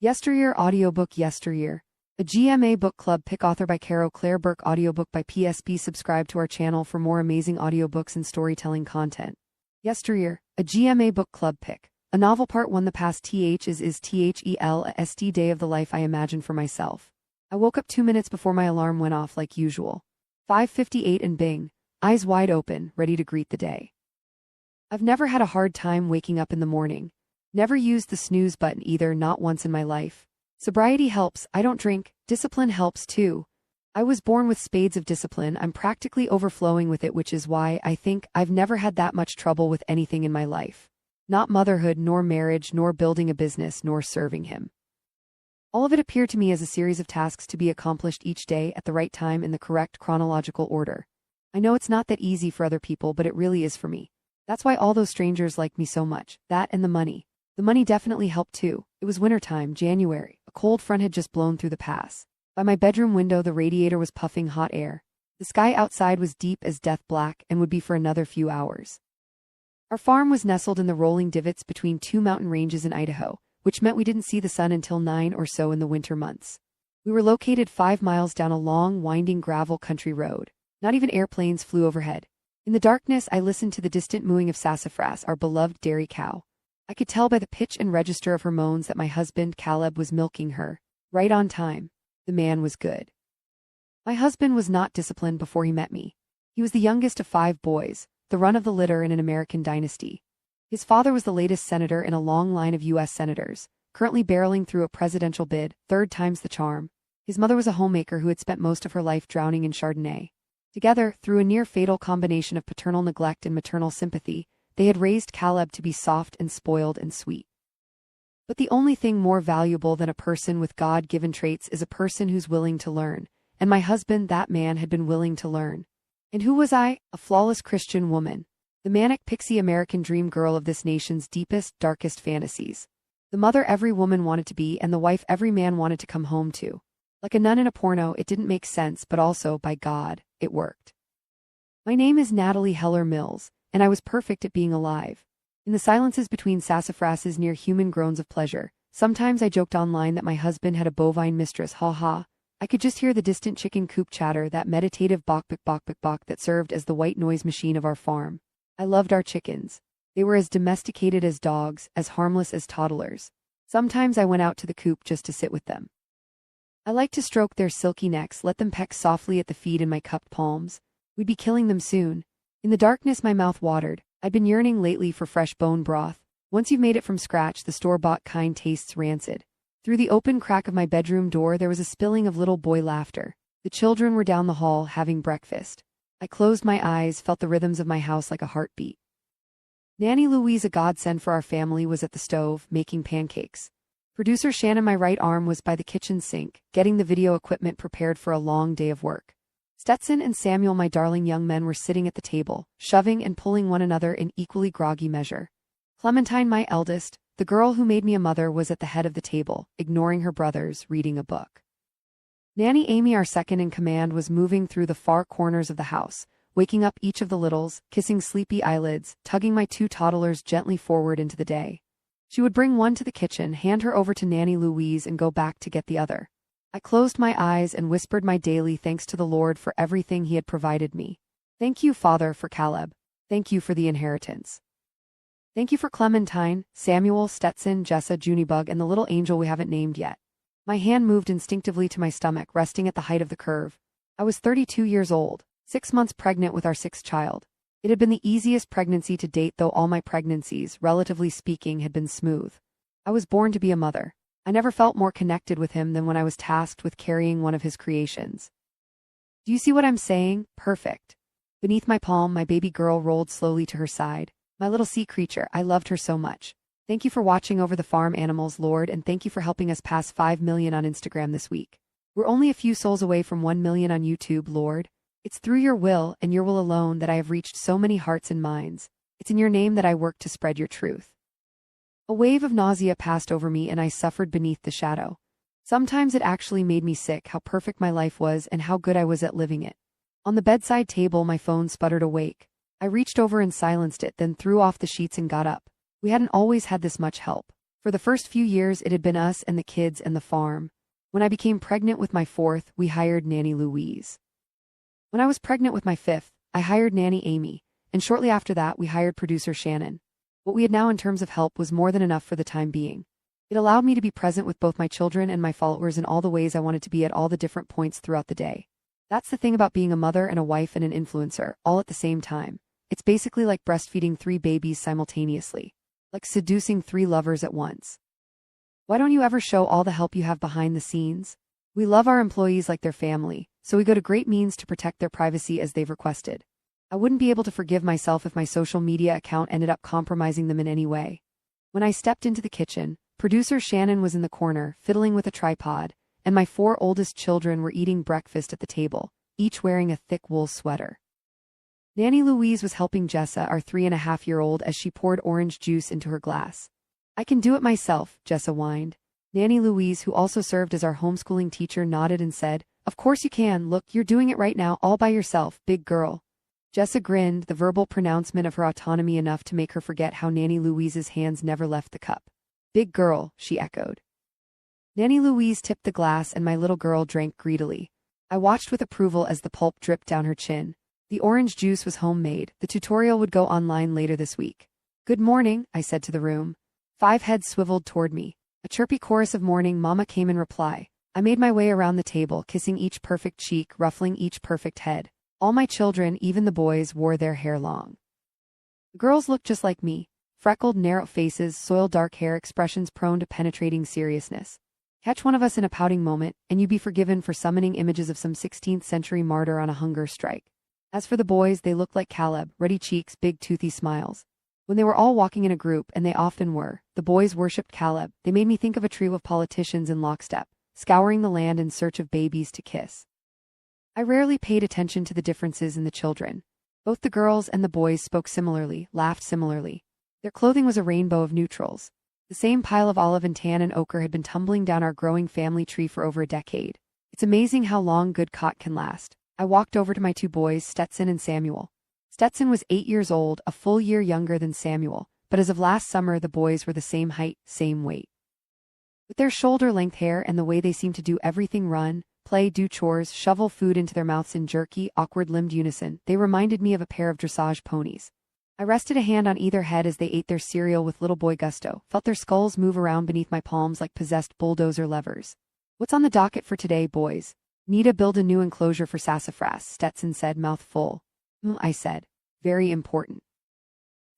Yesteryear Audiobook Yesteryear, a GMA book club pick author by Caro Claire Burke. Audiobook by PSB. Subscribe to our channel for more amazing audiobooks and storytelling content. Yesteryear, a GMA book club pick. A novel. Part 1. The past is THEL day of the life I imagined for myself. I woke up 2 minutes before my alarm went off like usual. 5:58 and bing, eyes wide open, ready to greet the day. I've never had a hard time waking up in the morning. Never used the snooze button either, not once in my life. Sobriety helps, I don't drink. Discipline helps too. I was born with spades of discipline. I'm practically overflowing with it, which is why I think I've never had that much trouble with anything in my life. Not motherhood, nor marriage, nor building a business, nor serving him. All of it appeared to me as a series of tasks to be accomplished each day at the right time in the correct chronological order. I know it's not that easy for other people, but it really is for me. That's why all those strangers like me so much. That and the money. The money definitely helped too. It was wintertime, January. A cold front had just blown through the pass. By my bedroom window the radiator was puffing hot air. The sky outside was deep as death black and would be for another few hours. Our farm was nestled in the rolling divots between two mountain ranges in Idaho, which meant we didn't see the sun until 9 or so in the winter months. We were located 5 miles down a long, winding gravel country road. Not even airplanes flew overhead. In the darkness I listened to the distant mooing of Sassafras, our beloved dairy cow. I could tell by the pitch and register of her moans that my husband, Caleb, was milking her. Right on time. The man was good. My husband was not disciplined before he met me. He was the youngest of 5 boys, the run of the litter in an American dynasty. His father was the latest senator in a long line of U.S. senators, currently barreling through a presidential bid, 3rd time's the charm. His mother was a homemaker who had spent most of her life drowning in Chardonnay. Together, through a near-fatal combination of paternal neglect and maternal sympathy, they had raised Caleb to be soft and spoiled and sweet. But the only thing more valuable than a person with God-given traits is a person who's willing to learn, and my husband, that man, had been willing to learn. And who was I? A flawless Christian woman. The manic pixie American dream girl of this nation's deepest, darkest fantasies. The mother every woman wanted to be and the wife every man wanted to come home to. Like a nun in a porno, it didn't make sense, but also, by God, it worked. My name is Natalie Heller Mills, and I was perfect at being alive. In the silences between sassafras's near-human groans of pleasure, sometimes I joked online that my husband had a bovine mistress, ha-ha. I could just hear the distant chicken coop chatter, that meditative bok-bok-bok-bok that served as the white noise machine of our farm. I loved our chickens. They were as domesticated as dogs, as harmless as toddlers. Sometimes I went out to the coop just to sit with them. I liked to stroke their silky necks, let them peck softly at the feed in my cupped palms. We'd be killing them soon. In the darkness my mouth watered. I'd been yearning lately for fresh bone broth. Once you've made it from scratch, the store-bought kind tastes rancid. Through the open crack of my bedroom door there was a spilling of little boy laughter. The children were down the hall having breakfast. I closed my eyes, felt the rhythms of my house like a heartbeat. Nanny Louise, a godsend for our family, was at the stove, making pancakes. Producer Shannon, my right arm, was by the kitchen sink, getting the video equipment prepared for a long day of work. Stetson and Samuel, my darling young men, were sitting at the table, shoving and pulling one another in equally groggy measure. Clementine, my eldest, the girl who made me a mother, was at the head of the table, ignoring her brothers, reading a book. Nanny Amy, our second in command, was moving through the far corners of the house, waking up each of the littles, kissing sleepy eyelids, tugging my 2 toddlers gently forward into the day. She would bring one to the kitchen, hand her over to Nanny Louise, and go back to get the other. I closed my eyes and whispered my daily thanks to the Lord for everything he had provided me. Thank you, Father, for Caleb. Thank you for the inheritance. Thank you for Clementine, Samuel, Stetson, Jessa, Junibug, and the little angel we haven't named yet. My hand moved instinctively to my stomach, resting at the height of the curve. I was 32 years old, 6 months pregnant with our 6th child. It had been the easiest pregnancy to date, though all my pregnancies, relatively speaking, had been smooth. I was born to be a mother. I never felt more connected with him than when I was tasked with carrying one of his creations. Do you see what I'm saying? Perfect. Beneath my palm, my baby girl rolled slowly to her side. My little sea creature, I loved her so much. Thank you for watching over the farm animals, Lord, and thank you for helping us pass 5 million on Instagram this week. We're only a few souls away from 1 million on YouTube, Lord. It's through your will and your will alone that I have reached so many hearts and minds. It's in your name that I work to spread your truth. A wave of nausea passed over me and I suffered beneath the shadow. Sometimes it actually made me sick how perfect my life was and how good I was at living it. On the bedside table my phone sputtered awake. I reached over and silenced it, then threw off the sheets and got up. We hadn't always had this much help. For the first few years, it had been us and the kids and the farm. When I became pregnant with my fourth, we hired Nanny Louise. When I was pregnant with my fifth, I hired Nanny Amy, and shortly after that we hired producer Shannon. What we had now in terms of help was more than enough for the time being. It allowed me to be present with both my children and my followers in all the ways I wanted to be at all the different points throughout the day. That's the thing about being a mother and a wife and an influencer, all at the same time. It's basically like breastfeeding 3 babies simultaneously. Like seducing 3 lovers at once. Why don't you ever show all the help you have behind the scenes? We love our employees like their family, so we go to great means to protect their privacy as they've requested. I wouldn't be able to forgive myself if my social media account ended up compromising them in any way. When I stepped into the kitchen, producer Shannon was in the corner, fiddling with a tripod, and my 4 oldest children were eating breakfast at the table, each wearing a thick wool sweater. Nanny Louise was helping Jessa, our 3.5-year-old, as she poured orange juice into her glass. I can do it myself, Jessa whined. Nanny Louise, who also served as our homeschooling teacher, nodded and said, "Of course you can, look, you're doing it right now, all by yourself, big girl." Jessa grinned, the verbal pronouncement of her autonomy enough to make her forget how Nanny Louise's hands never left the cup. "Big girl," she echoed. Nanny Louise tipped the glass and my little girl drank greedily. I watched with approval as the pulp dripped down her chin. The orange juice was homemade. The tutorial would go online later this week. "Good morning," I said to the room. 5 heads swiveled toward me. A chirpy chorus of morning mama came in reply. I made my way around the table, kissing each perfect cheek, ruffling each perfect head. All my children, even the boys, wore their hair long. The girls looked just like me. Freckled, narrow faces, soiled dark hair, expressions prone to penetrating seriousness. Catch one of us in a pouting moment, and you'd be forgiven for summoning images of some 16th century martyr on a hunger strike. As for the boys, they looked like Caleb, ruddy cheeks, big toothy smiles. When they were all walking in a group, and they often were, the boys worshipped Caleb. They made me think of a trio of politicians in lockstep, scouring the land in search of babies to kiss. I rarely paid attention to the differences in the children. Both the girls and the boys spoke similarly, laughed similarly. Their clothing was a rainbow of neutrals. The same pile of olive and tan and ochre had been tumbling down our growing family tree for over a decade. It's amazing how long good cot can last. I walked over to my 2 boys, Stetson and Samuel. Stetson was 8 years old, a full year younger than Samuel, but as of last summer the boys were the same height, same weight. With their shoulder-length hair and the way they seemed to do everything, run, play, do chores, shovel food into their mouths in jerky, awkward-limbed unison, they reminded me of a pair of dressage ponies. I rested a hand on either head as they ate their cereal with little boy gusto, felt their skulls move around beneath my palms like possessed bulldozer levers. "What's on the docket for today, boys?" "Need to build a new enclosure for sassafras," Stetson said, mouth full. I said. "Very important."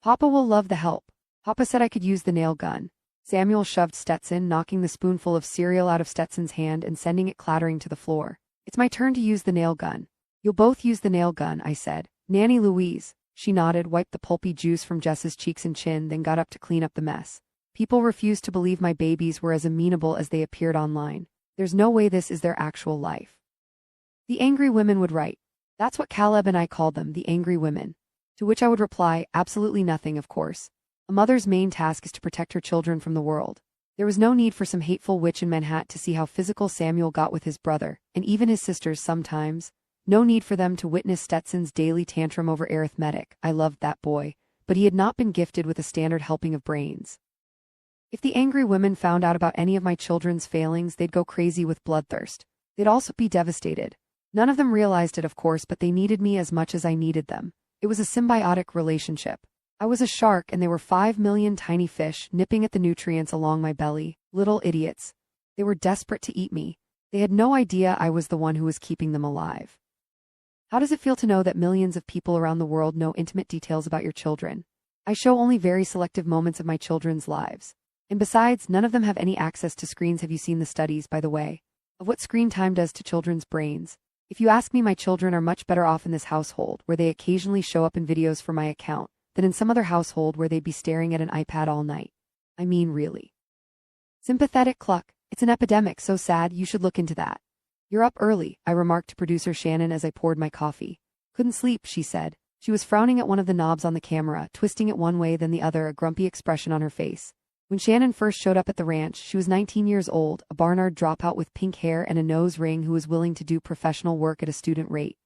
"Papa will love the help. Papa said I could use the nail gun." Samuel shoved Stetson, knocking the spoonful of cereal out of Stetson's hand and sending it clattering to the floor. "It's my turn to use the nail gun." "You'll both use the nail gun," I said. "Nanny Louise." She nodded, wiped the pulpy juice from Jess's cheeks and chin, then got up to clean up the mess. People refused to believe my babies were as amenable as they appeared online. There's no way this is their actual life. The angry women would write. That's what Caleb and I called them, the angry women. To which I would reply, absolutely nothing, of course. A mother's main task is to protect her children from the world. There was no need for some hateful witch in Manhattan to see how physical Samuel got with his brother, and even his sisters sometimes. No need for them to witness Stetson's daily tantrum over arithmetic. I loved that boy, but he had not been gifted with a standard helping of brains. If the angry women found out about any of my children's failings, they'd go crazy with bloodthirst. They'd also be devastated. None of them realized it, of course, but they needed me as much as I needed them. It was a symbiotic relationship. I was a shark and they were 5 million tiny fish nipping at the nutrients along my belly. Little idiots. They were desperate to eat me. They had no idea I was the one who was keeping them alive. How does it feel to know that millions of people around the world know intimate details about your children? I show only very selective moments of my children's lives. And besides, none of them have any access to screens. Have you seen the studies, by the way, of what screen time does to children's brains? If you ask me, my children are much better off in this household, where they occasionally show up in videos for my account, than in some other household where they'd be staring at an iPad all night. I mean, really. Sympathetic cluck. It's an epidemic, so sad, you should look into that. You're up early, I remarked to producer Shannon as I poured my coffee. Couldn't sleep, she said. She was frowning at one of the knobs on the camera, twisting it one way then the other, a grumpy expression on her face. When Shannon first showed up at the ranch, she was 19 years old, a Barnard dropout with pink hair and a nose ring who was willing to do professional work at a student rate.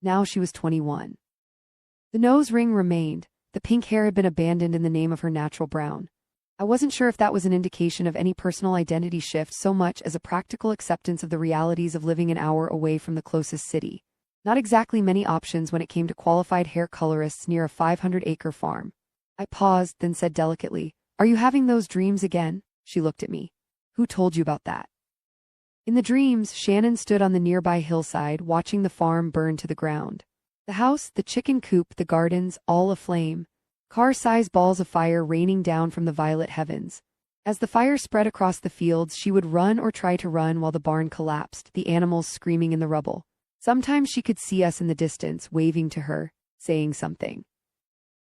Now she was 21. The nose ring remained. The pink hair had been abandoned in the name of her natural brown. I wasn't sure if that was an indication of any personal identity shift so much as a practical acceptance of the realities of living an hour away from the closest city. Not exactly many options when it came to qualified hair colorists near a 500-acre farm. I paused, then said delicately, "Are you having those dreams again?" She looked at me. "Who told you about that?" In the dreams, Shannon stood on the nearby hillside watching the farm burn to the ground. The house, the chicken coop, the gardens, all aflame. Car-sized balls of fire raining down from the violet heavens. As the fire spread across the fields, she would run or try to run while the barn collapsed, the animals screaming in the rubble. Sometimes she could see us in the distance, waving to her, saying something.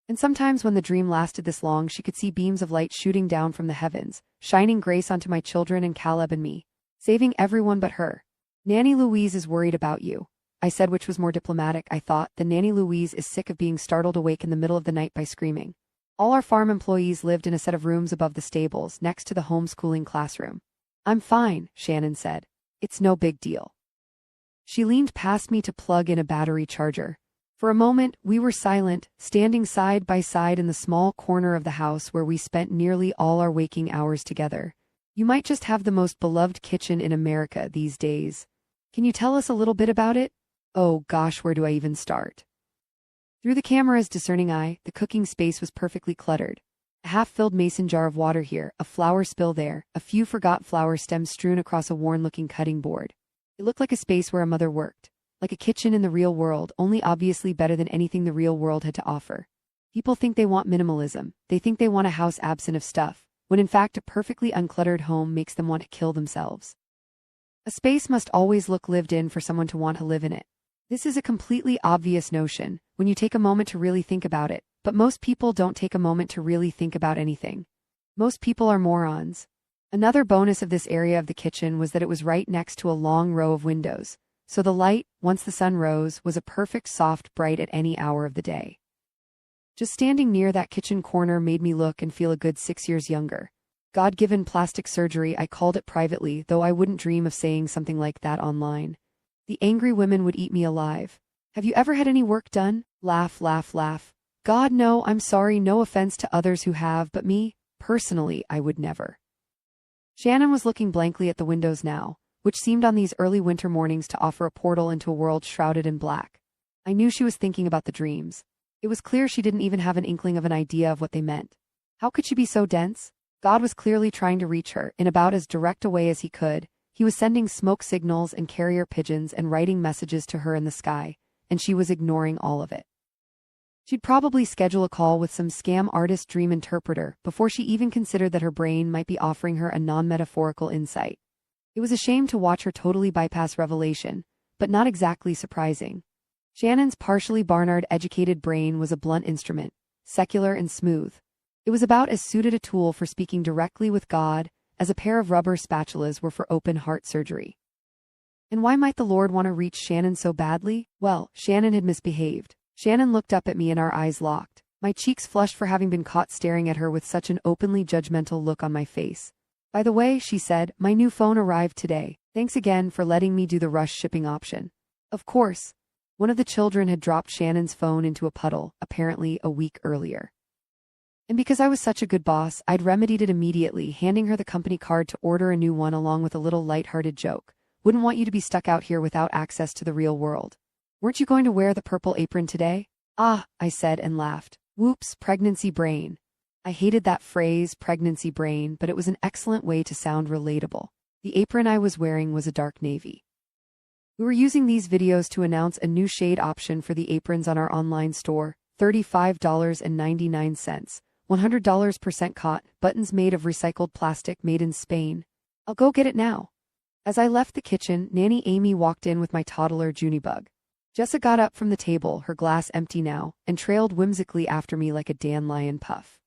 And sometimes when the dream lasted this long, she could see beams of light shooting down from the heavens, shining grace onto my children and Caleb and me, saving everyone but her. "Nanny Louise is worried about you," I said, which was more diplomatic, I thought, than Nanny Louise is sick of being startled awake in the middle of the night by screaming. All our farm employees lived in a set of rooms above the stables, next to the homeschooling classroom. "I'm fine," Shannon said. "It's no big deal." She leaned past me to plug in a battery charger. For a moment, we were silent, standing side by side in the small corner of the house where we spent nearly all our waking hours together. "You might just have the most beloved kitchen in America these days. Can you tell us a little bit about it?" Oh gosh, where do I even start? Through the camera's discerning eye, the cooking space was perfectly cluttered. A half-filled mason jar of water here, a flour spill there, a few forgot flower stems strewn across a worn-looking cutting board. It looked like a space where a mother worked, like a kitchen in the real world, only obviously better than anything the real world had to offer. People think they want minimalism, they think they want a house absent of stuff, when in fact a perfectly uncluttered home makes them want to kill themselves. A space must always look lived in for someone to want to live in it. This is a completely obvious notion when you take a moment to really think about it, but most people don't take a moment to really think about anything. Most people are morons. Another bonus of this area of the kitchen was that it was right next to a long row of windows, so the light, once the sun rose, was a perfect soft bright at any hour of the day. Just standing near that kitchen corner made me look and feel a good 6 years younger. God-given plastic surgery, I called it privately, though I wouldn't dream of saying something like that online. The angry women would eat me alive. "Have you ever had any work done?" Laugh, laugh, laugh. "God, no, I'm sorry, no offense to others who have, but me, personally, I would never." Shannon was looking blankly at the windows now, which seemed on these early winter mornings to offer a portal into a world shrouded in black. I knew she was thinking about the dreams. It was clear she didn't even have an inkling of an idea of what they meant. How could she be so dense? God was clearly trying to reach her, in about as direct a way as he could. He was sending smoke signals and carrier pigeons and writing messages to her in the sky, and she was ignoring all of it. She'd probably schedule a call with some scam artist dream interpreter before she even considered that her brain might be offering her a non-metaphorical insight. It was a shame to watch her totally bypass revelation, but not exactly surprising. Shannon's partially Barnard-educated brain was a blunt instrument, secular and smooth. It was about as suited a tool for speaking directly with God as a pair of rubber spatulas were for open heart surgery. And why might the Lord want to reach Shannon so badly? Well, Shannon had misbehaved. Shannon looked up at me and our eyes locked. My cheeks flushed for having been caught staring at her with such an openly judgmental look on my face. "By the way," she said, "my new phone arrived today. Thanks again for letting me do the rush shipping option." Of course. One of the children had dropped Shannon's phone into a puddle, apparently a week earlier. And because I was such a good boss, I'd remedied it immediately, handing her the company card to order a new one along with a little light-hearted joke. "Wouldn't want you to be stuck out here without access to the real world. Weren't you going to wear the purple apron today?" "Ah," I said and laughed. Whoops, pregnancy brain. I hated that phrase, pregnancy brain, but it was an excellent way to sound relatable. The apron I was wearing was a dark navy. We were using these videos to announce a new shade option for the aprons on our online store, $35.99. $100% cotton, buttons made of recycled plastic made in Spain. I'll go get it now. As I left the kitchen, Nanny Amy walked in with my toddler Junibug. Jessa got up from the table, her glass empty now, and trailed whimsically after me like a dandelion puff.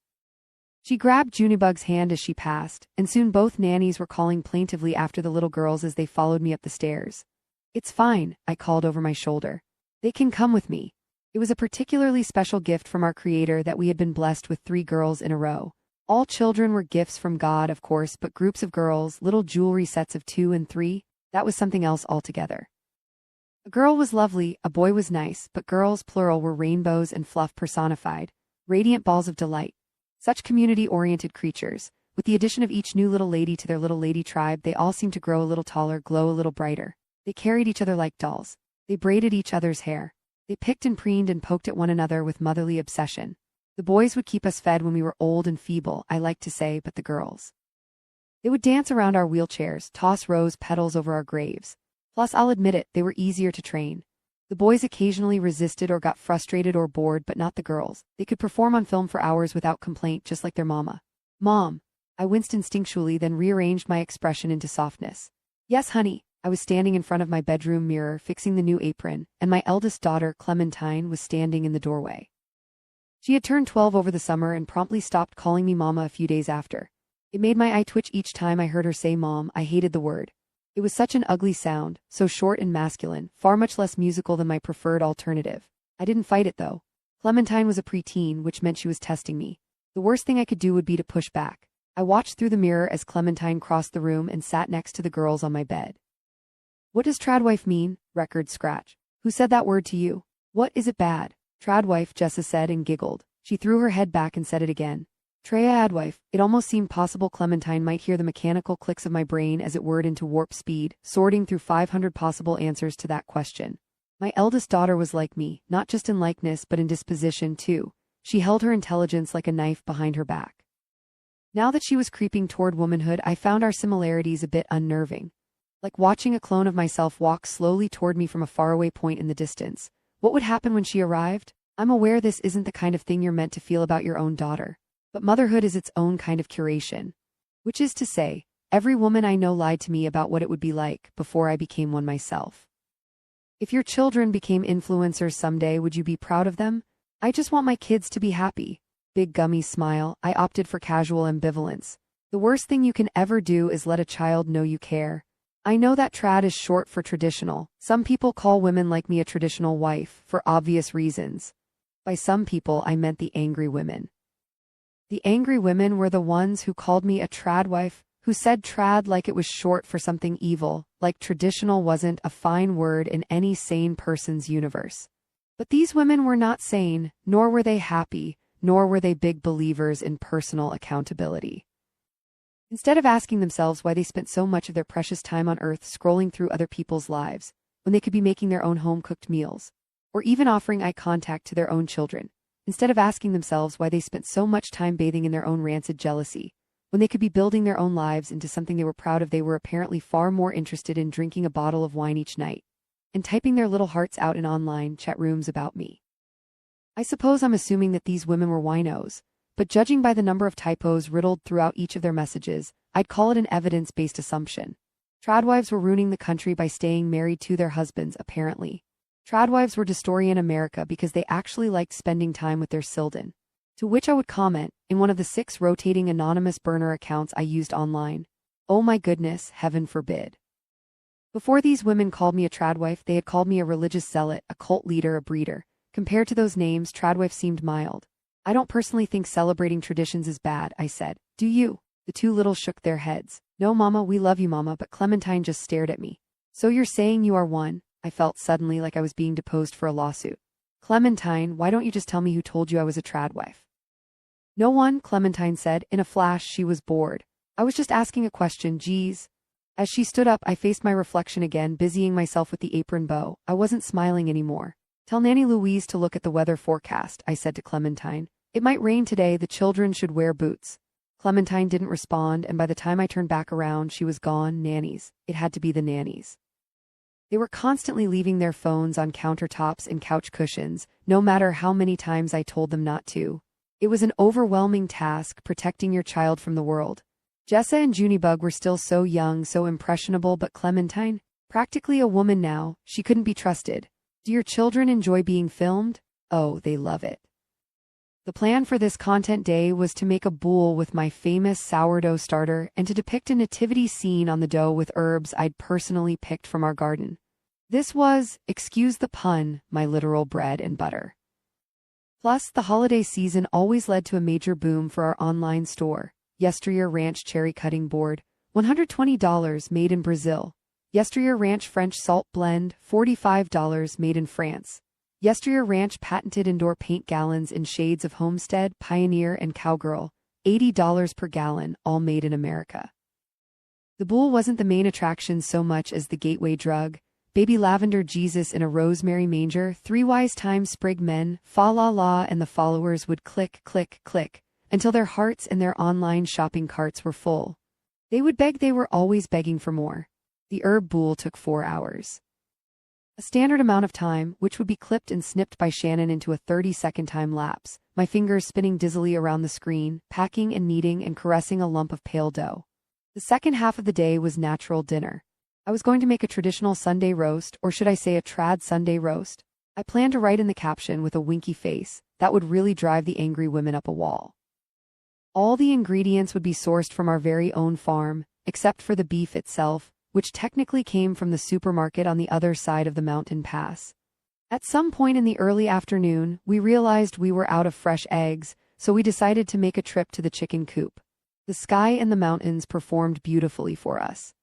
She grabbed Junibug's hand as she passed, and soon both nannies were calling plaintively after the little girls as they followed me up the stairs. "It's fine," I called over my shoulder. "They can come with me." It was a particularly special gift from our Creator that we had been blessed with 3 girls in a row. All children were gifts from God, of course, but groups of girls, little jewelry sets of 2 and 3, that was something else altogether. A girl was lovely, a boy was nice, but girls, plural, were rainbows and fluff personified, radiant balls of delight. Such community-oriented creatures. With the addition of each new little lady to their little lady tribe, they all seemed to grow a little taller, glow a little brighter. They carried each other like dolls. They braided each other's hair. They picked and preened and poked at one another with motherly obsession. The boys would keep us fed when we were old and feeble, I like to say, but the girls. They would dance around our wheelchairs, toss rose petals over our graves. Plus, I'll admit it, they were easier to train. The boys occasionally resisted or got frustrated or bored, but not the girls. They could perform on film for hours without complaint, just like their mama. Mom. I winced instinctually, then rearranged my expression into softness. Yes, honey. I was standing in front of my bedroom mirror, fixing the new apron, and my eldest daughter, Clementine, was standing in the doorway. She had turned 12 over the summer and promptly stopped calling me mama a few days after. It made my eye twitch each time I heard her say mom. I hated the word. It was such an ugly sound, so short and masculine, far much less musical than my preferred alternative. I didn't fight it, though. Clementine was a preteen, which meant she was testing me. The worst thing I could do would be to push back. I watched through the mirror as Clementine crossed the room and sat next to the girls on my bed. What does tradwife mean? Record scratch. Who said that word to you? What, is it bad? Tradwife, Jessa said and giggled. She threw her head back and said it again. Tradwife. It almost seemed possible Clementine might hear the mechanical clicks of my brain as it whirred into warp speed, sorting through 500 possible answers to that question. My eldest daughter was like me, not just in likeness but in disposition too. She held her intelligence like a knife behind her back. Now that she was creeping toward womanhood, I found our similarities a bit unnerving. Like watching a clone of myself walk slowly toward me from a faraway point in the distance. What would happen when she arrived? I'm aware this isn't the kind of thing you're meant to feel about your own daughter. But motherhood is its own kind of curation. Which is to say, every woman I know lied to me about what it would be like before I became one myself. If your children became influencers someday, would you be proud of them? I just want my kids to be happy. Big gummy smile. I opted for casual ambivalence. The worst thing you can ever do is let a child know you care. I know that trad is short for traditional. Some people call women like me a traditional wife, for obvious reasons. By some people, I meant the angry women. The angry women were the ones who called me a tradwife, who said trad like it was short for something evil, like traditional wasn't a fine word in any sane person's universe. But these women were not sane, nor were they happy, nor were they big believers in personal accountability. Instead of asking themselves why they spent so much of their precious time on earth scrolling through other people's lives, when they could be making their own home-cooked meals, or even offering eye contact to their own children, instead of asking themselves why they spent so much time bathing in their own rancid jealousy, when they could be building their own lives into something they were proud of, they were apparently far more interested in drinking a bottle of wine each night, and typing their little hearts out in online chat rooms about me. I suppose I'm assuming that these women were winos, but judging by the number of typos riddled throughout each of their messages, I'd call it an evidence-based assumption. Tradwives were ruining the country by staying married to their husbands, apparently. Tradwives were destroying America because they actually liked spending time with their Silden. To which I would comment, in one of the 6 rotating anonymous burner accounts I used online, oh my goodness, heaven forbid. Before these women called me a tradwife, they had called me a religious zealot, a cult leader, a breeder. Compared to those names, tradwife seemed mild. I don't personally think celebrating traditions is bad, I said. Do you? The two little shook their heads. No, Mama, we love you, Mama, but Clementine just stared at me. So you're saying you are one? I felt suddenly like I was being deposed for a lawsuit. Clementine, why don't you just tell me who told you I was a tradwife? No one, Clementine said. In a flash, she was bored. I was just asking a question, geez. As she stood up, I faced my reflection again, busying myself with the apron bow. I wasn't smiling anymore. Tell Nanny Louise to look at the weather forecast, I said to Clementine. It might rain today, the children should wear boots. Clementine didn't respond, and by the time I turned back around, she was gone. Nannies. It had to be the nannies. They were constantly leaving their phones on countertops and couch cushions, no matter how many times I told them not to. It was an overwhelming task, protecting your child from the world. Jessa and Junibug were still so young, so impressionable, but Clementine, practically a woman now, she couldn't be trusted. Do your children enjoy being filmed? Oh, they love it. The plan for this content day was to make a boule with my famous sourdough starter and to depict a nativity scene on the dough with herbs I'd personally picked from our garden. This was, excuse the pun, my literal bread and butter. Plus, the holiday season always led to a major boom for our online store. Yesteryear Ranch Cherry Cutting Board, $120 made in Brazil. Yesteryear Ranch French Salt Blend, $45 made in France. Yesteryear Ranch patented indoor paint gallons in shades of Homestead, Pioneer, and Cowgirl, $80 per gallon, all made in America. The bull wasn't the main attraction so much as the gateway drug. Baby lavender Jesus in a rosemary manger, 3 wise times sprig men, fa la la, and the followers would click, click, click, until their hearts and their online shopping carts were full. They would beg, they were always begging for more. The herb bull took 4 hours. A standard amount of time, which would be clipped and snipped by Shannon into a 30-second time lapse, my fingers spinning dizzily around the screen, packing and kneading and caressing a lump of pale dough. The second half of the day was natural dinner. I was going to make a traditional Sunday roast, or should I say a trad Sunday roast? I planned to write in the caption with a winky face, that would really drive the angry women up a wall. All the ingredients would be sourced from our very own farm, except for the beef itself, which technically came from the supermarket on the other side of the mountain pass. At some point in the early afternoon, we realized we were out of fresh eggs, so we decided to make a trip to the chicken coop. The sky and the mountains performed beautifully for us.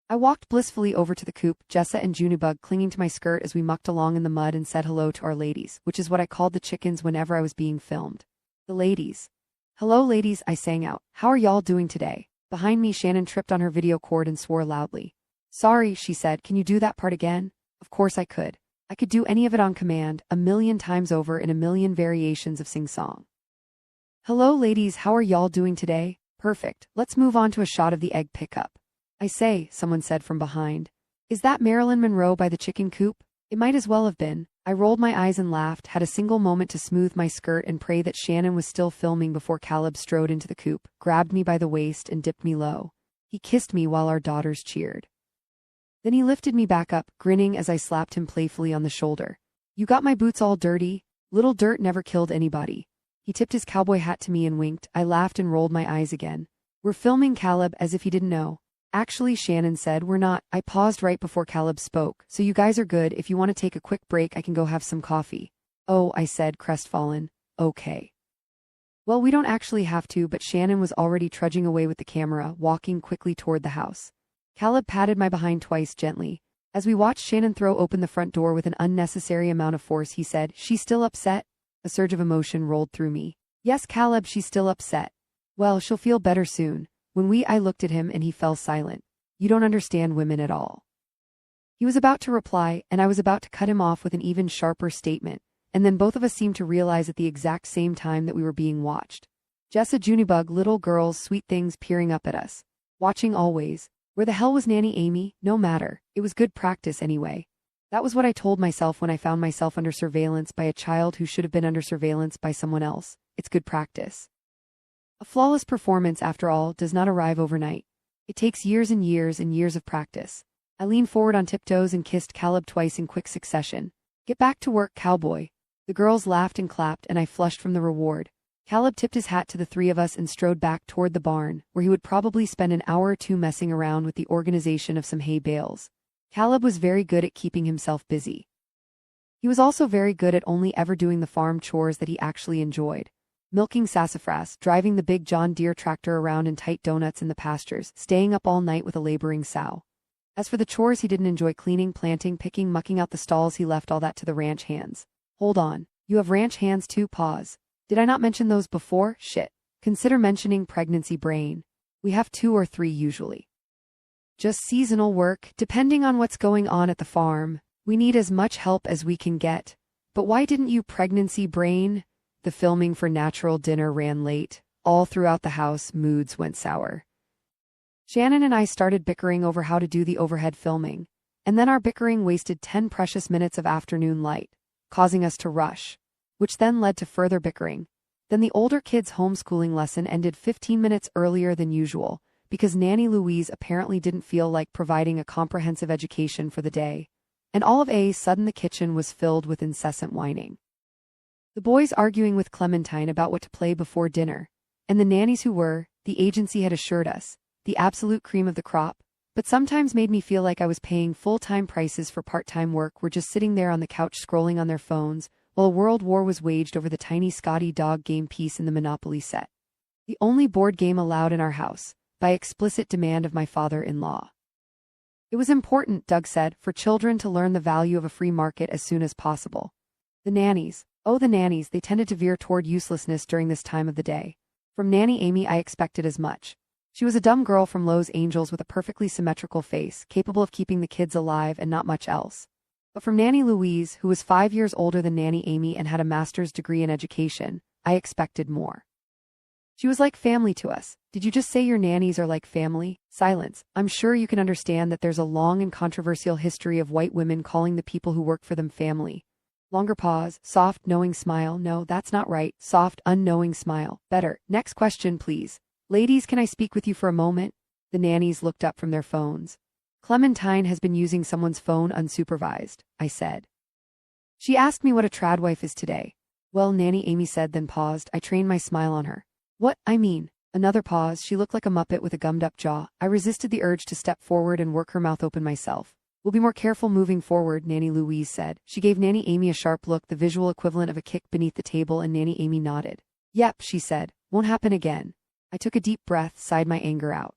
I walked blissfully over to the coop, Jessa and Junebug clinging to my skirt as we mucked along in the mud, and said hello to our ladies, which is what I called the chickens whenever I was being filmed. The ladies. Hello ladies, I sang out. How are y'all doing today? Behind me, Shannon tripped on her video cord and swore loudly. Sorry, she said, can you do that part again? Of course I could. I could do any of it on command, 1,000,000 times over in 1,000,000 variations of sing-song. Hello ladies, how are y'all doing today? Perfect, let's move on to a shot of the egg pickup. I say, someone said from behind. Is that Marilyn Monroe by the chicken coop? It might as well have been. I rolled my eyes and laughed, had a single moment to smooth my skirt and pray that Shannon was still filming before Caleb strode into the coop, grabbed me by the waist and dipped me low. He kissed me while our daughters cheered. Then he lifted me back up, grinning as I slapped him playfully on the shoulder. You got my boots all dirty? Little dirt never killed anybody. He tipped his cowboy hat to me and winked. I laughed and rolled my eyes again. We're filming, Caleb, as if he didn't know. Actually, Shannon said, we're not. I paused right before Caleb spoke. So you guys are good. If you want to take a quick break, I can go have some coffee. Oh, I said, crestfallen. Okay. Well, we don't actually have to, but Shannon was already trudging away with the camera, walking quickly toward the house. Caleb patted my behind twice gently. As we watched Shannon throw open the front door with an unnecessary amount of force, he said, she's still upset? A surge of emotion rolled through me. Yes, Caleb, she's still upset. Well, she'll feel better soon. I looked at him and he fell silent. You don't understand women at all. He was about to reply, and I was about to cut him off with an even sharper statement, and then both of us seemed to realize at the exact same time that we were being watched. Jessa, Junebug, little girls, sweet things peering up at us. Watching always. Where the hell was Nanny Amy? No matter. It was good practice anyway. That was what I told myself when I found myself under surveillance by a child who should have been under surveillance by someone else. It's good practice. A flawless performance, after all, does not arrive overnight. It takes years and years and years of practice. I leaned forward on tiptoes and kissed Caleb twice in quick succession. Get back to work, cowboy. The girls laughed and clapped, and I flushed from the reward. Caleb tipped his hat to the three of us and strode back toward the barn, where he would probably spend an hour or two messing around with the organization of some hay bales. Caleb was very good at keeping himself busy. He was also very good at only ever doing the farm chores that he actually enjoyed. Milking sassafras, driving the big John Deere tractor around in tight donuts in the pastures, staying up all night with a laboring sow. As for the chores he didn't enjoy, cleaning, planting, picking, mucking out the stalls, he left all that to the ranch hands. Hold on. You have ranch hands too? Pause. Did I not mention those before? Shit. Consider mentioning pregnancy brain. We have 2 or 3 usually. Just seasonal work, depending on what's going on at the farm. We need as much help as we can get. But why didn't you pregnancy brain? The filming for Natural Dinner ran late. All throughout the house, moods went sour. Shannon and I started bickering over how to do the overhead filming, and then our bickering wasted 10 precious minutes of afternoon light, causing us to rush, which then led to further bickering. Then the older kids' homeschooling lesson ended 15 minutes earlier than usual, because Nanny Louise apparently didn't feel like providing a comprehensive education for the day, and all of a sudden the kitchen was filled with incessant whining. The boys arguing with Clementine about what to play before dinner, and the nannies who were, the agency had assured us, the absolute cream of the crop, but sometimes made me feel like I was paying full-time prices for part-time work, were just sitting there on the couch scrolling on their phones, while a world war was waged over the tiny Scotty dog game piece in the Monopoly set. The only board game allowed in our house, by explicit demand of my father-in-law. It was important, Doug said, for children to learn the value of a free market as soon as possible. The nannies. Oh, the nannies, they tended to veer toward uselessness during this time of the day. From Nanny Amy I expected as much. She was a dumb girl from Lowe's Angels with a perfectly symmetrical face, capable of keeping the kids alive and not much else. But from Nanny Louise, who was 5 years older than Nanny Amy and had a master's degree in education, I expected more. She was like family to us. Did you just say your nannies are like family? Silence. I'm sure you can understand that there's a long and controversial history of white women calling the people who work for them family. Longer pause, soft, knowing smile. No, that's not right. Soft, unknowing smile. Better. Next question, please. Ladies, can I speak with you for a moment? The nannies looked up from their phones. Clementine has been using someone's phone unsupervised, I said. She asked me what a tradwife is today. Well, Nanny Amy said, then paused. I trained my smile on her. What, I mean. Another pause. She looked like a muppet with a gummed-up jaw. I resisted the urge to step forward and work her mouth open myself. We'll be more careful moving forward, Nanny Louise said. She gave Nanny Amy a sharp look, the visual equivalent of a kick beneath the table, and Nanny Amy nodded. Yep, she said. Won't happen again. I took a deep breath, sighed my anger out.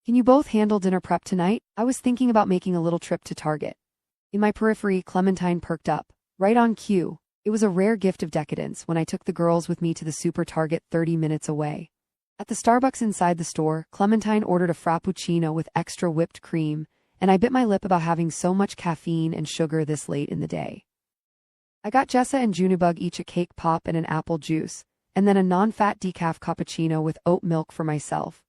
Can you both handle dinner prep tonight? I was thinking about making a little trip to Target. In my periphery, Clementine perked up. Right on cue. It was a rare gift of decadence when I took the girls with me to the super Target 30 minutes away. At the Starbucks inside the store, Clementine ordered a frappuccino with extra whipped cream, and I bit my lip about having so much caffeine and sugar this late in the day. I got Jessa and Junebug each a cake pop and an apple juice, and then a non-fat decaf cappuccino with oat milk for myself.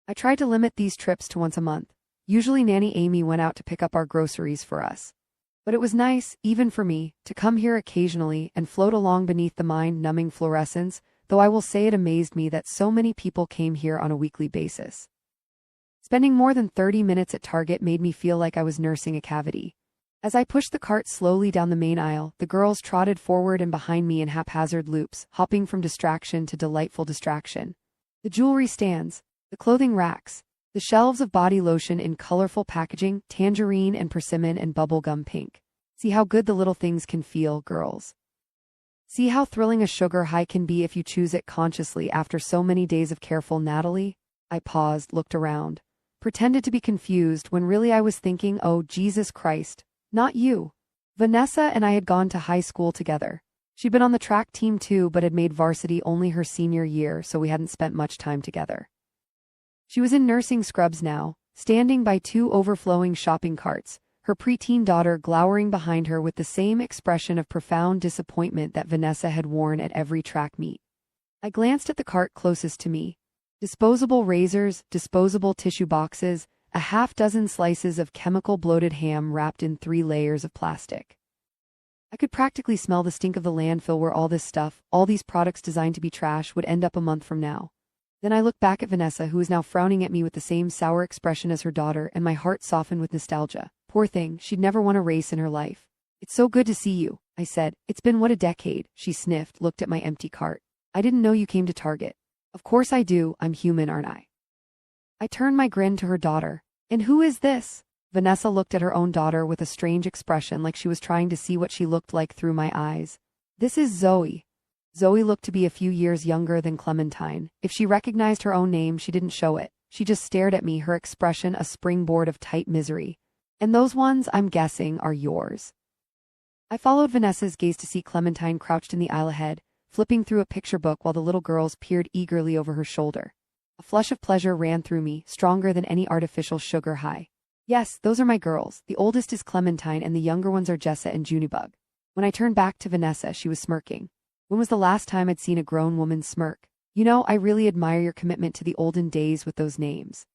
I tried to limit these trips to once a month. Usually Nanny Amy went out to pick up our groceries for us. But it was nice, even for me, to come here occasionally and float along beneath the mind-numbing fluorescence, though I will say it amazed me that so many people came here on a weekly basis. Spending more than 30 minutes at Target made me feel like I was nursing a cavity. As I pushed the cart slowly down the main aisle, the girls trotted forward and behind me in haphazard loops, hopping from distraction to delightful distraction. The jewelry stands, the clothing racks, the shelves of body lotion in colorful packaging, tangerine and persimmon and bubblegum pink. See how good the little things can feel, girls. See how thrilling a sugar high can be if you choose it consciously after so many days of careful Natalie? I paused, looked around, pretended to be confused when really I was thinking, oh Jesus Christ, not you. Vanessa and I had gone to high school together. She'd been on the track team too, but had made varsity only her senior year, so we hadn't spent much time together. She was in nursing scrubs now, standing by 2 overflowing shopping carts, her preteen daughter glowering behind her with the same expression of profound disappointment that Vanessa had worn at every track meet. I glanced at the cart closest to me. Disposable razors, disposable tissue boxes, a half-dozen slices of chemical-bloated ham wrapped in 3 layers of plastic. I could practically smell the stink of the landfill where all this stuff, all these products designed to be trash, would end up a month from now. Then I looked back at Vanessa, who was now frowning at me with the same sour expression as her daughter, and my heart softened with nostalgia. Poor thing, she'd never won a race in her life. It's so good to see you, I said. It's been what, a decade? She sniffed, looked at my empty cart. I didn't know you came to Target. Of course I do, I'm human, aren't I? I turned my grin to her daughter. And who is this? Vanessa looked at her own daughter with a strange expression, like she was trying to see what she looked like through my eyes. This is Zoe. Zoe looked to be a few years younger than Clementine. If she recognized her own name, she didn't show it. She just stared at me, her expression a springboard of tight misery. And those ones, I'm guessing, are yours. I followed Vanessa's gaze to see Clementine crouched in the aisle ahead, flipping through a picture book while the little girls peered eagerly over her shoulder. A flush of pleasure ran through me, stronger than any artificial sugar high. Yes, those are my girls. The oldest is Clementine and the younger ones are Jessa and Junebug. When I turned back to Vanessa, she was smirking. When was the last time I'd seen a grown woman smirk? You know, I really admire your commitment to the olden days with those names.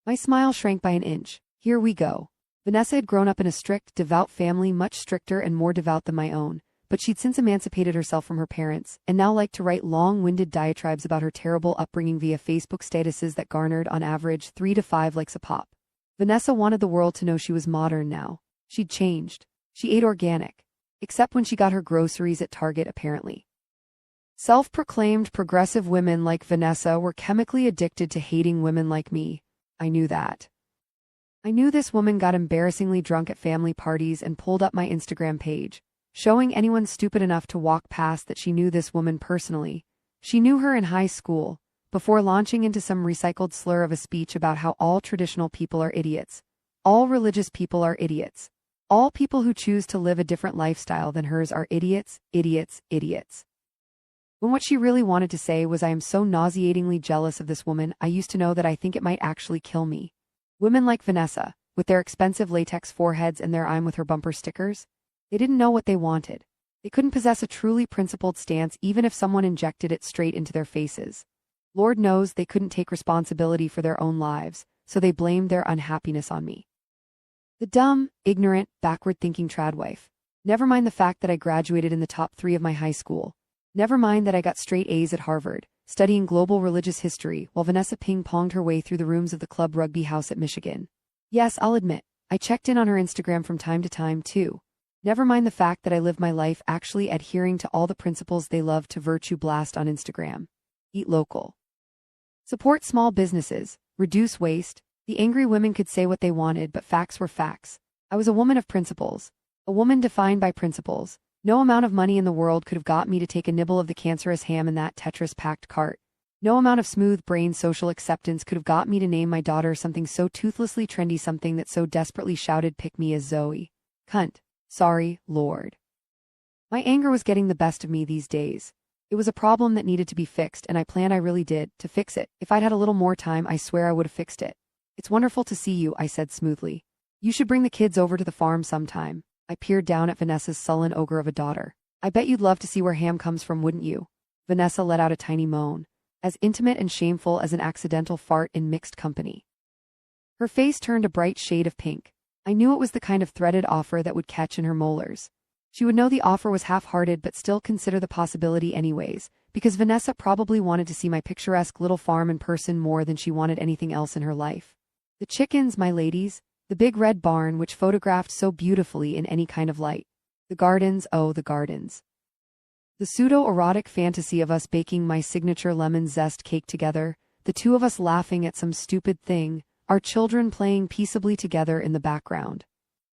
My smile shrank by an inch. Here we go. Vanessa had grown up in a strict, devout family, much stricter and more devout than my own, but she'd since emancipated herself from her parents, and now liked to write long-winded diatribes about her terrible upbringing via Facebook statuses that garnered, on average, 3 to 5 likes a pop. Vanessa wanted the world to know she was modern now. She'd changed. She ate organic. Except when she got her groceries at Target, apparently. Self-proclaimed progressive women like Vanessa were chemically addicted to hating women like me. I knew that. I knew this woman got embarrassingly drunk at family parties and pulled up my Instagram page, showing anyone stupid enough to walk past that she knew this woman personally. She knew her in high school, before launching into some recycled slur of a speech about how all traditional people are idiots. All religious people are idiots. All people who choose to live a different lifestyle than hers are idiots, idiots, idiots. When what she really wanted to say was, I am so nauseatingly jealous of this woman, I used to know that I think it might actually kill me. Women like Vanessa, with their expensive latex foreheads and their I'm with her bumper stickers, they didn't know what they wanted. They couldn't possess a truly principled stance even if someone injected it straight into their faces. Lord knows they couldn't take responsibility for their own lives, so they blamed their unhappiness on me. The dumb, ignorant, backward-thinking tradwife. Never mind the fact that I graduated in the top 3 of my high school. Never mind that I got straight A's at Harvard, studying global religious history while Vanessa ping-ponged her way through the rooms of the club rugby house at Michigan. Yes, I'll admit, I checked in on her Instagram from time to time, too. Never mind the fact that I lived my life actually adhering to all the principles they love to virtue blast on Instagram. Eat local. Support small businesses. Reduce waste. The angry women could say what they wanted, but facts were facts. I was a woman of principles. A woman defined by principles. No amount of money in the world could have got me to take a nibble of the cancerous ham in that Tetris-packed cart. No amount of smooth-brained social acceptance could have got me to name my daughter something so toothlessly trendy, something that so desperately shouted, "Pick me as Zoe." Cunt. Sorry, Lord. My anger was getting the best of me these days. It was a problem that needed to be fixed, and I planned, I really did, to fix it. If I'd had a little more time, I swear I would have fixed it. It's wonderful to see you, I said smoothly. You should bring the kids over to the farm sometime. I peered down at Vanessa's sullen ogre of a daughter. I bet you'd love to see where ham comes from, wouldn't you? Vanessa let out a tiny moan, as intimate and shameful as an accidental fart in mixed company. Her face turned a bright shade of pink. I knew it was the kind of threaded offer that would catch in her molars. She would know the offer was half-hearted but still consider the possibility anyways, because Vanessa probably wanted to see my picturesque little farm in person more than she wanted anything else in her life. The chickens, my ladies. The big red barn which photographed so beautifully in any kind of light. The gardens, oh the gardens. The pseudo-erotic fantasy of us baking my signature lemon zest cake together, the two of us laughing at some stupid thing, our children playing peaceably together in the background.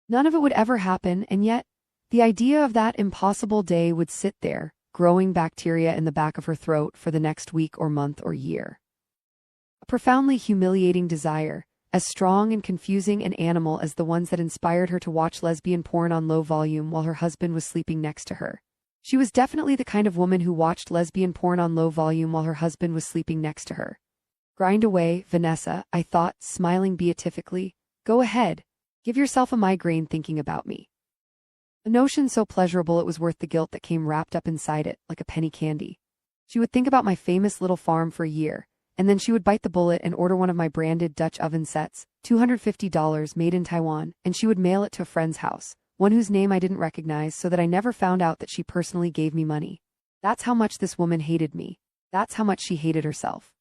None of it would ever happen, and yet, the idea of that impossible day would sit there, growing bacteria in the back of her throat for the next week or month or year. A profoundly humiliating desire, as strong and confusing an animal as the ones that inspired her to watch lesbian porn on low volume while her husband was sleeping next to her. She was definitely the kind of woman who watched lesbian porn on low volume while her husband was sleeping next to her. Grind away, Vanessa, I thought, smiling beatifically. Go ahead. Give yourself a migraine thinking about me. A notion so pleasurable it was worth the guilt that came wrapped up inside it, like a penny candy. She would think about my famous little farm for a year, and then she would bite the bullet and order one of my branded Dutch oven sets, $250 made in Taiwan, and she would mail it to a friend's house, one whose name I didn't recognize, so that I never found out that she personally gave me money. That's how much this woman hated me. That's how much she hated herself.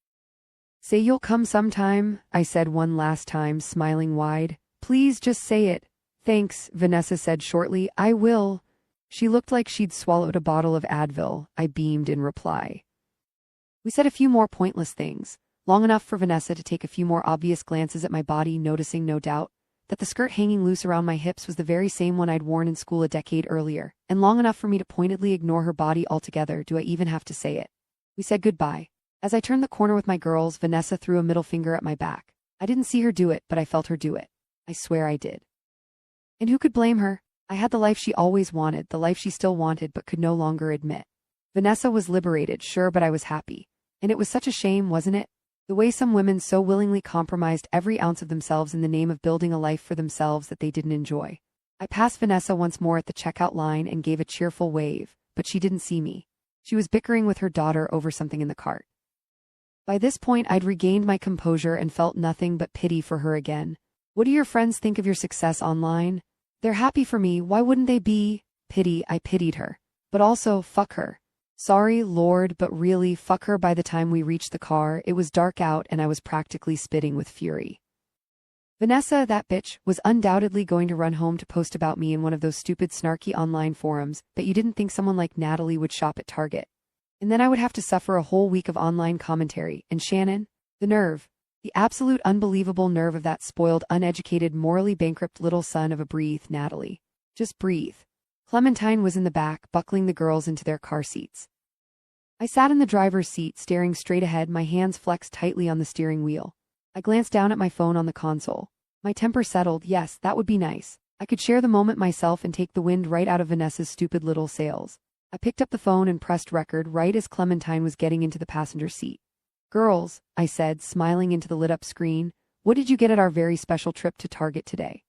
Say you'll come sometime, I said one last time, smiling wide. Please just say it. Thanks, Vanessa said shortly. I will. She looked like she'd swallowed a bottle of Advil. I beamed in reply. We said a few more pointless things, long enough for Vanessa to take a few more obvious glances at my body, noticing, no doubt, that the skirt hanging loose around my hips was the very same one I'd worn in school a decade earlier, and long enough for me to pointedly ignore her body altogether. Do I even have to say it? We said goodbye. As I turned the corner with my girls, Vanessa threw a middle finger at my back. I didn't see her do it, but I felt her do it. I swear I did. And who could blame her? I had the life she always wanted, the life she still wanted but could no longer admit. Vanessa was liberated, sure, but I was happy. And it was such a shame, wasn't it? The way some women so willingly compromised every ounce of themselves in the name of building a life for themselves that they didn't enjoy. I passed Vanessa once more at the checkout line and gave a cheerful wave, but she didn't see me. She was bickering with her daughter over something in the cart. By this point, I'd regained my composure and felt nothing but pity for her again. What do your friends think of your success online? They're happy for me, why wouldn't they be? Pity, I pitied her. But also, fuck her. Sorry, Lord, but really, fuck her. By the time we reached the car, it was dark out and I was practically spitting with fury. Vanessa, that bitch, was undoubtedly going to run home to post about me in one of those stupid snarky online forums, but you didn't think someone like Natalie would shop at Target. And then I would have to suffer a whole week of online commentary, and Shannon? The nerve. The absolute unbelievable nerve of that spoiled, uneducated, morally bankrupt little son of a breathe, Natalie. Just breathe. Clementine was in the back, buckling the girls into their car seats. I sat in the driver's seat, staring straight ahead, my hands flexed tightly on the steering wheel. I glanced down at my phone on the console. My temper settled. Yes, that would be nice. I could share the moment myself and take the wind right out of Vanessa's stupid little sails. I picked up the phone and pressed record right as Clementine was getting into the passenger seat. "Girls," I said, smiling into the lit-up screen, "what did you get at our very special trip to Target today?"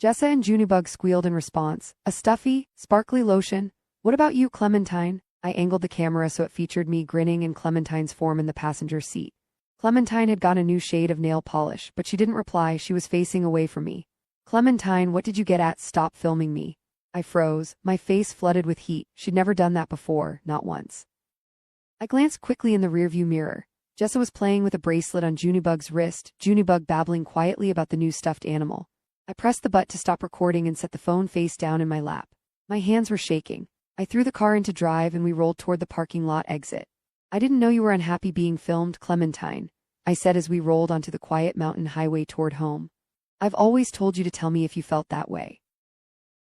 Jessa and Junebug squealed in response. "A stuffy, sparkly lotion. What about you, Clementine?" I angled the camera so it featured me grinning and Clementine's form in the passenger seat. Clementine had got a new shade of nail polish, but she didn't reply. She was facing away from me. "Clementine, what did you get at? Stop filming me." I froze, my face flooded with heat. She'd never done that before, not once. I glanced quickly in the rearview mirror. Jessa was playing with a bracelet on Junebug's wrist, Junebug babbling quietly about the new stuffed animal. I pressed the button to stop recording and set the phone face down in my lap. My hands were shaking. I threw the car into drive and we rolled toward the parking lot exit. "I didn't know you were unhappy being filmed, Clementine," I said as we rolled onto the quiet mountain highway toward home. "I've always told you to tell me if you felt that way."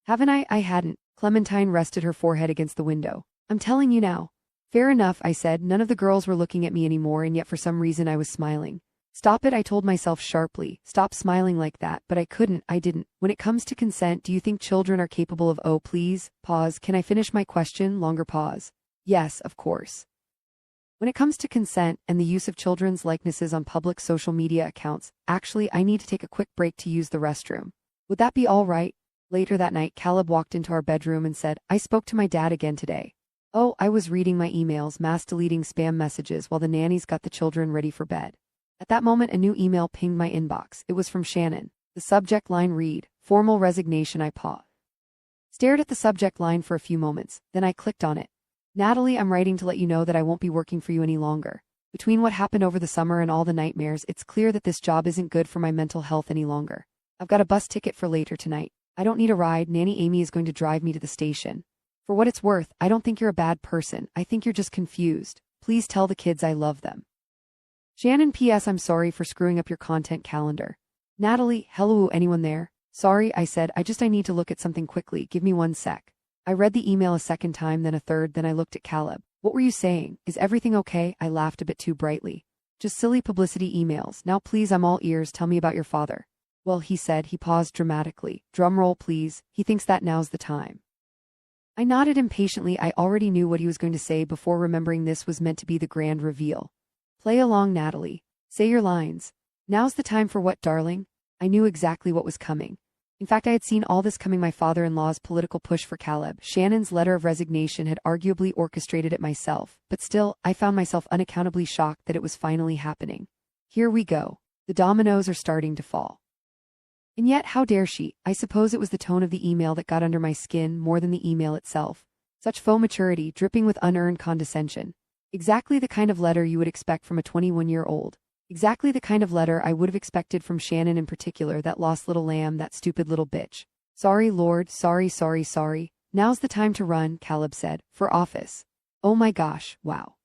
"Haven't I?" I hadn't. Clementine rested her forehead against the window. "I'm telling you now." "Fair enough," I said. None of the girls were looking at me anymore, and yet for some reason I was smiling. "Stop it," I told myself sharply. "Stop smiling like that," but I couldn't. I didn't. "When it comes to consent, do you think children are capable of—" "Oh, please, pause. Can I finish my question?" Longer pause. "Yes, of course. When it comes to consent and the use of children's likenesses on public social media accounts, actually, I need to take a quick break to use the restroom. Would that be all right?" Later that night, Caleb walked into our bedroom and said, "I spoke to my dad again today." Oh, I was reading my emails, mass deleting spam messages while the nannies got the children ready for bed. At that moment, a new email pinged my inbox. It was from Shannon. The subject line read, "Formal resignation." I paused. Stared at the subject line for a few moments, then I clicked on it. "Natalie, I'm writing to let you know that I won't be working for you any longer. Between what happened over the summer and all the nightmares, it's clear that this job isn't good for my mental health any longer. I've got a bus ticket for later tonight. I don't need a ride. Nanny Amy is going to drive me to the station. For what it's worth, I don't think you're a bad person. I think you're just confused. Please tell the kids I love them. Shannon. P.S. I'm sorry for screwing up your content calendar." "Natalie, hello, anyone there?" "Sorry," I said. I need to look at something quickly. Give me one sec." I read the email a second time, then a third, then I looked at Caleb. "What were you saying? Is everything okay?" I laughed a bit too brightly. "Just silly publicity emails. Now please, I'm all ears. Tell me about your father." "Well," he said. He paused dramatically. "Drum roll, please. He thinks that now's the time." I nodded impatiently. I already knew what he was going to say before remembering this was meant to be the grand reveal. "Play along, Natalie. Say your lines. Now's the time for what, darling?" I knew exactly what was coming. In fact, I had seen all this coming. My father-in-law's political push for Caleb, Shannon's letter of resignation had arguably orchestrated it myself, but still, I found myself unaccountably shocked that it was finally happening. Here we go. The dominoes are starting to fall. And yet, how dare she? I suppose it was the tone of the email that got under my skin more than the email itself. Such faux maturity, dripping with unearned condescension. Exactly the kind of letter you would expect from a 21-year-old. Exactly the kind of letter I would have expected from Shannon in particular, that lost little lamb, that stupid little bitch. "Sorry, Lord, sorry. Now's the time to run," Caleb said. "For office." Oh my gosh, wow.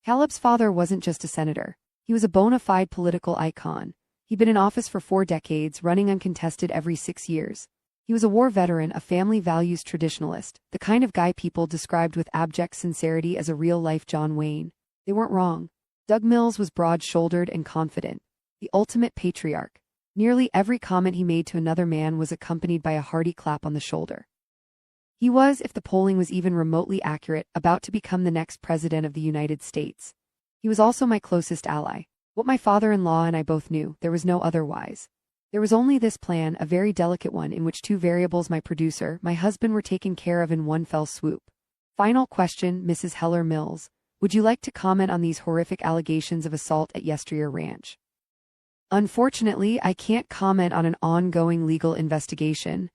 Caleb's father wasn't just a senator. He was a bona fide political icon. He'd been in office for 4 decades, running uncontested every 6 years. He was a war veteran, a family values traditionalist, the kind of guy people described with abject sincerity as a real-life John Wayne. They weren't wrong. Doug Mills was broad-shouldered and confident, the ultimate patriarch. Nearly every comment he made to another man was accompanied by a hearty clap on the shoulder. He was, if the polling was even remotely accurate, about to become the next president of the United States. He was also my closest ally. What my father-in-law and I both knew, there was no otherwise. There was only this plan, a very delicate one, in which 2 variables, my producer, my husband, were taken care of in one fell swoop. Final question, Mrs. Heller Mills. Would you like to comment on these horrific allegations of assault at Yesteryear Ranch? Unfortunately, I can't comment on an ongoing legal investigation.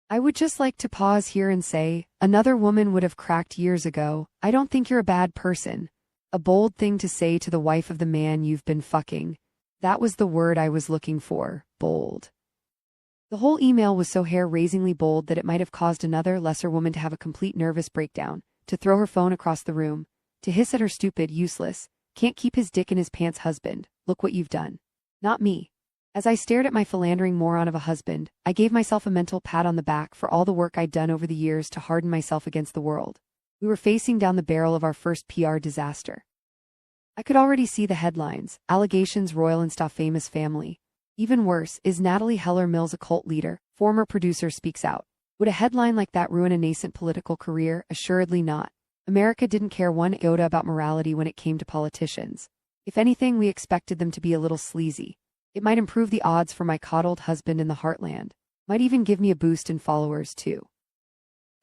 I would just like to pause here and say, another woman would have cracked years ago. I don't think you're a bad person. A bold thing to say to the wife of the man you've been fucking. That was the word I was looking for, bold. The whole email was so hair-raisingly bold that it might have caused another, lesser woman to have a complete nervous breakdown, to throw her phone across the room, to hiss at her stupid, useless, can't keep his dick in his pants husband. Look what you've done. Not me. As I stared at my philandering moron of a husband, I gave myself a mental pat on the back for all the work I'd done over the years to harden myself against the world. We were facing down the barrel of our first PR disaster. I could already see the headlines: allegations, royal and famous family. Even worse, is Natalie Heller Mills a cult leader? Former producer speaks out. Would a headline like that ruin a nascent political career? Assuredly not. America didn't care one iota about morality when it came to politicians. If anything, we expected them to be a little sleazy. It might improve the odds for my coddled husband in the heartland. Might even give me a boost in followers, too.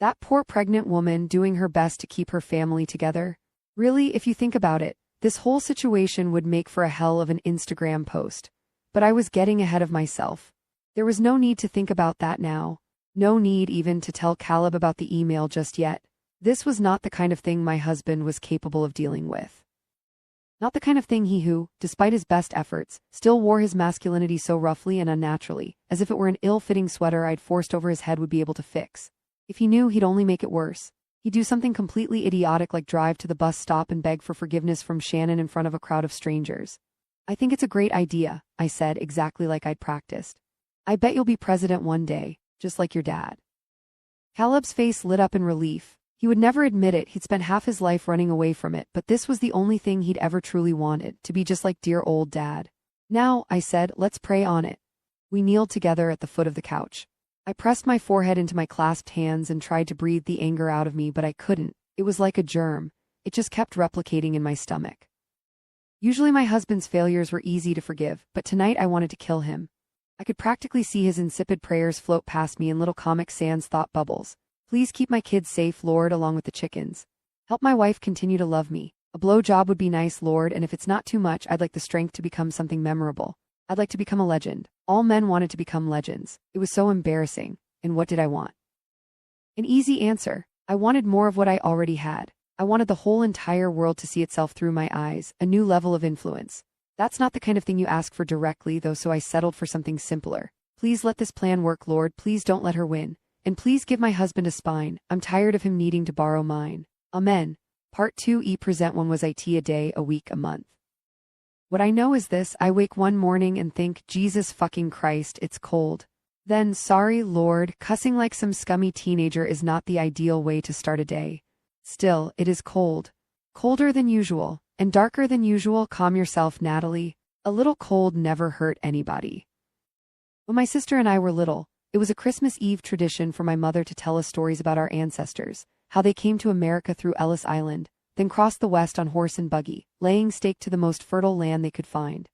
That poor pregnant woman doing her best to keep her family together. Really, if you think about it, this whole situation would make for a hell of an Instagram post. But I was getting ahead of myself. There was no need to think about that now. No need even to tell Caleb about the email just yet. This was not the kind of thing my husband was capable of dealing with. Not the kind of thing he who, despite his best efforts, still wore his masculinity so roughly and unnaturally, as if it were an ill-fitting sweater I'd forced over his head would be able to fix. If he knew, he'd only make it worse. He'd do something completely idiotic like drive to the bus stop and beg for forgiveness from Shannon in front of a crowd of strangers. I think it's a great idea, I said, exactly like I'd practiced. I bet you'll be president one day, just like your dad. Caleb's face lit up in relief. He would never admit it, he'd spent half his life running away from it, but this was the only thing he'd ever truly wanted, to be just like dear old dad. Now, I said, let's pray on it. We kneeled together at the foot of the couch. I pressed my forehead into my clasped hands and tried to breathe the anger out of me, but I couldn't. It was like a germ. It just kept replicating in my stomach. Usually my husband's failures were easy to forgive, but tonight I wanted to kill him. I could practically see his insipid prayers float past me in little Comic Sans thought bubbles. Please keep my kids safe, Lord, along with the chickens. Help my wife continue to love me. A blowjob would be nice, Lord, and if it's not too much, I'd like the strength to become something memorable. I'd like to become a legend. All men wanted to become legends. It was so embarrassing. And what did I want? An easy answer. I wanted more of what I already had. I wanted the whole entire world to see itself through my eyes, a new level of influence. That's not the kind of thing you ask for directly, though, so I settled for something simpler. Please let this plan work, Lord. Please don't let her win. And please give my husband a spine. I'm tired of him needing to borrow mine. Amen. Part 2. Present one was it a day, a week, a month. What I know is this: I wake one morning and think, Jesus fucking Christ, it's cold. Then, sorry, Lord, cussing like some scummy teenager is not the ideal way to start a day. Still, it is cold. Colder than usual, and darker than usual. Calm yourself, Natalie. A little cold never hurt anybody. When my sister and I were little, it was a Christmas Eve tradition for my mother to tell us stories about our ancestors, how they came to America through Ellis Island, then crossed the West on horse and buggy, laying stake to the most fertile land they could find.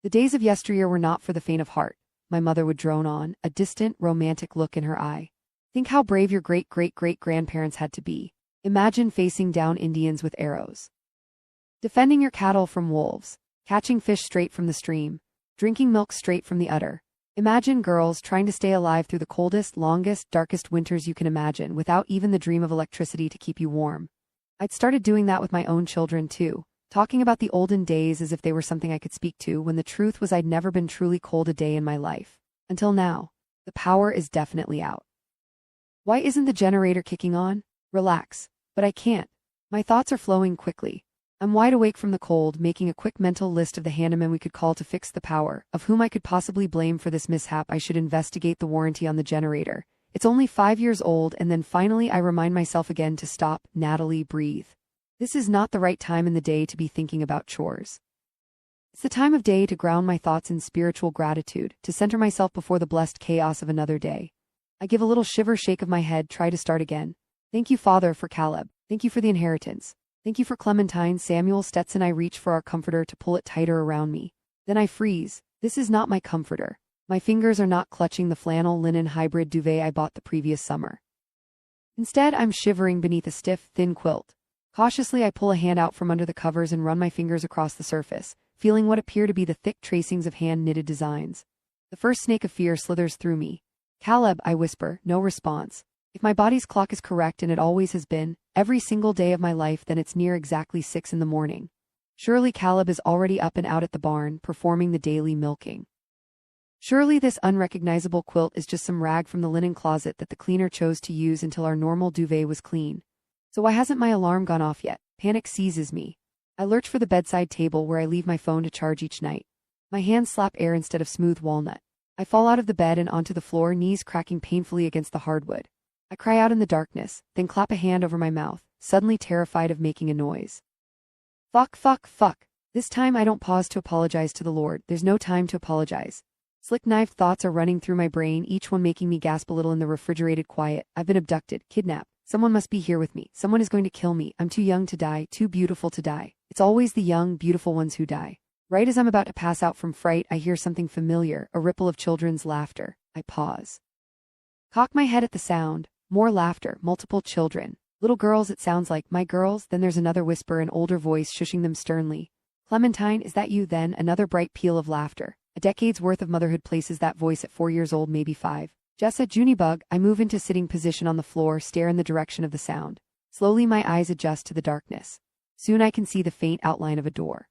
The days of yesteryear were not for the faint of heart, my mother would drone on, a distant, romantic look in her eye. Think how brave your great-great-great-grandparents had to be. Imagine facing down Indians with arrows. Defending your cattle from wolves, catching fish straight from the stream, drinking milk straight from the udder. Imagine girls trying to stay alive through the coldest, longest, darkest winters you can imagine without even the dream of electricity to keep you warm. I'd started doing that with my own children too, talking about the olden days as if they were something I could speak to, when the truth was I'd never been truly cold a day in my life. Until now. The power is definitely out. Why isn't the generator kicking on? Relax. But I can't. My thoughts are flowing quickly. I'm wide awake from the cold, making a quick mental list of the handyman we could call to fix the power, of whom I could possibly blame for this mishap. I should investigate the warranty on the generator. It's only 5 years old, and then finally I remind myself again to stop. Natalie, breathe. This is not the right time in the day to be thinking about chores. It's the time of day to ground my thoughts in spiritual gratitude, to center myself before the blessed chaos of another day. I give a little shiver shake of my head, try to start again. Thank you, Father, for Caleb. Thank you for the inheritance. Thank you for Clementine, Samuel, Stetson. I reach for our comforter to pull it tighter around me. Then I freeze. This is not my comforter. My fingers are not clutching the flannel linen hybrid duvet I bought the previous summer. Instead, I'm shivering beneath a stiff, thin quilt. Cautiously, I pull a hand out from under the covers and run my fingers across the surface, feeling what appear to be the thick tracings of hand-knitted designs. The first snake of fear slithers through me. Caleb, I whisper, no response. If my body's clock is correct, and it always has been, every single day of my life, then it's near exactly 6 in the morning. Surely Caleb is already up and out at the barn, performing the daily milking. Surely this unrecognizable quilt is just some rag from the linen closet that the cleaner chose to use until our normal duvet was clean. So why hasn't my alarm gone off yet? Panic seizes me. I lurch for the bedside table where I leave my phone to charge each night. My hands slap air instead of smooth walnut. I fall out of the bed and onto the floor, knees cracking painfully against the hardwood. I cry out in the darkness, then clap a hand over my mouth, suddenly terrified of making a noise. Fuck. This time I don't pause to apologize to the Lord. There's no time to apologize. Slick-knifed thoughts are running through my brain, each one making me gasp a little in the refrigerated quiet. I've been abducted, kidnapped. Someone must be here with me. Someone is going to kill me. I'm too young to die, too beautiful to die. It's always the young, beautiful ones who die. Right as I'm about to pass out from fright, I hear something familiar, a ripple of children's laughter. I pause. Cock my head at the sound. More laughter, multiple children. Little girls, it sounds like. My girls? Then there's another whisper, an older voice shushing them sternly. Clementine, is that you? Then another bright peal of laughter. A decade's worth of motherhood places that voice at 4 years old, maybe 5. Jessa, Junibug. I move into sitting position on the floor, stare in the direction of the sound. Slowly my eyes adjust to the darkness. Soon I can see the faint outline of a door.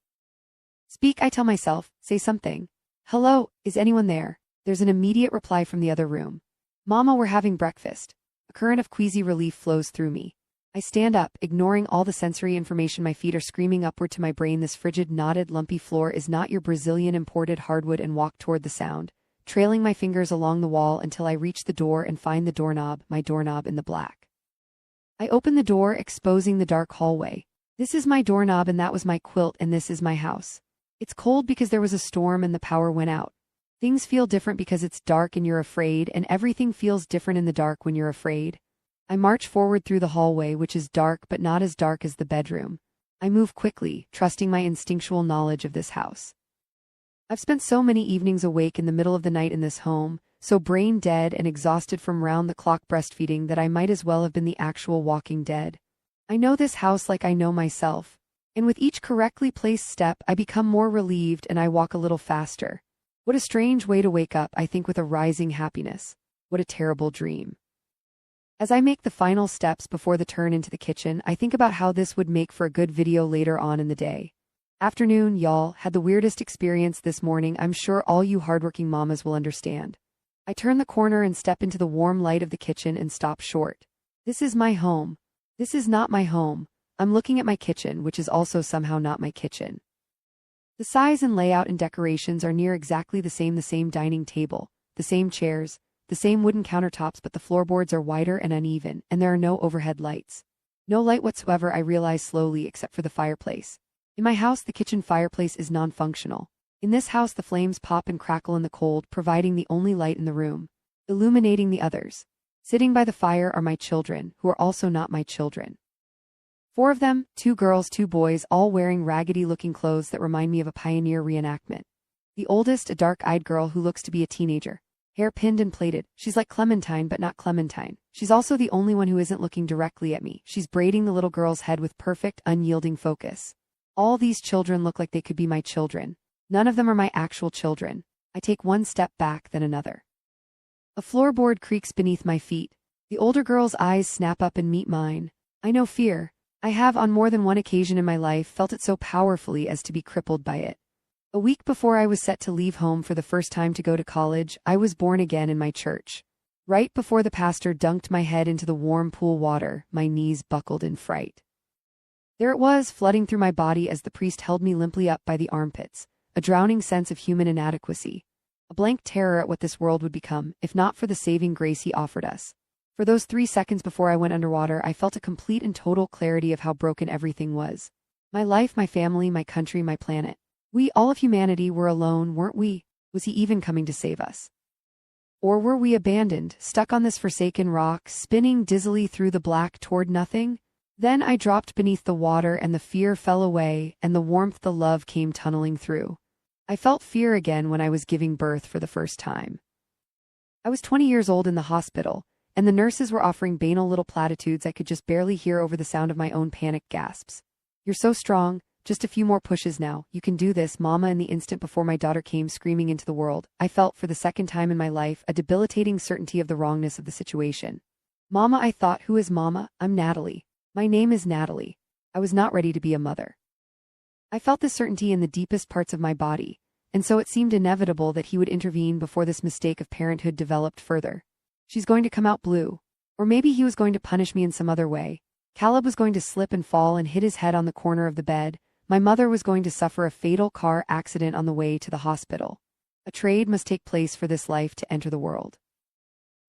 Speak, I tell myself. Say something. Hello, is anyone there? There's an immediate reply from the other room. Mama, we're having breakfast. A current of queasy relief flows through me. I stand up, ignoring all the sensory information my feet are screaming upward to my brain. This frigid, knotted, lumpy floor is not your Brazilian imported hardwood, and walk toward the sound, trailing my fingers along the wall until I reach the door and find the doorknob, my doorknob in the black. I open the door, exposing the dark hallway. This is my doorknob and that was my quilt, and this is my house. It's cold because there was a storm and the power went out. Things feel different because it's dark and you're afraid, and everything feels different in the dark when you're afraid. I march forward through the hallway, which is dark but not as dark as the bedroom. I move quickly, trusting my instinctual knowledge of this house. I've spent so many evenings awake in the middle of the night in this home, so brain dead and exhausted from round-the-clock breastfeeding that I might as well have been the actual Walking Dead. I know this house like I know myself, and with each correctly placed step I become more relieved and I walk a little faster. What a strange way to wake up, I think, with a rising happiness. What a terrible dream. As I make the final steps before the turn into the kitchen, I think about how this would make for a good video later on in the day. Afternoon, y'all. Had the weirdest experience this morning. I'm sure all you hardworking mamas will understand. I turn the corner and step into the warm light of the kitchen and stop short. This is my home. This is not my home. I'm looking at my kitchen, which is also somehow not my kitchen. The size and layout and decorations are near exactly the same dining table, the same chairs, the same wooden countertops, but the floorboards are wider and uneven, and there are no overhead lights. No light whatsoever, I realize slowly, except for the fireplace. In my house, the kitchen fireplace is non-functional. In this house, the flames pop and crackle in the cold, providing the only light in the room, illuminating the others. Sitting by the fire are my children, who are also not my children. 4 of them, 2 girls, 2 boys, all wearing raggedy-looking clothes that remind me of a pioneer reenactment. The oldest, a dark-eyed girl who looks to be a teenager. Hair pinned and plaited. She's like Clementine, but not Clementine. She's also the only one who isn't looking directly at me. She's braiding the little girl's head with perfect, unyielding focus. All these children look like they could be my children. None of them are my actual children. I take one step back, then another. A floorboard creaks beneath my feet. The older girl's eyes snap up and meet mine. I know fear. I have on more than one occasion in my life felt it so powerfully as to be crippled by it. A week before I was set to leave home for the first time to go to college, I was born again in my church. Right before the pastor dunked my head into the warm pool water, my knees buckled in fright. There it was, flooding through my body as the priest held me limply up by the armpits, a drowning sense of human inadequacy, a blank terror at what this world would become, if not for the saving grace he offered us. For those 3 seconds before I went underwater, I felt a complete and total clarity of how broken everything was. My life, my family, my country, my planet. We, all of humanity, were alone, weren't we? Was he even coming to save us? Or were we abandoned, stuck on this forsaken rock, spinning dizzily through the black toward nothing? Then I dropped beneath the water and the fear fell away, and the warmth, the love came tunneling through. I felt fear again when I was giving birth for the first time. I was 20 years old in the hospital, and the nurses were offering banal little platitudes I could just barely hear over the sound of my own panicked gasps. You're so strong, just a few more pushes now, you can do this, Mama. In the instant before my daughter came screaming into the world, I felt for the second time in my life a debilitating certainty of the wrongness of the situation. Mama, I thought, who is Mama? I'm Natalie. My name is Natalie. I was not ready to be a mother. I felt this certainty in the deepest parts of my body, and so it seemed inevitable that he would intervene before this mistake of parenthood developed further. She's going to come out blue. Or maybe he was going to punish me in some other way. Caleb was going to slip and fall and hit his head on the corner of the bed. My mother was going to suffer a fatal car accident on the way to the hospital. A trade must take place for this life to enter the world.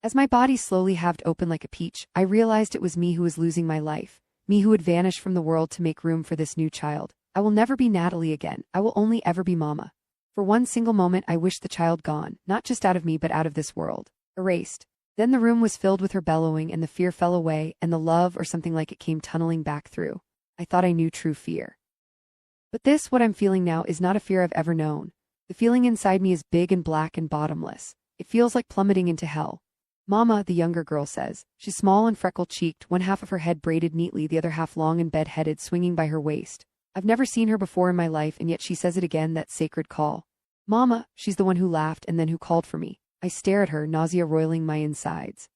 As my body slowly halved open like a peach, I realized it was me who was losing my life, me who would vanish from the world to make room for this new child. I will never be Natalie again. I will only ever be Mama. For one single moment I wished the child gone, not just out of me but out of this world. Erased. Then the room was filled with her bellowing, and the fear fell away, and the love or something like it came tunneling back through. I thought I knew true fear. But this, what I'm feeling now, is not a fear I've ever known. The feeling inside me is big and black and bottomless. It feels like plummeting into hell. Mama, the younger girl says. She's small and freckle-cheeked, one half of her head braided neatly, the other half long and bed-headed, swinging by her waist. I've never seen her before in my life, and yet she says it again, that sacred call. Mama, she's the one who laughed and then who called for me. I stare at her, nausea roiling my insides.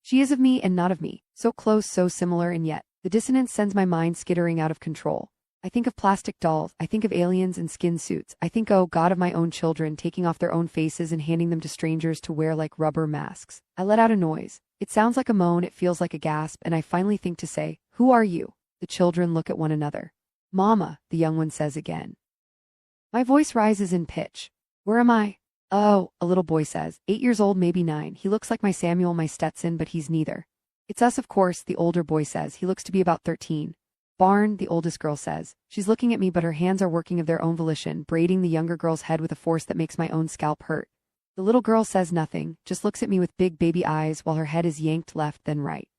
She is of me and not of me, so close, so similar, and yet the dissonance sends my mind skittering out of control. I think of plastic dolls, I think of aliens in skin suits, I think, oh God, of my own children taking off their own faces and handing them to strangers to wear like rubber masks. I let out a noise. It sounds like a moan, it feels like a gasp, and I finally think to say, "Who are you?" The children look at one another. Mama, the young one says again. My voice rises in pitch. Where am I? Oh, a little boy says, 8 years old, maybe 9. He looks like my Samuel, my Stetson, but he's neither. It's us, of course, the older boy says. He looks to be about 13. Barn, the oldest girl says. She's looking at me, but her hands are working of their own volition, braiding the younger girl's head with a force that makes my own scalp hurt. The little girl says nothing, just looks at me with big baby eyes while her head is yanked left then right.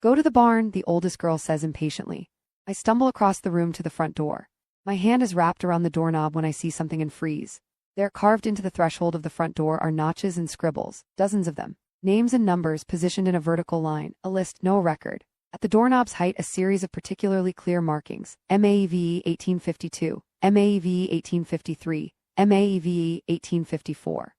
Go to the barn, the oldest girl says impatiently. I stumble across the room to the front door. My hand is wrapped around the doorknob when I see something and freeze. There, carved into the threshold of the front door, are notches and scribbles, dozens of them. Names and numbers positioned in a vertical line, a list, no record. At the doorknob's height, a series of particularly clear markings: MAEV 1852, MAEV 1853, MAEV 1854.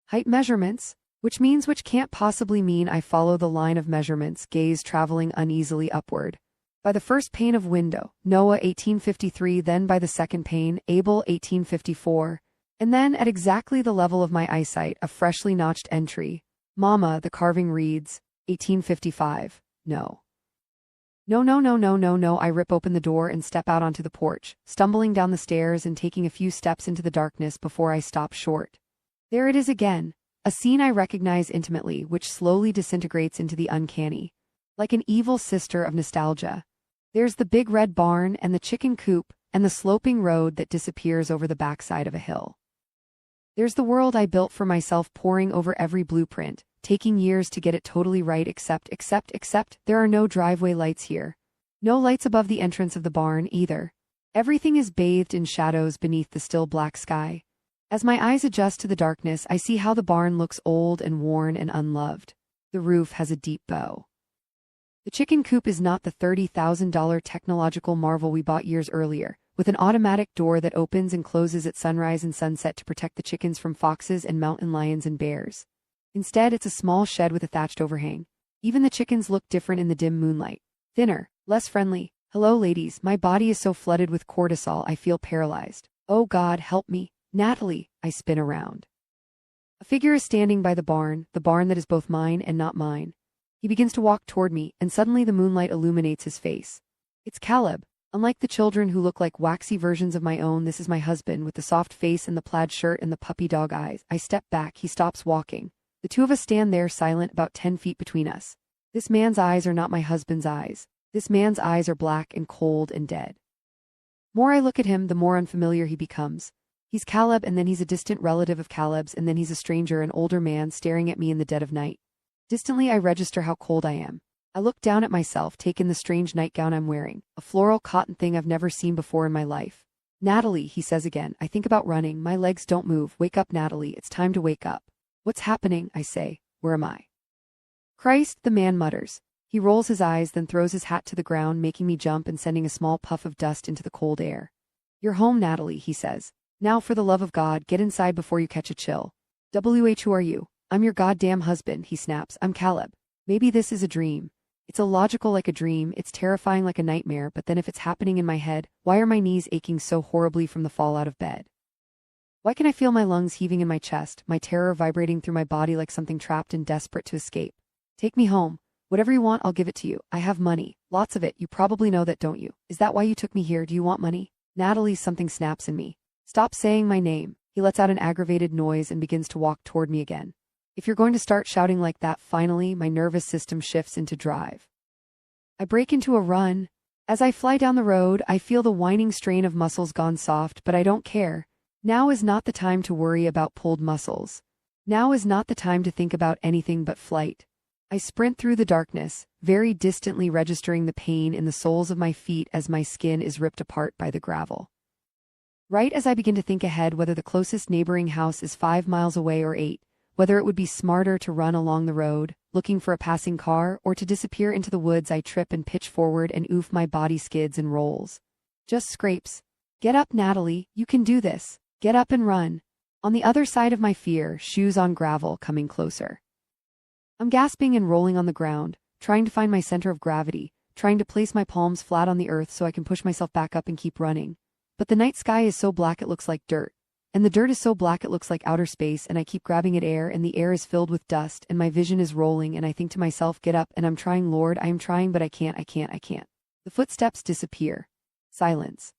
Height measurements, which can't possibly mean I follow the line of measurements, gaze traveling uneasily upward. By the first pane of window, Noah 1853, then by the second pane, Abel 1854, and then at exactly the level of my eyesight, a freshly notched entry. Mama, the carving reads, 1855. No. No, no, no, no, no, no. I rip open the door and step out onto the porch, stumbling down the stairs and taking a few steps into the darkness before I stop short. There it is again, a scene I recognize intimately, which slowly disintegrates into the uncanny, like an evil sister of nostalgia. There's the big red barn and the chicken coop and the sloping road that disappears over the backside of a hill. There's the world I built for myself, poring over every blueprint, taking years to get it totally right, except there are no driveway lights here. No lights above the entrance of the barn either. Everything is bathed in shadows beneath the still black sky. As my eyes adjust to the darkness, I see how the barn looks old and worn and unloved. The roof has a deep bow. The chicken coop is not the $30,000 technological marvel we bought years earlier, with an automatic door that opens and closes at sunrise and sunset to protect the chickens from foxes and mountain lions and bears. Instead, it's a small shed with a thatched overhang. Even the chickens look different in the dim moonlight. Thinner, less friendly. Hello, ladies. My body is so flooded with cortisol I feel paralyzed. Oh God, help me. Natalie, I spin around. A figure is standing by the barn that is both mine and not mine. He begins to walk toward me, and suddenly the moonlight illuminates his face. It's Caleb. Unlike the children who look like waxy versions of my own, this is my husband with the soft face and the plaid shirt and the puppy dog eyes. I step back, he stops walking. The two of us stand there silent, about 10 feet between us. This man's eyes are not my husband's eyes. This man's eyes are black and cold and dead. More I look at him, the more unfamiliar he becomes. He's Caleb, and then he's a distant relative of Caleb's, and then he's a stranger, an older man staring at me in the dead of night. Distantly I register how cold I am. I look down at myself, take in the strange nightgown I'm wearing, a floral cotton thing I've never seen before in my life. Natalie, he says again. I think about running. My legs don't move. Wake up, Natalie. It's time to wake up. What's happening? I say. Where am I? Christ, the man mutters. He rolls his eyes, then throws his hat to the ground, making me jump and sending a small puff of dust into the cold air. You're home, Natalie, he says. Now, for the love of God, get inside before you catch a chill. Who are you? I'm your goddamn husband, he snaps. I'm Caleb. Maybe this is a dream. It's illogical like a dream, it's terrifying like a nightmare, but then if it's happening in my head, why are my knees aching so horribly from the fall out of bed? Why can I feel my lungs heaving in my chest, my terror vibrating through my body like something trapped and desperate to escape? Take me home. Whatever you want, I'll give it to you. I have money. Lots of it. You probably know that, don't you? Is that why you took me here? Do you want money? Natalie, something snaps in me. Stop saying my name. He lets out an aggravated noise and begins to walk toward me again. If you're going to start shouting like that, finally, my nervous system shifts into drive. I break into a run. As I fly down the road, I feel the whining strain of muscles gone soft, but I don't care. Now is not the time to worry about pulled muscles. Now is not the time to think about anything but flight. I sprint through the darkness, very distantly registering the pain in the soles of my feet as my skin is ripped apart by the gravel. Right as I begin to think ahead whether the closest neighboring house is 5 miles away or 8, whether it would be smarter to run along the road, looking for a passing car, or to disappear into the woods, I trip and pitch forward and oof, my body skids and rolls. Just scrapes. Get up, Natalie, you can do this. Get up and run. On the other side of my fear, shoes on gravel coming closer. I'm gasping and rolling on the ground, trying to find my center of gravity, trying to place my palms flat on the earth so I can push myself back up and keep running. But the night sky is so black it looks like dirt. And the dirt is so black it looks like outer space, and I keep grabbing at air, and the air is filled with dust, and my vision is rolling, and I think to myself, get up, and I'm trying, Lord, I am trying, but I can't. The footsteps disappear. Silence.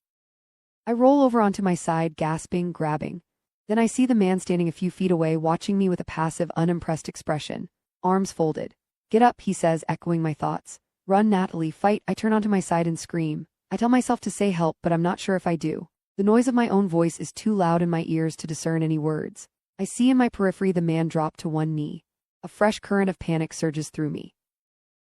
I roll over onto my side, gasping, grabbing. Then I see the man standing a few feet away, watching me with a passive, unimpressed expression. Arms folded. Get up, he says, echoing my thoughts. Run, Natalie, fight. I turn onto my side and scream. I tell myself to say help, but I'm not sure if I do. The noise of my own voice is too loud in my ears to discern any words. I see in my periphery the man drop to one knee. A fresh current of panic surges through me.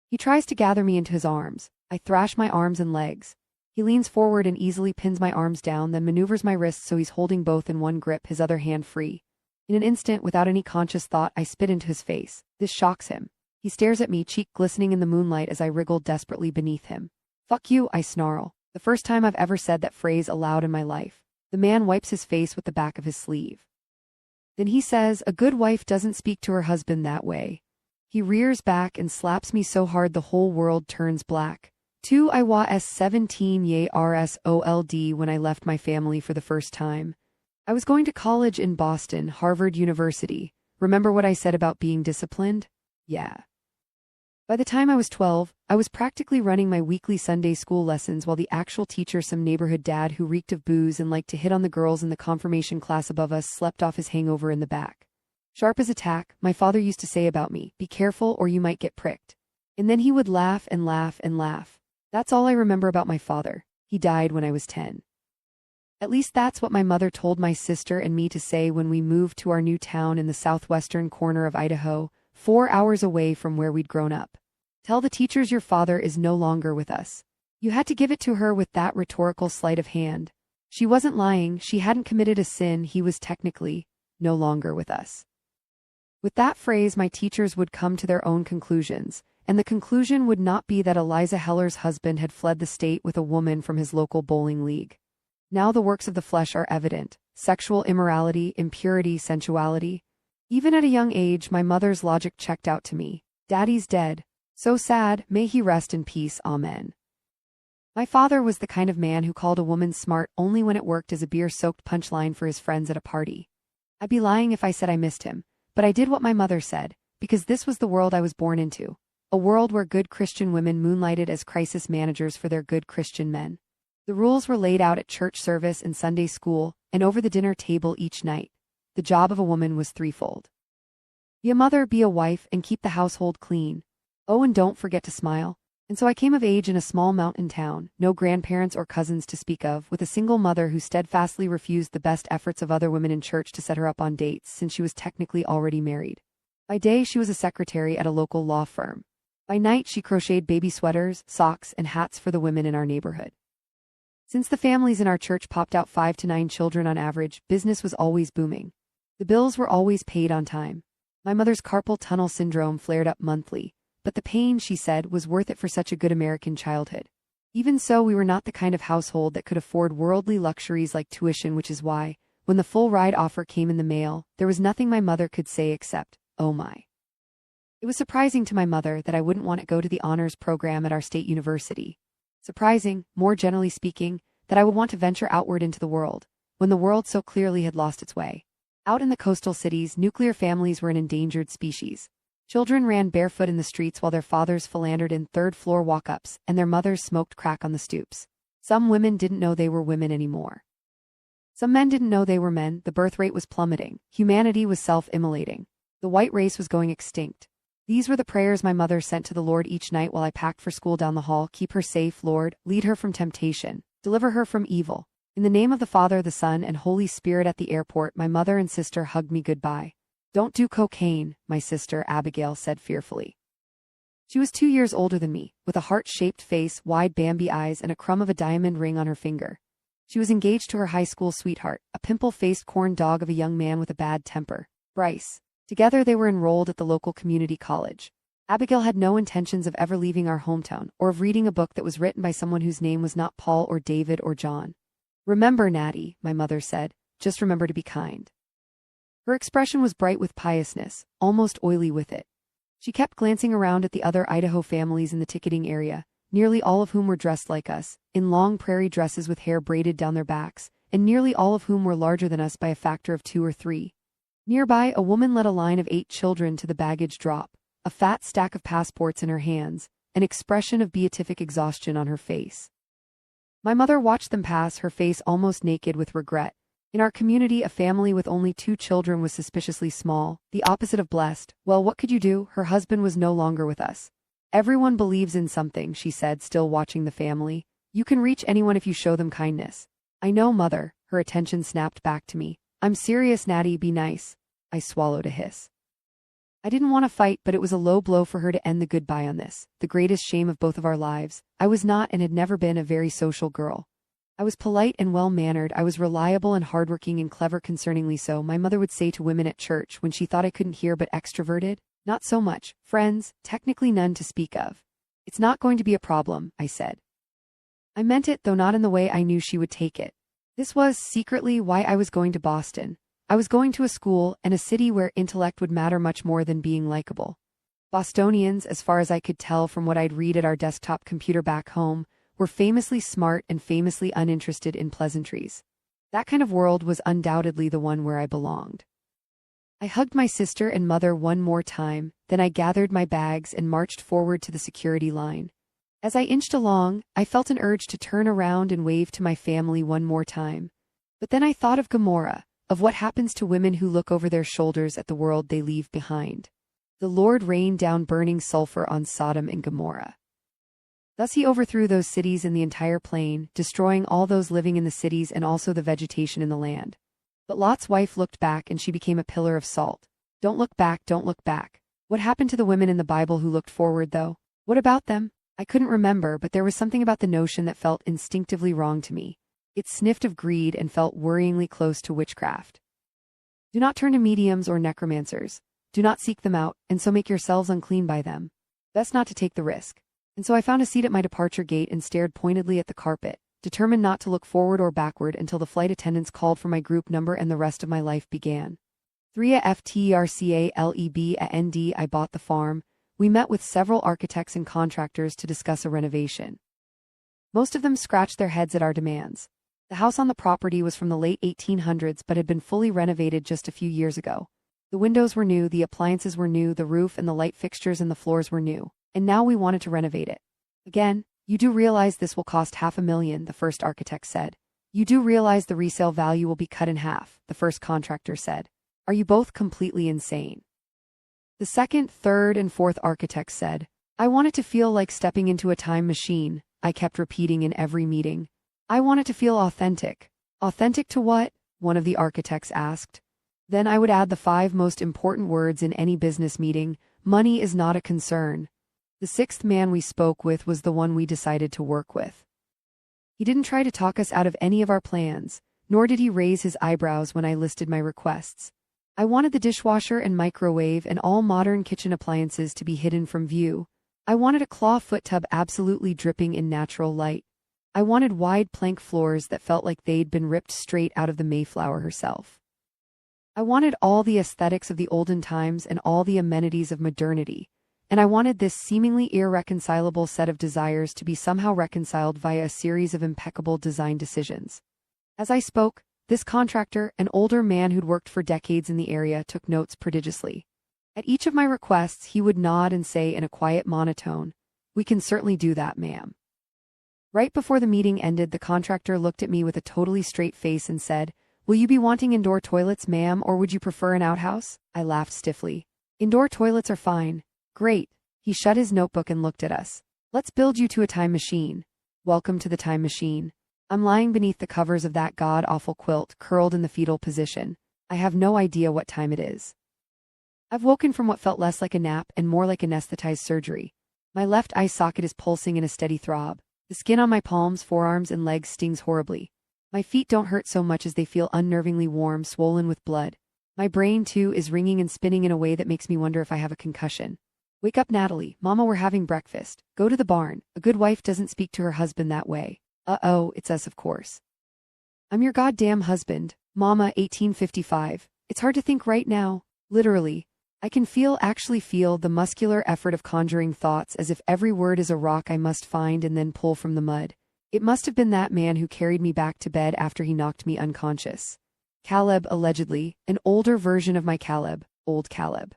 He tries to gather me into his arms. I thrash my arms and legs. He leans forward and easily pins my arms down, then maneuvers my wrists so he's holding both in one grip, his other hand free. In an instant, without any conscious thought, I spit into his face. This shocks him. He stares at me, cheek glistening in the moonlight as I wriggle desperately beneath him. Fuck you, I snarl. The first time I've ever said that phrase aloud in my life. The man wipes his face with the back of his sleeve. Then he says, a good wife doesn't speak to her husband that way. He rears back and slaps me so hard the whole world turns black. 2 I was 17 years old when I left my family for the first time. I was going to college in Boston, Harvard University. Remember what I said about being disciplined? Yeah. By the time I was 12, I was practically running my weekly Sunday school lessons while the actual teacher, some neighborhood dad who reeked of booze and liked to hit on the girls in the confirmation class above us, slept off his hangover in the back. Sharp as a tack, my father used to say about me, be careful or you might get pricked. And then he would laugh and laugh and laugh. That's all I remember about my father. He died when I was 10. At least that's what my mother told my sister and me to say when we moved to our new town in the southwestern corner of Idaho, 4 hours away from where we'd grown up. Tell the teachers your father is no longer with us. You had to give it to her with that rhetorical sleight of hand. She wasn't lying, she hadn't committed a sin, he was technically no longer with us. With that phrase, my teachers would come to their own conclusions, and the conclusion would not be that Eliza Heller's husband had fled the state with a woman from his local bowling league. Now the works of the flesh are evident: sexual immorality, impurity, sensuality. Even at a young age, my mother's logic checked out to me. Daddy's dead. So sad, may he rest in peace, amen. My father was the kind of man who called a woman smart only when it worked as a beer-soaked punchline for his friends at a party. I'd be lying if I said I missed him, but I did what my mother said, because this was the world I was born into. A world where good Christian women moonlighted as crisis managers for their good Christian men. The rules were laid out at church service and Sunday school, and over the dinner table each night. The job of a woman was threefold. Be a mother, be a wife, and keep the household clean. Oh, and don't forget to smile. And so I came of age in a small mountain town, no grandparents or cousins to speak of, with a single mother who steadfastly refused the best efforts of other women in church to set her up on dates since she was technically already married. By day, she was a secretary at a local law firm. By night, she crocheted baby sweaters, socks, and hats for the women in our neighborhood. Since the families in our church popped out 5 to 9 children on average, business was always booming. The bills were always paid on time. My mother's carpal tunnel syndrome flared up monthly, but the pain, she said, was worth it for such a good American childhood. Even so, we were not the kind of household that could afford worldly luxuries like tuition, which is why, when the full ride offer came in the mail, there was nothing my mother could say except, oh my. It was surprising to my mother that I wouldn't want to go to the honors program at our state university. Surprising, more generally speaking, that I would want to venture outward into the world, when the world so clearly had lost its way. Out in the coastal cities, nuclear families were an endangered species. Children ran barefoot in the streets while their fathers philandered in third-floor walk-ups, and their mothers smoked crack on the stoops. Some women didn't know they were women anymore. Some men didn't know they were men. The birth rate was plummeting. Humanity was self-immolating. The white race was going extinct. These were the prayers my mother sent to the Lord each night while I packed for school down the hall. Keep her safe, Lord. Lead her from temptation. Deliver her from evil. In the name of the Father, the Son, and Holy Spirit. At the airport, my mother and sister hugged me goodbye. Don't do cocaine, my sister Abigail said fearfully. She was 2 years older than me, with a heart-shaped face, wide Bambi eyes, and a crumb of a diamond ring on her finger. She was engaged to her high school sweetheart, a pimple-faced corn dog of a young man with a bad temper, Bryce. Together they were enrolled at the local community college. Abigail had no intentions of ever leaving our hometown, or of reading a book that was written by someone whose name was not Paul or David or John. Remember, Natty, my mother said, just remember to be kind. Her expression was bright with piousness, almost oily with it. She kept glancing around at the other Idaho families in the ticketing area, nearly all of whom were dressed like us, in long prairie dresses with hair braided down their backs, and nearly all of whom were larger than us by a factor of 2 or 3. Nearby, a woman led a line of 8 children to the baggage drop, a fat stack of passports in her hands, an expression of beatific exhaustion on her face. My mother watched them pass, her face almost naked with regret. In our community, a family with only 2 children was suspiciously small, the opposite of blessed. Well, what could you do? Her husband was no longer with us. Everyone believes in something, she said, still watching the family. You can reach anyone if you show them kindness. I know, Mother, her attention snapped back to me. I'm serious, Natty, be nice. I swallowed a hiss. I didn't want to fight, but it was a low blow for her to end the goodbye on this, the greatest shame of both of our lives. I was not and had never been a very social girl. I was polite and well-mannered. I was reliable and hardworking and clever, concerningly so, my mother would say to women at church when she thought I couldn't hear, but extroverted. Not so much. Friends, technically none to speak of. It's not going to be a problem, I said. I meant it, though not in the way I knew she would take it. This was, secretly, why I was going to Boston. I was going to a school and a city where intellect would matter much more than being likable. Bostonians, as far as I could tell from what I'd read at our desktop computer back home, were famously smart and famously uninterested in pleasantries. That kind of world was undoubtedly the one where I belonged. I hugged my sister and mother one more time, then I gathered my bags and marched forward to the security line. As I inched along, I felt an urge to turn around and wave to my family one more time. But then I thought of Gomorrah, of what happens to women who look over their shoulders at the world they leave behind. The Lord rained down burning sulfur on Sodom and Gomorrah. Thus he overthrew those cities and the entire plain, destroying all those living in the cities and also the vegetation in the land. But Lot's wife looked back and she became a pillar of salt. Don't look back, don't look back. What happened to the women in the Bible who looked forward, though? What about them? I couldn't remember, but there was something about the notion that felt instinctively wrong to me. It sniffed of greed and felt worryingly close to witchcraft. Do not turn to mediums or necromancers. Do not seek them out, and so make yourselves unclean by them. Best not to take the risk. And so I found a seat at my departure gate and stared pointedly at the carpet, determined not to look forward or backward until the flight attendants called for my group number and the rest of my life began. 3FTERCALEB@ND. I bought the farm. We met with several architects and contractors to discuss a renovation. Most of them scratched their heads at our demands. The house on the property was from the late 1800s but had been fully renovated just a few years ago. The windows were new, the appliances were new, the roof and the light fixtures and the floors were new. And now we wanted to renovate it. Again, you do realize this will cost $500,000, the first architect said. You do realize the resale value will be cut in half, the first contractor said. Are you both completely insane? The second, third, and fourth architects said. I want it to feel like stepping into a time machine, I kept repeating in every meeting. I want it to feel authentic. Authentic to what? One of the architects asked. Then I would add the 5 most important words in any business meeting. Money is not a concern. The 6th man we spoke with was the one we decided to work with. He didn't try to talk us out of any of our plans, nor did he raise his eyebrows when I listed my requests. I wanted the dishwasher and microwave and all modern kitchen appliances to be hidden from view. I wanted a claw foot tub absolutely dripping in natural light. I wanted wide plank floors that felt like they'd been ripped straight out of the Mayflower herself. I wanted all the aesthetics of the olden times and all the amenities of modernity. And I wanted this seemingly irreconcilable set of desires to be somehow reconciled via a series of impeccable design decisions. As I spoke, this contractor, an older man who'd worked for decades in the area, took notes prodigiously. At each of my requests, he would nod and say in a quiet monotone, "We can certainly do that, ma'am." Right before the meeting ended, the contractor looked at me with a totally straight face and said, "Will you be wanting indoor toilets, ma'am, or would you prefer an outhouse?" I laughed stiffly. "Indoor toilets are fine." "Great." He shut his notebook and looked at us. "Let's build you to a time machine." "Welcome to the time machine." I'm lying beneath the covers of that god-awful quilt, curled in the fetal position. I have no idea what time it is. I've woken from what felt less like a nap and more like anesthetized surgery. My left eye socket is pulsing in a steady throb. The skin on my palms, forearms, and legs stings horribly. My feet don't hurt so much as they feel unnervingly warm, swollen with blood. My brain, too, is ringing and spinning in a way that makes me wonder if I have a concussion. Wake up, Natalie. Mama, we're having breakfast. Go to the barn. A good wife doesn't speak to her husband that way. Uh-oh, it's us, of course. I'm your goddamn husband. Mama, 1855. It's hard to think right now. Literally. I can actually feel the muscular effort of conjuring thoughts as if every word is a rock I must find and then pull from the mud. It must have been that man who carried me back to bed after he knocked me unconscious. Caleb, allegedly, an older version of my Caleb, old Caleb.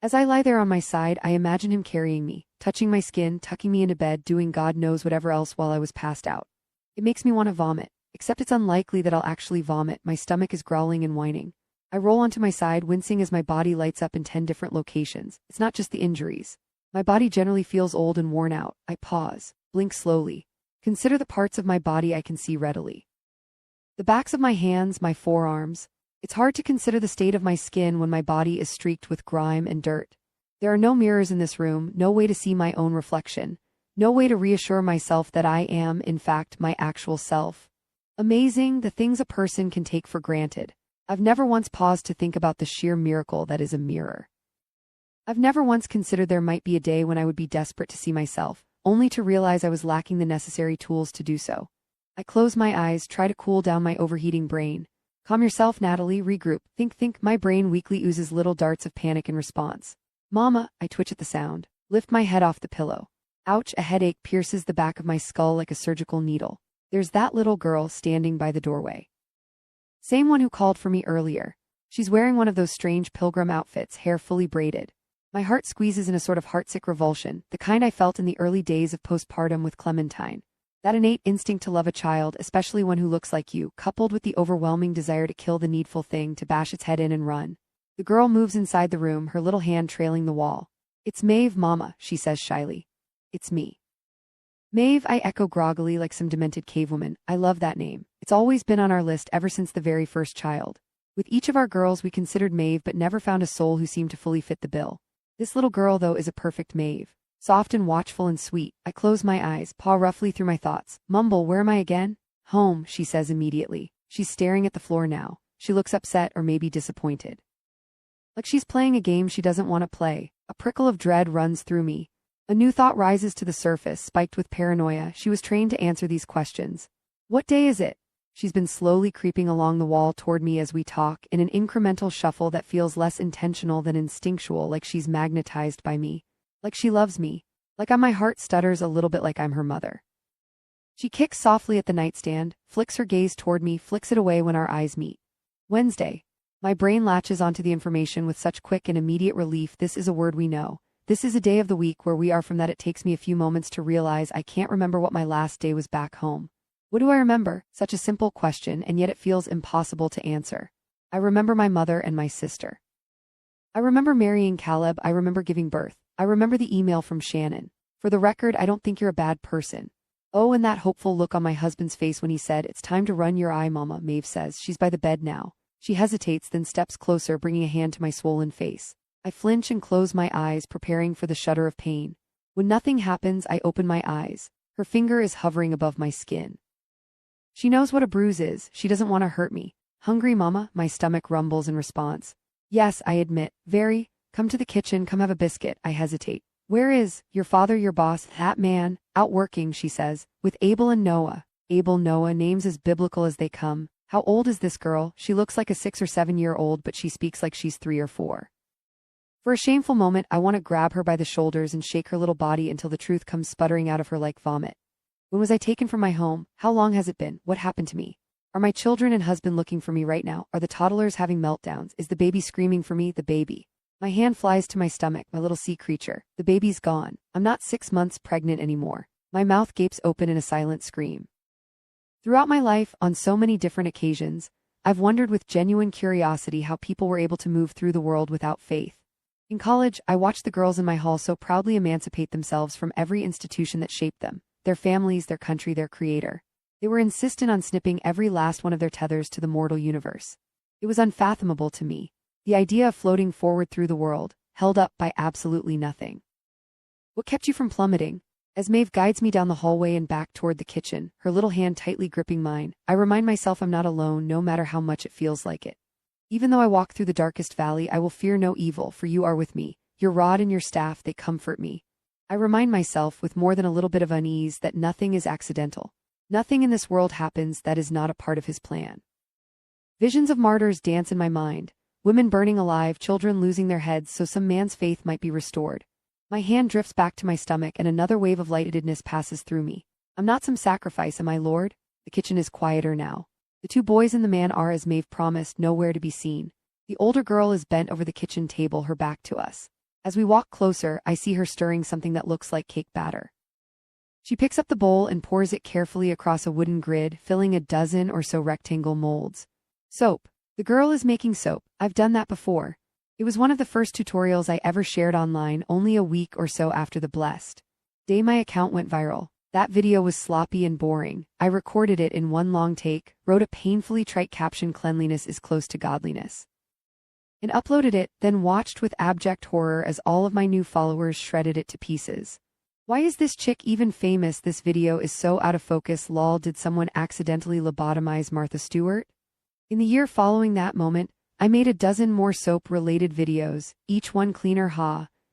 As I lie there on my side, I imagine him carrying me, touching my skin, tucking me into bed, doing God knows whatever else while I was passed out. It makes me want to vomit, except it's unlikely that I'll actually vomit. My stomach is growling and whining. I roll onto my side, wincing as my body lights up in 10 different locations. It's not just the injuries. My body generally feels old and worn out. I pause, blink slowly. Consider the parts of my body I can see readily. The backs of my hands, my forearms. It's hard to consider the state of my skin when my body is streaked with grime and dirt. There are no mirrors in this room, no way to see my own reflection, no way to reassure myself that I am, in fact, my actual self. Amazing, the things a person can take for granted. I've never once paused to think about the sheer miracle that is a mirror. I've never once considered there might be a day when I would be desperate to see myself, only to realize I was lacking the necessary tools to do so. I close my eyes, try to cool down my overheating brain. Calm yourself, Natalie, regroup, think. My brain weakly oozes little darts of panic in response. Mama, I twitch at the sound. Lift my head off the pillow. Ouch, a headache pierces the back of my skull like a surgical needle. There's that little girl standing by the doorway. Same one who called for me earlier. She's wearing one of those strange pilgrim outfits, hair fully braided. My heart squeezes in a sort of heartsick revulsion, the kind I felt in the early days of postpartum with Clementine. That innate instinct to love a child, especially one who looks like you, coupled with the overwhelming desire to kill the needful thing, to bash its head in and run. The girl moves inside the room, her little hand trailing the wall. It's Maeve, Mama, she says shyly. It's me. Maeve, I echo groggily like some demented cavewoman. I love that name. It's always been on our list ever since the very first child. With each of our girls we considered Maeve but never found a soul who seemed to fully fit the bill. This little girl, though, is a perfect Maeve. Soft and watchful and sweet. I close my eyes, paw roughly through my thoughts. Mumble, where am I again? Home, she says immediately. She's staring at the floor now. She looks upset or maybe disappointed. Like she's playing a game she doesn't want to play. A prickle of dread runs through me. A new thought rises to the surface, spiked with paranoia. She was trained to answer these questions. What day is it? She's been slowly creeping along the wall toward me as we talk, in an incremental shuffle that feels less intentional than instinctual, like she's magnetized by me. Like she loves me. Like my heart stutters a little bit like I'm her mother. She kicks softly at the nightstand, flicks her gaze toward me, flicks it away when our eyes meet. Wednesday. My brain latches onto the information with such quick and immediate relief. This is a word we know. This is a day of the week where we are from that. It takes me a few moments to realize I can't remember what my last day was back home. What do I remember? Such a simple question, and yet it feels impossible to answer. I remember my mother and my sister. I remember marrying Caleb. I remember giving birth. I remember the email from Shannon. For the record, I don't think you're a bad person. Oh, and that hopeful look on my husband's face when he said, "It's time to run your eye, Mama," Maeve says. She's by the bed now. She hesitates, then steps closer, bringing a hand to my swollen face. I flinch and close my eyes, preparing for the shudder of pain. When nothing happens, I open my eyes. Her finger is hovering above my skin. She knows what a bruise is. She doesn't want to hurt me. Hungry, Mama? My stomach rumbles in response. Yes, I admit. Very. Come to the kitchen, come have a biscuit. I hesitate. Where is your father, your boss? That man. Out working, she says, with Abel and Noah. Abel, Noah, names as biblical as they come. How old is this girl? She looks like a 6 or 7 year old, but she speaks like she's 3 or 4. For a shameful moment, I want to grab her by the shoulders and shake her little body until the truth comes sputtering out of her like vomit. When was I taken from my home? How long has it been? What happened to me? Are my children and husband looking for me right now? Are the toddlers having meltdowns? Is the baby screaming for me? The baby. My hand flies to my stomach, my little sea creature. The baby's gone. I'm not 6 months pregnant anymore. My mouth gapes open in a silent scream. Throughout my life, on so many different occasions, I've wondered with genuine curiosity how people were able to move through the world without faith. In college, I watched the girls in my hall so proudly emancipate themselves from every institution that shaped them, their families, their country, their creator. They were insistent on snipping every last one of their tethers to the mortal universe. It was unfathomable to me. The idea of floating forward through the world, held up by absolutely nothing. What kept you from plummeting? As Maeve guides me down the hallway and back toward the kitchen, her little hand tightly gripping mine, I remind myself I'm not alone no matter how much it feels like it. Even though I walk through the darkest valley, I will fear no evil, for you are with me. Your rod and your staff, they comfort me. I remind myself with more than a little bit of unease that nothing is accidental. Nothing in this world happens that is not a part of his plan. Visions of martyrs dance in my mind, women burning alive, children losing their heads so some man's faith might be restored. My hand drifts back to my stomach and another wave of lightedness passes through me. I'm not some sacrifice, am I, Lord? The kitchen is quieter now. The two boys and the man are, as Maeve promised, nowhere to be seen. The older girl is bent over the kitchen table, her back to us. As we walk closer, I see her stirring something that looks like cake batter. She picks up the bowl and pours it carefully across a wooden grid, filling a dozen or so rectangle molds. Soap. The girl is making soap. I've done that before. It was one of the first tutorials I ever shared online, only a week or so after the blessed day my account went viral. That video was sloppy and boring. I recorded it in one long take, wrote a painfully trite caption, "Cleanliness is close to godliness," and uploaded it, then watched with abject horror as all of my new followers shredded it to pieces. Why is this chick even famous? This video is so out of focus. Lol, did someone accidentally lobotomize Martha Stewart? In the year following that moment, I made a dozen more soap-related videos, each one cleaner,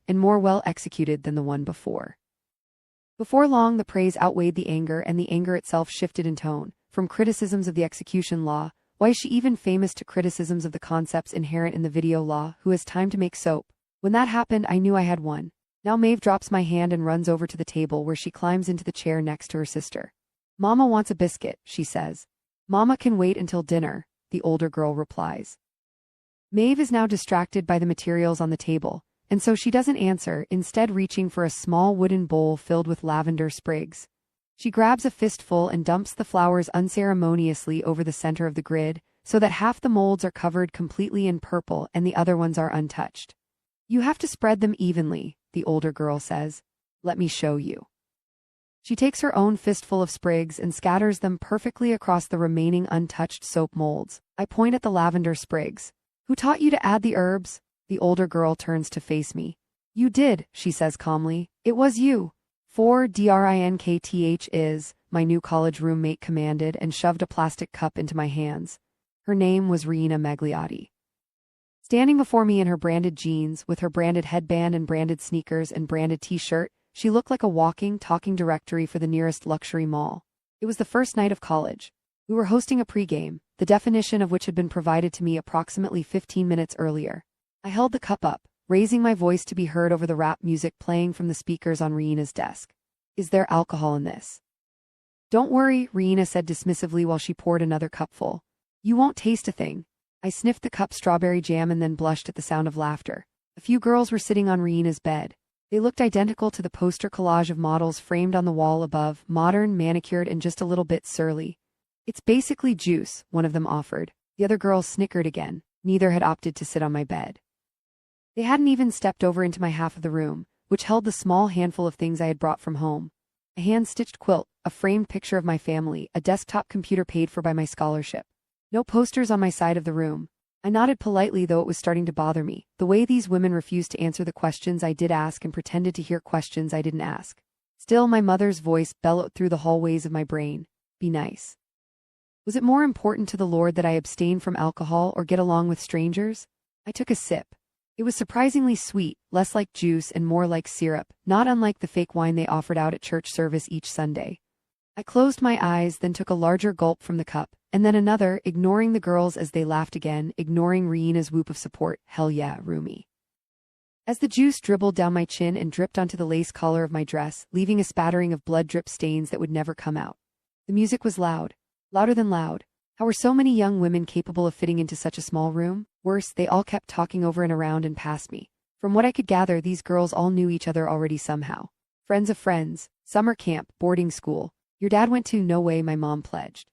and more well-executed than the one before. Before long, the praise outweighed the anger, and the anger itself shifted in tone, from criticisms of the execution law, why is she even famous, to criticisms of the concepts inherent in the video law, who has time to make soap. When that happened, I knew I had won. Now Maeve drops my hand and runs over to the table, where she climbs into the chair next to her sister. "Mama wants a biscuit," she says. "Mama can wait until dinner," the older girl replies. Maeve is now distracted by the materials on the table, and so she doesn't answer, instead reaching for a small wooden bowl filled with lavender sprigs. She grabs a fistful and dumps the flowers unceremoniously over the center of the grid, so that half the molds are covered completely in purple and the other ones are untouched. "You have to spread them evenly," the older girl says. "Let me show you." She takes her own fistful of sprigs and scatters them perfectly across the remaining untouched soap molds. I point at the lavender sprigs. "Who taught you to add the herbs?" The older girl turns to face me. "You did," she says calmly. "It was you." "Drinkt is," my new college roommate commanded and shoved a plastic cup into my hands. Her name was Reina Magliotti. Standing before me in her branded jeans, with her branded headband and branded sneakers and branded t-shirt, she looked like a walking, talking directory for the nearest luxury mall. It was the first night of college. We were hosting a pregame, the definition of which had been provided to me approximately 15 minutes earlier. I held the cup up, raising my voice to be heard over the rap music playing from the speakers on Reina's desk. "Is there alcohol in this?" "Don't worry," Reina said dismissively while she poured another cupful. "You won't taste a thing." I sniffed the cup strawberry jam and then blushed at the sound of laughter. A few girls were sitting on Reina's bed. They looked identical to the poster collage of models framed on the wall above, modern, manicured, and just a little bit surly. "It's basically juice," one of them offered. The other girls snickered again. Neither had opted to sit on my bed. They hadn't even stepped over into my half of the room, which held the small handful of things I had brought from home. A hand-stitched quilt, a framed picture of my family, a desktop computer paid for by my scholarship. No posters on my side of the room. I nodded politely, though it was starting to bother me, the way these women refused to answer the questions I did ask and pretended to hear questions I didn't ask. Still, my mother's voice bellowed through the hallways of my brain. "Be nice." Was it more important to the Lord that I abstain from alcohol or get along with strangers? I took a sip. It was surprisingly sweet, less like juice and more like syrup, not unlike the fake wine they offered out at church service each Sunday. I closed my eyes, then took a larger gulp from the cup, and then another, ignoring the girls as they laughed again, ignoring Reina's whoop of support. "Hell yeah, Rumi." As the juice dribbled down my chin and dripped onto the lace collar of my dress, leaving a spattering of blood drip stains that would never come out. The music was loud. Louder than loud. How were so many young women capable of fitting into such a small room? Worse, they all kept talking over and around and past me. From what I could gather, these girls all knew each other already somehow. Friends of friends, summer camp, boarding school. Your dad went to? No way, my mom pledged.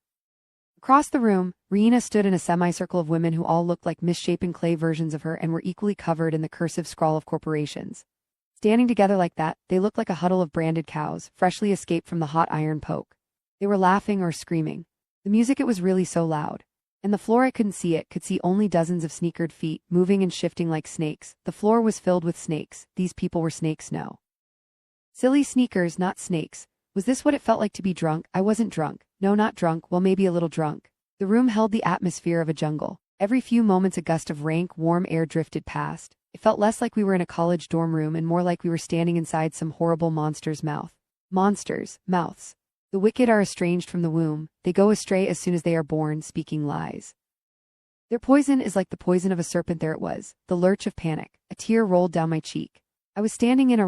Across the room, Reina stood in a semicircle of women who all looked like misshapen clay versions of her and were equally covered in the cursive scrawl of corporations. Standing together like that, they looked like a huddle of branded cows, freshly escaped from the hot iron poke. They were laughing or screaming. The music, it was really so loud. And the floor, I couldn't see it, could see only dozens of sneakered feet, moving and shifting like snakes. The floor was filled with snakes. These people were snakes, no. Silly sneakers, not snakes. Was this what it felt like to be drunk? I wasn't drunk. No, not drunk, well, maybe a little drunk. The room held the atmosphere of a jungle. Every few moments a gust of rank, warm air drifted past. It felt less like we were in a college dorm room and more like we were standing inside some horrible monster's mouth. Monsters, mouths. The wicked are estranged from the womb. They go astray as soon as they are born, speaking lies. Their poison is like the poison of a serpent. There it was, the lurch of panic. A tear rolled down my cheek. I was standing in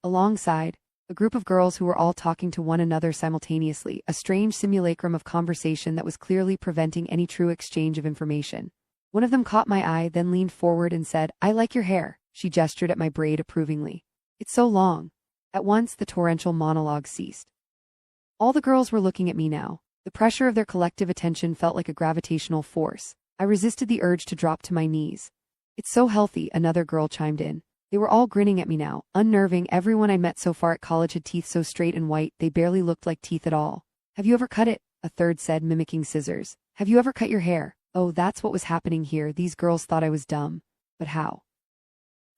alongside, a group of girls who were all talking to one another simultaneously, a strange simulacrum of conversation that was clearly preventing any true exchange of information. One of them caught my eye, then leaned forward and said, "I like your hair." She gestured at my braid approvingly. "It's so long." At once, the torrential monologue ceased. All the girls were looking at me now. The pressure of their collective attention felt like a gravitational force. I resisted the urge to drop to my knees. "It's so healthy," another girl chimed in. They were all grinning at me now, unnerving. Everyone I met so far at college had teeth so straight and white, they barely looked like teeth at all. "Have you ever cut it?" a third said, mimicking scissors. "Have you ever cut your hair?" Oh, that's what was happening here. These girls thought I was dumb. But how?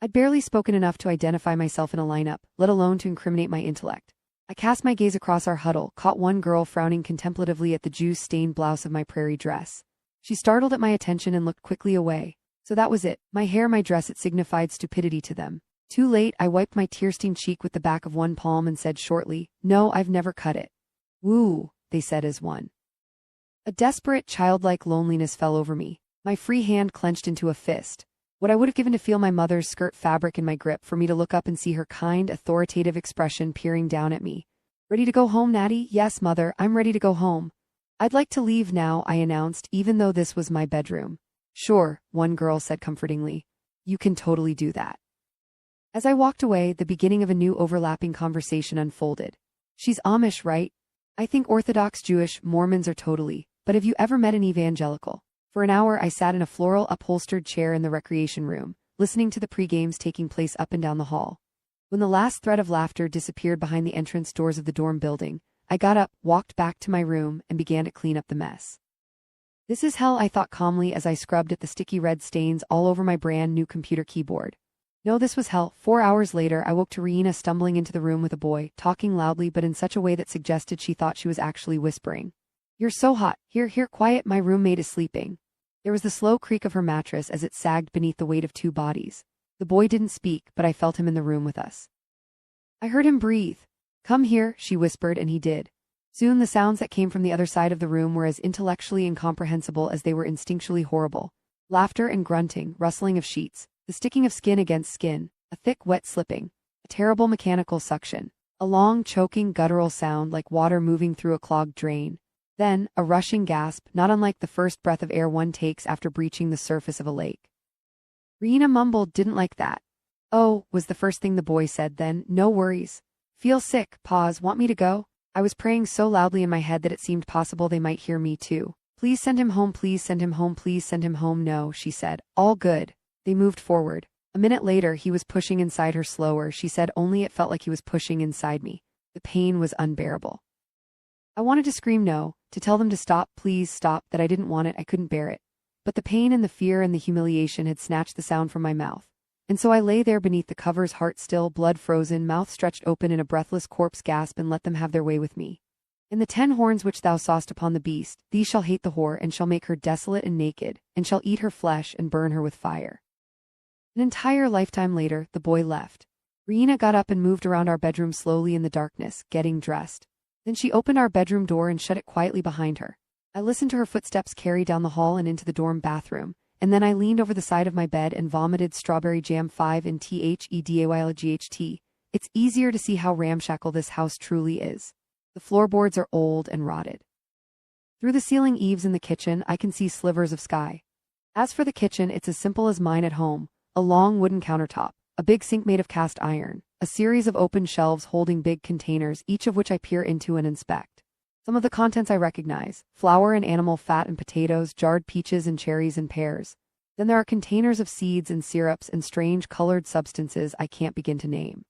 I'd barely spoken enough to identify myself in a lineup, let alone to incriminate my intellect. I cast my gaze across our huddle, caught one girl frowning contemplatively at the juice-stained blouse of my prairie dress. She startled at my attention and looked quickly away. So that was it. My hair, my dress, it signified stupidity to them. Too late, I wiped my tear-stained cheek with the back of one palm and said shortly, "No, I've never cut it." "Woo," they said as one. A desperate, childlike loneliness fell over me. My free hand clenched into a fist. What I would have given to feel my mother's skirt fabric in my grip, for me to look up and see her kind, authoritative expression peering down at me. "Ready to go home, Natty?" "Yes, Mother, I'm ready to go home." "I'd like to leave now," I announced, even though this was my bedroom. "Sure," one girl said comfortingly. "You can totally do that." As I walked away, the beginning of a new overlapping conversation unfolded. "She's Amish, right?" "I think Orthodox Jewish, Mormons are totally. But have you ever met an evangelical?" For an hour I sat in a floral upholstered chair in the recreation room, listening to the pre-games taking place up and down the hall. When the last thread of laughter disappeared behind the entrance doors of the dorm building, I got up, walked back to my room, and began to clean up the mess. "This is hell," I thought calmly as I scrubbed at the sticky red stains all over my brand new computer keyboard. No, this was hell. 4 hours later, I woke to Riina stumbling into the room with a boy, talking loudly but in such a way that suggested she thought she was actually whispering. "You're so hot. Here, quiet, my roommate is sleeping." There was the slow creak of her mattress as it sagged beneath the weight of 2 bodies. The boy didn't speak, but I felt him in the room with us. I heard him breathe. "Come here," she whispered, and he did. Soon the sounds that came from the other side of the room were as intellectually incomprehensible as they were instinctually horrible. Laughter and grunting, rustling of sheets, the sticking of skin against skin, a thick, wet slipping, a terrible mechanical suction, a long, choking, guttural sound like water moving through a clogged drain. Then, a rushing gasp, not unlike the first breath of air one takes after breaching the surface of a lake. Riina mumbled, "Didn't like that." "Oh," was the first thing the boy said then. "No worries." "Feel sick." Pause. "Want me to go?" I was praying so loudly in my head that it seemed possible they might hear me too. "Please send him home, please send him home, please send him home." "No," she said. "All good." They moved forward. A minute later, he was pushing inside her slower, she said, only it felt like he was pushing inside me. The pain was unbearable. I wanted to scream no, to tell them to stop, please stop, that I didn't want it, I couldn't bear it. But the pain and the fear and the humiliation had snatched the sound from my mouth. And so I lay there beneath the covers, heart still, blood frozen, mouth stretched open in a breathless corpse gasp, and let them have their way with me. "And the 10 horns which thou sawest upon the beast, these shall hate the whore, and shall make her desolate and naked, and shall eat her flesh and burn her with fire." An entire lifetime later, the boy left. Riina got up and moved around our bedroom slowly in the darkness, getting dressed. Then she opened our bedroom door and shut it quietly behind her. I listened to her footsteps carry down the hall and into the dorm bathroom, and then I leaned over the side of my bed and vomited strawberry jam 5 in THEDAYLGHT. It's easier to see how ramshackle this house truly is. The floorboards are old and rotted. Through the ceiling eaves in the kitchen, I can see slivers of sky. As for the kitchen, it's as simple as mine at home. A long wooden countertop, a big sink made of cast iron, a series of open shelves holding big containers, each of which I peer into and inspect. Some of the contents I recognize: flour and animal fat and potatoes, jarred peaches and cherries and pears. Then there are containers of seeds and syrups and strange colored substances I can't begin to name.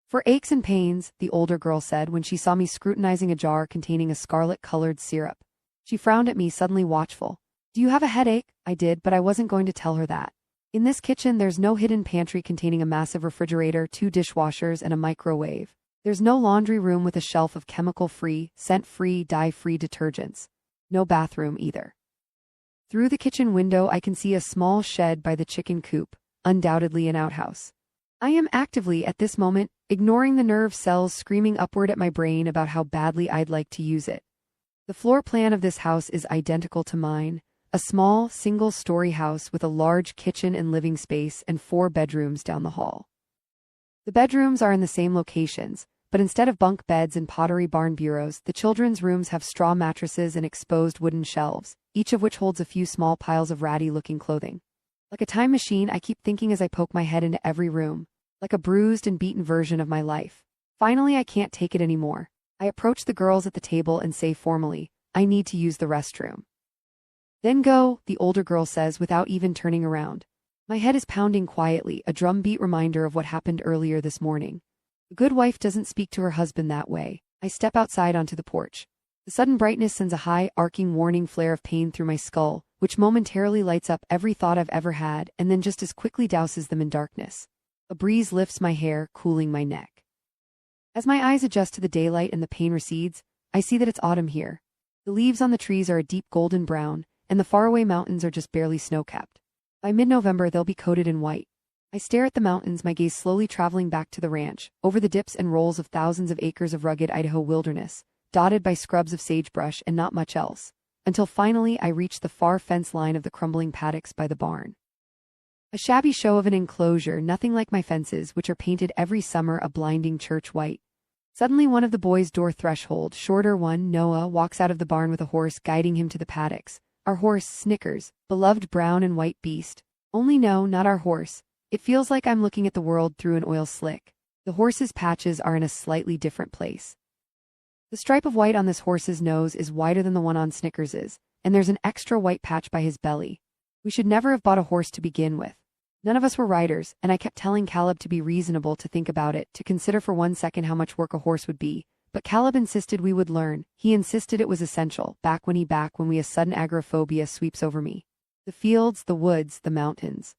For aches and pains, the older girl said when she saw me scrutinizing a jar containing a scarlet-colored syrup. She frowned at me, suddenly watchful. Do you have a headache? I did, but I wasn't going to tell her that. In this kitchen, there's no hidden pantry containing a massive refrigerator, 2 dishwashers, and a microwave. There's no laundry room with a shelf of chemical-free, scent-free, dye-free detergents. No bathroom either. Through the kitchen window, I can see a small shed by the chicken coop, undoubtedly an outhouse. I am actively, at this moment, ignoring the nerve cells screaming upward at my brain about how badly I'd like to use it. The floor plan of this house is identical to mine, a small, single-story house with a large kitchen and living space and 4 bedrooms down the hall. The bedrooms are in the same locations, but instead of bunk beds and pottery barn bureaus, the children's rooms have straw mattresses and exposed wooden shelves, each of which holds a few small piles of ratty-looking clothing. Like a time machine, I keep thinking as I poke my head into every room, like a bruised and beaten version of my life. Finally, I can't take it anymore. I approach the girls at the table and say formally, I need to use the restroom. Then go, the older girl says without even turning around. My head is pounding quietly, a drumbeat reminder of what happened earlier this morning. A good wife doesn't speak to her husband that way. I step outside onto the porch. The sudden brightness sends a high, arcing warning flare of pain through my skull, which momentarily lights up every thought I've ever had and then just as quickly douses them in darkness. A breeze lifts my hair, cooling my neck. As my eyes adjust to the daylight and the pain recedes, I see that it's autumn here. The leaves on the trees are a deep golden brown, and the faraway mountains are just barely snow-capped. By mid-November, they'll be coated in white. I stare at the mountains, my gaze slowly traveling back to the ranch, over the dips and rolls of thousands of acres of rugged Idaho wilderness, dotted by scrubs of sagebrush and not much else, until finally I reach the far fence line of the crumbling paddocks by the barn. A shabby show of an enclosure, nothing like my fences, which are painted every summer a blinding church white. Suddenly one of the boys' door threshold, shorter one, Noah, walks out of the barn with a horse guiding him to the paddocks. Our horse, Snickers, beloved brown and white beast. Only no, not our horse. It feels like I'm looking at the world through an oil slick. The horse's patches are in a slightly different place. The stripe of white on this horse's nose is wider than the one on Snickers's, and there's an extra white patch by his belly. We should never have bought a horse to begin with. None of us were riders, and I kept telling Caleb to be reasonable, to think about it, to consider for 1 second how much work a horse would be. But Caleb insisted we would learn. He insisted it was essential, back when a sudden agoraphobia sweeps over me. The fields, the woods, the mountains.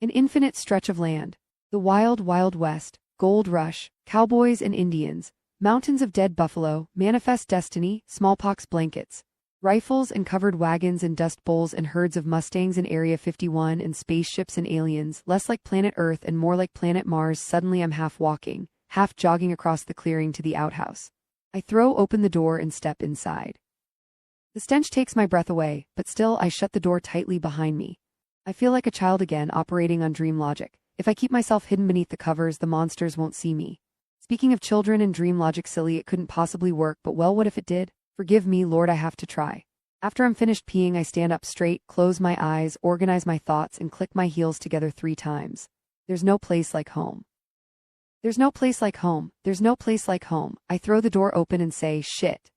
An infinite stretch of land. The wild, wild west, gold rush, cowboys and Indians, mountains of dead buffalo, manifest destiny, smallpox blankets, rifles and covered wagons and dust bowls and herds of Mustangs in Area 51 and spaceships and aliens, less like planet Earth and more like planet Mars. Suddenly I'm half walking, half jogging across the clearing to the outhouse. I throw open the door and step inside. The stench takes my breath away, but still I shut the door tightly behind me. I feel like a child again, operating on dream logic. If I keep myself hidden beneath the covers, the monsters won't see me. Speaking of children and dream logic, silly, it couldn't possibly work, but well, what if it did? Forgive me, Lord, I have to try. After I'm finished peeing, I stand up straight, close my eyes, organize my thoughts, and click my heels together 3 times. There's no place like home. There's no place like home. There's no place like home. I throw the door open and say, shit.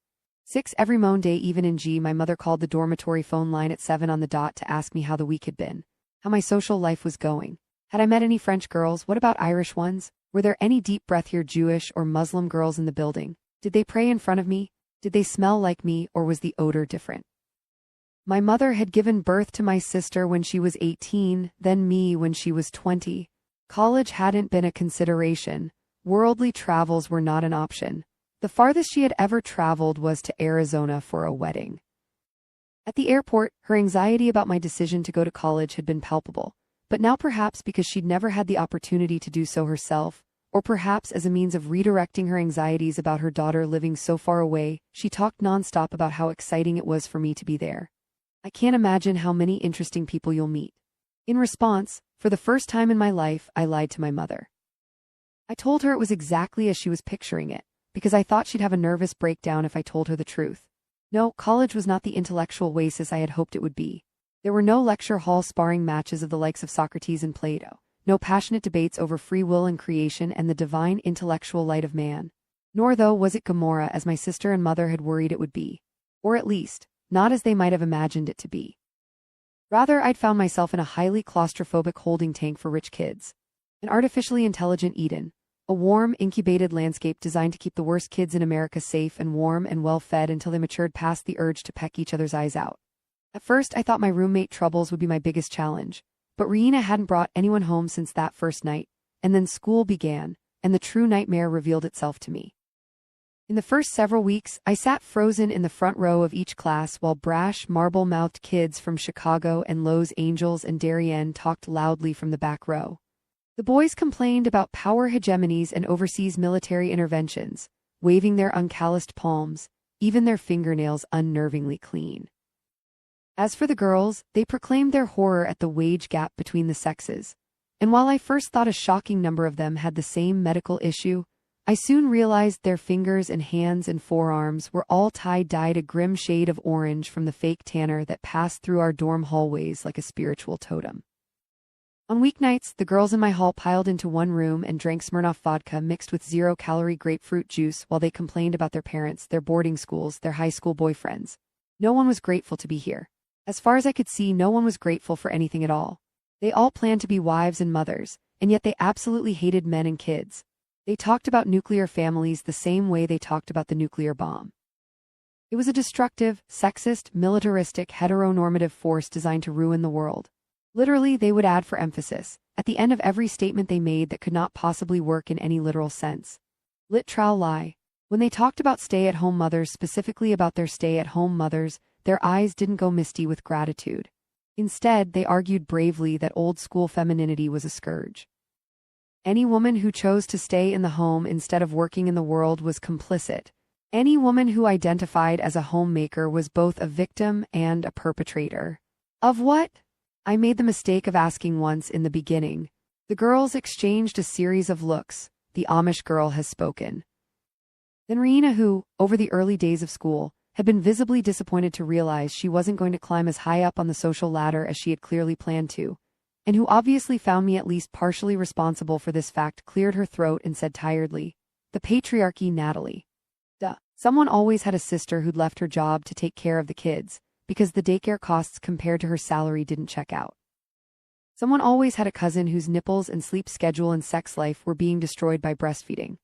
6 every moan day, even in G. My mother called the dormitory phone line at 7 on the dot to ask me how the week had been, how my social life was going. Had I met any French girls? What about Irish ones? Were there any deep breathier Jewish or Muslim girls in the building? Did they pray in front of me? Did they smell like me, or was the odor different? My mother had given birth to my sister when she was 18, then me when she was 20. College hadn't been a consideration. Worldly travels were not an option. The farthest she had ever traveled was to Arizona for a wedding. At the airport, her anxiety about my decision to go to college had been palpable, but now perhaps because she'd never had the opportunity to do so herself, or perhaps as a means of redirecting her anxieties about her daughter living so far away, she talked nonstop about how exciting it was for me to be there. I can't imagine how many interesting people you'll meet. In response, for the first time in my life, I lied to my mother. I told her it was exactly as she was picturing it, because I thought she'd have a nervous breakdown if I told her the truth. No, college was not the intellectual oasis I had hoped it would be. There were no lecture hall sparring matches of the likes of Socrates and Plato, no passionate debates over free will and creation and the divine intellectual light of man. Nor, though, was it Gomorrah as my sister and mother had worried it would be. Or at least, not as they might have imagined it to be. Rather, I'd found myself in a highly claustrophobic holding tank for rich kids. An artificially intelligent Eden, a warm, incubated landscape designed to keep the worst kids in America safe and warm and well-fed until they matured past the urge to peck each other's eyes out. At first, I thought my roommate troubles would be my biggest challenge, but Riina hadn't brought anyone home since that first night, and then school began, and the true nightmare revealed itself to me. In the first several weeks, I sat frozen in the front row of each class while brash, marble-mouthed kids from Chicago and Los Angeles and Darien talked loudly from the back row. The boys complained about power hegemonies and overseas military interventions, waving their uncalloused palms, even their fingernails unnervingly clean. As for the girls, they proclaimed their horror at the wage gap between the sexes, and while I first thought a shocking number of them had the same medical issue, I soon realized their fingers and hands and forearms were all tie-dyed a grim shade of orange from the fake tanner that passed through our dorm hallways like a spiritual totem. On weeknights, the girls in my hall piled into one room and drank Smirnoff vodka mixed with zero-calorie grapefruit juice while they complained about their parents, their boarding schools, their high school boyfriends. No one was grateful to be here. As far as I could see, no one was grateful for anything at all. They all planned to be wives and mothers, and yet they absolutely hated men and kids. They talked about nuclear families the same way they talked about the nuclear bomb. It was a destructive, sexist, militaristic, heteronormative force designed to ruin the world. Literally, they would add for emphasis, at the end of every statement they made that could not possibly work in any literal sense. Literal lie. When they talked about stay-at-home mothers, specifically about their stay-at-home mothers, their eyes didn't go misty with gratitude. Instead, they argued bravely that old-school femininity was a scourge. Any woman who chose to stay in the home instead of working in the world was complicit. Any woman who identified as a homemaker was both a victim and a perpetrator. Of what? I made the mistake of asking once in the beginning. The girls exchanged a series of looks. The Amish girl has spoken. Then Riina, who, over the early days of school, had been visibly disappointed to realize she wasn't going to climb as high up on the social ladder as she had clearly planned to, and who obviously found me at least partially responsible for this fact, cleared her throat and said tiredly, "The patriarchy, Natalie. Duh. Someone always had a sister who'd left her job to take care of the kids, because the daycare costs compared to her salary didn't check out. Someone always had a cousin whose nipples and sleep schedule and sex life were being destroyed by breastfeeding.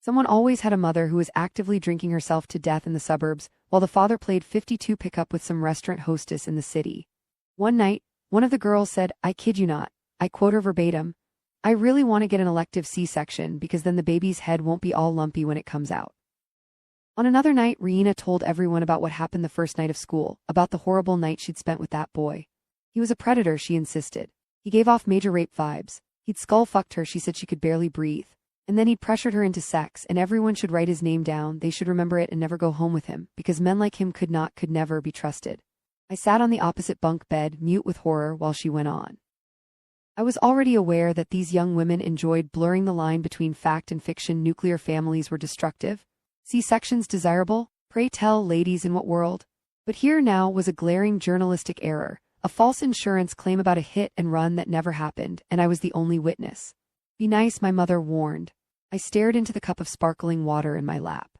Someone always had a mother who was actively drinking herself to death in the suburbs, while the father played 52 pickup with some restaurant hostess in the city. One night, one of the girls said, I kid you not, I quote her verbatim, I really want to get an elective C-section because then the baby's head won't be all lumpy when it comes out. On another night, Riina told everyone about what happened the first night of school, about the horrible night she'd spent with that boy. He was a predator, she insisted. He gave off major rape vibes. He'd skull-fucked her, she said she could barely breathe. And then he'd pressured her into sex, and everyone should write his name down, they should remember it and never go home with him, because men like him could never be trusted. I sat on the opposite bunk bed, mute with horror, while she went on. I was already aware that these young women enjoyed blurring the line between fact and fiction. Nuclear families were destructive. C-sections desirable? Pray tell, ladies, in what world? But here now was a glaring journalistic error, a false insurance claim about a hit and run that never happened, and I was the only witness. Be nice, my mother warned. I stared into the cup of sparkling water in my lap.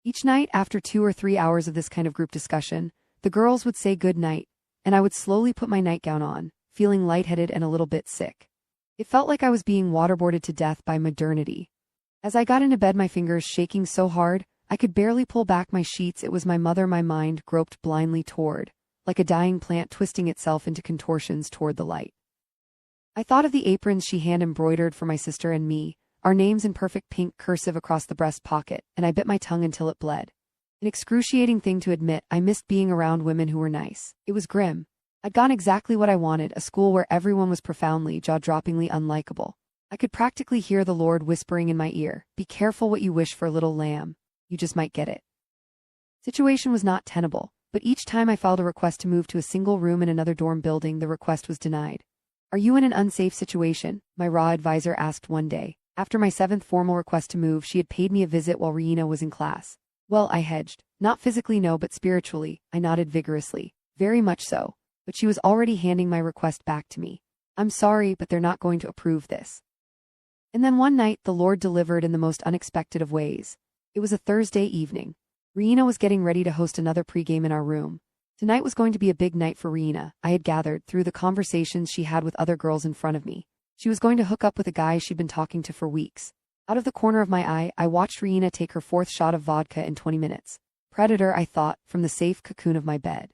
Each night, after 2 or 3 hours of this kind of group discussion, the girls would say good night, and I would slowly put my nightgown on, feeling lightheaded and a little bit sick. It felt like I was being waterboarded to death by modernity. As I got into bed, my fingers shaking so hard, I could barely pull back my sheets. It was my mother my mind groped blindly toward, like a dying plant twisting itself into contortions toward the light. I thought of the aprons she hand-embroidered for my sister and me, our names in perfect pink cursive across the breast pocket, and I bit my tongue until it bled. An excruciating thing to admit, I missed being around women who were nice. It was grim. I'd gone exactly what I wanted, a school where everyone was profoundly, jaw-droppingly unlikable. I could practically hear the Lord whispering in my ear, be careful what you wish for, little lamb. You just might get it. Situation was not tenable, but each time I filed a request to move to a single room in another dorm building, the request was denied. Are you in an unsafe situation? My raw advisor asked one day. After my 7th formal request to move, she had paid me a visit while Riina was in class. Well, I hedged. Not physically, no, but spiritually. I nodded vigorously. Very much so. But she was already handing my request back to me. I'm sorry, but they're not going to approve this. And then one night, the Lord delivered in the most unexpected of ways. It was a Thursday evening. Riina was getting ready to host another pregame in our room. Tonight was going to be a big night for Riina, I had gathered through the conversations she had with other girls in front of me. She was going to hook up with a guy she'd been talking to for weeks. Out of the corner of my eye, I watched Reina take her 4th shot of vodka in 20 minutes. Predator, I thought, from the safe cocoon of my bed.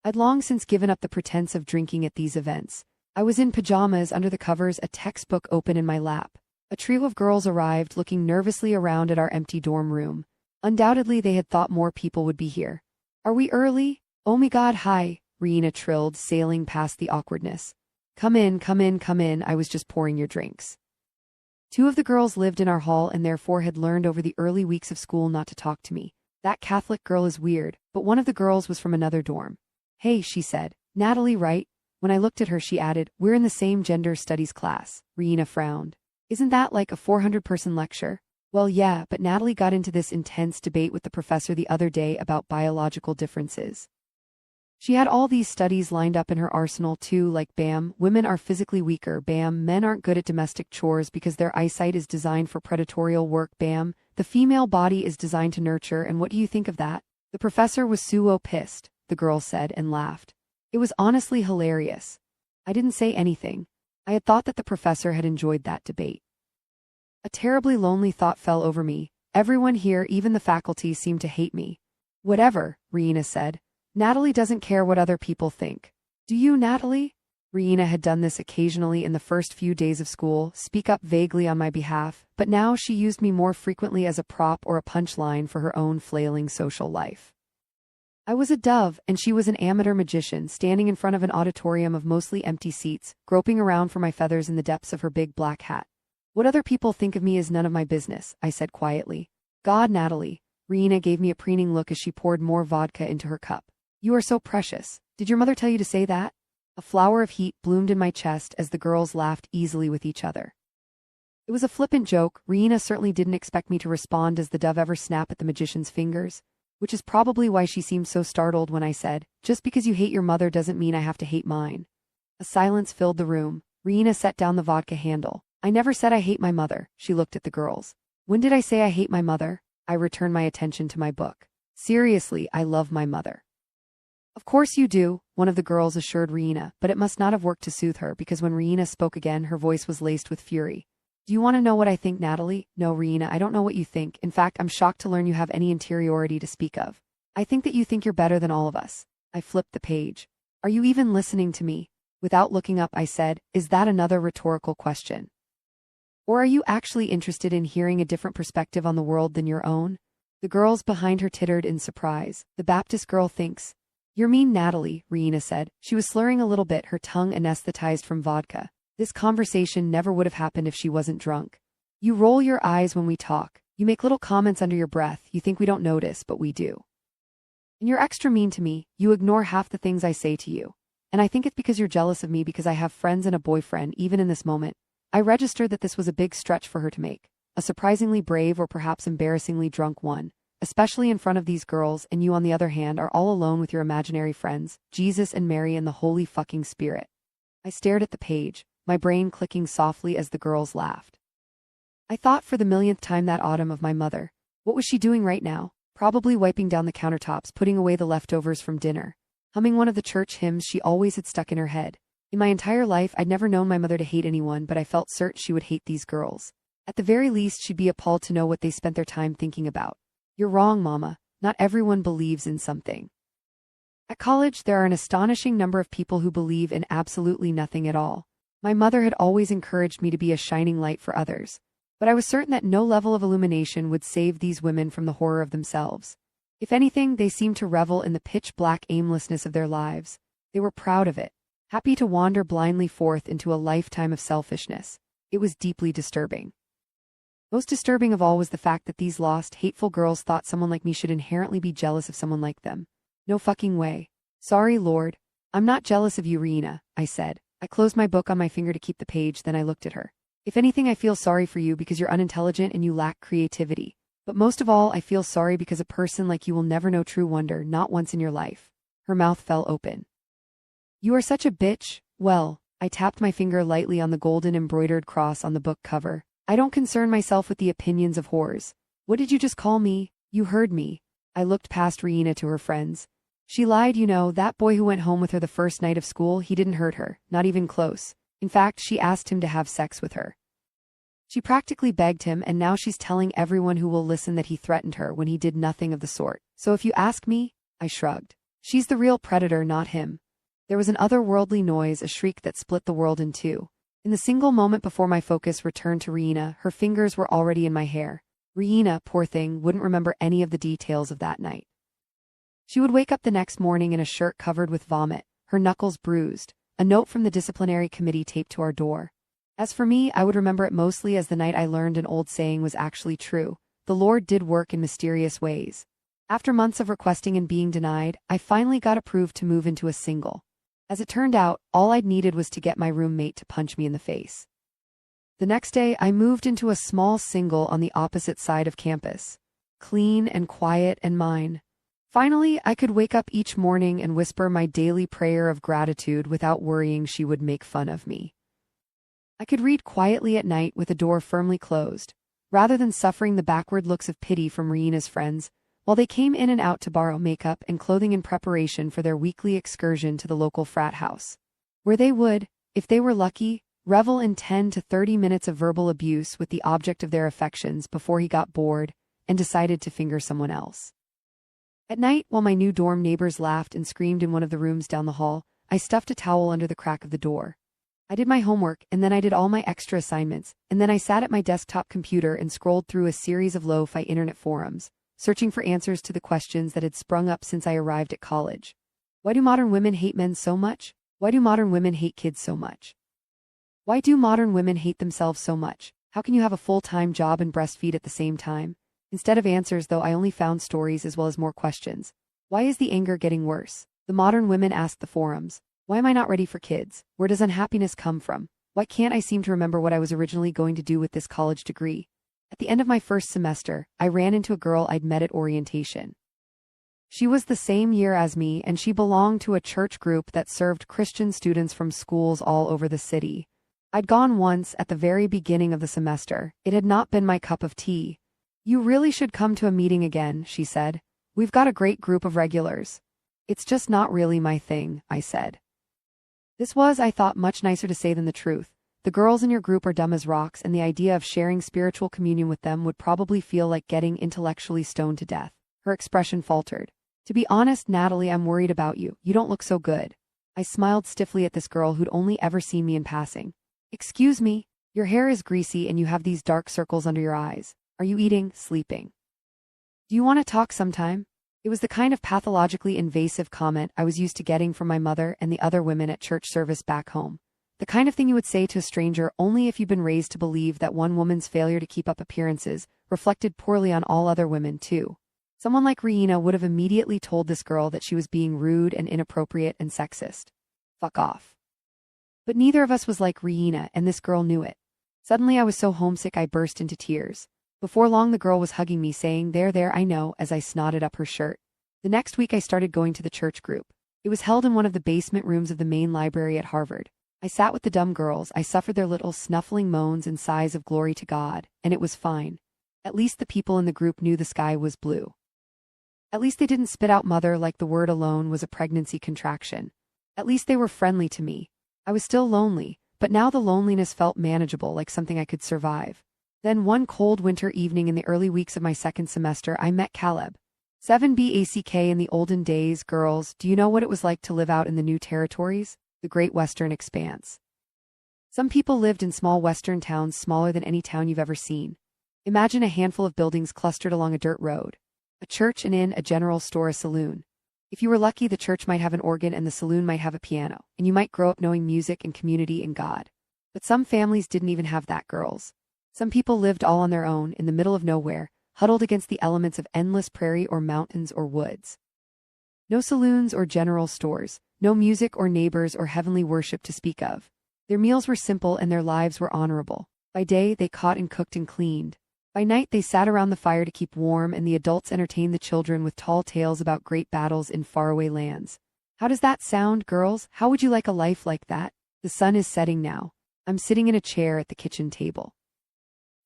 I'd long since given up the pretense of drinking at these events. I was in pajamas under the covers, a textbook open in my lap. A trio of girls arrived, looking nervously around at our empty dorm room. Undoubtedly they had thought more people would be here. Are we early? Oh my god, hi, Reina trilled, sailing past the awkwardness. Come in, come in, come in, I was just pouring your drinks. 2 of the girls lived in our hall and therefore had learned over the early weeks of school not to talk to me. That Catholic girl is weird, but one of the girls was from another dorm. Hey, she said. Natalie, right? When I looked at her, she added, we're in the same gender studies class. Reina frowned. Isn't that like a 400-person lecture? Well, yeah, but Natalie got into this intense debate with the professor the other day about biological differences. She had all these studies lined up in her arsenal too, like bam, women are physically weaker, bam, men aren't good at domestic chores because their eyesight is designed for predatorial work, bam, the female body is designed to nurture, and what do you think of that? The professor was so pissed, the girl said and laughed. It was honestly hilarious. I didn't say anything. I had thought that the professor had enjoyed that debate. A terribly lonely thought fell over me. Everyone here, even the faculty, seemed to hate me. Whatever, Reina said. Natalie doesn't care what other people think. Do you, Natalie? Reina had done this occasionally in the first few days of school, speak up vaguely on my behalf, but now she used me more frequently as a prop or a punchline for her own flailing social life. I was a dove, and she was an amateur magician standing in front of an auditorium of mostly empty seats, groping around for my feathers in the depths of her big black hat. What other people think of me is none of my business, I said quietly. God, Natalie. Reina gave me a preening look as she poured more vodka into her cup. You are so precious. Did your mother tell you to say that? A flower of heat bloomed in my chest as the girls laughed easily with each other. It was a flippant joke. Reina certainly didn't expect me to respond as the dove ever snap at the magician's fingers, which is probably why she seemed so startled when I said, just because you hate your mother doesn't mean I have to hate mine. A silence filled the room. Reina set down the vodka handle. I never said I hate my mother, she looked at the girls. When did I say I hate my mother? I returned my attention to my book. Seriously, I love my mother. Of course you do, one of the girls assured Reina, but it must not have worked to soothe her because when Reina spoke again, her voice was laced with fury. Do you want to know what I think, Natalie? No, Reina, I don't know what you think. In fact, I'm shocked to learn you have any interiority to speak of. I think that you think you're better than all of us. I flipped the page. Are you even listening to me? Without looking up, I said, is that another rhetorical question? Or are you actually interested in hearing a different perspective on the world than your own? The girls behind her tittered in surprise. The Baptist girl thinks. You're mean, Natalie, Reina said. She was slurring a little bit, her tongue anesthetized from vodka. This conversation never would have happened if she wasn't drunk. You roll your eyes when we talk. You make little comments under your breath. You think we don't notice, but we do. And you're extra mean to me. You ignore half the things I say to you. And I think it's because you're jealous of me because I have friends and a boyfriend, even in this moment. I registered that this was a big stretch for her to make. A surprisingly brave or perhaps embarrassingly drunk one. Especially in front of these girls, and you on the other hand are all alone with your imaginary friends, Jesus and Mary and the Holy fucking Spirit. I stared at the page, my brain clicking softly as the girls laughed. I thought for the millionth time that autumn of my mother. What was she doing right now? Probably wiping down the countertops, putting away the leftovers from dinner, humming one of the church hymns she always had stuck in her head. In my entire life, I'd never known my mother to hate anyone, but I felt certain she would hate these girls. At the very least, she'd be appalled to know what they spent their time thinking about. You're wrong, Mama. Not everyone believes in something. At college, there are an astonishing number of people who believe in absolutely nothing at all. My mother had always encouraged me to be a shining light for others, but I was certain that no level of illumination would save these women from the horror of themselves. If anything, they seemed to revel in the pitch-black aimlessness of their lives. They were proud of it, happy to wander blindly forth into a lifetime of selfishness. It was deeply disturbing. Most disturbing of all was the fact that these lost, hateful girls thought someone like me should inherently be jealous of someone like them. No fucking way. Sorry, Lord. I'm not jealous of you, Reina, I said. I closed my book on my finger to keep the page, then I looked at her. If anything, I feel sorry for you because you're unintelligent and you lack creativity. But most of all, I feel sorry because a person like you will never know true wonder, not once in your life. Her mouth fell open. You are such a bitch. Well, I tapped my finger lightly on the golden embroidered cross on the book cover. I don't concern myself with the opinions of whores. What did you just call me? You heard me. I looked past Reina to her friends. She lied, you know, that boy who went home with her the first night of school, he didn't hurt her, not even close. In fact, she asked him to have sex with her. She practically begged him, and now she's telling everyone who will listen that he threatened her when he did nothing of the sort. So if you ask me, I shrugged. She's the real predator, not him. There was an otherworldly noise, a shriek that split the world in two. In the single moment before my focus returned to Riina, her fingers were already in my hair. Riina, poor thing, wouldn't remember any of the details of that night. She would wake up the next morning in a shirt covered with vomit, her knuckles bruised, a note from the disciplinary committee taped to our door. As for me, I would remember it mostly as the night I learned an old saying was actually true: the Lord did work in mysterious ways. After months of requesting and being denied, I finally got approved to move into a single. As it turned out, all I'd needed was to get my roommate to punch me in the face. The next day, I moved into a small single on the opposite side of campus. Clean and quiet and mine. Finally, I could wake up each morning and whisper my daily prayer of gratitude without worrying she would make fun of me. I could read quietly at night with the door firmly closed, rather than suffering the backward looks of pity from Riina's friends, while they came in and out to borrow makeup and clothing in preparation for their weekly excursion to the local frat house, where they would, if they were lucky, revel in 10 to 30 minutes of verbal abuse with the object of their affections before he got bored and decided to finger someone else. At night, while my new dorm neighbors laughed and screamed in one of the rooms down the hall, I stuffed a towel under the crack of the door. I did my homework, and then I did all my extra assignments, and then I sat at my desktop computer and scrolled through a series of lo-fi internet forums, searching for answers to the questions that had sprung up since I arrived at college. Why do modern women hate men so much? Why do modern women hate kids so much? Why do modern women hate themselves so much? How can you have a full-time job and breastfeed at the same time? Instead of answers, though, I only found stories as well as more questions. Why is the anger getting worse? The modern women asked the forums. Why am I not ready for kids? Where does unhappiness come from? Why can't I seem to remember what I was originally going to do with this college degree? At the end of my first semester, I ran into a girl I'd met at orientation. She was the same year as me, and she belonged to a church group that served Christian students from schools all over the city. I'd gone once at the very beginning of the semester. It had not been my cup of tea. You really should come to a meeting again, she said. We've got a great group of regulars. It's just not really my thing, I said. This was, I thought, much nicer to say than the truth. The girls in your group are dumb as rocks, and the idea of sharing spiritual communion with them would probably feel like getting intellectually stoned to death. Her expression faltered. To be honest, Natalie, I'm worried about you. You don't look so good. I smiled stiffly at this girl who'd only ever seen me in passing. Excuse me, your hair is greasy and you have these dark circles under your eyes. Are you eating, sleeping? Do you want to talk sometime? It was the kind of pathologically invasive comment I was used to getting from my mother and the other women at church service back home. The kind of thing you would say to a stranger only if you'd been raised to believe that one woman's failure to keep up appearances reflected poorly on all other women, too. Someone like Riina would have immediately told this girl that she was being rude and inappropriate and sexist. Fuck off. But neither of us was like Riina, and this girl knew it. Suddenly I was so homesick I burst into tears. Before long the girl was hugging me, saying, There, I know, as I snotted up her shirt. The next week I started going to the church group. It was held in one of the basement rooms of the main library at Harvard. I sat with the dumb girls, I suffered their little snuffling moans and sighs of glory to God, and it was fine. At least the people in the group knew the sky was blue. At least they didn't spit out mother like the word alone was a pregnancy contraction. At least they were friendly to me. I was still lonely, but now the loneliness felt manageable, like something I could survive. Then one cold winter evening in the early weeks of my second semester, I met Caleb. 7BACK in the olden days. Girls, do you know what it was like to live out in the new territories? The Great Western Expanse. Some people lived in small western towns smaller than any town you've ever seen. Imagine a handful of buildings clustered along a dirt road. A church, an inn, a general store, a saloon. If you were lucky, the church might have an organ and the saloon might have a piano, and you might grow up knowing music and community and God. But some families didn't even have that, girls. Some people lived all on their own, in the middle of nowhere, huddled against the elements of endless prairie or mountains or woods. No saloons or general stores, no music or neighbors or heavenly worship to speak of. Their meals were simple and their lives were honorable. By day, they caught and cooked and cleaned. By night, they sat around the fire to keep warm, and the adults entertained the children with tall tales about great battles in faraway lands. How does that sound, girls? How would you like a life like that? The sun is setting now. I'm sitting in a chair at the kitchen table.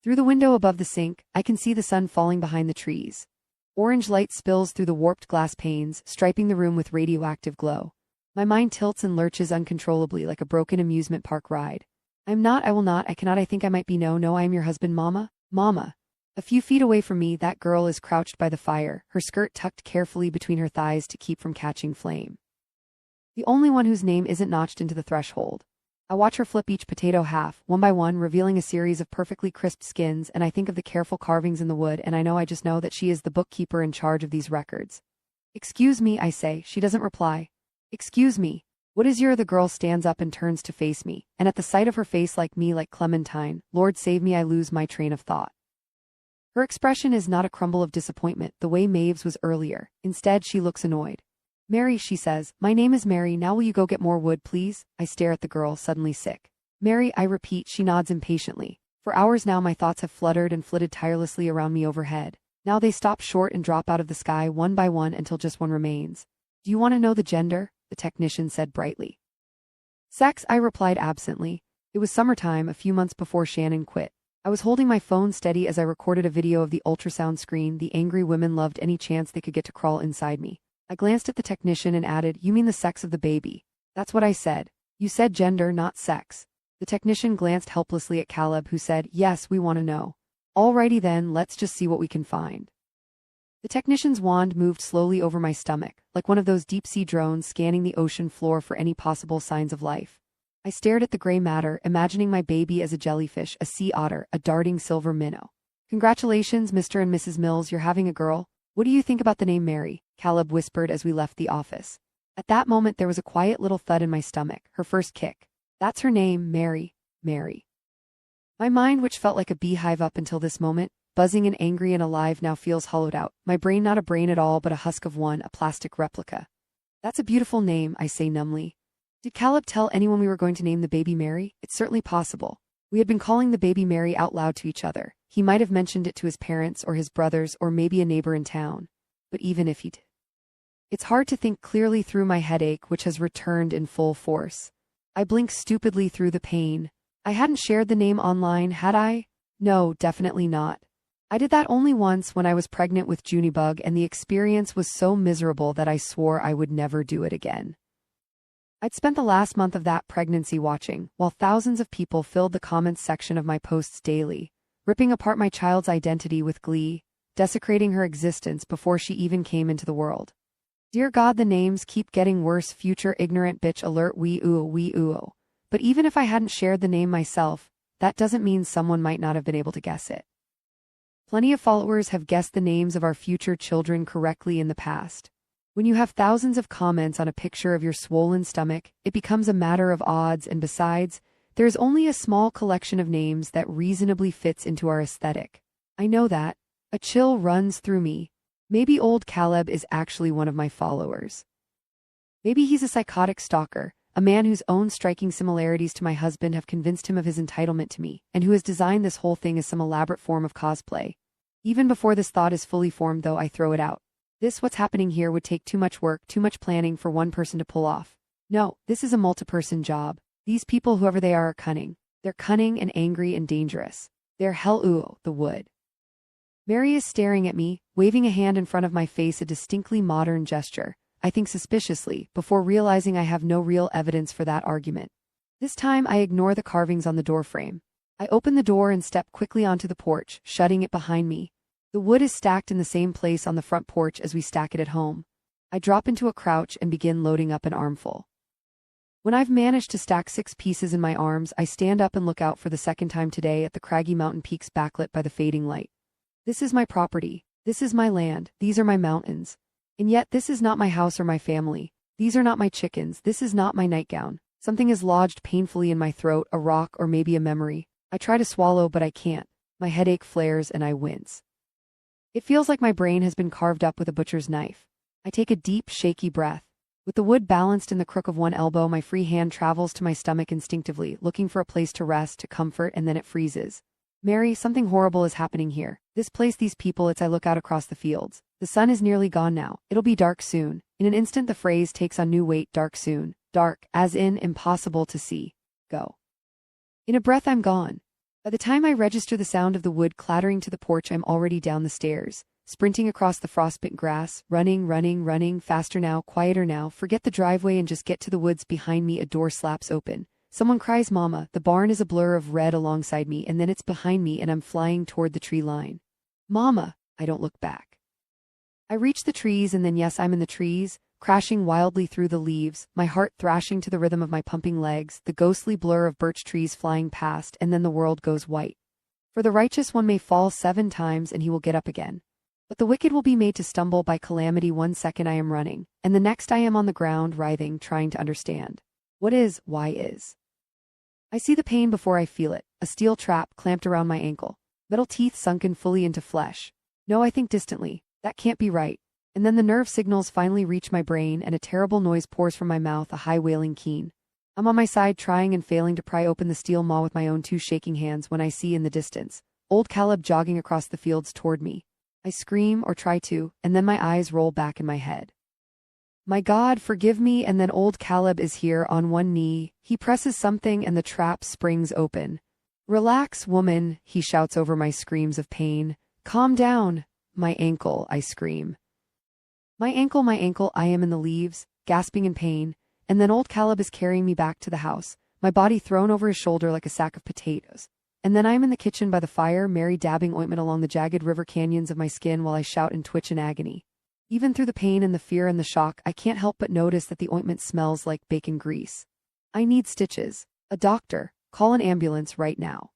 Through the window above the sink, I can see the sun falling behind the trees. Orange light spills through the warped glass panes, striping the room with radioactive glow. My mind tilts and lurches uncontrollably like a broken amusement park ride. I'm not, I will not, I cannot, I think I might be, no, no, I am your husband, Mama. Mama. A few feet away from me, that girl is crouched by the fire, her skirt tucked carefully between her thighs to keep from catching flame. The only one whose name isn't notched into the threshold. I watch her flip each potato half, one by one, revealing a series of perfectly crisp skins, and I think of the careful carvings in the wood, and I just know that she is the bookkeeper in charge of these records. Excuse me, I say. She doesn't reply. Excuse me. What is your? The girl stands up and turns to face me, and at the sight of her face like Clementine, Lord save me, I lose my train of thought. Her expression is not a crumble of disappointment, the way Maeve's was earlier. Instead, she looks annoyed. Mary, she says, my name is Mary, now will you go get more wood, please? I stare at the girl, suddenly sick. Mary, I repeat, she nods impatiently. For hours now my thoughts have fluttered and flitted tirelessly around me overhead. Now they stop short and drop out of the sky one by one until just one remains. Do you want to know the gender? The technician said brightly. Sex, I replied absently. It was summertime, a few months before Shannon quit. I was holding my phone steady as I recorded a video of the ultrasound screen. The angry women loved any chance they could get to crawl inside me. I glanced at the technician and added, you mean the sex of the baby? That's what I said. You said gender, not sex. The technician glanced helplessly at Caleb, who said, yes, we want to know. Alrighty then, let's just see what we can find. The technician's wand moved slowly over my stomach, like one of those deep-sea drones scanning the ocean floor for any possible signs of life. I stared at the gray matter, imagining my baby as a jellyfish, a sea otter, a darting silver minnow. Congratulations, Mr. and Mrs. Mills, you're having a girl. What do you think about the name Mary? Caleb whispered as we left the office. At that moment there was a quiet little thud in my stomach, her first kick. That's her name, Mary. Mary. My mind, which felt like a beehive up until this moment, buzzing and angry and alive, now feels hollowed out. My brain not a brain at all but a husk of one, a plastic replica. That's a beautiful name, I say numbly. Did Caleb tell anyone we were going to name the baby Mary? It's certainly possible. We had been calling the baby Mary out loud to each other. He might have mentioned it to his parents or his brothers or maybe a neighbor in town. But even if he did, it's hard to think clearly through my headache, which has returned in full force. I blink stupidly through the pain. I hadn't shared the name online, had I? No, definitely not. I did that only once when I was pregnant with Junebug, and the experience was so miserable that I swore I would never do it again. I'd spent the last month of that pregnancy watching, while thousands of people filled the comments section of my posts daily, ripping apart my child's identity with glee, desecrating her existence before she even came into the world. Dear God, the names keep getting worse. Future ignorant bitch alert, wee oo. But even if I hadn't shared the name myself, that doesn't mean someone might not have been able to guess it. Plenty of followers have guessed the names of our future children correctly in the past. When you have thousands of comments on a picture of your swollen stomach, it becomes a matter of odds, and besides, there is only a small collection of names that reasonably fits into our aesthetic. I know that. A chill runs through me. Maybe old Caleb is actually one of my followers. Maybe he's a psychotic stalker, a man whose own striking similarities to my husband have convinced him of his entitlement to me, and who has designed this whole thing as some elaborate form of cosplay. Even before this thought is fully formed, though, I throw it out. What's happening here would take too much work, too much planning for one person to pull off. No, this is a multi-person job. These people, whoever they are cunning. They're cunning and angry and dangerous. They're the wood. Mary is staring at me, waving a hand in front of my face, a distinctly modern gesture. I think suspiciously, before realizing I have no real evidence for that argument. This time I ignore the carvings on the doorframe. I open the door and step quickly onto the porch, shutting it behind me. The wood is stacked in the same place on the front porch as we stack it at home. I drop into a crouch and begin loading up an armful. When I've managed to stack 6 pieces in my arms, I stand up and look out for the second time today at the craggy mountain peaks backlit by the fading light. This is my property. This is my land. These are my mountains. And yet this is not my house or my family. These are not my chickens. This is not my nightgown. Something is lodged painfully in my throat, a rock or maybe a memory. I try to swallow, but I can't. My headache flares and I wince. It feels like my brain has been carved up with a butcher's knife. I take a deep, shaky breath. With the wood balanced in the crook of one elbow, my free hand travels to my stomach instinctively, looking for a place to rest, to comfort, and then it freezes. Mary, something horrible is happening here. This place, these people, I look out across the fields. The sun is nearly gone now. It'll be dark soon. In an instant the phrase takes on new weight, dark soon. Dark, as in impossible to see. Go. In a breath I'm gone. By the time I register the sound of the wood clattering to the porch, I'm already down the stairs, sprinting across the frostbitten grass, running, faster now, quieter now, forget the driveway and just get to the woods behind me. A door slaps open. Someone cries mama, the barn is a blur of red alongside me and then it's behind me and I'm flying toward the tree line. Mama, I don't look back. I reach the trees and then yes, I'm in the trees, crashing wildly through the leaves, my heart thrashing to the rhythm of my pumping legs, the ghostly blur of birch trees flying past, and then the world goes white. For the righteous one may fall 7 times and he will get up again. But the wicked will be made to stumble by calamity. 1 second I am running, and the next I am on the ground writhing, trying to understand. What is, why is. I see the pain before I feel it, a steel trap clamped around my ankle, metal teeth sunken fully into flesh. No, I think distantly, that can't be right. And then the nerve signals finally reach my brain and a terrible noise pours from my mouth, a high wailing keen. I'm on my side trying and failing to pry open the steel maw with my own 2 shaking hands when I see in the distance, old Caleb jogging across the fields toward me. I scream or try to, and then my eyes roll back in my head. My God, forgive me, and then old Caleb is here on one knee. He presses something and the trap springs open. Relax, woman, he shouts over my screams of pain. Calm down. My ankle, I scream. My ankle, I am in the leaves, gasping in pain, and then old Caleb is carrying me back to the house, my body thrown over his shoulder like a sack of potatoes. And then I am in the kitchen by the fire, Mary dabbing ointment along the jagged river canyons of my skin while I shout and twitch in agony. Even through the pain and the fear and the shock, I can't help but notice that the ointment smells like bacon grease. I need stitches. A doctor. Call an ambulance right now.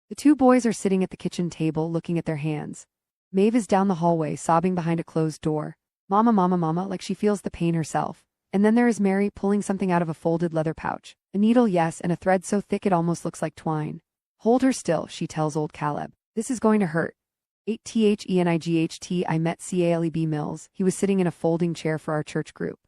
The 2 boys are sitting at the kitchen table looking at their hands. Maeve is down the hallway, sobbing behind a closed door. Mama, mama, mama, like she feels the pain herself. And then there is Mary pulling something out of a folded leather pouch. A needle, yes, and a thread so thick it almost looks like twine. Hold her still, she tells old Caleb. This is going to hurt. 8THENIGHT I met Caleb Mills. He was sitting in a folding chair for our church group.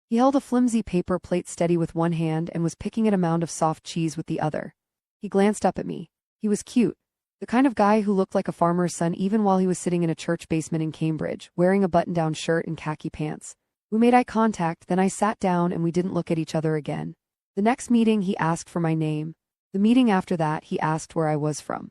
He held a flimsy paper plate steady with one hand and was picking at a mound of soft cheese with the other. He glanced up at me. He was cute. The kind of guy who looked like a farmer's son even while he was sitting in a church basement in Cambridge, wearing a button-down shirt and khaki pants. We made eye contact, then I sat down and we didn't look at each other again. The next meeting he asked for my name. The meeting after that he asked where I was from.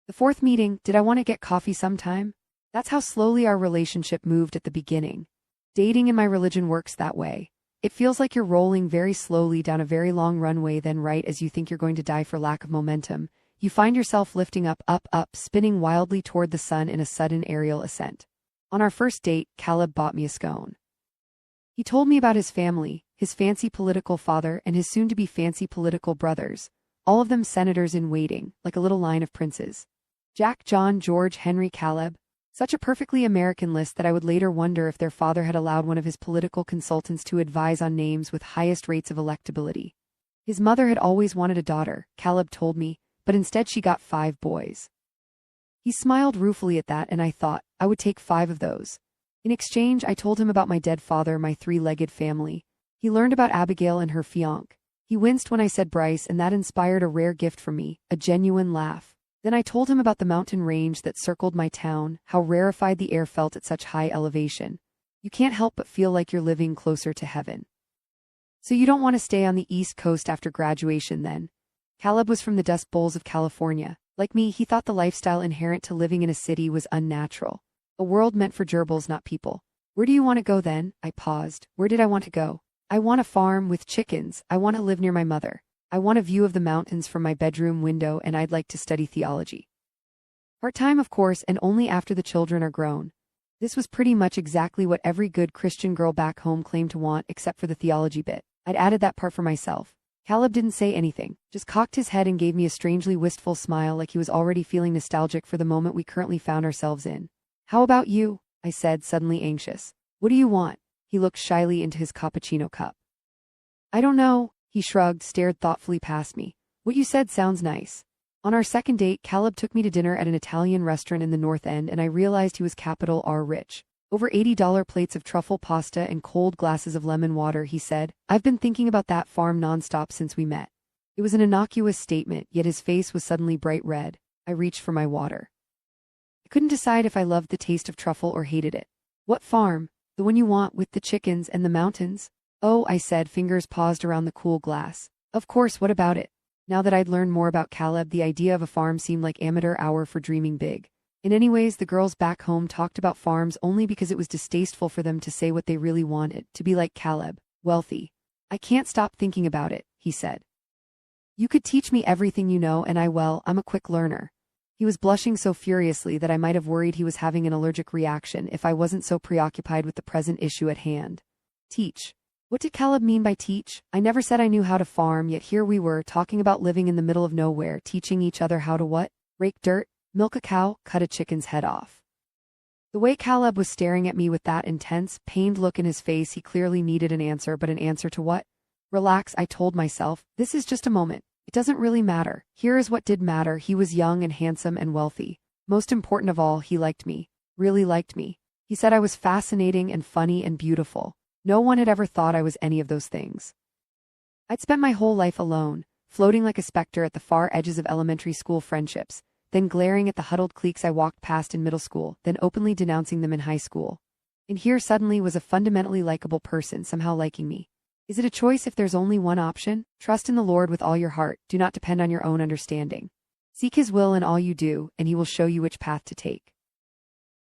The 4th meeting, did I want to get coffee sometime? That's how slowly our relationship moved at the beginning. Dating in my religion works that way. It feels like you're rolling very slowly down a very long runway, then right as you think you're going to die for lack of momentum, you find yourself lifting up, spinning wildly toward the sun in a sudden aerial ascent. On our first date, Caleb bought me a scone. He told me about his family, his fancy political father and his soon-to-be fancy political brothers, all of them senators in waiting, like a little line of princes. Jack, John, George, Henry, Caleb. Such a perfectly American list that I would later wonder if their father had allowed one of his political consultants to advise on names with highest rates of electability. His mother had always wanted a daughter, Caleb told me, but instead she got 5 boys. He smiled ruefully at that and I thought, I would take 5 of those. In exchange, I told him about my dead father, my 3-legged family. He learned about Abigail and her fiancé. He winced when I said Bryce and that inspired a rare gift from me, a genuine laugh. Then I told him about the mountain range that circled my town, how rarefied the air felt at such high elevation. You can't help but feel like you're living closer to heaven. So you don't want to stay on the East Coast after graduation then? Caleb was from the Dust Bowls of California. Like me, he thought the lifestyle inherent to living in a city was unnatural. A world meant for gerbils, not people. Where do you want to go then? I paused. Where did I want to go? I want a farm with chickens. I want to live near my mother. I want a view of the mountains from my bedroom window and I'd like to study theology. Part-time, of course, and only after the children are grown. This was pretty much exactly what every good Christian girl back home claimed to want except for the theology bit. I'd added that part for myself. Caleb didn't say anything, just cocked his head and gave me a strangely wistful smile like he was already feeling nostalgic for the moment we currently found ourselves in. How about you? I said, suddenly anxious. What do you want? He looked shyly into his cappuccino cup. I don't know, he shrugged, stared thoughtfully past me. What you said sounds nice. On our second date, Caleb took me to dinner at an Italian restaurant in the North End and I realized he was capital R rich. Over $80 plates of truffle pasta and cold glasses of lemon water, he said. I've been thinking about that farm nonstop since we met. It was an innocuous statement, yet his face was suddenly bright red. I reached for my water. I couldn't decide if I loved the taste of truffle or hated it. What farm? The one you want with the chickens and the mountains? Oh, I said, fingers paused around the cool glass. Of course, what about it? Now that I'd learned more about Caleb, the idea of a farm seemed like amateur hour for dreaming big. In any ways, the girls back home talked about farms only because it was distasteful for them to say what they really wanted, to be like Caleb, wealthy. I can't stop thinking about it, he said. You could teach me everything you know and I'm a quick learner. He was blushing so furiously that I might have worried he was having an allergic reaction if I wasn't so preoccupied with the present issue at hand. Teach. What did Caleb mean by teach? I never said I knew how to farm, yet here we were talking about living in the middle of nowhere, teaching each other how to what? Rake dirt, milk a cow, cut a chicken's head off. The way Caleb was staring at me with that intense, pained look in his face, he clearly needed an answer, but an answer to what? Relax, I told myself. This is just a moment. It doesn't really matter. Here is what did matter. He was young and handsome and wealthy. Most important of all, he liked me. Really liked me. He said I was fascinating and funny and beautiful. No one had ever thought I was any of those things. I'd spent my whole life alone, floating like a specter at the far edges of elementary school friendships, then glaring at the huddled cliques I walked past in middle school, then openly denouncing them in high school. And here suddenly was a fundamentally likable person somehow liking me. Is it a choice if there's only one option? Trust in the Lord with all your heart, do not depend on your own understanding. Seek His will in all you do, and He will show you which path to take.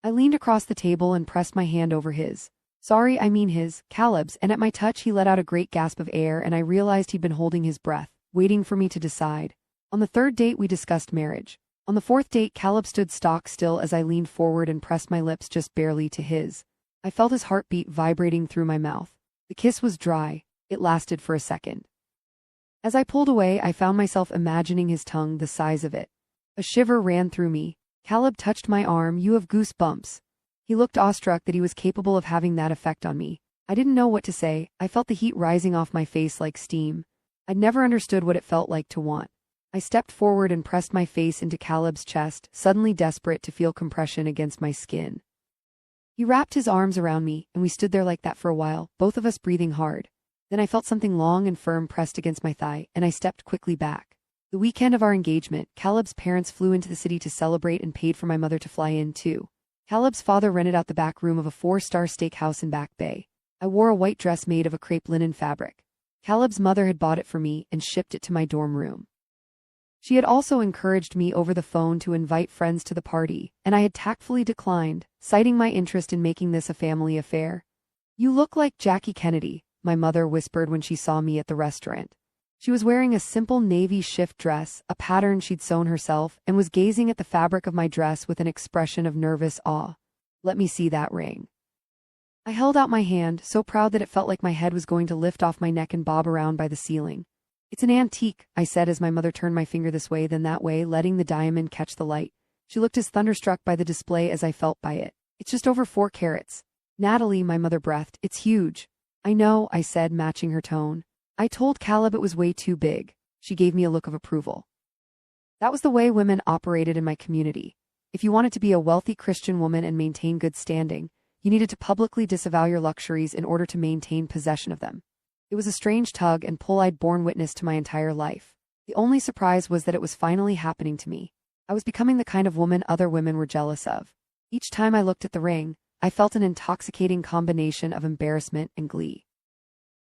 I leaned across the table and pressed my hand over his. Sorry, I mean his, Caleb's, and at my touch he let out a great gasp of air and I realized he'd been holding his breath, waiting for me to decide. On the third date we discussed marriage. On the fourth date Caleb stood stock still as I leaned forward and pressed my lips just barely to his. I felt his heartbeat vibrating through my mouth. The kiss was dry. It lasted for a second. As I pulled away, I found myself imagining his tongue the size of it. A shiver ran through me. Caleb touched my arm. You have goosebumps. He looked awestruck that he was capable of having that effect on me. I didn't know what to say. I felt the heat rising off my face like steam. I'd never understood what it felt like to want. I stepped forward and pressed my face into Caleb's chest, suddenly desperate to feel compression against my skin. He wrapped his arms around me, and we stood there like that for a while, both of us breathing hard. Then I felt something long and firm pressed against my thigh, and I stepped quickly back. The weekend of our engagement, Caleb's parents flew into the city to celebrate and paid for my mother to fly in too. Caleb's father rented out the back room of a 4-star steakhouse in Back Bay. I wore a white dress made of a crepe linen fabric. Caleb's mother had bought it for me and shipped it to my dorm room. She had also encouraged me over the phone to invite friends to the party, and I had tactfully declined, citing my interest in making this a family affair. You look like Jackie Kennedy, my mother whispered when she saw me at the restaurant. She was wearing a simple navy shift dress, a pattern she'd sewn herself, and was gazing at the fabric of my dress with an expression of nervous awe. Let me see that ring. I held out my hand, so proud that it felt like my head was going to lift off my neck and bob around by the ceiling. It's an antique, I said as my mother turned my finger this way then that way, letting the diamond catch the light. She looked as thunderstruck by the display as I felt by it. It's just over 4 carats. Natalie, my mother breathed, it's huge. I know, I said, matching her tone. I told Caleb it was way too big. She gave me a look of approval. That was the way women operated in my community. If you wanted to be a wealthy Christian woman and maintain good standing, you needed to publicly disavow your luxuries in order to maintain possession of them. It was a strange tug and pull I'd borne witness to my entire life. The only surprise was that it was finally happening to me. I was becoming the kind of woman other women were jealous of. Each time I looked at the ring, I felt an intoxicating combination of embarrassment and glee.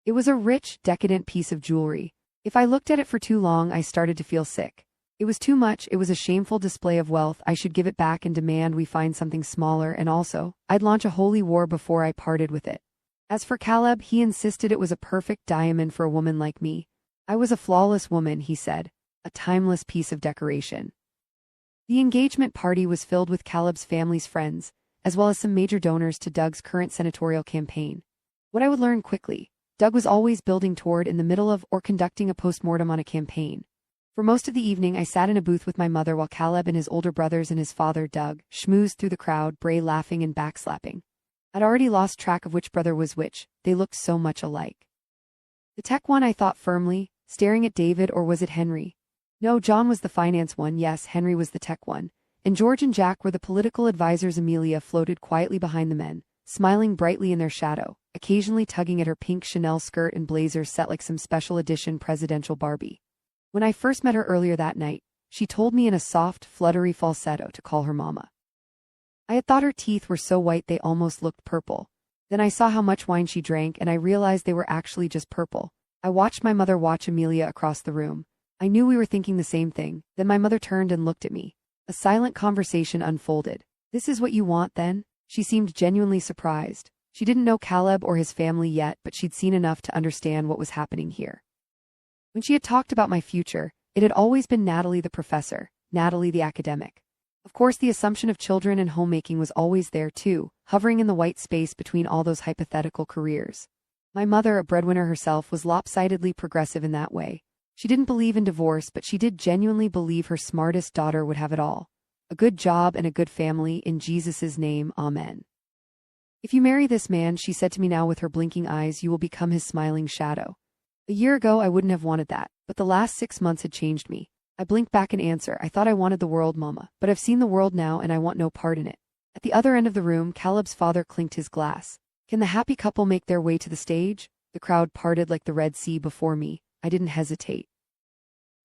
It was a rich, decadent piece of jewelry. If I looked at it for too long, I started to feel sick. It was too much, it was a shameful display of wealth. I should give it back and demand we find something smaller, and also, I'd launch a holy war before I parted with it. As for Caleb, he insisted it was a perfect diamond for a woman like me. I was a flawless woman, he said, a timeless piece of decoration. The engagement party was filled with Caleb's family's friends, as well as some major donors to Doug's current senatorial campaign. What I would learn quickly, Doug was always building toward in the middle of or conducting a postmortem on a campaign. For most of the evening I sat in a booth with my mother while Caleb and his older brothers and his father, Doug, schmoozed through the crowd, Bray laughing and backslapping. I'd already lost track of which brother was which, they looked so much alike. The tech one, I thought firmly, staring at David, or was it Henry? No, John was the finance one, yes, Henry was the tech one, and George and Jack were the political advisors. Amelia floated quietly behind the men, smiling brightly in their shadow, occasionally tugging at her pink Chanel skirt and blazer set like some special edition presidential Barbie. When I first met her earlier that night, she told me in a soft, fluttery falsetto to call her mama. I had thought her teeth were so white they almost looked purple. Then I saw how much wine she drank and I realized they were actually just purple. I watched my mother watch Amelia across the room. I knew we were thinking the same thing. Then my mother turned and looked at me. A silent conversation unfolded. This is what you want, then? She seemed genuinely surprised. She didn't know Caleb or his family yet, but she'd seen enough to understand what was happening here. When she had talked about my future, it had always been Natalie the professor, Natalie the academic. Of course, the assumption of children and homemaking was always there too, hovering in the white space between all those hypothetical careers. My mother, a breadwinner herself, was lopsidedly progressive in that way. She didn't believe in divorce, but she did genuinely believe her smartest daughter would have it all. A good job and a good family, in Jesus' name, amen. If you marry this man, she said to me now with her blinking eyes, you will become his smiling shadow. A year ago, I wouldn't have wanted that, but the last 6 months had changed me. I blinked back in answer. I thought I wanted the world, Mama, but I've seen the world now and I want no part in it. At the other end of the room, Caleb's father clinked his glass. Can the happy couple make their way to the stage? The crowd parted like the Red Sea before me. I didn't hesitate.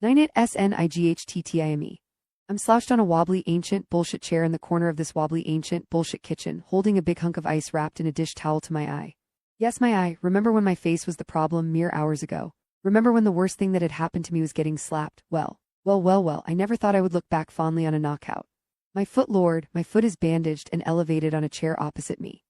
Snightime. I'm slouched on a wobbly ancient bullshit chair in the corner of this wobbly ancient bullshit kitchen, holding a big hunk of ice wrapped in a dish towel to my eye. Yes, my eye. Remember when my face was the problem mere hours ago? Remember when the worst thing that had happened to me was getting slapped? Well, I never thought I would look back fondly on a knockout. My foot, Lord, my foot is bandaged and elevated on a chair opposite me.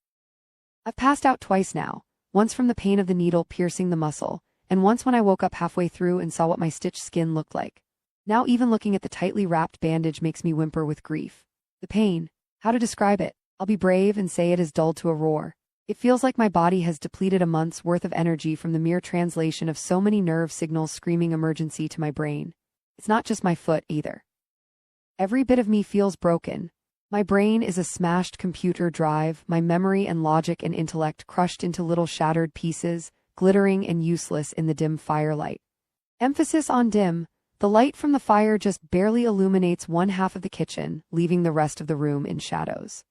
I've passed out twice now, once from the pain of the needle piercing the muscle, and once when I woke up halfway through and saw what my stitched skin looked like. Now even looking at the tightly wrapped bandage makes me whimper with grief. The pain. How to describe it? I'll be brave and say it is dulled to a roar. It feels like my body has depleted a month's worth of energy from the mere translation of so many nerve signals screaming emergency to my brain. It's not just my foot either. Every bit of me feels broken. My brain is a smashed computer drive, my memory and logic and intellect crushed into little shattered pieces, glittering and useless in the dim firelight. Emphasis on dim. The light from the fire just barely illuminates one half of the kitchen, leaving the rest of the room in shadows.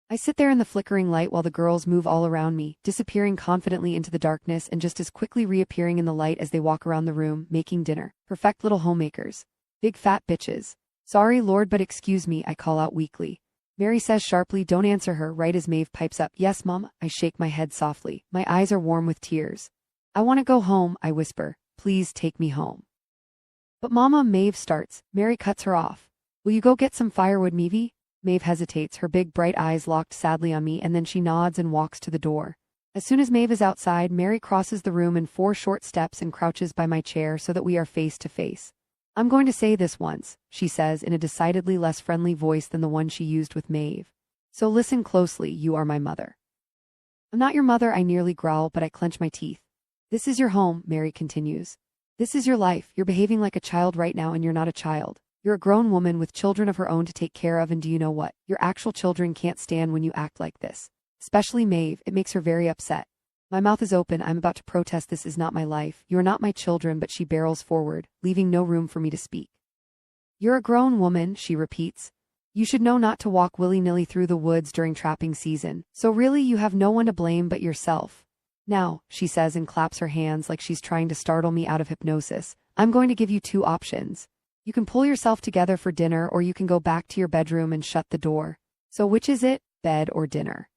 I sit there in the flickering light while the girls move all around me, disappearing confidently into the darkness and just as quickly reappearing in the light as they walk around the room, making dinner. Perfect little homemakers. Big fat bitches. Sorry, Lord, but excuse me, I call out weakly. Mary says sharply, don't answer her, right as Maeve pipes up. Yes, Mom, I shake my head softly. My eyes are warm with tears. I want to go home, I whisper. Please take me home. But Mama, Maeve starts. Mary cuts her off. Will you go get some firewood, Meavy? Maeve hesitates, her big bright eyes locked sadly on me, and then she nods and walks to the door. As soon as Maeve is outside, Mary crosses the room in 4 short steps and crouches by my chair so that we are face to face. I'm going to say this once, she says in a decidedly less friendly voice than the one she used with Maeve. So listen closely, you are my mother. I'm not your mother, I nearly growl, but I clench my teeth. This is your home, Mary continues. This is your life. You're behaving like a child right now, and you're not a child. You're a grown woman with children of her own to take care of, and do you know what? Your actual children can't stand when you act like this. Especially Maeve, it makes her very upset. My mouth is open, I'm about to protest. This is not my life. You are not my children, but she barrels forward, leaving no room for me to speak. You're a grown woman, she repeats. You should know not to walk willy-nilly through the woods during trapping season, so really you have no one to blame but yourself. Now, she says and claps her hands like she's trying to startle me out of hypnosis, I'm going to give you 2 options. You can pull yourself together for dinner, or you can go back to your bedroom and shut the door. So which is it, bed or dinner?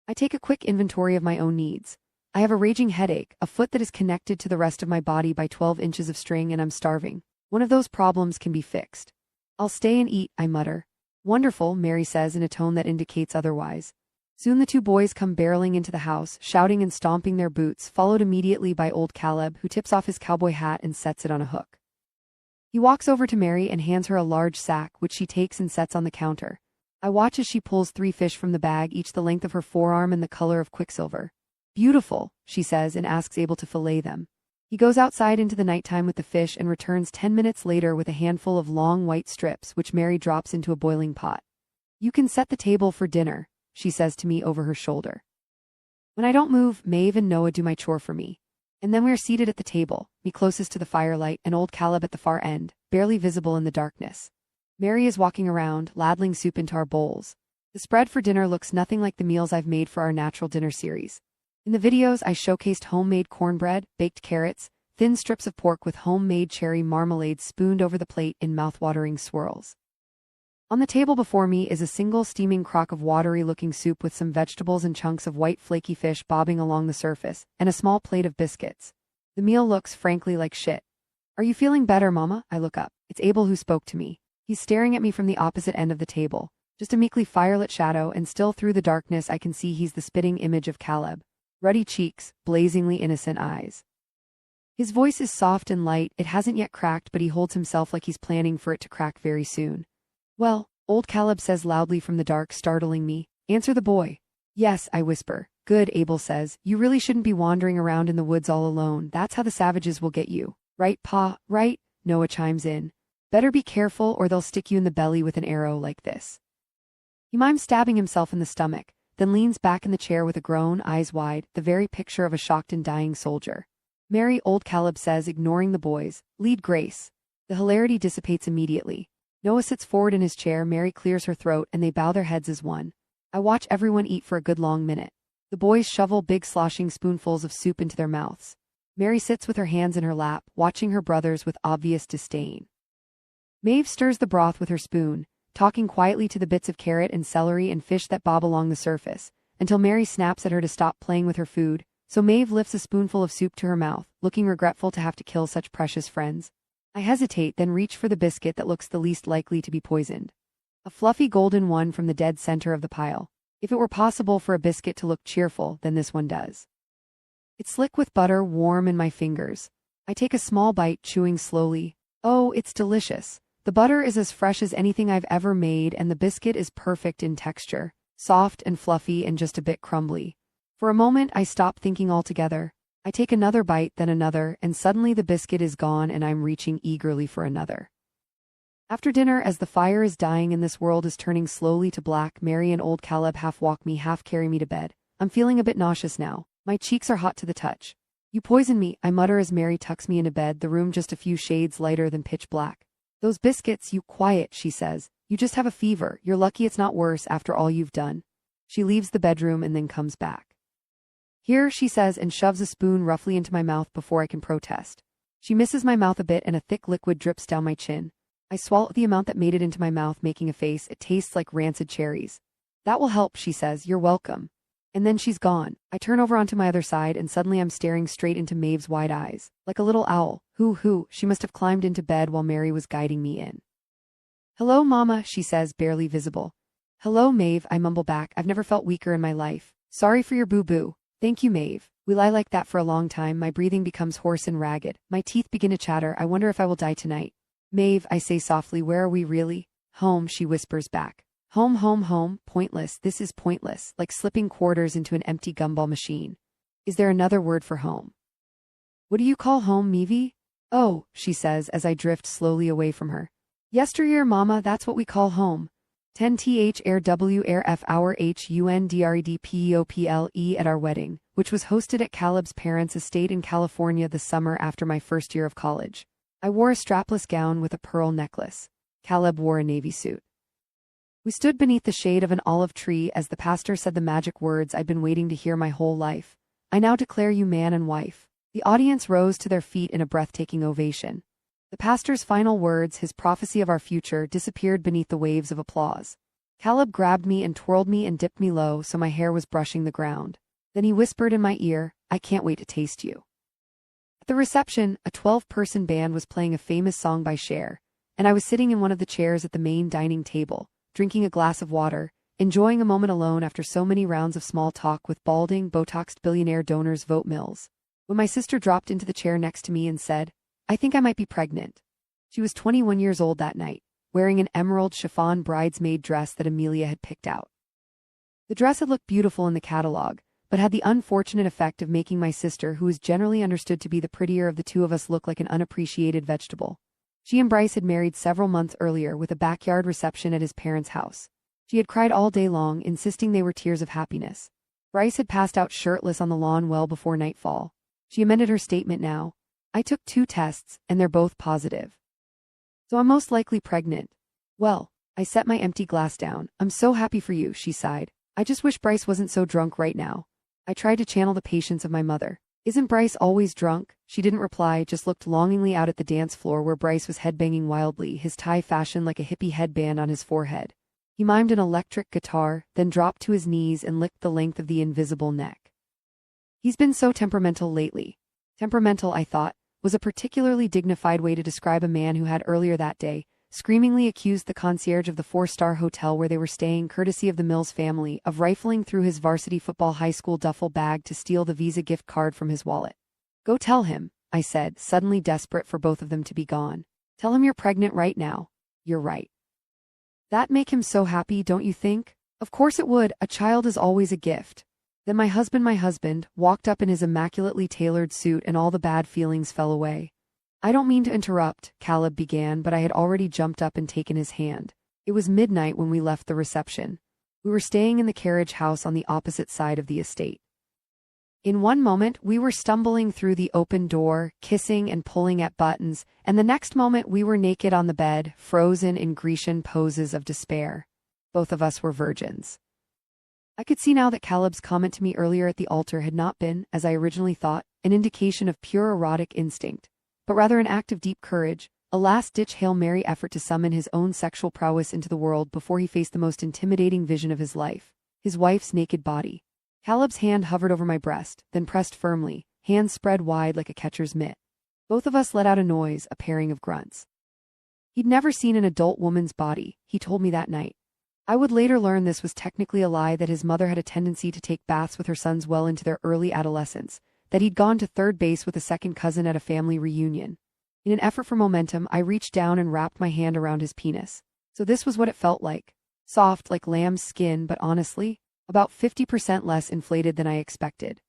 I take a quick inventory of my own needs. I have a raging headache, a foot that is connected to the rest of my body by 12 inches of string, and I'm starving. One of those problems can be fixed. I'll stay and eat, I mutter. Wonderful, Mary says in a tone that indicates otherwise. Soon the 2 boys come barreling into the house, shouting and stomping their boots, followed immediately by old Caleb, who tips off his cowboy hat and sets it on a hook. He walks over to Mary and hands her a large sack, which she takes and sets on the counter. I watch as she pulls 3 fish from the bag, each the length of her forearm and the color of quicksilver. Beautiful, she says and asks Abel to fillet them. He goes outside into the nighttime with the fish and returns 10 minutes later with a handful of long white strips, which Mary drops into a boiling pot. You can set the table for dinner, she says to me over her shoulder. When I don't move, Maeve and Noah do my chore for me. And then we are seated at the table, me closest to the firelight and old Caleb at the far end, barely visible in the darkness. Mary is walking around, ladling soup into our bowls. The spread for dinner looks nothing like the meals I've made for our natural dinner series. In the videos, I showcased homemade cornbread, baked carrots, thin strips of pork with homemade cherry marmalade spooned over the plate in mouth-watering swirls. On the table before me is a single steaming crock of watery-looking soup with some vegetables and chunks of white flaky fish bobbing along the surface, and a small plate of biscuits. The meal looks frankly like shit. Are you feeling better, Mama? I look up. It's Abel who spoke to me. He's staring at me from the opposite end of the table. Just a meekly firelit shadow, and still through the darkness I can see he's the spitting image of Caleb. Ruddy cheeks, blazingly innocent eyes. His voice is soft and light, it hasn't yet cracked, but he holds himself like he's planning for it to crack very soon. Well, old Caleb says loudly from the dark, startling me. Answer the boy. Yes, I whisper. Good, Abel says. You really shouldn't be wandering around in the woods all alone. That's how the savages will get you. Right, Pa? Right? Noah chimes in. Better be careful or they'll stick you in the belly with an arrow like this. He mimes stabbing himself in the stomach, then leans back in the chair with a groan, eyes wide, the very picture of a shocked and dying soldier. Mary, old Caleb says, ignoring the boys. Lead Grace. The hilarity dissipates immediately. Noah sits forward in his chair, Mary clears her throat, and they bow their heads as one. I watch everyone eat for a good long minute. The boys shovel big sloshing spoonfuls of soup into their mouths. Mary sits with her hands in her lap, watching her brothers with obvious disdain. Maeve stirs the broth with her spoon, talking quietly to the bits of carrot and celery and fish that bob along the surface, until Mary snaps at her to stop playing with her food, so Maeve lifts a spoonful of soup to her mouth, looking regretful to have to kill such precious friends. I hesitate, then reach for the biscuit that looks the least likely to be poisoned. A fluffy golden one from the dead center of the pile. If it were possible for a biscuit to look cheerful, then this one does. It's slick with butter, warm in my fingers. I take a small bite, chewing slowly. Oh, it's delicious. The butter is as fresh as anything I've ever made, and the biscuit is perfect in texture, soft and fluffy and just a bit crumbly. For a moment, I stop thinking altogether. I take another bite, then another, and suddenly the biscuit is gone and I'm reaching eagerly for another. After dinner, as the fire is dying and this world is turning slowly to black, Mary and old Caleb half walk me, half carry me to bed. I'm feeling a bit nauseous now. My cheeks are hot to the touch. You poison me, I mutter as Mary tucks me into bed, the room just a few shades lighter than pitch black. Those biscuits, you quiet, she says. You just have a fever. You're lucky it's not worse after all you've done. She leaves the bedroom and then comes back. Here, she says, and shoves a spoon roughly into my mouth before I can protest. She misses my mouth a bit and a thick liquid drips down my chin. I swallow the amount that made it into my mouth, making a face. It tastes like rancid cherries. That will help, she says. You're welcome. And then she's gone. I turn over onto my other side and suddenly I'm staring straight into Maeve's wide eyes. Like a little owl. Hoo. She must have climbed into bed while Mary was guiding me in. Hello, Mama, she says, barely visible. Hello, Maeve, I mumble back. I've never felt weaker in my life. Sorry for your boo-boo. Thank you, Maeve. We lie like that for a long time. My breathing becomes hoarse and ragged. My teeth begin to chatter. I wonder if I will die tonight. Maeve, I say softly, where are we really? Home, she whispers back. Home. Pointless. This is pointless, like slipping quarters into an empty gumball machine. Is there another word for home? What do you call home, Meavy? Oh, she says as I drift slowly away from her. Yesteryear, Mama, that's what we call home. 10th air w air f our hundredpeople at our wedding, which was hosted at Caleb's parents' estate in California the summer after my first year of college. I wore a strapless gown with a pearl necklace. Caleb wore a navy suit. We stood beneath the shade of an olive tree as the pastor said the magic words I'd been waiting to hear my whole life. I now declare you man and wife. The audience rose to their feet in a breathtaking ovation. The pastor's final words, his prophecy of our future, disappeared beneath the waves of applause. Caleb grabbed me and twirled me and dipped me low so my hair was brushing the ground. Then he whispered in my ear, I can't wait to taste you. At the reception, a 12-person band was playing a famous song by Cher, and I was sitting in one of the chairs at the main dining table, drinking a glass of water, enjoying a moment alone after so many rounds of small talk with balding, Botoxed billionaire donors Vote Mills. When my sister dropped into the chair next to me and said, I think I might be pregnant. She was 21 years old that night, wearing an emerald chiffon bridesmaid dress that Amelia had picked out. The dress had looked beautiful in the catalog, but had the unfortunate effect of making my sister, who was generally understood to be the prettier of the two of us, look like an unappreciated vegetable. She and Bryce had married several months earlier with a backyard reception at his parents' house. She had cried all day long, insisting they were tears of happiness. Bryce had passed out shirtless on the lawn well before nightfall. She amended her statement now. I took 2 tests, and they're both positive. So I'm most likely pregnant. Well, I set my empty glass down. I'm so happy for you, she sighed. I just wish Bryce wasn't so drunk right now. I tried to channel the patience of my mother. Isn't Bryce always drunk? She didn't reply, just looked longingly out at the dance floor where Bryce was headbanging wildly, his tie fashioned like a hippie headband on his forehead. He mimed an electric guitar, then dropped to his knees and licked the length of the invisible neck. He's been so temperamental lately. Temperamental, I thought, was a particularly dignified way to describe a man who had earlier that day screamingly accused the concierge of the 4-star hotel where they were staying, courtesy of the Mills family, of rifling through his varsity football high school duffel bag to steal the Visa gift card from his wallet. Go tell him, I said, suddenly desperate for both of them to be gone. Tell him you're pregnant right now. You're right. That'd make him so happy, don't you think? Of course it would, a child is always a gift. Then my husband, walked up in his immaculately tailored suit and all the bad feelings fell away. I don't mean to interrupt, Caleb began, but I had already jumped up and taken his hand. It was midnight when we left the reception. We were staying in the carriage house on the opposite side of the estate. In one moment, we were stumbling through the open door, kissing and pulling at buttons, and the next moment we were naked on the bed, frozen in Grecian poses of despair. Both of us were virgins. I could see now that Caleb's comment to me earlier at the altar had not been, as I originally thought, an indication of pure erotic instinct, but rather an act of deep courage, a last-ditch Hail Mary effort to summon his own sexual prowess into the world before he faced the most intimidating vision of his life, his wife's naked body. Caleb's hand hovered over my breast, then pressed firmly, hands spread wide like a catcher's mitt. Both of us let out a noise, a pairing of grunts. He'd never seen an adult woman's body, he told me that night. I would later learn this was technically a lie, that his mother had a tendency to take baths with her sons well into their early adolescence, that he'd gone to third base with a second cousin at a family reunion. In an effort for momentum, I reached down and wrapped my hand around his penis. So this was what it felt like. Soft like lamb's skin, but honestly, about 50% less inflated than I expected.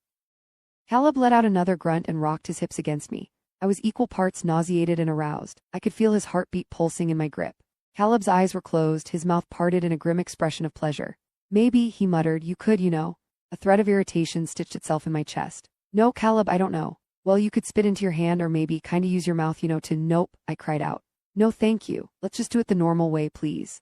Caleb let out another grunt and rocked his hips against me. I was equal parts nauseated and aroused. I could feel his heartbeat pulsing in my grip. Caleb's eyes were closed, his mouth parted in a grim expression of pleasure. Maybe, he muttered, you could, you know. A thread of irritation stitched itself in my chest. No, Caleb, I don't know. Well, you could spit into your hand or maybe kinda use your mouth, to nope, I cried out. No thank you, let's just do it the normal way, please.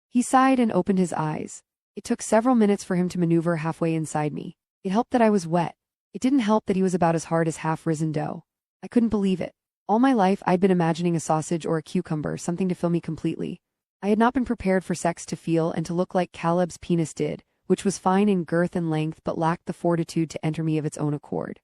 He sighed and opened his eyes. It took several minutes for him to maneuver halfway inside me. It helped that I was wet. It didn't help that he was about as hard as half-risen dough. I couldn't believe it. All my life I'd been imagining a sausage or a cucumber, something to fill me completely. I had not been prepared for sex to feel and to look like Caleb's penis did, which was fine in girth and length but lacked the fortitude to enter me of its own accord.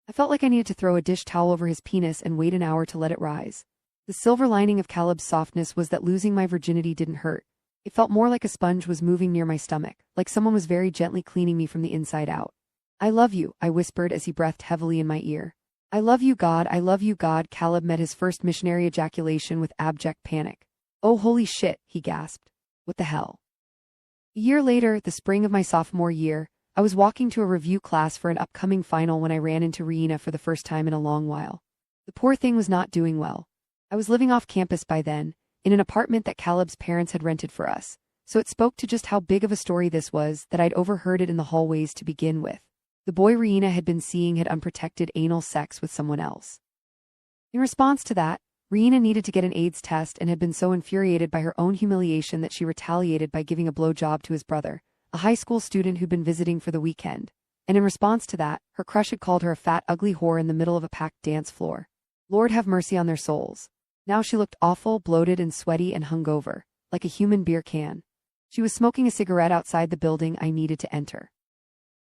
I felt like I needed to throw a dish towel over his penis and wait an hour to let it rise. The silver lining of Caleb's softness was that losing my virginity didn't hurt. It felt more like a sponge was moving near my stomach, like someone was very gently cleaning me from the inside out. I love you, I whispered as he breathed heavily in my ear. I love you, God, I love you, God. Caleb met his first missionary ejaculation with abject panic. Oh, holy shit, he gasped. What the hell? A year later, the spring of my sophomore year, I was walking to a review class for an upcoming final when I ran into Rihanna for the first time in a long while. The poor thing was not doing well. I was living off campus by then, in an apartment that Caleb's parents had rented for us, so it spoke to just how big of a story this was that I'd overheard it in the hallways to begin with. The boy Rihanna had been seeing had unprotected anal sex with someone else. In response to that, Rihanna needed to get an AIDS test and had been so infuriated by her own humiliation that she retaliated by giving a blowjob to his brother, a high school student who'd been visiting for the weekend. And in response to that, her crush had called her a fat, ugly whore in the middle of a packed dance floor. Lord have mercy on their souls. Now she looked awful, bloated and sweaty and hungover, like a human beer can. She was smoking a cigarette outside the building I needed to enter.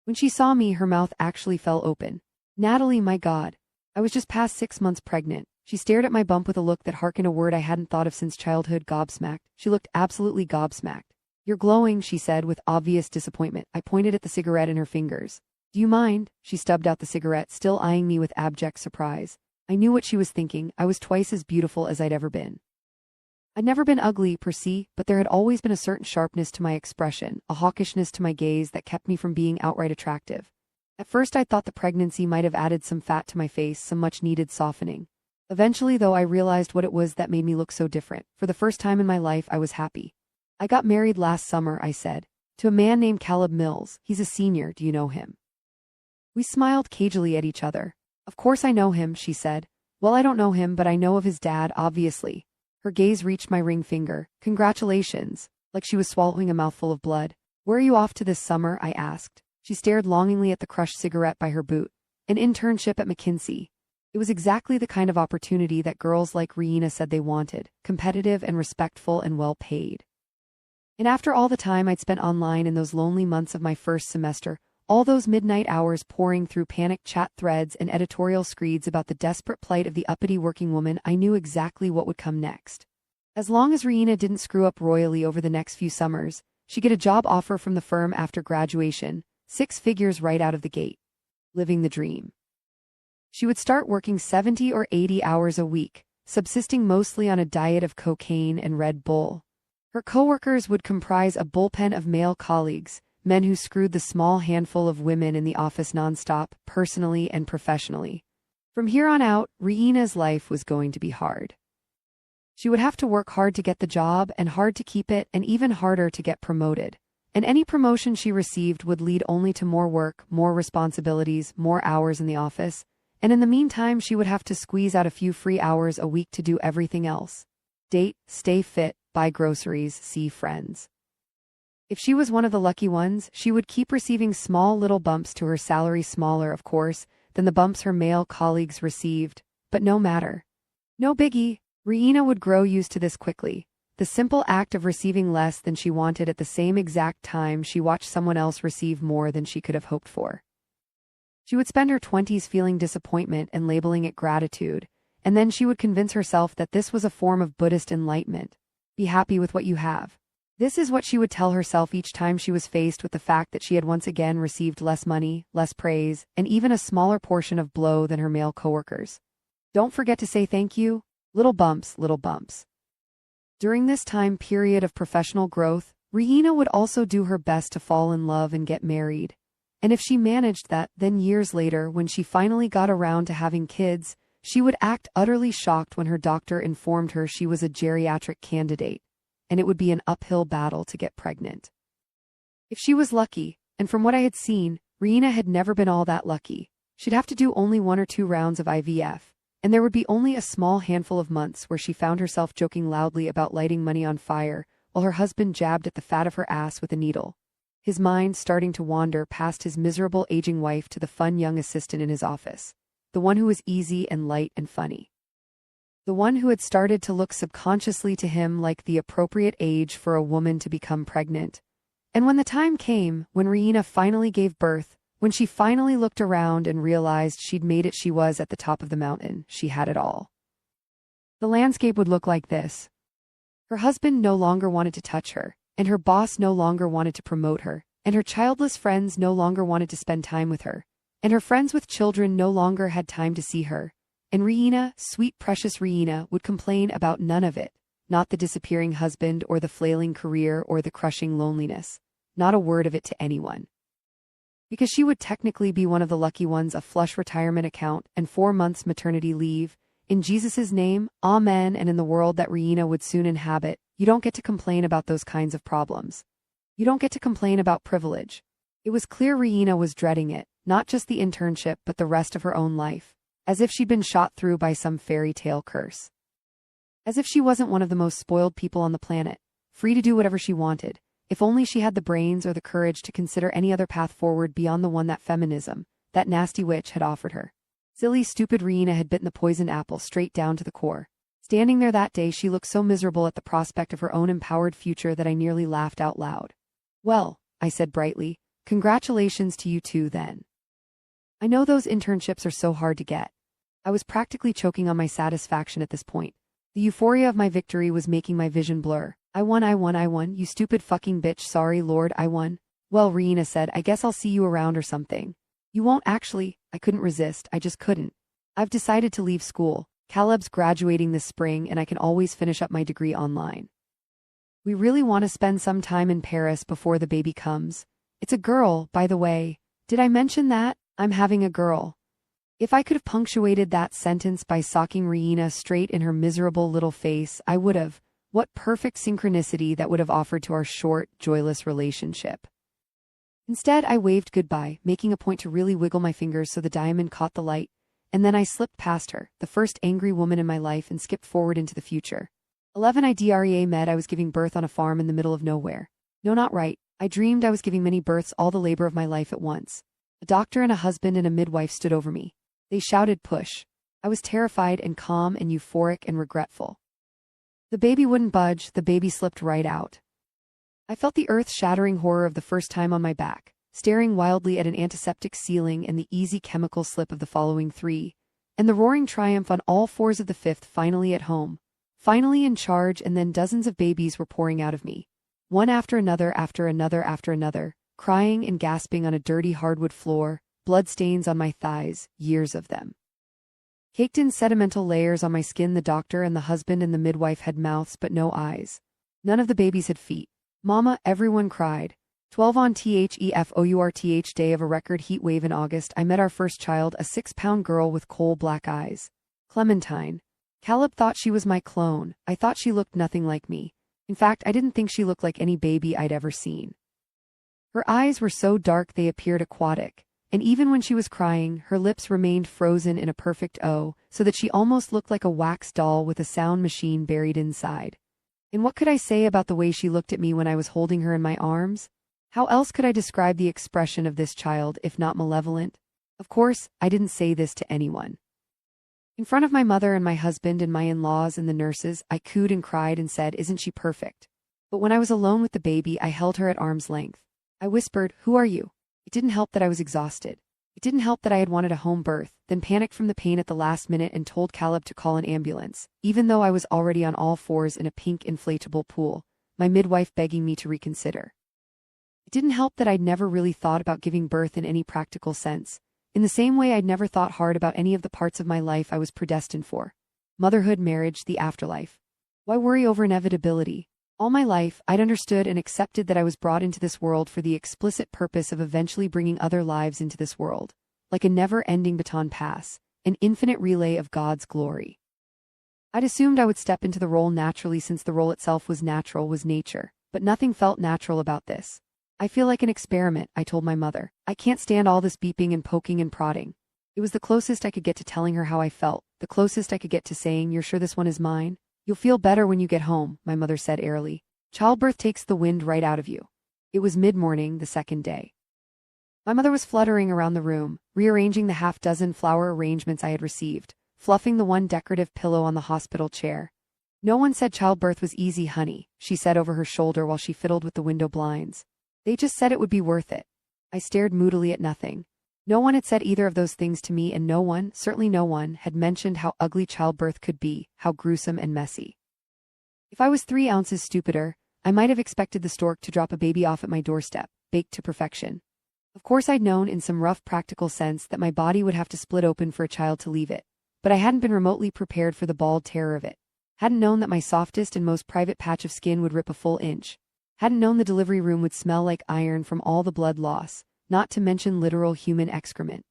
When she saw me, her mouth actually fell open. Natalie, my God. I was just past 6 months pregnant. She stared at my bump with a look that harkened a word I hadn't thought of since childhood, gobsmacked. She looked absolutely gobsmacked. You're glowing, she said with obvious disappointment. I pointed at the cigarette in her fingers. Do you mind? She stubbed out the cigarette, still eyeing me with abject surprise. I knew what she was thinking. I was twice as beautiful as I'd ever been. I'd never been ugly, per se, but there had always been a certain sharpness to my expression, a hawkishness to my gaze that kept me from being outright attractive. At first I thought the pregnancy might have added some fat to my face, some much-needed softening. Eventually, though, I realized what it was that made me look so different. For the first time in my life, I was happy. I got married last summer, I said, to a man named Caleb Mills. He's a senior, do you know him? We smiled cagily at each other. Of course I know him, she said. Well, I don't know him, but I know of his dad, obviously. Her gaze reached my ring finger. Congratulations. Like she was swallowing a mouthful of blood. Where are you off to this summer? I asked. She stared longingly at the crushed cigarette by her boot. An internship at McKinsey. It was exactly the kind of opportunity that girls like Rihanna said they wanted, competitive and respectful and well paid. And after all the time I'd spent online in those lonely months of my first semester, all those midnight hours pouring through panicked chat threads and editorial screeds about the desperate plight of the uppity working woman, I knew exactly what would come next. As long as Rihanna didn't screw up royally over the next few summers, she'd get a job offer from the firm after graduation, 6 figures right out of the gate. Living the dream. She would start working 70 or 80 hours a week, subsisting mostly on a diet of cocaine and Red Bull. Her coworkers would comprise a bullpen of male colleagues, men who screwed the small handful of women in the office nonstop, personally and professionally. From here on out, Riena's life was going to be hard. She would have to work hard to get the job and hard to keep it and even harder to get promoted. And any promotion she received would lead only to more work, more responsibilities, more hours in the office. And in the meantime, she would have to squeeze out a few free hours a week to do everything else. Date, stay fit, buy groceries, see friends. If she was one of the lucky ones, she would keep receiving small little bumps to her salary, smaller, of course, than the bumps her male colleagues received, but no matter. No biggie, Riina would grow used to this quickly. The simple act of receiving less than she wanted at the same exact time she watched someone else receive more than she could have hoped for. She would spend her 20s feeling disappointment and labeling it gratitude, and then she would convince herself that this was a form of Buddhist enlightenment. Be happy with what you have. This is what she would tell herself each time she was faced with the fact that she had once again received less money, less praise, and even a smaller portion of blow than her male coworkers. Don't forget to say thank you. Little bumps, little bumps. During this time period of professional growth, Riina would also do her best to fall in love and get married. And if she managed that, then years later, when she finally got around to having kids, she would act utterly shocked when her doctor informed her she was a geriatric candidate, and it would be an uphill battle to get pregnant. If she was lucky, and from what I had seen, Riina had never been all that lucky, she'd have to do only 1 or 2 rounds of IVF, and there would be only a small handful of months where she found herself joking loudly about lighting money on fire, while her husband jabbed at the fat of her ass with a needle, his mind starting to wander past his miserable aging wife to the fun young assistant in his office, the one who was easy and light and funny. The one who had started to look subconsciously to him like the appropriate age for a woman to become pregnant. And when the time came, when Riina finally gave birth, when she finally looked around and realized she'd made it, she was at the top of the mountain. She had it all. The landscape would look like this. Her husband no longer wanted to touch her, and her boss no longer wanted to promote her, and her childless friends no longer wanted to spend time with her, and her friends with children no longer had time to see her. And Riina, sweet precious Riina, would complain about none of it, not the disappearing husband or the flailing career or the crushing loneliness, not a word of it to anyone. Because she would technically be one of the lucky ones, a flush retirement account and 4 months maternity leave. In Jesus' name, amen. And in the world that Riina would soon inhabit, you don't get to complain about those kinds of problems. You don't get to complain about privilege. It was clear Riina was dreading it, not just the internship but the rest of her own life, as if she'd been shot through by some fairy tale curse. As if she wasn't one of the most spoiled people on the planet, free to do whatever she wanted, if only she had the brains or the courage to consider any other path forward beyond the one that feminism, that nasty witch, had offered her. Silly, stupid Riina had bitten the poisoned apple straight down to the core. Standing there that day, she looked so miserable at the prospect of her own empowered future that I nearly laughed out loud. Well, I said brightly, congratulations to you too then. I know those internships are so hard to get. I was practically choking on my satisfaction at this point. The euphoria of my victory was making my vision blur. I won, you stupid fucking bitch. Sorry, Lord, I won. Well, Riina said, I guess I'll see you around or something. You won't actually. I couldn't resist, I just couldn't. I've decided to leave school. Caleb's graduating this spring and I can always finish up my degree online. We really want to spend some time in Paris before the baby comes. It's a girl, by the way. Did I mention that? I'm having a girl. If I could have punctuated that sentence by socking Riina straight in her miserable little face, I would have. What perfect synchronicity that would have offered to our short, joyless relationship. Instead, I waved goodbye, making a point to really wiggle my fingers so the diamond caught the light, and then I slipped past her, the first angry woman in my life, and skipped forward into the future. 11 IDREA med. I was giving birth on a farm in the middle of nowhere. No, not right. I dreamed I was giving many births, all the labor of my life at once. A doctor and a husband and a midwife stood over me. They shouted, push. I was terrified and calm and euphoric and regretful. The baby wouldn't budge, the baby slipped right out. I felt the earth-shattering horror of the first time on my back, staring wildly at an antiseptic ceiling and the easy chemical slip of the following 3, and the roaring triumph on all 4s of the 5th, finally at home, finally in charge, and then dozens of babies were pouring out of me. One after another, crying and gasping on a dirty hardwood floor, blood stains on my thighs, years of them. Caked in sedimental layers on my skin, the doctor and the husband and the midwife had mouths but no eyes. None of the babies had feet. Mama, everyone cried. 12 on THEFOURTH day of a record heat wave in August, I met our first child, a 6-pound girl with coal black eyes. Clementine. Caleb thought she was my clone. I thought she looked nothing like me. In fact, I didn't think she looked like any baby I'd ever seen. Her eyes were so dark they appeared aquatic, and even when she was crying, her lips remained frozen in a perfect O, so that she almost looked like a wax doll with a sound machine buried inside. And what could I say about the way she looked at me when I was holding her in my arms? How else could I describe the expression of this child, if not malevolent? Of course, I didn't say this to anyone. In front of my mother and my husband and my in-laws and the nurses, I cooed and cried and said, "Isn't she perfect?" But when I was alone with the baby, I held her at arm's length. I whispered, "Who are you?" It didn't help that I was exhausted. It didn't help that I had wanted a home birth, then panicked from the pain at the last minute and told Caleb to call an ambulance, even though I was already on all fours in a pink inflatable pool, my midwife begging me to reconsider. It didn't help that I'd never really thought about giving birth in any practical sense, in the same way I'd never thought hard about any of the parts of my life I was predestined for. Motherhood, marriage, the afterlife. Why worry over inevitability? All my life, I'd understood and accepted that I was brought into this world for the explicit purpose of eventually bringing other lives into this world, like a never-ending baton pass, an infinite relay of God's glory. I'd assumed I would step into the role naturally since the role itself was natural, was nature, but nothing felt natural about this. I feel like an experiment, I told my mother. I can't stand all this beeping and poking and prodding. It was the closest I could get to telling her how I felt, the closest I could get to saying, "You're sure this one is mine?" "You'll feel better when you get home," my mother said airily. "Childbirth takes the wind right out of you." It was mid-morning, the second day. My mother was fluttering around the room, rearranging the half-dozen flower arrangements I had received, fluffing the one decorative pillow on the hospital chair. "No one said childbirth was easy, honey," she said over her shoulder while she fiddled with the window blinds. "They just said it would be worth it." I stared moodily at nothing. No one had said either of those things to me, and no one, certainly no one, had mentioned how ugly childbirth could be, how gruesome and messy. If I was 3 ounces stupider, I might have expected the stork to drop a baby off at my doorstep, baked to perfection. Of course I'd known in some rough practical sense that my body would have to split open for a child to leave it, but I hadn't been remotely prepared for the bald terror of it. Hadn't known that my softest and most private patch of skin would rip a full inch. Hadn't known the delivery room would smell like iron from all the blood loss, not to mention literal human excrement.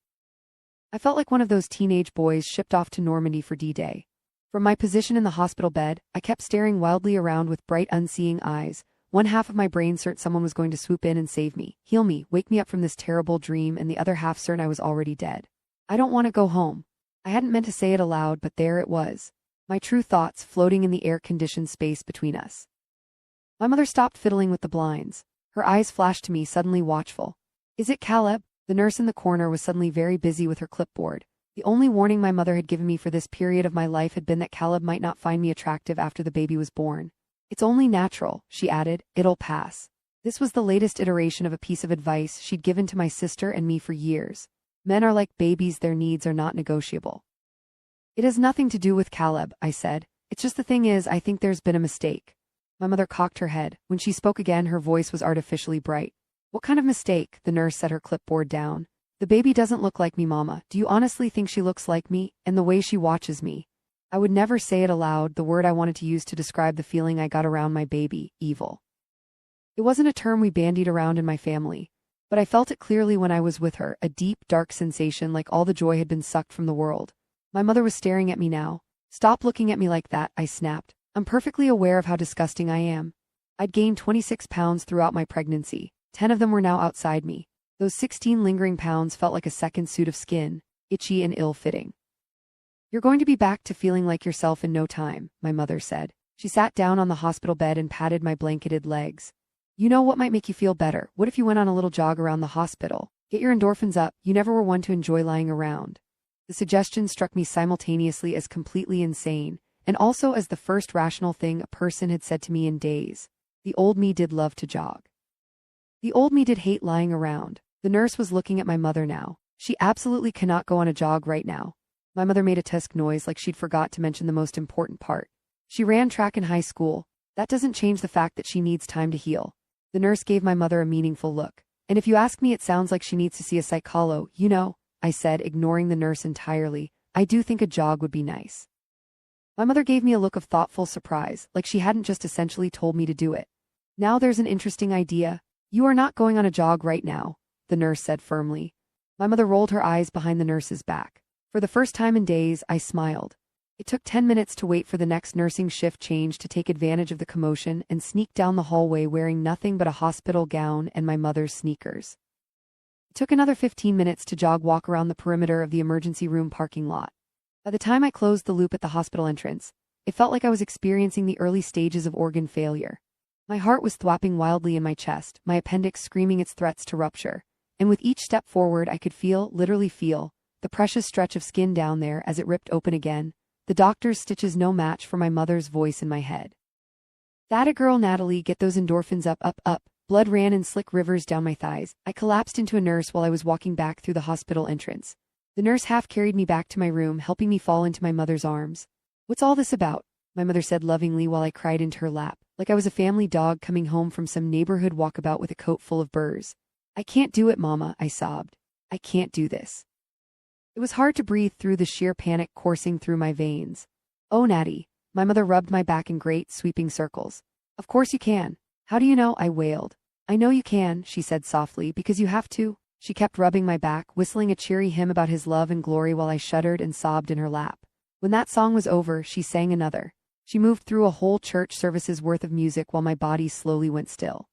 I felt like one of those teenage boys shipped off to Normandy for D-Day. From my position in the hospital bed, I kept staring wildly around with bright, unseeing eyes. One half of my brain certain someone was going to swoop in and save me, heal me, wake me up from this terrible dream, and the other half certain I was already dead. "I don't want to go home." I hadn't meant to say it aloud, but there it was. My true thoughts floating in the air-conditioned space between us. My mother stopped fiddling with the blinds. Her eyes flashed to me, suddenly watchful. "Is it Caleb?" The nurse in the corner was suddenly very busy with her clipboard. The only warning my mother had given me for this period of my life had been that Caleb might not find me attractive after the baby was born. "It's only natural," she added. "It'll pass." This was the latest iteration of a piece of advice she'd given to my sister and me for years. Men are like babies, their needs are not negotiable. "It has nothing to do with Caleb," I said. "It's just the thing is, I think there's been a mistake." My mother cocked her head. When she spoke again, her voice was artificially bright. "What kind of mistake?" The nurse set her clipboard down. "The baby doesn't look like me, Mama. Do you honestly think she looks like me? And the way she watches me?" I would never say it aloud, the word I wanted to use to describe the feeling I got around my baby, evil. It wasn't a term we bandied around in my family, but I felt it clearly when I was with her, a deep, dark sensation like all the joy had been sucked from the world. My mother was staring at me now. "Stop looking at me like that," I snapped. "I'm perfectly aware of how disgusting I am." I'd gained 26 pounds throughout my pregnancy. 10 of them were now outside me. Those 16 lingering pounds felt like a second suit of skin, itchy and ill-fitting. "You're going to be back to feeling like yourself in no time," my mother said. She sat down on the hospital bed and patted my blanketed legs. "You know what might make you feel better? What if you went on a little jog around the hospital? Get your endorphins up. You never were one to enjoy lying around." The suggestion struck me simultaneously as completely insane, and also as the first rational thing a person had said to me in days. The old me did love to jog. The old me did hate lying around. The nurse was looking at my mother now. "She absolutely cannot go on a jog right now." My mother made a tusk noise like she'd forgot to mention the most important part. "She ran track in high school. That doesn't change the fact that she needs time to heal." The nurse gave my mother a meaningful look. "And if you ask me, it sounds like she needs to see a psycholo, you know," I said, ignoring the nurse entirely, I do think a jog would be nice." My mother gave me a look of thoughtful surprise, like she hadn't just essentially told me to do it. "Now there's an interesting idea. You are not going on a jog right now," the nurse said firmly. My mother rolled her eyes behind the nurse's back. For the first time in days, I smiled. It took 10 minutes to wait for the next nursing shift change to take advantage of the commotion and sneak down the hallway wearing nothing but a hospital gown and my mother's sneakers. It took another 15 minutes to jog walk around the perimeter of the emergency room parking lot. By the time I closed the loop at the hospital entrance, it felt like I was experiencing the early stages of organ failure. My heart was throbbing wildly in my chest, my appendix screaming its threats to rupture, and with each step forward I could feel, literally feel, the precious stretch of skin down there as it ripped open again, the doctor's stitches no match for my mother's voice in my head. "That a girl, Natalie, get those endorphins up, up, up." Blood ran in slick rivers down my thighs. I collapsed into a nurse while I was walking back through the hospital entrance. The nurse half carried me back to my room, helping me fall into my mother's arms. "What's all this about?" my mother said lovingly while I cried into her lap, like I was a family dog coming home from some neighborhood walkabout with a coat full of burrs. "I can't do it, Mama," I sobbed. "I can't do this." It was hard to breathe through the sheer panic coursing through my veins. "Oh, Natty," my mother rubbed my back in great, sweeping circles. "Of course you can. How do you know?" I wailed. "I know you can," she said softly, "because you have to." She kept rubbing my back, whistling a cheery hymn about his love and glory while I shuddered and sobbed in her lap. When that song was over, she sang another. She moved through a whole church service's worth of music while my body slowly went still.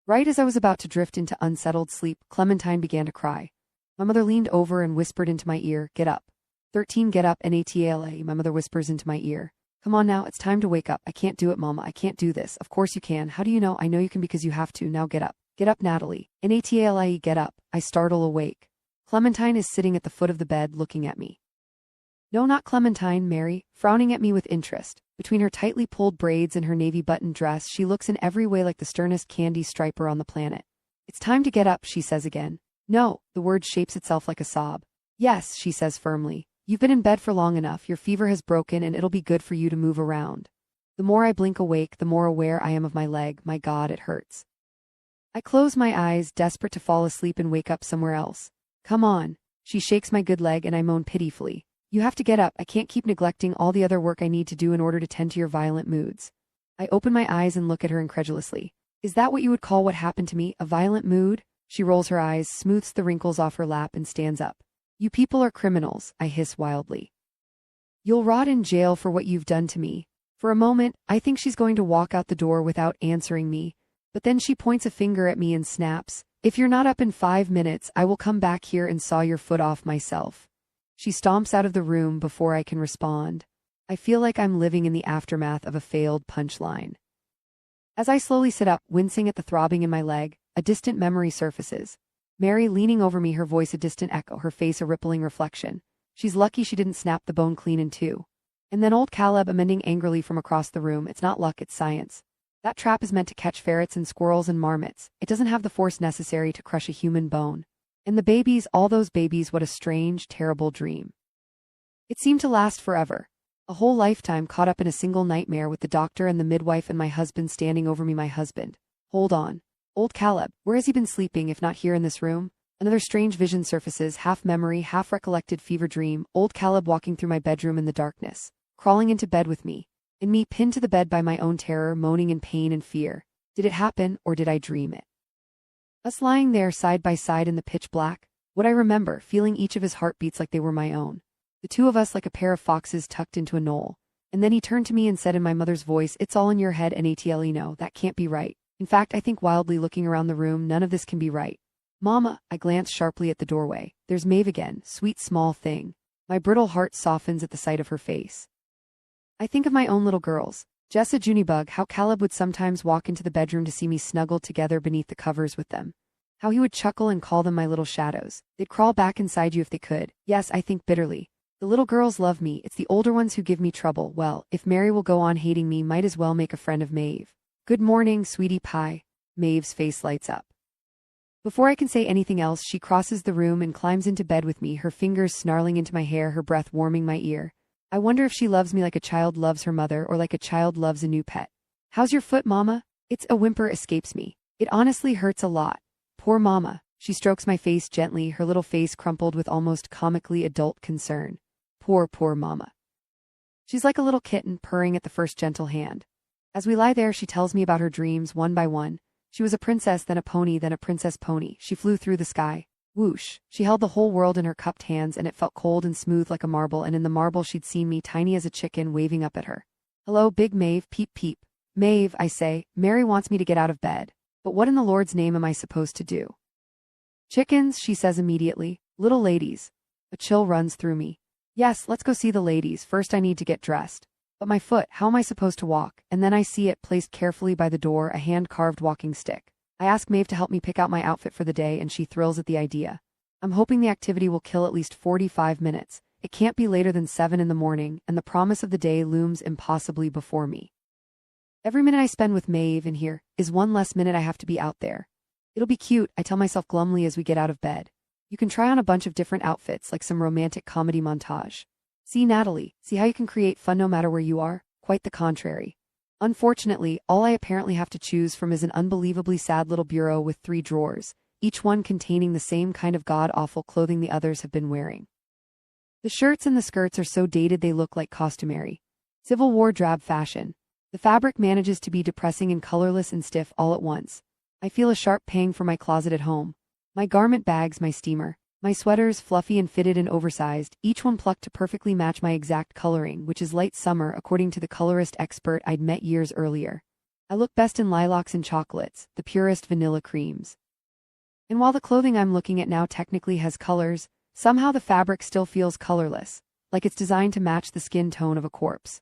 Right as I was about to drift into unsettled sleep, Clementine began to cry. My mother leaned over and whispered into my ear, "Get up. 13, get up, Natala." My mother whispers into my ear, "Come on now, it's time to wake up." "I can't do it, Mama, I can't do this." "Of course you can. How do you know?" "I know you can because you have to. Now get up. Get up, Natalie. Natala, get up." I startle awake. Clementine is sitting at the foot of the bed looking at me. No, not Clementine, Mary, frowning at me with interest. Between her tightly pulled braids and her navy button dress, she looks in every way like the sternest candy striper on the planet. "It's time to get up," she says again. "No," the word shapes itself like a sob. "Yes," she says firmly. "You've been in bed for long enough, your fever has broken and it'll be good for you to move around." The more I blink awake, the more aware I am of my leg. My God, it hurts. I close my eyes, desperate to fall asleep and wake up somewhere else. "Come on." She shakes my good leg and I moan pitifully. "You have to get up. I can't keep neglecting all the other work I need to do in order to tend to your violent moods." I open my eyes and look at her incredulously. "Is that what you would call what happened to me, a violent mood?" She rolls her eyes, smooths the wrinkles off her lap and stands up. "You people are criminals," I hiss wildly. "You'll rot in jail for what you've done to me." For a moment, I think she's going to walk out the door without answering me, but then she points a finger at me and snaps, "If you're not up in 5 minutes, I will come back here and saw your foot off myself." She stomps out of the room before I can respond. I feel like I'm living in the aftermath of a failed punchline. As I slowly sit up, wincing at the throbbing in my leg, a distant memory surfaces. Mary leaning over me, her voice a distant echo, her face a rippling reflection. She's lucky she didn't snap the bone clean in two. And then old Caleb amending angrily from across the room, "It's not luck, it's science. That trap is meant to catch ferrets and squirrels and marmots. It doesn't have the force necessary to crush a human bone." And the babies, all those babies, what a strange, terrible dream. It seemed to last forever. A whole lifetime caught up in a single nightmare with the doctor and the midwife and my husband standing over me. My husband. Hold on. Old Caleb, where has he been sleeping if not here in this room? Another strange vision surfaces, half memory, half recollected fever dream. Old Caleb walking through my bedroom in the darkness, crawling into bed with me, and me pinned to the bed by my own terror, moaning in pain and fear. Did it happen, or did I dream it? Us lying there side by side in the pitch black, what I remember, feeling each of his heartbeats like they were my own. The two of us like a pair of foxes tucked into a knoll. And then he turned to me and said in my mother's voice, "It's all in your head, Natali. No, that can't be right. In fact, I think wildly looking around the room, none of this can be right." "Mama," I glance sharply at the doorway. There's Maeve again, sweet small thing. My brittle heart softens at the sight of her face. I think of my own little girls. Jessa Junibug, how Caleb would sometimes walk into the bedroom to see me snuggled together beneath the covers with them. How he would chuckle and call them my little shadows. They'd crawl back inside you if they could. Yes, I think bitterly. The little girls love me, it's the older ones who give me trouble. Well, if Mary will go on hating me, might as well make a friend of Maeve. "Good morning, sweetie pie." Maeve's face lights up. Before I can say anything else, she crosses the room and climbs into bed with me, her fingers snarling into my hair, her breath warming my ear. I wonder if she loves me like a child loves her mother or like a child loves a new pet. "How's your foot, Mama?" It's a whimper escapes me. "It honestly hurts a lot." "Poor Mama." She strokes my face gently, her little face crumpled with almost comically adult concern. Poor mama. She's like a little kitten purring at the first gentle hand. As we lie there, she tells me about her dreams one by one. She was a princess, then a pony, then a princess pony. She flew through the sky. Whoosh. She held the whole world in her cupped hands, and it felt cold and smooth like a marble, and in the marble she'd seen me, tiny as a chicken, waving up at her. Hello, Big Maeve, peep peep. Maeve, I say, Mary wants me to get out of bed. But what in the Lord's name am I supposed to do? Chickens, she says immediately. Little ladies. A chill runs through me. Yes, let's go see the ladies. First I need to get dressed. But my foot, how am I supposed to walk? And then I see it placed carefully by the door, a hand-carved walking stick. I ask Maeve to help me pick out my outfit for the day, and she thrills at the idea. I'm hoping the activity will kill at least 45 minutes. It can't be later than 7 in the morning, and the promise of the day looms impossibly before me. Every minute I spend with Maeve in here is one less minute I have to be out there. It'll be cute, I tell myself glumly as we get out of bed. You can try on a bunch of different outfits, like some romantic comedy montage. See, Natalie, see how you can create fun no matter where you are? Quite the contrary. Unfortunately, all I apparently have to choose from is an unbelievably sad little bureau with 3 drawers, each one containing the same kind of god-awful clothing the others have been wearing. The shirts and the skirts are so dated they look like costumary. Civil War drab fashion. The fabric manages to be depressing and colorless and stiff all at once. I feel a sharp pang for my closet at home. My garment bags, my steamer. My sweaters, fluffy and fitted and oversized, each one plucked to perfectly match my exact coloring, which is light summer according to the colorist expert I'd met years earlier. I look best in lilacs and chocolates, the purest vanilla creams. And while the clothing I'm looking at now technically has colors, somehow the fabric still feels colorless, like it's designed to match the skin tone of a corpse.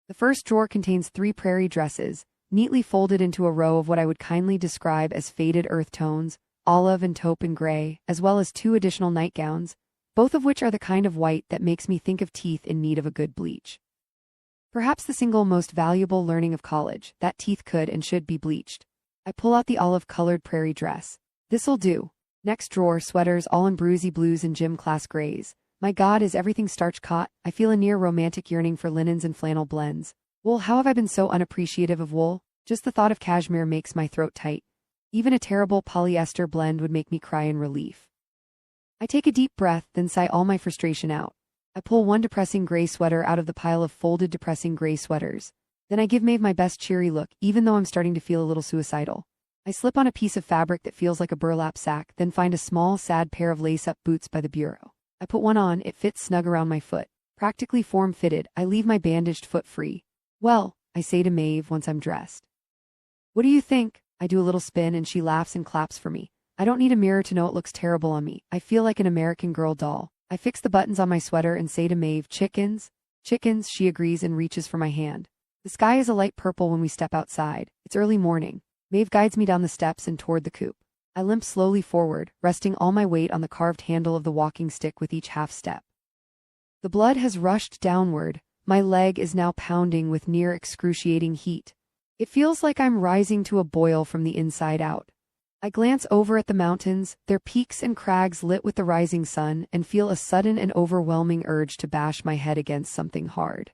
The first drawer contains 3 prairie dresses, neatly folded into a row of what I would kindly describe as faded earth tones, olive and taupe and gray, as well as 2 additional nightgowns, both of which are the kind of white that makes me think of teeth in need of a good bleach. Perhaps the single most valuable learning of college, that teeth could and should be bleached. I pull out the olive-colored prairie dress. This'll do. Next drawer, sweaters all in bruisey blues and gym class grays. My God, is everything starch caught? I feel a near romantic yearning for linens and flannel blends. Wool, how have I been so unappreciative of wool? Just the thought of cashmere makes my throat tight. Even a terrible polyester blend would make me cry in relief. I take a deep breath, then sigh all my frustration out. I pull one depressing gray sweater out of the pile of folded depressing gray sweaters. Then I give Maeve my best cheery look, even though I'm starting to feel a little suicidal. I slip on a piece of fabric that feels like a burlap sack, then find a small, sad pair of lace-up boots by the bureau. I put one on, it fits snug around my foot. Practically form-fitted, I leave my bandaged foot free. Well, I say to Maeve once I'm dressed. What do you think? I do a little spin and she laughs and claps for me. I don't need a mirror to know it looks terrible on me. I feel like an American Girl doll. I fix the buttons on my sweater and say to Maeve, chickens? Chickens, she agrees and reaches for my hand. The sky is a light purple when we step outside. It's early morning. Maeve guides me down the steps and toward the coop. I limp slowly forward, resting all my weight on the carved handle of the walking stick with each half step. The blood has rushed downward. My leg is now pounding with near excruciating heat. It feels like I'm rising to a boil from the inside out. I glance over at the mountains, their peaks and crags lit with the rising sun, and feel a sudden and overwhelming urge to bash my head against something hard.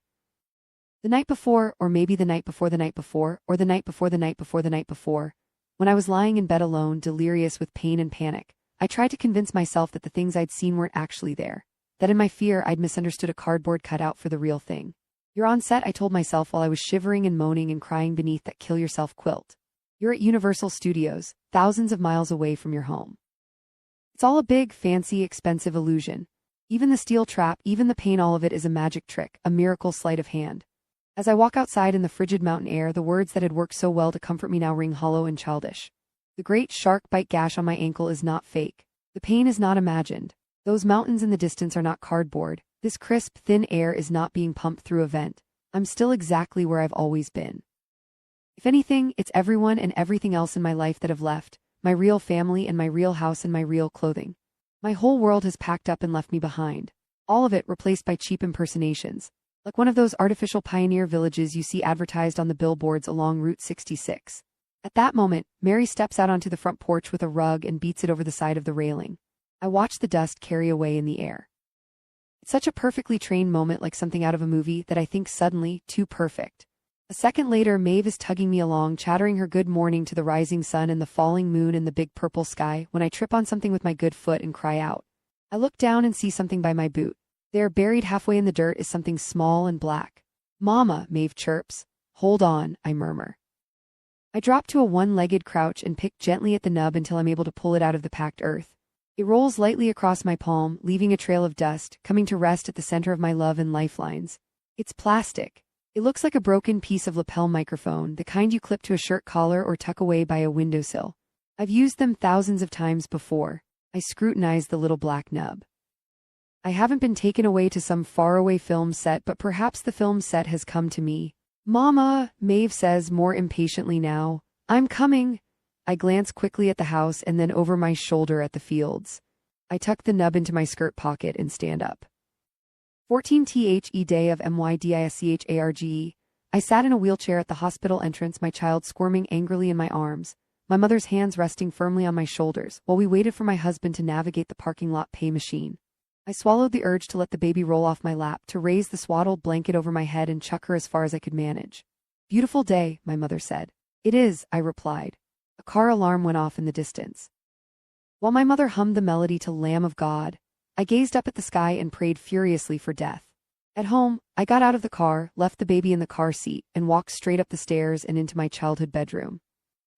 The night before, or maybe the night before the night before, or the night before the night before the night before, when I was lying in bed alone, delirious with pain and panic, I tried to convince myself that the things I'd seen weren't actually there, that in my fear I'd misunderstood a cardboard cutout for the real thing. You're on set, I told myself while I was shivering and moaning and crying beneath that kill-yourself quilt. You're at Universal Studios, thousands of miles away from your home. It's all a big, fancy, expensive illusion. Even the steel trap, even the pain, all of it is a magic trick, a miracle sleight of hand. As I walk outside in the frigid mountain air, the words that had worked so well to comfort me now ring hollow and childish. The great shark bite gash on my ankle is not fake. The pain is not imagined. Those mountains in the distance are not cardboard. This crisp, thin air is not being pumped through a vent. I'm still exactly where I've always been. If anything, it's everyone and everything else in my life that have left, my real family and my real house and my real clothing. My whole world has packed up and left me behind. All of it replaced by cheap impersonations, like one of those artificial pioneer villages you see advertised on the billboards along Route 66. At that moment, Mary steps out onto the front porch with a rug and beats it over the side of the railing. I watch the dust carry away in the air. It's such a perfectly trained moment, like something out of a movie, that I think suddenly, too perfect. A second later, Maeve is tugging me along, chattering her good morning to the rising sun and the falling moon and the big purple sky, when I trip on something with my good foot and cry out. I look down and see something by my boot. There, buried halfway in the dirt, is something small and black. Mama, Maeve chirps. Hold on, I murmur. I drop to a one-legged crouch and pick gently at the nub until I'm able to pull it out of the packed earth. It rolls lightly across my palm, leaving a trail of dust, coming to rest at the center of my love and lifelines. It's plastic. It looks like a broken piece of lapel microphone, the kind you clip to a shirt collar or tuck away by a windowsill. I've used them thousands of times before. I scrutinize the little black nub. I haven't been taken away to some faraway film set, but perhaps the film set has come to me. Mama, Maeve says more impatiently now. I'm coming. I glance quickly at the house and then over my shoulder at the fields. I tuck the nub into my skirt pocket and stand up. 14th day of MYDISCHARGE. I sat in a wheelchair at the hospital entrance, my child squirming angrily in my arms, my mother's hands resting firmly on my shoulders, while we waited for my husband to navigate the parking lot pay machine. I swallowed the urge to let the baby roll off my lap, to raise the swaddled blanket over my head and chuck her as far as I could manage. Beautiful day, my mother said. It is, I replied. A car alarm went off in the distance. While my mother hummed the melody to Lamb of God, I gazed up at the sky and prayed furiously for death. At home, I got out of the car, left the baby in the car seat, and walked straight up the stairs and into my childhood bedroom.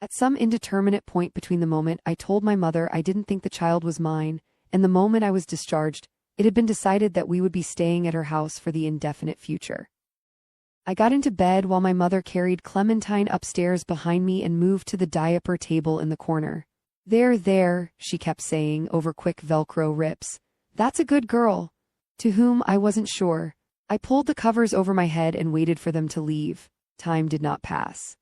At some indeterminate point between the moment I told my mother I didn't think the child was mine, and the moment I was discharged, it had been decided that we would be staying at her house for the indefinite future. I got into bed while my mother carried Clementine upstairs behind me and moved to the diaper table in the corner. There, she kept saying over quick Velcro rips. That's a good girl. To whom I wasn't sure. I pulled the covers over my head and waited for them to leave. Time did not pass.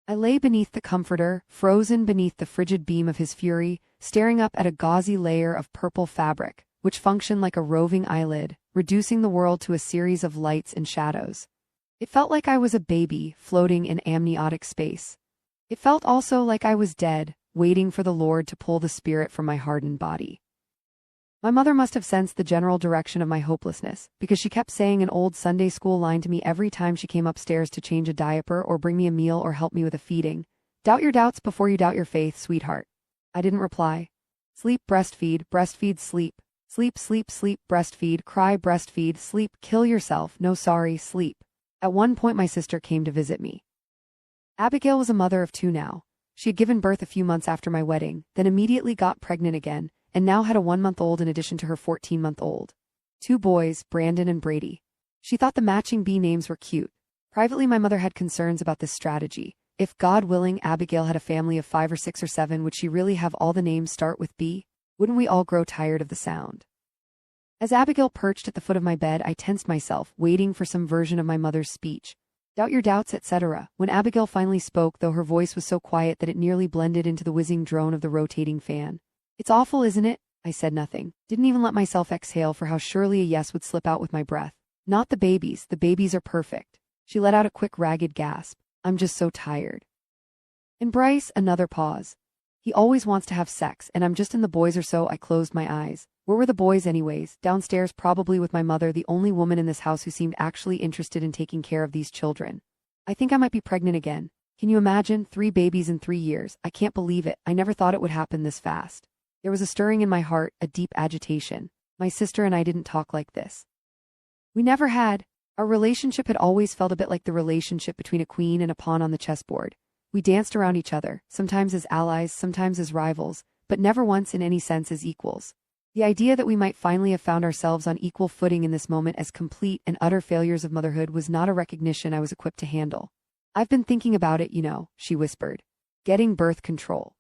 I lay beneath the comforter, frozen beneath the frigid beam of his fury, staring up at a gauzy layer of purple fabric, which functioned like a roving eyelid, reducing the world to a series of lights and shadows. It felt like I was a baby, floating in amniotic space. It felt also like I was dead, waiting for the Lord to pull the spirit from my hardened body. My mother must have sensed the general direction of my hopelessness, because she kept saying an old Sunday school line to me every time she came upstairs to change a diaper or bring me a meal or help me with a feeding. Doubt your doubts before you doubt your faith, sweetheart. I didn't reply. Sleep, breastfeed, breastfeed, sleep. Sleep, sleep, sleep, breastfeed, cry, breastfeed, sleep, kill yourself, no sorry, sleep. At one point my sister came to visit me. Abigail was a mother of 2 now. She had given birth a few months after my wedding, then immediately got pregnant again, and now had a 1-month-old in addition to her 14-month-old. 2 boys, Brandon and Brady. She thought the matching B names were cute. Privately, my mother had concerns about this strategy. If, God willing, Abigail had a family of 5 or 6 or 7, would she really have all the names start with B? Wouldn't we all grow tired of the sound? As Abigail perched at the foot of my bed, I tensed myself, waiting for some version of my mother's speech. Doubt your doubts, etc. When Abigail finally spoke, though her voice was so quiet that it nearly blended into the whizzing drone of the rotating fan. It's awful, isn't it? I said nothing. Didn't even let myself exhale for how surely a yes would slip out with my breath. Not the babies are perfect. She let out a quick ragged gasp. I'm just so tired. And Bryce, another pause. He always wants to have sex, and I'm just in the boys or so. I closed my eyes. Where were the boys anyways? Downstairs, probably with my mother, the only woman in this house who seemed actually interested in taking care of these children. I think I might be pregnant again. Can you imagine? 3 babies in 3 years. I can't believe it. I never thought it would happen this fast. There was a stirring in my heart, a deep agitation. My sister and I didn't talk like this. We never had. Our relationship had always felt a bit like the relationship between a queen and a pawn on the chessboard. We danced around each other, sometimes as allies, sometimes as rivals, but never once in any sense as equals. The idea that we might finally have found ourselves on equal footing in this moment as complete and utter failures of motherhood was not a recognition I was equipped to handle. I've been thinking about it, she whispered. Getting birth control.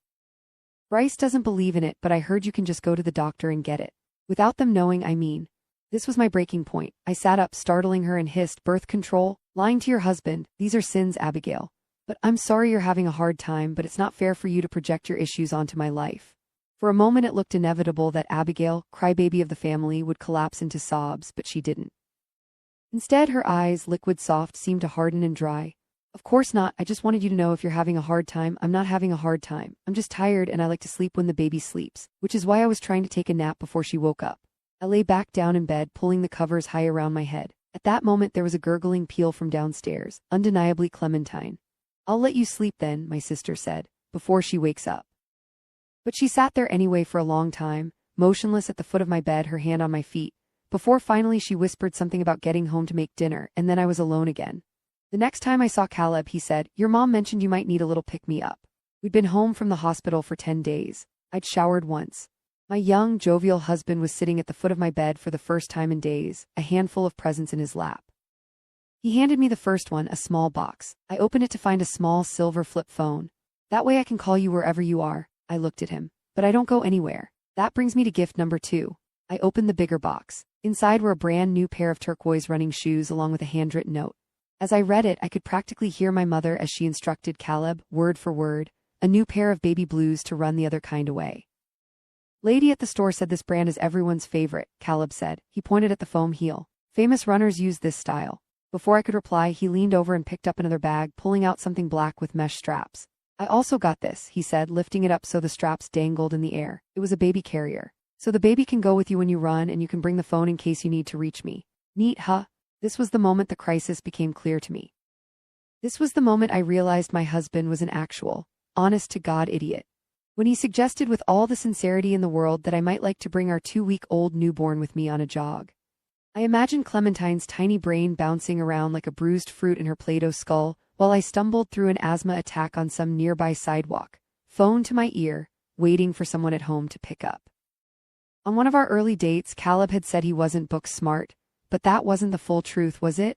Bryce doesn't believe in it, but I heard you can just go to the doctor and get it. Without them knowing, I mean. This was my breaking point. I sat up, startling her, and hissed, birth control? Lying to your husband, these are sins, Abigail. But I'm sorry you're having a hard time, but it's not fair for you to project your issues onto my life. For a moment it looked inevitable that Abigail, crybaby of the family, would collapse into sobs, but she didn't. Instead, her eyes, liquid soft, seemed to harden and dry. Of course not. I just wanted you to know if you're having a hard time, I'm not having a hard time. I'm just tired and I like to sleep when the baby sleeps, which is why I was trying to take a nap before she woke up. I lay back down in bed, pulling the covers high around my head. At that moment there was a gurgling peal from downstairs, undeniably Clementine. I'll let you sleep then, my sister said, before she wakes up. But she sat there anyway for a long time, motionless at the foot of my bed, her hand on my feet, before finally she whispered something about getting home to make dinner, and then I was alone again. The next time I saw Caleb, he said, "Your mom mentioned you might need a little pick-me-up." We'd been home from the hospital for 10 days. I'd showered once. My young, jovial husband was sitting at the foot of my bed for the first time in days, a handful of presents in his lap. He handed me the first one, a small box. I opened it to find a small silver flip phone. "That way I can call you wherever you are." I looked at him. "But I don't go anywhere." That brings me to gift number 2. I opened the bigger box. Inside were a brand new pair of turquoise running shoes along with a handwritten note. As I read it, I could practically hear my mother as she instructed Caleb, word for word, a new pair of baby blues to run the other kind away. "Lady at the store said this brand is everyone's favorite," Caleb said. He pointed at the foam heel. "Famous runners use this style." Before I could reply, he leaned over and picked up another bag, pulling out something black with mesh straps. "I also got this," he said, lifting it up so the straps dangled in the air. It was a baby carrier. "So the baby can go with you when you run, and you can bring the phone in case you need to reach me." Neat, huh? This was the moment the crisis became clear to me. This was the moment I realized my husband was an actual, honest-to-God idiot. When he suggested with all the sincerity in the world that I might like to bring our 2-week-old newborn with me on a jog. I imagined Clementine's tiny brain bouncing around like a bruised fruit in her Play-Doh skull while I stumbled through an asthma attack on some nearby sidewalk, phone to my ear, waiting for someone at home to pick up. On one of our early dates, Caleb had said he wasn't book smart, but that wasn't the full truth, was it?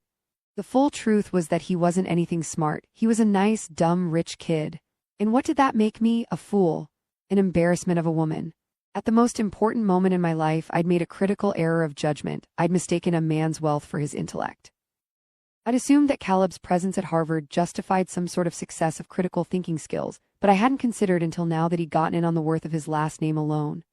The full truth was that he wasn't anything smart. He was a nice, dumb, rich kid. And what did that make me? A fool. An embarrassment of a woman. At the most important moment in my life, I'd made a critical error of judgment. I'd mistaken a man's wealth for his intellect. I'd assumed that Caleb's presence at Harvard justified some sort of success of critical thinking skills, but I hadn't considered until now that he'd gotten in on the worth of his last name alone.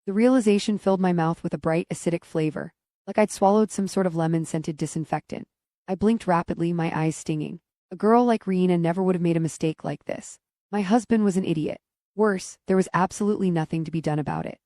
The realization filled my mouth with a bright, acidic flavor, like I'd swallowed some sort of lemon-scented disinfectant. I blinked rapidly, my eyes stinging. A girl like Rena never would have made a mistake like this. My husband was an idiot. Worse, there was absolutely nothing to be done about it.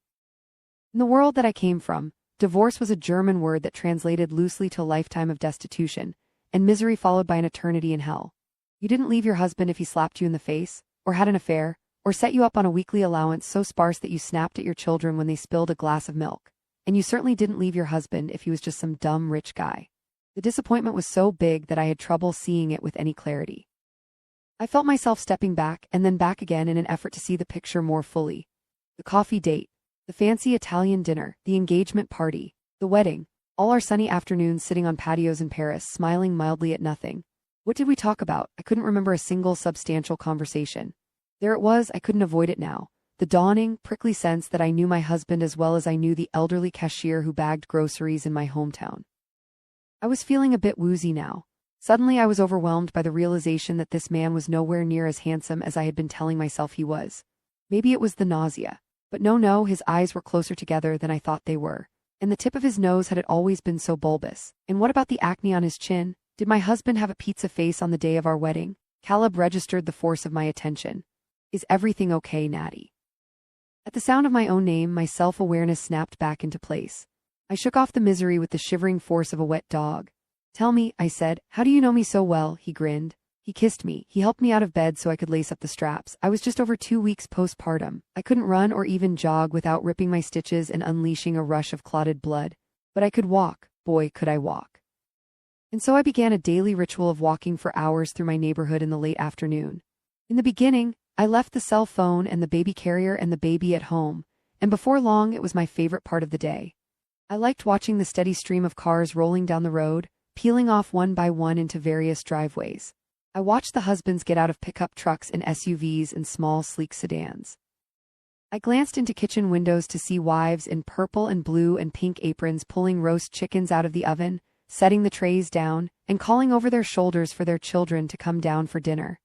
In the world that I came from, divorce was a German word that translated loosely to a lifetime of destitution, and misery followed by an eternity in hell. You didn't leave your husband if he slapped you in the face, or had an affair, or set you up on a weekly allowance so sparse that you snapped at your children when they spilled a glass of milk. And you certainly didn't leave your husband if he was just some dumb rich guy. The disappointment was so big that I had trouble seeing it with any clarity. I felt myself stepping back and then back again in an effort to see the picture more fully. The coffee date, the fancy Italian dinner, the engagement party, the wedding, all our sunny afternoons sitting on patios in Paris, smiling mildly at nothing. What did we talk about? I couldn't remember a single substantial conversation. There it was, I couldn't avoid it now. The dawning, prickly sense that I knew my husband as well as I knew the elderly cashier who bagged groceries in my hometown. I was feeling a bit woozy now. Suddenly I was overwhelmed by the realization that this man was nowhere near as handsome as I had been telling myself he was. Maybe it was the nausea. But no, his eyes were closer together than I thought they were. And the tip of his nose had always been so bulbous. And what about the acne on his chin? Did my husband have a pizza face on the day of our wedding? Caleb registered the force of my attention. Is everything okay, Natty? At the sound of my own name, my self-awareness snapped back into place. I shook off the misery with the shivering force of a wet dog. Tell me, I said, how do you know me so well? He grinned. He kissed me. He helped me out of bed so I could lace up the straps. I was just over 2 weeks postpartum. I couldn't run or even jog without ripping my stitches and unleashing a rush of clotted blood. But I could walk. Boy, could I walk. And so I began a daily ritual of walking for hours through my neighborhood in the late afternoon. In the beginning, I left the cell phone and the baby carrier and the baby at home, and before long it was my favorite part of the day. I liked watching the steady stream of cars rolling down the road, peeling off one by one into various driveways. I watched the husbands get out of pickup trucks and SUVs and small, sleek sedans. I glanced into kitchen windows to see wives in purple and blue and pink aprons pulling roast chickens out of the oven, setting the trays down, and calling over their shoulders for their children to come down for dinner.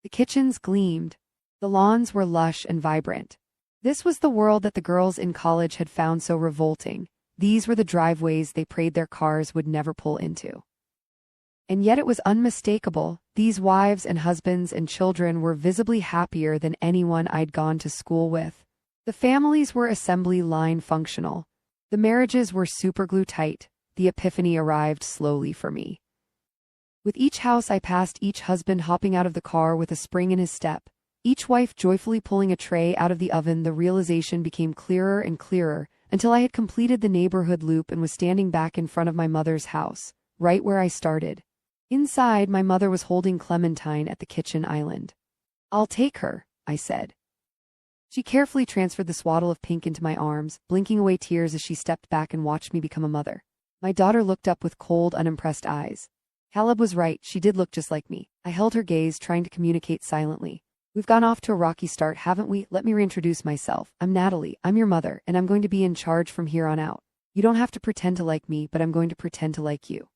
The kitchens gleamed. The lawns were lush and vibrant. This was the world that the girls in college had found so revolting. These were the driveways they prayed their cars would never pull into. And yet it was unmistakable. These wives and husbands and children were visibly happier than anyone I'd gone to school with. The families were assembly line functional. The marriages were superglue tight. The epiphany arrived slowly for me. With each house I passed, each husband hopping out of the car with a spring in his step, each wife joyfully pulling a tray out of the oven, the realization became clearer and clearer until I had completed the neighborhood loop and was standing back in front of my mother's house, right where I started. Inside, my mother was holding Clementine at the kitchen island. "I'll take her," I said. She carefully transferred the swaddle of pink into my arms, blinking away tears as she stepped back and watched me become a mother. My daughter looked up with cold, unimpressed eyes. Caleb was right, she did look just like me. I held her gaze, trying to communicate silently. "We've gone off to a rocky start, haven't we? Let me reintroduce myself. I'm Natalie, I'm your mother, and I'm going to be in charge from here on out. You don't have to pretend to like me, but I'm going to pretend to like you.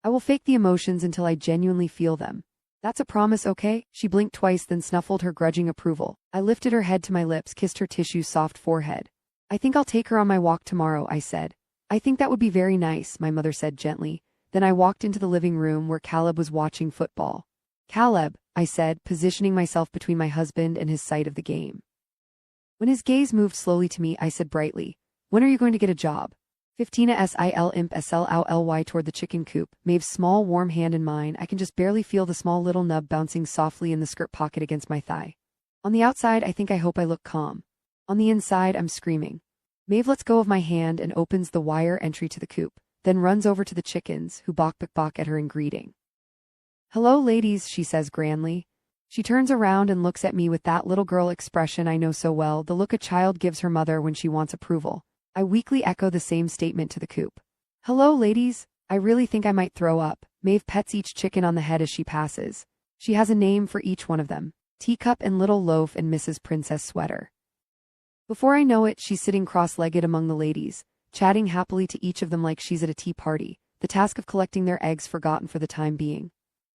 I will fake the emotions until I genuinely feel them. That's a promise, okay?" She blinked twice, then snuffled her grudging approval. I lifted her head to my lips, kissed her tissue-soft forehead. "I think I'll take her on my walk tomorrow," I said. "I think that would be very nice," my mother said gently. Then I walked into the living room where Caleb was watching football. "Caleb," I said, positioning myself between my husband and his sight of the game. When his gaze moved slowly to me, I said brightly, "When are you going to get a job?" 15 SIL imp SLOLY toward the chicken coop, Maeve's small warm hand in mine. I can just barely feel the small little nub bouncing softly in the skirt pocket against my thigh. On the outside, I hope I look calm. On the inside, I'm screaming. Maeve lets go of my hand and opens the wire entry to the coop, then runs over to the chickens, who balk at her in greeting. "Hello, ladies," she says grandly. She turns around and looks at me with that little girl expression I know so well, the look a child gives her mother when she wants approval. I weakly echo the same statement to the coop. "Hello, ladies." I really think I might throw up. Maeve pets each chicken on the head as she passes. She has a name for each one of them: Teacup and Little Loaf and Mrs. Princess Sweater. Before I know it, she's sitting cross-legged among the ladies, chatting happily to each of them like she's at a tea party, the task of collecting their eggs forgotten for the time being.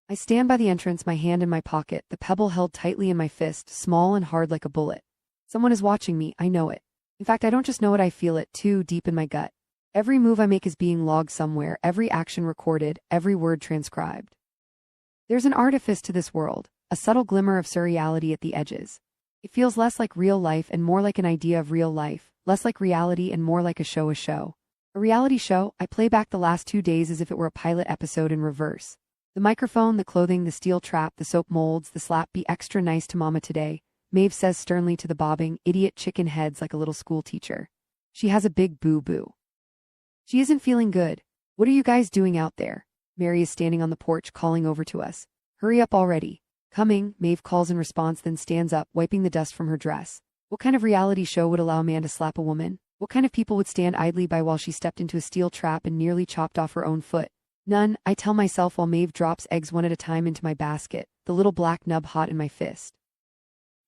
I stand by the entrance, my hand in my pocket, the pebble held tightly in my fist, small and hard like a bullet. Someone is watching me, I know it. In fact, I don't just know it, I feel it, too, deep in my gut. Every move I make is being logged somewhere, every action recorded, every word transcribed. There's an artifice to this world, a subtle glimmer of surreality at the edges. It feels less like real life and more like an idea of real life, less like reality and more like a show. A reality show. I play back the last 2 days as if it were a pilot episode in reverse. The microphone, the clothing, the steel trap, the soap molds, the slap. "Be extra nice to Mama today," Maeve says sternly to the bobbing, idiot chicken heads like a little school teacher. She has a big boo-boo. She isn't feeling good. "What are you guys doing out there?" Mary is standing on the porch, calling over to us. "Hurry up already." "Coming," Maeve calls in response, then stands up, wiping the dust from her dress. What kind of reality show would allow a man to slap a woman? What kind of people would stand idly by while she stepped into a steel trap and nearly chopped off her own foot? None, I tell myself while Maeve drops eggs one at a time into my basket, the little black nub hot in my fist.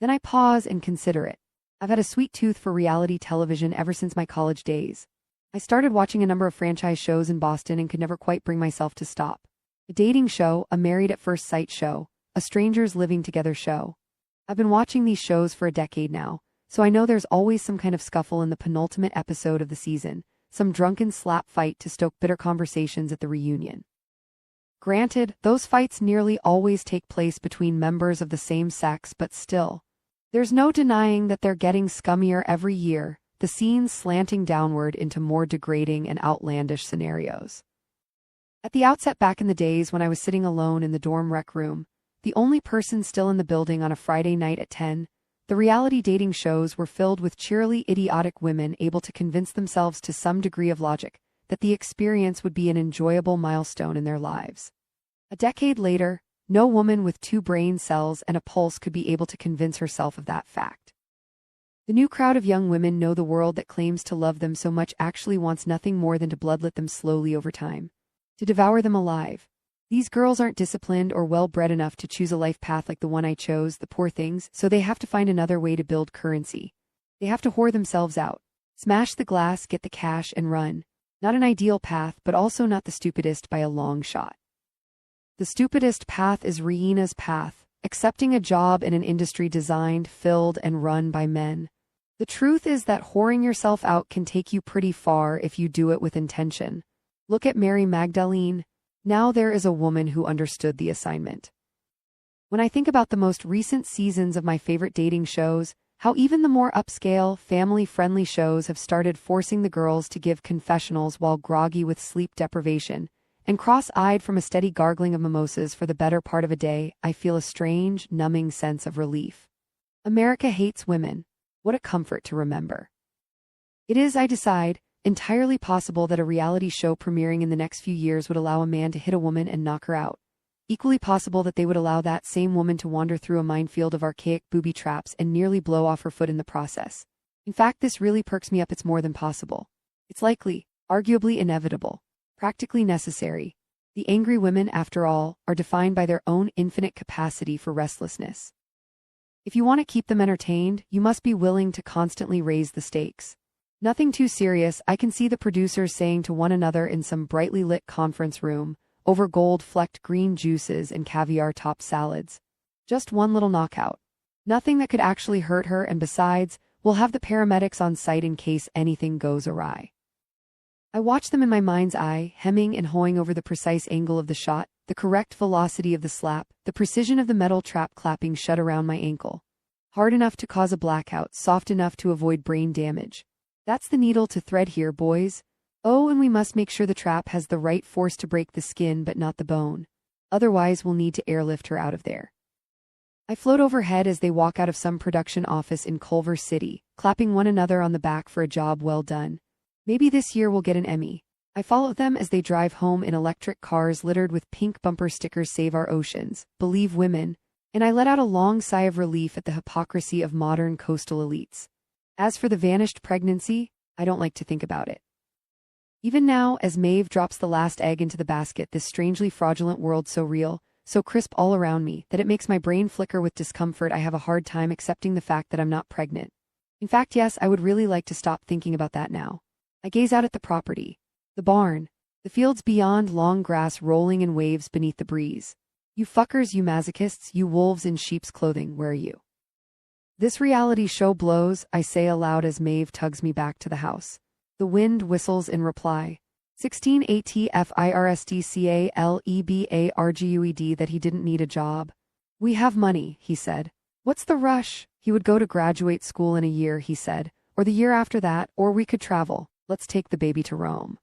Then I pause and consider it. I've had a sweet tooth for reality television ever since my college days. I started watching a number of franchise shows in Boston and could never quite bring myself to stop. A dating show, a married at first sight show, a strangers living together show. I've been watching these shows for a decade now, so I know there's always some kind of scuffle in the penultimate episode of the season, some drunken slap fight to stoke bitter conversations at the reunion. Granted, those fights nearly always take place between members of the same sex, but still. There's no denying that they're getting scummier every year, the scenes slanting downward into more degrading and outlandish scenarios. At the outset, back in the days when I was sitting alone in the dorm rec room, the only person still in the building on a Friday night at 10, the reality dating shows were filled with cheerily idiotic women able to convince themselves to some degree of logic that the experience would be an enjoyable milestone in their lives. A decade later, no woman with 2 brain cells and a pulse could be able to convince herself of that fact. The new crowd of young women know the world that claims to love them so much actually wants nothing more than to bloodlet them slowly over time, to devour them alive. These girls aren't disciplined or well-bred enough to choose a life path like the one I chose, the poor things, so they have to find another way to build currency. They have to whore themselves out, smash the glass, get the cash, and run. Not an ideal path, but also not the stupidest by a long shot. The stupidest path is Riena's path, accepting a job in an industry designed, filled, and run by men. The truth is that whoring yourself out can take you pretty far if you do it with intention. Look at Mary Magdalene. Now there is a woman who understood the assignment. When I think about the most recent seasons of my favorite dating shows, how even the more upscale, family-friendly shows have started forcing the girls to give confessionals while groggy with sleep deprivation, and cross-eyed from a steady gargling of mimosas for the better part of a day, I feel a strange, numbing sense of relief. America hates women. What a comfort to remember. It is, I decide, entirely possible that a reality show premiering in the next few years would allow a man to hit a woman and knock her out. Equally possible that they would allow that same woman to wander through a minefield of archaic booby traps and nearly blow off her foot in the process. In fact, this really perks me up. It's more than possible. It's likely, arguably inevitable, practically necessary. The angry women, after all, are defined by their own infinite capacity for restlessness. If you want to keep them entertained, you must be willing to constantly raise the stakes. Nothing too serious, I can see the producers saying to one another in some brightly lit conference room, over gold-flecked green juices and caviar-topped salads. Just one little knockout. Nothing that could actually hurt her, and besides, we'll have the paramedics on site in case anything goes awry. I watch them in my mind's eye, hemming and hawing over the precise angle of the shot, the correct velocity of the slap, the precision of the metal trap clapping shut around my ankle. Hard enough to cause a blackout, soft enough to avoid brain damage. That's the needle to thread here, boys. Oh, and we must make sure the trap has the right force to break the skin but not the bone. Otherwise, we'll need to airlift her out of there. I float overhead as they walk out of some production office in Culver City, clapping one another on the back for a job well done. Maybe this year we'll get an Emmy. I follow them as they drive home in electric cars littered with pink bumper stickers Save Our Oceans, Believe Women, and I let out a long sigh of relief at the hypocrisy of modern coastal elites. As for the vanished pregnancy, I don't like to think about it. Even now, as Maeve drops the last egg into the basket, this strangely fraudulent world so real, so crisp all around me, that it makes my brain flicker with discomfort. I have a hard time accepting the fact that I'm not pregnant. In fact, yes, I would really like to stop thinking about that now. I gaze out at the property, the barn, the fields beyond, long grass rolling in waves beneath the breeze. You fuckers, you masochists, you wolves in sheep's clothing, where are you? This reality show blows, I say aloud as Maeve tugs me back to the house. The wind whistles in reply. 16 ATFIRSTCALEBARGUED that he didn't need a job. We have money, he said. What's the rush? He would go to graduate school in a year, he said, or the year after that, or we could travel. Let's take the baby to Rome.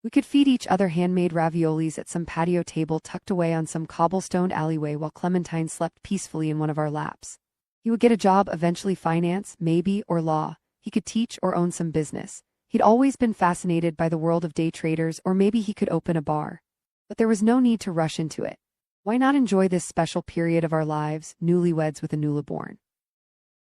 We could feed each other handmade raviolis at some patio table tucked away on some cobblestoned alleyway while Clementine slept peacefully in one of our laps. He would get a job, eventually finance, maybe, or law. He could teach or own some business. He'd always been fascinated by the world of day traders, or maybe he could open a bar. But there was no need to rush into it. Why not enjoy this special period of our lives, newlyweds with a newlyborn?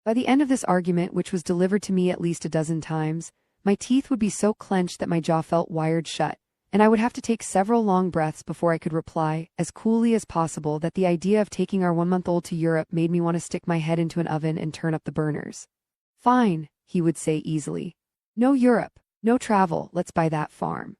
By the end of this argument, which was delivered to me at least a dozen times, my teeth would be so clenched that my jaw felt wired shut, and I would have to take several long breaths before I could reply, as coolly as possible, that the idea of taking our 1-month-old to Europe made me want to stick my head into an oven and turn up the burners. Fine, he would say easily. No Europe, no travel, let's buy that farm.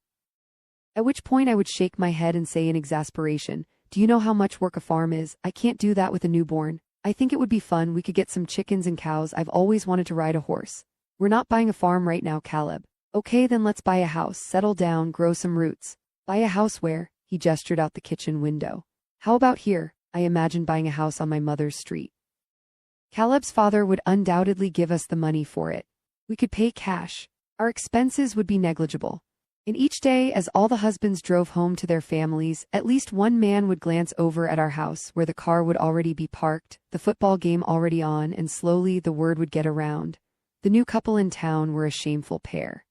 At which point I would shake my head and say in exasperation, do you know how much work a farm is? I can't do that with a newborn. I think it would be fun. We could get some chickens and cows. I've always wanted to ride a horse. We're not buying a farm right now, Caleb. Okay, then let's buy a house, settle down, grow some roots. Buy a house where? He gestured out the kitchen window. How about here? I imagined buying a house on my mother's street. Caleb's father would undoubtedly give us the money for it. We could pay cash. Our expenses would be negligible. And each day, as all the husbands drove home to their families, at least one man would glance over at our house, where the car would already be parked, the football game already on, and slowly the word would get around. The new couple in town were a shameful pair.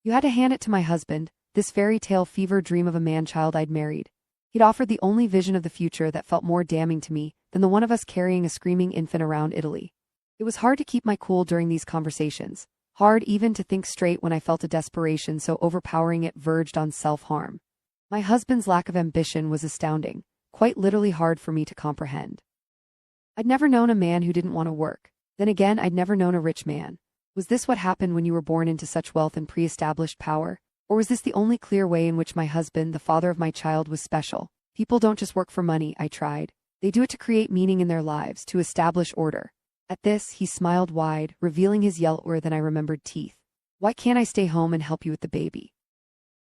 You had to hand it to my husband, this fairy tale fever dream of a man-child I'd married. He'd offered the only vision of the future that felt more damning to me than the one of us carrying a screaming infant around Italy. It was hard to keep my cool during these conversations, hard even to think straight when I felt a desperation so overpowering it verged on self-harm. My husband's lack of ambition was astounding, quite literally hard for me to comprehend. I'd never known a man who didn't want to work. Then again, I'd never known a rich man. Was this what happened when you were born into such wealth and pre-established power? Or was this the only clear way in which my husband, the father of my child, was special? People don't just work for money, I tried. They do it to create meaning in their lives, to establish order. At this, he smiled wide, revealing his yellower than I remembered teeth. Why can't I stay home and help you with the baby?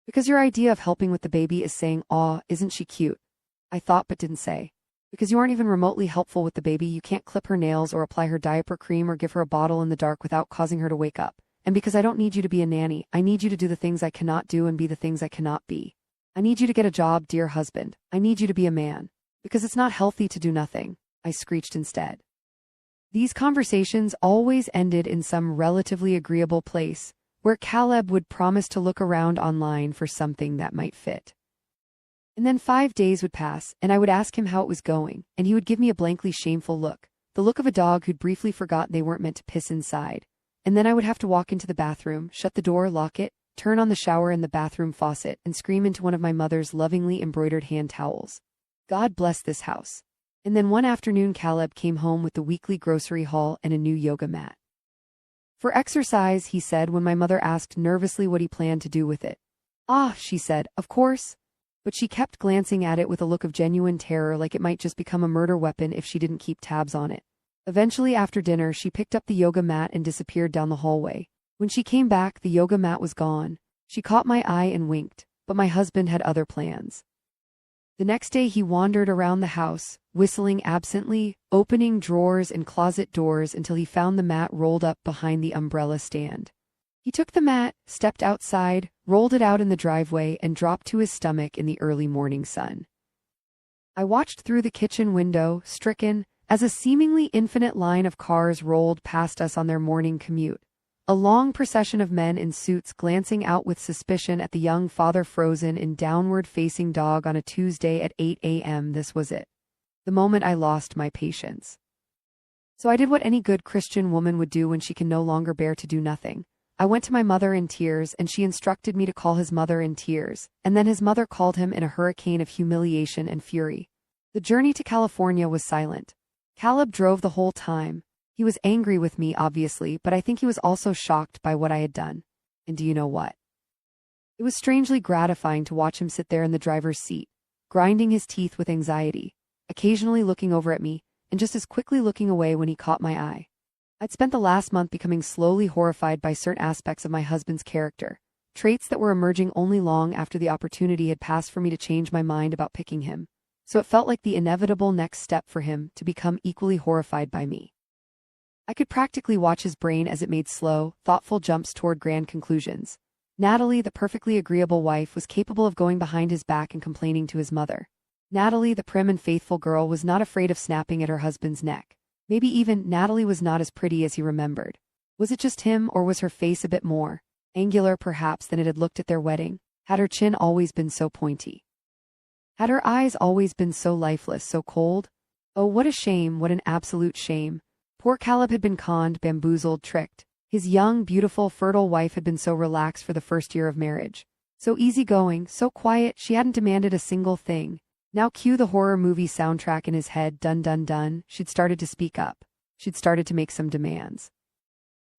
Because your idea of helping with the baby is saying, aw, isn't she cute? I thought but didn't say. Because you aren't even remotely helpful with the baby, you can't clip her nails or apply her diaper cream or give her a bottle in the dark without causing her to wake up. And because I don't need you to be a nanny, I need you to do the things I cannot do and be the things I cannot be. I need you to get a job, dear husband. I need you to be a man. Because it's not healthy to do nothing, I screeched instead. These conversations always ended in some relatively agreeable place, where Caleb would promise to look around online for something that might fit. And then 5 days would pass, and I would ask him how it was going, and he would give me a blankly shameful look, the look of a dog who'd briefly forgotten they weren't meant to piss inside. And then I would have to walk into the bathroom, shut the door, lock it, turn on the shower and the bathroom faucet, and scream into one of my mother's lovingly embroidered hand towels. God bless this house. And then one afternoon Caleb came home with the weekly grocery haul and a new yoga mat. For exercise, he said when my mother asked nervously what he planned to do with it. Ah, she said, of course. But she kept glancing at it with a look of genuine terror, like it might just become a murder weapon if she didn't keep tabs on it. Eventually, after dinner, she picked up the yoga mat and disappeared down the hallway. When she came back, the yoga mat was gone. She caught my eye and winked, but my husband had other plans. The next day he wandered around the house, whistling absently, opening drawers and closet doors until he found the mat rolled up behind the umbrella stand. He took the mat, stepped outside, rolled it out in the driveway, and dropped to his stomach in the early morning sun. I watched through the kitchen window, stricken, as a seemingly infinite line of cars rolled past us on their morning commute. A long procession of men in suits glancing out with suspicion at the young father frozen in downward-facing dog on a Tuesday at 8 a.m. This was it. The moment I lost my patience. So I did what any good Christian woman would do when she can no longer bear to do nothing. I went to my mother in tears, and she instructed me to call his mother in tears, and then his mother called him in a hurricane of humiliation and fury. The journey to California was silent. Caleb drove the whole time. He was angry with me, obviously, but I think he was also shocked by what I had done. And do you know what? It was strangely gratifying to watch him sit there in the driver's seat, grinding his teeth with anxiety, occasionally looking over at me, and just as quickly looking away when he caught my eye. I'd spent the last month becoming slowly horrified by certain aspects of my husband's character, traits that were emerging only long after the opportunity had passed for me to change my mind about picking him. So it felt like the inevitable next step for him to become equally horrified by me. I could practically watch his brain as it made slow, thoughtful jumps toward grand conclusions. Natalie, the perfectly agreeable wife, was capable of going behind his back and complaining to his mother. Natalie, the prim and faithful girl, was not afraid of snapping at her husband's neck. Maybe even Natalie was not as pretty as he remembered. Was it just him, or was her face a bit more angular perhaps than it had looked at their wedding? Had her chin always been so pointy? Had her eyes always been so lifeless, so cold? Oh, what a shame, what an absolute shame. Poor Caleb had been conned, bamboozled, tricked. His young, beautiful, fertile wife had been so relaxed for the first year of marriage. So easygoing, so quiet, she hadn't demanded a single thing. Now cue the horror movie soundtrack in his head, dun dun dun. She'd started to speak up. She'd started to make some demands.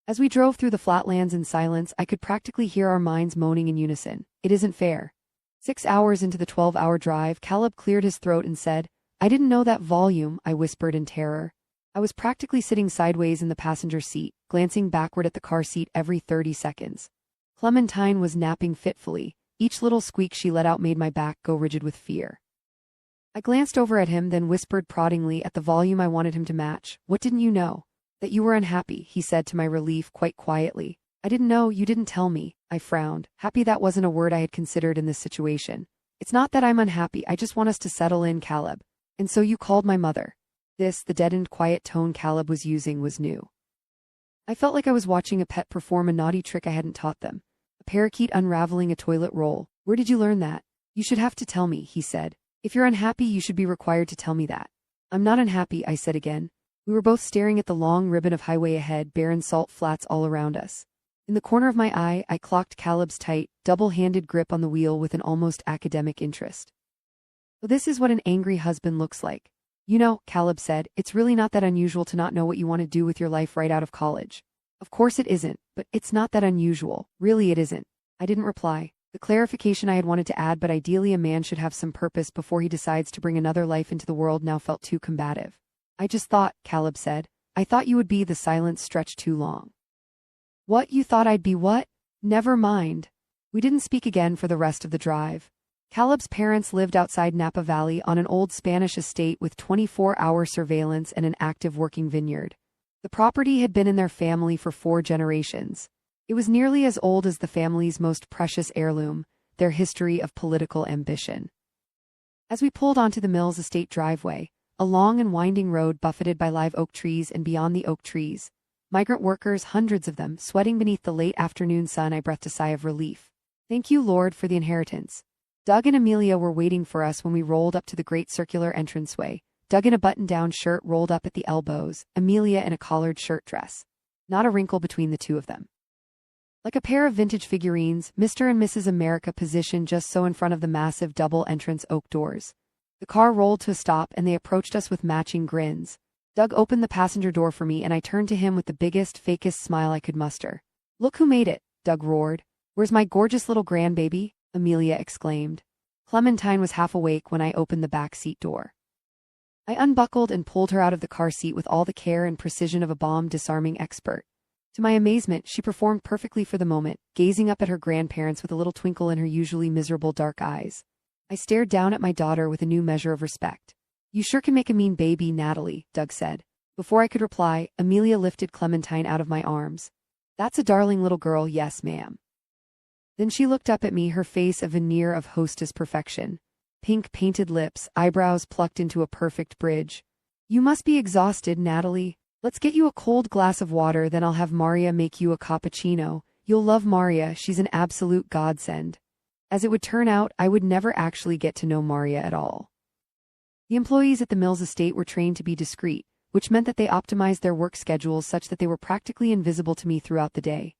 As we drove through the flatlands in silence, I could practically hear our minds moaning in unison. It isn't fair. 6 hours into the 12-hour drive, Caleb cleared his throat and said, "I didn't know that volume," I whispered in terror. I was practically sitting sideways in the passenger seat, glancing backward at the car seat every 30 seconds. Clementine was napping fitfully. Each little squeak she let out made my back go rigid with fear. I glanced over at him, then whispered proddingly at the volume I wanted him to match. "What didn't you know?" "That you were unhappy," he said to my relief quite quietly. "I didn't know, you didn't tell me." I frowned. Happy, that wasn't a word I had considered in this situation. "It's not that I'm unhappy, I just want us to settle in, Caleb." "And so you called my mother." The deadened, quiet tone Caleb was using was new. I felt like I was watching a pet perform a naughty trick I hadn't taught them. A parakeet unraveling a toilet roll. "Where did you learn that?" "You should have to tell me," he said. "If you're unhappy, you should be required to tell me that." "I'm not unhappy," I said again. We were both staring at the long ribbon of highway ahead, barren salt flats all around us. In the corner of my eye, I clocked Caleb's tight, double-handed grip on the wheel with an almost academic interest. "Well, this is what an angry husband looks like. You know," Caleb said, "it's really not that unusual to not know what you want to do with your life right out of college." "Of course it isn't, but it's not that unusual. Really it isn't." I didn't reply. The clarification I had wanted to add, but ideally a man should have some purpose before he decides to bring another life into the world, now felt too combative. "I just thought," Caleb said, "I thought you would be." The silence stretched too long. "What, you thought I'd be what?" "Never mind." We didn't speak again for the rest of the drive. Caleb's parents lived outside Napa Valley on an old Spanish estate with 24-hour surveillance and an active working vineyard. The property had been in their family for 4 generations. It was nearly as old as the family's most precious heirloom, their history of political ambition. As we pulled onto the Mills estate driveway, a long and winding road buffeted by live oak trees, and beyond the oak trees, migrant workers, hundreds of them, sweating beneath the late afternoon sun. I breathed a sigh of relief. Thank you, Lord, for the inheritance. Doug and Amelia were waiting for us when we rolled up to the great circular entranceway. Doug in a button-down shirt rolled up at the elbows, Amelia in a collared shirt dress. Not a wrinkle between the two of them. Like a pair of vintage figurines, Mr. and Mrs. America positioned just so in front of the massive double-entrance oak doors. The car rolled to a stop and they approached us with matching grins. Doug opened the passenger door for me and I turned to him with the biggest, fakest smile I could muster. Look who made it, Doug roared. Where's my gorgeous little grandbaby? Amelia exclaimed. Clementine was half awake when I opened the back seat door. I unbuckled and pulled her out of the car seat with all the care and precision of a bomb disarming expert. To my amazement, she performed perfectly for the moment, gazing up at her grandparents with a little twinkle in her usually miserable dark eyes. I stared down at my daughter with a new measure of respect. You sure can make a mean baby, Natalie, Doug said. Before I could reply, Amelia lifted Clementine out of my arms. That's a darling little girl, yes, ma'am. Then she looked up at me, her face a veneer of hostess perfection. Pink painted lips, eyebrows plucked into a perfect bridge. You must be exhausted, Natalie. Let's get you a cold glass of water, then I'll have Maria make you a cappuccino. You'll love Maria, she's an absolute godsend. As it would turn out, I would never actually get to know Maria at all. The employees at the Mills estate were trained to be discreet, which meant that they optimized their work schedules such that they were practically invisible to me throughout the day.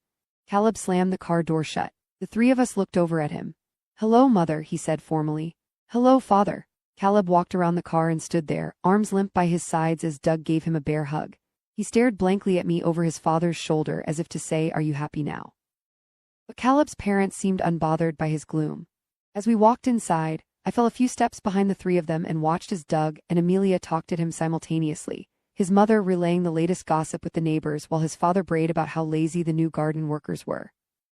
Caleb slammed the car door shut. The three of us looked over at him. Hello, Mother, he said formally. Hello, Father. Caleb walked around the car and stood there, arms limp by his sides as Doug gave him a bear hug. He stared blankly at me over his father's shoulder as if to say, Are you happy now? But Caleb's parents seemed unbothered by his gloom. As we walked inside, I fell a few steps behind the three of them and watched as Doug and Amelia talked at him simultaneously, his mother relaying the latest gossip with the neighbors while his father brayed about how lazy the new garden workers were.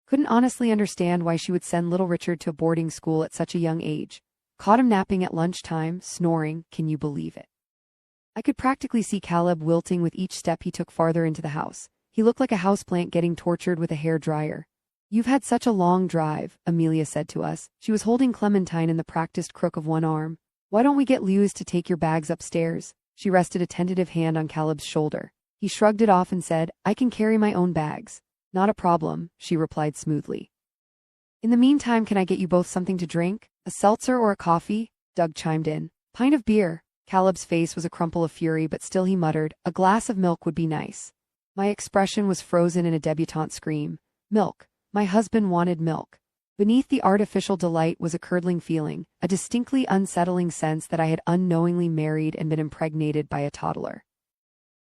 Couldn't honestly understand why she would send little Richard to a boarding school at such a young age. Caught him napping at lunchtime, snoring, can you believe it? I could practically see Caleb wilting with each step he took farther into the house. He looked like a houseplant getting tortured with a hair dryer. You've had such a long drive, Amelia said to us. She was holding Clementine in the practiced crook of one arm. Why don't we get Lewis to take your bags upstairs? She rested a tentative hand on Caleb's shoulder. He shrugged it off and said, I can carry my own bags. Not a problem, she replied smoothly. In the meantime, can I get you both something to drink? A seltzer or a coffee? Doug chimed in. Pint of beer. Caleb's face was a crumple of fury, but still he muttered, a glass of milk would be nice. My expression was frozen in a debutante scream. Milk. My husband wanted milk. Beneath the artificial delight was a curdling feeling, a distinctly unsettling sense that I had unknowingly married and been impregnated by a toddler.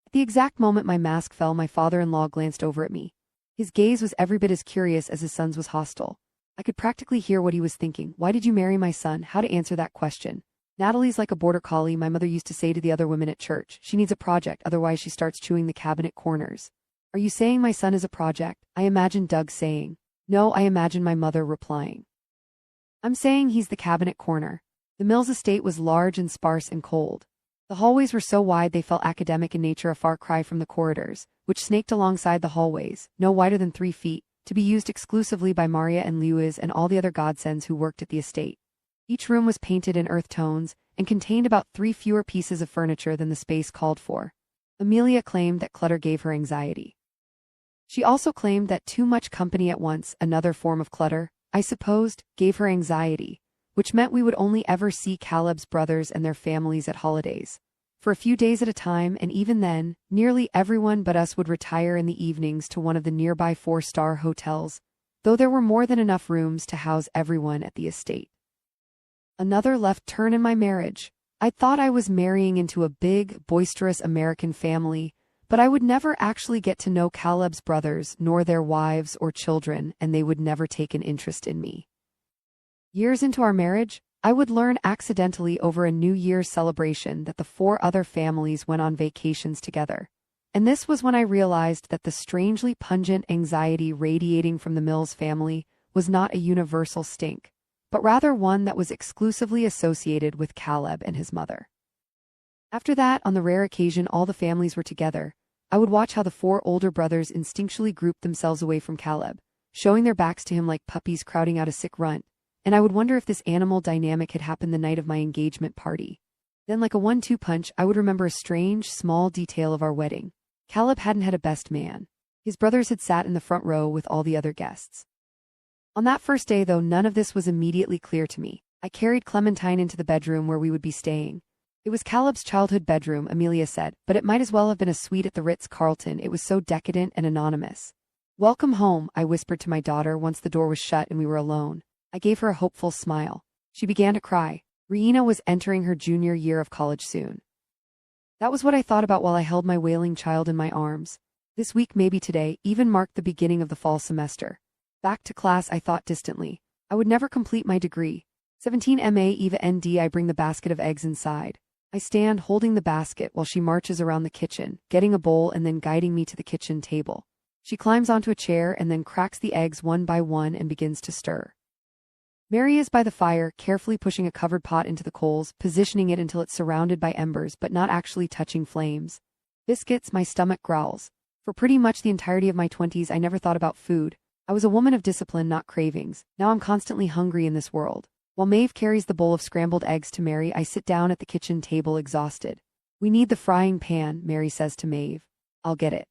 At the exact moment my mask fell, my father-in-law glanced over at me. His gaze was every bit as curious as his son's was hostile. I could practically hear what he was thinking. Why did you marry my son? How to answer that question? Natalie's like a border collie, my mother used to say to the other women at church. She needs a project, otherwise she starts chewing the cabinet corners. Are you saying my son is a project? I imagined Doug saying. No, I imagined my mother replying. I'm saying he's the cabinet corner. The Mills estate was large and sparse and cold. The hallways were so wide they felt academic in nature, a far cry from the corridors, which snaked alongside the hallways, no wider than 3 feet, to be used exclusively by Maria and Lewis and all the other godsends who worked at the estate. Each room was painted in earth tones and contained about 3 fewer pieces of furniture than the space called for. Amelia claimed that clutter gave her anxiety. She also claimed that too much company at once, another form of clutter, I supposed, gave her anxiety, which meant we would only ever see Caleb's brothers and their families at holidays. For a few days at a time, and even then, nearly everyone but us would retire in the evenings to one of the nearby 4-star hotels, though there were more than enough rooms to house everyone at the estate. Another left turn in my marriage. I thought I was marrying into a big, boisterous American family, but I would never actually get to know Caleb's brothers nor their wives or children, and they would never take an interest in me. Years into our marriage, I would learn accidentally over a New Year's celebration that the 4 other families went on vacations together. And this was when I realized that the strangely pungent anxiety radiating from the Mills family was not a universal stink, but rather one that was exclusively associated with Caleb and his mother. After that, on the rare occasion all the families were together, I would watch how the 4 older brothers instinctually grouped themselves away from Caleb, showing their backs to him like puppies crowding out a sick runt, and I would wonder if this animal dynamic had happened the night of my engagement party. Then like a 1-2 punch, I would remember a strange, small detail of our wedding. Caleb hadn't had a best man. His brothers had sat in the front row with all the other guests. On that first day, though, none of this was immediately clear to me. I carried Clementine into the bedroom where we would be staying. It was Caleb's childhood bedroom, Amelia said, but it might as well have been a suite at the Ritz-Carlton. It was so decadent and anonymous. "Welcome home," I whispered to my daughter once the door was shut and we were alone. I gave her a hopeful smile. She began to cry. Rihanna was entering her junior year of college soon. That was what I thought about while I held my wailing child in my arms. This week, maybe today, even marked the beginning of the fall semester. Back to class, I thought distantly. I would never complete my degree. 17 MA Eva ND. I bring the basket of eggs inside. I stand holding the basket while she marches around the kitchen, getting a bowl and then guiding me to the kitchen table. She climbs onto a chair and then cracks the eggs one by one and begins to stir. Mary is by the fire, carefully pushing a covered pot into the coals, positioning it until it's surrounded by embers but not actually touching flames. Biscuits, my stomach growls. For pretty much the entirety of my 20s, I never thought about food. I was a woman of discipline, not cravings. Now I'm constantly hungry in this world. While Maeve carries the bowl of scrambled eggs to Mary, I sit down at the kitchen table exhausted. "We need the frying pan," Mary says to Maeve. "I'll get it."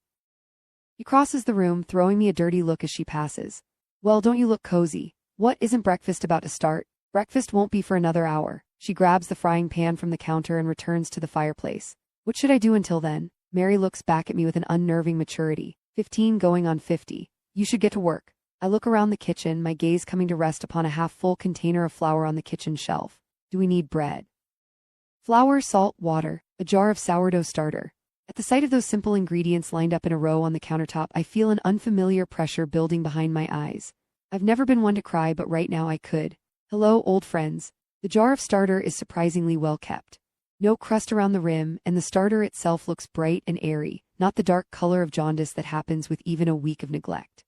He crosses the room, throwing me a dirty look as she passes. "Well, don't you look cozy? What, isn't breakfast about to start?" "Breakfast won't be for another hour." She grabs the frying pan from the counter and returns to the fireplace. "What should I do until then?" Mary looks back at me with an unnerving maturity. 15 going on 50. "You should get to work." I look around the kitchen, my gaze coming to rest upon a half-full container of flour on the kitchen shelf. "Do we need bread?" Flour, salt, water, a jar of sourdough starter. At the sight of those simple ingredients lined up in a row on the countertop, I feel an unfamiliar pressure building behind my eyes. I've never been one to cry, but right now I could. Hello, old friends. The jar of starter is surprisingly well kept. No crust around the rim, and the starter itself looks bright and airy, not the dark color of jaundice that happens with even a week of neglect.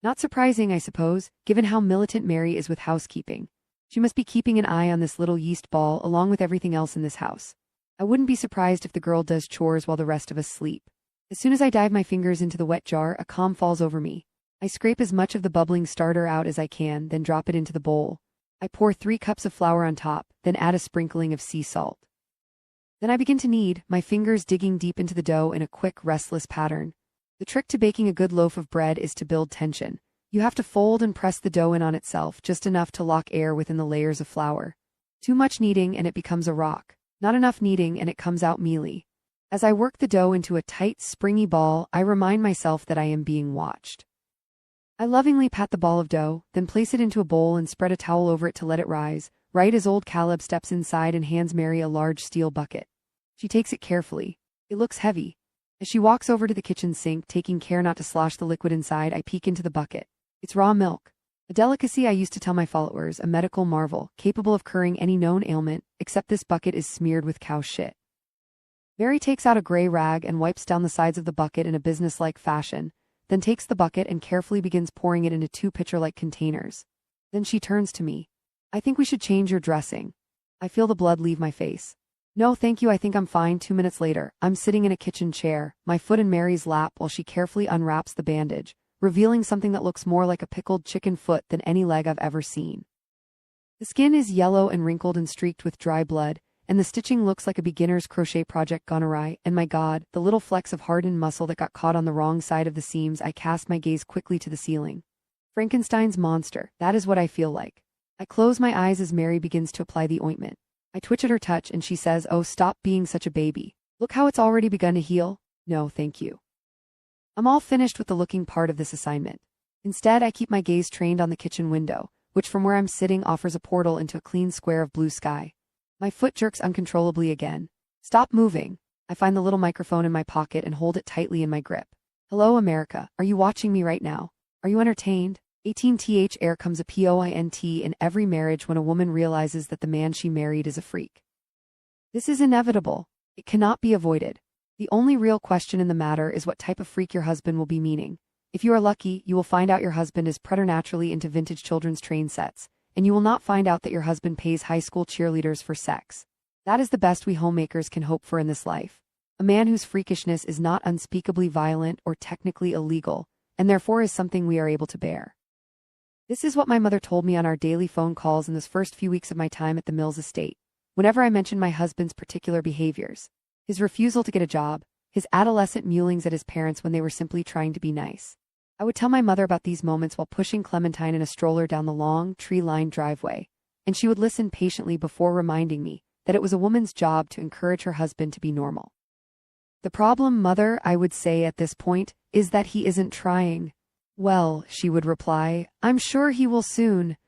Not surprising, I suppose, given how militant Mary is with housekeeping. She must be keeping an eye on this little yeast ball along with everything else in this house. I wouldn't be surprised if the girl does chores while the rest of us sleep. As soon as I dive my fingers into the wet jar, a calm falls over me. I scrape as much of the bubbling starter out as I can, then drop it into the bowl. I pour 3 cups of flour on top, then add a sprinkling of sea salt. Then I begin to knead, my fingers digging deep into the dough in a quick, restless pattern. The trick to baking a good loaf of bread is to build tension. You have to fold and press the dough in on itself, just enough to lock air within the layers of flour. Too much kneading and it becomes a rock. Not enough kneading and it comes out mealy. As I work the dough into a tight, springy ball, I remind myself that I am being watched. I lovingly pat the ball of dough, then place it into a bowl and spread a towel over it to let it rise, right as old Caleb steps inside and hands Mary a large steel bucket. She takes it carefully. It looks heavy. As she walks over to the kitchen sink, taking care not to slosh the liquid inside, I peek into the bucket. It's raw milk. A delicacy I used to tell my followers, a medical marvel, capable of curing any known ailment, except this bucket is smeared with cow shit. Mary takes out a gray rag and wipes down the sides of the bucket in a businesslike fashion, then takes the bucket and carefully begins pouring it into 2 pitcher-like containers. Then she turns to me. "I think we should change your dressing." I feel the blood leave my face. "No, thank you, I think I'm fine." 2 minutes later, I'm sitting in a kitchen chair, my foot in Mary's lap while she carefully unwraps the bandage, revealing something that looks more like a pickled chicken foot than any leg I've ever seen. The skin is yellow and wrinkled and streaked with dry blood, and the stitching looks like a beginner's crochet project gone awry, and my God, the little flecks of hardened muscle that got caught on the wrong side of the seams. I cast my gaze quickly to the ceiling. Frankenstein's monster, that is what I feel like. I close my eyes as Mary begins to apply the ointment. I twitch at her touch and she says, "Oh, stop being such a baby. Look how it's already begun to heal." "No, thank you." I'm all finished with the looking part of this assignment. Instead, I keep my gaze trained on the kitchen window, which from where I'm sitting offers a portal into a clean square of blue sky. My foot jerks uncontrollably again. "Stop moving." I find the little microphone in my pocket and hold it tightly in my grip. "Hello, America. Are you watching me right now? Are you entertained?" 18th air comes a point in every marriage when a woman realizes that the man she married is a freak. This is inevitable. It cannot be avoided. The only real question in the matter is what type of freak your husband will be, meaning. If you are lucky, you will find out your husband is preternaturally into vintage children's train sets, and you will not find out that your husband pays high school cheerleaders for sex. That is the best we homemakers can hope for in this life. A man whose freakishness is not unspeakably violent or technically illegal, and therefore is something we are able to bear. This is what my mother told me on our daily phone calls in those first few weeks of my time at the Mills estate. whenever I mentioned my husband's particular behaviors. His refusal to get a job, his adolescent mewlings at his parents when they were simply trying to be nice. I would tell my mother about these moments while pushing Clementine in a stroller down the long, tree-lined driveway, and she would listen patiently before reminding me that it was a woman's job to encourage her husband to be normal. The problem, Mother, I would say at this point, is that he isn't trying. Well, she would reply, I'm sure he will soon.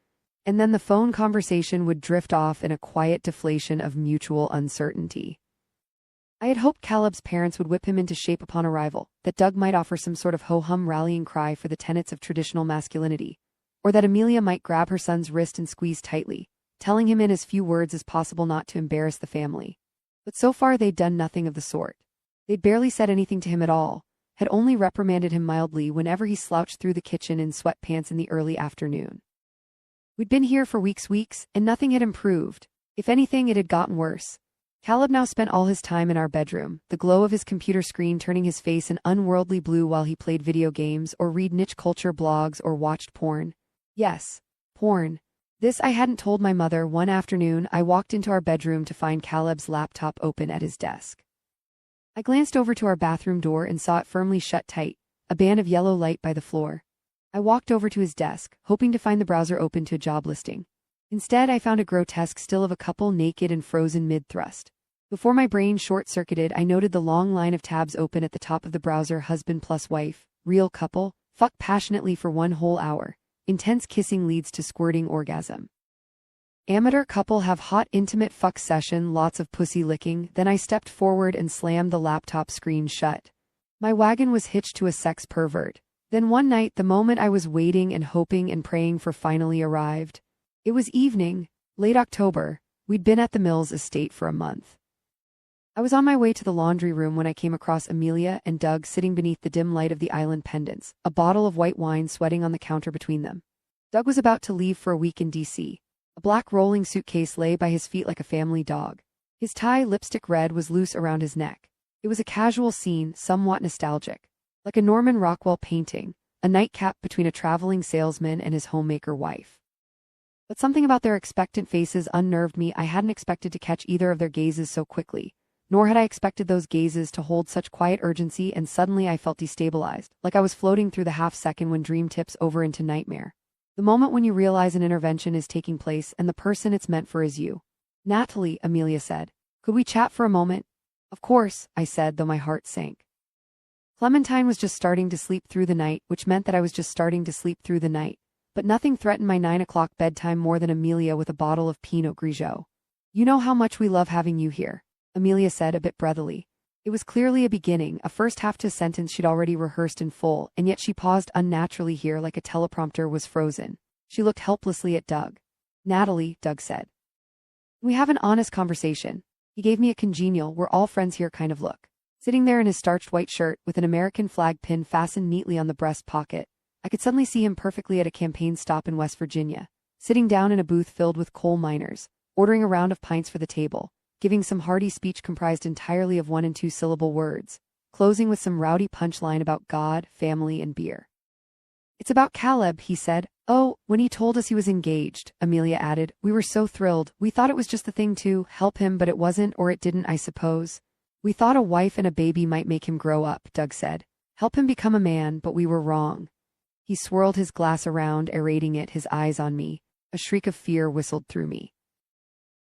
And then the phone conversation would drift off in a quiet deflation of mutual uncertainty. I had hoped Caleb's parents would whip him into shape upon arrival, that Doug might offer some sort of ho-hum rallying cry for the tenets of traditional masculinity, or that Amelia might grab her son's wrist and squeeze tightly, telling him in as few words as possible not to embarrass the family. But so far they'd done nothing of the sort. They'd barely said anything to him at all, had only reprimanded him mildly whenever he slouched through the kitchen in sweatpants in the early afternoon. We'd been here for weeks, and nothing had improved. If anything, it had gotten worse. Caleb now spent all his time in our bedroom, the glow of his computer screen turning his face an unworldly blue while he played video games or read niche culture blogs or watched porn. Yes, porn. This I hadn't told my mother. One afternoon, I walked into our bedroom to find Caleb's laptop open at his desk. I glanced over to our bathroom door and saw it firmly shut tight, a band of yellow light by the floor. I walked over to his desk, hoping to find the browser open to a job listing. Instead, I found a grotesque still of a couple naked and frozen mid-thrust. Before my brain short-circuited, I noted the long line of tabs open at the top of the browser: husband plus wife, real couple, fuck passionately for 1 whole hour, intense kissing leads to squirting orgasm. Amateur couple have hot intimate fuck session, lots of pussy licking. Then I stepped forward and slammed the laptop screen shut. My wagon was hitched to a sex pervert. Then one night, the moment I was waiting and hoping and praying for finally arrived. It was evening, late October. We'd been at the Mills estate for a month. I was on my way to the laundry room when I came across Amelia and Doug sitting beneath the dim light of the island pendants, a bottle of white wine sweating on the counter between them. Doug was about to leave for a week in D.C. A black rolling suitcase lay by his feet like a family dog. His tie, lipstick red, was loose around his neck. It was a casual scene, somewhat nostalgic. Like a Norman Rockwell painting, a nightcap between a traveling salesman and his homemaker wife. But something about their expectant faces unnerved me. I hadn't expected to catch either of their gazes so quickly, nor had I expected those gazes to hold such quiet urgency, and suddenly I felt destabilized, like I was floating through the half-second when dream tips over into nightmare. The moment when you realize an intervention is taking place and the person it's meant for is you. Natalie, Amelia said. Could we chat for a moment? Of course, I said, though my heart sank. Clementine was just starting to sleep through the night, which meant that I was just starting to sleep through the night. But nothing threatened my 9 o'clock bedtime more than Amelia with a bottle of Pinot Grigio. You know how much we love having you here, Amelia said a bit breathily. It was clearly a beginning, a first half to a sentence she'd already rehearsed in full, and yet she paused unnaturally here like a teleprompter was frozen. She looked helplessly at Doug. Natalie, Doug said. We have an honest conversation. He gave me a congenial, we're all friends here kind of look. Sitting there in his starched white shirt, with an American flag pin fastened neatly on the breast pocket, I could suddenly see him perfectly at a campaign stop in West Virginia, sitting down in a booth filled with coal miners, ordering a round of pints for the table, giving some hearty speech comprised entirely of 1 and 2 syllable words, closing with some rowdy punchline about God, family, and beer. It's about Caleb, he said. Oh, when he told us he was engaged, Amelia added, we were so thrilled. We thought it was just the thing to help him, but it wasn't, or it didn't, I suppose. We thought a wife and a baby might make him grow up, Doug said. Help him become a man, but we were wrong. He swirled his glass around, aerating it, his eyes on me. A shriek of fear whistled through me.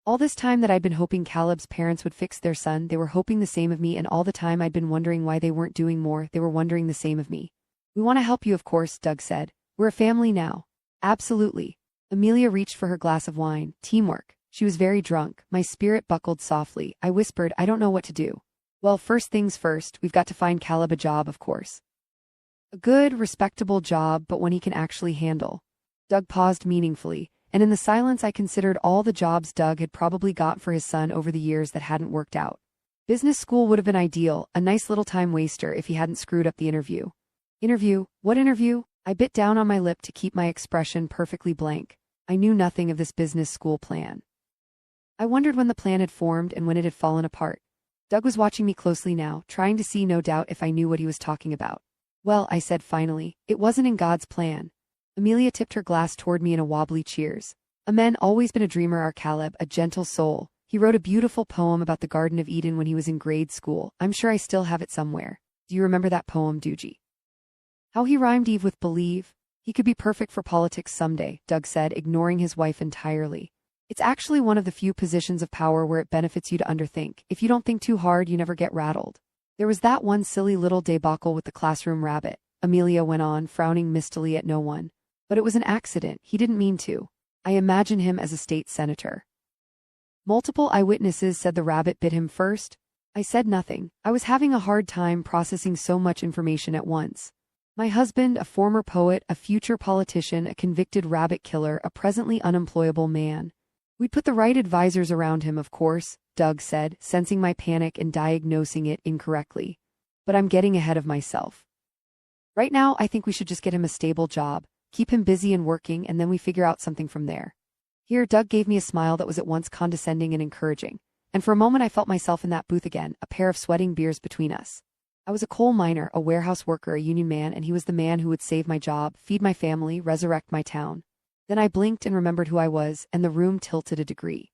All this time that I'd been hoping Caleb's parents would fix their son, they were hoping the same of me, and all the time I'd been wondering why they weren't doing more, they were wondering the same of me. We want to help you, of course, Doug said. We're a family now. Absolutely. Amelia reached for her glass of wine. Teamwork. She was very drunk. My spirit buckled softly. I whispered, I don't know what to do. Well, first things first, we've got to find Caleb a job, of course. A good, respectable job, but one he can actually handle. Doug paused meaningfully, and in the silence I considered all the jobs Doug had probably got for his son over the years that hadn't worked out. Business school would have been ideal, a nice little time waster if he hadn't screwed up the interview. Interview? What interview? I bit down on my lip to keep my expression perfectly blank. I knew nothing of this business school plan. I wondered when the plan had formed and when it had fallen apart. Doug was watching me closely now, trying to see, no doubt, if I knew what he was talking about. Well, I said finally, it wasn't in God's plan. Amelia tipped her glass toward me in a wobbly cheers. A man always been a dreamer, our Caleb, a gentle soul, He wrote a beautiful poem about the Garden of Eden when he was in grade school. I'm sure I still have it somewhere. Do you remember that poem, Doogie? How he rhymed Eve with believe? He could be perfect for politics someday, Doug said, ignoring his wife entirely. It's actually one of the few positions of power where it benefits you to underthink. If you don't think too hard, you never get rattled. There was that one silly little debacle with the classroom rabbit, Amelia went on, frowning mistily at no one. But it was an accident. He didn't mean to. I imagine him as a state senator. Multiple eyewitnesses said the rabbit bit him first. I said nothing. I was having a hard time processing so much information at once. My husband, a former poet, a future politician, a convicted rabbit killer, a presently unemployable man. We'd put the right advisors around him, of course, Doug said, sensing my panic and diagnosing it incorrectly. But I'm getting ahead of myself. Right now, I think we should just get him a stable job, keep him busy and working, and then we figure out something from there. Here, Doug gave me a smile that was at once condescending and encouraging, and for a moment I felt myself in that booth again, a pair of sweating beers between us. I was a coal miner, a warehouse worker, a union man, and he was the man who would save my job, feed my family, resurrect my town. Then I blinked and remembered who I was, and the room tilted a degree.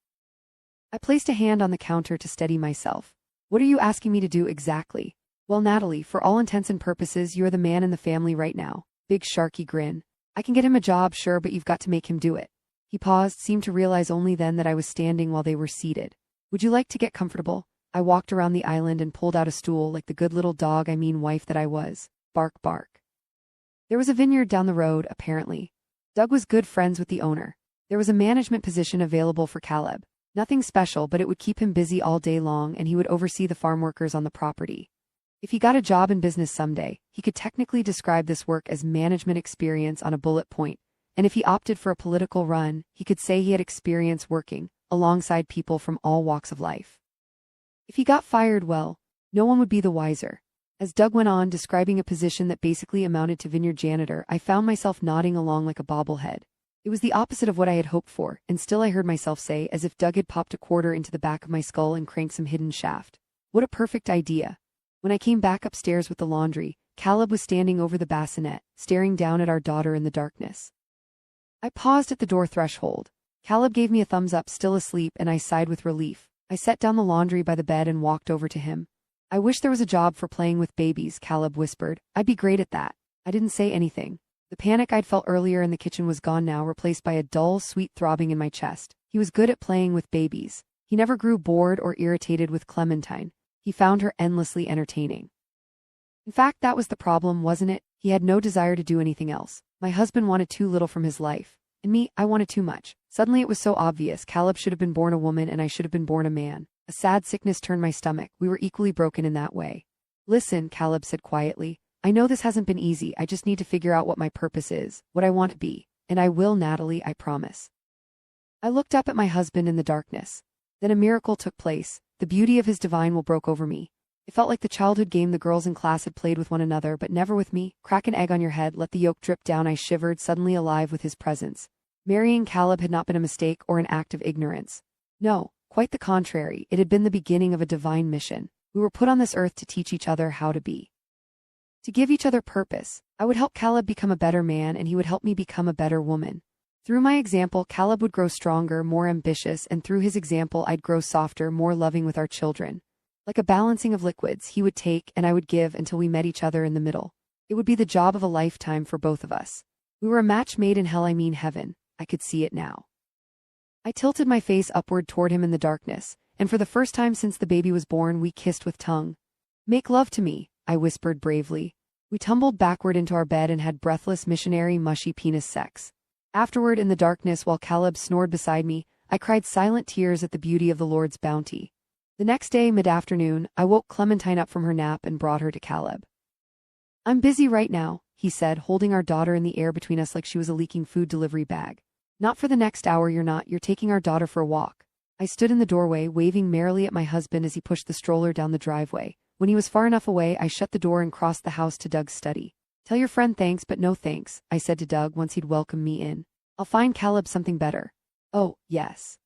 I placed a hand on the counter to steady myself. What are you asking me to do exactly? Well, Natalie, for all intents and purposes, you're the man in the family right now. Big sharky grin. I can get him a job, sure, but you've got to make him do it. He paused, seemed to realize only then that I was standing while they were seated. Would you like to get comfortable? I walked around the island and pulled out a stool like the good little dog, I mean wife that I was. Bark, bark. There was a vineyard down the road, apparently. Doug was good friends with the owner. There was a management position available for Caleb. Nothing special, but it would keep him busy all day long, and he would oversee the farm workers on the property. If he got a job in business someday, he could technically describe this work as management experience on a bullet point, and if he opted for a political run, he could say he had experience working alongside people from all walks of life. If he got fired, well, no one would be the wiser. As Doug went on, describing a position that basically amounted to vineyard janitor, I found myself nodding along like a bobblehead. It was the opposite of what I had hoped for, and still I heard myself say, as if Doug had popped a quarter into the back of my skull and cranked some hidden shaft. What a perfect idea. When I came back upstairs with the laundry, Caleb was standing over the bassinet, staring down at our daughter in the darkness. I paused at the door threshold. Caleb gave me a thumbs up, still asleep, and I sighed with relief. I set down the laundry by the bed and walked over to him. I wish there was a job for playing with babies, Caleb whispered. I'd be great at that. I didn't say anything. The panic I'd felt earlier in the kitchen was gone now, replaced by a dull, sweet throbbing in my chest. He was good at playing with babies. He never grew bored or irritated with Clementine. He found her endlessly entertaining. In fact, that was the problem, wasn't it? He had no desire to do anything else. My husband wanted too little from his life. And me, I wanted too much. Suddenly it was so obvious. Caleb should have been born a woman and I should have been born a man. A sad sickness turned my stomach. We were equally broken in that way. Listen, Caleb said quietly. I know this hasn't been easy. I just need to figure out what my purpose is, what I want to be. And I will, Natalie, I promise. I looked up at my husband in the darkness. Then a miracle took place. The beauty of his divine will broke over me. It felt like the childhood game the girls in class had played with one another, but never with me. Crack an egg on your head, let the yolk drip down. I shivered, suddenly alive with his presence. Marrying Caleb had not been a mistake or an act of ignorance. No, quite the contrary. It had been the beginning of a divine mission. We were put on this earth to teach each other how to be. To give each other purpose. I would help Caleb become a better man, and he would help me become a better woman. Through my example, Caleb would grow stronger, more ambitious, and through his example I'd grow softer, more loving with our children. Like a balancing of liquids, he would take and I would give until we met each other in the middle. It would be the job of a lifetime for both of us. We were a match made in hell, I mean heaven. I could see it now. I tilted my face upward toward him in the darkness, and for the first time since the baby was born, we kissed with tongue. Make love to me, I whispered bravely. We tumbled backward into our bed and had breathless, missionary, mushy penis sex. Afterward, in the darkness, while Caleb snored beside me, I cried silent tears at the beauty of the Lord's bounty. The next day, mid-afternoon, I woke Clementine up from her nap and brought her to Caleb. I'm busy right now, he said, holding our daughter in the air between us like she was a leaking food delivery bag. Not for the next hour, you're not. You're taking our daughter for a walk. I stood in the doorway, waving merrily at my husband as he pushed the stroller down the driveway. When he was far enough away, I shut the door and crossed the house to Doug's study. Tell your friend thanks, but no thanks, I said to Doug once he'd welcomed me in. I'll find Caleb something better. Oh, yes.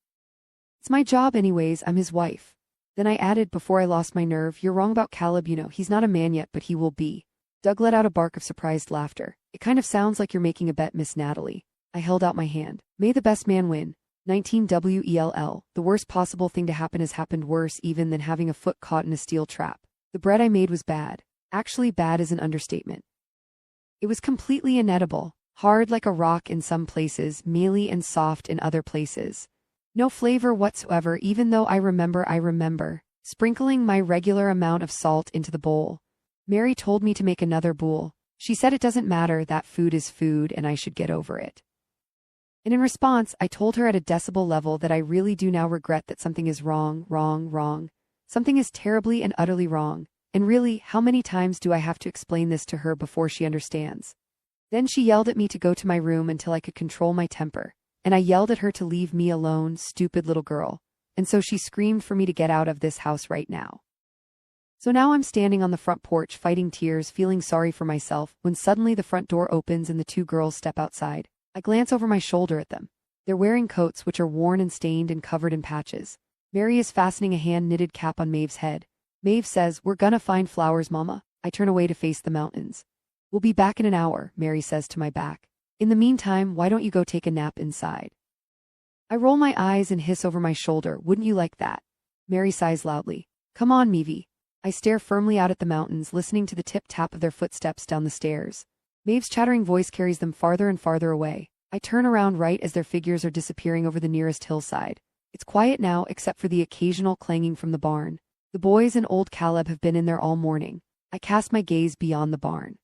It's my job anyways, I'm his wife. Then I added before I lost my nerve, you're wrong about Caleb, you know, he's not a man yet, but he will be. Doug let out a bark of surprised laughter. It kind of sounds like you're making a bet, Miss Natalie. I held out my hand. May the best man win. 19WELL. The worst possible thing to happen has happened, worse even than having a foot caught in a steel trap. The bread I made was bad. Actually, bad is an understatement. It was completely inedible, hard like a rock in some places, mealy and soft in other places. No flavor whatsoever, even though I remember sprinkling my regular amount of salt into the bowl. Mary told me to make another bowl. She said it doesn't matter, that food is food and I should get over it. And in response, I told her at a decibel level that I really do now regret that something is wrong. Something is terribly and utterly wrong. And really, how many times do I have to explain this to her before she understands? Then she yelled at me to go to my room until I could control my temper. And I yelled at her to leave me alone, stupid little girl. And so she screamed for me to get out of this house right now. So now I'm standing on the front porch fighting tears, feeling sorry for myself, when suddenly the front door opens and the two girls step outside. I glance over my shoulder at them. They're wearing coats which are worn and stained and covered in patches. Mary is fastening a hand-knitted cap on Maeve's head. Maeve says, "We're gonna find flowers, Mama." I turn away to face the mountains. "We'll be back in an hour," Mary says to my back. "In the meantime, why don't you go take a nap inside?" I roll my eyes and hiss over my shoulder, "Wouldn't you like that?" Mary sighs loudly. "Come on, Meavy." I stare firmly out at the mountains, listening to the tip-tap of their footsteps down the stairs. Maeve's chattering voice carries them farther and farther away. I turn around right as their figures are disappearing over the nearest hillside. It's quiet now, except for the occasional clanging from the barn. The boys and old Caleb have been in there all morning. I cast my gaze beyond the barn.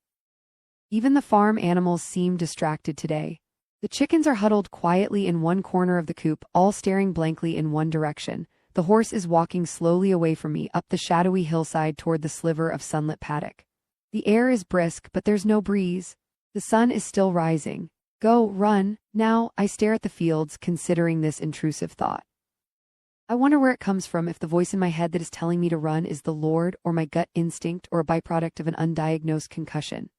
Even the farm animals seem distracted today. The chickens are huddled quietly in one corner of the coop, all staring blankly in one direction. The horse is walking slowly away from me, up the shadowy hillside toward the sliver of sunlit paddock. The air is brisk, but there's no breeze. The sun is still rising. Go, run, now. I stare at the fields, considering this intrusive thought. I wonder where it comes from, if the voice in my head that is telling me to run is the Lord, or my gut instinct, or a byproduct of an undiagnosed concussion.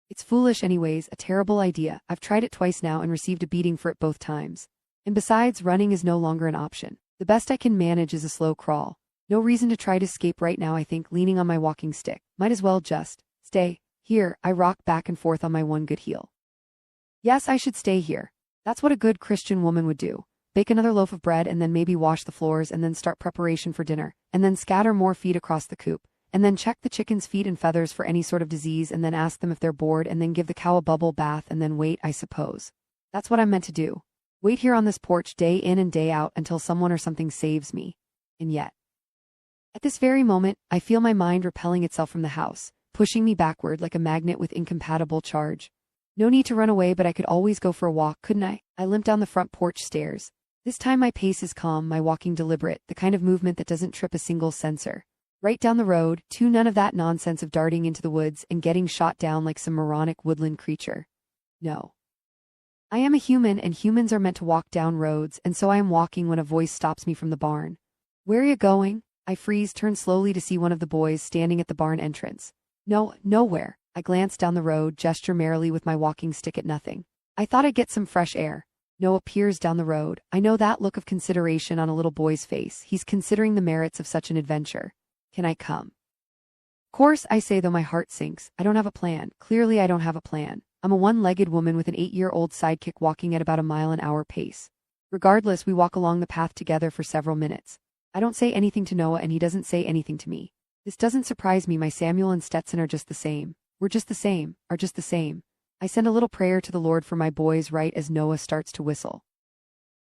It's foolish anyways, a terrible idea. I've tried it twice now and received a beating for it both times. And besides, running is no longer an option. The best I can manage is a slow crawl. No reason to try to escape right now, I think, leaning on my walking stick. Might as well just stay here. I rock back and forth on my one good heel. Yes, I should stay here. That's what a good Christian woman would do. Bake another loaf of bread and then maybe wash the floors and then start preparation for dinner, and then scatter more feed across the coop, and then check the chickens' feet and feathers for any sort of disease, and then ask them if they're bored, and then give the cow a bubble bath, and then wait, I suppose. That's what I'm meant to do. Wait here on this porch day in and day out until someone or something saves me. And yet, at this very moment, I feel my mind repelling itself from the house, pushing me backward like a magnet with incompatible charge. No need to run away, but I could always go for a walk, couldn't I? I limp down the front porch stairs. This time my pace is calm, my walking deliberate, the kind of movement that doesn't trip a single sensor. Right down the road, none of that nonsense of darting into the woods and getting shot down like some moronic woodland creature. No. I am a human, and humans are meant to walk down roads, and so I am walking when a voice stops me from the barn. "Where are you going?" I freeze, turn slowly to see one of the boys standing at the barn entrance. "No, nowhere." I glance down the road, gesture merrily with my walking stick at nothing. "I thought I'd get some fresh air." Noah peers down the road. I know that look of consideration on a little boy's face. He's considering the merits of such an adventure. "Can I come?" "Of course," I say, though my heart sinks. I don't have a plan. Clearly I don't have a plan. I'm a one-legged woman with an 8-year-old sidekick walking at about a mile-an-hour pace. Regardless, we walk along the path together for several minutes. I don't say anything to Noah, and he doesn't say anything to me. This doesn't surprise me. My Samuel and Stetson are just the same. We're just the same, are just the same. I send a little prayer to the Lord for my boys right as Noah starts to whistle.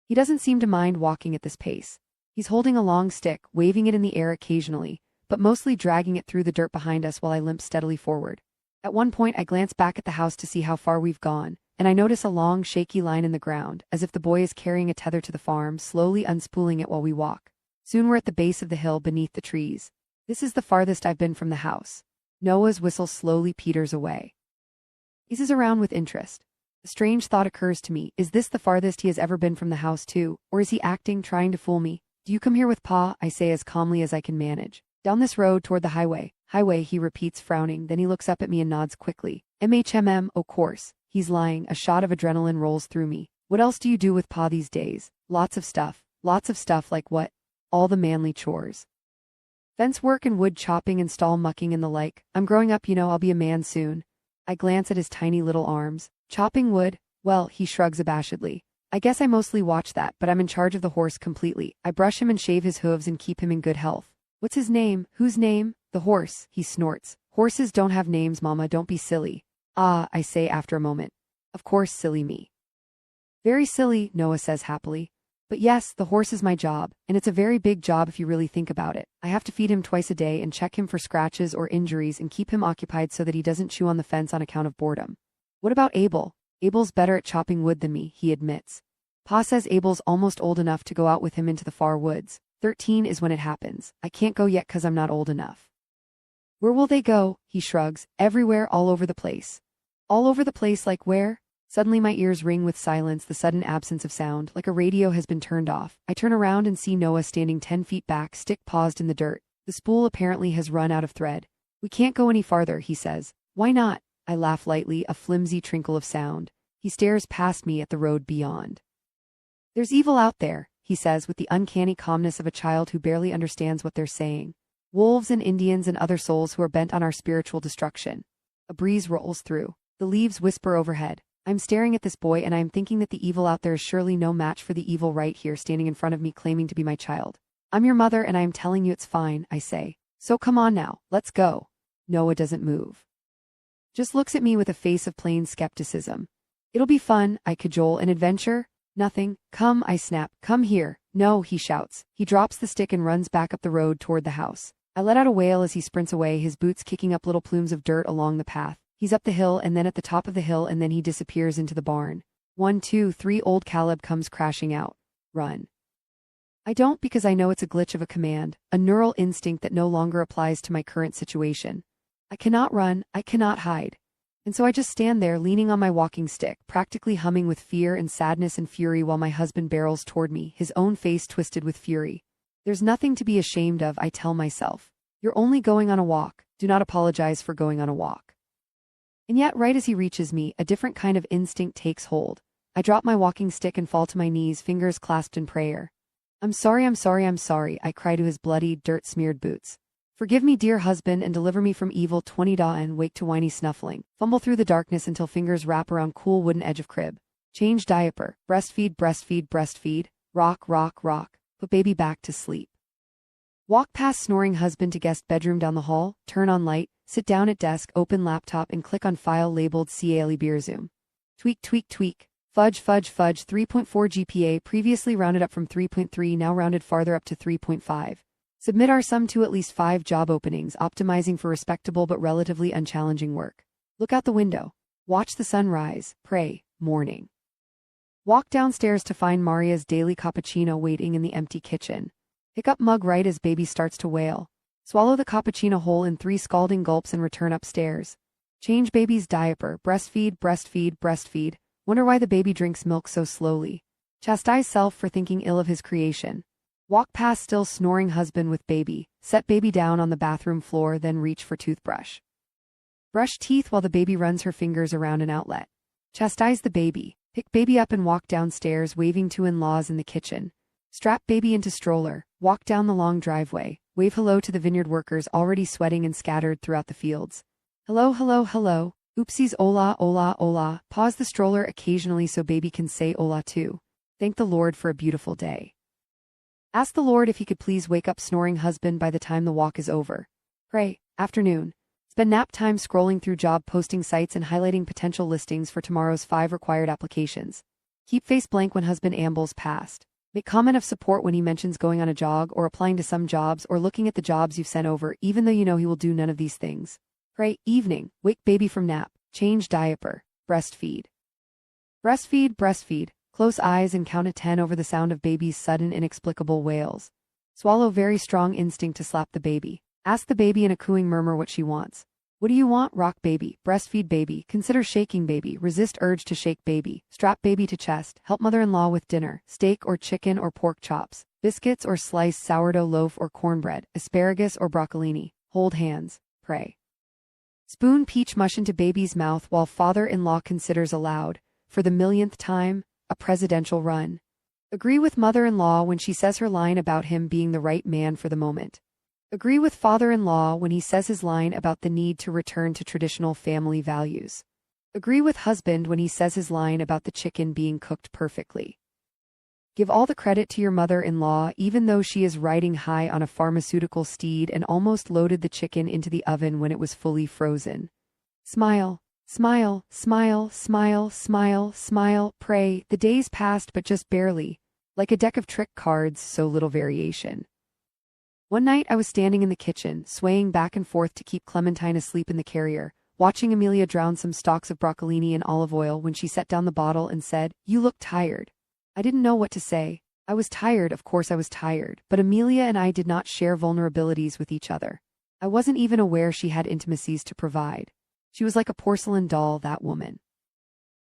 He doesn't seem to mind walking at this pace. He's holding a long stick, waving it in the air occasionally, but mostly dragging it through the dirt behind us while I limp steadily forward. At one point, I glance back at the house to see how far we've gone, and I notice a long, shaky line in the ground, as if the boy is carrying a tether to the farm, slowly unspooling it while we walk. Soon we're at the base of the hill beneath the trees. This is the farthest I've been from the house. Noah's whistle slowly peters away. He gazes around with interest. A strange thought occurs to me. Is this the farthest he has ever been from the house too, or is he acting, trying to fool me? "Do you come here with Pa?" I say as calmly as I can manage. "Down this road toward the highway." "Highway," he repeats, frowning, then he looks up at me and nods quickly. "MHMM, of course." He's lying. A shot of adrenaline rolls through me. "What else do you do with Pa these days?" Lots of stuff. Lots of stuff, like what?" "All the manly chores. Fence work and wood chopping and stall mucking and the like. I'm growing up, you know, I'll be a man soon." I glance at his tiny little arms. "Chopping wood?" "Well," he shrugs abashedly. I guess I mostly watch that, but I'm in charge of the horse completely. I brush him and shave his hooves and keep him in good health. What's his name? Whose name? The horse, he snorts. Horses don't have names, Mama, don't be silly. Ah, I say after a moment. Of course, silly me. Very silly, Noah says happily. But yes, the horse is my job, and it's a very big job if you really think about it. I have to feed him twice a day and check him for scratches or injuries and keep him occupied so that he doesn't chew on the fence on account of boredom. What about Abel? Abel's better at chopping wood than me, he admits. Pa says Abel's almost old enough to go out with him into the far woods. 13 is when it happens. I can't go yet 'cause I'm not old enough. Where will they go? He shrugs. Everywhere, all over the place. All over the place, like where? Suddenly my ears ring with silence, the sudden absence of sound, like a radio has been turned off. I turn around and see Noah standing 10 feet back, stick paused in the dirt. The spool apparently has run out of thread. We can't go any farther, he says. Why not? I laugh lightly, a flimsy trinkle of sound. He stares past me at the road beyond. There's evil out there, he says with the uncanny calmness of a child who barely understands what they're saying. Wolves and Indians and other souls who are bent on our spiritual destruction. A breeze rolls through. The leaves whisper overhead. I'm staring at this boy and I am thinking that the evil out there is surely no match for the evil right here standing in front of me claiming to be my child. I'm your mother and I am telling you it's fine, I say. So come on now, let's go. Noah doesn't move. Just looks at me with a face of plain skepticism. It'll be fun, I cajole, an adventure? Nothing. Come, I snap. Come here. No, he shouts. He drops the stick and runs back up the road toward the house. I let out a wail as he sprints away, his boots kicking up little plumes of dirt along the path. He's up the hill and then at the top of the hill and then he disappears into the barn. 1, 2, 3 old Caleb comes crashing out. Run. I don't because I know it's a glitch of a command, a neural instinct that no longer applies to my current situation. I cannot run, I cannot hide. And so I just stand there leaning on my walking stick, practically humming with fear and sadness and fury while my husband barrels toward me, his own face twisted with fury. There's nothing to be ashamed of, I tell myself. You're only going on a walk. Do not apologize for going on a walk. And yet, right as he reaches me, a different kind of instinct takes hold. I drop my walking stick and fall to my knees, fingers clasped in prayer. I'm sorry, I cry to his bloody, dirt-smeared boots. Forgive me, dear husband, and deliver me from evil. 20 and wake to whiny snuffling. Fumble through the darkness until fingers wrap around cool wooden edge of crib. Change diaper. Breastfeed, breastfeed, breastfeed. Rock, rock, rock. Put baby back to sleep. Walk past snoring husband to guest bedroom down the hall, turn on light, sit down at desk, open laptop and click on file labeled CALE Beer Zoom. Tweak, tweak, tweak. Fudge, fudge, fudge. 3.4 GPA previously rounded up from 3.3 now rounded farther up to 3.5. Submit our sum to at least 5 job openings, optimizing for respectable but relatively unchallenging work. Look out the window. Watch the sun rise. Pray. Morning. Walk downstairs to find Maria's daily cappuccino waiting in the empty kitchen. Pick up mug right as baby starts to wail. Swallow the cappuccino whole in 3 scalding gulps and return upstairs. Change baby's diaper. Breastfeed, breastfeed, breastfeed. Wonder why the baby drinks milk so slowly. Chastise self for thinking ill of his creation. Walk past still snoring husband with baby. Set baby down on the bathroom floor, then reach for toothbrush. Brush teeth while the baby runs her fingers around an outlet. Chastise the baby. Pick baby up and walk downstairs, waving to in-laws in the kitchen. Strap baby into stroller. Walk down the long driveway. Wave hello to the vineyard workers already sweating and scattered throughout the fields. Hello, hello, hello. Oopsies, hola, hola, hola. Pause the stroller occasionally so baby can say hola too. Thank the Lord for a beautiful day. Ask the Lord if he could please wake up snoring husband by the time the walk is over. Pray. Afternoon. Spend nap time scrolling through job posting sites and highlighting potential listings for tomorrow's 5 required applications. Keep face blank when husband ambles past. Make comment of support when he mentions going on a jog or applying to some jobs or looking at the jobs you've sent over even though you know he will do none of these things. Pray. Evening. Wake baby from nap. Change diaper. Breastfeed. Breastfeed, breastfeed. Close eyes and count to 10 over the sound of baby's sudden inexplicable wails. Swallow very strong instinct to slap the baby. Ask the baby in a cooing murmur what she wants. What do you want? Rock baby. Breastfeed baby. Consider shaking baby. Resist urge to shake baby. Strap baby to chest. Help mother-in-law with dinner. Steak or chicken or pork chops. Biscuits or sliced sourdough loaf or cornbread. Asparagus or broccolini. Hold hands. Pray. Spoon peach mush into baby's mouth while father-in-law considers aloud, for the millionth time, a presidential run. Agree with mother-in-law when she says her line about him being the right man for the moment. Agree with father-in-law when he says his line about the need to return to traditional family values. Agree with husband when he says his line about the chicken being cooked perfectly. Give all the credit to your mother-in-law, even though she is riding high on a pharmaceutical steed and almost loaded the chicken into the oven when it was fully frozen. Smile, smile, smile, smile, smile, smile, pray. The days passed, but just barely. Like a deck of trick cards, so little variation. One night I was standing in the kitchen, swaying back and forth to keep Clementine asleep in the carrier, watching Amelia drown some stalks of broccolini in olive oil when she set down the bottle and said, "You look tired." I didn't know what to say. I was tired, of course I was tired, but Amelia and I did not share vulnerabilities with each other. I wasn't even aware she had intimacies to provide. She was like a porcelain doll, that woman.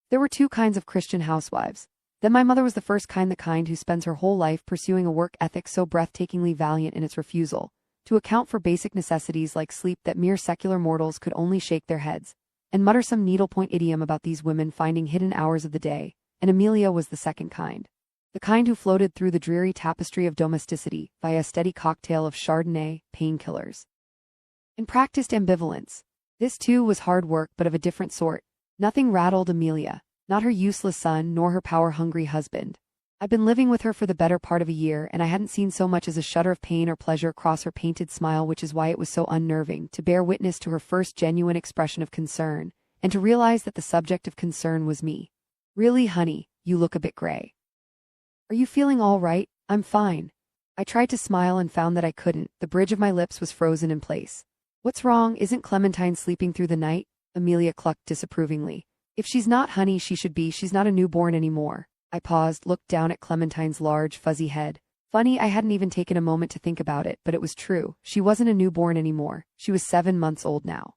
There were two kinds of Christian housewives. Then my mother was the first kind, the kind who spends her whole life pursuing a work ethic so breathtakingly valiant in its refusal to account for basic necessities like sleep that mere secular mortals could only shake their heads and mutter some needlepoint idiom about these women finding hidden hours of the day. And Amelia was the second kind. The kind who floated through the dreary tapestry of domesticity via a steady cocktail of Chardonnay, painkillers, and practiced ambivalence. This too was hard work, but of a different sort. Nothing rattled Amelia, not her useless son nor her power-hungry husband. I'd been living with her for the better part of a year, and I hadn't seen so much as a shudder of pain or pleasure cross her painted smile, which is why it was so unnerving to bear witness to her first genuine expression of concern, and to realize that the subject of concern was me. "Really, honey, you look a bit gray. Are you feeling all right?" "I'm fine." I tried to smile and found that I couldn't. The bridge of my lips was frozen in place. "What's wrong? Isn't Clementine sleeping through the night?" Amelia clucked disapprovingly. "If she's not, honey, she should be. She's not a newborn anymore." I paused, looked down at Clementine's large, fuzzy head. Funny, I hadn't even taken a moment to think about it, but it was true. She wasn't a newborn anymore. She was 7 months old now.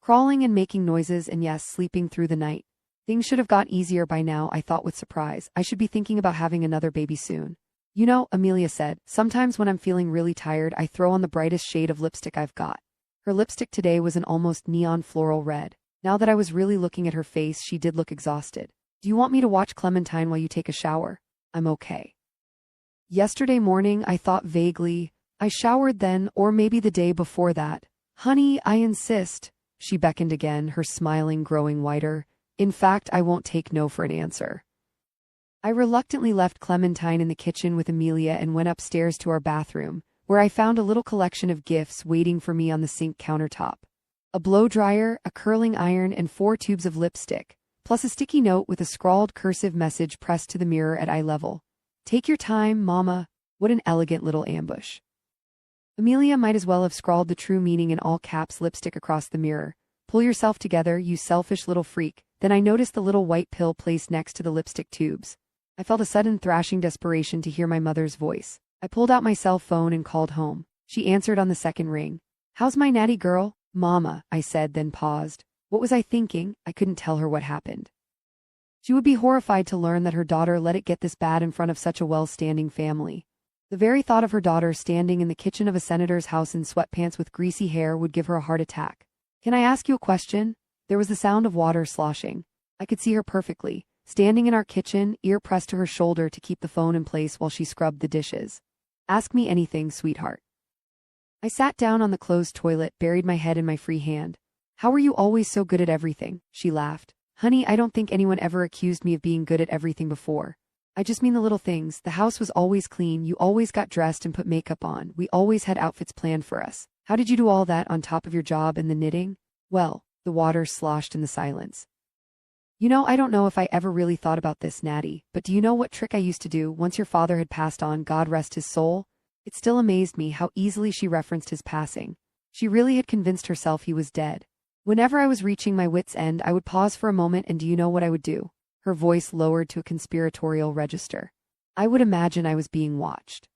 Crawling and making noises, and yes, sleeping through the night. Things should have got easier by now, I thought with surprise. I should be thinking about having another baby soon. "You know," Amelia said, "sometimes when I'm feeling really tired, I throw on the brightest shade of lipstick I've got." Her lipstick today was an almost neon floral red. Now that I was really looking at her face, she did look exhausted. "Do you want me to watch Clementine while you take a shower?" "I'm okay." Yesterday morning, I thought vaguely. I showered then, or maybe the day before that. "Honey, I insist." She beckoned again, her smiling growing wider. "In fact, I won't take no for an answer." I reluctantly left Clementine in the kitchen with Amelia and went upstairs to our bathroom, where I found a little collection of gifts waiting for me on the sink countertop. A blow dryer, a curling iron, and 4 tubes of lipstick, plus a sticky note with a scrawled cursive message pressed to the mirror at eye level. "Take your time, Mama." What an elegant little ambush. Amelia might as well have scrawled the true meaning in all caps lipstick across the mirror. "Pull yourself together, you selfish little freak." Then I noticed the little white pill placed next to the lipstick tubes. I felt a sudden thrashing desperation to hear my mother's voice. I pulled out my cell phone and called home. She answered on the second ring. "How's my natty girl?" "Mama," I said, then paused. What was I thinking? I couldn't tell her what happened. She would be horrified to learn that her daughter let it get this bad in front of such a well-standing family. The very thought of her daughter standing in the kitchen of a senator's house in sweatpants with greasy hair would give her a heart attack. "Can I ask you a question?" There was the sound of water sloshing. I could see her perfectly, standing in our kitchen, ear pressed to her shoulder to keep the phone in place while she scrubbed the dishes. "Ask me anything, sweetheart." I sat down on the closed toilet, buried my head in my free hand. "How were you always so good at everything?" She laughed. "Honey, I don't think anyone ever accused me of being good at everything before. I just mean the little things. The house was always clean, you always got dressed and put makeup on, we always had outfits planned for us. How did you do all that on top of your job and the knitting?" "Well," the water sloshed in the silence. "You know, I don't know if I ever really thought about this, Natty, but do you know what trick I used to do once your father had passed on, God rest his soul?" It still amazed me how easily she referenced his passing. She really had convinced herself he was dead. Whenever I was reaching my wit's end, I would pause for a moment, and do you know what I would do? Her voice lowered to a conspiratorial register. I would imagine I was being watched.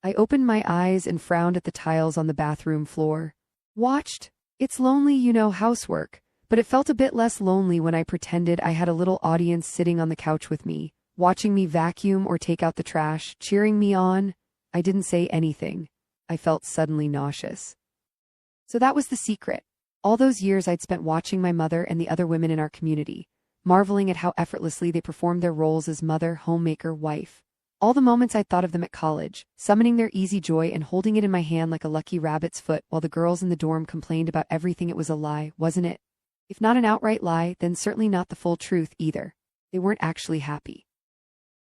I opened my eyes and frowned at the tiles on the bathroom floor. Watched? It's lonely, you know, housework, but it felt a bit less lonely when I pretended I had a little audience sitting on the couch with me, watching me vacuum or take out the trash, cheering me on. I didn't say anything. I felt suddenly nauseous. So that was the secret. All those years I'd spent watching my mother and the other women in our community, marveling at how effortlessly they performed their roles as mother, homemaker, wife. All the moments I'd thought of them at college, summoning their easy joy and holding it in my hand like a lucky rabbit's foot while the girls in the dorm complained about everything. It was a lie, wasn't it? If not an outright lie, then certainly not the full truth either. They weren't actually happy.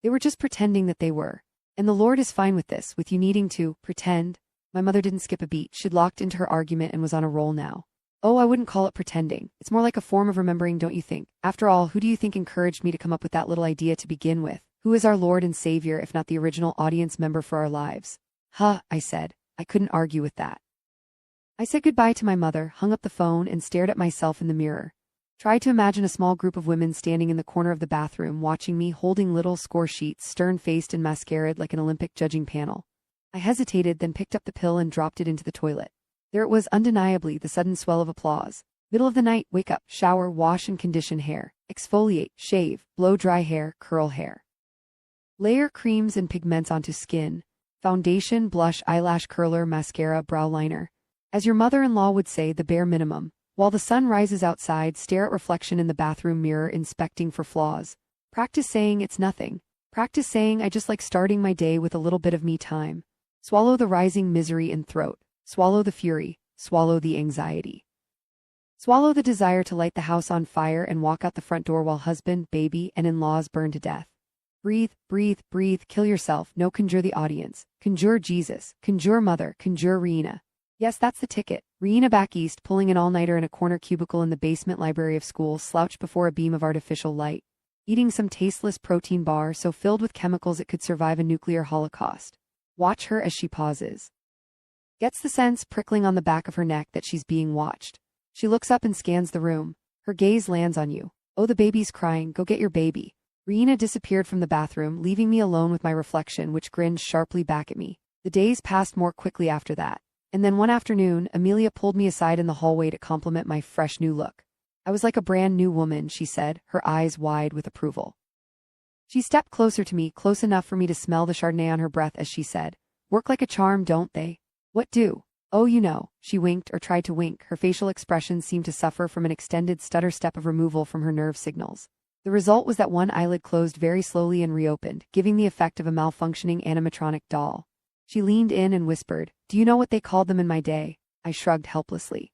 They were just pretending that they were. And the Lord is fine with this, with you needing to pretend. My mother didn't skip a beat. She'd locked into her argument and was on a roll now. Oh, I wouldn't call it pretending. It's more like a form of remembering, don't you think? After all, who do you think encouraged me to come up with that little idea to begin with? Who is our Lord and Savior if not the original audience member for our lives? Huh, I said. I couldn't argue with that. I said goodbye to my mother, hung up the phone, and stared at myself in the mirror. Tried to imagine a small group of women standing in the corner of the bathroom watching me, holding little score sheets, stern-faced and mascaraed like an Olympic judging panel. I hesitated, then picked up the pill and dropped it into the toilet. There it was, undeniably, the sudden swell of applause. Middle of the night, wake up, shower, wash and condition hair, exfoliate, shave, blow dry hair, curl hair. Layer creams and pigments onto skin, foundation, blush, eyelash curler, mascara, brow liner. As your mother-in-law would say, the bare minimum. While the sun rises outside, stare at reflection in the bathroom mirror, inspecting for flaws. Practice saying it's nothing. Practice saying I just like starting my day with a little bit of me time. Swallow the rising misery in throat. Swallow the fury. Swallow the anxiety. Swallow the desire to light the house on fire and walk out the front door while husband, baby, and in-laws burn to death. Breathe, breathe, breathe, kill yourself, no conjure the audience. Conjure Jesus, conjure mother, conjure Rihanna. Yes, that's the ticket. Rihanna back east, pulling an all-nighter in a corner cubicle in the basement library of school, slouched before a beam of artificial light, eating some tasteless protein bar so filled with chemicals it could survive a nuclear holocaust. Watch her as she pauses. Gets the sense prickling on the back of her neck that she's being watched. She looks up and scans the room. Her gaze lands on you. Oh, the baby's crying, go get your baby. Rihanna disappeared from the bathroom, leaving me alone with my reflection, which grinned sharply back at me. The days passed more quickly after that. And then one afternoon, Amelia pulled me aside in the hallway to compliment my fresh new look. I was like a brand new woman, she said, her eyes wide with approval. She stepped closer to me, close enough for me to smell the Chardonnay on her breath as she said, "Work like a charm, don't they?" "What do?" "Oh, you know." She winked, or tried to wink. Her facial expression seemed to suffer from an extended stutter step of removal from her nerve signals. The result was that one eyelid closed very slowly and reopened, giving the effect of a malfunctioning animatronic doll. She leaned in and whispered, "Do you know what they called them in my day?" I shrugged helplessly.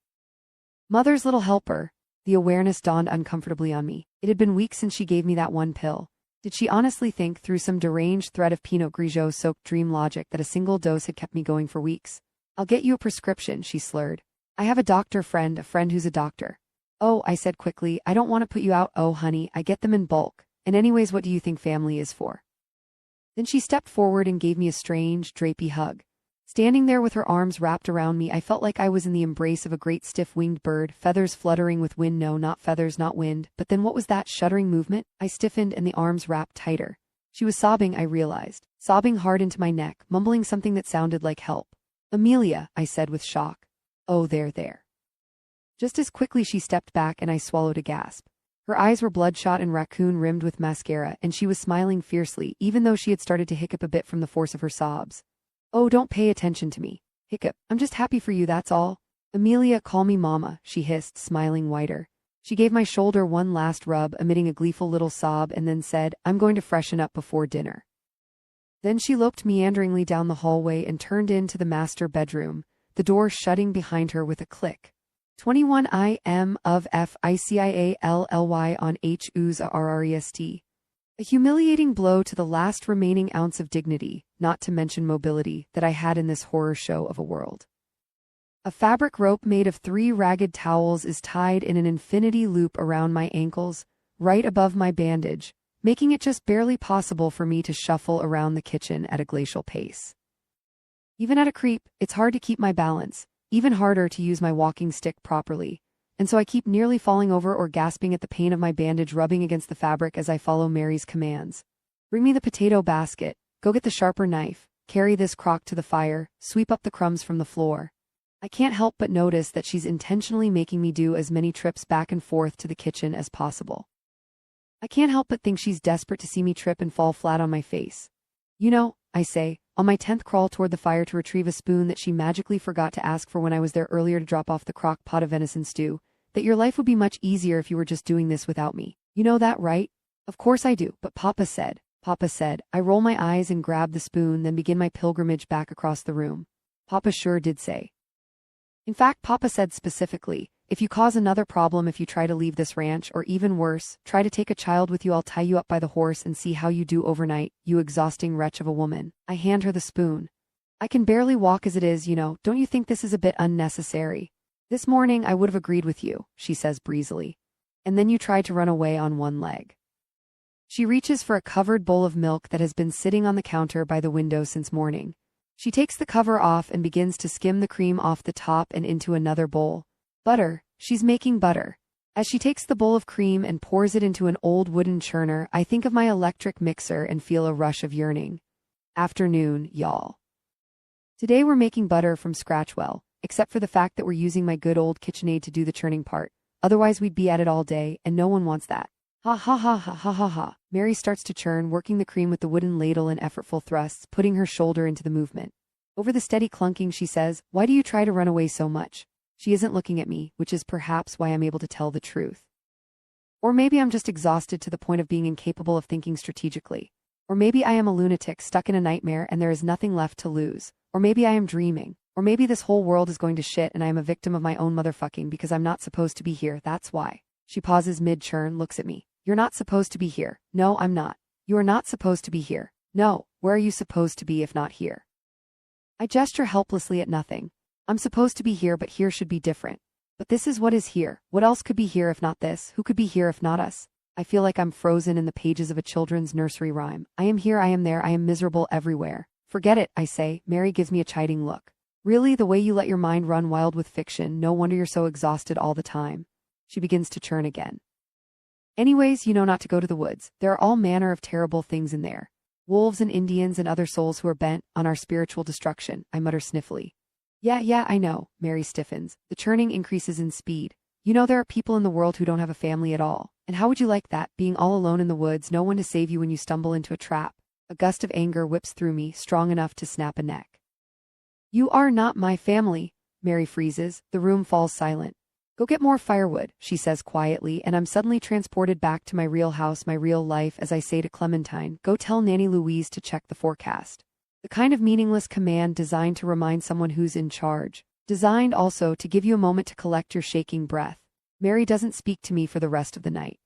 "Mother's little helper." The awareness dawned uncomfortably on me. It had been weeks since she gave me that one pill. Did she honestly think, through some deranged thread of Pinot Grigio-soaked dream logic, that a single dose had kept me going for weeks? "I'll get you a prescription," she slurred. "I have a doctor friend, a friend who's a doctor." "Oh," I said quickly, "I don't want to put you out." "Oh, honey, I get them in bulk. And anyways, what do you think family is for?" Then she stepped forward and gave me a strange, drapey hug. Standing there with her arms wrapped around me, I felt like I was in the embrace of a great stiff-winged bird, feathers fluttering with wind. No, not feathers, not wind. But then what was that shuddering movement? I stiffened and the arms wrapped tighter. She was sobbing, I realized. Sobbing hard into my neck, mumbling something that sounded like help. "Amelia," I said with shock. "Oh, there." Just as quickly she stepped back and I swallowed a gasp. Her eyes were bloodshot and raccoon-rimmed with mascara, and she was smiling fiercely, even though she had started to hiccup a bit from the force of her sobs. "Oh, don't pay attention to me." "Hiccup. I'm just happy for you, that's all." "Amelia, call me Mama," she hissed, smiling wider. She gave my shoulder one last rub, emitting a gleeful little sob, and then said, "I'm going to freshen up before dinner." Then she loped meanderingly down the hallway and turned into the master bedroom, the door shutting behind her with a click. 21 IM of FICIALLY on HUZARREST. A humiliating blow to the last remaining ounce of dignity, not to mention mobility, that I had in this horror show of a world. A fabric rope made of 3 ragged towels is tied in an infinity loop around my ankles, right above my bandage, making it just barely possible for me to shuffle around the kitchen at a glacial pace. Even at a creep, it's hard to keep my balance. Even harder to use my walking stick properly, and so I keep nearly falling over or gasping at the pain of my bandage rubbing against the fabric as I follow Mary's commands. "Bring me the potato basket, go get the sharper knife, carry this crock to the fire, sweep up the crumbs from the floor." I can't help but notice that she's intentionally making me do as many trips back and forth to the kitchen as possible. I can't help but think she's desperate to see me trip and fall flat on my face. "You know," I say, on my 10th crawl toward the fire to retrieve a spoon that she magically forgot to ask for when I was there earlier to drop off the crock pot of venison stew, "that your life would be much easier if you were just doing this without me. You know that, right?" "Of course I do, but Papa said." I roll my eyes and grab the spoon, then begin my pilgrimage back across the room. "Papa sure did say." In fact, Papa said specifically, If you cause another problem if you try to leave this ranch, or even worse, try to take a child with you, I'll tie you up by the horse and see how you do overnight, you exhausting wretch of a woman. I hand her the spoon. I can barely walk as it is, don't you think this is a bit unnecessary? This morning I would have agreed with you, she says breezily. And then you tried to run away on one leg. She reaches for a covered bowl of milk that has been sitting on the counter by the window since morning. She takes the cover off and begins to skim the cream off the top and into another bowl. Butter. She's making butter. As she takes the bowl of cream and pours it into an old wooden churner, I think of my electric mixer and feel a rush of yearning. Afternoon, y'all. Today we're making butter from scratch, well, except for the fact that we're using my good old KitchenAid to do the churning part. Otherwise we'd be at it all day, and no one wants that. Ha ha ha ha ha ha ha. Mary starts to churn, working the cream with the wooden ladle in effortful thrusts, putting her shoulder into the movement. Over the steady clunking she says, "Why do you try to run away so much?" She isn't looking at me, which is perhaps why I'm able to tell the truth. Or maybe I'm just exhausted to the point of being incapable of thinking strategically. Or maybe I am a lunatic stuck in a nightmare and there is nothing left to lose. Or maybe I am dreaming. Or maybe this whole world is going to shit and I am a victim of my own motherfucking because I'm not supposed to be here, that's why. She pauses mid-churn, looks at me. You're not supposed to be here. No, I'm not. You are not supposed to be here. No, where are you supposed to be if not here? I gesture helplessly at nothing. I'm supposed to be here, but here should be different. But this is what is here. What else could be here if not this? Who could be here if not us? I feel like I'm frozen in the pages of a children's nursery rhyme. I am here, I am there, I am miserable everywhere. Forget it, I say. Mary gives me a chiding look. Really, the way you let your mind run wild with fiction, no wonder you're so exhausted all the time. She begins to churn again. Anyways, you know not to go to the woods. There are all manner of terrible things in there. Wolves and Indians and other souls who are bent on our spiritual destruction, I mutter sniffly. Yeah, I know, Mary stiffens. The churning increases in speed. There are people in the world who don't have a family at all. And how would you like that, being all alone in the woods, no one to save you when you stumble into a trap? A gust of anger whips through me, strong enough to snap a neck. You are not my family, Mary freezes. The room falls silent. Go get more firewood, she says quietly, and I'm suddenly transported back to my real house, my real life, as I say to Clementine, go tell Nanny Louise to check the forecast. The kind of meaningless command designed to remind someone who's in charge. Designed also to give you a moment to collect your shaking breath. Mary doesn't speak to me for the rest of the night.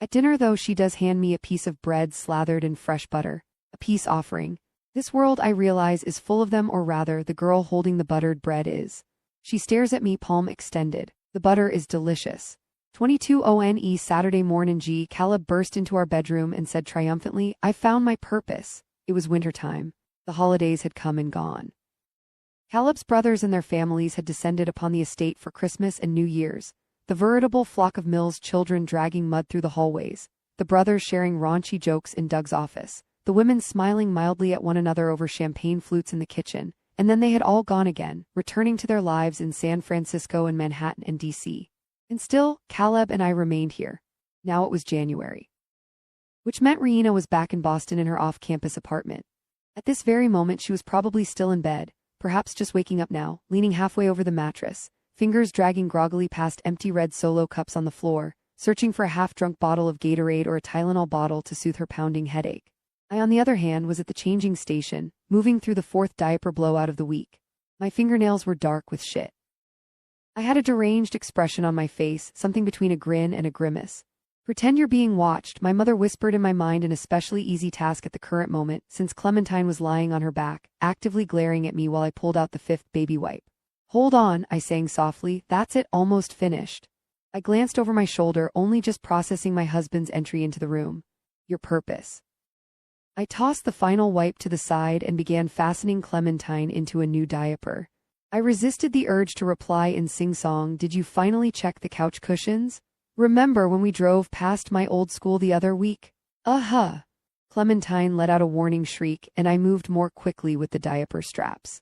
At dinner, though, she does hand me a piece of bread slathered in fresh butter. A peace offering. This world, I realize, is full of them, or rather, the girl holding the buttered bread is. She stares at me, palm extended. The butter is delicious. 22:00 Saturday morning. Caleb burst into our bedroom and said triumphantly, I found my purpose. It was winter time. The holidays had come and gone. Caleb's brothers and their families had descended upon the estate for Christmas and New Year's, the veritable flock of Mills children dragging mud through the hallways, the brothers sharing raunchy jokes in Doug's office, the women smiling mildly at one another over champagne flutes in the kitchen, and then they had all gone again, returning to their lives in San Francisco and Manhattan and D.C. And still, Caleb and I remained here. Now it was January. Which meant Rihanna was back in Boston in her off-campus apartment. At this very moment she was probably still in bed, perhaps just waking up now, leaning halfway over the mattress, fingers dragging groggily past empty red Solo cups on the floor, searching for a half-drunk bottle of Gatorade or a Tylenol bottle to soothe her pounding headache. I, on the other hand, was at the changing station, moving through the fourth diaper blowout of the week. My fingernails were dark with shit. I had a deranged expression on my face, something between a grin and a grimace. Pretend you're being watched, my mother whispered in my mind, an especially easy task at the current moment, since Clementine was lying on her back, actively glaring at me while I pulled out the fifth baby wipe. Hold on, I sang softly, that's it, almost finished. I glanced over my shoulder, only just processing my husband's entry into the room. Your purpose. I tossed the final wipe to the side and began fastening Clementine into a new diaper. I resisted the urge to reply in sing-song, did you finally check the couch cushions? Remember when we drove past my old school the other week? Clementine let out a warning shriek, and I moved more quickly with the diaper straps.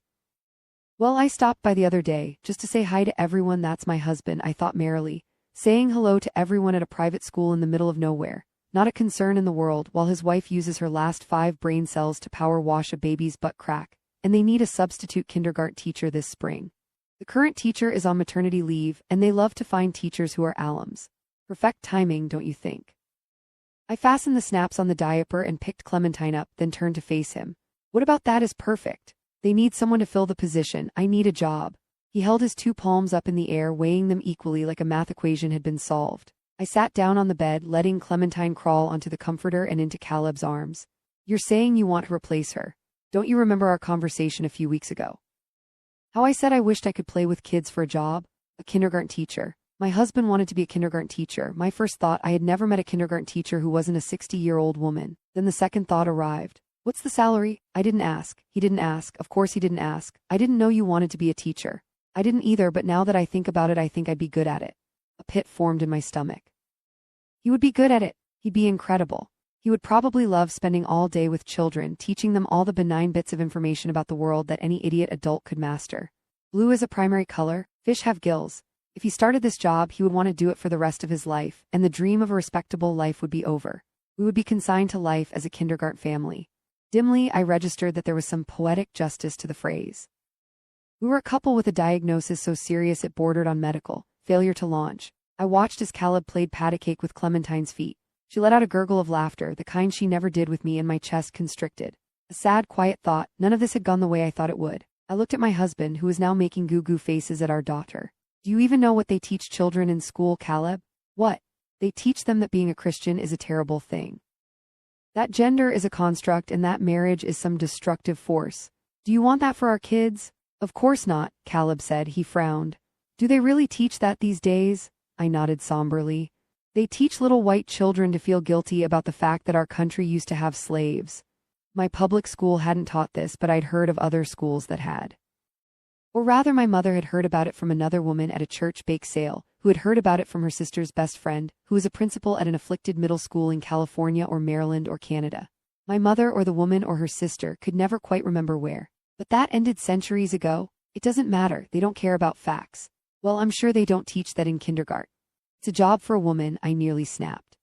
Well, I stopped by the other day, just to say hi to everyone. That's my husband, I thought merrily, saying hello to everyone at a private school in the middle of nowhere. Not a concern in the world, while his wife uses her last 5 brain cells to power wash a baby's butt crack, and they need a substitute kindergarten teacher this spring. The current teacher is on maternity leave, and they love to find teachers who are alums. Perfect timing, don't you think? I fastened the snaps on the diaper and picked Clementine up, then turned to face him. What about that is perfect. They need someone to fill the position. I need a job. He held his two palms up in the air, weighing them equally like a math equation had been solved. I sat down on the bed, letting Clementine crawl onto the comforter and into Caleb's arms. You're saying you want to replace her. Don't you remember our conversation a few weeks ago? How I said I wished I could play with kids for a job? A kindergarten teacher. My husband wanted to be a kindergarten teacher. My first thought, I had never met a kindergarten teacher who wasn't a 60-year-old woman. Then the second thought arrived. What's the salary? I didn't ask. He didn't ask. Of course he didn't ask. I didn't know you wanted to be a teacher. I didn't either, but now that I think about it, I think I'd be good at it. A pit formed in my stomach. He would be good at it. He'd be incredible. He would probably love spending all day with children, teaching them all the benign bits of information about the world that any idiot adult could master. Blue is a primary color. Fish have gills. If he started this job, he would want to do it for the rest of his life, and the dream of a respectable life would be over. We would be consigned to life as a kindergarten family. Dimly, I registered that there was some poetic justice to the phrase. We were a couple with a diagnosis so serious it bordered on medical. Failure to launch. I watched as Caleb played patty cake with Clementine's feet. She let out a gurgle of laughter, the kind she never did with me, and my chest constricted. A sad, quiet thought. None of this had gone the way I thought it would. I looked at my husband, who was now making goo-goo faces at our daughter. Do you even know what they teach children in school, Caleb? What? They teach them that being a Christian is a terrible thing. That gender is a construct and that marriage is some destructive force. Do you want that for our kids? Of course not, Caleb said. He frowned. Do they really teach that these days? I nodded somberly. They teach little white children to feel guilty about the fact that our country used to have slaves. My public school hadn't taught this, but I'd heard of other schools that had. Or rather, my mother had heard about it from another woman at a church bake sale, who had heard about it from her sister's best friend, who was a principal at an afflicted middle school in California or Maryland or Canada. My mother or the woman or her sister could never quite remember where. But that ended centuries ago. It doesn't matter, they don't care about facts. Well, I'm sure they don't teach that in kindergarten. It's a job for a woman, I nearly snapped.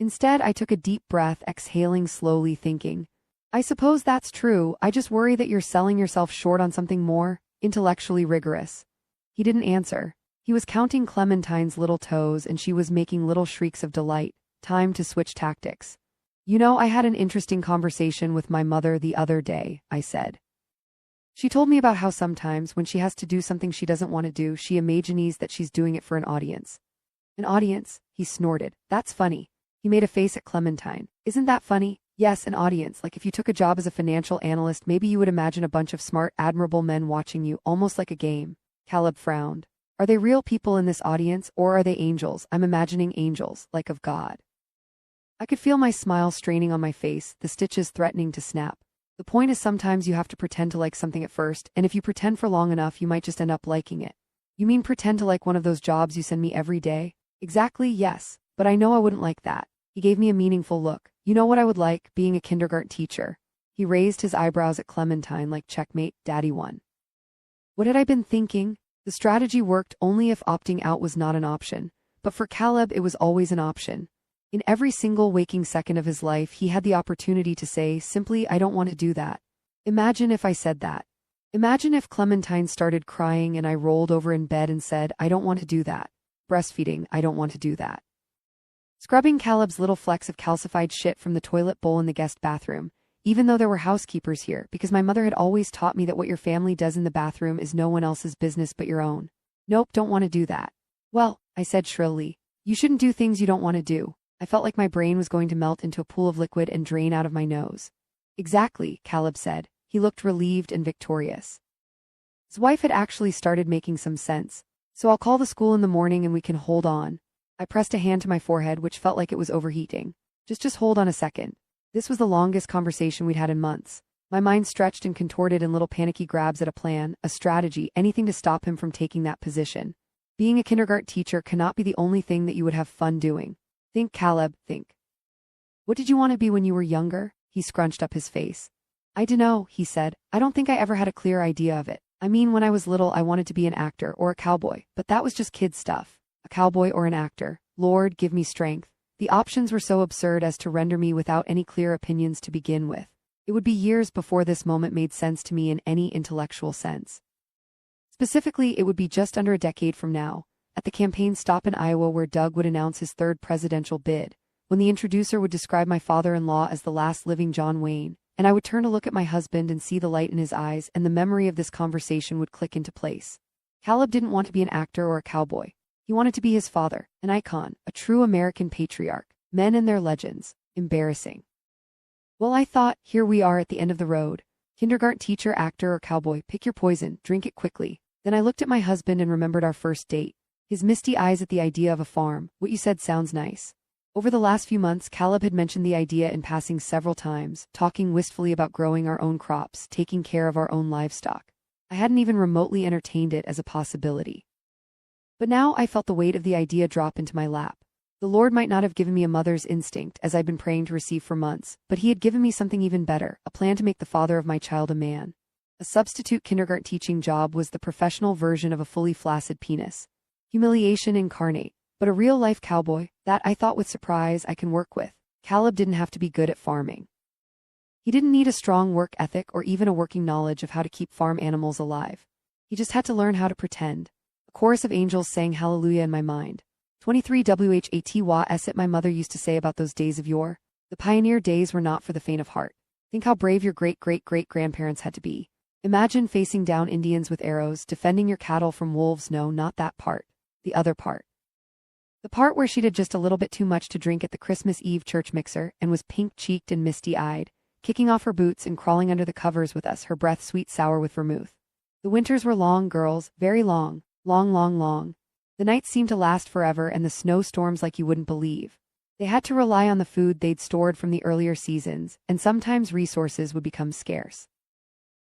Instead, I took a deep breath, exhaling slowly, thinking, I suppose that's true. I just worry that you're selling yourself short on something more intellectually rigorous. He didn't answer. He was counting Clementine's little toes, and she was making little shrieks of delight. Time to switch tactics. You know, I had an interesting conversation with my mother the other day, I said. She told me about how sometimes, when she has to do something she doesn't want to do, she imagines that she's doing it for an audience. An audience? He snorted. That's funny. He made a face at Clementine. Isn't that funny? Yes, an audience. Like if you took a job as a financial analyst, maybe you would imagine a bunch of smart, admirable men watching you, almost like a game. Caleb frowned. Are they real people in this audience, or are they angels? I'm imagining angels, like of God. I could feel my smile straining on my face, the stitches threatening to snap. The point is sometimes you have to pretend to like something at first, and if you pretend for long enough, you might just end up liking it. You mean pretend to like one of those jobs you send me every day? Exactly, yes. But I know I wouldn't like that. He gave me a meaningful look. You know what I would like? Being a kindergarten teacher. He raised his eyebrows at Clementine like checkmate, daddy won. What had I been thinking? The strategy worked only if opting out was not an option. But for Caleb, it was always an option. In every single waking second of his life, he had the opportunity to say, simply, I don't want to do that. Imagine if I said that. Imagine if Clementine started crying and I rolled over in bed and said, I don't want to do that. Breastfeeding, I don't want to do that. Scrubbing Caleb's little flecks of calcified shit from the toilet bowl in the guest bathroom, even though there were housekeepers here, because my mother had always taught me that what your family does in the bathroom is no one else's business but your own. Nope, don't want to do that. Well, I said shrilly, you shouldn't do things you don't want to do. I felt like my brain was going to melt into a pool of liquid and drain out of my nose. Exactly, Caleb said. He looked relieved and victorious. His wife had actually started making some sense. So I'll call the school in the morning and we can hold on. I pressed a hand to my forehead, which felt like it was overheating. Just hold on a second. This was the longest conversation we'd had in months. My mind stretched and contorted in little panicky grabs at a plan, a strategy, anything to stop him from taking that position. Being a kindergarten teacher cannot be the only thing that you would have fun doing. Think, Caleb, think. What did you want to be when you were younger? He scrunched up his face. I dunno, he said. I don't think I ever had a clear idea of it. I mean, when I was little, I wanted to be an actor or a cowboy, but that was just kid stuff. A cowboy or an actor. Lord, give me strength. The options were so absurd as to render me without any clear opinions to begin with. It would be years before this moment made sense to me in any intellectual sense. Specifically, it would be just under a decade from now, at the campaign stop in Iowa where Doug would announce his third presidential bid, when the introducer would describe my father-in-law as the last living John Wayne, and I would turn to look at my husband and see the light in his eyes, and the memory of this conversation would click into place. Caleb didn't want to be an actor or a cowboy. He wanted to be his father, an icon, a true American patriarch. Men and their legends. Embarrassing. Well, I thought, here we are at the end of the road. Kindergarten teacher, actor, or cowboy, pick your poison, drink it quickly. Then I looked at my husband and remembered our first date. His misty eyes at the idea of a farm. What you said sounds nice. Over the last few months, Caleb had mentioned the idea in passing several times, talking wistfully about growing our own crops, taking care of our own livestock. I hadn't even remotely entertained it as a possibility. But now I felt the weight of the idea drop into my lap. The Lord might not have given me a mother's instinct, as I'd been praying to receive for months, but He had given me something even better, a plan to make the father of my child a man. A substitute kindergarten teaching job was the professional version of a fully flaccid penis. Humiliation incarnate, but a real-life cowboy, that I thought with surprise I can work with. Caleb didn't have to be good at farming. He didn't need a strong work ethic or even a working knowledge of how to keep farm animals alive. He just had to learn how to pretend. A chorus of angels sang hallelujah in my mind. 23 WHATY my mother used to say about those days of yore. The pioneer days were not for the faint of heart. Think how brave your great-great-great-grandparents had to be. Imagine facing down Indians with arrows, defending your cattle from wolves. No, not that part. The other part. The part where she did just a little bit too much to drink at the Christmas Eve church mixer and was pink-cheeked and misty-eyed, kicking off her boots and crawling under the covers with us, her breath sweet sour with vermouth. The winters were long, girls, very long, long, long, long. The nights seemed to last forever and the snowstorms like you wouldn't believe. They had to rely on the food they'd stored from the earlier seasons, and sometimes resources would become scarce.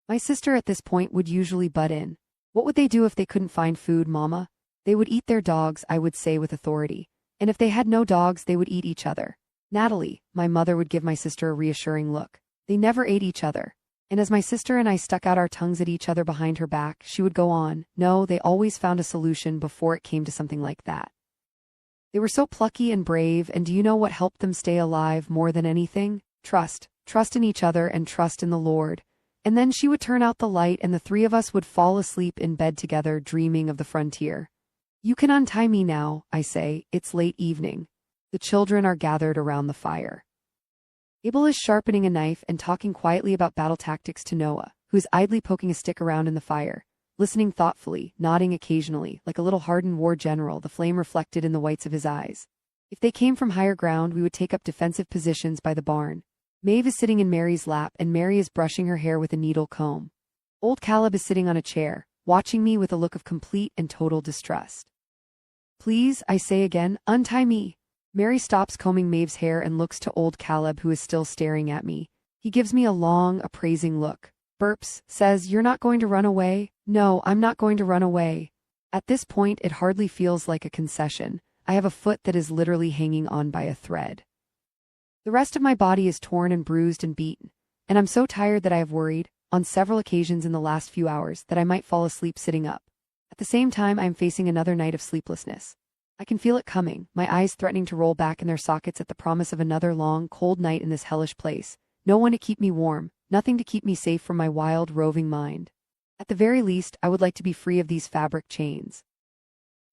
My sister at this point would usually butt in. What would they do if they couldn't find food, Mama? They would eat their dogs, I would say with authority. And if they had no dogs, they would eat each other. Natalie, my mother would give my sister a reassuring look. They never ate each other. And as my sister and I stuck out our tongues at each other behind her back, she would go on, no, they always found a solution before it came to something like that. They were so plucky and brave, and do you know what helped them stay alive more than anything? Trust. Trust in each other and trust in the Lord. And then she would turn out the light and the three of us would fall asleep in bed together, dreaming of the frontier. You can untie me now, I say, it's late evening. The children are gathered around the fire. Abel is sharpening a knife and talking quietly about battle tactics to Noah, who is idly poking a stick around in the fire, listening thoughtfully, nodding occasionally, like a little hardened war general, the flame reflected in the whites of his eyes. If they came from higher ground, we would take up defensive positions by the barn. Maeve is sitting in Mary's lap, and Mary is brushing her hair with a needle comb. Old Caleb is sitting on a chair, watching me with a look of complete and total distrust. Please, I say again, untie me. Mary stops combing Maeve's hair and looks to old Caleb, who is still staring at me. He gives me a long, appraising look. Burps, says, "You're not going to run away?" "No, I'm not going to run away." At this point, it hardly feels like a concession. I have a foot that is literally hanging on by a thread. The rest of my body is torn and bruised and beaten, and I'm so tired that I have worried, on several occasions in the last few hours, that I might fall asleep sitting up. At the same time, I am facing another night of sleeplessness. I can feel it coming, my eyes threatening to roll back in their sockets at the promise of another long, cold night in this hellish place. No one to keep me warm, nothing to keep me safe from my wild, roving mind. At the very least, I would like to be free of these fabric chains.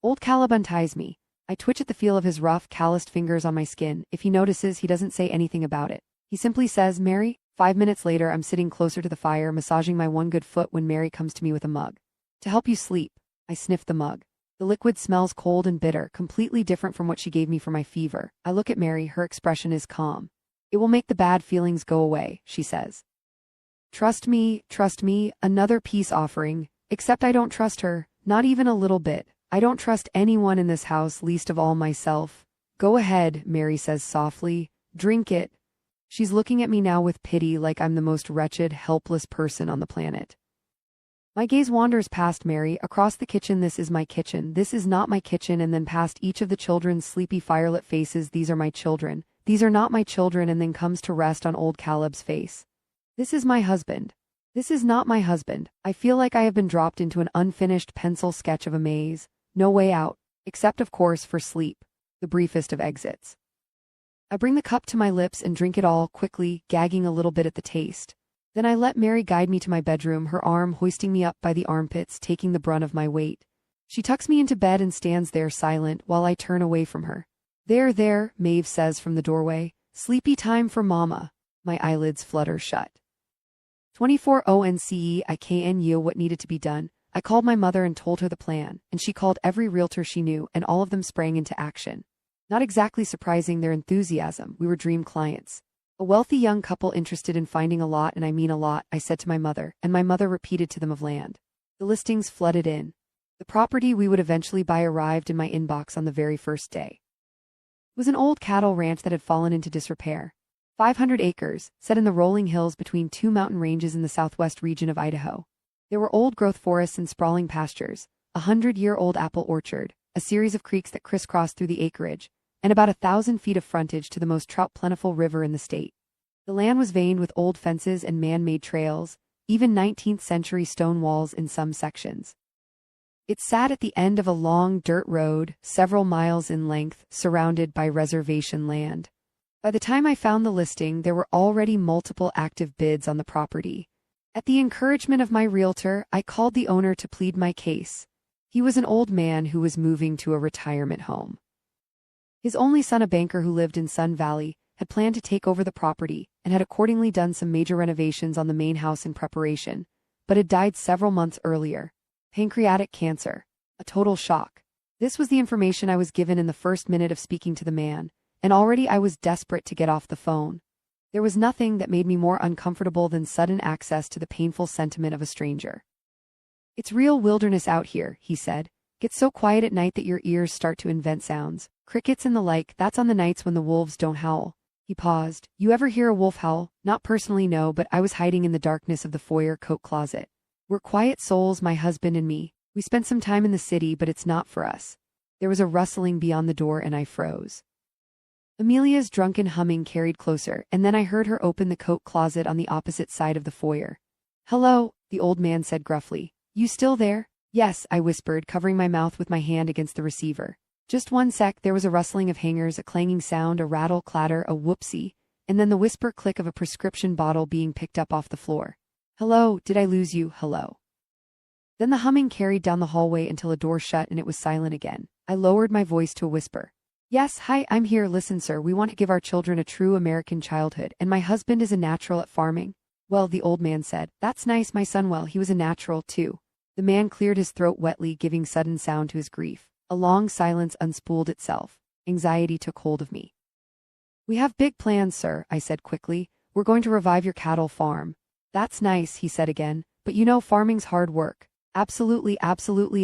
Old Caleb unties me. I twitch at the feel of his rough, calloused fingers on my skin. If he notices, he doesn't say anything about it. He simply says, "Mary." 5 minutes later, I'm sitting closer to the fire, massaging my one good foot when Mary comes to me with a mug. "To help you sleep." I sniff the mug. The liquid smells cold and bitter, completely different from what she gave me for my fever. I look at Mary, her expression is calm. "It will make the bad feelings go away," she says. Trust me, another peace offering, except I don't trust her, not even a little bit. I don't trust anyone in this house, least of all myself. "Go ahead," Mary says softly. "Drink it." She's looking at me now with pity, like I'm the most wretched, helpless person on the planet. My gaze wanders past Mary, across the kitchen. "This is my kitchen. This is not my kitchen," and then past each of the children's sleepy firelit faces. "These are my children. These are not my children," and then comes to rest on old Caleb's face. "This is my husband. This is not my husband." I feel like I have been dropped into an unfinished pencil sketch of a maze. No way out, except of course for sleep, the briefest of exits. I bring the cup to my lips and drink it all quickly, gagging a little bit at the taste. Then I let Mary guide me to my bedroom, her arm hoisting me up by the armpits, taking the brunt of my weight. She tucks me into bed and stands there silent while I turn away from her. There, Maeve says from the doorway. "Sleepy time for Mama." My eyelids flutter shut. 24 ONCE I can yield what needed to be done. I called my mother and told her the plan, and she called every realtor she knew, and all of them sprang into action. Not exactly surprising their enthusiasm, we were dream clients. A wealthy young couple interested in finding a lot, and I mean a lot, I said to my mother, and my mother repeated to them of land. The listings flooded in. The property we would eventually buy arrived in my inbox on the very first day. It was an old cattle ranch that had fallen into disrepair. 500 acres, set in the rolling hills between two mountain ranges in the southwest region of Idaho. There were old-growth forests and sprawling pastures, a 100-year-old apple orchard, a series of creeks that crisscrossed through the acreage, and about 1,000 feet of frontage to the most trout-plentiful river in the state. The land was veined with old fences and man-made trails, even 19th-century stone walls in some sections. It sat at the end of a long dirt road, several miles in length, surrounded by reservation land. By the time I found the listing, there were already multiple active bids on the property. At the encouragement of my realtor, I called the owner to plead my case. He was an old man who was moving to a retirement home. His only son, a banker who lived in Sun Valley, had planned to take over the property and had accordingly done some major renovations on the main house in preparation, but had died several months earlier. Pancreatic cancer. A total shock. This was the information I was given in the first minute of speaking to the man, and already I was desperate to get off the phone. There was nothing that made me more uncomfortable than sudden access to the painful sentiment of a stranger. "It's real wilderness out here," he said. "Gets so quiet at night that your ears start to invent sounds. Crickets and the like, that's on the nights when the wolves don't howl." He paused. "You ever hear a wolf howl?" "Not personally, no, but I was hiding in the darkness of the foyer coat closet. We're quiet souls, my husband and me. We spent some time in the city, but it's not for us." There was a rustling beyond the door and I froze. Amelia's drunken humming carried closer, and then I heard her open the coat closet on the opposite side of the foyer. "Hello," the old man said gruffly. "You still there?" "Yes," I whispered, covering my mouth with my hand against the receiver. "Just one sec." There was a rustling of hangers, a clanging sound, a rattle, clatter, a whoopsie, and then the whisper click of a prescription bottle being picked up off the floor. "Hello, did I lose you? Hello." Then the humming carried down the hallway until a door shut and it was silent again. I lowered my voice to a whisper. "Yes, hi, I'm here. Listen, sir, we want to give our children a true American childhood, and my husband is a natural at farming." "Well," the old man said, "that's nice, my son. Well, he was a natural, too." The man cleared his throat wetly, giving sudden sound to his grief. A long silence unspooled itself. Anxiety took hold of me. "We have big plans, sir," I said quickly. "We're going to revive your cattle farm." "That's nice," he said again, "but you know farming's hard work." Absolutely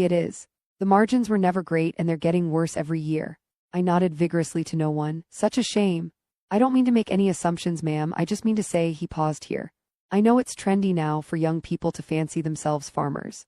it is. The margins were never great and they're getting worse every year." I nodded vigorously to no one. "Such a shame." "I don't mean to make any assumptions, ma'am. I just mean to say," he paused here, "I know it's trendy now for young people to fancy themselves farmers.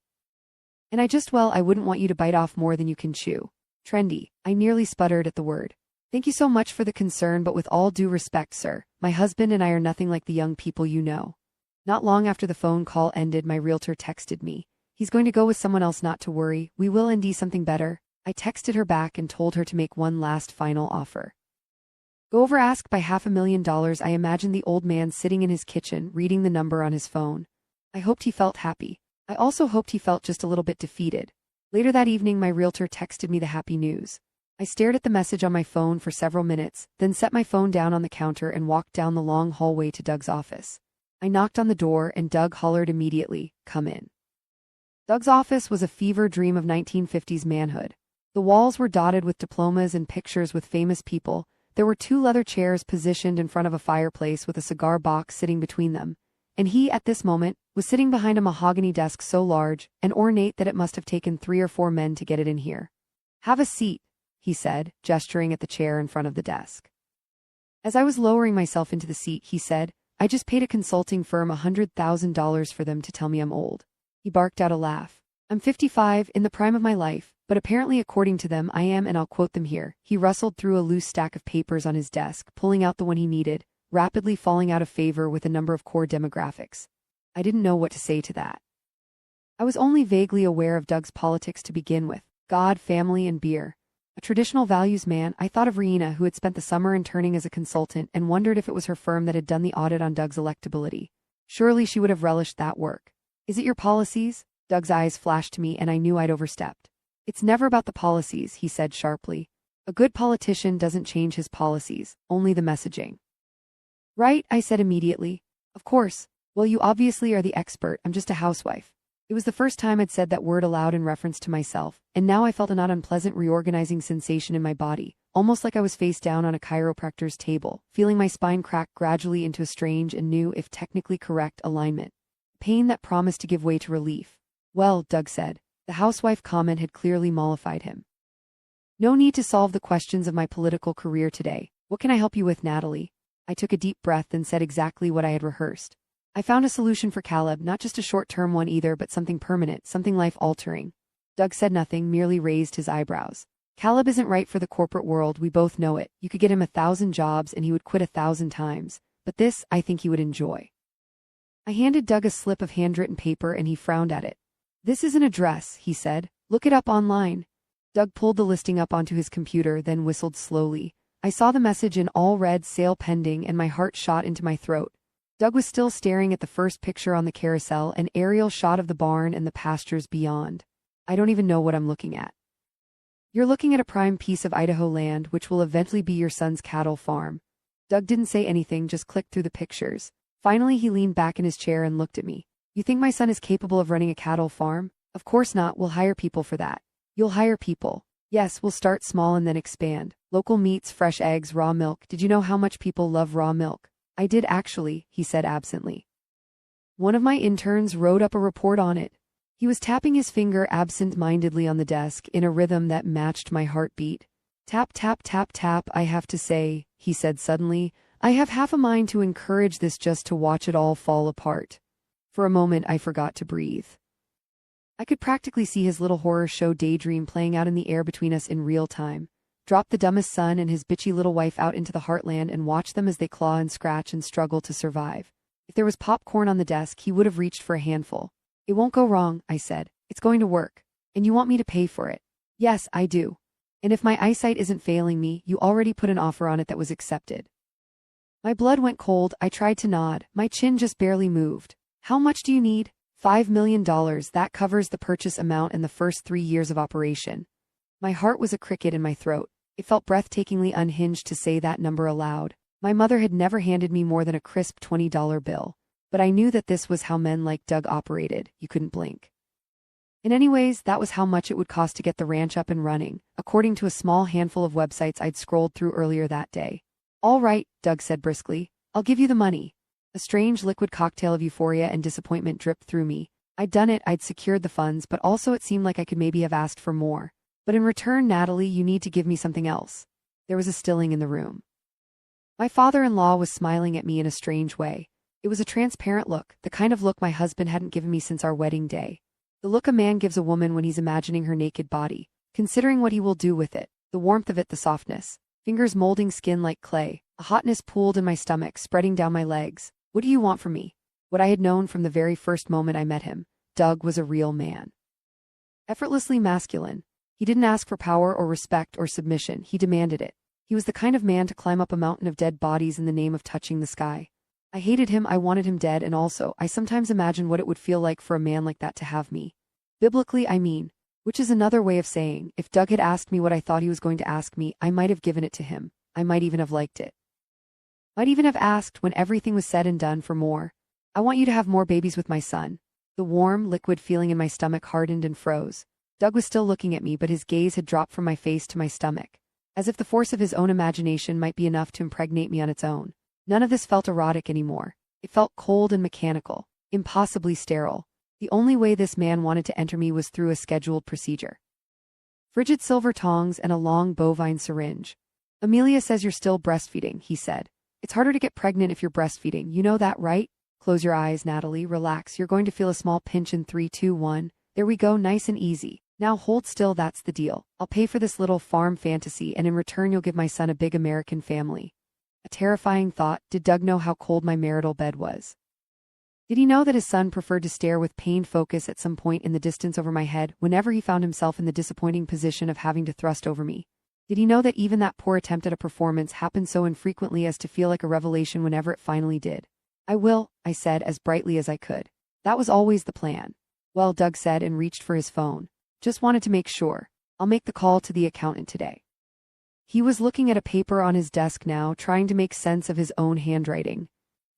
And I wouldn't want you to bite off more than you can chew." "Trendy." I nearly sputtered at the word. "Thank you so much for the concern, but with all due respect, sir, my husband and I are nothing like the young people you know." Not long after the phone call ended, my realtor texted me. "He's going to go with someone else, not to worry. We will indeed something better." I texted her back and told her to make one last final offer. Go over ask by $500,000. I imagined the old man sitting in his kitchen, reading the number on his phone. I hoped he felt happy. I also hoped he felt just a little bit defeated. Later that evening, my realtor texted me the happy news. I stared at the message on my phone for several minutes, then set my phone down on the counter and walked down the long hallway to Doug's office. I knocked on the door and Doug hollered immediately, "Come in." Doug's office was a fever dream of 1950s manhood. The walls were dotted with diplomas and pictures with famous people. There were 2 leather chairs positioned in front of a fireplace with a cigar box sitting between them, and he, at this moment, was sitting behind a mahogany desk so large and ornate that it must have taken 3 or 4 men to get it in here. "Have a seat," he said, gesturing at the chair in front of the desk. As I was lowering myself into the seat, he said, "I just paid a consulting firm $100,000 for them to tell me I'm old." He barked out a laugh. "I'm 55, in the prime of my life, but apparently according to them I am, and I'll quote them here." He rustled through a loose stack of papers on his desk, pulling out the one he needed, rapidly falling out of favor with a number of core demographics. I didn't know what to say to that. I was only vaguely aware of Doug's politics to begin with: God, family, and beer. A traditional values man. I thought of Rihanna, who had spent the summer interning as a consultant, and wondered if it was her firm that had done the audit on Doug's electability. Surely she would have relished that work. "Is it your policies?" Doug's eyes flashed to me, and I knew I'd overstepped. "It's never about the policies," he said sharply. "A good politician doesn't change his policies, only the messaging." "Right," I said immediately. "Of course. Well, you obviously are the expert. I'm just a housewife." It was the first time I'd said that word aloud in reference to myself, and now I felt a not unpleasant reorganizing sensation in my body, almost like I was face down on a chiropractor's table, feeling my spine crack gradually into a strange and new, if technically correct, alignment. Pain that promised to give way to relief. Well, Doug said. The housewife comment had clearly mollified him. No need to solve the questions of my political career today. What can I help you with, Natalie? I took a deep breath and said exactly what I had rehearsed. I found a solution for Caleb, not just a short-term one either, but something permanent, something life-altering. Doug said nothing, merely raised his eyebrows. Caleb isn't right for the corporate world, we both know it. You could get him 1,000 jobs and he would quit 1,000 times. But this, I think he would enjoy. I handed Doug a slip of handwritten paper and he frowned at it. This is an address, he said. Look it up online. Doug pulled the listing up onto his computer, then whistled slowly. I saw the message in all red, sale pending, and my heart shot into my throat. Doug was still staring at the first picture on the carousel, an aerial shot of the barn and the pastures beyond. I don't even know what I'm looking at. You're looking at a prime piece of Idaho land, which will eventually be your son's cattle farm. Doug didn't say anything, just clicked through the pictures. Finally, he leaned back in his chair and looked at me. You think my son is capable of running a cattle farm? Of course not, we'll hire people for that. You'll hire people. Yes, we'll start small and then expand. Local meats, fresh eggs, raw milk. Did you know how much people love raw milk? I did actually, he said absently. One of my interns wrote up a report on it. He was tapping his finger absent-mindedly on the desk in a rhythm that matched my heartbeat. Tap, tap, tap, tap, I have to say, he said suddenly. I have half a mind to encourage this just to watch it all fall apart. For a moment I forgot to breathe. I could practically see his little horror show daydream playing out in the air between us in real time. Drop the dumbest son and his bitchy little wife out into the heartland and watch them as they claw and scratch and struggle to survive. If there was popcorn on the desk, he would have reached for a handful. It won't go wrong, I said. It's going to work. And you want me to pay for it? Yes, I do. And if my eyesight isn't failing me, you already put an offer on it that was accepted. My blood went cold. I tried to nod. My chin just barely moved. How much do you need? $5 million. That covers the purchase amount and the first 3 years of operation. My heart was a cricket in my throat. It felt breathtakingly unhinged to say that number aloud. My mother had never handed me more than a crisp $20 bill. But I knew that this was how men like Doug operated. You couldn't blink. And anyways, that was how much it would cost to get the ranch up and running, according to a small handful of websites I'd scrolled through earlier that day. All right, Doug said briskly. I'll give you the money. A strange liquid cocktail of euphoria and disappointment dripped through me. I'd done it, I'd secured the funds, but also it seemed like I could maybe have asked for more. But in return, Natalie, you need to give me something else. There was a stilling in the room. My father-in-law was smiling at me in a strange way. It was a transparent look, the kind of look my husband hadn't given me since our wedding day. The look a man gives a woman when he's imagining her naked body, considering what he will do with it, the warmth of it, the softness, fingers molding skin like clay, a hotness pooled in my stomach, spreading down my legs. What do you want from me? What I had known from the very first moment I met him. Doug was a real man. Effortlessly masculine. He didn't ask for power or respect or submission, he demanded it. He was the kind of man to climb up a mountain of dead bodies in the name of touching the sky. I hated him, I wanted him dead, and also, I sometimes imagine what it would feel like for a man like that to have me. Biblically, I mean. Which is another way of saying, if Doug had asked me what I thought he was going to ask me, I might have given it to him. I might even have liked it. Might even have asked, when everything was said and done, for more. I want you to have more babies with my son. The warm, liquid feeling in my stomach hardened and froze. Doug was still looking at me, but his gaze had dropped from my face to my stomach. As if the force of his own imagination might be enough to impregnate me on its own. None of this felt erotic anymore. It felt cold and mechanical, impossibly sterile. The only way this man wanted to enter me was through a scheduled procedure. Frigid silver tongs and a long bovine syringe. Amelia says you're still breastfeeding, he said. It's harder to get pregnant if you're breastfeeding, you know that, right? Close your eyes, Natalie, relax, you're going to feel a small pinch in 3, 2, 1. There we go, nice and easy. Now hold still, that's the deal. I'll pay for this little farm fantasy, and in return you'll give my son a big American family. A terrifying thought. Did Doug know how cold my marital bed was? Did he know that his son preferred to stare with pained focus at some point in the distance over my head whenever he found himself in the disappointing position of having to thrust over me? Did he know that even that poor attempt at a performance happened so infrequently as to feel like a revelation whenever it finally did? I will, I said as brightly as I could. That was always the plan. Well, Doug said and reached for his phone. Just wanted to make sure. I'll make the call to the accountant today. He was looking at a paper on his desk now, trying to make sense of his own handwriting.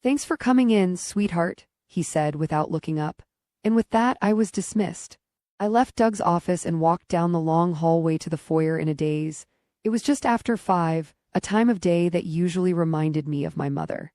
Thanks for coming in, sweetheart, he said without looking up. And with that, I was dismissed. I left Doug's office and walked down the long hallway to the foyer in a daze. It was just after 5, a time of day that usually reminded me of my mother.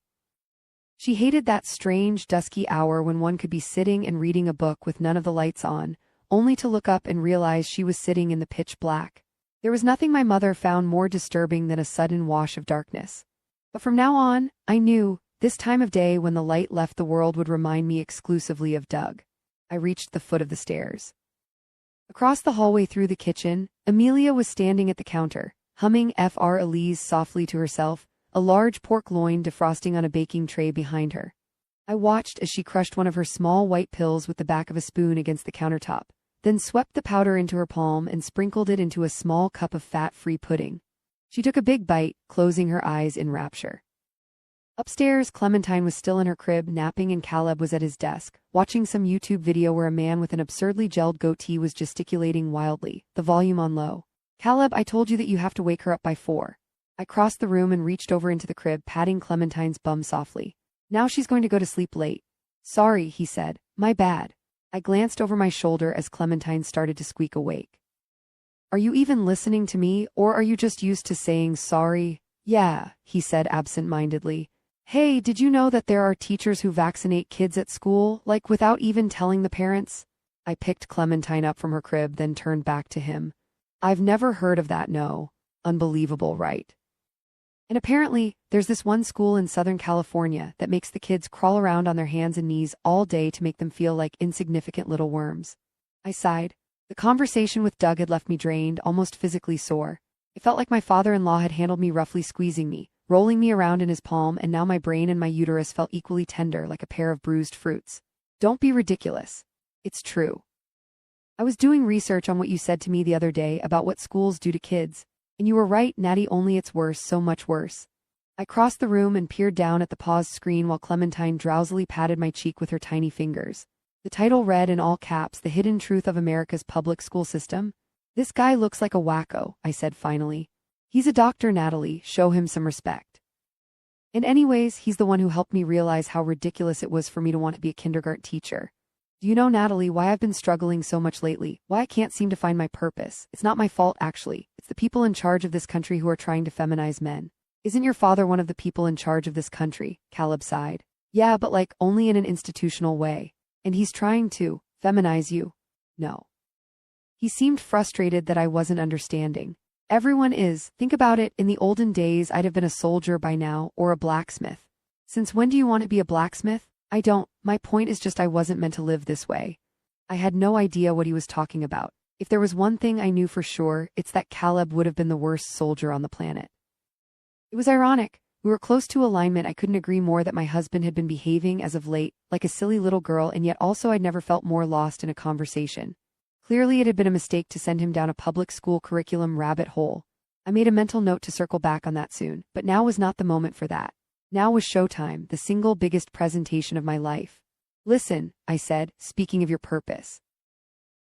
She hated that strange, dusky hour when one could be sitting and reading a book with none of the lights on, only to look up and realize she was sitting in the pitch black. There was nothing my mother found more disturbing than a sudden wash of darkness. But from now on, I knew, this time of day when the light left the world would remind me exclusively of Doug. I reached the foot of the stairs. Across the hallway through the kitchen, Amelia was standing at the counter, humming Fr. Elise softly to herself, a large pork loin defrosting on a baking tray behind her. I watched as she crushed one of her small white pills with the back of a spoon against the countertop, then swept the powder into her palm and sprinkled it into a small cup of fat-free pudding. She took a big bite, closing her eyes in rapture. Upstairs, Clementine was still in her crib napping and Caleb was at his desk, watching some YouTube video where a man with an absurdly gelled goatee was gesticulating wildly, the volume on low. "Caleb, I told you that you have to wake her up by 4. I crossed the room and reached over into the crib, patting Clementine's bum softly. "Now she's going to go to sleep late." "Sorry," he said. "My bad." I glanced over my shoulder as Clementine started to squeak awake. "Are you even listening to me, or are you just used to saying sorry?" "Yeah," he said absent-mindedly. "Hey, did you know that there are teachers who vaccinate kids at school, like without even telling the parents?" I picked Clementine up from her crib, then turned back to him. "I've never heard of that, no." "Unbelievable, right?" "And apparently, there's this one school in Southern California that makes the kids crawl around on their hands and knees all day to make them feel like insignificant little worms." I sighed. The conversation with Doug had left me drained, almost physically sore. It felt like my father-in-law had handled me roughly, squeezing me, rolling me around in his palm, and now my brain and my uterus felt equally tender, like a pair of bruised fruits. "Don't be ridiculous. It's true. I was doing research on what you said to me the other day about what schools do to kids. And you were right, Natty, only it's worse, so much worse." I crossed the room and peered down at the paused screen while Clementine drowsily patted my cheek with her tiny fingers. The title read in all caps, "The Hidden Truth of America's Public School System." "This guy looks like a wacko," I said finally. "He's a doctor, Natalie, show him some respect." "And anyways, he's the one who helped me realize how ridiculous it was for me to want to be a kindergarten teacher. Do you know, Natalie, why I've been struggling so much lately? Why I can't seem to find my purpose? It's not my fault, actually. It's the people in charge of this country who are trying to feminize men." "Isn't your father one of the people in charge of this country?" Caleb sighed. "Yeah, but like, only in an institutional way. And he's trying to feminize you." "No." He seemed frustrated that I wasn't understanding. "Everyone is. Think about it, in the olden days I'd have been a soldier by now, or a blacksmith. Since when do you want to be a blacksmith?" "I don't. My point is just I wasn't meant to live this way." I had no idea what he was talking about. If there was one thing I knew for sure, it's that Caleb would have been the worst soldier on the planet. It was ironic. We were close to alignment. I couldn't agree more that my husband had been behaving as of late, like a silly little girl, and yet also I'd never felt more lost in a conversation. Clearly it had been a mistake to send him down a public school curriculum rabbit hole. I made a mental note to circle back on that soon, but now was not the moment for that. Now was showtime, the single biggest presentation of my life. "Listen," I said, "speaking of your purpose,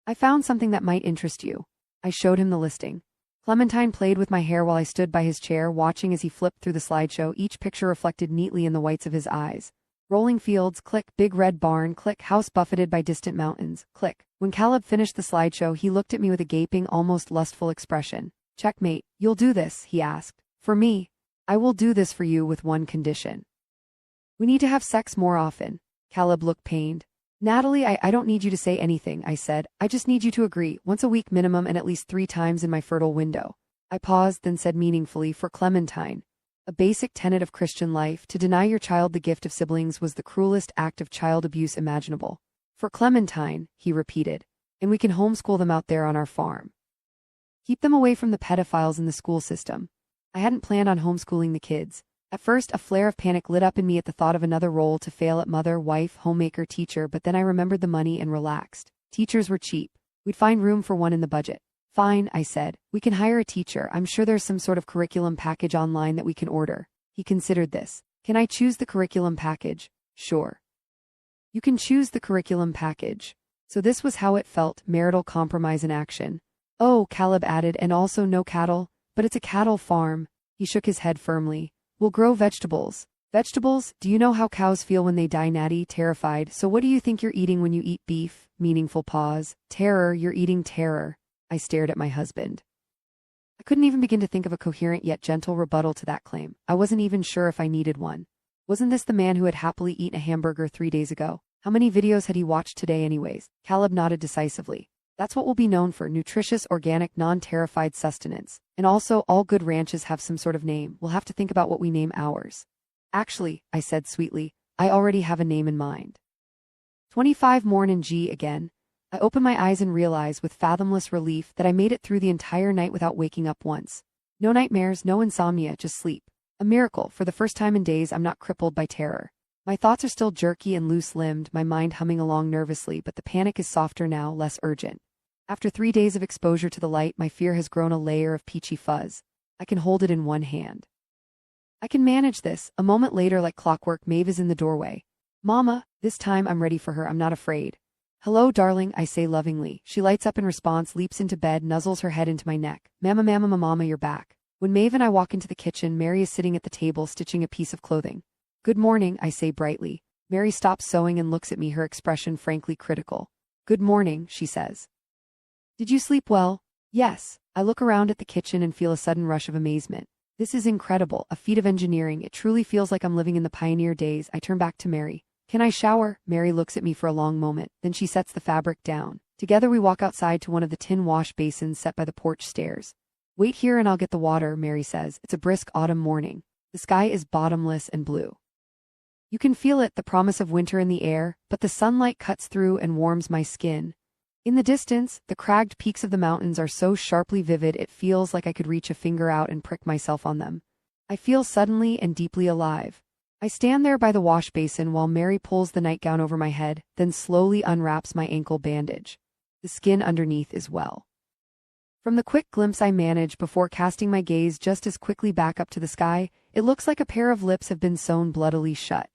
I found something that might interest you." I showed him the listing. Clementine played with my hair while I stood by his chair, watching as he flipped through the slideshow, each picture reflected neatly in the whites of his eyes. Rolling fields, click. Big red barn, click. House buffeted by distant mountains, click. When Caleb finished the slideshow, he looked at me with a gaping, almost lustful expression. "Checkmate, you'll do this?" he asked. "For me? I will do this for you with one condition. We need to have sex more often." Caleb looked pained. "Natalie, I don't need you to say anything," I said. "I just need you to agree, once a week minimum and at least 3 times in my fertile window." I paused, then said meaningfully, "For Clementine, a basic tenet of Christian life, to deny your child the gift of siblings was the cruelest act of child abuse imaginable." "For Clementine," he repeated, "and we can homeschool them out there on our farm. Keep them away from the pedophiles in the school system." I hadn't planned on homeschooling the kids. At first, a flare of panic lit up in me at the thought of another role to fail at mother, wife, homemaker, teacher, but then I remembered the money and relaxed. Teachers were cheap. We'd find room for one in the budget. "Fine," I said. "We can hire a teacher. I'm sure there's some sort of curriculum package online that we can order." He considered this. "Can I choose the curriculum package?" "Sure. You can choose the curriculum package." So this was how it felt, marital compromise in action. "Oh," Caleb added, "and also no cattle." "But it's a cattle farm." He shook his head firmly. "We'll grow vegetables." Vegetables, do you know how cows feel when they die? Natty, terrified. So what do you think you're eating when you eat beef? Meaningful pause. Terror, you're eating terror. I stared at my husband. I couldn't even begin to think of a coherent yet gentle rebuttal to that claim. I wasn't even sure if I needed one. Wasn't this the man who had happily eaten a hamburger 3 days ago? How many videos had he watched today anyways? Caleb nodded decisively. That's what we'll be known for: nutritious, organic, non-terrified sustenance. And also, all good ranches have some sort of name. We'll have to think about what we name ours. Actually, I said sweetly, I already have a name in mind. 25 Mornin' G again. I open my eyes and realize with fathomless relief that I made it through the entire night without waking up once. No nightmares, no insomnia, just sleep. A miracle. For the first time in days, I'm not crippled by terror. My thoughts are still jerky and loose-limbed, my mind humming along nervously, but the panic is softer now, less urgent. After 3 days of exposure to the light, my fear has grown a layer of peachy fuzz. I can hold it in one hand. I can manage this. A moment later, like clockwork, Maeve is in the doorway. Mama, this time I'm ready for her. I'm not afraid. Hello, darling, I say lovingly. She lights up in response, leaps into bed, nuzzles her head into my neck. Mama, you're back. When Maeve and I walk into the kitchen, Mary is sitting at the table stitching a piece of clothing. Good morning, I say brightly. Mary stops sewing and looks at me, her expression frankly critical. Good morning, she says. Did you sleep well? Yes. I look around at the kitchen and feel a sudden rush of amazement. This is incredible, a feat of engineering. It truly feels like I'm living in the pioneer days. I turn back to Mary. Can I shower? Mary looks at me for a long moment, then she sets the fabric down. Together we walk outside to one of the tin wash basins set by the porch stairs. Wait here and I'll get the water, Mary says. It's a brisk autumn morning. The sky is bottomless and blue. You can feel it, the promise of winter in the air, but the sunlight cuts through and warms my skin. In the distance, the cragged peaks of the mountains are so sharply vivid it feels like I could reach a finger out and prick myself on them. I feel suddenly and deeply alive. I stand there by the wash basin while Mary pulls the nightgown over my head, then slowly unwraps my ankle bandage. The skin underneath is well. From the quick glimpse I manage before casting my gaze just as quickly back up to the sky, it looks like a pair of lips have been sewn bloodily shut.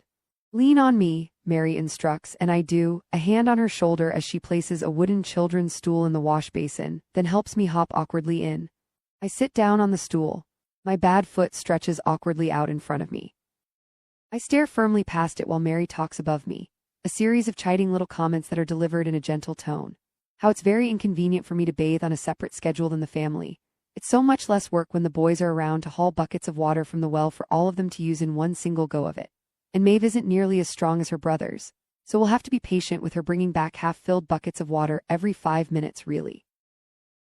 Lean on me, Mary instructs, and I do, a hand on her shoulder as she places a wooden children's stool in the wash basin, then helps me hop awkwardly in. I sit down on the stool. My bad foot stretches awkwardly out in front of me. I stare firmly past it while Mary talks above me, a series of chiding little comments that are delivered in a gentle tone. How it's very inconvenient for me to bathe on a separate schedule than the family. It's so much less work when the boys are around to haul buckets of water from the well for all of them to use in one single go of it. And Maeve isn't nearly as strong as her brothers, so we'll have to be patient with her bringing back half-filled buckets of water every 5 minutes really.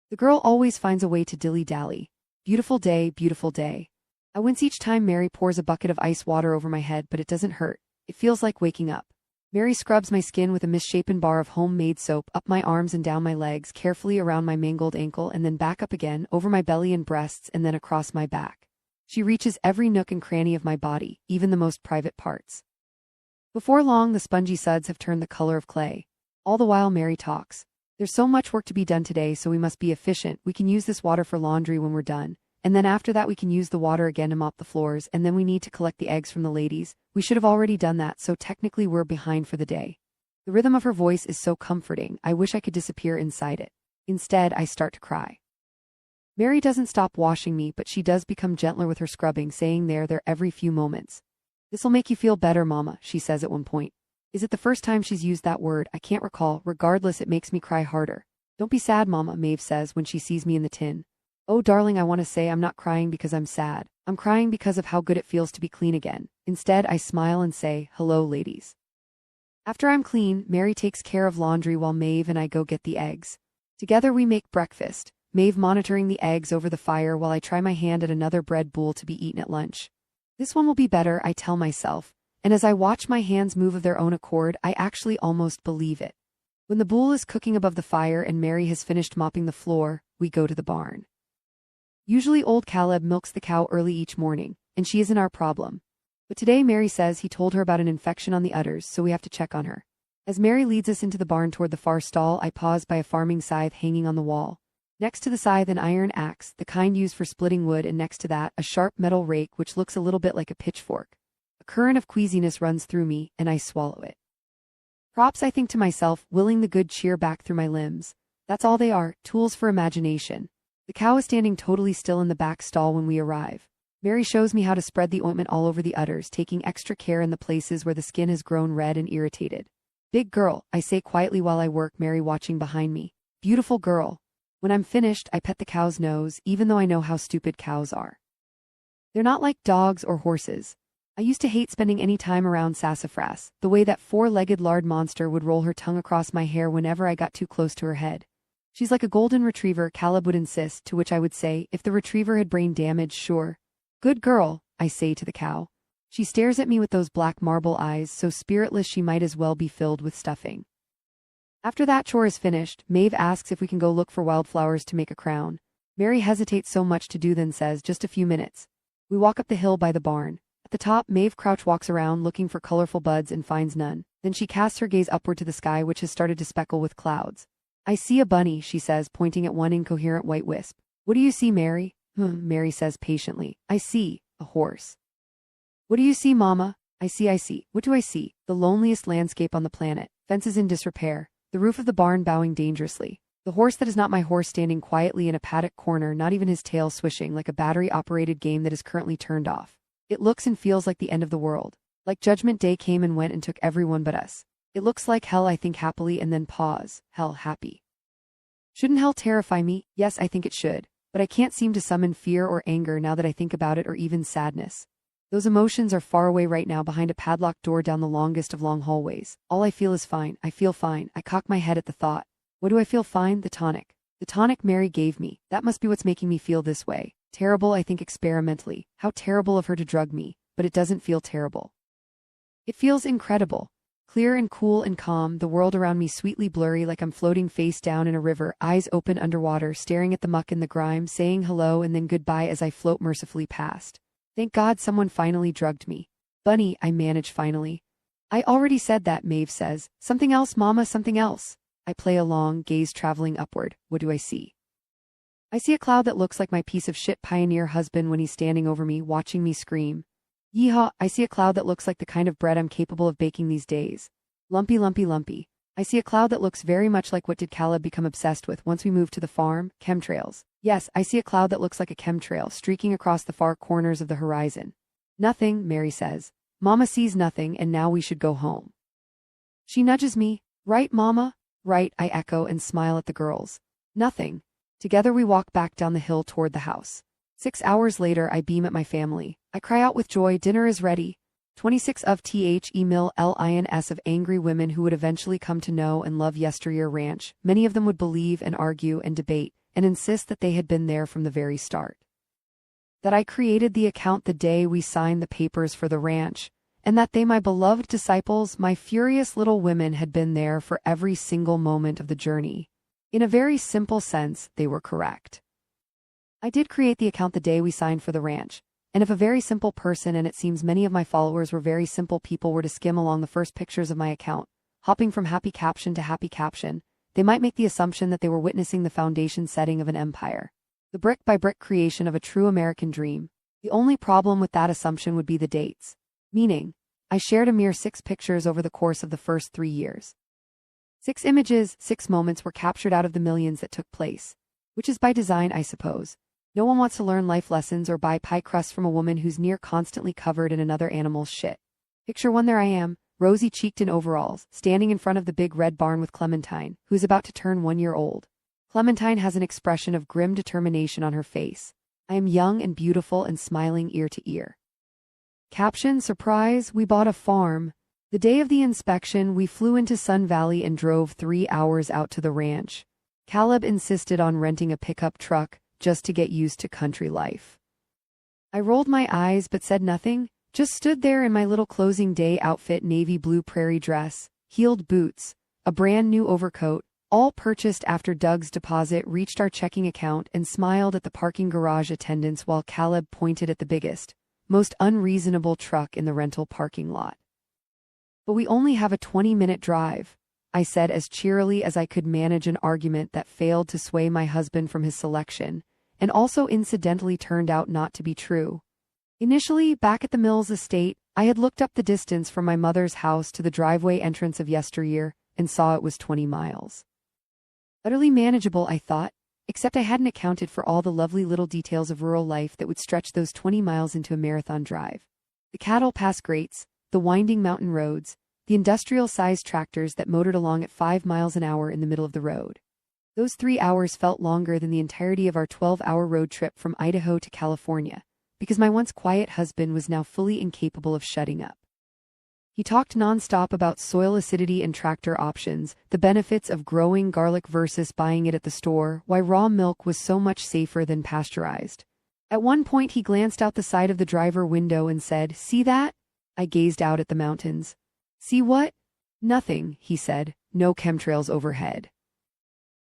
The girl always finds a way to dilly-dally. Beautiful day, beautiful day. I wince each time Mary pours a bucket of ice water over my head, but it doesn't hurt. It feels like waking up. Mary scrubs my skin with a misshapen bar of homemade soap up my arms and down my legs, carefully around my mangled ankle and then back up again, over my belly and breasts and then across my back. She reaches every nook and cranny of my body, even the most private parts. Before long, the spongy suds have turned the color of clay. All the while Mary talks. There's so much work to be done today, so we must be efficient. We can use this water for laundry when we're done. And then after that we can use the water again to mop the floors, and then we need to collect the eggs from the ladies. We should have already done that, so technically we're behind for the day. The rhythm of her voice is so comforting, I wish I could disappear inside it. Instead, I start to cry. Mary doesn't stop washing me, but she does become gentler with her scrubbing, saying there every few moments. This'll make you feel better, Mama, she says at one point. Is it the first time she's used that word? I can't recall. Regardless, it makes me cry harder. Don't be sad, Mama, Maeve says when she sees me in the tin. Oh, darling, I want to say I'm not crying because I'm sad. I'm crying because of how good it feels to be clean again. Instead, I smile and say, hello, ladies. After I'm clean, Mary takes care of laundry while Maeve and I go get the eggs. Together we make breakfast, Maeve monitoring the eggs over the fire while I try my hand at another bread bowl to be eaten at lunch. This one will be better, I tell myself, and as I watch my hands move of their own accord, I actually almost believe it. When the bowl is cooking above the fire and Mary has finished mopping the floor, we go to the barn. Usually old Caleb milks the cow early each morning, and she isn't our problem. But today Mary says he told her about an infection on the udders, so we have to check on her. As Mary leads us into the barn toward the far stall, I pause by a farming scythe hanging on the wall. Next to the scythe, an iron axe, the kind used for splitting wood, and next to that, a sharp metal rake which looks a little bit like a pitchfork. A current of queasiness runs through me, and I swallow it. Props, I think to myself, willing the good cheer back through my limbs. That's all they are, tools for imagination. The cow is standing totally still in the back stall when we arrive. Mary shows me how to spread the ointment all over the udders, taking extra care in the places where the skin has grown red and irritated. Big girl, I say quietly while I work, Mary watching behind me. Beautiful girl. When I'm finished, I pet the cow's nose, even though I know how stupid cows are. They're not like dogs or horses. I used to hate spending any time around Sassafras, the way that four-legged lard monster would roll her tongue across my hair whenever I got too close to her head. She's like a golden retriever, Caleb would insist, to which I would say, if the retriever had brain damage, sure. Good girl, I say to the cow. She stares at me with those black marble eyes, so spiritless she might as well be filled with stuffing. After that chore is finished, Maeve asks if we can go look for wildflowers to make a crown. Mary hesitates so much to do, then says, just a few minutes. We walk up the hill by the barn. At the top, Maeve Crouch walks around looking for colorful buds and finds none. Then she casts her gaze upward to the sky, which has started to speckle with clouds. I see a bunny, she says, pointing at one incoherent white wisp. What do you see, Mary? Mary says patiently. I see a horse. What do you see, Mama? I see. What do I see? The loneliest landscape on the planet. Fences in disrepair. The roof of the barn bowing dangerously. The horse that is not my horse standing quietly in a paddock corner, not even his tail swishing like a battery-operated game that is currently turned off. It looks and feels like the end of the world. Like Judgment Day came and went and took everyone but us. It looks like hell, I think happily, and then pause. Hell happy. Shouldn't hell terrify me? Yes, I think it should. But I can't seem to summon fear or anger now that I think about it, or even sadness. Those emotions are far away right now behind a padlocked door down the longest of long hallways. All I feel is fine. I feel fine. I cock my head at the thought. What do I feel fine? The tonic. The tonic Mary gave me. That must be what's making me feel this way. Terrible, I think experimentally. How terrible of her to drug me, but it doesn't feel terrible. It feels incredible. Clear and cool and calm, the world around me sweetly blurry like I'm floating face down in a river, eyes open underwater, staring at the muck and the grime, saying hello and then goodbye as I float mercifully past. Thank God someone finally drugged me. Bunny, I manage finally. I already said that, Maeve says. Something else, Mama, something else. I play along, gaze traveling upward. What do I see? I see a cloud that looks like my piece of shit pioneer husband when he's standing over me, watching me scream. Yeehaw, I see a cloud that looks like the kind of bread I'm capable of baking these days. Lumpy, lumpy, lumpy. I see a cloud that looks very much like what did Caleb become obsessed with once we moved to the farm? Chemtrails. Yes, I see a cloud that looks like a chemtrail streaking across the far corners of the horizon. Nothing, Mary says. Mama sees nothing, and now we should go home. She nudges me. Right, Mama? Right, I echo and smile at the girls. Nothing. Together we walk back down the hill toward the house. 6 hours later, I beam at my family. I cry out with joy, dinner is ready. 26 of THE-LINS of angry women who would eventually come to know and love Yesteryear Ranch. Many of them would believe and argue and debate and insist that they had been there from the very start. That I created the account the day we signed the papers for the ranch, and that they, my beloved disciples, my furious little women, had been there for every single moment of the journey. In a very simple sense, they were correct. I did create the account the day we signed for the ranch, and if a very simple person, and it seems many of my followers were very simple people, were to skim along the first pictures of my account, hopping from happy caption to happy caption, they might make the assumption that they were witnessing the foundation setting of an empire, the brick-by-brick creation of a true American dream. The only problem with that assumption would be the dates. Meaning, I shared a mere 6 pictures over the course of the first 3 years. 6 images, 6 moments were captured out of the millions that took place. Which is by design, I suppose. No one wants to learn life lessons or buy pie crusts from a woman who's near constantly covered in another animal's shit. Picture one, there I am, rosy-cheeked in overalls, standing in front of the big red barn with Clementine, who is about to turn 1 year old. Clementine has an expression of grim determination on her face. I am young and beautiful and smiling ear to ear. Caption, surprise, we bought a farm. The day of the inspection, we flew into Sun Valley and drove 3 hours out to the ranch. Caleb insisted on renting a pickup truck, just to get used to country life. I rolled my eyes but said nothing, just stood there in my little closing day outfit, navy blue prairie dress, heeled boots, a brand new overcoat, all purchased after Doug's deposit reached our checking account, and smiled at the parking garage attendants while Caleb pointed at the biggest, most unreasonable truck in the rental parking lot. But we only have a 20-minute drive, I said as cheerily as I could manage an argument that failed to sway my husband from his selection, and also incidentally turned out not to be true. Initially, back at the Mills estate, I had looked up the distance from my mother's house to the driveway entrance of Yesteryear and saw it was 20 miles. Utterly manageable, I thought. Except I hadn't accounted for all the lovely little details of rural life that would stretch those 20 miles into a marathon drive. The cattle pass grates, the winding mountain roads, the industrial-sized tractors that motored along at 5 miles an hour in the middle of the road. Those 3 hours felt longer than the entirety of our 12-hour road trip from Idaho to California, because my once quiet husband was now fully incapable of shutting up. He talked nonstop about soil acidity and tractor options, the benefits of growing garlic versus buying it at the store, why raw milk was so much safer than pasteurized. At one point he glanced out the side of the driver window and said, "See that?" I gazed out at the mountains. "See what?" "Nothing," he said, "no chemtrails overhead."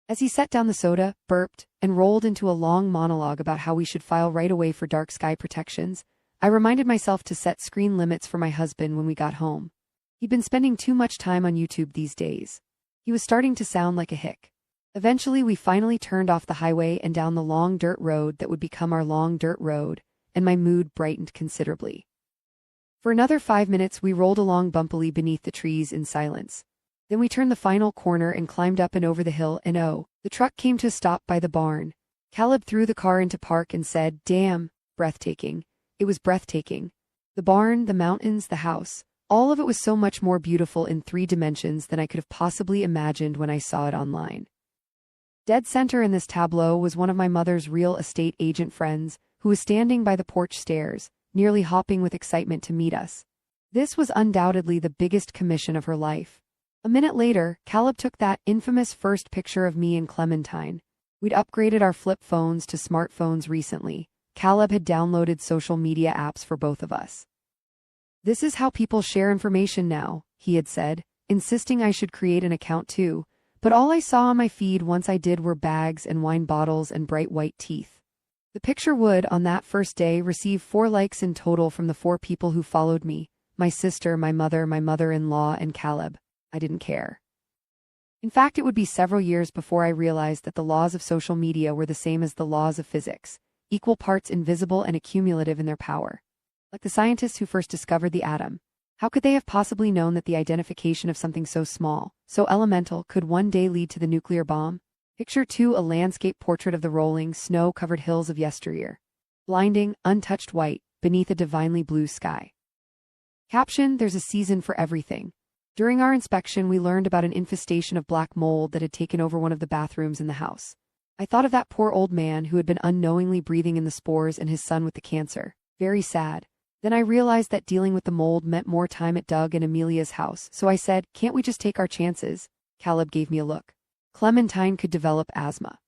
As he set down the soda, burped, and rolled into a long monologue about how we should file right away for dark sky protections, I reminded myself to set screen limits for my husband when we got home. He'd been spending too much time on YouTube these days. He was starting to sound like a hick. Eventually we finally turned off the highway and down the long dirt road that would become our long dirt road, and my mood brightened considerably. For another 5 minutes we rolled along bumpily beneath the trees in silence. Then we turned the final corner and climbed up and over the hill, and the truck came to a stop by the barn. Caleb threw the car into park and said, "Damn, breathtaking." It was breathtaking. The barn, the mountains, the house, all of it was so much more beautiful in 3 dimensions than I could have possibly imagined when I saw it online. Dead center in this tableau was one of my mother's real estate agent friends, who was standing by the porch stairs, nearly hopping with excitement to meet us. This was undoubtedly the biggest commission of her life. A minute later, Caleb took that infamous first picture of me and Clementine. We'd upgraded our flip phones to smartphones recently. Caleb had downloaded social media apps for both of us. "This is how people share information now," he had said, insisting I should create an account too, but all I saw on my feed once I did were bags and wine bottles and bright white teeth. The picture would, on that first day, receive 4 likes in total from the 4 people who followed me: my sister, my mother-in-law, and Caleb. I didn't care. In fact, it would be several years before I realized that the laws of social media were the same as the laws of physics, equal parts invisible and accumulative in their power. Like the scientists who first discovered the atom, how could they have possibly known that the identification of something so small, so elemental, could one day lead to the nuclear bomb? Picture 2, a landscape portrait of the rolling, snow-covered hills of yesteryear. Blinding, untouched white, beneath a divinely blue sky. Caption: "There's a season for everything." During our inspection, we learned about an infestation of black mold that had taken over one of the bathrooms in the house. I thought of that poor old man who had been unknowingly breathing in the spores and his son with the cancer. Very sad. Then I realized that dealing with the mold meant more time at Doug and Amelia's house, so I said, "Can't we just take our chances?" Caleb gave me a look. Clementine could develop asthma.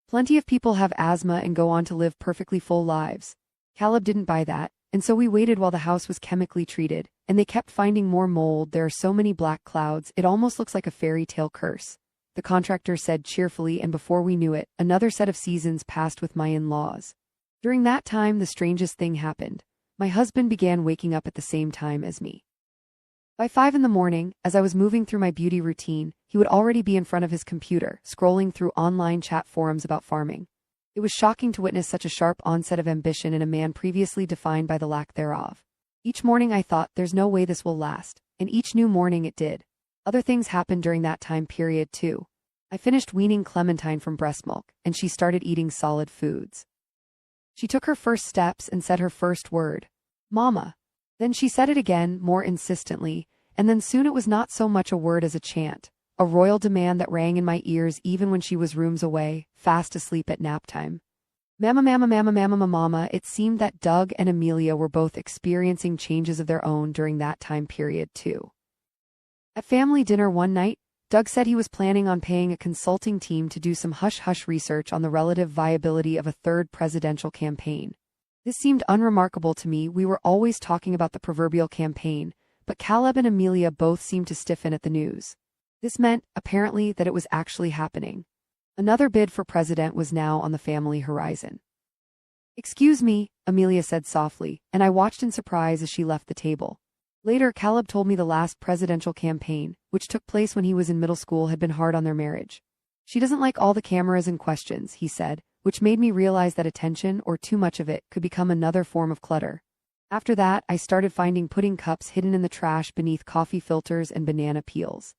Plenty of people have asthma and go on to live perfectly full lives. Caleb didn't buy that, and so we waited while the house was chemically treated, and they kept finding more mold. "There are so many black clouds, it almost looks like a fairy tale curse," the contractor said cheerfully, and before we knew it, another set of seasons passed with my in-laws. During that time, the strangest thing happened. My husband began waking up at the same time as me. By 5 in the morning, as I was moving through my beauty routine, he would already be in front of his computer, scrolling through online chat forums about farming. It was shocking to witness such a sharp onset of ambition in a man previously defined by the lack thereof. Each morning I thought, "There's no way this will last," and each new morning it did. Other things happened during that time period too. I finished weaning Clementine from breast milk, and she started eating solid foods. She took her first steps and said her first word, "Mama." Then she said it again, more insistently, and then soon it was not so much a word as a chant, a royal demand that rang in my ears even when she was rooms away, fast asleep at nap time. "Mama, mama, mama, mama, mama." It seemed that Doug and Amelia were both experiencing changes of their own during that time period too. At family dinner one night, Doug said he was planning on paying a consulting team to do some hush-hush research on the relative viability of a third presidential campaign. This seemed unremarkable to me. We were always talking about the proverbial campaign, but Caleb and Amelia both seemed to stiffen at the news. This meant, apparently, that it was actually happening. Another bid for president was now on the family horizon. "Excuse me," Amelia said softly, and I watched in surprise as she left the table. Later, Caleb told me the last presidential campaign, which took place when he was in middle school, had been hard on their marriage. "She doesn't like all the cameras and questions," he said, which made me realize that attention, or too much of it, could become another form of clutter. After that, I started finding pudding cups hidden in the trash beneath coffee filters and banana peels.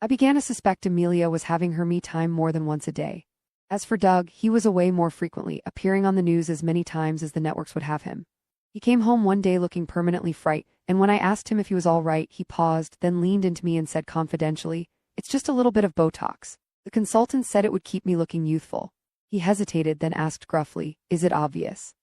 I began to suspect Amelia was having her me time more than once a day. As for Doug, he was away more frequently, appearing on the news as many times as the networks would have him. He came home one day looking permanently frightened, and when I asked him if he was all right, he paused, then leaned into me and said confidentially, "It's just a little bit of Botox. The consultant said it would keep me looking youthful." He hesitated, then asked gruffly, "Is it obvious?"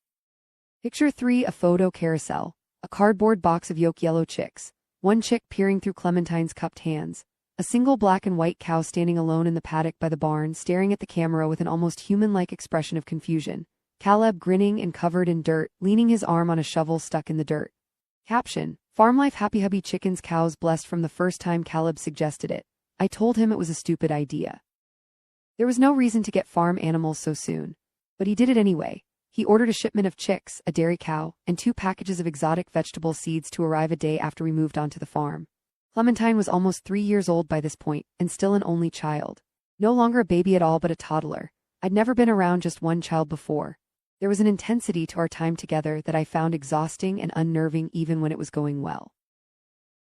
Picture 3: a photo carousel. A cardboard box of yolk-yellow chicks. One chick peering through Clementine's cupped hands. A single black and white cow standing alone in the paddock by the barn, staring at the camera with an almost human-like expression of confusion. Caleb grinning and covered in dirt, leaning his arm on a shovel stuck in the dirt. Caption: Farm life happy hubby chickens cows blessed. From the first time Caleb suggested it, I told him it was a stupid idea. There was no reason to get farm animals so soon. But he did it anyway. He ordered a shipment of chicks, a dairy cow, and 2 packages of exotic vegetable seeds to arrive a day after we moved onto the farm. Clementine was almost 3 years old by this point, and still an only child. No longer a baby at all but a toddler. I'd never been around just one child before. There was an intensity to our time together that I found exhausting and unnerving even when it was going well.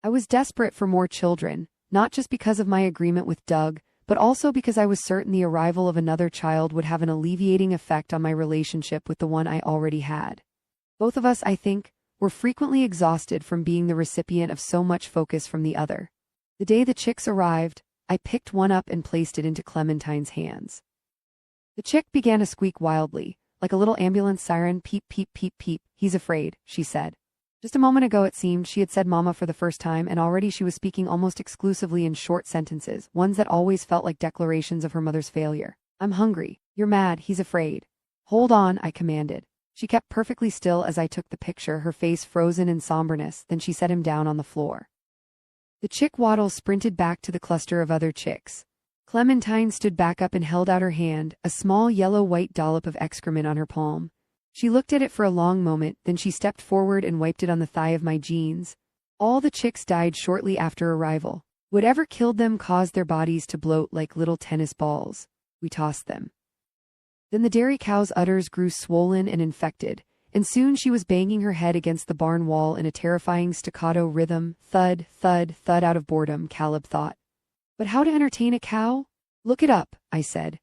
I was desperate for more children, not just because of my agreement with Doug, but also because I was certain the arrival of another child would have an alleviating effect on my relationship with the one I already had. Both of us, I think, were frequently exhausted from being the recipient of so much focus from the other. The day the chicks arrived, I picked one up and placed it into Clementine's hands. The chick began to squeak wildly, like a little ambulance siren. "Peep, peep, peep, peep, he's afraid," she said. Just a moment ago it seemed she had said mama for the first time, and already she was speaking almost exclusively in short sentences, ones that always felt like declarations of her mother's failure. "I'm hungry. You're mad. He's afraid." "Hold on," I commanded. She kept perfectly still as I took the picture, her face frozen in somberness, then she set him down on the floor. The chick waddle sprinted back to the cluster of other chicks. Clementine stood back up and held out her hand, a small yellow-white dollop of excrement on her palm. She looked at it for a long moment, then she stepped forward and wiped it on the thigh of my jeans. All the chicks died shortly after arrival. Whatever killed them caused their bodies to bloat like little tennis balls. We tossed them. Then the dairy cow's udders grew swollen and infected, and soon she was banging her head against the barn wall in a terrifying staccato rhythm. Thud, thud, thud. Out of boredom, Caleb thought. But how to entertain a cow? Look it up, I said.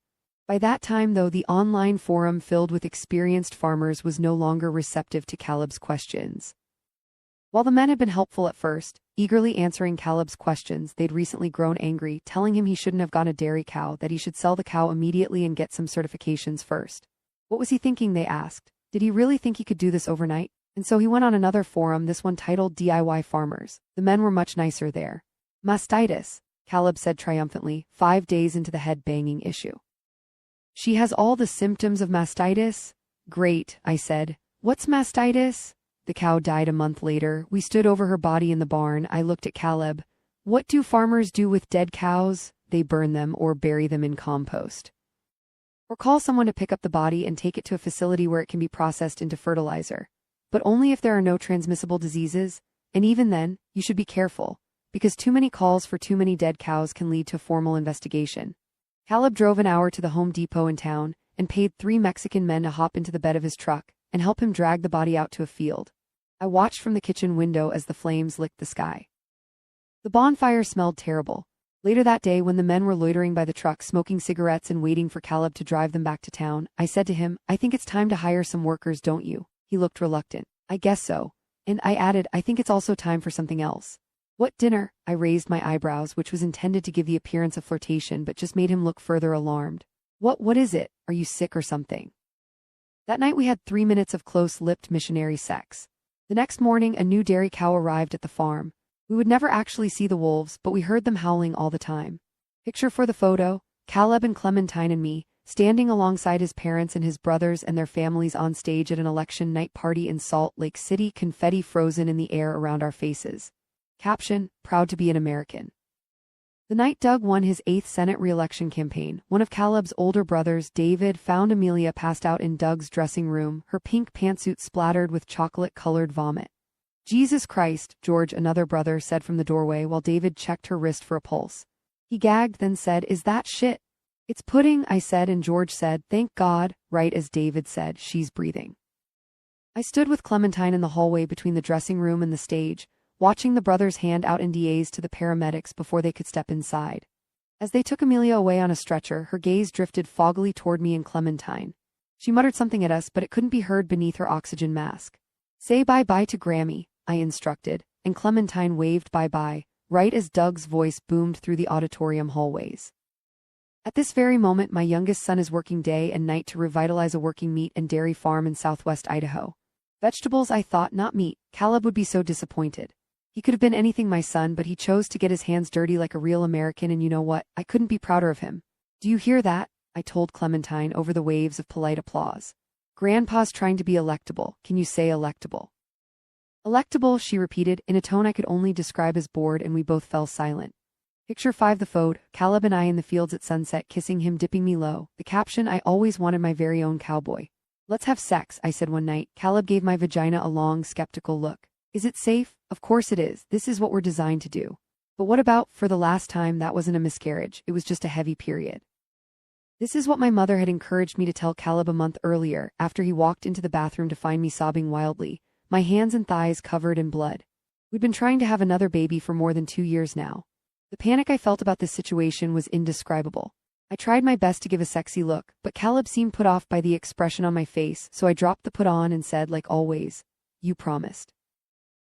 By that time, though, the online forum filled with experienced farmers was no longer receptive to Caleb's questions. While the men had been helpful at first, eagerly answering Caleb's questions, they'd recently grown angry, telling him he shouldn't have gotten a dairy cow, that he should sell the cow immediately and get some certifications first. What was he thinking, they asked. Did he really think he could do this overnight? And so he went on another forum, this one titled DIY Farmers. The men were much nicer there. "Mastitis," Caleb said triumphantly, 5 days into the head-banging issue. "She has all the symptoms of mastitis?" "Great," I said. "What's mastitis?" The cow died a month later. We stood over her body in the barn. I looked at Caleb. "What do farmers do with dead cows?" "They burn them or bury them in compost. Or call someone to pick up the body and take it to a facility where it can be processed into fertilizer. But only if there are no transmissible diseases. And even then, you should be careful, because too many calls for too many dead cows can lead to a formal investigation." Caleb drove an hour to the Home Depot in town and paid 3 Mexican men to hop into the bed of his truck and help him drag the body out to a field. I watched from the kitchen window as the flames licked the sky. The bonfire smelled terrible. Later that day, when the men were loitering by the truck smoking cigarettes and waiting for Caleb to drive them back to town, I said to him, "I think it's time to hire some workers, don't you?" He looked reluctant. "I guess so." And I added, "I think it's also time for something else." "What dinner?" I raised my eyebrows, which was intended to give the appearance of flirtation but just made him look further alarmed. What is it? Are you sick or something?" That night we had 3 minutes of close-lipped missionary sex. The next morning, a new dairy cow arrived at the farm. We would never actually see the wolves, but we heard them howling all the time. Picture for the photo, Caleb and Clementine and me, standing alongside his parents and his brothers and their families on stage at an election night party in Salt Lake City, confetti frozen in the air around our faces. Caption: Proud to be an American. The night Doug won his 8th Senate re-election campaign, one of Caleb's older brothers, David, found Amelia passed out in Doug's dressing room, her pink pantsuit splattered with chocolate-colored vomit. "Jesus Christ," George, another brother, said from the doorway while David checked her wrist for a pulse. He gagged, then said, "Is that shit?" "It's pudding," I said, and George said, "Thank God," right as David said, "She's breathing." I stood with Clementine in the hallway between the dressing room and the stage, watching the brothers hand out NDAs to the paramedics before they could step inside. As they took Amelia away on a stretcher, her gaze drifted foggily toward me and Clementine. She muttered something at us, but it couldn't be heard beneath her oxygen mask. "Say bye-bye to Grammy," I instructed, and Clementine waved bye-bye, right as Doug's voice boomed through the auditorium hallways. At this very moment, my youngest son is working day and night to revitalize a working meat and dairy farm in southwest Idaho. Vegetables, I thought, not meat. Caleb would be so disappointed. He could have been anything, my son, but he chose to get his hands dirty like a real American, and you know what? I couldn't be prouder of him. "Do you hear that?" I told Clementine over the waves of polite applause. "Grandpa's trying to be electable. Can you say electable?" "Electable," she repeated, in a tone I could only describe as bored, and we both fell silent. Picture 5 the phode, Caleb and I in the fields at sunset, kissing him, dipping me low. The caption, "I always wanted my very own cowboy." "Let's have sex," I said one night. Caleb gave my vagina a long, skeptical look. "Is it safe?" "Of course it is. This is what we're designed to do." "But what about, for the last time, that wasn't a miscarriage, it was just a heavy period." This is what my mother had encouraged me to tell Caleb a month earlier, after he walked into the bathroom to find me sobbing wildly, my hands and thighs covered in blood. We'd been trying to have another baby for more than 2 years now. The panic I felt about this situation was indescribable. I tried my best to give a sexy look, but Caleb seemed put off by the expression on my face, so I dropped the put on and said, like always, "You promised."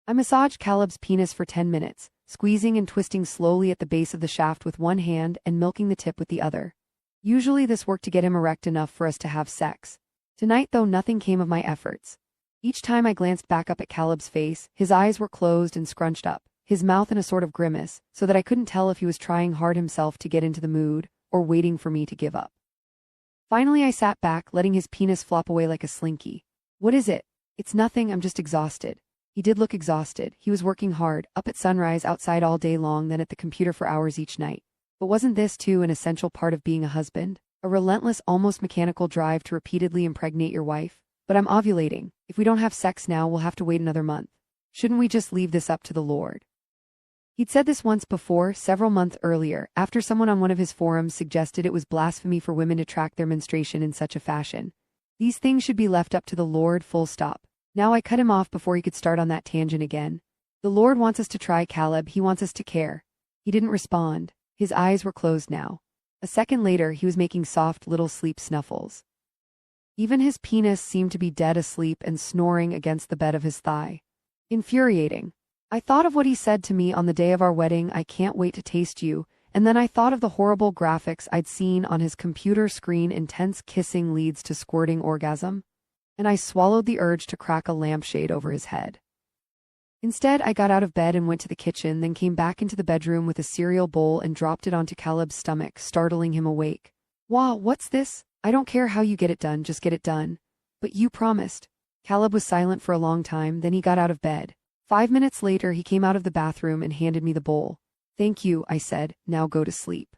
I massaged Caleb's penis for 10 minutes, squeezing and twisting slowly at the base of the shaft with one hand and milking the tip with the other. Usually this worked to get him erect enough for us to have sex. Tonight, though, nothing came of my efforts. Each time I glanced back up at Caleb's face, his eyes were closed and scrunched up, his mouth in a sort of grimace, so that I couldn't tell if he was trying hard himself to get into the mood, or waiting for me to give up. Finally I sat back, letting his penis flop away like a slinky. "What is it?" "It's nothing, I'm just exhausted." He did look exhausted. He was working hard, up at sunrise, outside all day long, then at the computer for hours each night. But wasn't this, too, an essential part of being a husband? A relentless, almost mechanical drive to repeatedly impregnate your wife? "But I'm ovulating. If we don't have sex now, we'll have to wait another month. Shouldn't we just leave this up to the Lord?" He'd said this once before, several months earlier, after someone on one of his forums suggested it was blasphemy for women to track their menstruation in such a fashion. These things should be left up to the Lord, full stop. Now I cut him off before he could start on that tangent again. "The Lord wants us to try, Caleb. He wants us to care." He didn't respond. His eyes were closed now. A second later, he was making soft little sleep snuffles. Even his penis seemed to be dead asleep and snoring against the bed of his thigh. Infuriating. I thought of what he said to me on the day of our wedding, "I can't wait to taste you," and then I thought of the horrible graphics I'd seen on his computer screen. Intense kissing leads to squirting orgasm. And I swallowed the urge to crack a lampshade over his head. Instead, I got out of bed and went to the kitchen, then came back into the bedroom with a cereal bowl and dropped it onto Caleb's stomach, startling him awake. "Wah, what's this?" "I don't care how you get it done, just get it done." "But you promised." Caleb was silent for a long time, then he got out of bed. 5 minutes later, he came out of the bathroom and handed me the bowl. "Thank you," I said, "now go to sleep."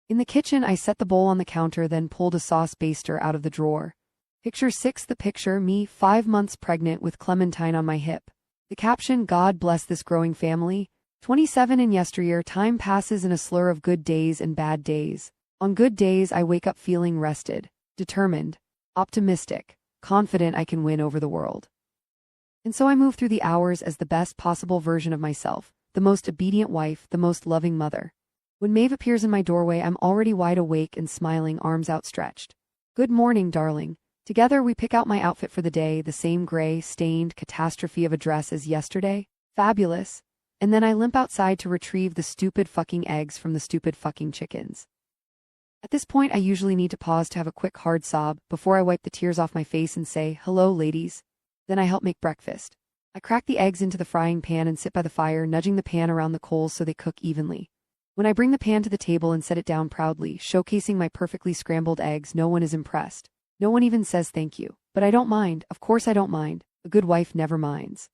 In the kitchen, I set the bowl on the counter, then pulled a sauce baster out of the drawer. Picture 6 the picture, me, 5 months pregnant with Clementine on my hip. The caption, "God bless this growing family." 27 in Yesteryear, time passes in a slur of good days and bad days. On good days, I wake up feeling rested, determined, optimistic, confident I can win over the world. And so I move through the hours as the best possible version of myself, the most obedient wife, the most loving mother. When Maeve appears in my doorway, I'm already wide awake and smiling, arms outstretched. "Good morning, darling." Together we pick out my outfit for the day, the same gray, stained catastrophe of a dress as yesterday. Fabulous. And then I limp outside to retrieve the stupid fucking eggs from the stupid fucking chickens. At this point, I usually need to pause to have a quick hard sob before I wipe the tears off my face and say, "Hello, ladies." Then I help make breakfast. I crack the eggs into the frying pan and sit by the fire, nudging the pan around the coals so they cook evenly. When I bring the pan to the table and set it down proudly, showcasing my perfectly scrambled eggs, no one is impressed. No one even says thank you. But I don't mind. Of course I don't mind. A good wife never minds.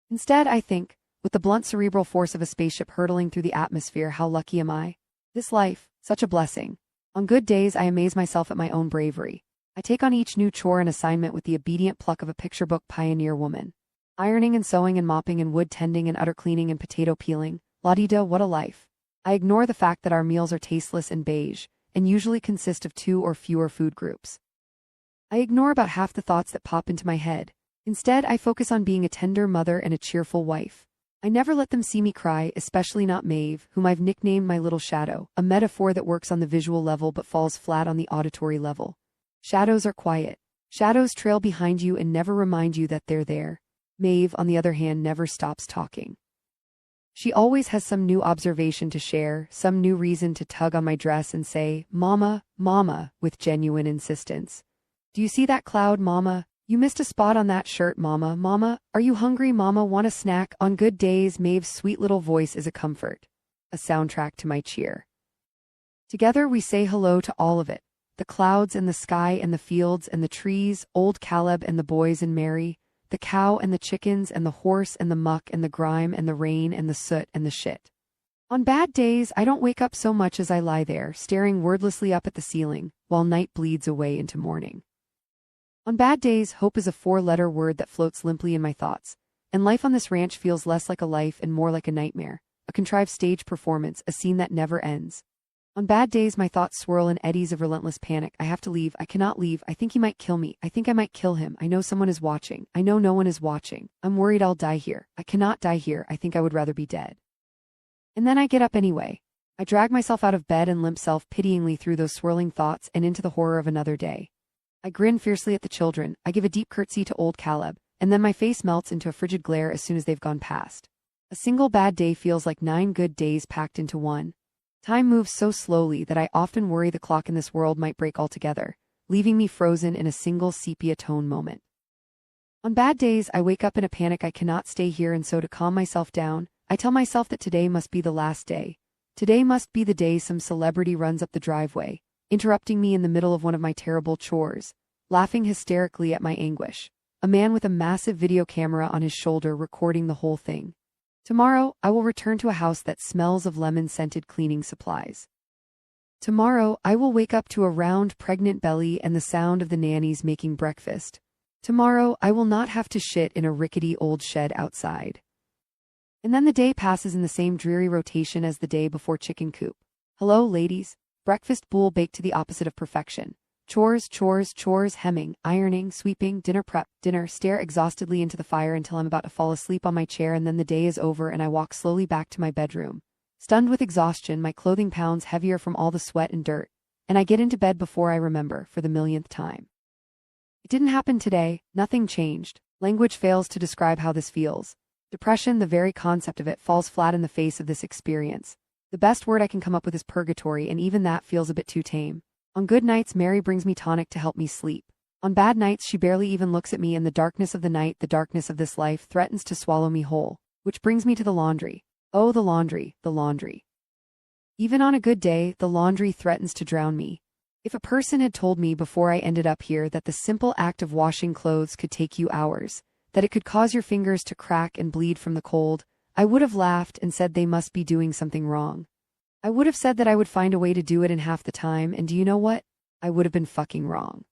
Instead, I think, with the blunt cerebral force of a spaceship hurtling through the atmosphere, how lucky am I? This life, such a blessing. On good days, I amaze myself at my own bravery. I take on each new chore and assignment with the obedient pluck of a picture book pioneer woman. Ironing and sewing and mopping and wood tending and utter cleaning and potato peeling. La-di-da, what a life. I ignore the fact that our meals are tasteless and beige, and usually consist of 2 or fewer food groups. I ignore about half the thoughts that pop into my head. Instead, I focus on being a tender mother and a cheerful wife. I never let them see me cry, especially not Maeve, whom I've nicknamed my little shadow, a metaphor that works on the visual level but falls flat on the auditory level. Shadows are quiet. Shadows trail behind you and never remind you that they're there. Maeve, on the other hand, never stops talking. She always has some new observation to share, some new reason to tug on my dress and say, "Mama, Mama," with genuine insistence. "Do you see that cloud, Mama? You missed a spot on that shirt, Mama. Mama, are you hungry, Mama? Want a snack?" On good days, Maeve's sweet little voice is a comfort, a soundtrack to my cheer. Together we say hello to all of it, the clouds and the sky and the fields and the trees, old Caleb and the boys and Mary, the cow and the chickens and the horse and the muck and the grime and the rain and the soot and the shit. On bad days, I don't wake up so much as I lie there, staring wordlessly up at the ceiling, while night bleeds away into morning. On bad days, hope is a four-letter word that floats limply in my thoughts, and life on this ranch feels less like a life and more like a nightmare, a contrived stage performance, a scene that never ends. On bad days, my thoughts swirl in eddies of relentless panic. I have to leave. I cannot leave. I think he might kill me. I think I might kill him. I know someone is watching. I know no one is watching. I'm worried I'll die here. I cannot die here. I think I would rather be dead. And then I get up anyway. I drag myself out of bed and limp self-pityingly through those swirling thoughts and into the horror of another day. I grin fiercely at the children, I give a deep curtsy to old Caleb, and then my face melts into a frigid glare as soon as they've gone past. A single bad day feels like 9 good days packed into one. Time moves so slowly that I often worry the clock in this world might break altogether, leaving me frozen in a single sepia-tone moment. On bad days, I wake up in a panic. I cannot stay here, and so to calm myself down, I tell myself that today must be the last day. Today must be the day some celebrity runs up the driveway, interrupting me in the middle of one of my terrible chores, laughing hysterically at my anguish. A man with a massive video camera on his shoulder recording the whole thing. Tomorrow, I will return to a house that smells of lemon-scented cleaning supplies. Tomorrow, I will wake up to a round, pregnant belly and the sound of the nannies making breakfast. Tomorrow, I will not have to shit in a rickety old shed outside. And then the day passes in the same dreary rotation as the day before chicken coop. Hello, ladies. Breakfast boule baked to the opposite of perfection. Chores, chores, chores, hemming, ironing, sweeping, dinner prep, dinner, stare exhaustedly into the fire until I'm about to fall asleep on my chair, and then the day is over and I walk slowly back to my bedroom. Stunned with exhaustion, my clothing pounds heavier from all the sweat and dirt, and I get into bed before I remember, for the millionth time. It didn't happen today, nothing changed. Language fails to describe how this feels. Depression, the very concept of it, falls flat in the face of this experience. The best word I can come up with is purgatory, and even that feels a bit too tame. On good nights, Mary brings me tonic to help me sleep. On bad nights, she barely even looks at me, and the darkness of the night, the darkness of this life, threatens to swallow me whole. Which brings me to the laundry. Oh, the laundry, the laundry. Even on a good day, the laundry threatens to drown me. If a person had told me before I ended up here that the simple act of washing clothes could take you hours, that it could cause your fingers to crack and bleed from the cold, I would have laughed and said they must be doing something wrong. I would have said that I would find a way to do it in half the time, and do you know what? I would have been fucking wrong.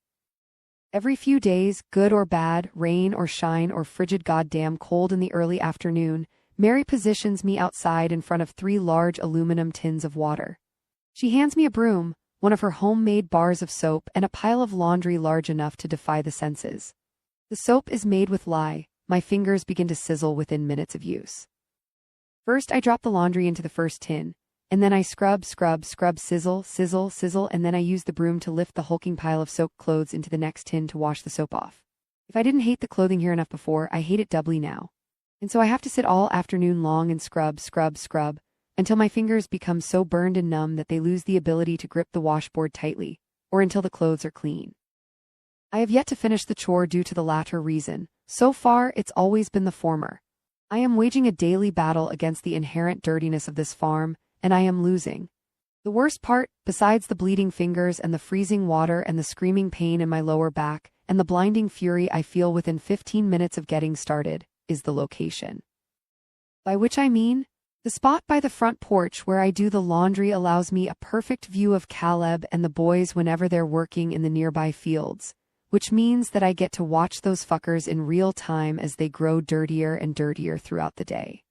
Every few days, good or bad, rain or shine or frigid goddamn cold in the early afternoon, Mary positions me outside in front of 3 large aluminum tins of water. She hands me a broom, one of her homemade bars of soap, and a pile of laundry large enough to defy the senses. The soap is made with lye. My fingers begin to sizzle within minutes of use. First, I drop the laundry into the first tin, and then I scrub, scrub, scrub, sizzle, sizzle, sizzle, and then I use the broom to lift the hulking pile of soaked clothes into the next tin to wash the soap off. If I didn't hate the clothing here enough before, I hate it doubly now. And so I have to sit all afternoon long and scrub, scrub, scrub, until my fingers become so burned and numb that they lose the ability to grip the washboard tightly, or until the clothes are clean. I have yet to finish the chore due to the latter reason. So far, it's always been the former. I am waging a daily battle against the inherent dirtiness of this farm, and I am losing. The worst part, besides the bleeding fingers and the freezing water and the screaming pain in my lower back, and the blinding fury I feel within 15 minutes of getting started, is the location. By which I mean, the spot by the front porch where I do the laundry allows me a perfect view of Caleb and the boys whenever they're working in the nearby fields, which means that I get to watch those fuckers in real time as they grow dirtier and dirtier throughout the day.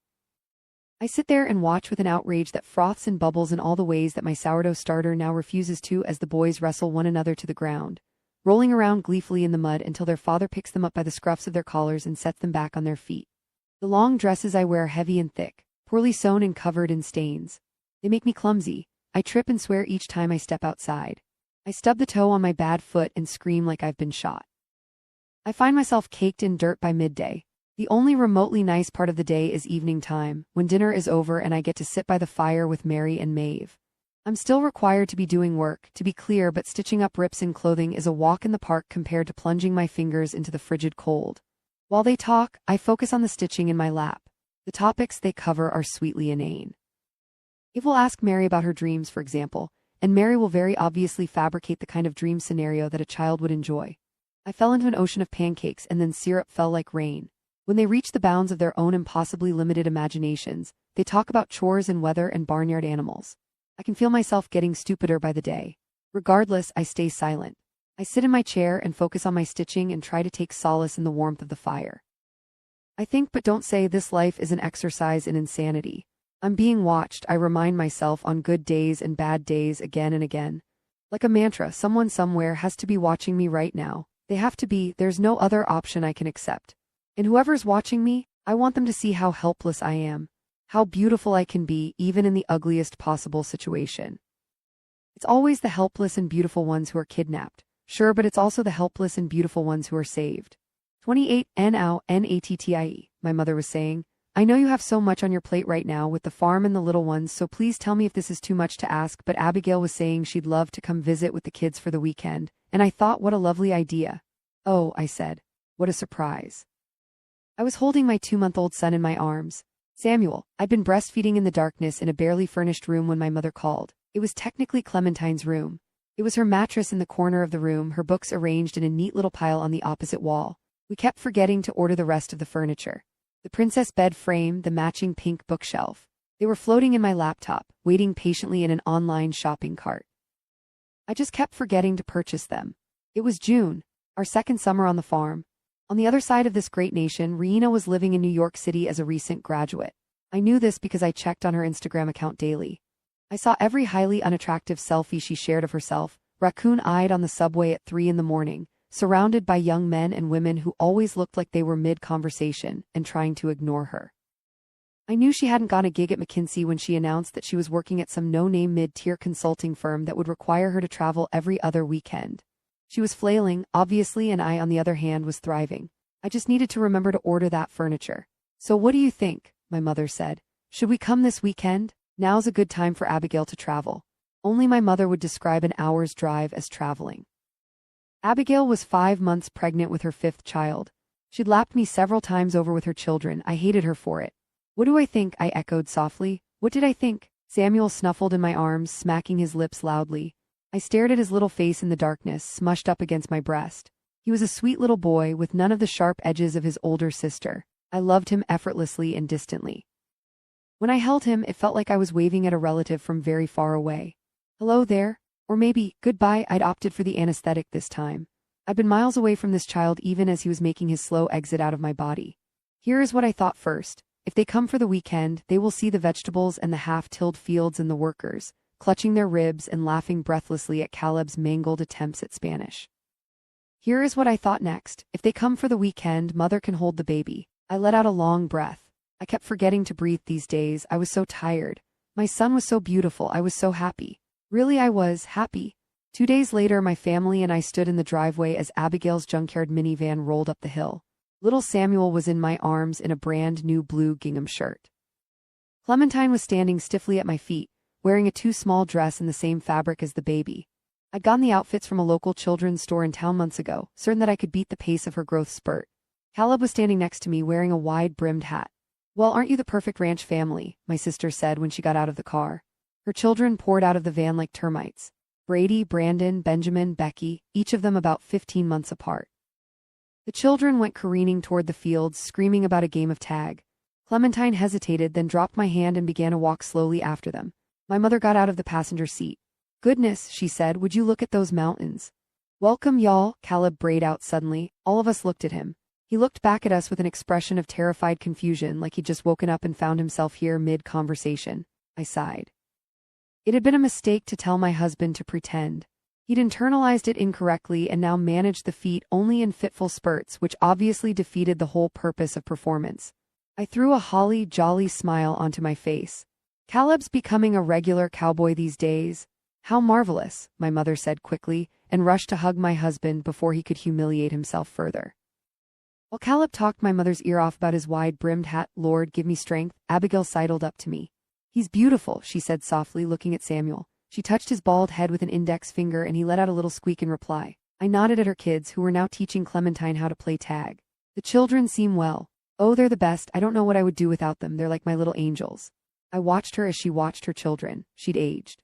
I sit there and watch with an outrage that froths and bubbles in all the ways that my sourdough starter now refuses to, as the boys wrestle one another to the ground, rolling around gleefully in the mud until their father picks them up by the scruffs of their collars and sets them back on their feet. The long dresses I wear are heavy and thick, poorly sewn and covered in stains. They make me clumsy. I trip and swear each time I step outside. I stub the toe on my bad foot and scream like I've been shot. I find myself caked in dirt by midday. The only remotely nice part of the day is evening time, when dinner is over and I get to sit by the fire with Mary and Maeve. I'm still required to be doing work, to be clear, but stitching up rips in clothing is a walk in the park compared to plunging my fingers into the frigid cold. While they talk, I focus on the stitching in my lap. The topics they cover are sweetly inane. Eve will ask Mary about her dreams, for example, and Mary will very obviously fabricate the kind of dream scenario that a child would enjoy. I fell into an ocean of pancakes and then syrup fell like rain. When they reach the bounds of their own impossibly limited imaginations, they talk about chores and weather and barnyard animals. I can feel myself getting stupider by the day. Regardless, I stay silent. I sit in my chair and focus on my stitching and try to take solace in the warmth of the fire. I think but don't say this life is an exercise in insanity. I'm being watched, I remind myself on good days and bad days again and again. Like a mantra, someone somewhere has to be watching me right now. They have to be, there's no other option I can accept. And whoever's watching me, I want them to see how helpless I am. How beautiful I can be, even in the ugliest possible situation. It's always the helpless and beautiful ones who are kidnapped. Sure, but it's also the helpless and beautiful ones who are saved. 28 Nattie, my mother was saying. I know you have so much on your plate right now with the farm and the little ones, so please tell me if this is too much to ask, but Abigail was saying she'd love to come visit with the kids for the weekend, and I thought what a lovely idea. Oh, I said. What a surprise. I was holding my 2-month-old son in my arms. Samuel. I'd been breastfeeding in the darkness in a barely furnished room when my mother called. It was technically Clementine's room. It was her mattress in the corner of the room, her books arranged in a neat little pile on the opposite wall. We kept forgetting to order the rest of the furniture. The princess bed frame, the matching pink bookshelf. They were floating in my laptop, waiting patiently in an online shopping cart. I just kept forgetting to purchase them. It was June, our second summer on the farm. On the other side of this great nation, Riina was living in New York City as a recent graduate. I knew this because I checked on her Instagram account daily. I saw every highly unattractive selfie she shared of herself, raccoon-eyed on the subway at 3 in the morning, surrounded by young men and women who always looked like they were mid-conversation and trying to ignore her. I knew she hadn't gotten a gig at McKinsey when she announced that she was working at some no-name mid-tier consulting firm that would require her to travel every other weekend. She was flailing, obviously, and I, on the other hand, was thriving. I just needed to remember to order that furniture. So what do you think? My mother said. Should we come this weekend? Now's a good time for Abigail to travel. Only my mother would describe an hour's drive as traveling. Abigail was 5 months pregnant with her 5th child. She'd lapped me several times over with her children. I hated her for it. What do I think? I echoed softly. What did I think? Samuel snuffled in my arms, smacking his lips loudly. I stared at his little face in the darkness, smushed up against my breast. He was a sweet little boy with none of the sharp edges of his older sister. I loved him effortlessly and distantly. When I held him, it felt like I was waving at a relative from very far away. Hello there? Or maybe, goodbye. I'd opted for the anesthetic this time. I'd been miles away from this child even as he was making his slow exit out of my body. Here is what I thought first. If they come for the weekend, they will see the vegetables and the half-tilled fields and the workers, clutching their ribs and laughing breathlessly at Caleb's mangled attempts at Spanish. Here is what I thought next. If they come for the weekend, mother can hold the baby. I let out a long breath. I kept forgetting to breathe these days. I was so tired. My son was so beautiful. I was so happy. Really, I was happy. 2 days later, my family and I stood in the driveway as Abigail's junkyard minivan rolled up the hill. Little Samuel was in my arms in a brand new blue gingham shirt. Clementine was standing stiffly at my feet, wearing a too-small dress in the same fabric as the baby. I'd gotten the outfits from a local children's store in town months ago, certain that I could beat the pace of her growth spurt. Caleb was standing next to me wearing a wide-brimmed hat. Well, aren't you the perfect ranch family? My sister said when she got out of the car. Her children poured out of the van like termites. Brady, Brandon, Benjamin, Becky, each of them about 15 months apart. The children went careening toward the fields, screaming about a game of tag. Clementine hesitated, then dropped my hand and began to walk slowly after them. My mother got out of the passenger seat. Goodness, she said, would you look at those mountains? Welcome, y'all, Caleb brayed out suddenly. All of us looked at him. He looked back at us with an expression of terrified confusion, like he'd just woken up and found himself here mid-conversation. I sighed. It had been a mistake to tell my husband to pretend. He'd internalized it incorrectly and now managed the feat only in fitful spurts, which obviously defeated the whole purpose of performance. I threw a holly jolly smile onto my face. Caleb's becoming a regular cowboy these days. How marvelous, my mother said quickly, and rushed to hug my husband before he could humiliate himself further. While Caleb talked my mother's ear off about his wide-brimmed hat, Lord, give me strength, Abigail sidled up to me. He's beautiful, she said softly, looking at Samuel. She touched his bald head with an index finger and he let out a little squeak in reply. I nodded at her kids, who were now teaching Clementine how to play tag. The children seem well. Oh, they're the best. I don't know what I would do without them. They're like my little angels. I watched her as she watched her children. She'd aged.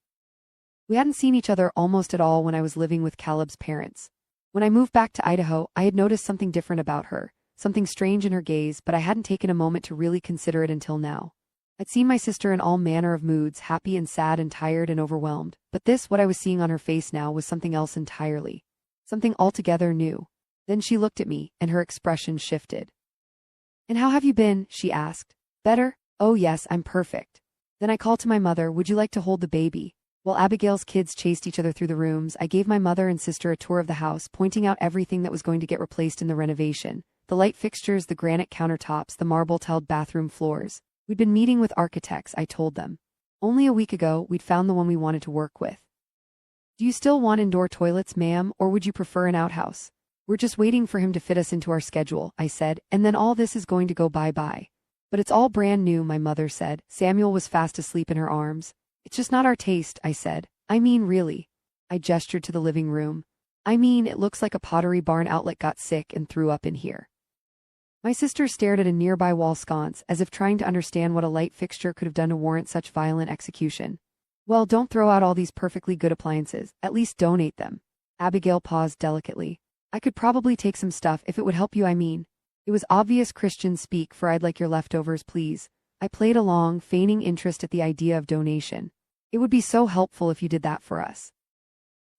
We hadn't seen each other almost at all when I was living with Caleb's parents. When I moved back to Idaho, I had noticed something different about her, something strange in her gaze, but I hadn't taken a moment to really consider it until now. I'd seen my sister in all manner of moods, happy and sad and tired and overwhelmed, but this, what I was seeing on her face now, was something else entirely. Something altogether new. Then she looked at me, and her expression shifted. And how have you been? She asked. Better? Oh yes, I'm perfect. Then I called to my mother, would you like to hold the baby? While Abigail's kids chased each other through the rooms, I gave my mother and sister a tour of the house, pointing out everything that was going to get replaced in the renovation. The light fixtures, the granite countertops, the marble-tiled bathroom floors. We'd been meeting with architects, I told them. Only a week ago, we'd found the one we wanted to work with. Do you still want indoor toilets, ma'am, or would you prefer an outhouse? We're just waiting for him to fit us into our schedule, I said, and then all this is going to go bye-bye. But it's all brand new, my mother said. Samuel was fast asleep in her arms. It's just not our taste, I said. I mean, really. I gestured to the living room. I mean, it looks like a Pottery Barn outlet got sick and threw up in here. My sister stared at a nearby wall sconce, as if trying to understand what a light fixture could have done to warrant such violent execution. Well, don't throw out all these perfectly good appliances, at least donate them. Abigail paused delicately. I could probably take some stuff if it would help you, I mean. It was obvious Christian speak, for I'd like your leftovers, please. I played along, feigning interest at the idea of donation. It would be so helpful if you did that for us.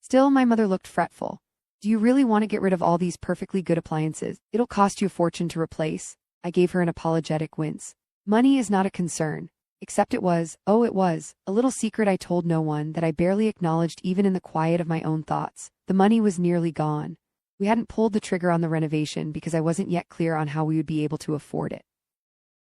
Still, my mother looked fretful. Do you really want to get rid of all these perfectly good appliances? It'll cost you a fortune to replace. I gave her an apologetic wince. Money is not a concern. Except it was, oh it was, a little secret I told no one, that I barely acknowledged even in the quiet of my own thoughts. The money was nearly gone. We hadn't pulled the trigger on the renovation because I wasn't yet clear on how we would be able to afford it.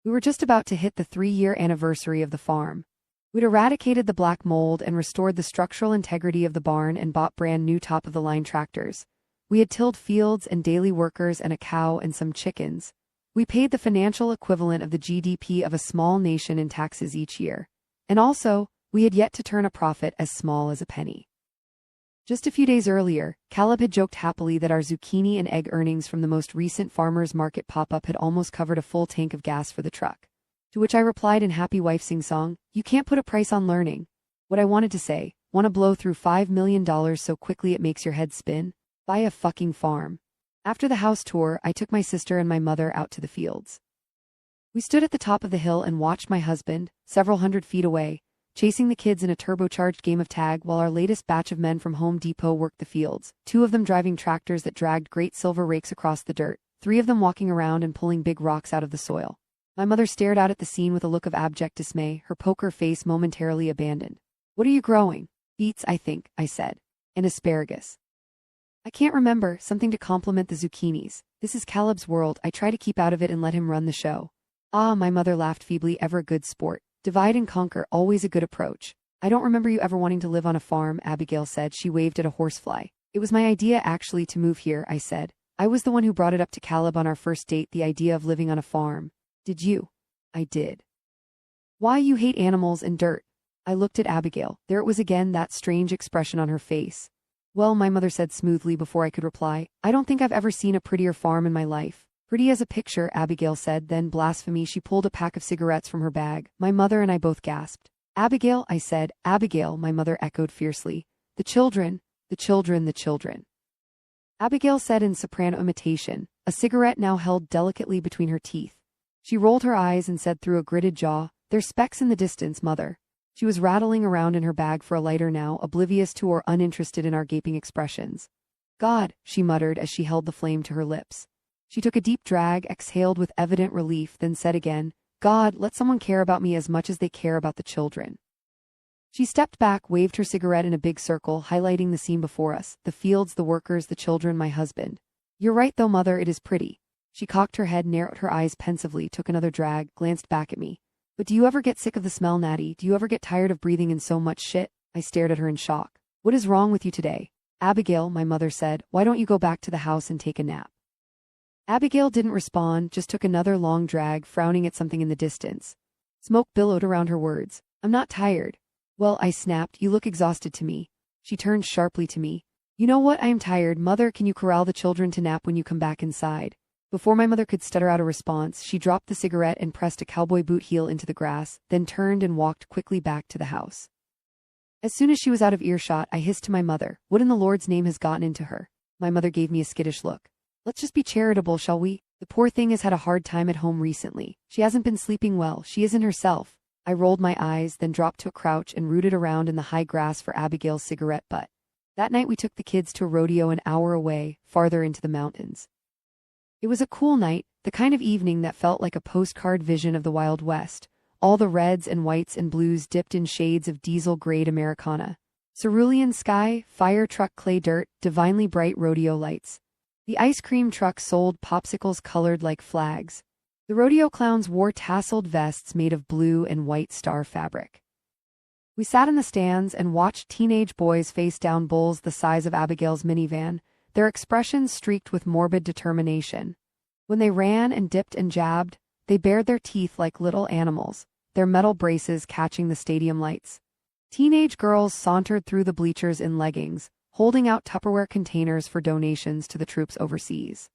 We were just about to hit the 3-year anniversary of the farm. We'd eradicated the black mold and restored the structural integrity of the barn and bought brand new top-of-the-line tractors. We had tilled fields and daily workers and a cow and some chickens. We paid the financial equivalent of the GDP of a small nation in taxes each year. And also, we had yet to turn a profit as small as a penny. Just a few days earlier, Caleb had joked happily that our zucchini and egg earnings from the most recent farmer's market pop-up had almost covered a full tank of gas for the truck. To which I replied in happy wife sing-song, you can't put a price on learning. What I wanted to say, want to blow through $5 million so quickly it makes your head spin? Buy a fucking farm. After the house tour, I took my sister and my mother out to the fields. We stood at the top of the hill and watched my husband, several hundred feet away, chasing the kids in a turbocharged game of tag while our latest batch of men from Home Depot worked the fields, 2 of them driving tractors that dragged great silver rakes across the dirt, 3 of them walking around and pulling big rocks out of the soil. My mother stared out at the scene with a look of abject dismay, her poker face momentarily abandoned. What are you growing? Beets, I think, I said. And asparagus. I can't remember, something to complement the zucchinis. This is Caleb's world, I try to keep out of it and let him run the show. Ah, my mother laughed feebly, ever a good sport. Divide and conquer, always a good approach. I don't remember you ever wanting to live on a farm, Abigail said. She waved at a horsefly. It was my idea actually to move here, I said. I was the one who brought it up to Caleb on our first date, the idea of living on a farm. Did you? I did. Why, you hate animals and dirt. I looked at Abigail. There it was again, that strange expression on her face. Well, my mother said smoothly before I could reply, I don't think I've ever seen a prettier farm in my life. Pretty as a picture, Abigail said, then blasphemy, she pulled a pack of cigarettes from her bag. My mother and I both gasped. Abigail, I said. Abigail, my mother echoed fiercely. The children, the children, the children. Abigail said in soprano imitation, a cigarette now held delicately between her teeth. She rolled her eyes and said through a gritted jaw, there's specks in the distance, mother. She was rattling around in her bag for a lighter now, oblivious to or uninterested in our gaping expressions. God, she muttered as she held the flame to her lips. She took a deep drag, exhaled with evident relief, then said again, God, let someone care about me as much as they care about the children. She stepped back, waved her cigarette in a big circle, highlighting the scene before us, the fields, the workers, the children, my husband. You're right though, mother, it is pretty. She cocked her head, narrowed her eyes pensively, took another drag, glanced back at me. But do you ever get sick of the smell, Natty? Do you ever get tired of breathing in so much shit? I stared at her in shock. What is wrong with you today? Abigail, my mother said, why don't you go back to the house and take a nap? Abigail didn't respond, just took another long drag, frowning at something in the distance. Smoke billowed around her words. I'm not tired. Well, I snapped, you look exhausted to me. She turned sharply to me. You know what, I am tired. Mother, can you corral the children to nap when you come back inside? Before my mother could stutter out a response, she dropped the cigarette and pressed a cowboy boot heel into the grass, then turned and walked quickly back to the house. As soon as she was out of earshot, I hissed to my mother, what in the Lord's name has gotten into her? My mother gave me a skittish look. Let's just be charitable, shall we? The poor thing has had a hard time at home recently. She hasn't been sleeping well, she isn't herself. I rolled my eyes, then dropped to a crouch and rooted around in the high grass for Abigail's cigarette butt. That night we took the kids to a rodeo an hour away, farther into the mountains. It was a cool night, the kind of evening that felt like a postcard vision of the Wild West. All the reds and whites and blues dipped in shades of diesel-grade Americana. Cerulean sky, fire truck clay dirt, divinely bright rodeo lights. The ice cream truck sold popsicles colored like flags. The rodeo clowns wore tasseled vests made of blue and white star fabric. We sat in the stands and watched teenage boys face down bulls the size of Abigail's minivan, their expressions streaked with morbid determination. When they ran and dipped and jabbed, they bared their teeth like little animals, their metal braces catching the stadium lights. Teenage girls sauntered through the bleachers in leggings, holding out Tupperware containers for donations to the troops overseas.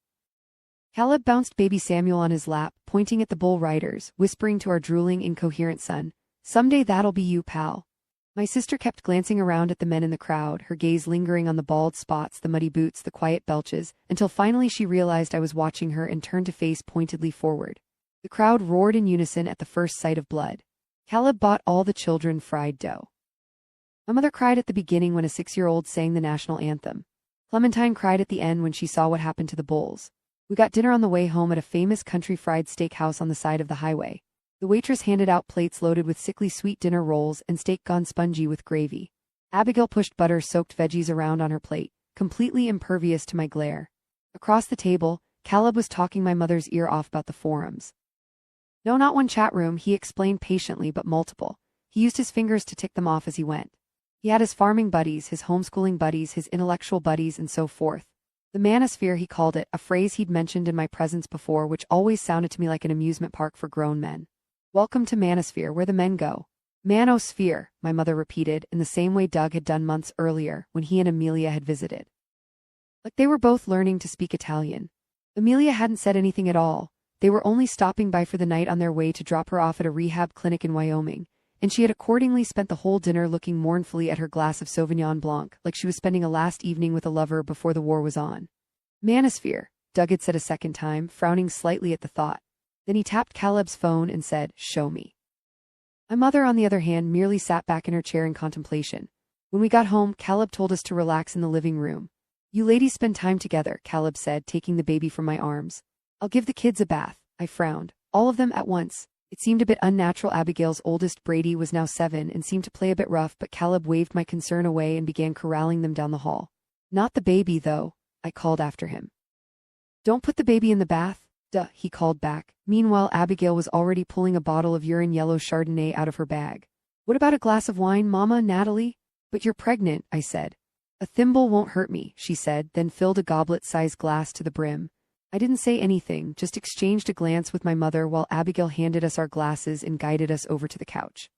Caleb bounced baby Samuel on his lap, pointing at the bull riders, whispering to our drooling, incoherent son, "Someday that'll be you, pal." My sister kept glancing around at the men in the crowd, her gaze lingering on the bald spots, the muddy boots, the quiet belches, until finally she realized I was watching her and turned to face pointedly forward. The crowd roared in unison at the first sight of blood. Caleb bought all the children fried dough. My mother cried at the beginning when a 6-year-old sang the national anthem. Clementine cried at the end when she saw what happened to the bulls. We got dinner on the way home at a famous country fried steak house on the side of the highway. The waitress handed out plates loaded with sickly sweet dinner rolls and steak gone spongy with gravy. Abigail pushed butter-soaked veggies around on her plate, completely impervious to my glare. Across the table, Caleb was talking my mother's ear off about the forums. No, not one chat room, he explained patiently, but multiple. He used his fingers to tick them off as he went. He had his farming buddies, his homeschooling buddies, his intellectual buddies, and so forth. The manosphere, he called it, a phrase he'd mentioned in my presence before, which always sounded to me like an amusement park for grown men. Welcome to Manosphere, where the men go. Manosphere, my mother repeated, in the same way Doug had done months earlier, when he and Amelia had visited. Like they were both learning to speak Italian. Amelia hadn't said anything at all. They were only stopping by for the night on their way to drop her off at a rehab clinic in Wyoming, and she had accordingly spent the whole dinner looking mournfully at her glass of Sauvignon Blanc, like she was spending a last evening with a lover before the war was on. Manosphere, Doug had said a second time, frowning slightly at the thought. Then he tapped Caleb's phone and said, "Show me." My mother, on the other hand, merely sat back in her chair in contemplation. When we got home, Caleb told us to relax in the living room. "You ladies spend time together," Caleb said, taking the baby from my arms. "I'll give the kids a bath." I frowned. All of them at once. It seemed a bit unnatural. Abigail's oldest, Brady, was now 7 and seemed to play a bit rough, but Caleb waved my concern away and began corralling them down the hall. "Not the baby, though," I called after him. "Don't put the baby in the bath." "Duh," he called back. Meanwhile, Abigail was already pulling a bottle of urine yellow Chardonnay out of her bag. "What about a glass of wine, Mama, Natalie?" "But you're pregnant," I said. "A thimble won't hurt me," she said, then filled a goblet-sized glass to the brim. I didn't say anything, just exchanged a glance with my mother while Abigail handed us our glasses and guided us over to the couch.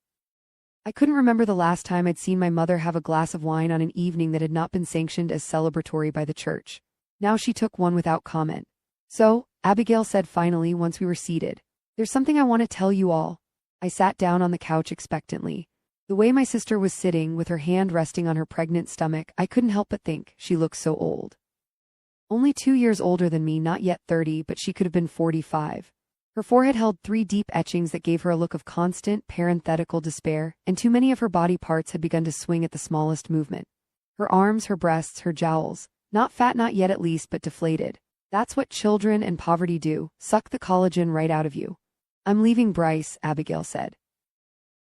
I couldn't remember the last time I'd seen my mother have a glass of wine on an evening that had not been sanctioned as celebratory by the church. Now she took one without comment. "So," Abigail said finally once we were seated, "there's something I want to tell you all." I sat down on the couch expectantly. The way my sister was sitting, with her hand resting on her pregnant stomach, I couldn't help but think she looked so old. Only 2 years older than me, not yet 30, but she could have been 45. Her forehead held 3 deep etchings that gave her a look of constant, parenthetical despair, and too many of her body parts had begun to swing at the smallest movement. Her arms, her breasts, her jowls. Not fat, not yet at least, but deflated. That's what children and poverty do, suck the collagen right out of you. "I'm leaving Bryce," Abigail said.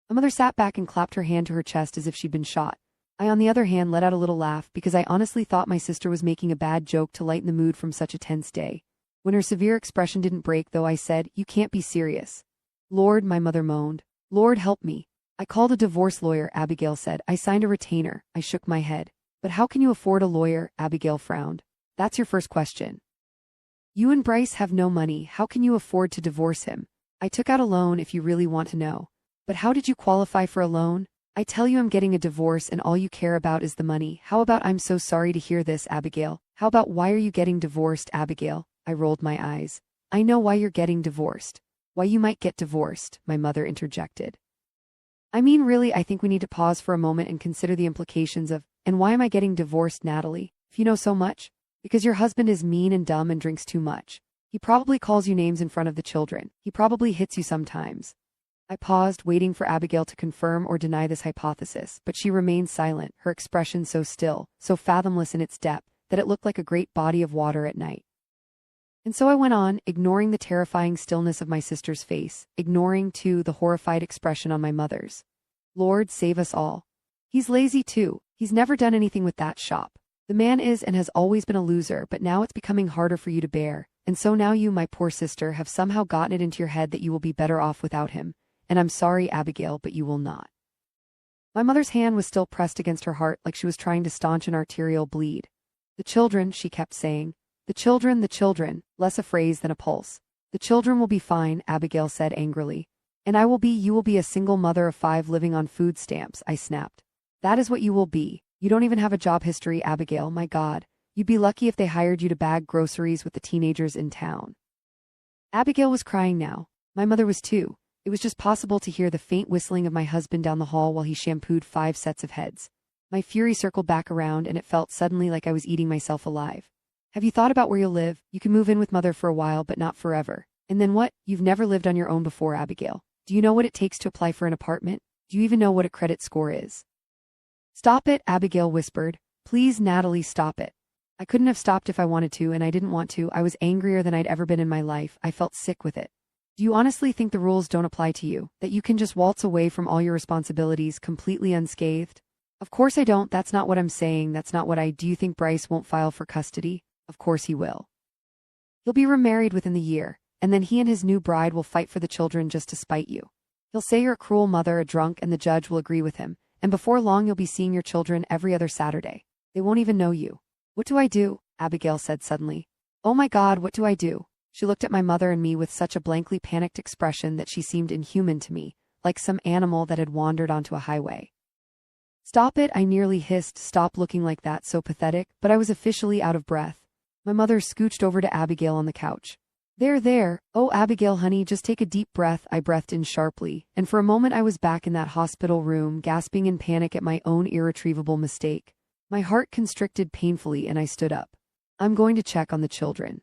My mother sat back and clapped her hand to her chest as if she'd been shot. I, on the other hand, let out a little laugh because I honestly thought my sister was making a bad joke to lighten the mood from such a tense day. When her severe expression didn't break, though, I said, "You can't be serious." "Lord," my mother moaned. "Lord, help me." "I called a divorce lawyer," Abigail said. "I signed a retainer." I shook my head. "But how can you afford a lawyer?" Abigail frowned. "That's your first question. You and Bryce have no money. How can you afford to divorce him?" "I took out a loan, if you really want to know." "But how did you qualify for a loan?" "I tell you, I'm getting a divorce and all you care about is the money." "How about I'm so sorry to hear this, Abigail." "How about why are you getting divorced, Abigail?" I rolled my eyes. "I know why you're getting divorced." "Why you might get divorced," my mother interjected. "I mean, really, I think we need to pause for a moment and consider the implications of, and why am I getting divorced, Natalie, if you know so much? Because your husband is mean and dumb and drinks too much. He probably calls you names in front of the children. He probably hits you sometimes." I paused, waiting for Abigail to confirm or deny this hypothesis, but she remained silent, her expression so still, so fathomless in its depth, that it looked like a great body of water at night. And so I went on, ignoring the terrifying stillness of my sister's face, ignoring, too, the horrified expression on my mother's. "Lord save us all. He's lazy, too. He's never done anything with that shop. The man is and has always been a loser, but now it's becoming harder for you to bear, and so now you, my poor sister, have somehow gotten it into your head that you will be better off without him. And I'm sorry, Abigail, but you will not." My mother's hand was still pressed against her heart like she was trying to staunch an arterial bleed. "The children," she kept saying. The children, less a phrase than a pulse. "The children will be fine," Abigail said angrily. "And you will be a single mother of 5 living on food stamps," I snapped. "That is what you will be. You don't even have a job history, Abigail, my God. You'd be lucky if they hired you to bag groceries with the teenagers in town." Abigail was crying now. My mother was too. It was just possible to hear the faint whistling of my husband down the hall while he shampooed 5 sets of heads. My fury circled back around, and it felt suddenly like I was eating myself alive. "Have you thought about where you'll live? You can move in with Mother for a while, but not forever." "And then what? You've never lived on your own before, Abigail. Do you know what it takes to apply for an apartment? Do you even know what a credit score is?" "Stop it," Abigail whispered. "Please, Natalie, stop it." I couldn't have stopped if I wanted to, and I didn't want to. I was angrier than I'd ever been in my life. I felt sick with it. "Do you honestly think the rules don't apply to you? That you can just waltz away from all your responsibilities completely unscathed?" "Of course I don't. That's not what I'm saying. That's not what Do you think Bryce won't file for custody?" "Of course he will. He'll be remarried within the year, and then he and his new bride will fight for the children just to spite you. He'll say you're a cruel mother, a drunk, and the judge will agree with him, and before long you'll be seeing your children every other Saturday. They won't even know you." "What do I do?" Abigail said suddenly. "Oh my God, what do I do?" She looked at my mother and me with such a blankly panicked expression that she seemed inhuman to me, like some animal that had wandered onto a highway. "Stop it," I nearly hissed. "Stop looking like that, so pathetic," but I was officially out of breath. My mother scooched over to Abigail on the couch. There. Oh, Abigail, honey, just take a deep breath." I breathed in sharply, and for a moment I was back in that hospital room, gasping in panic at my own irretrievable mistake. My heart constricted painfully, and I stood up. "I'm going to check on the children."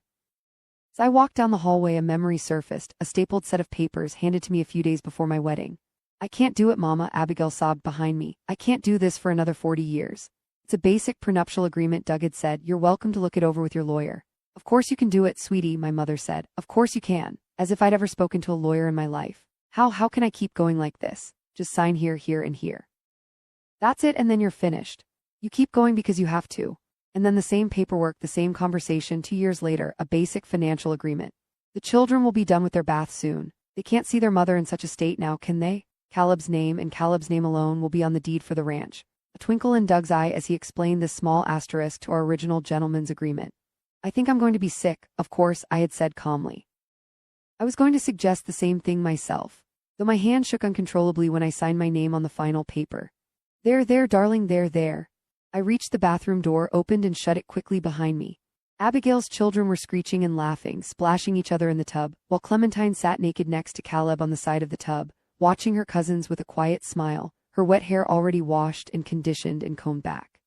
As I walked down the hallway, a memory surfaced, a stapled set of papers handed to me a few days before my wedding. "I can't do it, Mama," Abigail sobbed behind me. "I can't do this for another 40 years. It's a basic prenuptial agreement," Doug had said. "You're welcome to look it over with your lawyer." "Of course you can do it, sweetie," my mother said. "Of course you can." As if I'd ever spoken to a lawyer in my life. How can I keep going like this? Just sign here, and here. That's it, and then you're finished. You keep going because you have to. And then the same paperwork, the same conversation 2 years later, a basic financial agreement. "The children will be done with their bath soon. They can't see their mother in such a state now, can they? Caleb's name and Caleb's name alone will be on the deed for the ranch." A twinkle in Doug's eye as he explained this small asterisk to our original gentleman's agreement. "I think I'm going to be sick, of course," I had said calmly. I was going to suggest the same thing myself, though my hand shook uncontrollably when I signed my name on the final paper. There, darling, there." I reached the bathroom door, opened and shut it quickly behind me. Abigail's children were screeching and laughing, splashing each other in the tub, while Clementine sat naked next to Caleb on the side of the tub, watching her cousins with a quiet smile, her wet hair already washed and conditioned and combed back.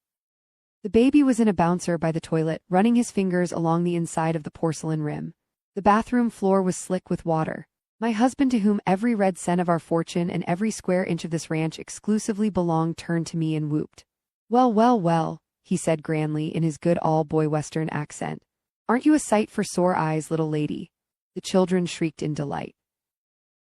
The baby was in a bouncer by the toilet, running his fingers along the inside of the porcelain rim. The bathroom floor was slick with water. My husband, to whom every red cent of our fortune and every square inch of this ranch exclusively belonged, turned to me and whooped. Well, he said grandly in his good all-boy Western accent. "Aren't you a sight for sore eyes, little lady?" The children shrieked in delight.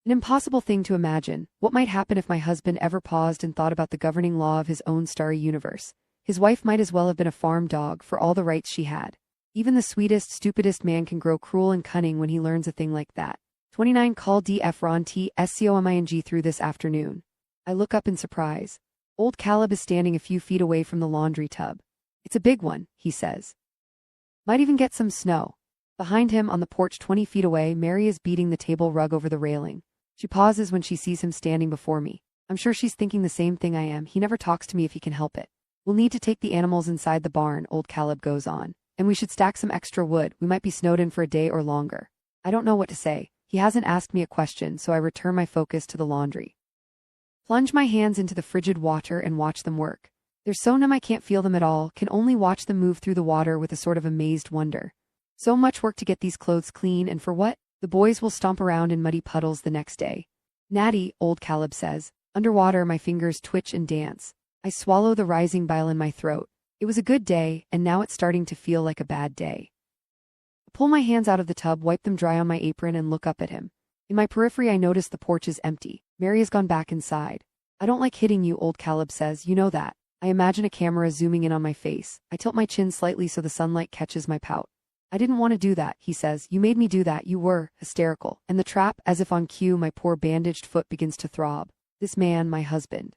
An impossible thing to imagine. What might happen if my husband ever paused and thought about the governing law of his own starry universe? His wife might as well have been a farm dog for all the rights she had. Even the sweetest, stupidest man can grow cruel and cunning when he learns a thing like that. 29 Call DF Ron T SCOMING through this afternoon. I look up in surprise. Old Caleb is standing a few feet away from the laundry tub. It's a big one, he says. Might even get some snow. Behind him, on the porch 20 feet away, Mary is beating the table rug over the railing. She pauses when she sees him standing before me. I'm sure she's thinking the same thing I am. He never talks to me if he can help it. We'll need to take the animals inside the barn, Old Caleb goes on. And we should stack some extra wood. We might be snowed in for a day or longer. I don't know what to say. He hasn't asked me a question, so I return my focus to the laundry. Plunge my hands into the frigid water and watch them work. They're so numb I can't feel them at all, can only watch them move through the water with a sort of amazed wonder. So much work to get these clothes clean, and for what? The boys will stomp around in muddy puddles the next day. Natty, Old Caleb says. Underwater, my fingers twitch and dance. I swallow the rising bile in my throat. It was a good day, and now it's starting to feel like a bad day. I pull my hands out of the tub, wipe them dry on my apron, and look up at him. In my periphery, I notice the porch is empty. Mary has gone back inside. I don't like hitting you, Old Caleb says. You know that. I imagine a camera zooming in on my face. I tilt my chin slightly so the sunlight catches my pout. I didn't want to do that, he says. You made me do that. You were hysterical. And the trap, as if on cue, my poor bandaged foot begins to throb. This man, my husband.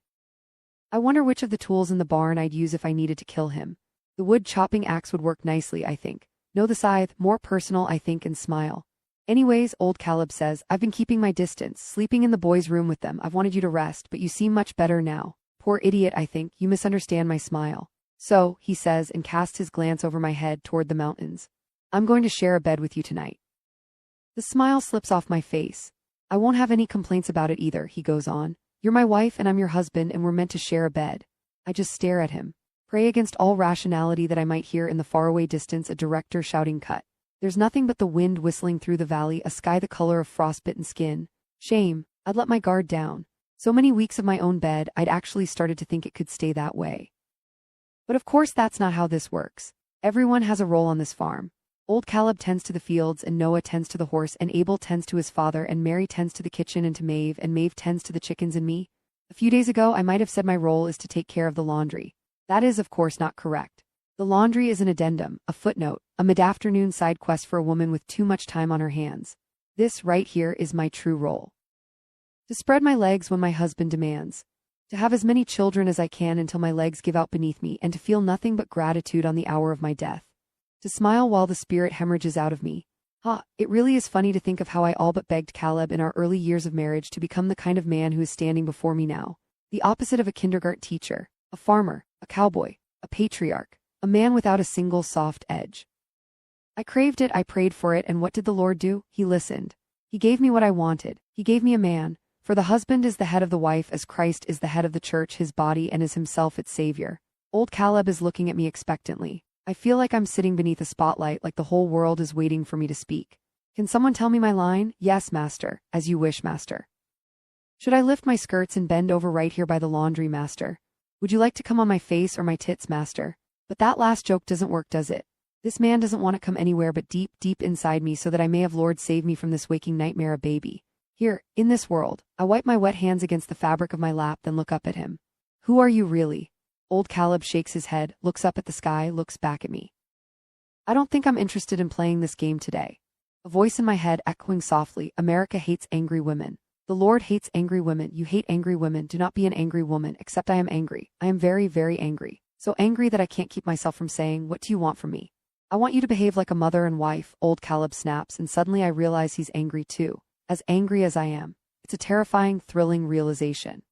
I wonder which of the tools in the barn I'd use if I needed to kill him. The wood chopping axe would work nicely, I think. No, the scythe, more personal, I think, and smile. Anyways, Old Caleb says, I've been keeping my distance, sleeping in the boys' room with them. I've wanted you to rest, but you seem much better now. Poor idiot, I think. You misunderstand my smile. So, he says, and casts his glance over my head toward the mountains. I'm going to share a bed with you tonight. The smile slips off my face. I won't have any complaints about it either, he goes on. You're my wife and I'm your husband, and we're meant to share a bed. I just stare at him. Pray against all rationality that I might hear in the faraway distance a director shouting cut. There's nothing but the wind whistling through the valley, a sky the color of frostbitten skin. Shame, I'd let my guard down. So many weeks of my own bed, I'd actually started to think it could stay that way. But of course that's not how this works. Everyone has a role on this farm. Old Caleb tends to the fields, and Noah tends to the horse, and Abel tends to his father, and Mary tends to the kitchen and to Maeve, and Maeve tends to the chickens and me. A few days ago I might have said my role is to take care of the laundry. That is, of course, not correct. The laundry is an addendum, a footnote, a mid-afternoon side quest for a woman with too much time on her hands. This, right here, is my true role. To spread my legs when my husband demands. To have as many children as I can until my legs give out beneath me, and to feel nothing but gratitude on the hour of my death. To smile while the spirit hemorrhages out of me. It really is funny to think of how I all but begged Caleb in our early years of marriage to become the kind of man who is standing before me now. The opposite of a kindergarten teacher, a farmer, a cowboy, a patriarch, a man without a single soft edge. I craved it, I prayed for it, and what did the Lord do? He listened. He gave me what I wanted. He gave me a man. For the husband is the head of the wife as Christ is the head of the church, his body, and is himself its savior. Old Caleb is looking at me expectantly. I feel like I'm sitting beneath a spotlight, like the whole world is waiting for me to speak. Can someone tell me my line? Yes, master. As you wish, master. Should I lift my skirts and bend over right here by the laundry, master? Would you like to come on my face or my tits, master? But that last joke doesn't work, does it? This man doesn't want to come anywhere but deep, deep inside me, so that I may have Lord save me from this waking nightmare, a baby. Here, in this world. I wipe my wet hands against the fabric of my lap, then look up at him. Who are you really? Old Caleb shakes his head, looks up at the sky, looks back at me. I don't think I'm interested in playing this game today. A voice in my head echoing softly, America hates angry women. The Lord hates angry women. You hate angry women. Do not be an angry woman, except I am angry. I am very, very angry. So angry that I can't keep myself from saying, what do you want from me? I want you to behave like a mother and wife, Old Caleb snaps, and suddenly I realize he's angry too. As angry as I am. It's a terrifying, thrilling realization.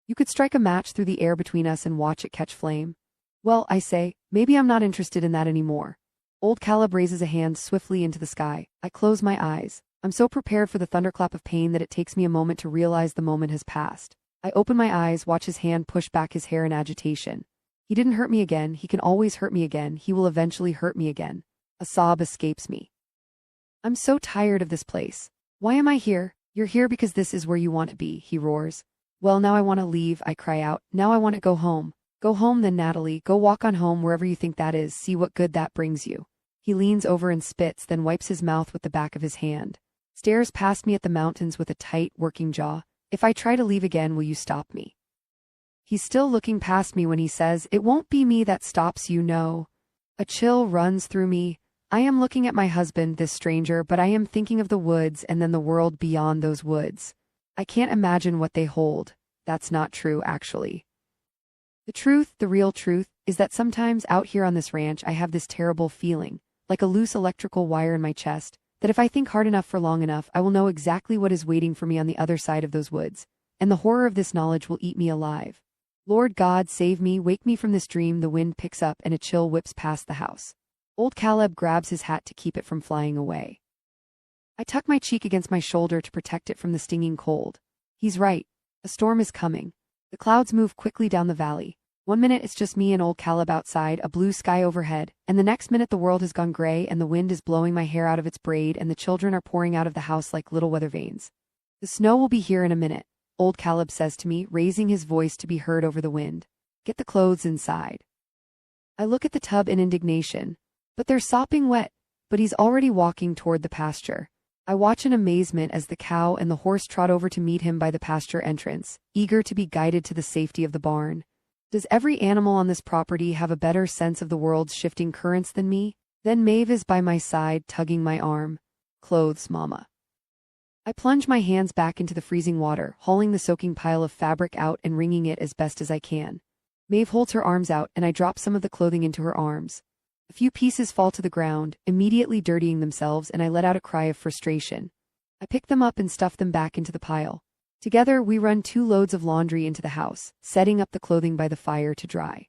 You could strike a match through the air between us and watch it catch flame. Well, I say, maybe I'm not interested in that anymore. Old Caleb raises a hand swiftly into the sky. I close my eyes. I'm so prepared for the thunderclap of pain that it takes me a moment to realize the moment has passed. I open my eyes, watch his hand push back his hair in agitation. He didn't hurt me again. He can always hurt me again. He will eventually hurt me again. A sob escapes me. I'm so tired of this place. Why am I here? You're here because this is where you want to be, he roars. Well, now I want to leave, I cry out. Now I want to go home. Go home then, Natalie. Go walk on home wherever you think that is. See what good that brings you. He leans over and spits, then wipes his mouth with the back of his hand. Stares past me at the mountains with a tight, working jaw. If I try to leave again, will you stop me? He's still looking past me when he says, it won't be me that stops you, no. A chill runs through me. I am looking at my husband, this stranger, but I am thinking of the woods and then the world beyond those woods. I can't imagine what they hold. That's not true, actually. The truth, the real truth, is that sometimes out here on this ranch I have this terrible feeling, like a loose electrical wire in my chest, that if I think hard enough for long enough I will know exactly what is waiting for me on the other side of those woods, and the horror of this knowledge will eat me alive. Lord God, save me, wake me from this dream. The wind picks up and a chill whips past the house. Old Caleb grabs his hat to keep it from flying away. I tuck my cheek against my shoulder to protect it from the stinging cold. He's right. A storm is coming. The clouds move quickly down the valley. One minute it's just me and old Caleb outside, a blue sky overhead, and the next minute the world has gone gray and the wind is blowing my hair out of its braid and the children are pouring out of the house like little weather vanes. The snow will be here in a minute, old Caleb says to me, raising his voice to be heard over the wind. Get the clothes inside. I look at the tub in indignation. But they're sopping wet. But he's already walking toward the pasture. I watch in amazement as the cow and the horse trot over to meet him by the pasture entrance, eager to be guided to the safety of the barn. Does every animal on this property have a better sense of the world's shifting currents than me? Then Maeve is by my side, tugging my arm. Clothes, Mama. I plunge my hands back into the freezing water, hauling the soaking pile of fabric out and wringing it as best as I can. Maeve holds her arms out and I drop some of the clothing into her arms. A few pieces fall to the ground, immediately dirtying themselves, and I let out a cry of frustration. I pick them up and stuff them back into the pile. Together, we run 2 loads of laundry into the house, setting up the clothing by the fire to dry.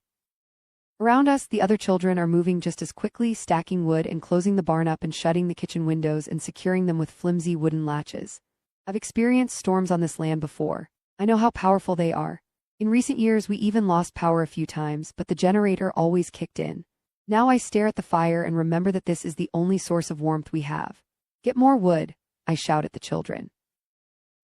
Around us, the other children are moving just as quickly, stacking wood and closing the barn up and shutting the kitchen windows and securing them with flimsy wooden latches. I've experienced storms on this land before. I know how powerful they are. In recent years, we even lost power a few times, but the generator always kicked in. Now I stare at the fire and remember that this is the only source of warmth we have. Get more wood, I shout at the children.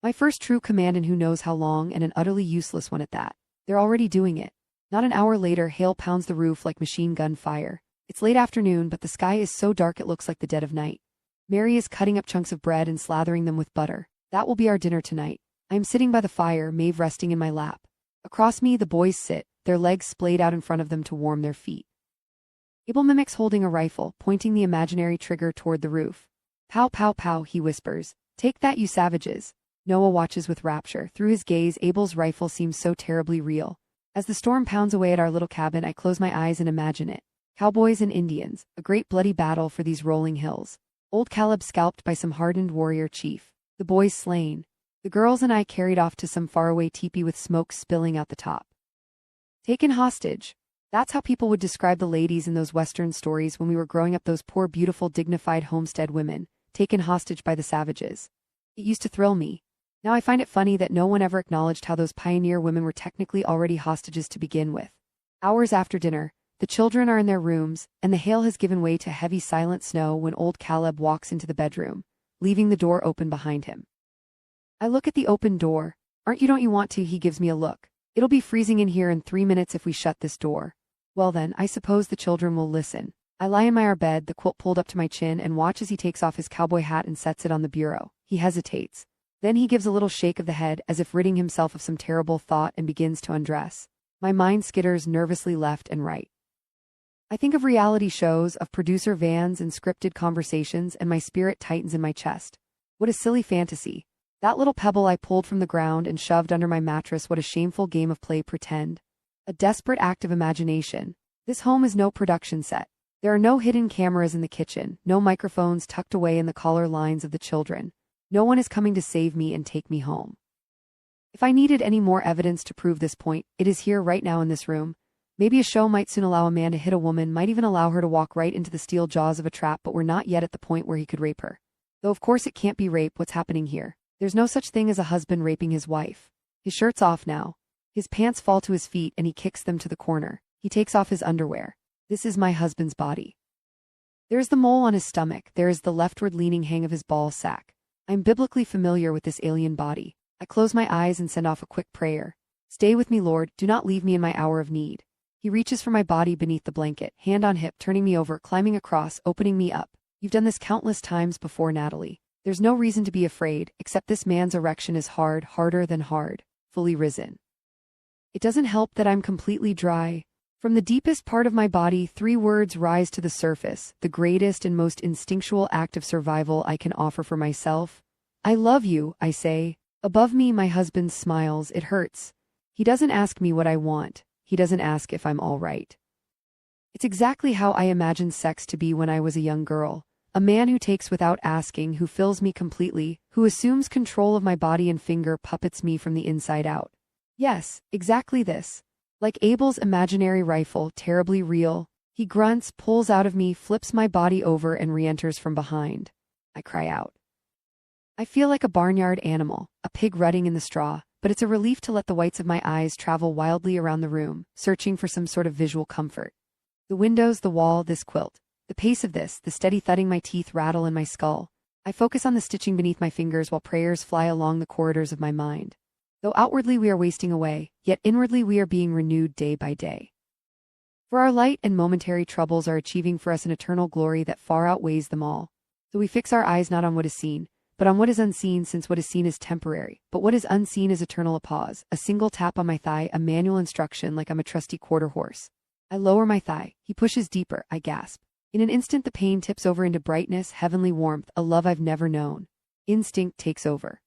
My first true command, and who knows how long, and an utterly useless one at that. They're already doing it. Not an hour later, hail pounds the roof like machine gun fire. It's late afternoon, but the sky is so dark it looks like the dead of night. Mary is cutting up chunks of bread and slathering them with butter. That will be our dinner tonight. I am sitting by the fire, Maeve resting in my lap. Across me, the boys sit, their legs splayed out in front of them to warm their feet. Abel mimics holding a rifle, pointing the imaginary trigger toward the roof. Pow, pow, pow, he whispers. Take that, you savages. Noah watches with rapture. Through his gaze, Abel's rifle seems so terribly real. As the storm pounds away at our little cabin, I close my eyes and imagine it. Cowboys and Indians, a great bloody battle for these rolling hills. Old Caleb scalped by some hardened warrior chief. The boys slain. The girls and I carried off to some faraway teepee with smoke spilling out the top. Taken hostage. That's how people would describe the ladies in those Western stories when we were growing up, those poor, beautiful, dignified homestead women, taken hostage by the savages. It used to thrill me. Now I find it funny that no one ever acknowledged how those pioneer women were technically already hostages to begin with. Hours after dinner, the children are in their rooms, and the hail has given way to heavy, silent snow when old Caleb walks into the bedroom, leaving the door open behind him. I look at the open door. Don't you want to? He gives me a look. It'll be freezing in here in 3 minutes if we shut this door. Well then, I suppose the children will listen. I lie in our bed, the quilt pulled up to my chin, and watch as he takes off his cowboy hat and sets it on the bureau. He hesitates. Then he gives a little shake of the head as if ridding himself of some terrible thought and begins to undress. My mind skitters nervously left and right. I think of reality shows, of producer vans and scripted conversations, and my spirit tightens in my chest. What a silly fantasy. That little pebble I pulled from the ground and shoved under my mattress, what a shameful game of play pretend. A desperate act of imagination. This home is no production set. There are no hidden cameras in the kitchen, no microphones tucked away in the collar lines of the children. No one is coming to save me and take me home. If I needed any more evidence to prove this point, it is here right now in this room. Maybe a show might soon allow a man to hit a woman, might even allow her to walk right into the steel jaws of a trap, but we're not yet at the point where he could rape her. Though of course it can't be rape, what's happening here. There's no such thing as a husband raping his wife. His shirt's off now. His pants fall to his feet and he kicks them to the corner. He takes off his underwear. This is my husband's body. There is the mole on his stomach. There is the leftward-leaning hang of his ball sack. I'm biblically familiar with this alien body. I close my eyes and send off a quick prayer. Stay with me, Lord. Do not leave me in my hour of need. He reaches for my body beneath the blanket, hand on hip, turning me over, climbing across, opening me up. You've done this countless times before, Natalie. There's no reason to be afraid, except this man's erection is hard, harder than hard, fully risen. It doesn't help that I'm completely dry. From the deepest part of my body, 3 words rise to the surface, the greatest and most instinctual act of survival I can offer for myself. I love you, I say. Above me, my husband smiles. It hurts. He doesn't ask me what I want. He doesn't ask if I'm all right. It's exactly how I imagined sex to be when I was a young girl. A man who takes without asking, who fills me completely, who assumes control of my body and finger puppets me from the inside out. Yes, exactly this. Like Abel's imaginary rifle, terribly real. He grunts, pulls out of me, flips my body over, and re-enters from behind. I cry out. I feel like a barnyard animal, a pig rutting in the straw, but it's a relief to let the whites of my eyes travel wildly around the room, searching for some sort of visual comfort. The windows, the wall, this quilt. The pace of this, the steady thudding my teeth rattle in my skull. I focus on the stitching beneath my fingers while prayers fly along the corridors of my mind. Though outwardly we are wasting away, yet inwardly we are being renewed day by day. For our light and momentary troubles are achieving for us an eternal glory that far outweighs them all. So we fix our eyes not on what is seen, but on what is unseen, since what is seen is temporary, but what is unseen is eternal. A pause, a single tap on my thigh, a manual instruction like I'm a trusty quarter horse. I lower my thigh. He pushes deeper. I gasp. In an instant the pain tips over into brightness, heavenly warmth, a love I've never known. Instinct takes over.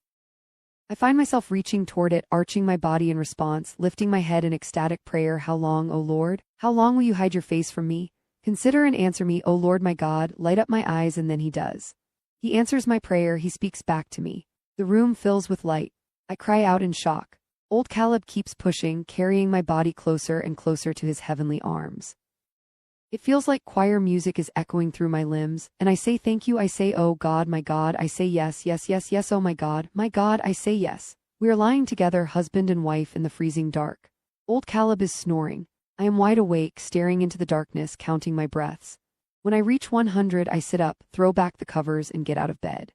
I find myself reaching toward it, arching my body in response, lifting my head in ecstatic prayer. How long, O Lord? How long will you hide your face from me? Consider and answer me, O Lord my God. Light up my eyes. And then he does. He answers my prayer. He speaks back to me. The room fills with light. I cry out in shock. Old Caleb keeps pushing, carrying my body closer and closer to his heavenly arms. It feels like choir music is echoing through my limbs, and I say thank you. I say, oh God, my God. I say yes, yes, yes, yes, oh my God, I say yes. We are lying together, husband and wife, in the freezing dark. Old Caleb is snoring. I am wide awake, staring into the darkness, counting my breaths. When I reach 100, I sit up, throw back the covers, and get out of bed.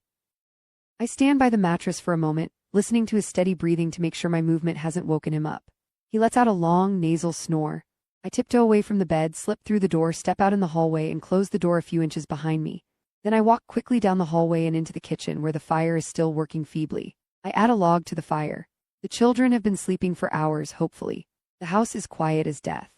I stand by the mattress for a moment, listening to his steady breathing to make sure my movement hasn't woken him up. He lets out a long, nasal snore. I tiptoe away from the bed, slip through the door, step out in the hallway, and close the door a few inches behind me. Then I walk quickly down the hallway and into the kitchen, where the fire is still working feebly. I add a log to the fire. The children have been sleeping for hours, hopefully. The house is quiet as death.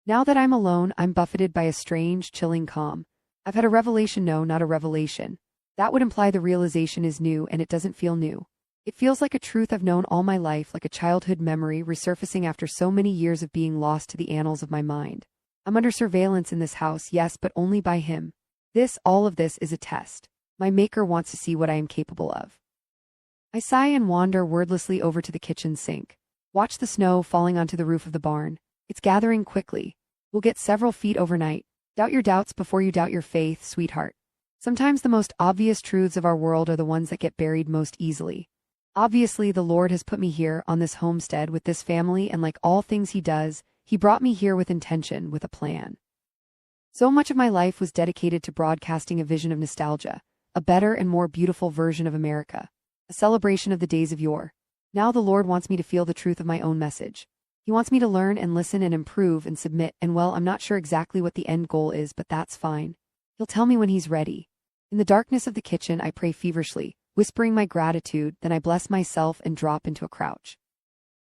Now that I'm alone, I'm buffeted by a strange, chilling calm. I've had a revelation. No, not a revelation. That would imply the realization is new, and it doesn't feel new. It feels like a truth I've known all my life, like a childhood memory resurfacing after so many years of being lost to the annals of my mind. I'm under surveillance in this house, yes, but only by him. All of this is a test. My maker wants to see what I am capable of. I sigh and wander wordlessly over to the kitchen sink. Watch the snow falling onto the roof of the barn. It's gathering quickly. We'll get several feet overnight. Doubt your doubts before you doubt your faith, sweetheart. Sometimes the most obvious truths of our world are the ones that get buried most easily. Obviously, the Lord has put me here, on this homestead, with this family, and like all things he does, he brought me here with intention, with a plan. So much of my life was dedicated to broadcasting a vision of nostalgia, a better and more beautiful version of America, a celebration of the days of yore. Now the Lord wants me to feel the truth of my own message. He wants me to learn and listen and improve and submit, and well, I'm not sure exactly what the end goal is, but that's fine. He'll tell me when he's ready. In the darkness of the kitchen, I pray feverishly, whispering my gratitude, then I bless myself and drop into a crouch.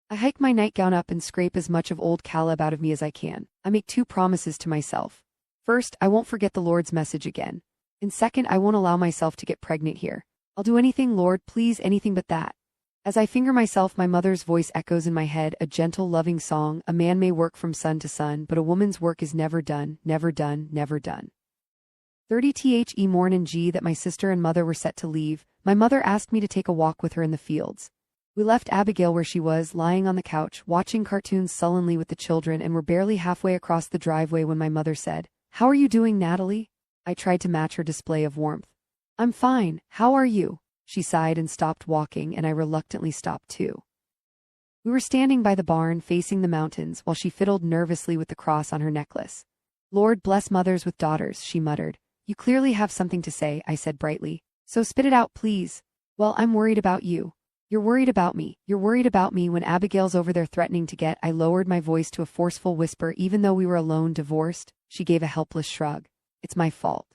I hike my nightgown up and scrape as much of old Caleb out of me as I can. I make 2 promises to myself. First, I won't forget the Lord's message again. And second, I won't allow myself to get pregnant here. I'll do anything, Lord, please, anything but that. As I finger myself, my mother's voice echoes in my head, a gentle, loving song. A man may work from sun to sun, but a woman's work is never done, never done, never done. 30 The morn and G that my sister and mother were set to leave, my mother asked me to take a walk with her in the fields. We left Abigail where she was, lying on the couch, watching cartoons sullenly with the children, and were barely halfway across the driveway when my mother said, "How are you doing, Natalie?" I tried to match her display of warmth. "I'm fine, how are you?" She sighed and stopped walking, and I reluctantly stopped too. We were standing by the barn, facing the mountains, while she fiddled nervously with the cross on her necklace. "Lord bless mothers with daughters," she muttered. "You clearly have something to say," I said brightly. "So spit it out, please." "Well, I'm worried about you." "You're worried about me. You're worried about me when Abigail's over there threatening to get—" I lowered my voice to a forceful whisper. "Even though we were alone, divorced," she gave a helpless shrug. "It's my fault.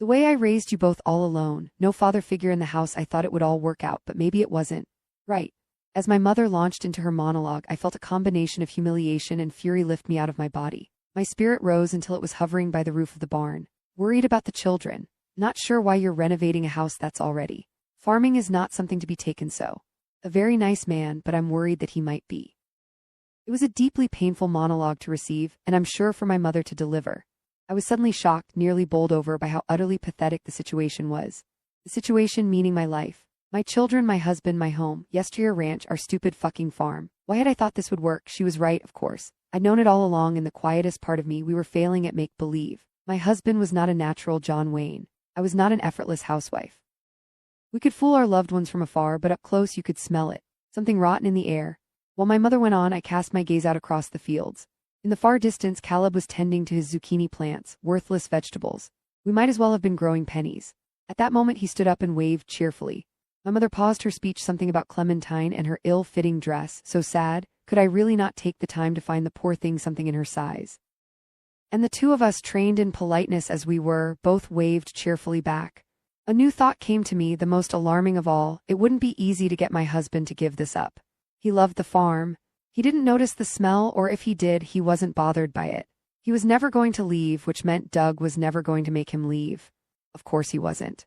The way I raised you both all alone, no father figure in the house. I thought it would all work out, but maybe it wasn't. Right. As my mother launched into her monologue, I felt a combination of humiliation and fury lift me out of my body. My spirit rose until it was hovering by the roof of the barn. Worried about the children. Not sure why you're renovating a house that's already. Farming is not something to be taken so. A very nice man, but I'm worried that he might be. It was a deeply painful monologue to receive, and I'm sure for my mother to deliver. I was suddenly shocked, nearly bowled over by how utterly pathetic the situation was. The situation meaning my life. My children, my husband, my home, Yesteryear Ranch, our stupid fucking farm. Why had I thought this would work? She was right, of course. I'd known it all along. In the quietest part of me, we were failing at make-believe. My husband was not a natural John Wayne. I was not an effortless housewife. We could fool our loved ones from afar, but up close you could smell it. Something rotten in the air. While my mother went on, I cast my gaze out across the fields. In the far distance, Caleb was tending to his zucchini plants, worthless vegetables. We might as well have been growing pennies. At that moment he stood up and waved cheerfully. My mother paused her speech, something about Clementine and her ill-fitting dress, so sad. Could I really not take the time to find the poor thing something in her size? And the two of us, trained in politeness as we were, both waved cheerfully back. A new thought came to me, the most alarming of all. It wouldn't be easy to get my husband to give this up. He loved the farm. He didn't notice the smell, or if he did, he wasn't bothered by it. He was never going to leave, which meant Doug was never going to make him leave. Of course he wasn't.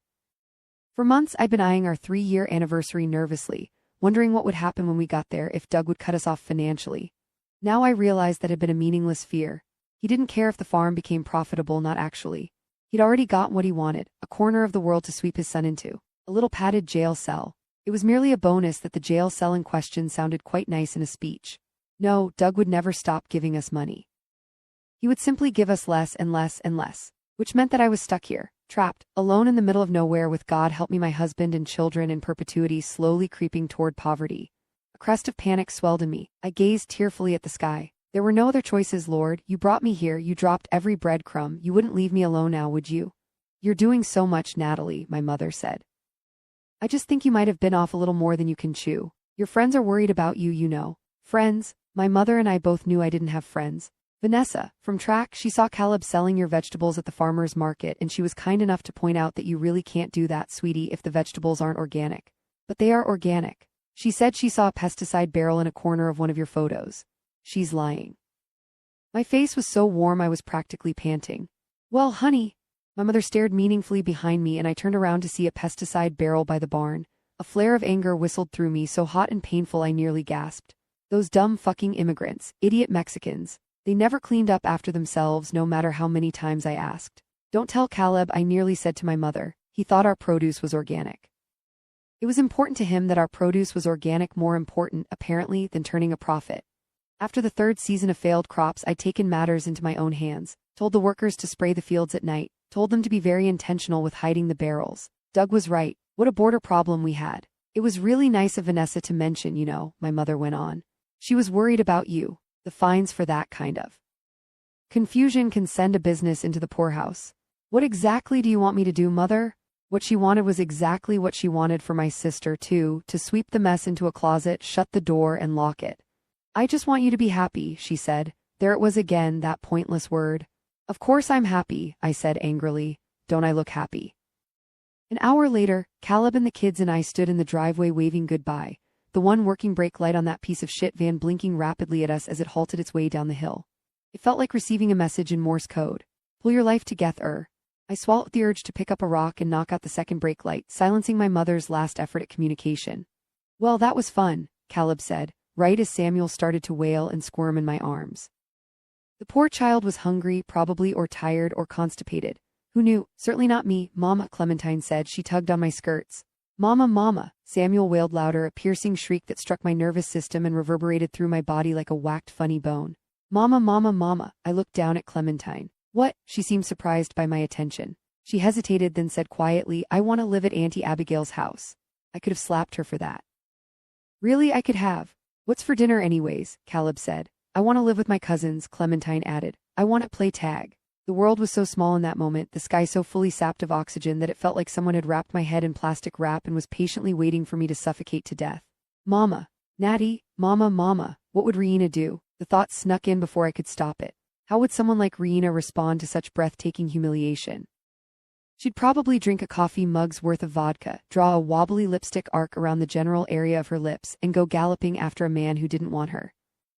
For months I'd been eyeing our 3-year anniversary nervously, wondering what would happen when we got there, if Doug would cut us off financially. Now I realized that had been a meaningless fear. He didn't care if the farm became profitable, not actually. He'd already got what he wanted, a corner of the world to sweep his son into, a little padded jail cell. It was merely a bonus that the jail cell in question sounded quite nice in a speech. No, Doug would never stop giving us money. He would simply give us less and less and less, which meant that I was stuck here, trapped, alone in the middle of nowhere with, God help me, my husband and children in perpetuity, slowly creeping toward poverty. A crest of panic swelled in me. I gazed tearfully at the sky. There were no other choices, Lord. You brought me here. You dropped every breadcrumb. You wouldn't leave me alone now, would you? You're doing so much, Natalie, my mother said. I just think you might have been off a little more than you can chew. Your friends are worried about you, you know. Friends? My mother and I both knew I didn't have friends. Vanessa, from track, she saw Caleb selling your vegetables at the farmer's market, and she was kind enough to point out that you really can't do that, sweetie, if the vegetables aren't organic. But they are organic. She said she saw a pesticide barrel in a corner of one of your photos. She's lying. My face was so warm I was practically panting. Well, honey. My mother stared meaningfully behind me, and I turned around to see a pesticide barrel by the barn. A flare of anger whistled through me, so hot and painful I nearly gasped. Those dumb fucking immigrants, idiot Mexicans. They never cleaned up after themselves, no matter how many times I asked. Don't tell Caleb, I nearly said to my mother. He thought our produce was organic. It was important to him that our produce was organic, more important, apparently, than turning a profit. After the 3rd season of failed crops, I'd taken matters into my own hands, told the workers to spray the fields at night, told them to be very intentional with hiding the barrels. Doug was right. What a border problem we had. It was really nice of Vanessa to mention, you know, my mother went on. She was worried about you. The fines for that kind of confusion can send a business into the poorhouse. What exactly do you want me to do, mother? What she wanted was exactly what she wanted for my sister, too, to sweep the mess into a closet, shut the door, and lock it. I just want you to be happy, she said. There it was again, that pointless word. Of course I'm happy, I said angrily. Don't I look happy? An hour later, Caleb and the kids and I stood in the driveway waving goodbye, the one working brake light on that piece of shit van blinking rapidly at us as it halted its way down the hill. It felt like receiving a message in Morse code. Pull your life together. I swallowed the urge to pick up a rock and knock out the second brake light, silencing my mother's last effort at communication. Well, that was fun, Caleb said, right as Samuel started to wail and squirm in my arms. The poor child was hungry, probably, or tired, or constipated. Who knew? Certainly not me, Mama, Clementine said. She tugged on my skirts. Mama, Mama, Samuel wailed louder, a piercing shriek that struck my nervous system and reverberated through my body like a whacked funny bone. Mama, Mama, Mama, I looked down at Clementine. What? She seemed surprised by my attention. She hesitated, then said quietly, I want to live at Auntie Abigail's house. I could have slapped her for that. Really, I could have. What's for dinner anyways? Caleb said. I want to live with my cousins, Clementine added. I want to play tag. The world was so small in that moment, the sky so fully sapped of oxygen that it felt like someone had wrapped my head in plastic wrap and was patiently waiting for me to suffocate to death. Mama. Natty, Mama, Mama, what would Rihanna do? The thought snuck in before I could stop it. How would someone like Rihanna respond to such breathtaking humiliation? She'd probably drink a coffee mug's worth of vodka, draw a wobbly lipstick arc around the general area of her lips, and go galloping after a man who didn't want her.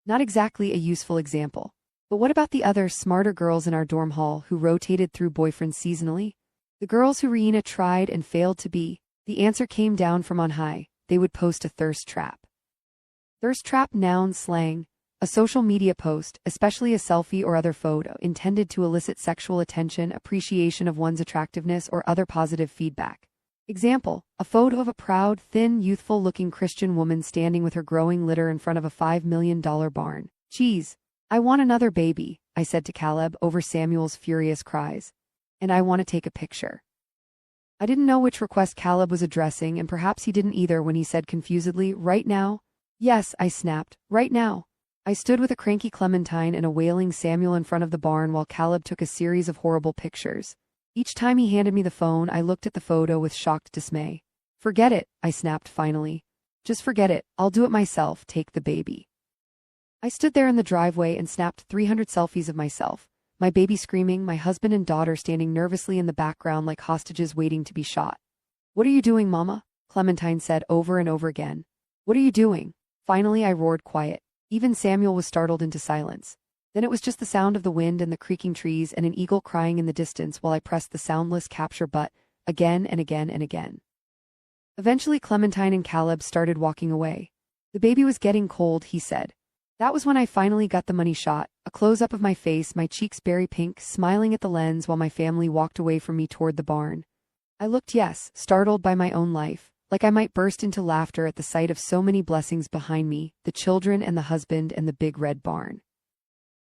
Not exactly a useful example. But what about the other, smarter girls in our dorm hall who rotated through boyfriends seasonally? The girls who Rihanna tried and failed to be? The answer came down from on high. They would post a thirst trap. Thirst trap, noun, slang. A social media post, especially a selfie or other photo, intended to elicit sexual attention, appreciation of one's attractiveness, or other positive feedback. Example: a photo of a proud, thin, youthful-looking Christian woman standing with her growing litter in front of a $5 million barn. Cheese. I want another baby, I said to Caleb over Samuel's furious cries. And I want to take a picture. I didn't know which request Caleb was addressing, and perhaps he didn't either when he said confusedly, "Right now?" "Yes," I snapped, "right now." I stood with a cranky Clementine and a wailing Samuel in front of the barn while Caleb took a series of horrible pictures. Each time he handed me the phone, I looked at the photo with shocked dismay. "Forget it," I snapped finally. "Just forget it. I'll do it myself. Take the baby." I stood there in the driveway and snapped 300 selfies of myself, my baby screaming, my husband and daughter standing nervously in the background like hostages waiting to be shot. "What are you doing, Mama?" Clementine said over and over again. "What are you doing?" Finally, I roared quiet. Even Samuel was startled into silence. Then it was just the sound of the wind and the creaking trees and an eagle crying in the distance while I pressed the soundless capture button again and again and again. Eventually, Clementine and Caleb started walking away. "The baby was getting cold," he said. That was when I finally got the money shot, a close-up of my face, my cheeks berry pink, smiling at the lens while my family walked away from me toward the barn. I looked, yes, startled by my own life, like I might burst into laughter at the sight of so many blessings behind me, the children and the husband and the big red barn.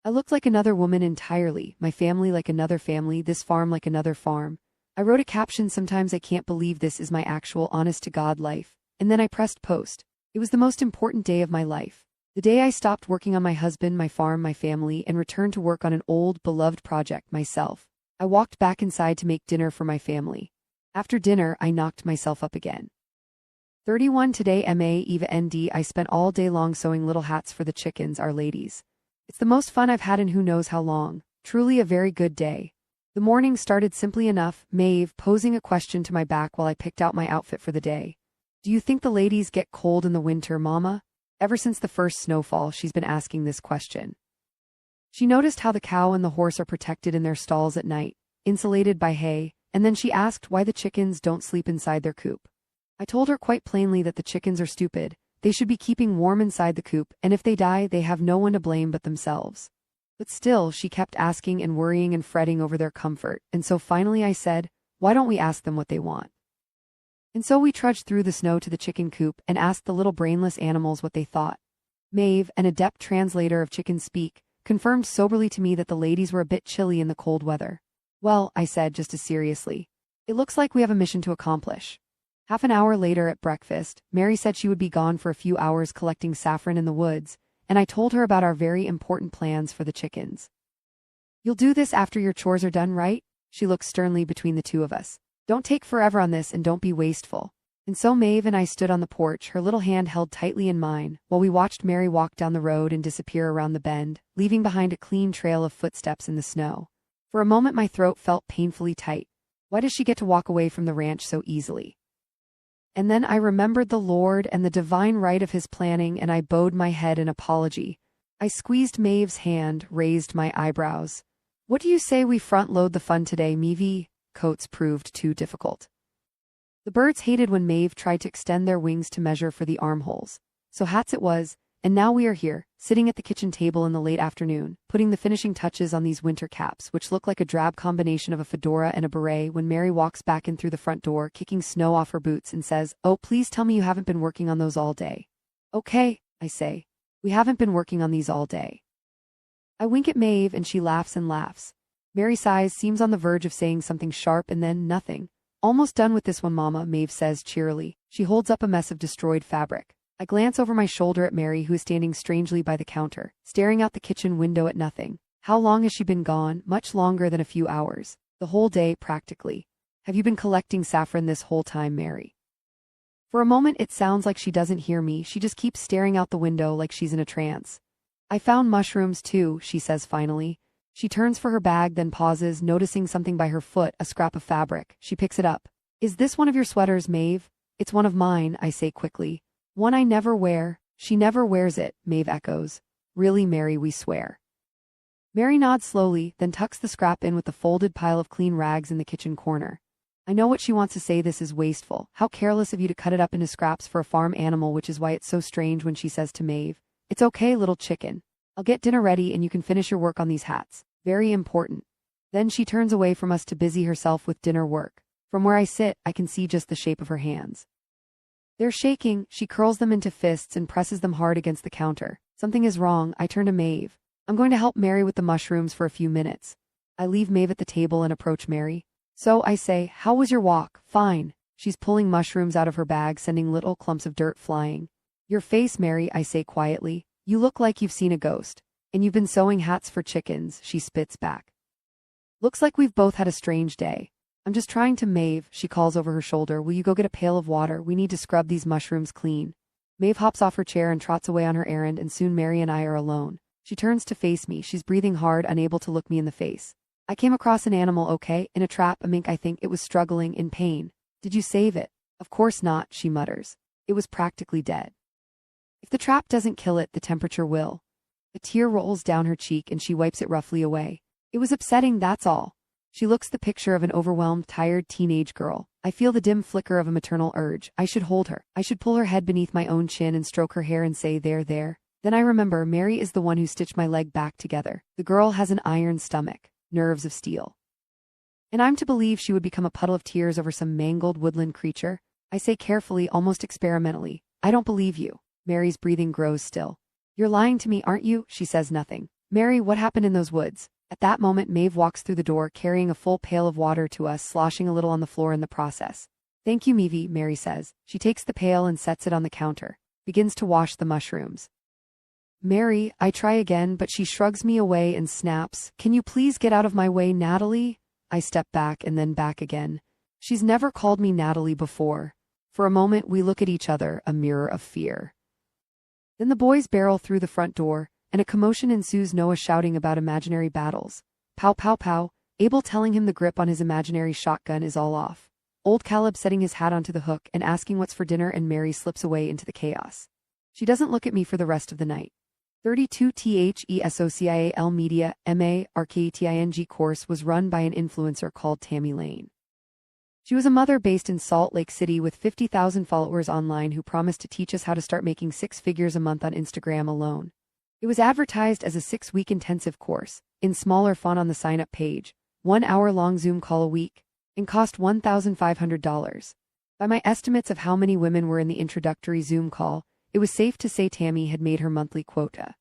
I looked like another woman entirely, my family like another family, this farm like another farm. I wrote a caption, "Sometimes I can't believe this is my actual honest-to-God life," and then I pressed post. It was the most important day of my life. The day I stopped working on my husband, my farm, my family, and returned to work on an old, beloved project, myself. I walked back inside to make dinner for my family. After dinner, I knocked myself up again. 31 today, MA Eva ND. I spent all day long sewing little hats for the chickens, our ladies. It's the most fun I've had in who knows how long. Truly a very good day. The morning started simply enough, Maeve posing a question to my back while I picked out my outfit for the day. "Do you think the ladies get cold in the winter, Mama?" Ever since the first snowfall, she's been asking this question. She noticed how the cow and the horse are protected in their stalls at night, insulated by hay, and then she asked why the chickens don't sleep inside their coop. I told her quite plainly that the chickens are stupid. They should be keeping warm inside the coop, and if they die, they have no one to blame but themselves. But still, she kept asking and worrying and fretting over their comfort, and so finally I said, "Why don't we ask them what they want?" And so we trudged through the snow to the chicken coop and asked the little brainless animals what they thought. Maeve, an adept translator of chicken speak, confirmed soberly to me that the ladies were a bit chilly in the cold weather. "Well," I said just as seriously, "it looks like we have a mission to accomplish." Half an hour later at breakfast, Mary said she would be gone for a few hours collecting saffron in the woods, and I told her about our very important plans for the chickens. "You'll do this after your chores are done, right?" She looked sternly between the two of us. "Don't take forever on this and don't be wasteful." And so Maeve and I stood on the porch, her little hand held tightly in mine, while we watched Mary walk down the road and disappear around the bend, leaving behind a clean trail of footsteps in the snow. For a moment my throat felt painfully tight. Why does she get to walk away from the ranch so easily? And then I remembered the Lord and the divine right of his planning, and I bowed my head in apology. I squeezed Maeve's hand, raised my eyebrows. "What do you say we front-load the fun today, Meavy?" Coats proved too difficult. The birds hated when Maeve tried to extend their wings to measure for the armholes. So hats it was, and now we are here, sitting at the kitchen table in the late afternoon, putting the finishing touches on these winter caps, which look like a drab combination of a fedora and a beret, when Mary walks back in through the front door, kicking snow off her boots, and says, "Oh, please tell me you haven't been working on those all day." "Okay," I say. "We haven't been working on these all day." I wink at Maeve and she laughs and laughs. Mary sighs, seems on the verge of saying something sharp, and then nothing. "Almost done with this one, Mama," Maeve says cheerily. She holds up a mess of destroyed fabric. I glance over my shoulder at Mary, who is standing strangely by the counter, staring out the kitchen window at nothing. How long has she been gone? Much longer than a few hours. The whole day, practically. "Have you been collecting saffron this whole time, Mary?" For a moment it sounds like she doesn't hear me, she just keeps staring out the window like she's in a trance. "I found mushrooms too," she says finally. She turns for her bag, then pauses, noticing something by her foot, a scrap of fabric. She picks it up. Is this one of your sweaters, Maeve? It's one of mine, I say quickly. One I never wear. She never wears it, Maeve echoes. Really, Mary, we swear. Mary nods slowly, then tucks the scrap in with the folded pile of clean rags in the kitchen corner. I know what she wants to say. This is wasteful. How careless of you to cut it up into scraps for a farm animal, which is why it's so strange when she says to Maeve, it's okay, little chicken. I'll get dinner ready and you can finish your work on these hats. Very important. Then she turns away from us to busy herself with dinner work. From where I sit, I can see just the shape of her hands. They're shaking. She curls them into fists and presses them hard against the counter. Something is wrong. I turn to Maeve. I'm going to help Mary with the mushrooms for a few minutes. I leave Maeve at the table and approach Mary. So, I say, how was your walk? Fine. She's pulling mushrooms out of her bag, sending little clumps of dirt flying. Your face, Mary, I say quietly. You look like you've seen a ghost. And you've been sewing hats for chickens, she spits back. Looks like we've both had a strange day. I'm just trying to. Maeve, she calls over her shoulder, will you go get a pail of water? We need to scrub these mushrooms clean. Maeve hops off her chair and trots away on her errand, and soon Mary and I are alone. She turns to face me. She's breathing hard, unable to look me in the face. I came across an animal, okay? In a trap, a mink, I think. It was struggling, in pain. Did you save it? Of course not, she mutters. It was practically dead. If the trap doesn't kill it, the temperature will. A tear rolls down her cheek and she wipes it roughly away. It was upsetting, that's all. She looks the picture of an overwhelmed, tired teenage girl. I feel the dim flicker of a maternal urge. I should hold her. I should pull her head beneath my own chin and stroke her hair and say, there, there. Then I remember Mary is the one who stitched my leg back together. The girl has an iron stomach, nerves of steel. And I'm to believe she would become a puddle of tears over some mangled woodland creature? I say carefully, almost experimentally. I don't believe you. Mary's breathing grows still. You're lying to me, aren't you? She says nothing. Mary, what happened in those woods? At that moment, Maeve walks through the door, carrying a full pail of water to us, sloshing a little on the floor in the process. Thank you, Meavy, Mary says. She takes the pail and sets it on the counter, begins to wash the mushrooms. Mary, I try again, but she shrugs me away and snaps. Can you please get out of my way, Natalie? I step back and then back again. She's never called me Natalie before. For a moment, we look at each other, a mirror of fear. Then the boys barrel through the front door, and a commotion ensues. Noah shouting about imaginary battles. Pow, pow, pow. Abel telling him the grip on his imaginary shotgun is all off. Old Caleb setting his hat onto the hook and asking what's for dinner, and Mary slips away into the chaos. She doesn't look at me for the rest of the night. 32 THESOCIAL Media, MA, RKTING course was run by an influencer called Tammy Lane. She was a mother based in Salt Lake City with 50,000 followers online who promised to teach us how to start making 6 figures a month on Instagram alone. It was advertised as a 6-week intensive course, in smaller font on the sign-up page, 1 hour-long Zoom call a week, and cost $1,500. By my estimates of how many women were in the introductory Zoom call, it was safe to say Tammy had made her monthly quota.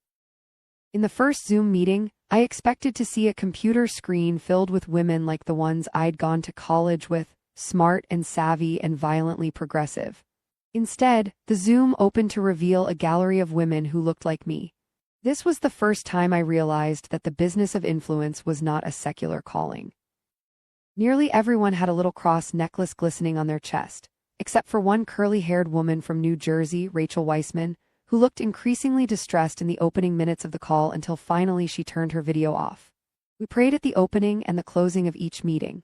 In the first Zoom meeting, I expected to see a computer screen filled with women like the ones I'd gone to college with, smart and savvy and violently progressive. Instead, the Zoom opened to reveal a gallery of women who looked like me. This was the first time I realized that the business of influence was not a secular calling. Nearly everyone had a little cross necklace glistening on their chest, except for one curly-haired woman from New Jersey, Rachel Weissman, who looked increasingly distressed in the opening minutes of the call until finally she turned her video off. We prayed at the opening and the closing of each meeting.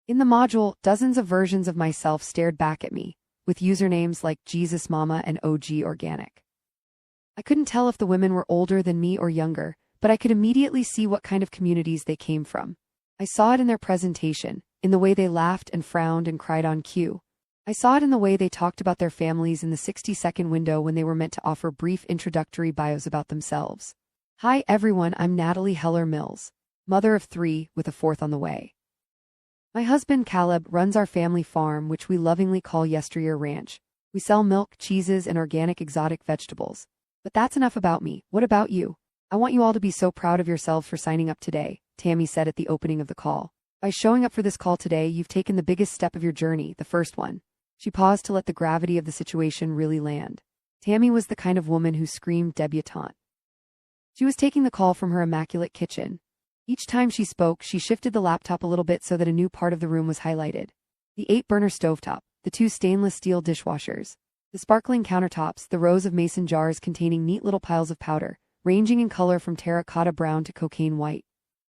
In the module, dozens of versions of myself stared back at me, with usernames like Jesus Mama and OG Organic. I couldn't tell if the women were older than me or younger, but I could immediately see what kind of communities they came from. I saw it in their presentation, in the way they laughed and frowned and cried on cue. I saw it in the way they talked about their families in the 60-second window when they were meant to offer brief introductory bios about themselves. Hi everyone, I'm Natalie Heller Mills, mother of 3, with a 4th on the way. My husband Caleb runs our family farm, which we lovingly call Yesteryear Ranch. We sell milk, cheeses, and organic exotic vegetables. But that's enough about me. What about you? I want you all to be so proud of yourselves for signing up today, Tammy said at the opening of the call. By showing up for this call today, you've taken the biggest step of your journey, the first one. She paused to let the gravity of the situation really land. Tammy was the kind of woman who screamed debutante. She was taking the call from her immaculate kitchen. Each time she spoke, she shifted the laptop a little bit so that a new part of the room was highlighted. The 8-burner stovetop, the 2 stainless steel dishwashers, the sparkling countertops, the rows of mason jars containing neat little piles of powder, ranging in color from terracotta brown to cocaine white.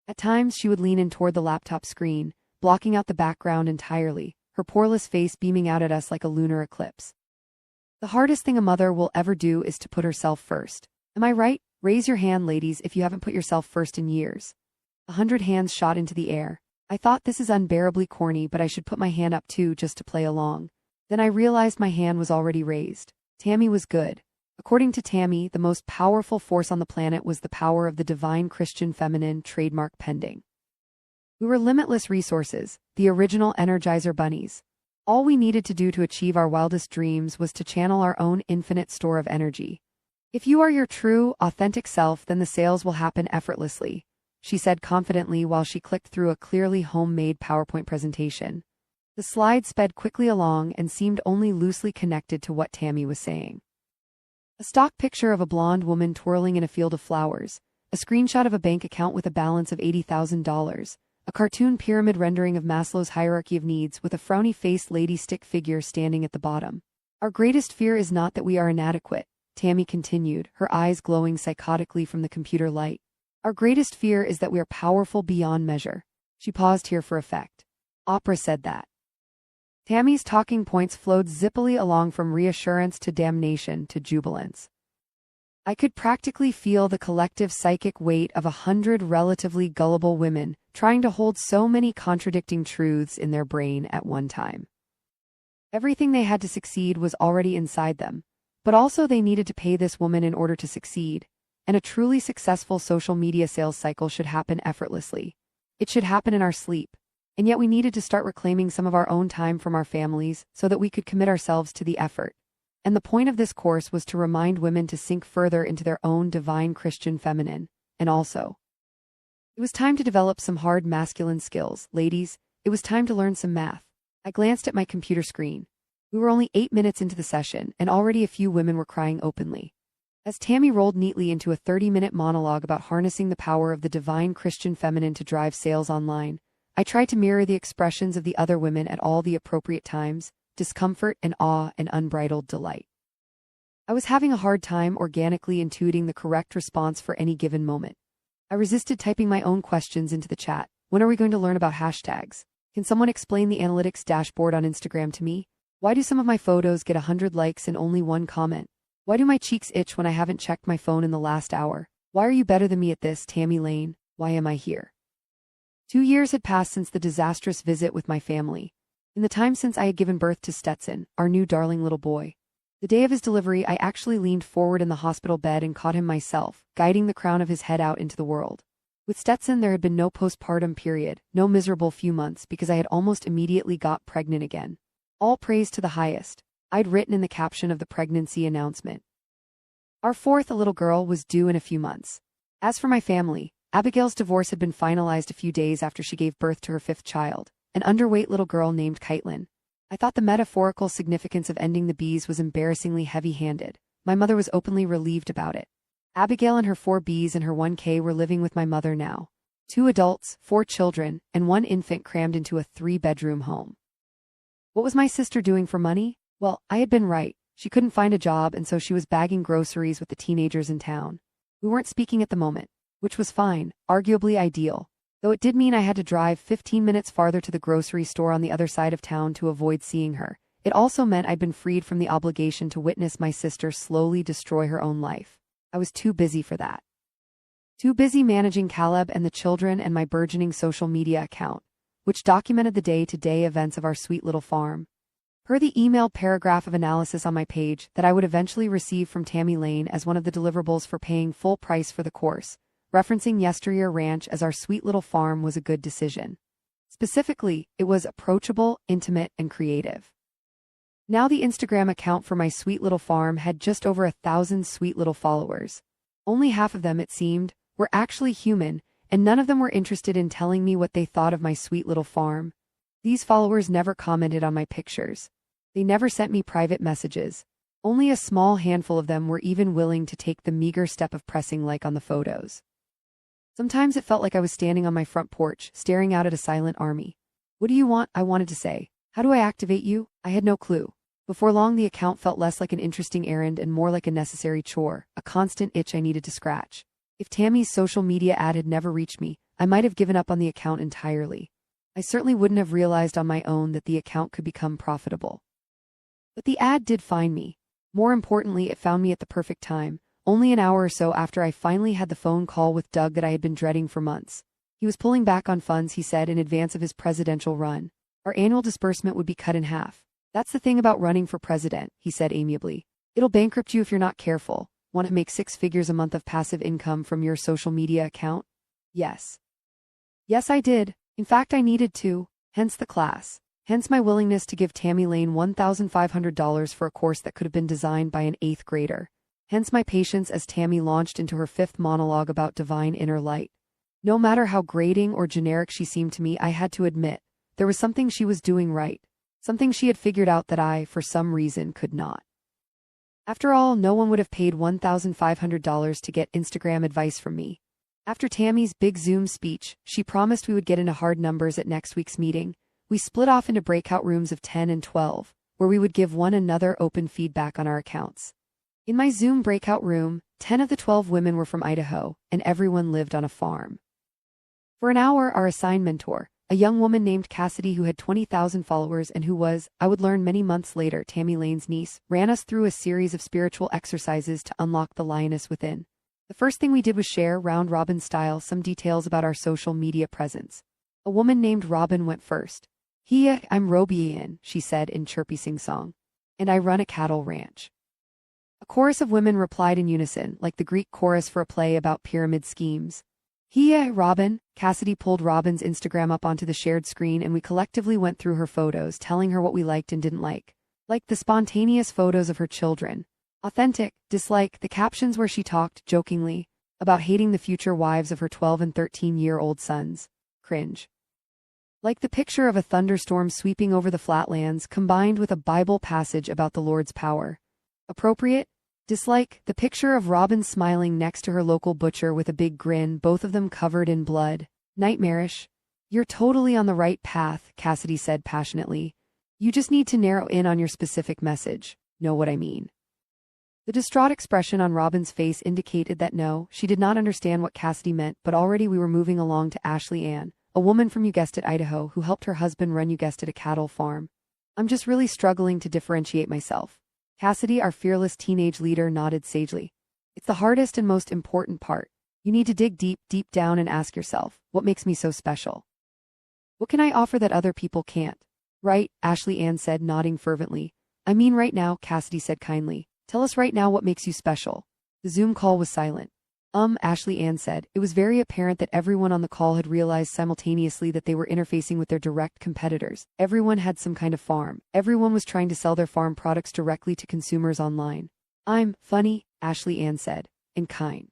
At times she would lean in toward the laptop screen, blocking out the background entirely, her poreless face beaming out at us like a lunar eclipse. The hardest thing a mother will ever do is to put herself first. Am I right? Raise your hand, ladies, if you haven't put yourself first in years. 100 hands shot into the air. I thought this is unbearably corny, but I should put my hand up too just to play along. Then I realized my hand was already raised. Tammy was good. According to Tammy, the most powerful force on the planet was the power of the divine Christian feminine, trademark pending. We were limitless resources, the original Energizer bunnies. All we needed to do to achieve our wildest dreams was to channel our own infinite store of energy. If you are your true, authentic self, then the sales will happen effortlessly, she said confidently while she clicked through a clearly homemade PowerPoint presentation. The slides sped quickly along and seemed only loosely connected to what Tammy was saying. A stock picture of a blonde woman twirling in a field of flowers, a screenshot of a bank account with a balance of $80,000, a cartoon pyramid rendering of Maslow's hierarchy of needs with a frowny-faced lady stick figure standing at the bottom. Our greatest fear is not that we are inadequate, Tammy continued, her eyes glowing psychotically from the computer light. Our greatest fear is that we are powerful beyond measure. She paused here for effect. Oprah said that. Tammy's talking points flowed zippily along from reassurance to damnation to jubilance. I could practically feel the collective psychic weight of 100 relatively gullible women trying to hold so many contradicting truths in their brain at one time. Everything they had to succeed was already inside them, but also they needed to pay this woman in order to succeed, and a truly successful social media sales cycle should happen effortlessly. It should happen in our sleep. And yet we needed to start reclaiming some of our own time from our families so that we could commit ourselves to the effort. And the point of this course was to remind women to sink further into their own divine Christian feminine. And also, it was time to develop some hard masculine skills. Ladies, it was time to learn some math. I glanced at my computer screen. We were only 8 minutes into the session, and already a few women were crying openly. As Tammy rolled neatly into a 30-minute monologue about harnessing the power of the divine Christian feminine to drive sales online, I tried to mirror the expressions of the other women at all the appropriate times, discomfort and awe and unbridled delight. I was having a hard time organically intuiting the correct response for any given moment. I resisted typing my own questions into the chat. When are we going to learn about hashtags? Can someone explain the analytics dashboard on Instagram to me? Why do some of my photos get 100 likes and only one comment? Why do my cheeks itch when I haven't checked my phone in the last hour? Why are you better than me at this, Tammy Lane? Why am I here? 2 years had passed since the disastrous visit with my family. In the time since I had given birth to Stetson, our new darling little boy. The day of his delivery, I actually leaned forward in the hospital bed and caught him myself, guiding the crown of his head out into the world. With Stetson, there had been no postpartum period, no miserable few months, because I had almost immediately got pregnant again. All praise to the highest, I'd written in the caption of the pregnancy announcement. Our fourth, a little girl, was due in a few months. As for my family, Abigail's divorce had been finalized a few days after she gave birth to her fifth child, an underweight little girl named Kaitlyn. I thought the metaphorical significance of ending the bees was embarrassingly heavy-handed. My mother was openly relieved about it. Abigail and her 4 Bs and her 1K were living with my mother now. 2 adults, 4 children, and 1 infant crammed into a 3-bedroom home. What was my sister doing for money? Well, I had been right. She couldn't find a job, and so she was bagging groceries with the teenagers in town. We weren't speaking at the moment, which was fine, arguably ideal, though it did mean I had to drive 15 minutes farther to the grocery store on the other side of town to avoid seeing her. It also meant I'd been freed from the obligation to witness my sister slowly destroy her own life. I was too busy for that. Too busy managing Caleb and the children and my burgeoning social media account, which documented the day-to-day events of our sweet little farm. Per the emailed paragraph of analysis on my page that I would eventually receive from Tammy Lane as one of the deliverables for paying full price for the course, referencing Yesteryear Ranch as our sweet little farm was a good decision. Specifically, it was approachable, intimate, and creative. Now the Instagram account for my sweet little farm had just over 1,000 sweet little followers. Only half of them, it seemed, were actually human, and none of them were interested in telling me what they thought of my sweet little farm. These followers never commented on my pictures. They never sent me private messages. Only a small handful of them were even willing to take the meager step of pressing like on the photos. Sometimes it felt like I was standing on my front porch, staring out at a silent army. What do you want? I wanted to say. How do I activate you? I had no clue. Before long, the account felt less like an interesting errand and more like a necessary chore, a constant itch I needed to scratch. If Tammy's social media ad had never reached me, I might have given up on the account entirely. I certainly wouldn't have realized on my own that the account could become profitable. But the ad did find me. More importantly, it found me at the perfect time, only an hour or so after I finally had the phone call with Doug that I had been dreading for months. He was pulling back on funds, he said, in advance of his presidential run. Our annual disbursement would be cut in half. That's the thing about running for president, he said amiably. It'll bankrupt you if you're not careful. Want to make 6 figures a month of passive income from your social media account? Yes. Yes, I did. In fact, I needed to. Hence the class. Hence my willingness to give Tammy Lane $1,500 for a course that could have been designed by an 8th grader. Hence my patience as Tammy launched into her 5th monologue about divine inner light. No matter how grating or generic she seemed to me, I had to admit, there was something she was doing right. Something she had figured out that I, for some reason, could not. After all, no one would have paid $1,500 to get Instagram advice from me. After Tammy's big Zoom speech, she promised we would get into hard numbers at next week's meeting. We split off into breakout rooms of 10 and 12, where we would give one another open feedback on our accounts. In my Zoom breakout room, 10 of the 12 women were from Idaho, and everyone lived on a farm. For an hour, our assigned mentor, a young woman named Cassidy who had 20,000 followers and who was, I would learn many months later, Tammy Lane's niece, ran us through a series of spiritual exercises to unlock the lioness within. The first thing we did was share, round robin style, some details about our social media presence. A woman named Robin went first. I'm Robian, she said in chirpy sing-song. And I run a cattle ranch. A chorus of women replied in unison, like the Greek chorus for a play about pyramid schemes. Robin. Cassidy pulled Robin's Instagram up onto the shared screen and we collectively went through her photos, telling her what we liked and didn't like. Like the spontaneous photos of her children. Authentic, dislike, the captions where she talked, jokingly, about hating the future wives of her 12 and 13-year-old sons. Cringe. Like the picture of a thunderstorm sweeping over the flatlands, combined with a Bible passage about the Lord's power. Appropriate? Dislike, the picture of Robin smiling next to her local butcher with a big grin, both of them covered in blood. Nightmarish. You're totally on the right path, Cassidy said passionately. You just need to narrow in on your specific message. Know what I mean? The distraught expression on Robin's face indicated that no, she did not understand what Cassidy meant, but already we were moving along to Ashley Ann, a woman from, you guessed it, Idaho, who helped her husband run, you guessed it, a cattle farm. I'm just really struggling to differentiate myself. Cassidy, our fearless teenage leader, nodded sagely. It's the hardest and most important part. You need to dig deep, deep down and ask yourself, what makes me so special? What can I offer that other people can't? Right, Ashley Ann said, nodding fervently. I mean right now, Cassidy said kindly. Tell us right now what makes you special. The Zoom call was silent. Ashley Ann said. It was very apparent that everyone on the call had realized simultaneously that they were interfacing with their direct competitors. Everyone had some kind of farm. Everyone was trying to sell their farm products directly to consumers online. I'm funny, Ashley Ann said, and kind.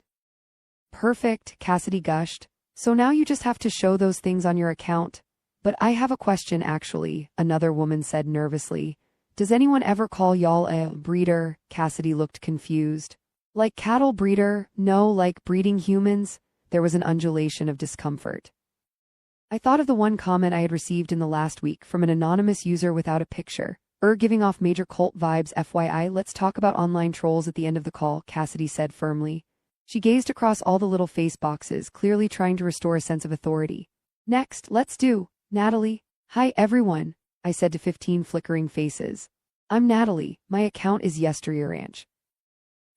Perfect, Cassidy gushed. So now you just have to show those things on your account. But I have a question actually, another woman said nervously. Does anyone ever call y'all a breeder? Cassidy looked confused. Like cattle breeder? No, like breeding humans? There was an undulation of discomfort. I thought of the one comment I had received in the last week from an anonymous user without a picture. Giving off major cult vibes. FYI, let's talk about online trolls at the end of the call, Cassidy said firmly. She gazed across all the little face boxes, clearly trying to restore a sense of authority. Next, let's do, Natalie. Hi everyone, I said to 15 flickering faces. I'm Natalie, my account is Yesteryear Ranch.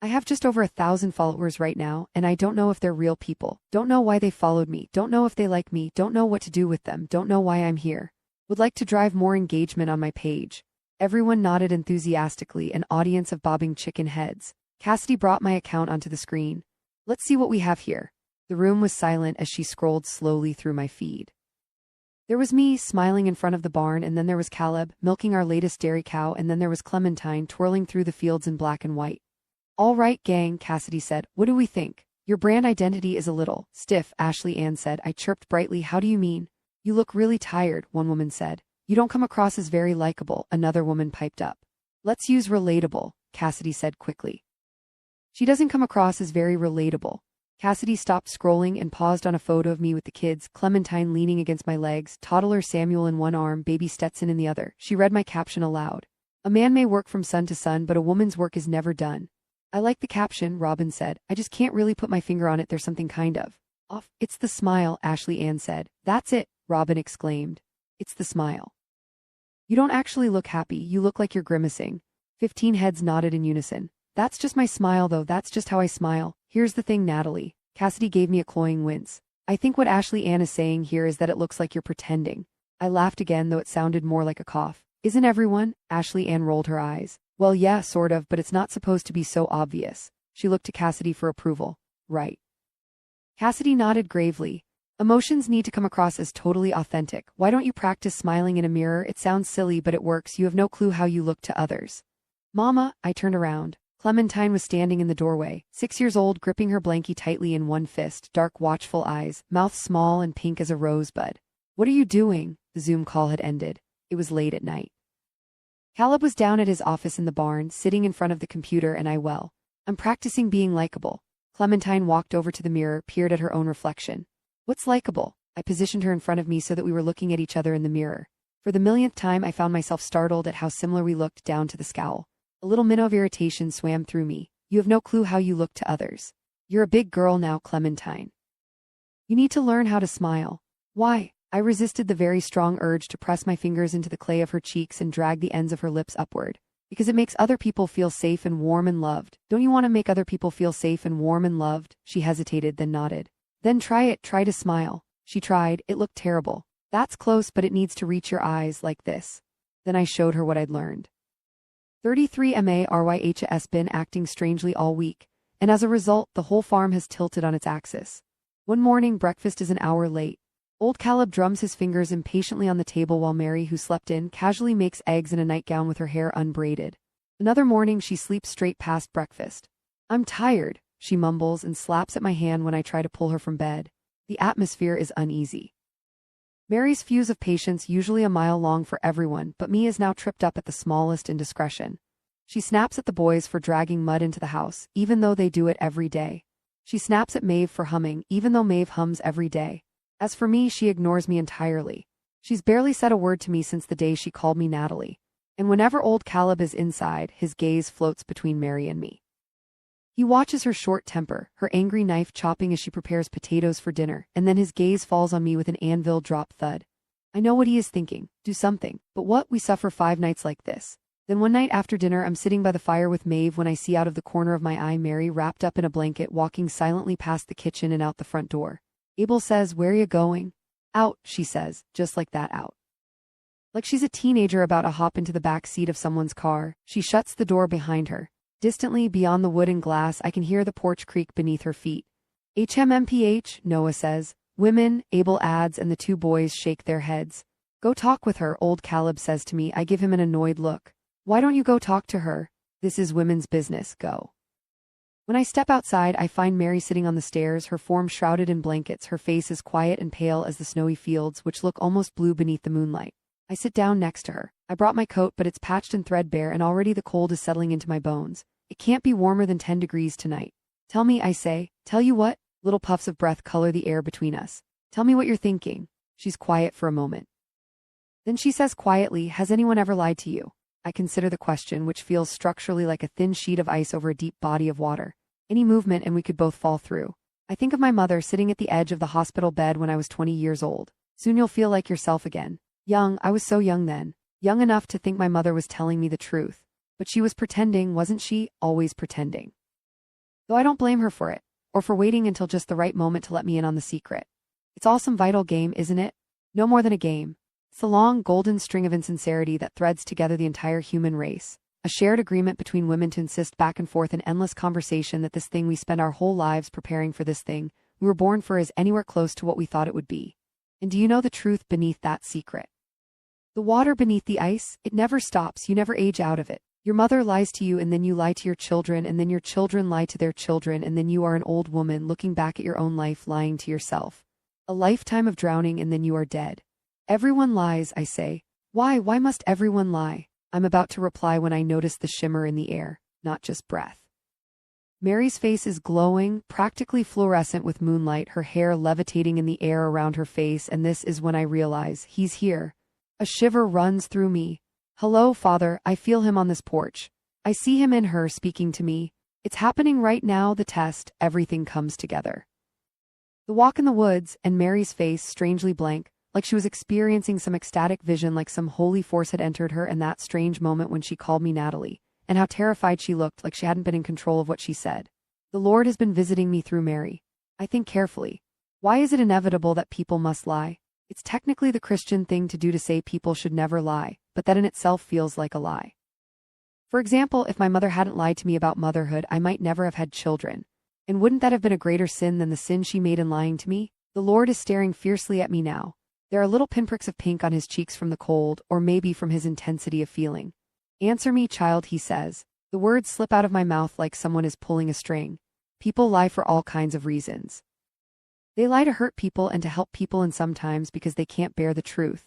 I have just over 1,000 followers right now, and I don't know if they're real people. Don't know why they followed me. Don't know if they like me. Don't know what to do with them. Don't know why I'm here. Would like to drive more engagement on my page. Everyone nodded enthusiastically, an audience of bobbing chicken heads. Cassidy brought my account onto the screen. Let's see what we have here. The room was silent as she scrolled slowly through my feed. There was me, smiling in front of the barn, and then there was Caleb, milking our latest dairy cow, and then there was Clementine, twirling through the fields in black and white. All right, gang, Cassidy said. What do we think? Your brand identity is a little stiff, Ashley Ann said. I chirped brightly. How do you mean? You look really tired, one woman said. You don't come across as very likable, another woman piped up. Let's use relatable, Cassidy said quickly. She doesn't come across as very relatable. Cassidy stopped scrolling and paused on a photo of me with the kids, Clementine leaning against my legs, toddler Samuel in one arm, baby Stetson in the other. She read my caption aloud. A man may work from sun to sun, but a woman's work is never done. I like the caption, Robin said. I just can't really put my finger on it. There's something kind of Off. It's the smile, Ashley Ann said. That's it, Robin exclaimed. It's the smile. You don't actually look happy, you look like you're grimacing. 15 heads nodded in unison. That's just my smile though, that's just how I smile. Here's the thing, Natalie. Cassidy gave me a cloying wince. I think what Ashley Ann is saying here is that it looks like you're pretending. I laughed again, though it sounded more like a cough. Isn't everyone? Ashley Ann rolled her eyes. Well, yeah, sort of, but it's not supposed to be so obvious. She looked to Cassidy for approval. Right. Cassidy nodded gravely. Emotions need to come across as totally authentic. Why don't you practice smiling in a mirror? It sounds silly, but it works. You have no clue how you look to others. Mama, I turned around. Clementine was standing in the doorway, 6 years old, gripping her blankie tightly in one fist, dark, watchful eyes, mouth small and pink as a rosebud. What are you doing? The Zoom call had ended. It was late at night. Caleb was down at his office in the barn, sitting in front of the computer, and I'm practicing being likable. Clementine walked over to the mirror, peered at her own reflection. What's likable? I positioned her in front of me so that we were looking at each other in the mirror. For the millionth time, I found myself startled at how similar we looked, down to the scowl. A little minnow of irritation swam through me. You have no clue how you look to others. You're a big girl now, Clementine. You need to learn how to smile. Why? I resisted the very strong urge to press my fingers into the clay of her cheeks and drag the ends of her lips upward. Because it makes other people feel safe and warm and loved. Don't you want to make other people feel safe and warm and loved? She hesitated, then nodded. Then try it, try to smile. She tried. It looked terrible. That's close, but it needs to reach your eyes like this. Then I showed her what I'd learned. 33 MARYHS been acting strangely all week, and as a result, the whole farm has tilted on its axis. One morning, breakfast is an hour late. Old Caleb drums his fingers impatiently on the table while Mary, who slept in, casually makes eggs in a nightgown with her hair unbraided. Another morning, she sleeps straight past breakfast. I'm tired, she mumbles and slaps at my hand when I try to pull her from bed. The atmosphere is uneasy. Mary's fuse of patience, usually a mile long for everyone, but me, is now tripped up at the smallest indiscretion. She snaps at the boys for dragging mud into the house, even though they do it every day. She snaps at Maeve for humming, even though Maeve hums every day. As for me, she ignores me entirely. She's barely said a word to me since the day she called me Natalie. And whenever old Caleb is inside, his gaze floats between Mary and me. He watches her short temper, her angry knife chopping as she prepares potatoes for dinner, and then his gaze falls on me with an anvil drop thud. I know what he is thinking. Do something. But what? We suffer 5 nights like this. Then one night after dinner, I'm sitting by the fire with Maeve when I see out of the corner of my eye Mary, wrapped up in a blanket, walking silently past the kitchen and out the front door. Abel says, "Where are you going?" "Out," she says, just like that, out. Like she's a teenager about to hop into the back seat of someone's car. She shuts the door behind her. Distantly, beyond the wood and glass, I can hear the porch creak beneath her feet. HMMPH, Noah says. Women, Abel adds, and the 2 boys shake their heads. Go talk with her, old Caleb says to me. I give him an annoyed look. Why don't you go talk to her? This is women's business, go. When I step outside, I find Mary sitting on the stairs, her form shrouded in blankets, her face as quiet and pale as the snowy fields, which look almost blue beneath the moonlight. I sit down next to her. I brought my coat, but it's patched and threadbare, and already the cold is settling into my bones. It can't be warmer than 10 degrees tonight. Tell me, I say. Tell you what? Little puffs of breath color the air between us. Tell me what you're thinking. She's quiet for a moment. Then she says quietly, has anyone ever lied to you? I consider the question, which feels structurally like a thin sheet of ice over a deep body of water. Any movement and we could both fall through. I think of my mother sitting at the edge of the hospital bed when I was 20 years old. Soon you'll feel like yourself again. Young, I was so young then. Young enough to think my mother was telling me the truth. But she was pretending, wasn't she? Always pretending. Though I don't blame her for it, or for waiting until just the right moment to let me in on the secret. It's all some vital game, isn't it? No more than a game. It's the long, golden string of insincerity that threads together the entire human race. A shared agreement between women to insist back and forth in endless conversation that this thing we spend our whole lives preparing for, this thing we were born for, is anywhere close to what we thought it would be. And do you know the truth beneath that secret? The water beneath the ice, it never stops. You never age out of it. Your mother lies to you, and then you lie to your children, and then your children lie to their children, and then you are an old woman looking back at your own life, lying to yourself. A lifetime of drowning, and then you are dead. Everyone lies, I say. Why must everyone lie? I'm about to reply when I notice the shimmer in the air, not just breath. Mary's face is glowing, practically fluorescent with moonlight, her hair levitating in the air around her face, and this is when I realize he's here. A shiver runs through me. Hello, Father, I feel him on this porch. I see him in her speaking to me. It's happening right now, the test, everything comes together. The walk in the woods, and Mary's face strangely blank, like she was experiencing some ecstatic vision, like some holy force had entered her, and that strange moment when she called me Natalie, and how terrified she looked, like she hadn't been in control of what she said. The Lord has been visiting me through Mary. I think carefully. Why is it inevitable that people must lie? It's technically the Christian thing to do to say people should never lie, but that in itself feels like a lie. For example, if my mother hadn't lied to me about motherhood, I might never have had children. And wouldn't that have been a greater sin than the sin she made in lying to me? The Lord is staring fiercely at me now. There are little pinpricks of pink on his cheeks from the cold, or maybe from his intensity of feeling. Answer me, child, he says. The words slip out of my mouth like someone is pulling a string. People lie for all kinds of reasons. They lie to hurt people and to help people, and sometimes because they can't bear the truth.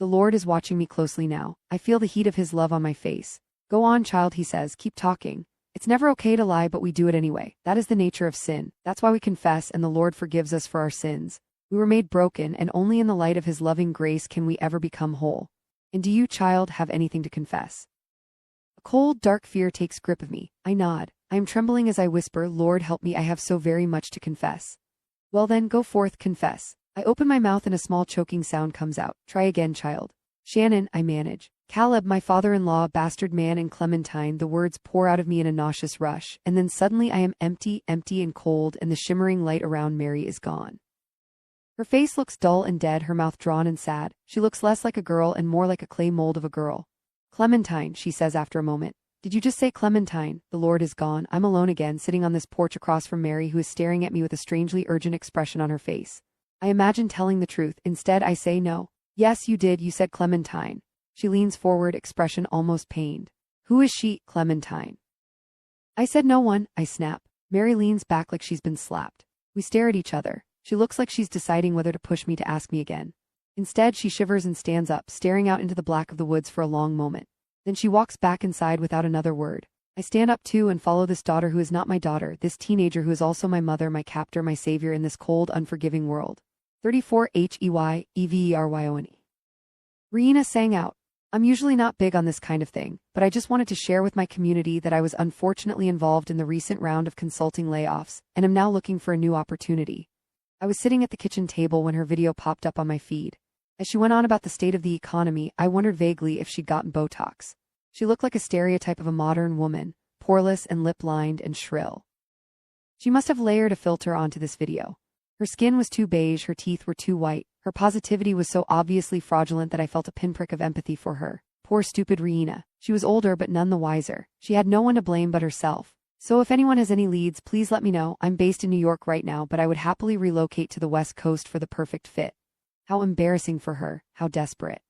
The Lord is watching me closely now. I feel the heat of his love on my face. Go on, child, he says, keep talking. It's never okay to lie, but we do it anyway. That is the nature of sin. That's why we confess, and the Lord forgives us for our sins. We were made broken, and only in the light of his loving grace can we ever become whole. And do you, child, have anything to confess? A cold, dark fear takes grip of me. I nod. I am trembling as I whisper, Lord, help me, I have so very much to confess. Well then, go forth, confess. I open my mouth and a small choking sound comes out. Try again, child. Shannon, I manage. Caleb, my father-in-law, bastard man, and Clementine. The words pour out of me in a nauseous rush, and then suddenly I am empty and cold, and the shimmering light around Mary is gone. Her face looks dull and dead, her mouth drawn and sad. She looks less like a girl and more like a clay mold of a girl. Clementine, she says after a moment. Did you just say Clementine? The Lord is gone. I'm alone again, sitting on this porch across from Mary, who is staring at me with a strangely urgent expression on her face. I imagine telling the truth. Instead, I say no. Yes, you did. You said Clementine. She leans forward, expression almost pained. Who is she, Clementine? I said no one, I snap. Mary leans back like she's been slapped. We stare at each other. She looks like she's deciding whether to push me to ask me again. Instead, she shivers and stands up, staring out into the black of the woods for a long moment. Then she walks back inside without another word. I stand up too and follow this daughter who is not my daughter, this teenager who is also my mother, my captor, my savior in this cold, unforgiving world. 34 Heyeveryone. Rihanna sang out. I'm usually not big on this kind of thing, but I just wanted to share with my community that I was unfortunately involved in the recent round of consulting layoffs, and am now looking for a new opportunity. I was sitting at the kitchen table when her video popped up on my feed. As she went on about the state of the economy, I wondered vaguely if she'd gotten Botox. She looked like a stereotype of a modern woman, poreless and lip-lined and shrill. She must have layered a filter onto this video. Her skin was too beige, her teeth were too white, her positivity was so obviously fraudulent that I felt a pinprick of empathy for her. Poor stupid Rihanna. She was older but none the wiser. She had no one to blame but herself. So if anyone has any leads, please let me know. I'm based in New York right now, but I would happily relocate to the West Coast for the perfect fit. How embarrassing for her, how desperate.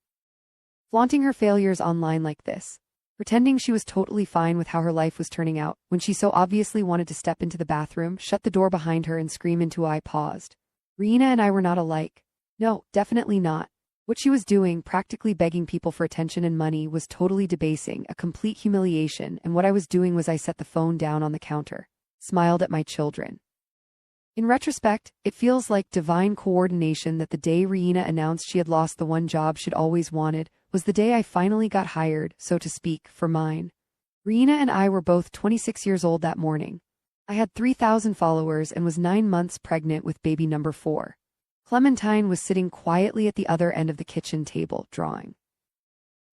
Flaunting her failures online like this. Pretending she was totally fine with how her life was turning out, when she so obviously wanted to step into the bathroom, shut the door behind her and scream into I paused. Rihanna and I were not alike. No, definitely not. What she was doing, practically begging people for attention and money, was totally debasing, a complete humiliation, and what I was doing was I set the phone down on the counter, smiled at my children. In retrospect, it feels like divine coordination that the day Rihanna announced she had lost the one job she'd always wanted was the day I finally got hired, so to speak, for mine. Rihanna and I were both 26 years old that morning. I had 3,000 followers and was 9 months pregnant with baby number 4. Clementine was sitting quietly at the other end of the kitchen table, drawing.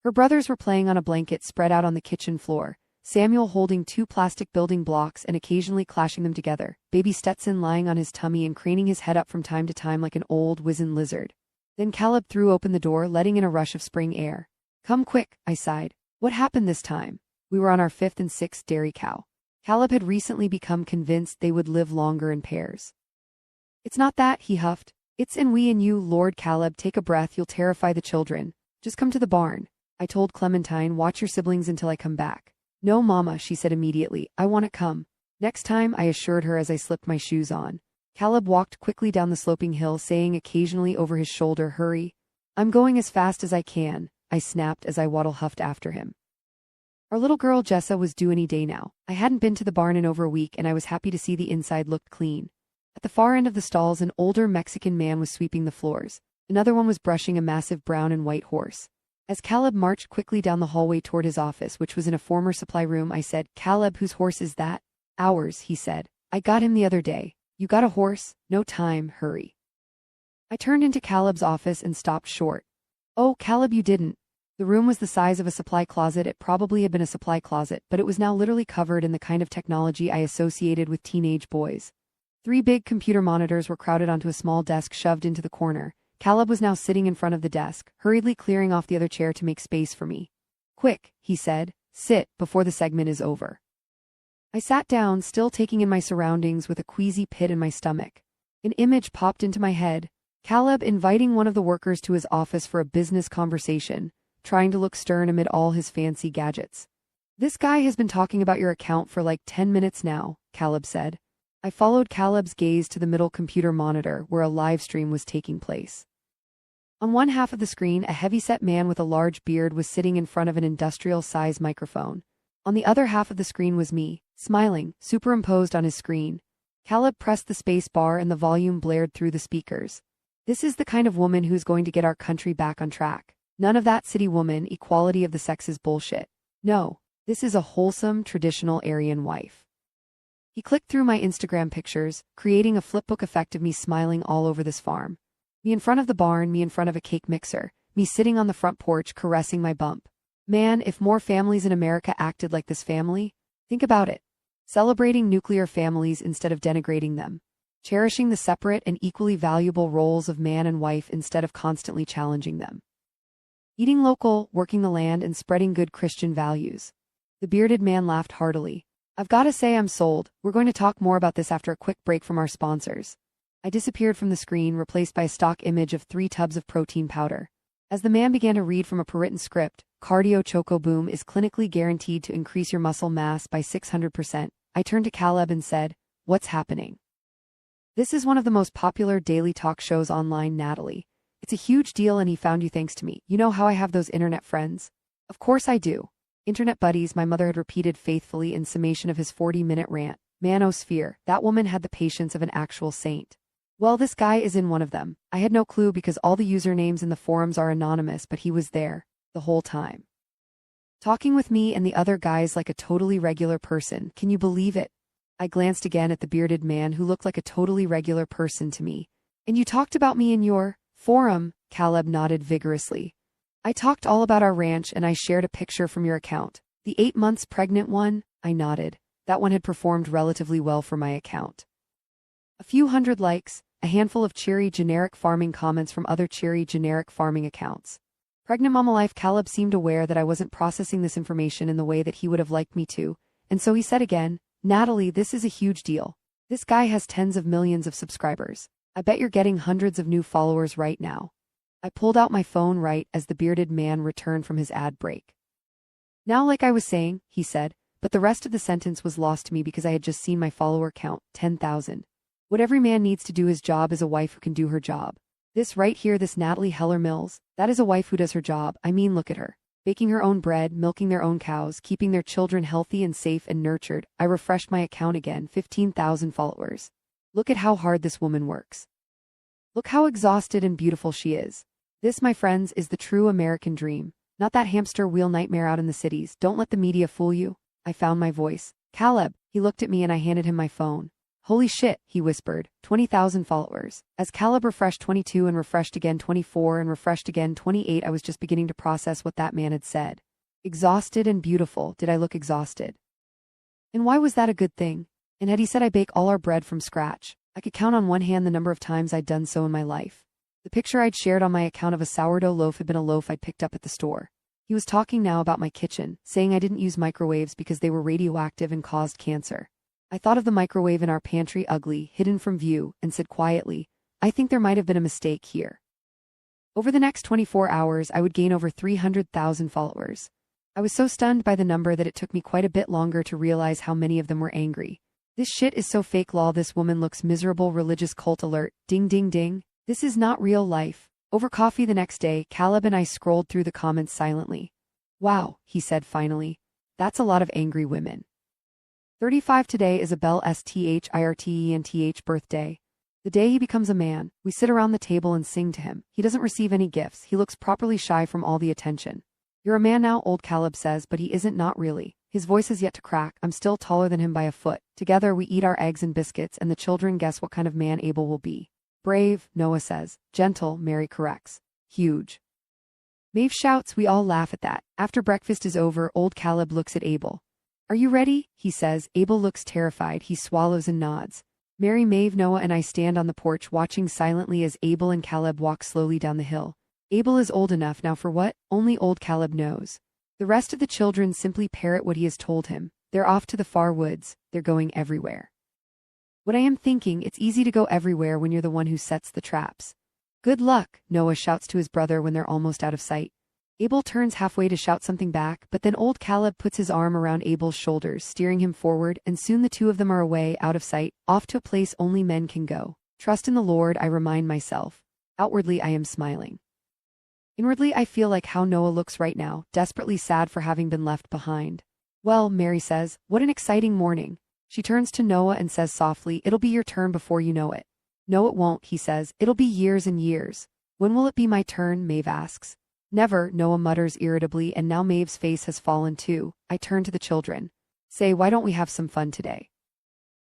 Her brothers were playing on a blanket spread out on the kitchen floor, Samuel holding 2 plastic building blocks and occasionally clashing them together, baby Stetson lying on his tummy and craning his head up from time to time like an old wizened lizard. Then Caleb threw open the door, letting in a rush of spring air. Come quick, I sighed. What happened this time? We were on our 5th and 6th dairy cow. Caleb had recently become convinced they would live longer in pairs. It's not that, he huffed. It's in we and you, Lord Caleb, take a breath, you'll terrify the children. Just come to the barn. I told Clementine, watch your siblings until I come back. No, Mama, she said immediately. I want to come. Next time, I assured her as I slipped my shoes on. Caleb walked quickly down the sloping hill, saying occasionally over his shoulder, hurry. I'm going as fast as I can, I snapped as I huffed after him. Our little girl Jessa was due any day now. I hadn't been to the barn in over a week, and I was happy to see the inside looked clean. At the far end of the stalls, an older Mexican man was sweeping the floors. Another one was brushing a massive brown and white horse. As Caleb marched quickly down the hallway toward his office, which was in a former supply room, I said, Caleb, whose horse is that? Ours, he said. I got him the other day. You got a horse? No time, hurry. I turned into Caleb's office and stopped short. Oh, Caleb, you didn't. The room was the size of a supply closet. It probably had been a supply closet, but it was now literally covered in the kind of technology I associated with teenage boys. 3 big computer monitors were crowded onto a small desk shoved into the corner. Caleb was now sitting in front of the desk, hurriedly clearing off the other chair to make space for me. Quick, he said, sit, before the segment is over. I sat down, still taking in my surroundings with a queasy pit in my stomach. An image popped into my head. Caleb inviting one of the workers to his office for a business conversation, trying to look stern amid all his fancy gadgets. This guy has been talking about your account for like 10 minutes now, Caleb said. I followed Caleb's gaze to the middle computer monitor where a live stream was taking place. On one half of the screen, a heavyset man with a large beard was sitting in front of an industrial-size microphone. On the other half of the screen was me, smiling, superimposed on his screen. Caleb pressed the space bar and the volume blared through the speakers. This is the kind of woman who's going to get our country back on track. None of that city woman, equality of the sexes bullshit. No, this is a wholesome, traditional Aryan wife. He clicked through my Instagram pictures, creating a flipbook effect of me smiling all over this farm. Me in front of the barn, me in front of a cake mixer, me sitting on the front porch caressing my bump. Man, if more families in America acted like this family, think about it. Celebrating nuclear families instead of denigrating them. Cherishing the separate and equally valuable roles of man and wife instead of constantly challenging them. Eating local, working the land, and spreading good Christian values. The bearded man laughed heartily. I've got to say I'm sold. We're going to talk more about this after a quick break from our sponsors. I disappeared from the screen, replaced by a stock image of 3 tubs of protein powder. As the man began to read from a pre-written script, Cardio Choco Boom is clinically guaranteed to increase your muscle mass by 600%. I turned to Caleb and said, "What's happening?" This is one of the most popular daily talk shows online, Natalie. It's a huge deal and he found you thanks to me. You know how I have those internet friends? Of course I do. Internet buddies, my mother had repeated faithfully in summation of his 40-minute rant. Manosphere, that woman had the patience of an actual saint. Well, this guy is in one of them. I had no clue because all the usernames in the forums are anonymous, but he was there, the whole time. Talking with me and the other guys like a totally regular person. Can you believe it? I glanced again at the bearded man who looked like a totally regular person to me. And you talked about me in your forum, Caleb nodded vigorously. I talked all about our ranch and I shared a picture from your account. The 8 months pregnant one? I nodded. That one had performed relatively well for my account. A few hundred likes, a handful of cheery generic farming comments from other cheery generic farming accounts. Pregnant Mama Life. Caleb seemed aware that I wasn't processing this information in the way that he would have liked me to, and so he said again, Natalie, this is a huge deal. This guy has tens of millions of subscribers. I bet you're getting hundreds of new followers right now. I pulled out my phone right as the bearded man returned from his ad break. Now, like I was saying, he said, but the rest of the sentence was lost to me because I had just seen my follower count, 10,000. What every man needs to do his job is a wife who can do her job. This right here, this Natalie Heller Mills, that is a wife who does her job. I mean, look at her. Baking her own bread, milking their own cows, keeping their children healthy and safe and nurtured. I refreshed my account again, 15,000 followers. Look at how hard this woman works. Look how exhausted and beautiful she is. This, my friends, is the true American dream. Not that hamster wheel nightmare out in the cities. Don't let the media fool you. I found my voice. Caleb, he looked at me and I handed him my phone. Holy shit, he whispered, 20,000 followers. As Caleb refreshed 22 and refreshed again 24 and refreshed again 28, I was just beginning to process what that man had said. Exhausted and beautiful. Did I look exhausted? And why was that a good thing? And had he said I bake all our bread from scratch? I could count on one hand the number of times I'd done so in my life. The picture I'd shared on my account of a sourdough loaf had been a loaf I'd picked up at the store. He was talking now about my kitchen, saying I didn't use microwaves because they were radioactive and caused cancer. I thought of the microwave in our pantry, ugly, hidden from view, and said quietly, I think there might have been a mistake here. Over the next 24 hours, I would gain over 300,000 followers. I was so stunned by the number that it took me quite a bit longer to realize how many of them were angry. This shit is so fake. Lol, this woman looks miserable. Religious cult alert. Ding ding ding. This is not real life. Over coffee the next day, Caleb and I scrolled through the comments silently. Wow, he said finally. That's a lot of angry women. 35 today is Abel Sthirtenth birthday. The day he becomes a man, we sit around the table and sing to him. He doesn't receive any gifts. He looks properly shy from all the attention. You're a man now, old Caleb says, but he isn't, not really. His voice has yet to crack. I'm still taller than him by a foot. Together we eat our eggs and biscuits, and the children guess what kind of man Abel will be. Brave, Noah says. Gentle, Mary corrects. Huge. Maeve shouts. We all laugh at that. After breakfast is over, old Caleb looks at Abel. Are you ready? He says. Abel looks terrified. He swallows and nods. Mary, Maeve, Noah, and I stand on the porch watching silently as Abel and Caleb walk slowly down the hill. Abel is old enough now for what? Only old Caleb knows. The rest of the children simply parrot what he has told him. They're off to the far woods. They're going everywhere. What I am thinking, it's easy to go everywhere when you're the one who sets the traps. Good luck, Noah shouts to his brother when they're almost out of sight. Abel turns halfway to shout something back, but then old Caleb puts his arm around Abel's shoulders, steering him forward, and soon the two of them are away, out of sight, off to a place only men can go. Trust in the Lord, I remind myself. Outwardly, I am smiling. Inwardly, I feel like how Noah looks right now, desperately sad for having been left behind. Well, Mary says, what an exciting morning. She turns to Noah and says softly, it'll be your turn before you know it. No, it won't, he says. It'll be years and years. When will it be my turn? Maeve asks. Never, Noah mutters irritably, and now Maeve's face has fallen too. I turn to the children. Say, why don't we have some fun today?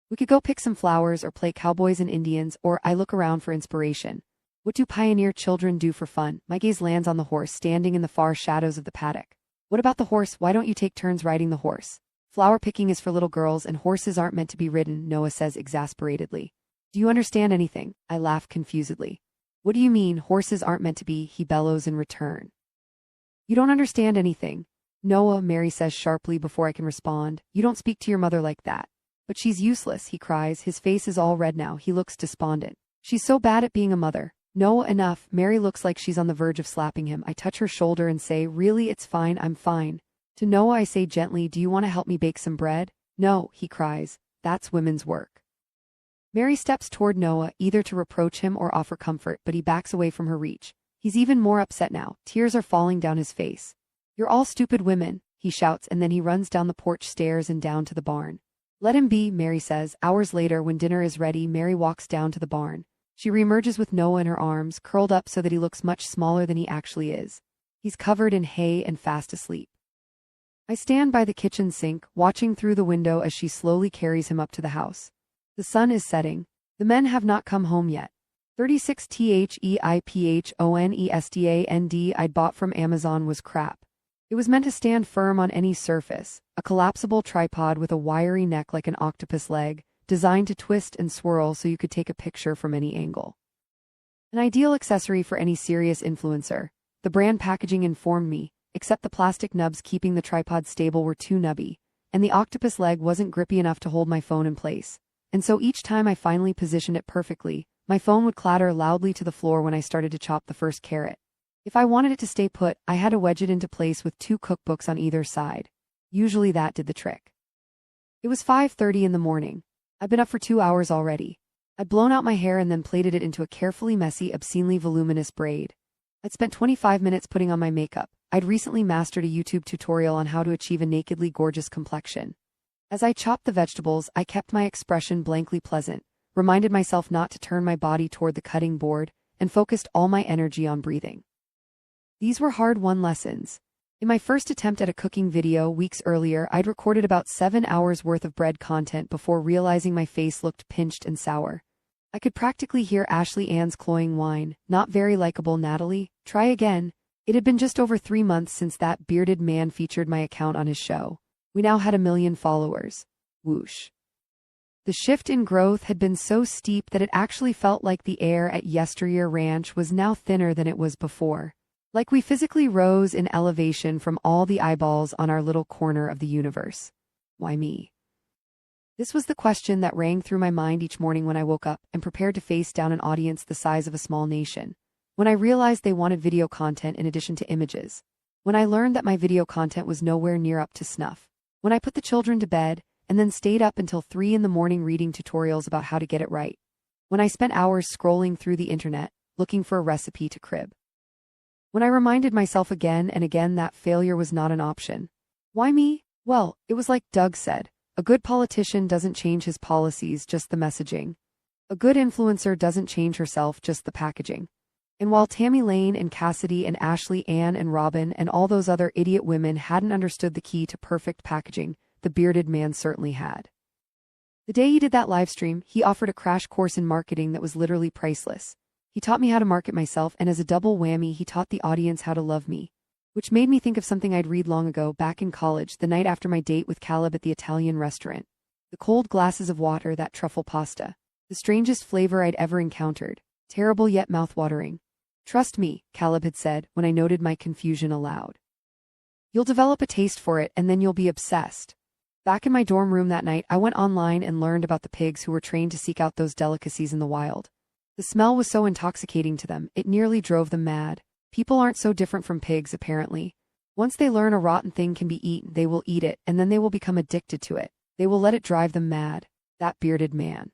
We could go pick some flowers or play cowboys and Indians, or I look around for inspiration. What do pioneer children do for fun? My gaze lands on the horse standing in the far shadows of the paddock. What about the horse? Why don't you take turns riding the horse? Flower picking is for little girls and horses aren't meant to be ridden, Noah says exasperatedly. Do you understand anything? I laugh confusedly. What do you mean, horses aren't meant to be? He bellows in return. You don't understand anything. Noah, Mary says sharply before I can respond. You don't speak to your mother like that. But she's useless, he cries. His face is all red now. He looks despondent. She's so bad at being a mother. Noah, enough. Mary looks like she's on the verge of slapping him. I touch her shoulder and say, really, it's fine, I'm fine. To Noah I say gently, do you want to help me bake some bread? No, he cries. That's women's work. Mary steps toward Noah, either to reproach him or offer comfort, but he backs away from her reach. He's even more upset now. Tears are falling down his face. You're all stupid women, he shouts, and then he runs down the porch stairs and down to the barn. Let him be, Mary says. Hours later, when dinner is ready, Mary walks down to the barn. She reemerges with Noah in her arms, curled up so that he looks much smaller than he actually is. He's covered in hay and fast asleep. I stand by the kitchen sink, watching through the window as she slowly carries him up to the house. The sun is setting. The men have not come home yet. 36 THEIPHONESTAND I'd bought from Amazon was crap. It was meant to stand firm on any surface, a collapsible tripod with a wiry neck like an octopus leg, designed to twist and swirl so you could take a picture from any angle. An ideal accessory for any serious influencer. The brand packaging informed me, except the plastic nubs keeping the tripod stable were too nubby, and the octopus leg wasn't grippy enough to hold my phone in place. And so each time I finally positioned it perfectly, my phone would clatter loudly to the floor when I started to chop the first carrot. If I wanted it to stay put, I had to wedge it into place with 2 cookbooks on either side. Usually that did the trick. It was 5:30 in the morning. I'd been up for 2 hours already. I'd blown out my hair and then plaited it into a carefully messy, obscenely voluminous braid. I'd spent 25 minutes putting on my makeup. I'd recently mastered a YouTube tutorial on how to achieve a nakedly gorgeous complexion. As I chopped the vegetables, I kept my expression blankly pleasant, reminded myself not to turn my body toward the cutting board, and focused all my energy on breathing. These were hard-won lessons. In my first attempt at a cooking video weeks earlier, I'd recorded about 7 hours worth of bread content before realizing my face looked pinched and sour. I could practically hear Ashley Ann's cloying whine. Not very likable, Natalie. Try again. It had been just over 3 months since that bearded man featured my account on his show. We now had 1 million followers. Whoosh. The shift in growth had been so steep that it actually felt like the air at Yesteryear Ranch was now thinner than it was before. Like we physically rose in elevation from all the eyeballs on our little corner of the universe. Why me? This was the question that rang through my mind each morning when I woke up and prepared to face down an audience the size of a small nation. When I realized they wanted video content in addition to images. When I learned that my video content was nowhere near up to snuff. When I put the children to bed, and then stayed up until 3 in the morning reading tutorials about how to get it right. When I spent hours scrolling through the internet, looking for a recipe to crib. When I reminded myself again and again that failure was not an option. Why me? Well, it was like Doug said, a good politician doesn't change his policies, just the messaging. A good influencer doesn't change herself, just the packaging. And while Tammy Lane and Cassidy and Ashley Ann and Robin and all those other idiot women hadn't understood the key to perfect packaging, the bearded man certainly had. The day he did that live stream, he offered a crash course in marketing that was literally priceless. He taught me how to market myself, and as a double whammy, he taught the audience how to love me. Which made me think of something I'd read long ago, back in college, the night after my date with Caleb at the Italian restaurant. The cold glasses of water, that truffle pasta. The strangest flavor I'd ever encountered. Terrible yet mouth-watering. Trust me, Caleb had said, when I noted my confusion aloud. You'll develop a taste for it, and then you'll be obsessed. Back in my dorm room that night, I went online and learned about the pigs who were trained to seek out those delicacies in the wild. The smell was so intoxicating to them, it nearly drove them mad. People aren't so different from pigs, apparently. Once they learn a rotten thing can be eaten, they will eat it, and then they will become addicted to it. They will let it drive them mad. That bearded man.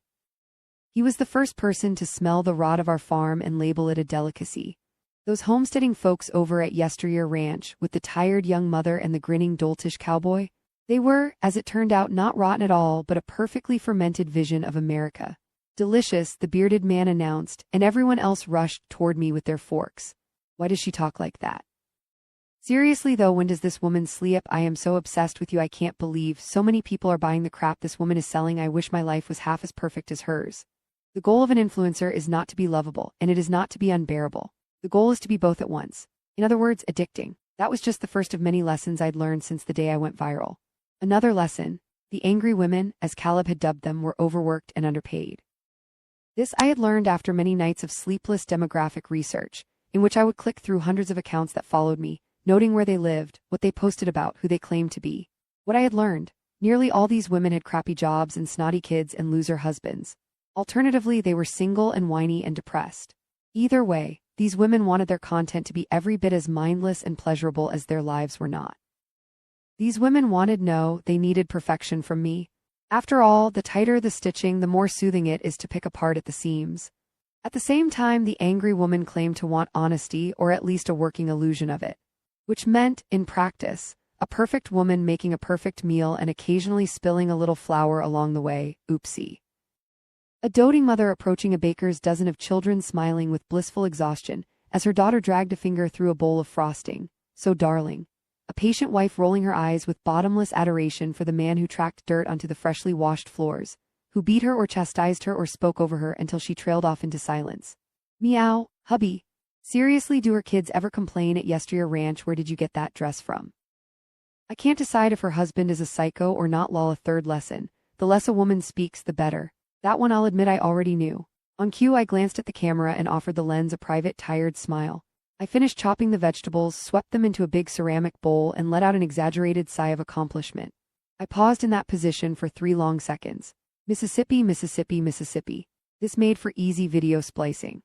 He was the first person to smell the rot of our farm and label it a delicacy. Those homesteading folks over at Yesteryear Ranch, with the tired young mother and the grinning doltish cowboy, they were, as it turned out, not rotten at all, but a perfectly fermented vision of America. Delicious, the bearded man announced, and everyone else rushed toward me with their forks. Why does she talk like that? Seriously though, when does this woman sleep? I am so obsessed with you, I can't believe so many people are buying the crap this woman is selling. I wish my life was half as perfect as hers. The goal of an influencer is not to be lovable, and it is not to be unbearable. The goal is to be both at once. In other words, addicting. That was just the first of many lessons I'd learned since the day I went viral. Another lesson: the angry women, as Caleb had dubbed them, were overworked and underpaid. This I had learned after many nights of sleepless demographic research, in which I would click through hundreds of accounts that followed me, noting where they lived, what they posted about, who they claimed to be. What I had learned: nearly all these women had crappy jobs and snotty kids and loser husbands. Alternatively, they were single and whiny and depressed. Either way, these women wanted their content to be every bit as mindless and pleasurable as their lives were not. These women they needed perfection from me. After all, the tighter the stitching, the more soothing it is to pick apart at the seams. At the same time, the angry woman claimed to want honesty, or at least a working illusion of it. Which meant, in practice, a perfect woman making a perfect meal and occasionally spilling a little flour along the way. Oopsie. A doting mother approaching a baker's dozen of children smiling with blissful exhaustion as her daughter dragged a finger through a bowl of frosting. So darling. A patient wife rolling her eyes with bottomless adoration for the man who tracked dirt onto the freshly washed floors, who beat her or chastised her or spoke over her until she trailed off into silence. Meow, hubby. Seriously, do her kids ever complain at Yesteryear Ranch, where did you get that dress from? I can't decide if her husband is a psycho or not. Lol. A third lesson: the less a woman speaks, the better. That one I'll admit I already knew. On cue, I glanced at the camera and offered the lens a private, tired smile. I finished chopping the vegetables, swept them into a big ceramic bowl, and let out an exaggerated sigh of accomplishment. I paused in that position for 3 long seconds. Mississippi, Mississippi, Mississippi. This made for easy video splicing.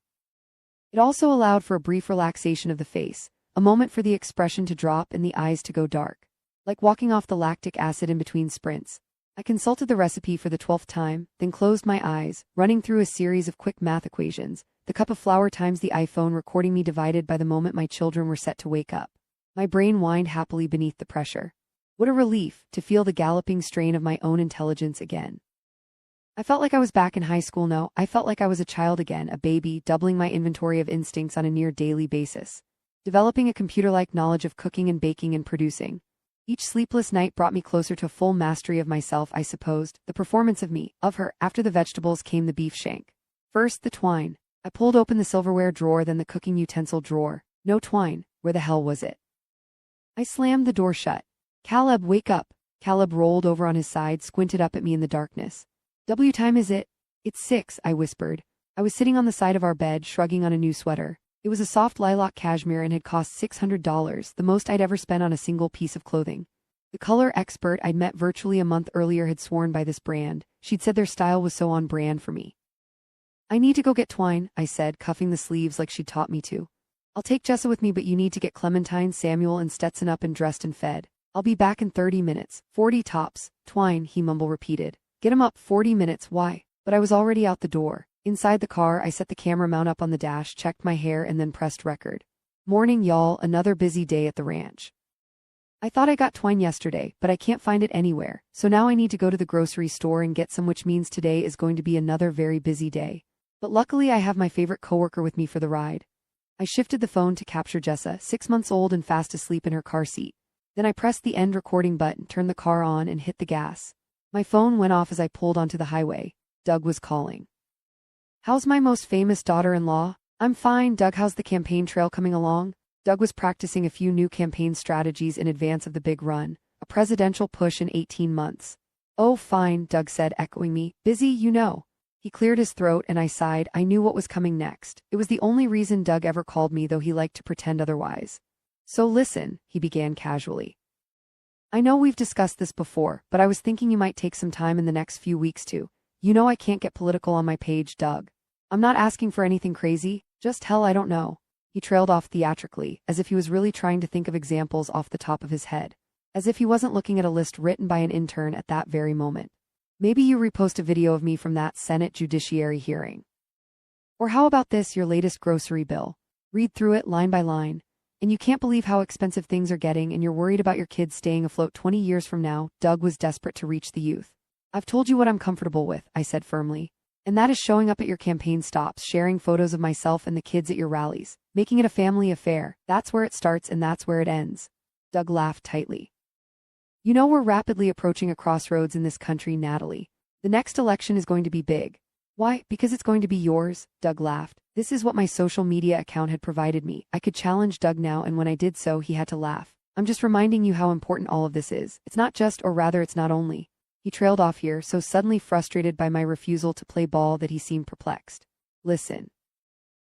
It also allowed for a brief relaxation of the face, a moment for the expression to drop and the eyes to go dark. Like walking off the lactic acid in between sprints. I consulted the recipe for the 12th time, then closed my eyes, running through a series of quick math equations, the cup of flour times the iPhone recording me divided by the moment my children were set to wake up. My brain whined happily beneath the pressure. What a relief to feel the galloping strain of my own intelligence again. I felt like I was back in high school. No, I felt like I was a child again, a baby, doubling my inventory of instincts on a near daily basis. Developing a computer-like knowledge of cooking and baking and producing. Each sleepless night brought me closer to full mastery of myself, I supposed, the performance of me, of her. After the vegetables came the beef shank. First, the twine. I pulled open the silverware drawer, then the cooking utensil drawer. No twine. Where the hell was it? I slammed the door shut. Caleb, wake up. Caleb rolled over on his side, squinted up at me in the darkness. W time is it? It's 6, I whispered. I was sitting on the side of our bed, shrugging on a new sweater. It was a soft lilac cashmere and had cost $600, the most I'd ever spent on a single piece of clothing. The color expert I'd met virtually a month earlier had sworn by this brand. She'd said their style was so on brand for me. I need to go get twine, I said, cuffing the sleeves like she'd taught me to. I'll take Jessa with me, but you need to get Clementine, Samuel, and Stetson up and dressed and fed. I'll be back in 30 minutes. 40 tops. Twine, he mumble repeated. Get him up. 40 minutes, why? But I was already out the door. Inside the car, I set the camera mount up on the dash, checked my hair, and then pressed record. Morning, y'all, another busy day at the ranch. I thought I got twine yesterday, but I can't find it anywhere, so now I need to go to the grocery store and get some, which means today is going to be another very busy day. But luckily I have my favorite coworker with me for the ride. I shifted the phone to capture Jessa, 6 months old and fast asleep in her car seat. Then I pressed the end recording button, turned the car on, and hit the gas. My phone went off as I pulled onto the highway. Doug was calling. "How's my most famous daughter-in-law?" "I'm fine, Doug. How's the campaign trail coming along?" Doug was practicing a few new campaign strategies in advance of the big run, a presidential push in 18 months. "Oh, fine," Doug said, echoing me. "Busy, you know." He cleared his throat and I sighed. I knew what was coming next. It was the only reason Doug ever called me, though he liked to pretend otherwise. "So listen," he began casually. "I know we've discussed this before, but I was thinking you might take some time in the next few weeks to. You know I can't get political on my page, Doug. I'm not asking for anything crazy, just hell, I don't know." He trailed off theatrically, as if he was really trying to think of examples off the top of his head. As if he wasn't looking at a list written by an intern at that very moment. "Maybe you repost a video of me from that Senate Judiciary hearing. Or how about this, your latest grocery bill? Read through it line by line. And you can't believe how expensive things are getting and you're worried about your kids staying afloat 20 years from now." Doug was desperate to reach the youth. "I've told you what I'm comfortable with," I said firmly. "And that is showing up at your campaign stops, sharing photos of myself and the kids at your rallies, making it a family affair. That's where it starts and that's where it ends." Doug laughed tightly. "You know we're rapidly approaching a crossroads in this country, Natalie. The next election is going to be big." "Why? Because it's going to be yours," Doug laughed. This is what my social media account had provided me. I could challenge Doug now, and when I did so, he had to laugh. "I'm just reminding you how important all of this is. It's not just, or rather it's not only." He trailed off here, so suddenly frustrated by my refusal to play ball that he seemed perplexed. "Listen.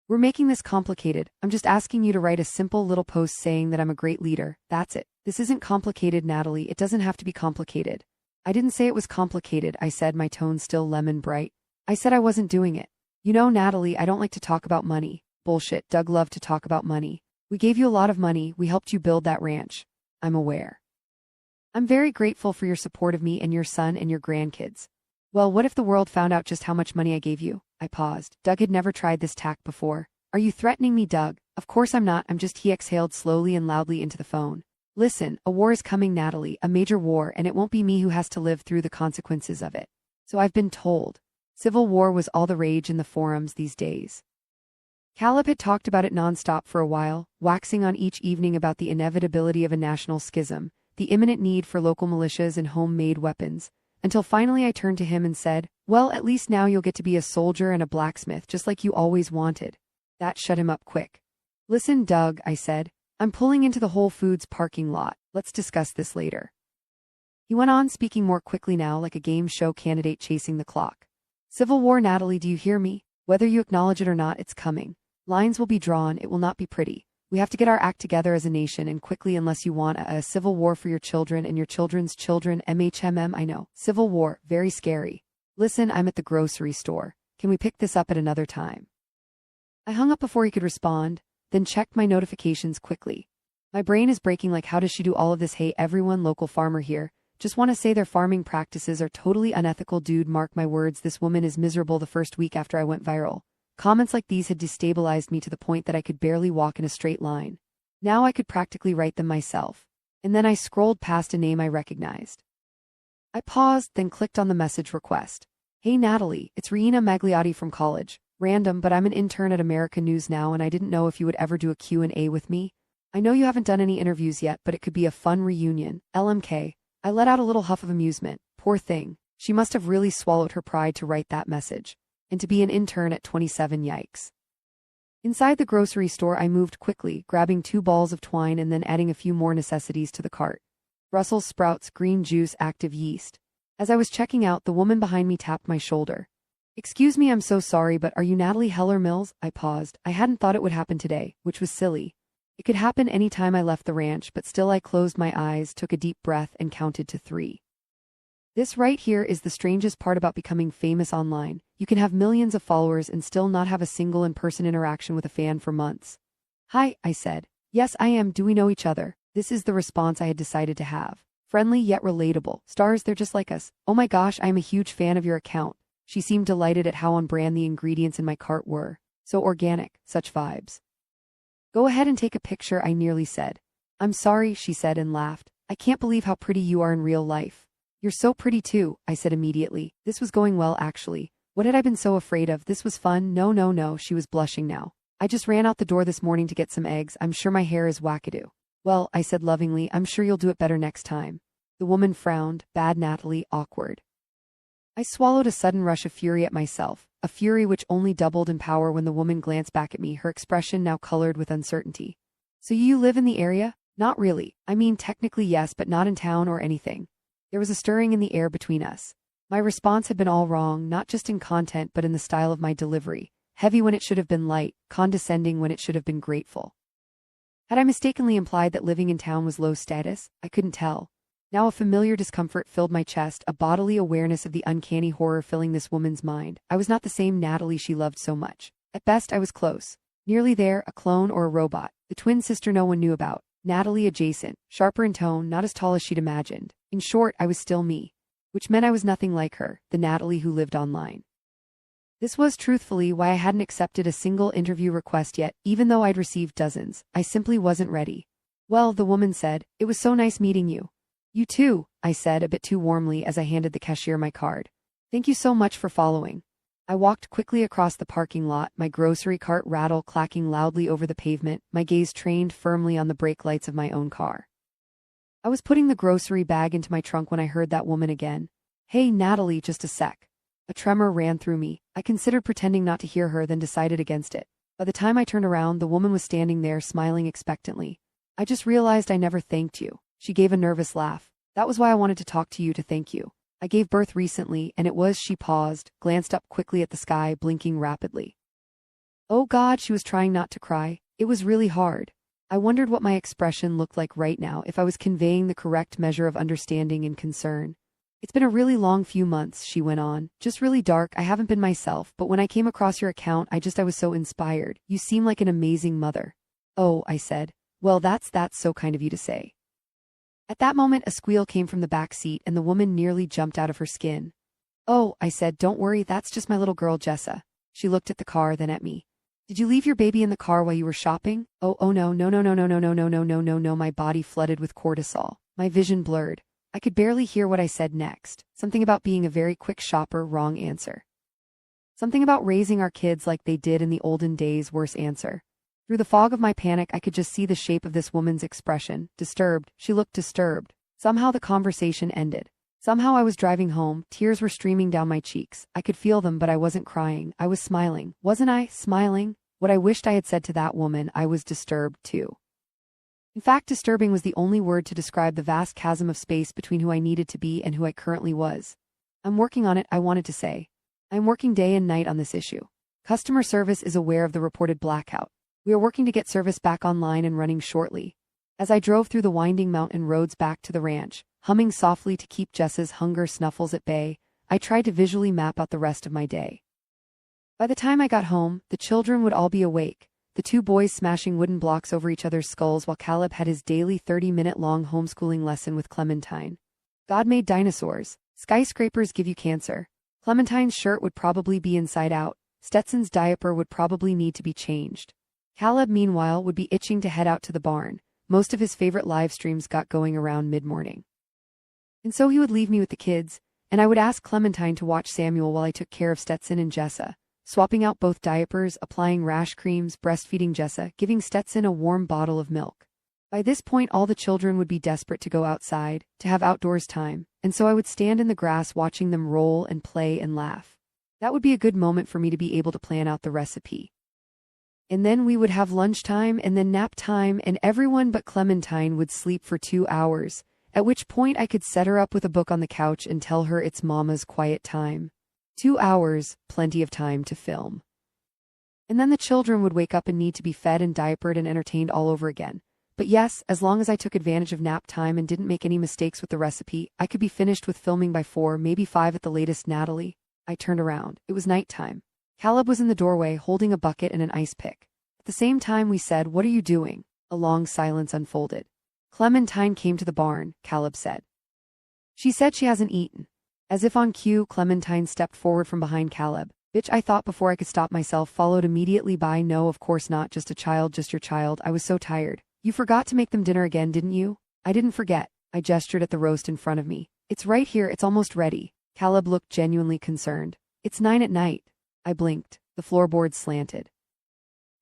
We're making this complicated. I'm just asking you to write a simple little post saying that I'm a great leader. That's it. This isn't complicated, Natalie. It doesn't have to be complicated." "I didn't say it was complicated," I said, my tone still lemon bright. "I said I wasn't doing it. You know, Natalie, I don't like to talk about money." "Bullshit, Doug loved to talk about money. We gave you a lot of money. We helped you build that ranch." "I'm aware. I'm very grateful for your support of me and your son and your grandkids." "Well, what if the world found out just how much money I gave you?" I paused. Doug had never tried this tack before. "Are you threatening me, Doug?" "Of course I'm not. I'm just," he exhaled slowly and loudly into the phone. "Listen, a war is coming, Natalie, a major war, and it won't be me who has to live through the consequences of it. So I've been told." Civil war was all the rage in the forums these days. Caleb had talked about it nonstop for a while, waxing on each evening about the inevitability of a national schism, the imminent need for local militias and homemade weapons, until finally I turned to him and said, "Well, at least now you'll get to be a soldier and a blacksmith just like you always wanted." That shut him up quick. "Listen, Doug," I said, "I'm pulling into the Whole Foods parking lot. Let's discuss this later." He went on, speaking more quickly now, like a game show candidate chasing the clock. "Civil war, Natalie, do you hear me? Whether you acknowledge it or not, it's coming. Lines will be drawn, it will not be pretty. We have to get our act together as a nation and quickly, unless you want a civil war for your children and your children's children." MHMM, I know. Civil war, very scary. "Listen, I'm at the grocery store. Can we pick this up at another time?" I hung up before he could respond, then checked my notifications quickly. My brain is breaking, like, how does she do all of this? "Hey everyone, local farmer here. Just want to say their farming practices are totally unethical, dude. Mark my words, this woman is miserable." The first week after I went viral, comments like these had destabilized me to the point that I could barely walk in a straight line. Now I could practically write them myself. And then I scrolled past a name I recognized. I paused, then clicked on the message request. "Hey Natalie, it's Reina Magliotti from college. Random, but I'm an intern at American News now and I didn't know if you would ever do a Q&A with me. I know you haven't done any interviews yet, but it could be a fun reunion. LMK. I let out a little huff of amusement. Poor thing. She must have really swallowed her pride to write that message. And to be an intern at 27, yikes. Inside the grocery store, I moved quickly, grabbing 2 balls of twine and then adding a few more necessities to the cart. Brussels sprouts, green juice, active yeast. As I was checking out, the woman behind me tapped my shoulder. "Excuse me, I'm so sorry, but are you Natalie Heller Mills?" I paused. I hadn't thought it would happen today, which was silly. It could happen any time I left the ranch, but still I closed my eyes, took a deep breath, and counted to 3. This right here is the strangest part about becoming famous online. You can have millions of followers and still not have a single in-person interaction with a fan for months. "Hi," I said. "Yes, I am. Do we know each other?" This is the response I had decided to have. Friendly yet relatable. "Stars, they're just like us." "Oh my gosh, I am a huge fan of your account." She seemed delighted at how on brand the ingredients in my cart were. So organic, such vibes. "Go ahead and take a picture," I nearly said. "I'm sorry," she said and laughed. "I can't believe how pretty you are in real life." "You're so pretty too," I said immediately. This was going well, actually. What had I been so afraid of? This was fun. No, she was blushing now. I just ran out the door this morning to get some eggs. I'm sure my hair is wackadoo. Well, I said lovingly, I'm sure you'll do it better next time. The woman frowned. Bad Natalie, awkward. I swallowed a sudden rush of fury at myself, a fury which only doubled in power when the woman glanced back at me, her expression now colored with uncertainty. So you live in the area? Not really. I mean, technically yes, but not in town or anything. There was a stirring in the air between us. My response had been all wrong, not just in content but in the style of my delivery, heavy when it should have been light, condescending when it should have been grateful. Had I mistakenly implied that living in town was low status? I couldn't tell. Now a familiar discomfort filled my chest, a bodily awareness of the uncanny horror filling this woman's mind. I was not the same Natalie she loved so much. At best I was close. Nearly there, a clone or a robot. The twin sister no one knew about. Natalie adjacent, sharper in tone, not as tall as she'd imagined. In short, I was still me. Which meant I was nothing like her, the Natalie who lived online. This was, truthfully, why I hadn't accepted a single interview request yet, even though I'd received dozens. I simply wasn't ready. Well, the woman said, it was so nice meeting you. You too, I said a bit too warmly as I handed the cashier my card. Thank you so much for following. I walked quickly across the parking lot, my grocery cart rattle clacking loudly over the pavement, my gaze trained firmly on the brake lights of my own car. I was putting the grocery bag into my trunk when I heard that woman again. Hey, Natalie, just a sec. A tremor ran through me. I considered pretending not to hear her, then decided against it. By the time I turned around, the woman was standing there, smiling expectantly. I just realized I never thanked you. She gave a nervous laugh. That was why I wanted to talk to you, to thank you. I gave birth recently, and it was. She paused, glanced up quickly at the sky, blinking rapidly. Oh God, she was trying not to cry. It was really hard. I wondered what my expression looked like right now, if I was conveying the correct measure of understanding and concern. It's been a really long few months, she went on. Just really dark. I haven't been myself, but when I came across your account, I was so inspired. You seem like an amazing mother. Oh, I said. Well, that's so kind of you to say. At that moment, a squeal came from the back seat, and the woman nearly jumped out of her skin. Oh, I said, don't worry, that's just my little girl Jessa. She looked at the car, then at me. Did you leave your baby in the car while you were shopping? Oh no, no. My body flooded with cortisol. My vision blurred. I could barely hear what I said next. Something about being a very quick shopper, wrong answer. Something about raising our kids like they did in the olden days, worse answer. Through the fog of my panic, I could just see the shape of this woman's expression. Disturbed. She looked disturbed. Somehow the conversation ended. Somehow I was driving home, tears were streaming down my cheeks. I could feel them, but I wasn't crying. I was smiling. Wasn't I? Smiling? What I wished I had said to that woman, I was disturbed too. In fact, disturbing was the only word to describe the vast chasm of space between who I needed to be and who I currently was. I'm working on it, I wanted to say. I'm working day and night on this issue. Customer service is aware of the reported blackout. We are working to get service back online and running shortly. As I drove through the winding mountain roads back to the ranch, humming softly to keep Jessa's hunger snuffles at bay, I tried to visually map out the rest of my day. By the time I got home, the children would all be awake, the two boys smashing wooden blocks over each other's skulls while Caleb had his daily 30-minute-long homeschooling lesson with Clementine. God made dinosaurs. Skyscrapers give you cancer. Clementine's shirt would probably be inside out. Stetson's diaper would probably need to be changed. Caleb, meanwhile, would be itching to head out to the barn. Most of his favorite live streams got going around mid-morning. And so he would leave me with the kids, and I would ask Clementine to watch Samuel while I took care of Stetson and Jessa, swapping out both diapers, applying rash creams, breastfeeding Jessa, giving Stetson a warm bottle of milk. By this point, all the children would be desperate to go outside, to have outdoors time, and so I would stand in the grass watching them roll and play and laugh. That would be a good moment for me to be able to plan out the recipe. And then we would have lunchtime and then nap time, and everyone but Clementine would sleep for 2 hours, at which point I could set her up with a book on the couch and tell her it's Mama's quiet time. 2 hours, plenty of time to film. And then the children would wake up and need to be fed and diapered and entertained all over again. But yes, as long as I took advantage of nap time and didn't make any mistakes with the recipe, I could be finished with filming by 4, maybe 5 at the latest. Natalie. I turned around. It was nighttime. Caleb was in the doorway holding a bucket and an ice pick. At the same time we said, "What are you doing?" A long silence unfolded. "Clementine came to the barn," Caleb said. "She said she hasn't eaten." As if on cue, Clementine stepped forward from behind Caleb. "Bitch," I thought before I could stop myself, followed immediately by, "No, of course not, just a child, just your child. I was so tired. You forgot to make them dinner again, didn't you?" "I didn't forget." I gestured at the roast in front of me. "It's right here, it's almost ready." Caleb looked genuinely concerned. "It's 9 at night." I blinked. The floorboards slanted.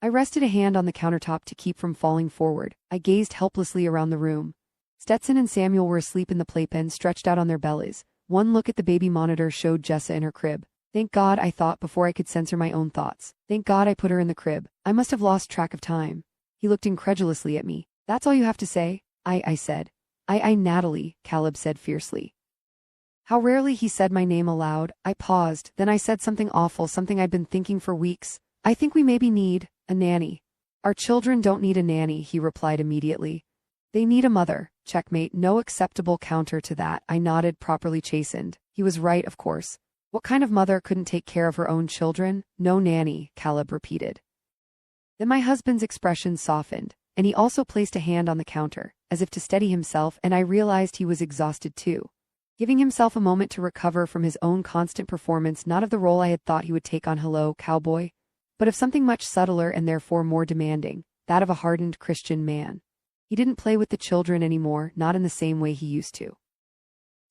I rested a hand on the countertop to keep from falling forward. I gazed helplessly around the room. Stetson and Samuel were asleep in the playpen, stretched out on their bellies. One look at the baby monitor showed Jessa in her crib. Thank God, I thought before I could censor my own thoughts. Thank God I put her in the crib. I must have lost track of time. He looked incredulously at me. That's all you have to say? I said. I, Natalie, Caleb said fiercely. How rarely he said my name aloud. I paused, then I said something awful, something I'd been thinking for weeks. I think we maybe need a nanny. Our children don't need a nanny, he replied immediately. They need a mother. Checkmate, no acceptable counter to that. I nodded, properly chastened. He was right, of course. What kind of mother couldn't take care of her own children? No nanny, Caleb repeated. Then my husband's expression softened, and he also placed a hand on the counter, as if to steady himself, and I realized he was exhausted too. Giving himself a moment to recover from his own constant performance, not of the role I had thought he would take on Hello, Cowboy, but of something much subtler and therefore more demanding, that of a hardened Christian man. He didn't play with the children anymore, not in the same way he used to.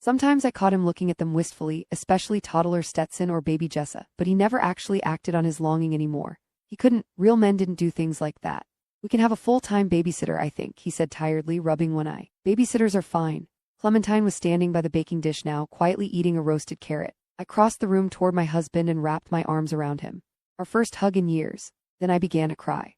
Sometimes I caught him looking at them wistfully, especially toddler Stetson or baby Jessa, but he never actually acted on his longing anymore. He couldn't. Real men didn't do things like that. We can have a full-time babysitter, I think, he said tiredly, rubbing one eye. Babysitters are fine. Clementine was standing by the baking dish now, quietly eating a roasted carrot. I crossed the room toward my husband and wrapped my arms around him. Our first hug in years. Then I began to cry.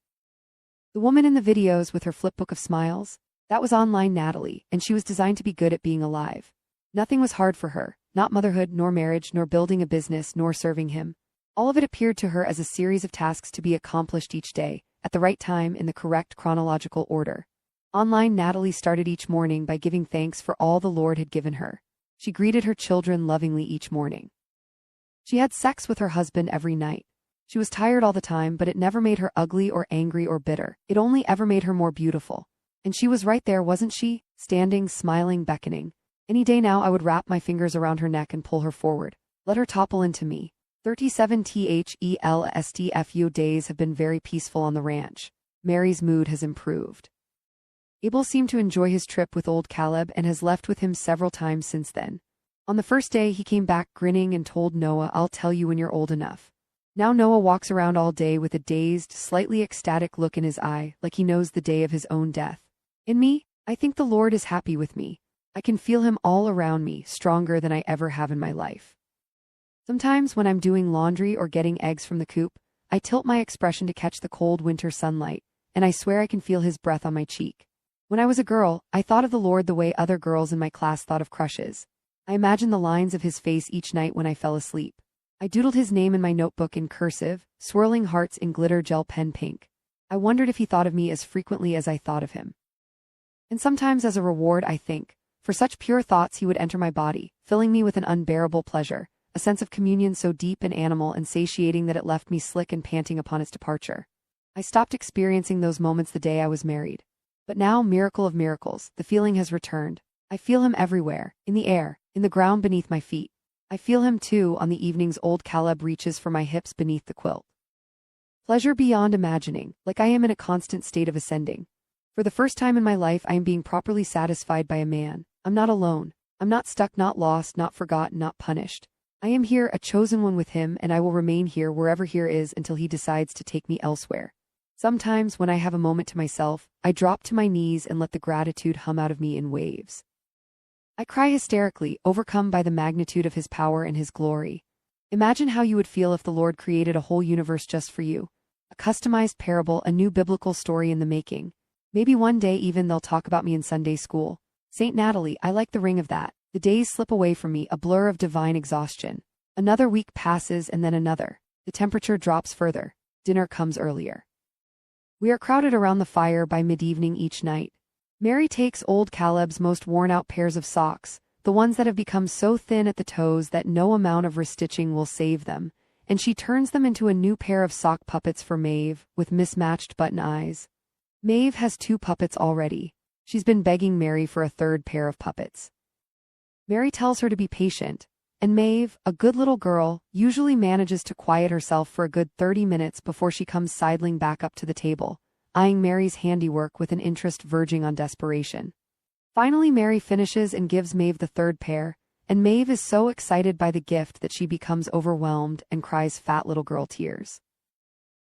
The woman in the videos with her flipbook of smiles? That was online Natalie, and she was designed to be good at being alive. Nothing was hard for her, not motherhood, nor marriage, nor building a business, nor serving him. All of it appeared to her as a series of tasks to be accomplished each day, at the right time in the correct chronological order. Online Natalie started each morning by giving thanks for all the Lord had given her. She greeted her children lovingly each morning. She had sex with her husband every night. She was tired all the time, but it never made her ugly or angry or bitter. It only ever made her more beautiful. And she was right there, wasn't she? Standing, smiling, beckoning. Any day now I would wrap my fingers around her neck and pull her forward. Let her topple into me. 37 THELSTFU days have been very peaceful on the ranch. Mary's mood has improved. Abel seemed to enjoy his trip with old Caleb and has left with him several times since then. On the first day he came back grinning and told Noah, "I'll tell you when you're old enough." Now Noah walks around all day with a dazed, slightly ecstatic look in his eye, like he knows the day of his own death. In me, I think the Lord is happy with me. I can feel him all around me, stronger than I ever have in my life. Sometimes when I'm doing laundry or getting eggs from the coop, I tilt my expression to catch the cold winter sunlight, and I swear I can feel his breath on my cheek. When I was a girl, I thought of the Lord the way other girls in my class thought of crushes. I imagined the lines of his face each night when I fell asleep. I doodled his name in my notebook in cursive, swirling hearts in glitter gel pen pink. I wondered if he thought of me as frequently as I thought of him. And sometimes as a reward, I think, for such pure thoughts he would enter my body, filling me with an unbearable pleasure, a sense of communion so deep and animal and satiating that it left me slick and panting upon its departure. I stopped experiencing those moments the day I was married. But now, miracle of miracles, the feeling has returned. I feel him everywhere, in the air, in the ground beneath my feet. I feel him too on the evenings old Caleb reaches for my hips beneath the quilt. Pleasure beyond imagining, like I am in a constant state of ascending. For the first time in my life I am being properly satisfied by a man. I'm not alone. I'm not stuck, not lost, not forgotten, not punished. I am here, a chosen one with him, and I will remain here wherever here is until he decides to take me elsewhere. Sometimes, when I have a moment to myself, I drop to my knees and let the gratitude hum out of me in waves. I cry hysterically, overcome by the magnitude of his power and his glory. Imagine how you would feel if the Lord created a whole universe just for you. A customized parable, a new biblical story in the making. Maybe one day even they'll talk about me in Sunday school. Saint Natalie, I like the ring of that. The days slip away from me, a blur of divine exhaustion. Another week passes and then another. The temperature drops further. Dinner comes earlier. We are crowded around the fire by mid-evening each night. Mary takes old Caleb's most worn-out pairs of socks, the ones that have become so thin at the toes that no amount of restitching will save them, and she turns them into a new pair of sock puppets for Maeve, with mismatched button eyes. Maeve has 2 puppets already. She's been begging Mary for a 3rd pair of puppets. Mary tells her to be patient, and Maeve, a good little girl, usually manages to quiet herself for a good 30 minutes before she comes sidling back up to the table, eyeing Mary's handiwork with an interest verging on desperation. Finally, Mary finishes and gives Maeve the 3rd pair, and Maeve is so excited by the gift that she becomes overwhelmed and cries fat little girl tears.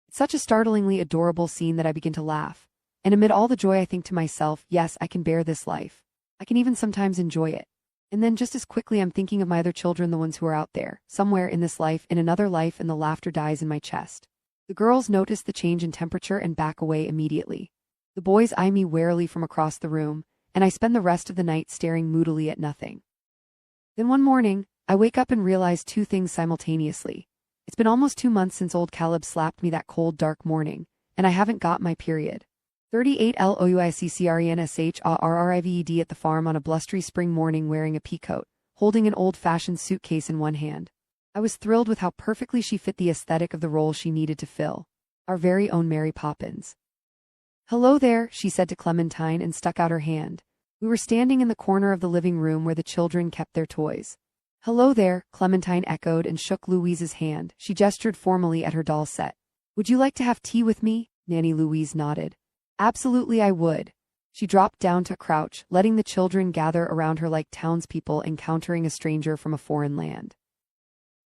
At It's such a startlingly adorable scene that I begin to laugh. And amid all the joy I think to myself, yes, I can bear this life. I can even sometimes enjoy it. And then just as quickly I'm thinking of my other children, the ones who are out there, somewhere in this life, in another life, and the laughter dies in my chest. The girls notice the change in temperature and back away immediately. The boys eye me warily from across the room, and I spend the rest of the night staring moodily at nothing. Then one morning, I wake up and realize two things simultaneously. It's been almost 2 months since old Caleb slapped me that cold, dark morning, and I haven't got my period. 38 LOUICCRENSHARRIVED at the farm on a blustery spring morning wearing a peacoat, holding an old-fashioned suitcase in one hand. I was thrilled with how perfectly she fit the aesthetic of the role she needed to fill. Our very own Mary Poppins. "Hello there," she said to Clementine and stuck out her hand. We were standing in the corner of the living room where the children kept their toys. "Hello there," Clementine echoed and shook Louise's hand. She gestured formally at her doll set. "Would you like to have tea with me?" Nanny Louise nodded. "Absolutely I would." She dropped down to crouch, letting the children gather around her like townspeople encountering a stranger from a foreign land.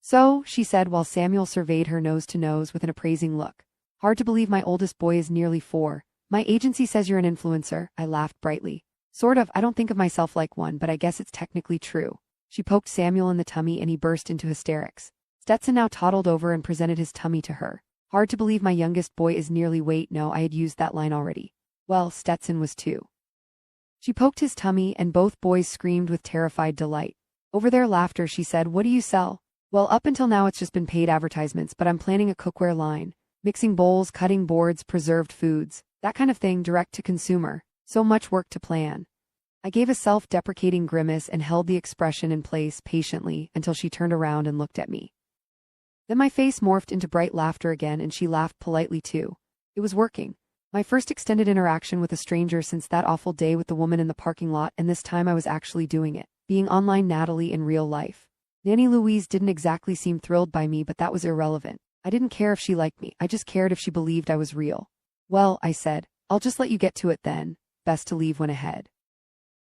"So," she said while Samuel surveyed her nose to nose with an appraising look. "Hard to believe my oldest boy is nearly 4. My agency says you're an influencer." I laughed brightly. "Sort of, I don't think of myself like one, but I guess it's technically true." She poked Samuel in the tummy and he burst into hysterics. Stetson now toddled over and presented his tummy to her. "Hard to believe my youngest boy is nearly wait, no, I had used that line already." Well, Stetson was too. She poked his tummy and both boys screamed with terrified delight. Over their laughter she said, "What do you sell?" "Well, up until now it's just been paid advertisements, but I'm planning a cookware line. Mixing bowls, cutting boards, preserved foods, that kind of thing, direct to consumer. So much work to plan." I gave a self-deprecating grimace and held the expression in place patiently until she turned around and looked at me. Then my face morphed into bright laughter again and she laughed politely too. It was working. My first extended interaction with a stranger since that awful day with the woman in the parking lot, and this time I was actually doing it, being online Natalie in real life. Nanny Louise didn't exactly seem thrilled by me, but that was irrelevant. I didn't care if she liked me, I just cared if she believed I was real. "Well," I said, "I'll just let you get to it then. Best to leave when ahead."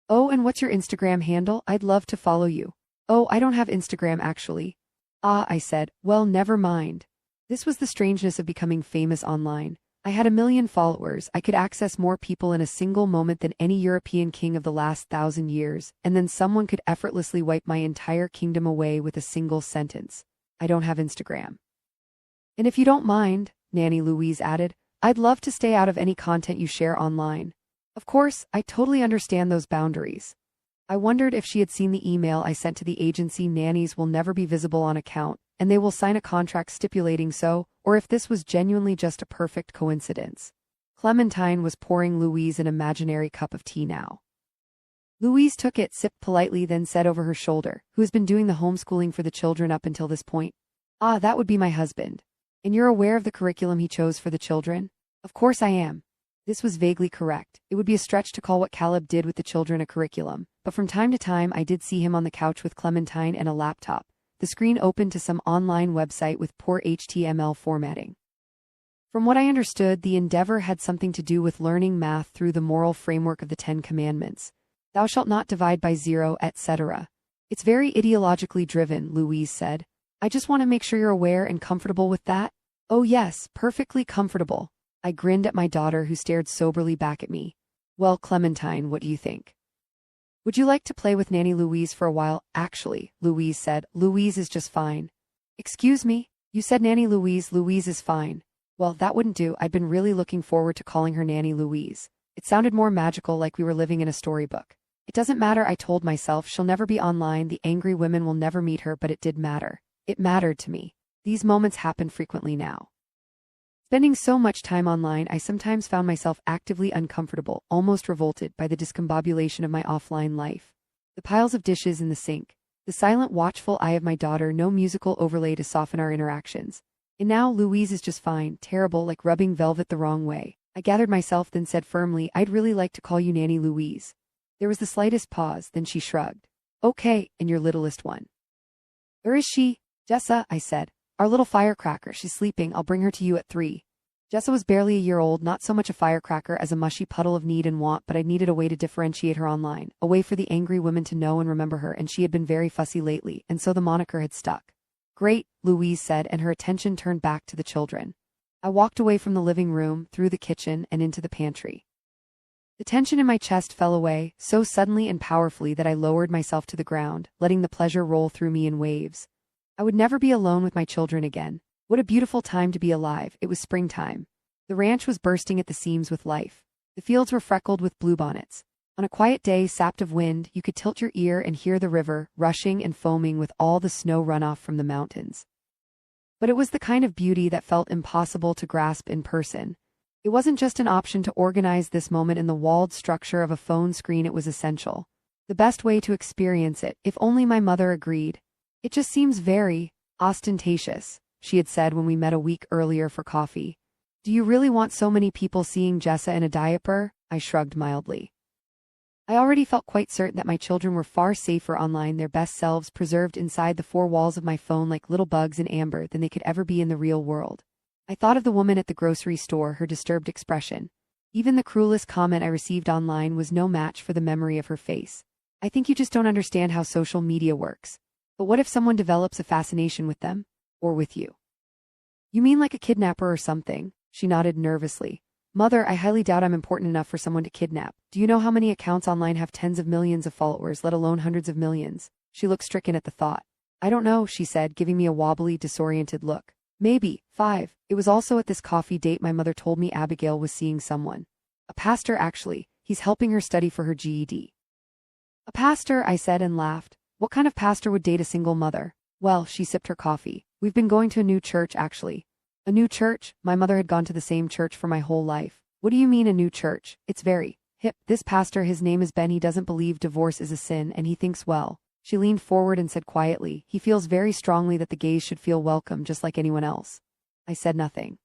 "Oh, and what's your Instagram handle? I'd love to follow you." "Oh, I don't have Instagram actually." "Ah," I said, "well, never mind." This was the strangeness of becoming famous online. I had 1 million followers, I could access more people in a single moment than any European king of the last 1,000 years, and then someone could effortlessly wipe my entire kingdom away with a single sentence. "I don't have Instagram." "And if you don't mind," Nanny Louise added, "I'd love to stay out of any content you share online." Of course, I totally understand those boundaries. I wondered if she had seen the email I sent to the agency. Nannies will never be visible on account, and they will sign a contract stipulating so, or if this was genuinely just a perfect coincidence. Clementine was pouring Louise an imaginary cup of tea now. Louise took it, sipped politely, then said over her shoulder, "Who has been doing the homeschooling for the children up until this point?" "Ah, that would be my husband." "And you're aware of the curriculum he chose for the children?" "Of course I am." This was vaguely correct. It would be a stretch to call what Caleb did with the children a curriculum, but from time to time I did see him on the couch with Clementine and a laptop, the screen open to some online website with poor HTML formatting. From what I understood, the endeavor had something to do with learning math through the moral framework of the 10 Commandments. Thou shalt not divide by zero, etc. "It's very ideologically driven," Louise said. "I just want to make sure you're aware and comfortable with that." "Oh yes, perfectly comfortable." I grinned at my daughter, who stared soberly back at me. "Well, Clementine, what do you think? Would you like to play with Nanny Louise for a while?" "Actually," Louise said, "Louise is just fine." "Excuse me? You said Nanny Louise. Louise is fine." Well, that wouldn't do. I'd been really looking forward to calling her Nanny Louise. It sounded more magical, like we were living in a storybook. "It doesn't matter," I told myself. "She'll never be online. The angry women will never meet her," but it did matter. It mattered to me. These moments happen frequently now. Spending so much time online, I sometimes found myself actively uncomfortable, almost revolted by the discombobulation of my offline life. The piles of dishes in the sink, the silent watchful eye of my daughter, no musical overlay to soften our interactions. And now Louise is just fine, terrible, like rubbing velvet the wrong way. I gathered myself, then said firmly, "I'd really like to call you Nanny Louise." There was the slightest pause, then she shrugged. "Okay, and your littlest one?" "Where is she?" "Jessa," I said. "Our little firecracker. She's sleeping. I'll bring her to you at 3. Jessa was barely a year old, not so much a firecracker as a mushy puddle of need and want, but I needed a way to differentiate her online, a way for the angry women to know and remember her, and she had been very fussy lately, and so the moniker had stuck. "Great," Louise said, and her attention turned back to the children. I walked away from the living room, through the kitchen, and into the pantry. The tension in my chest fell away, so suddenly and powerfully that I lowered myself to the ground, letting the pleasure roll through me in waves. I would never be alone with my children again. What a beautiful time to be alive. It was springtime. The ranch was bursting at the seams with life. The fields were freckled with bluebonnets. On a quiet day sapped of wind, you could tilt your ear and hear the river, rushing and foaming with all the snow runoff from the mountains. But it was the kind of beauty that felt impossible to grasp in person. It wasn't just an option to organize this moment in the walled structure of a phone screen, it was essential. The best way to experience it, if only my mother agreed. It just seems very ostentatious, she had said when we met a week earlier for coffee. Do you really want so many people seeing Jessa in a diaper? I shrugged mildly. I already felt quite certain that my children were far safer online, their best selves preserved inside the four walls of my phone like little bugs in amber, than they could ever be in the real world. I thought of the woman at the grocery store, her disturbed expression. Even the cruelest comment I received online was no match for the memory of her face. I think you just don't understand how social media works. But what if someone develops a fascination with them? Or with you? You mean like a kidnapper or something? She nodded nervously. Mother, I highly doubt I'm important enough for someone to kidnap. Do you know how many accounts online have tens of millions of followers, let alone hundreds of millions? She looked stricken at the thought. I don't know, she said, giving me a wobbly, disoriented look. Maybe 5. It was also at this coffee date my mother told me Abigail was seeing someone. A pastor, actually. He's helping her study for her GED. A pastor, I said and laughed. What kind of pastor would date a single mother? Well, she sipped her coffee. We've been going to a new church, actually. A new church? My mother had gone to the same church for my whole life. What do you mean a new church? It's very hip. This pastor, his name is Ben, he doesn't believe divorce is a sin and he thinks, well. She leaned forward and said quietly, he feels very strongly that the gays should feel welcome just like anyone else. I said nothing.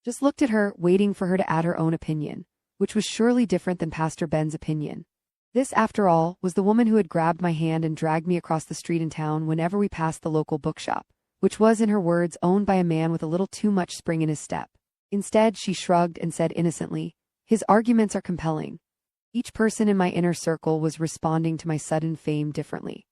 Just looked at her, waiting for her to add her own opinion, which was surely different than Pastor Ben's opinion. This, after all, was the woman who had grabbed my hand and dragged me across the street in town whenever we passed the local bookshop, which was, in her words, owned by a man with a little too much spring in his step. Instead, she shrugged and said innocently, his arguments are compelling. Each person in my inner circle was responding to my sudden fame differently.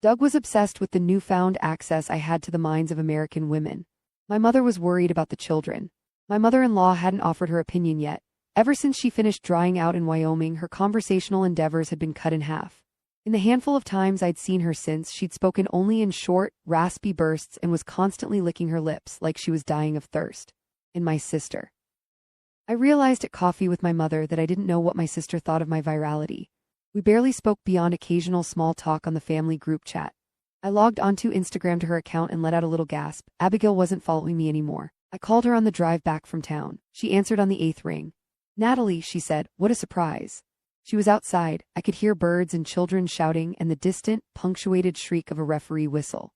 Doug was obsessed with the newfound access I had to the minds of American women. My mother was worried about the children. My mother-in-law hadn't offered her opinion yet. Ever since she finished drying out in Wyoming, her conversational endeavors had been cut in half. In the handful of times I'd seen her since, she'd spoken only in short, raspy bursts and was constantly licking her lips like she was dying of thirst. And my sister. I realized at coffee with my mother that I didn't know what my sister thought of my virality. We barely spoke beyond occasional small talk on the family group chat. I logged onto Instagram to her account and let out a little gasp. Abigail wasn't following me anymore. I called her on the drive back from town. She answered on the 8th ring. Natalie, she said, what a surprise. She was outside. I could hear birds and children shouting and the distant, punctuated shriek of a referee whistle.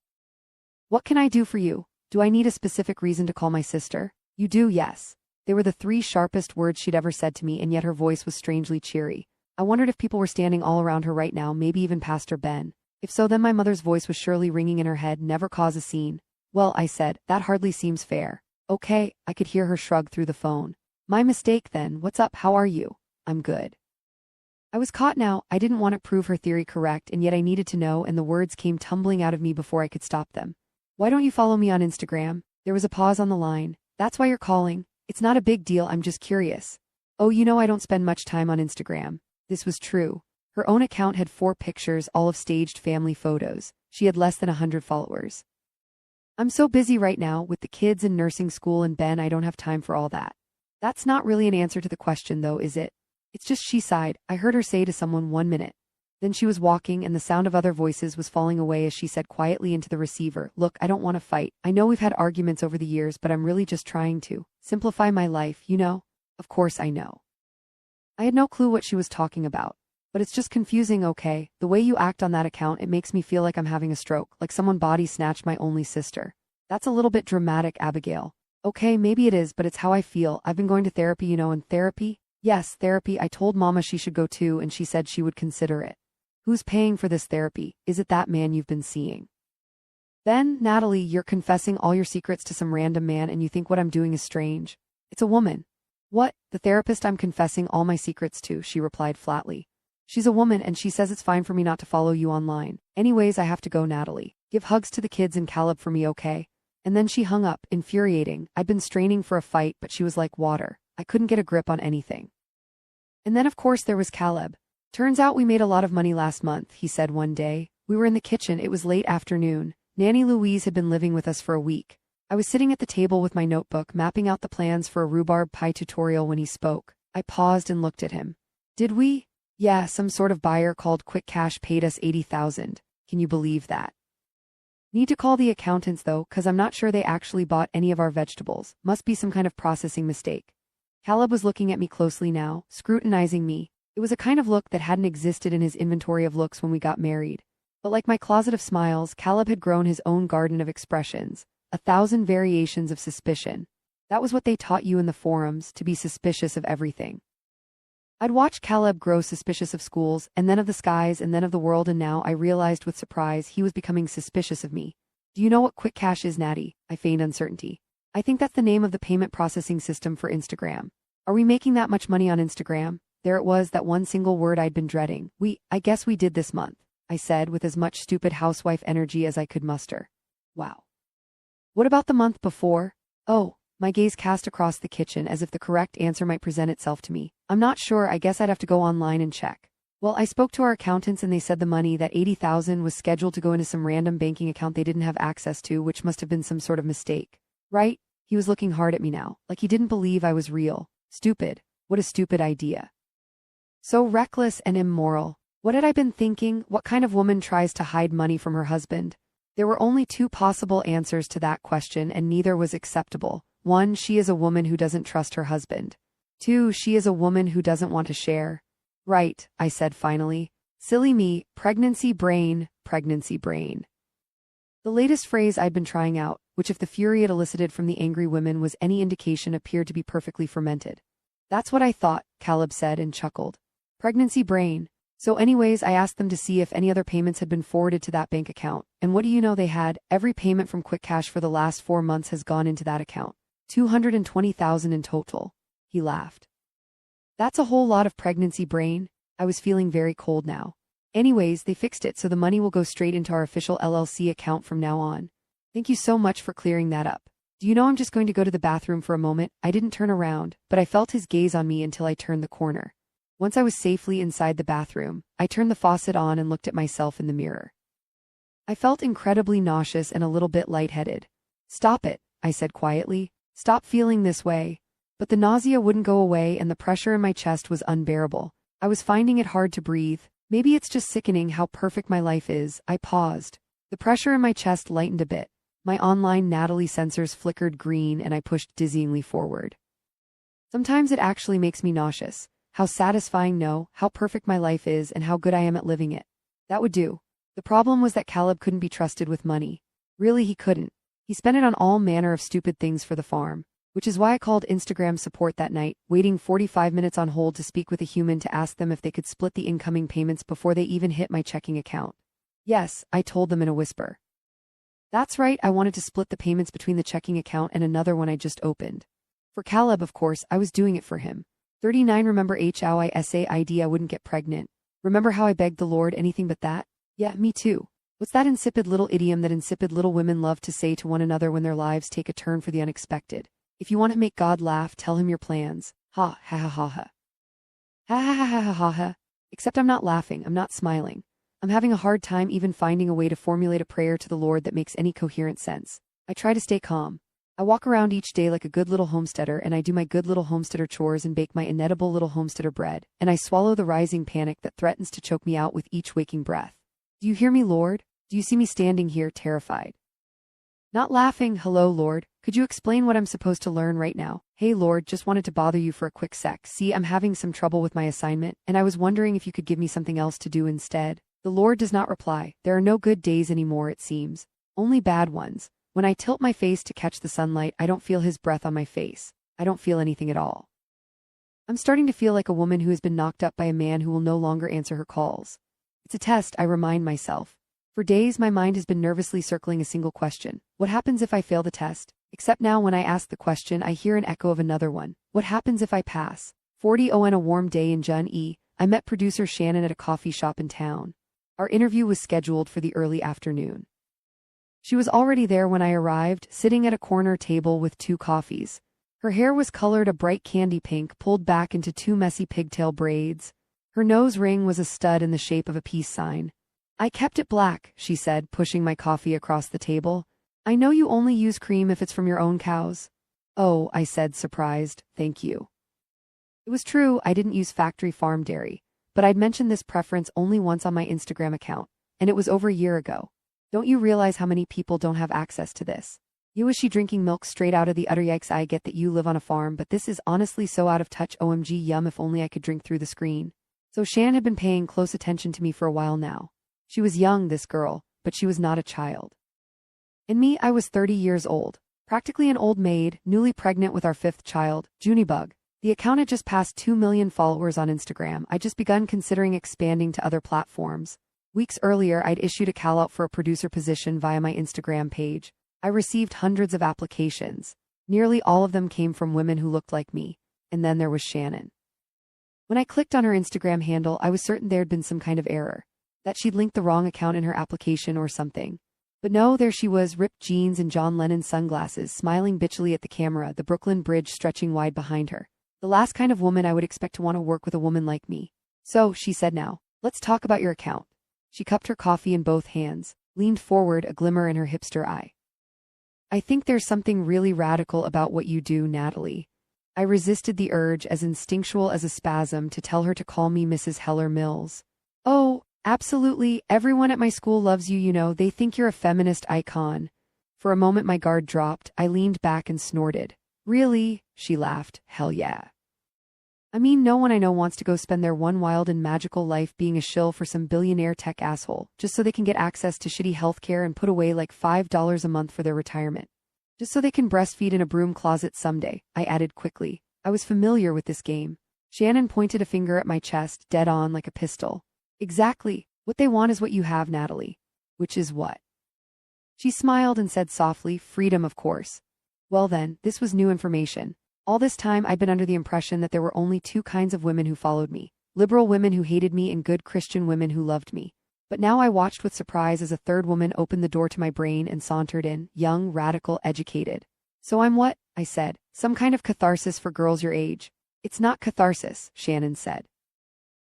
What can I do for you? Do I need a specific reason to call my sister? You do, yes. They were the 3 sharpest words she'd ever said to me, and yet her voice was strangely cheery. I wondered if people were standing all around her right now, maybe even Pastor Ben. If so, then my mother's voice was surely ringing in her head, never cause a scene. Well, I said, that hardly seems fair. Okay, I could hear her shrug through the phone. My mistake then, what's up, how are you? I'm good. I was caught now. I didn't want to prove her theory correct, and yet I needed to know, and the words came tumbling out of me before I could stop them. Why don't you follow me on Instagram? There was a pause on the line. That's why you're calling? It's not a big deal, I'm just curious. Oh, you know I don't spend much time on Instagram. This was true. Her own account had 4 pictures, all of staged family photos. She had less than 100 followers. I'm so busy right now, with the kids and nursing school and Ben, I don't have time for all that. That's not really an answer to the question though, is it? It's just, she sighed. I heard her say to someone 1 minute. Then she was walking and the sound of other voices was falling away as she said quietly into the receiver, look, I don't want to fight. I know we've had arguments over the years, but I'm really just trying to simplify my life, you know? Of course I know. I had no clue what she was talking about. But it's just confusing, okay? The way you act on that account, it makes me feel like I'm having a stroke, like someone body snatched my only sister. That's a little bit dramatic, Abigail. Okay, maybe it is, but it's how I feel. I've been going to therapy, you know, and therapy? Yes, therapy. I told Mama she should go too, and she said she would consider it. Who's paying for this therapy? Is it that man you've been seeing? Then, Natalie, you're confessing all your secrets to some random man and you think what I'm doing is strange. It's a woman. What? The therapist I'm confessing all my secrets to, she replied flatly. She's a woman and she says it's fine for me not to follow you online. Anyways, I have to go, Natalie. Give hugs to the kids and Caleb for me, okay? And then she hung up, infuriating. I'd been straining for a fight, but she was like water. I couldn't get a grip on anything. And then of course there was Caleb. Turns out we made a lot of money last month, he said one day. We were in the kitchen, it was late afternoon. Nanny Louise had been living with us for a week. I was sitting at the table with my notebook, mapping out the plans for a rhubarb pie tutorial when he spoke. I paused and looked at him. Did we? Yeah, some sort of buyer called Quick Cash paid us $80,000. Can you believe that? Need to call the accountants though, cause I'm not sure they actually bought any of our vegetables. Must be some kind of processing mistake. Caleb was looking at me closely now, scrutinizing me. It was a kind of look that hadn't existed in his inventory of looks when we got married. But like my closet of smiles, Caleb had grown his own garden of expressions, 1,000 variations of suspicion. That was what they taught you in the forums, to be suspicious of everything. I'd watched Caleb grow suspicious of schools, and then of the skies, and then of the world, and now I realized with surprise he was becoming suspicious of me. Do you know what Quick Cash is, Natty? I feigned uncertainty. I think that's the name of the payment processing system for Instagram. Are we making that much money on Instagram? There it was, that one single word I'd been dreading. I guess we did this month, I said with as much stupid housewife energy as I could muster. Wow. What about the month before? Oh, my gaze cast across the kitchen as if the correct answer might present itself to me. I'm not sure, I guess I'd have to go online and check. Well, I spoke to our accountants and they said the money, that $80,000, was scheduled to go into some random banking account they didn't have access to, which must have been some sort of mistake. Right? He was looking hard at me now, like he didn't believe I was real. Stupid. What a stupid idea. So reckless and immoral. What had I been thinking? What kind of woman tries to hide money from her husband? There were only two possible answers to that question, and neither was acceptable. 1, she is a woman who doesn't trust her husband. 2, she is a woman who doesn't want to share. Right, I said finally. Silly me, pregnancy brain, pregnancy brain. The latest phrase I'd been trying out, which if the fury it elicited from the angry women was any indication, appeared to be perfectly fermented. That's what I thought, Caleb said and chuckled. Pregnancy brain. So anyways, I asked them to see if any other payments had been forwarded to that bank account, and what do you know they had? Every payment from Quick Cash for the last 4 months has gone into that account. $220,000 in total. He laughed. That's a whole lot of pregnancy brain. I was feeling very cold now. Anyways, they fixed it so the money will go straight into our official LLC account from now on. Thank you so much for clearing that up. Do you know I'm just going to go to the bathroom for a moment? I didn't turn around, but I felt his gaze on me until I turned the corner. Once I was safely inside the bathroom, I turned the faucet on and looked at myself in the mirror. I felt incredibly nauseous and a little bit lightheaded. Stop it, I said quietly. Stop feeling this way. But the nausea wouldn't go away and the pressure in my chest was unbearable. I was finding it hard to breathe. Maybe it's just sickening how perfect my life is. I paused. The pressure in my chest lightened a bit. My online Natalie sensors flickered green and I pushed dizzyingly forward. Sometimes it actually makes me nauseous. How satisfying, no, how perfect my life is and how good I am at living it. That would do. The problem was that Caleb couldn't be trusted with money. Really, he couldn't. He spent it on all manner of stupid things for the farm, which is why I called Instagram support that night, waiting 45 minutes on hold to speak with a human to ask them if they could split the incoming payments before they even hit my checking account. Yes, I told them in a whisper. That's right, I wanted to split the payments between the checking account and another one I just opened. For Caleb, of course, I was doing it for him. 39 Remember how I said I wouldn't get pregnant? Remember how I begged the Lord anything but that? Yeah, me too. What's that insipid little idiom that insipid little women love to say to one another when their lives take a turn for the unexpected? If you want to make God laugh, tell him your plans. Ha ha ha ha ha. Ha ha ha ha ha ha ha. Except I'm not laughing, I'm not smiling. I'm having a hard time even finding a way to formulate a prayer to the Lord that makes any coherent sense. I try to stay calm. I walk around each day like a good little homesteader and I do my good little homesteader chores and bake my inedible little homesteader bread, and I swallow the rising panic that threatens to choke me out with each waking breath. Do you hear me, Lord? Do you see me standing here terrified? Not laughing. Hello, Lord. Could you explain what I'm supposed to learn right now? Hey, Lord, just wanted to bother you for a quick sec. See, I'm having some trouble with my assignment, and I was wondering if you could give me something else to do instead. The Lord does not reply. There are no good days anymore, it seems. Only bad ones. When I tilt my face to catch the sunlight, I don't feel his breath on my face. I don't feel anything at all. I'm starting to feel like a woman who has been knocked up by a man who will no longer answer her calls. It's a test, I remind myself. For days, my mind has been nervously circling a single question. What happens if I fail the test? Except now when I ask the question, I hear an echo of another one. What happens if I pass? 40 on a warm day in Jun E, I met producer Shannon at a coffee shop in town. Our interview was scheduled for the early afternoon. She was already there when I arrived, sitting at a corner table with 2 coffees. Her hair was colored a bright candy pink, pulled back into 2 messy pigtail braids. Her nose ring was a stud in the shape of a peace sign. "I kept it black," she said, pushing my coffee across the table. "I know you only use cream if it's from your own cows." "Oh," I said, surprised, "thank you." It was true, I didn't use factory farm dairy, but I'd mentioned this preference only once on my Instagram account, and it was over a year ago. Don't you realize how many people don't have access to this? You is she drinking milk straight out of the udder. Yikes, I get that you live on a farm, but this is honestly so out of touch. OMG, yum, if only I could drink through the screen. So Shan had been paying close attention to me for a while now. She was young, this girl, but she was not a child. And me, I was 30 years old, practically an old maid, newly pregnant with our 5th child, Junibug. The account had just passed 2 million followers on Instagram. I'd just begun considering expanding to other platforms. Weeks earlier, I'd issued a call-out for a producer position via my Instagram page. I received hundreds of applications. Nearly all of them came from women who looked like me. And then there was Shannon. When I clicked on her Instagram handle, I was certain there'd been some kind of error, that she'd linked the wrong account in her application or something. But no, there she was, ripped jeans and John Lennon sunglasses, smiling bitchily at the camera, the Brooklyn Bridge stretching wide behind her. The last kind of woman I would expect to want to work with a woman like me. "So," she said, "now, let's talk about your account." She cupped her coffee in both hands, leaned forward, a glimmer in her hipster eye. "I think there's something really radical about what you do, Natalie." I resisted the urge, as instinctual as a spasm, to tell her to call me Mrs. Heller Mills. "Oh, absolutely, everyone at my school loves you, you know, they think you're a feminist icon." For a moment my guard dropped, I leaned back and snorted. "Really?" She laughed. "Hell yeah. I mean, no one I know wants to go spend their one wild and magical life being a shill for some billionaire tech asshole, just so they can get access to shitty healthcare and put away like $5 a month for their retirement. Just so they can breastfeed in a broom closet someday," I added quickly. I was familiar with this game. Shannon pointed a finger at my chest, dead on like a pistol. "Exactly. What they want is what you have, Natalie." "Which is what?" She smiled and said softly, "Freedom, of course." Well then, this was new information. All this time I'd been under the impression that there were only 2 kinds of women who followed me: liberal women who hated me and good Christian women who loved me. But now I watched with surprise as a 3rd woman opened the door to my brain and sauntered in, young, radical, educated. "So I'm what?" I said. "Some kind of catharsis for girls your age." "It's not catharsis," Shannon said.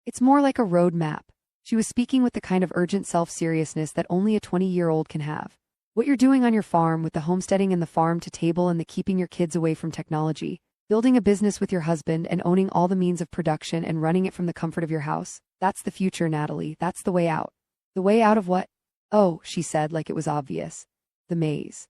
"It's more like a road map." She was speaking with the kind of urgent self-seriousness that only a 20-year-old can have. "What you're doing on your farm, with the homesteading and the farm to table and the keeping your kids away from technology, building a business with your husband and owning all the means of production and running it from the comfort of your house, that's the future, Natalie, that's the way out." "The way out of what?" "Oh," she said like it was obvious. "The maze."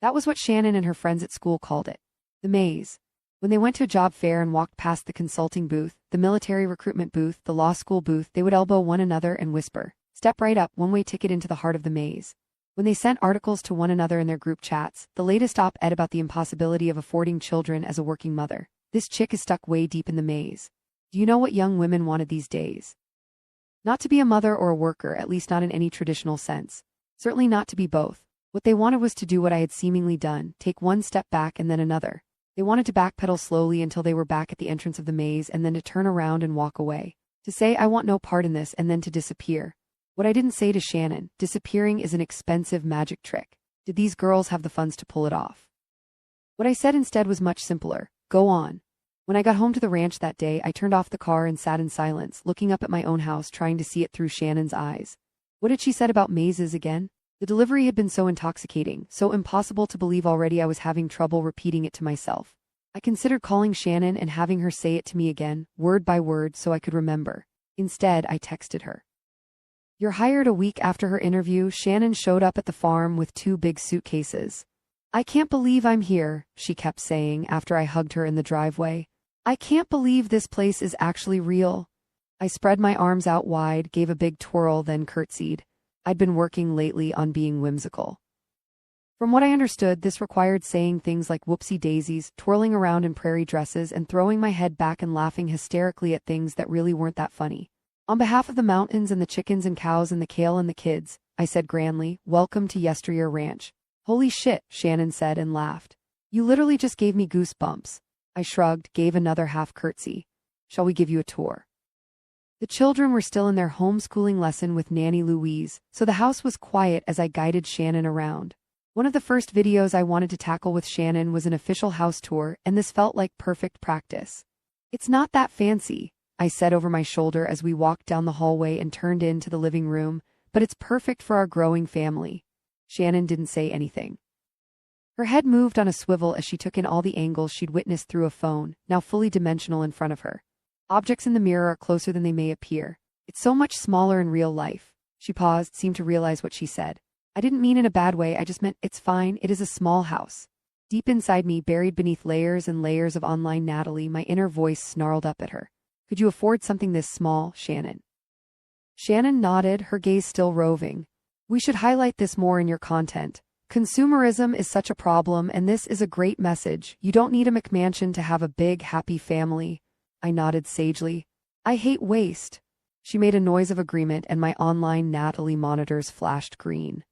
That was what Shannon and her friends at school called it. The maze. When they went to a job fair and walked past the consulting booth, the military recruitment booth, the law school booth, they would elbow one another and whisper, "Step right up, one-way ticket into the heart of the maze." When they sent articles to one another in their group chats, the latest op-ed about the impossibility of affording children as a working mother, "This chick is stuck way deep in the maze." Do you know what young women wanted these days? Not to be a mother or a worker, at least not in any traditional sense. Certainly not to be both. What they wanted was to do what I had seemingly done, take one step back and then another. They wanted to backpedal slowly until they were back at the entrance of the maze and then to turn around and walk away. To say, "I want no part in this," and then to disappear. What I didn't say to Shannon, disappearing is an expensive magic trick. Did these girls have the funds to pull it off? What I said instead was much simpler. "Go on." When I got home to the ranch that day, I turned off the car and sat in silence, looking up at my own house, trying to see it through Shannon's eyes. What had she said about mazes again? The delivery had been so intoxicating, so impossible to believe already I was having trouble repeating it to myself. I considered calling Shannon and having her say it to me again, word by word, so I could remember. Instead, I texted her. "You're hired." A week after her interview, Shannon showed up at the farm with 2 big suitcases. "I can't believe I'm here," she kept saying after I hugged her in the driveway. "I can't believe this place is actually real." I spread my arms out wide, gave a big twirl, then curtsied. I'd been working lately on being whimsical. From what I understood, this required saying things like whoopsie daisies, twirling around in prairie dresses, and throwing my head back and laughing hysterically at things that really weren't that funny. "On behalf of the mountains and the chickens and cows and the kale and the kids," I said grandly, "welcome to Yesteryear Ranch." "Holy shit," Shannon said and laughed. "You literally just gave me goosebumps." I shrugged, gave another half curtsy. "Shall we give you a tour?" The children were still in their homeschooling lesson with Nanny Louise, so the house was quiet as I guided Shannon around. One of the first videos I wanted to tackle with Shannon was an official house tour, and this felt like perfect practice. "It's not that fancy," I said over my shoulder as we walked down the hallway and turned into the living room, "but it's perfect for our growing family." Shannon didn't say anything. Her head moved on a swivel as she took in all the angles she'd witnessed through a phone, now fully dimensional in front of her. "Objects in the mirror are closer than they may appear. It's so much smaller in real life." She paused, seemed to realize what she said. "I didn't mean in a bad way, I just meant it's fine, it is a small house." Deep inside me, buried beneath layers and layers of online Natalie, my inner voice snarled up at her. "Could you afford something this small, Shannon?" Shannon nodded, her gaze still roving. "We should highlight this more in your content. Consumerism is such a problem, and this is a great message. You don't need a McMansion to have a big, happy family." I nodded sagely. "I hate waste." She made a noise of agreement, and my online Natalie monitors flashed green.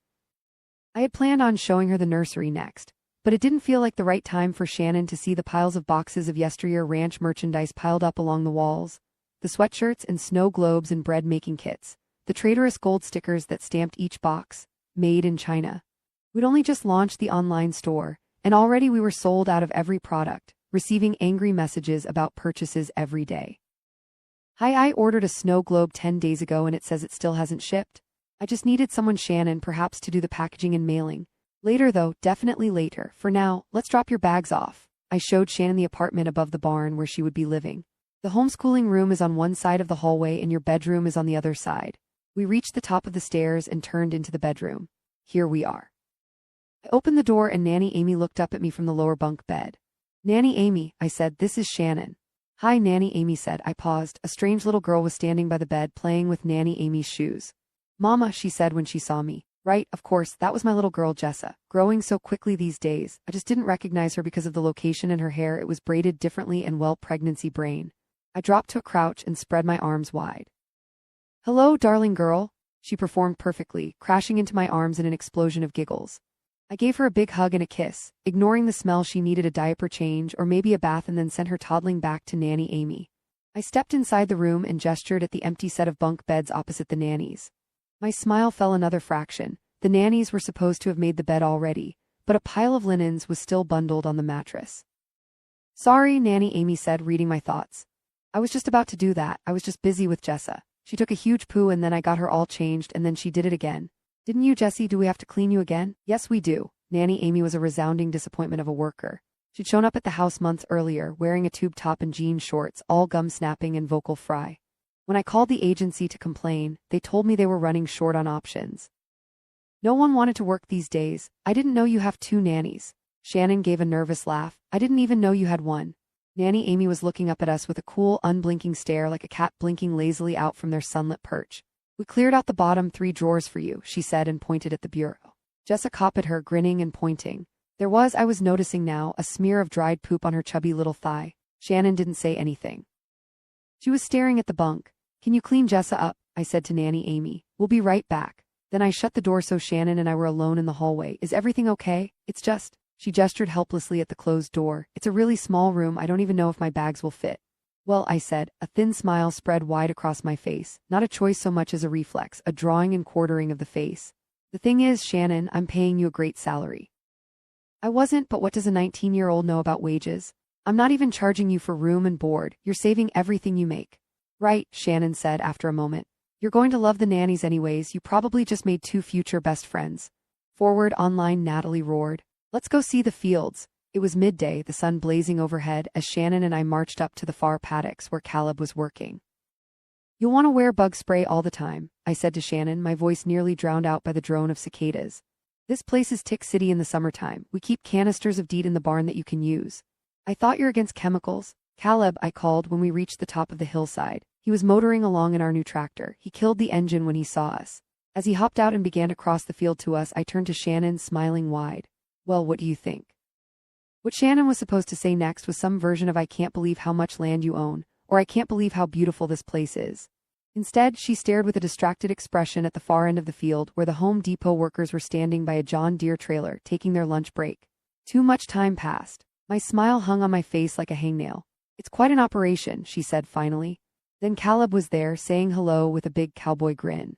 I had planned on showing her the nursery next, but it didn't feel like the right time for Shannon to see the piles of boxes of Yesteryear ranch merchandise piled up along the walls, the sweatshirts and snow globes and bread-making kits, the traitorous gold stickers that stamped each box, "Made in China." We'd only just launched the online store, and already we were sold out of every product, receiving angry messages about purchases every day. "Hi, I ordered a snow globe 10 days ago and it says it still hasn't shipped. I just needed someone, Shannon, perhaps to do the packaging and mailing. Later though, definitely later. For now, let's drop your bags off." I showed Shannon the apartment above the barn where she would be living. "The homeschooling room is on one side of the hallway and your bedroom is on the other side." We reached the top of the stairs and turned into the bedroom. "Here we are." I opened the door and Nanny Amy looked up at me from the lower bunk bed. "Nanny Amy," I said, "this is Shannon." "Hi," Nanny Amy said. I paused. A strange little girl was standing by the bed playing with Nanny Amy's shoes. "Mama," she said when she saw me. Right, of course, that was my little girl Jessa, growing so quickly these days. I just didn't recognize her because of the location in her hair. It was braided differently and well, pregnancy brain. I dropped to a crouch and spread my arms wide. "Hello, darling girl." She performed perfectly, crashing into my arms in an explosion of giggles. I gave her a big hug and a kiss, ignoring the smell. She needed a diaper change or maybe a bath, and then sent her toddling back to Nanny Amy. I stepped inside the room and gestured at the empty set of bunk beds opposite the nannies. My smile fell another fraction. The nannies were supposed to have made the bed already, but a pile of linens was still bundled on the mattress. "Sorry," Nanny Amy said, reading my thoughts. "I was just about to do that. I was just busy with Jessa. She took a huge poo and then I got her all changed and then she did it again." "Didn't you, Jessie? Do we have to clean you again?" "Yes, we do." Nanny Amy was a resounding disappointment of a worker. She'd shown up at the house months earlier, wearing a tube top and jean shorts, all gum-snapping and vocal fry. When I called the agency to complain, they told me they were running short on options. "No one wanted to work these days. I didn't know you have 2 nannies." Shannon gave a nervous laugh. "I didn't even know you had one." Nanny Amy was looking up at us with a cool, unblinking stare like a cat blinking lazily out from their sunlit perch. "We cleared out the bottom 3 drawers for you," she said and pointed at the bureau. Jessa copied her, grinning and pointing. There was, I was noticing now, a smear of dried poop on her chubby little thigh. Shannon didn't say anything. She was staring at the bunk. "Can you clean Jessa up?" I said to Nanny Amy. "We'll be right back." Then I shut the door so Shannon and I were alone in the hallway. "Is everything okay? It's just..." She gestured helplessly at the closed door. "It's a really small room. I don't even know if my bags will fit." "Well," I said, a thin smile spread wide across my face. Not a choice so much as a reflex, a drawing and quartering of the face. "The thing is, Shannon, I'm paying you a great salary." I wasn't, but what does a 19-year-old know about wages? "I'm not even charging you for room and board. You're saving everything you make." "Right," Shannon said after a moment. "You're going to love the nannies anyways. You probably just made 2 future best friends." Forward online, Natalie roared. "Let's go see the fields." It was midday, the sun blazing overhead, as Shannon and I marched up to the far paddocks where Caleb was working. "You'll want to wear bug spray all the time," I said to Shannon, my voice nearly drowned out by the drone of cicadas. "This place is tick city in the summertime. We keep canisters of DEET in the barn that you can use." "I thought you're against chemicals." "Caleb," I called when we reached the top of the hillside. He was motoring along in our new tractor. He killed the engine when he saw us. As he hopped out and began to cross the field to us, I turned to Shannon, smiling wide. "Well, what do you think?" What Shannon was supposed to say next was some version of "I can't believe how much land you own," or "I can't believe how beautiful this place is." Instead, she stared with a distracted expression at the far end of the field where the Home Depot workers were standing by a John Deere trailer, taking their lunch break. Too much time passed. My smile hung on my face like a hangnail. "It's quite an operation," she said finally. Then Caleb was there, saying hello with a big cowboy grin.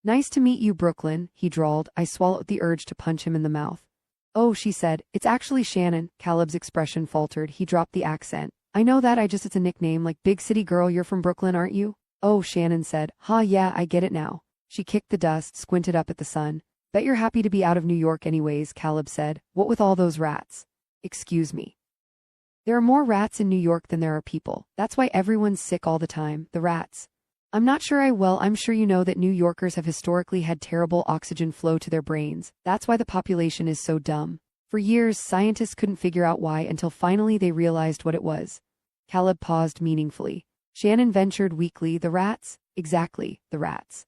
"Nice to meet you, Brooklyn," he drawled. I swallowed the urge to punch him in the mouth. "Oh," she said, "it's actually Shannon." Caleb's expression faltered. He dropped the accent. "I know that, it's a nickname, like big city girl, you're from Brooklyn, aren't you?" "Oh," Shannon said. "Huh, yeah, I get it now." She kicked the dust, squinted up at the sun. "Bet you're happy to be out of New York anyways," Caleb said. "What with all those rats?" "Excuse me." "There are more rats in New York than there are people. That's why everyone's sick all the time, the rats." I'm sure you know that New Yorkers have historically had terrible oxygen flow to their brains. That's why the population is so dumb. For years, scientists couldn't figure out why until finally they realized what it was. Caleb paused meaningfully. Shannon ventured weakly. "The rats?" "Exactly, the rats."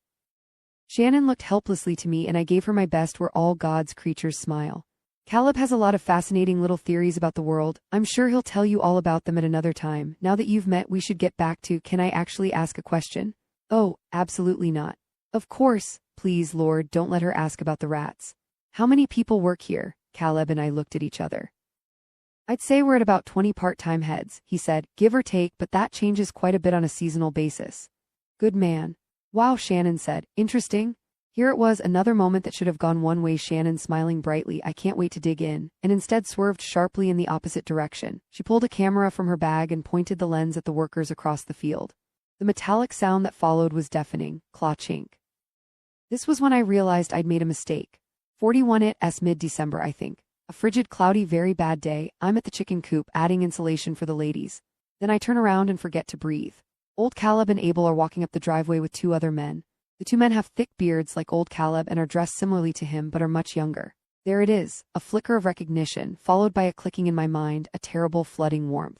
Shannon looked helplessly to me and I gave her my best "we're all God's creatures" smile. "Caleb has a lot of fascinating little theories about the world. I'm sure he'll tell you all about them at another time. Now that you've met, we should get back to, can I actually ask a question?" "Oh, absolutely not." "Of course, please Lord, don't let her ask about the rats." "How many people work here?" Caleb and I looked at each other. "I'd say we're at about 20 part-time heads," he said, "give or take, but that changes quite a bit on a seasonal basis." "Good man." "Wow," Shannon said. "Interesting." Here it was, another moment that should have gone one way. Shannon smiling brightly, "I can't wait to dig in," and instead swerved sharply in the opposite direction. She pulled a camera from her bag and pointed the lens at the workers across the field. The metallic sound that followed was deafening. Claw-chink. This was when I realized I'd made a mistake. 41 It's mid-December, I think. A frigid, cloudy, very bad day. I'm at the chicken coop, adding insulation for the ladies. Then I turn around and forget to breathe. Old Caleb and Abel are walking up the driveway with two other men. The two men have thick beards like old Caleb and are dressed similarly to him but are much younger. There it is, a flicker of recognition, followed by a clicking in my mind, a terrible flooding warmth.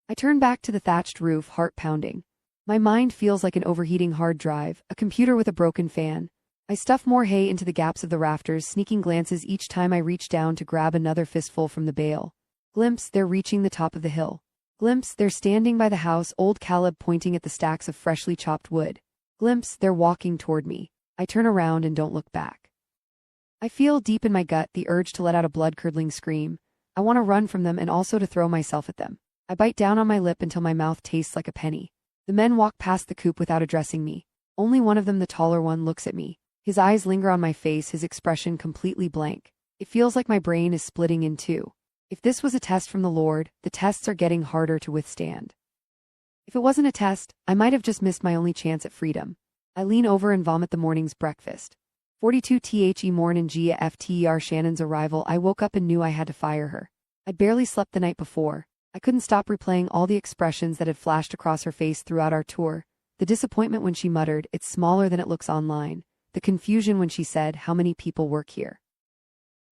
I turn back to the thatched roof, heart pounding. My mind feels like an overheating hard drive, a computer with a broken fan. I stuff more hay into the gaps of the rafters, sneaking glances each time I reach down to grab another fistful from the bale. Glimpse, they're reaching the top of the hill. Glimpse, they're standing by the house, old Caleb pointing at the stacks of freshly chopped wood. Glimpse, they're walking toward me. I turn around and don't look back. I feel deep in my gut the urge to let out a blood-curdling scream. I want to run from them and also to throw myself at them. I bite down on my lip until my mouth tastes like a penny. The men walk past the coop without addressing me. Only one of them, the taller one, looks at me. His eyes linger on my face, his expression completely blank. It feels like my brain is splitting in two. If this was a test from the Lord, the tests are getting harder to withstand. If it wasn't a test, I might have just missed my only chance at freedom. I lean over and vomit the morning's breakfast. 42 The morning Gia FTER Shannon's arrival. I woke up and knew I had to fire her. I'd barely slept the night before. I couldn't stop replaying all the expressions that had flashed across her face throughout our tour. The disappointment when she muttered, "It's smaller than it looks online." The confusion when she said, "How many people work here?"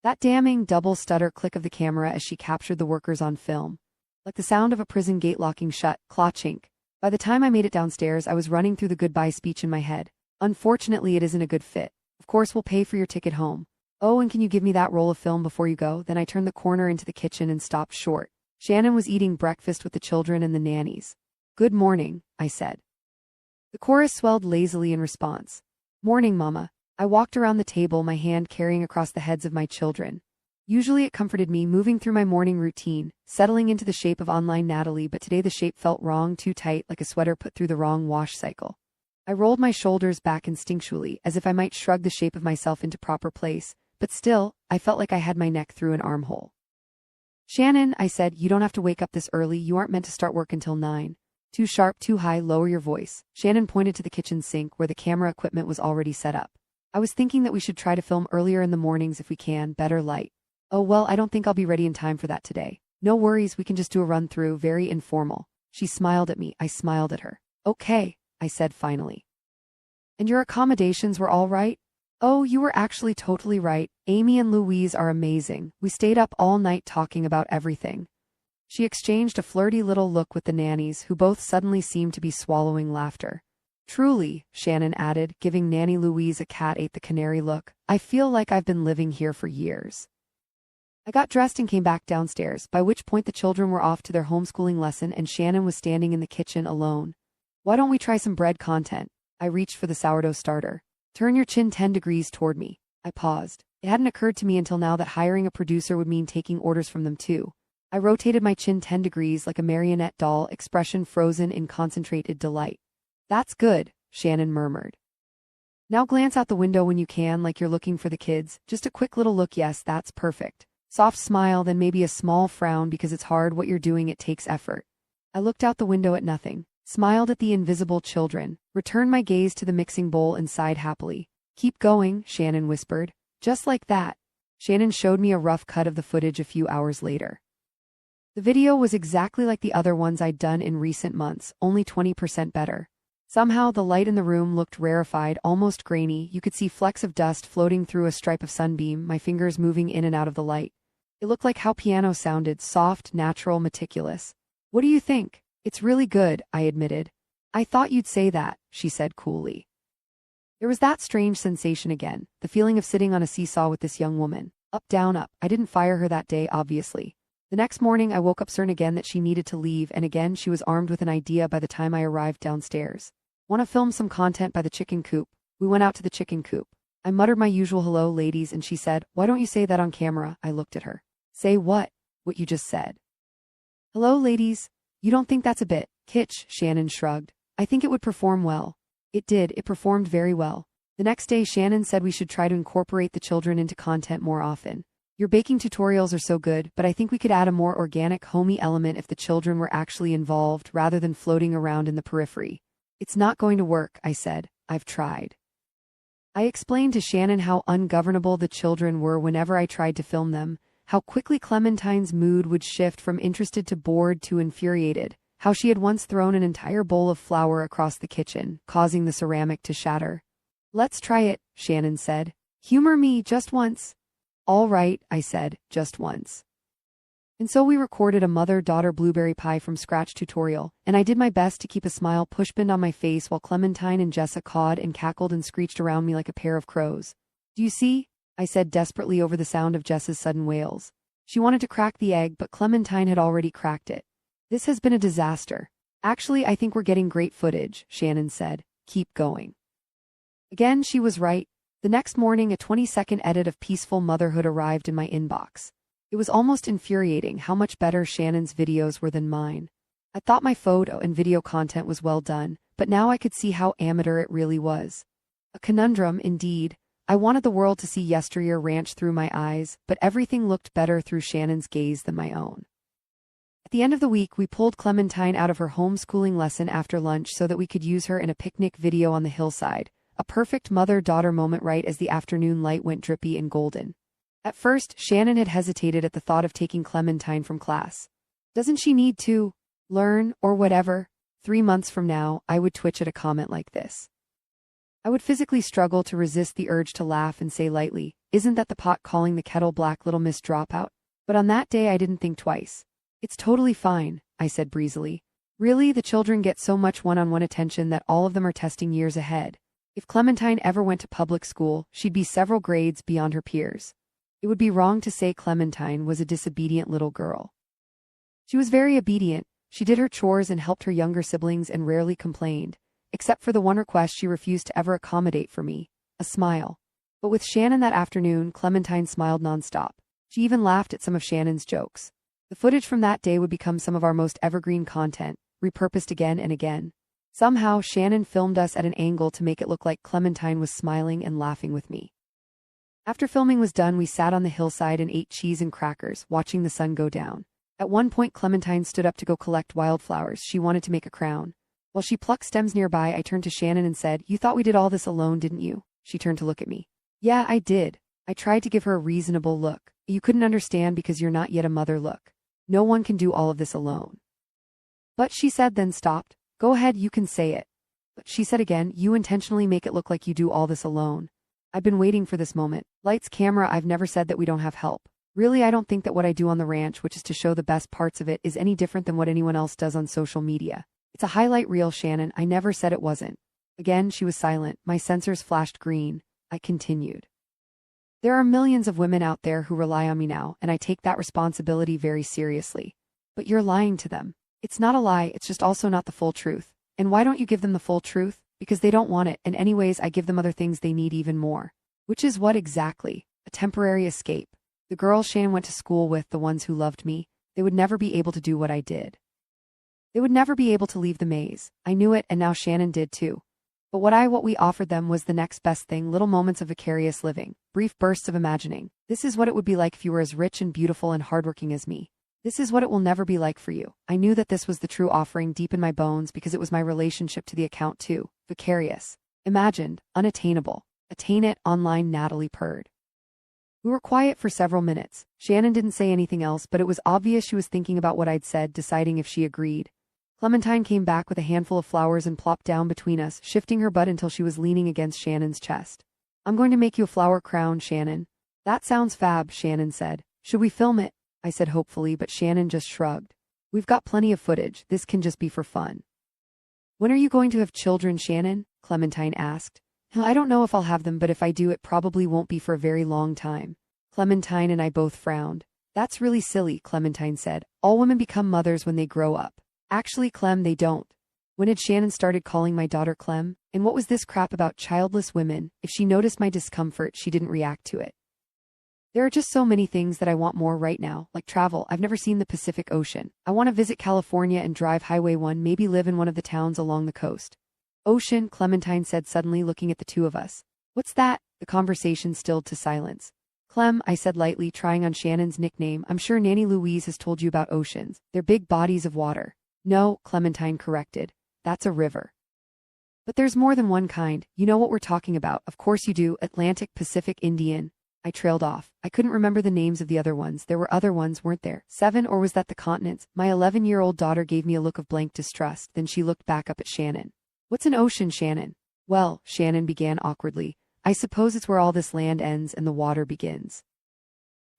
That damning double stutter click of the camera as she captured the workers on film. Like the sound of a prison gate locking shut, claw-chink. By the time I made it downstairs, I was running through the goodbye speech in my head. "Unfortunately, it isn't a good fit. Of course, we'll pay for your ticket home. Oh, and can you give me that roll of film before you go?" Then I turned the corner into the kitchen and stopped short. Shannon was eating breakfast with the children and the nannies. "Good morning," I said. The chorus swelled lazily in response. "Morning, Mama." I walked around the table, my hand carrying across the heads of my children. Usually it comforted me, moving through my morning routine, settling into the shape of online Natalie, but today the shape felt wrong, too tight, like a sweater put through the wrong wash cycle. I rolled my shoulders back instinctually, as if I might shrug the shape of myself into proper place, but still, I felt like I had my neck through an armhole. "Shannon," I said, "you don't have to wake up this early. You aren't meant to start work until 9. Too sharp, too high, lower your voice." Shannon pointed to the kitchen sink where the camera equipment was already set up. "I was thinking that we should try to film earlier in the mornings if we can, better light." "Oh well, I don't think I'll be ready in time for that today." "No worries, we can just do a run-through, very informal." She smiled at me, I smiled at her. "Okay," I said finally. "And your accommodations were all right?" "Oh, you were actually totally right. Amy and Louise are amazing. We stayed up all night talking about everything." She exchanged a flirty little look with the nannies, who both suddenly seemed to be swallowing laughter. "Truly," Shannon added, giving Nanny Louise a cat ate the canary look, "I feel like I've been living here for years." I got dressed and came back downstairs, by which point the children were off to their homeschooling lesson and Shannon was standing in the kitchen alone. "Why don't we try some bread content?" I reached for the sourdough starter. "Turn your chin 10 degrees toward me." I paused. It hadn't occurred to me until now that hiring a producer would mean taking orders from them too. I rotated my chin 10 degrees like a marionette doll, expression frozen in concentrated delight. That's good, Shannon murmured. Now glance out the window when you can, like you're looking for the kids. Just a quick little look. Yes, that's perfect. Soft smile, then maybe a small frown because it's hard what you're doing, it takes effort. I looked out the window at nothing, smiled at the invisible children, returned my gaze to the mixing bowl and sighed happily. Keep going, Shannon whispered. Just like that. Shannon showed me a rough cut of the footage a few hours later. The video was exactly like the other ones I'd done in recent months, only 20% better. Somehow the light in the room looked rarefied, almost grainy. You could see flecks of dust floating through a stripe of sunbeam, my fingers moving in and out of the light. It looked like how piano sounded, soft, natural, meticulous. What do you think? It's really good, I admitted. I thought you'd say that, she said coolly. There was that strange sensation again, the feeling of sitting on a seesaw with this young woman. Up, down, up. I didn't fire her that day, obviously. The next morning I woke up certain again that she needed to leave, and again she was armed with an idea by the time I arrived downstairs. Want to film some content by the chicken coop? We went out to the chicken coop. I muttered my usual hello, ladies, and she said, why don't you say that on camera? I looked at her. Say what? What you just said. Hello, ladies. You don't think that's a bit kitsch? Shannon shrugged. I think it would perform well. It did, it performed very well. The next day Shannon said we should try to incorporate the children into content more often. Your baking tutorials are so good, but I think we could add a more organic, homey element if the children were actually involved rather than floating around in the periphery. It's not going to work, I said. I've tried. I explained to Shannon how ungovernable the children were whenever I tried to film them, how quickly Clementine's mood would shift from interested to bored to infuriated, how she had once thrown an entire bowl of flour across the kitchen, causing the ceramic to shatter. Let's try it, Shannon said. Humor me just once. All right, I said, just once. And so we recorded a mother-daughter blueberry pie from scratch tutorial, and I did my best to keep a smile pushpinned on my face while Clementine and Jessa cawed and cackled and screeched around me like a pair of crows. Do you see? I said desperately over the sound of Jessa's sudden wails. She wanted to crack the egg, but Clementine had already cracked it. This has been a disaster. Actually, I think we're getting great footage, Shannon said. Keep going. Again, she was right. The next morning, a 20-second edit of Peaceful Motherhood arrived in my inbox. It was almost infuriating how much better Shannon's videos were than mine. I thought my photo and video content was well done, but now I could see how amateur it really was. A conundrum, indeed. I wanted the world to see Yesteryear ranch through my eyes, but everything looked better through Shannon's gaze than my own. At the end of the week, we pulled Clementine out of her homeschooling lesson after lunch so that we could use her in a picnic video on the hillside. A perfect mother-daughter moment right as the afternoon light went drippy and golden. At first, Shannon had hesitated at the thought of taking Clementine from class. Doesn't she need to learn, or whatever? 3 months from now, I would twitch at a comment like this. I would physically struggle to resist the urge to laugh and say lightly, isn't that the pot calling the kettle black, little Miss Dropout? But on that day I didn't think twice. It's totally fine, I said breezily. Really, the children get so much one-on-one attention that all of them are testing years ahead. If Clementine ever went to public school, she'd be several grades beyond her peers. It would be wrong to say Clementine was a disobedient little girl. She was very obedient. She did her chores and helped her younger siblings and rarely complained, except for the one request she refused to ever accommodate for me, a smile. But with Shannon that afternoon, Clementine smiled nonstop. She even laughed at some of Shannon's jokes. The footage from that day would become some of our most evergreen content, repurposed again and again. Somehow, Shannon filmed us at an angle to make it look like Clementine was smiling and laughing with me. After filming was done, we sat on the hillside and ate cheese and crackers, watching the sun go down. At one point, Clementine stood up to go collect wildflowers. She wanted to make a crown. While she plucked stems nearby, I turned to Shannon and said, "You thought we did all this alone, didn't you?" She turned to look at me. "Yeah, I did." I tried to give her a reasonable look. "You couldn't understand because you're not yet a mother look. No one can do all of this alone." "But," she said, then stopped. "Go ahead, you can say it." "But," she said again, "you intentionally make it look like you do all this alone." I've been waiting for this moment. Lights, camera, I've never said that we don't have help. Really, I don't think that what I do on the ranch, which is to show the best parts of it, is any different than what anyone else does on social media. It's a highlight reel, Shannon. I never said it wasn't. Again, she was silent. My sensors flashed green. I continued. There are millions of women out there who rely on me now, and I take that responsibility very seriously. But you're lying to them. It's not a lie, it's just also not the full truth. And why don't you give them the full truth? Because they don't want it, and anyways I give them other things they need even more. Which is what exactly? A temporary escape. The girls Shannon went to school with, the ones who loved me, They would never be able to do what I did. They would never be able to leave the maze. I knew it, and now Shannon did too. But what we offered them was the next best thing, little moments of vicarious living, brief bursts of imagining. This is what it would be like if you were as rich and beautiful and hardworking as me. This is what it will never be like for you. I knew that this was the true offering deep in my bones because it was my relationship to the account too. Vicarious. Imagined. Unattainable. Attain it, online, Natalie purred. We were quiet for several minutes. Shannon didn't say anything else, but it was obvious she was thinking about what I'd said, deciding if she agreed. Clementine came back with a handful of flowers and plopped down between us, shifting her butt until she was leaning against Shannon's chest. I'm going to make you a flower crown, Shannon. That sounds fab, Shannon said. Should we film it? I said hopefully, but Shannon just shrugged. We've got plenty of footage. This can just be for fun. When are you going to have children, Shannon? Clementine asked. I don't know if I'll have them, but if I do, it probably won't be for a very long time. Clementine and I both frowned. That's really silly, Clementine said. All women become mothers when they grow up. Actually, Clem, they don't. When had Shannon started calling my daughter Clem? And what was this crap about childless women? If she noticed my discomfort, she didn't react to it. There are just so many things that I want more right now, like travel. I've never seen the Pacific Ocean. I want to visit California and drive Highway 1, maybe live in one of the towns along the coast. Ocean, Clementine said suddenly, looking at the two of us. What's that? The conversation stilled to silence. Clem, I said lightly, trying on Shannon's nickname. I'm sure Nanny Louise has told you about oceans. They're big bodies of water. No, Clementine corrected. That's a river. But there's more than one kind. You know what we're talking about. Of course you do. Atlantic, Pacific, Indian. I trailed off. I couldn't remember the names of the other ones. There were other ones, weren't there? 7, or was that the continents? My 11-year-old daughter gave me a look of blank distrust. Then she looked back up at Shannon. What's an ocean, Shannon? Well, Shannon began awkwardly. I suppose it's where all this land ends and the water begins.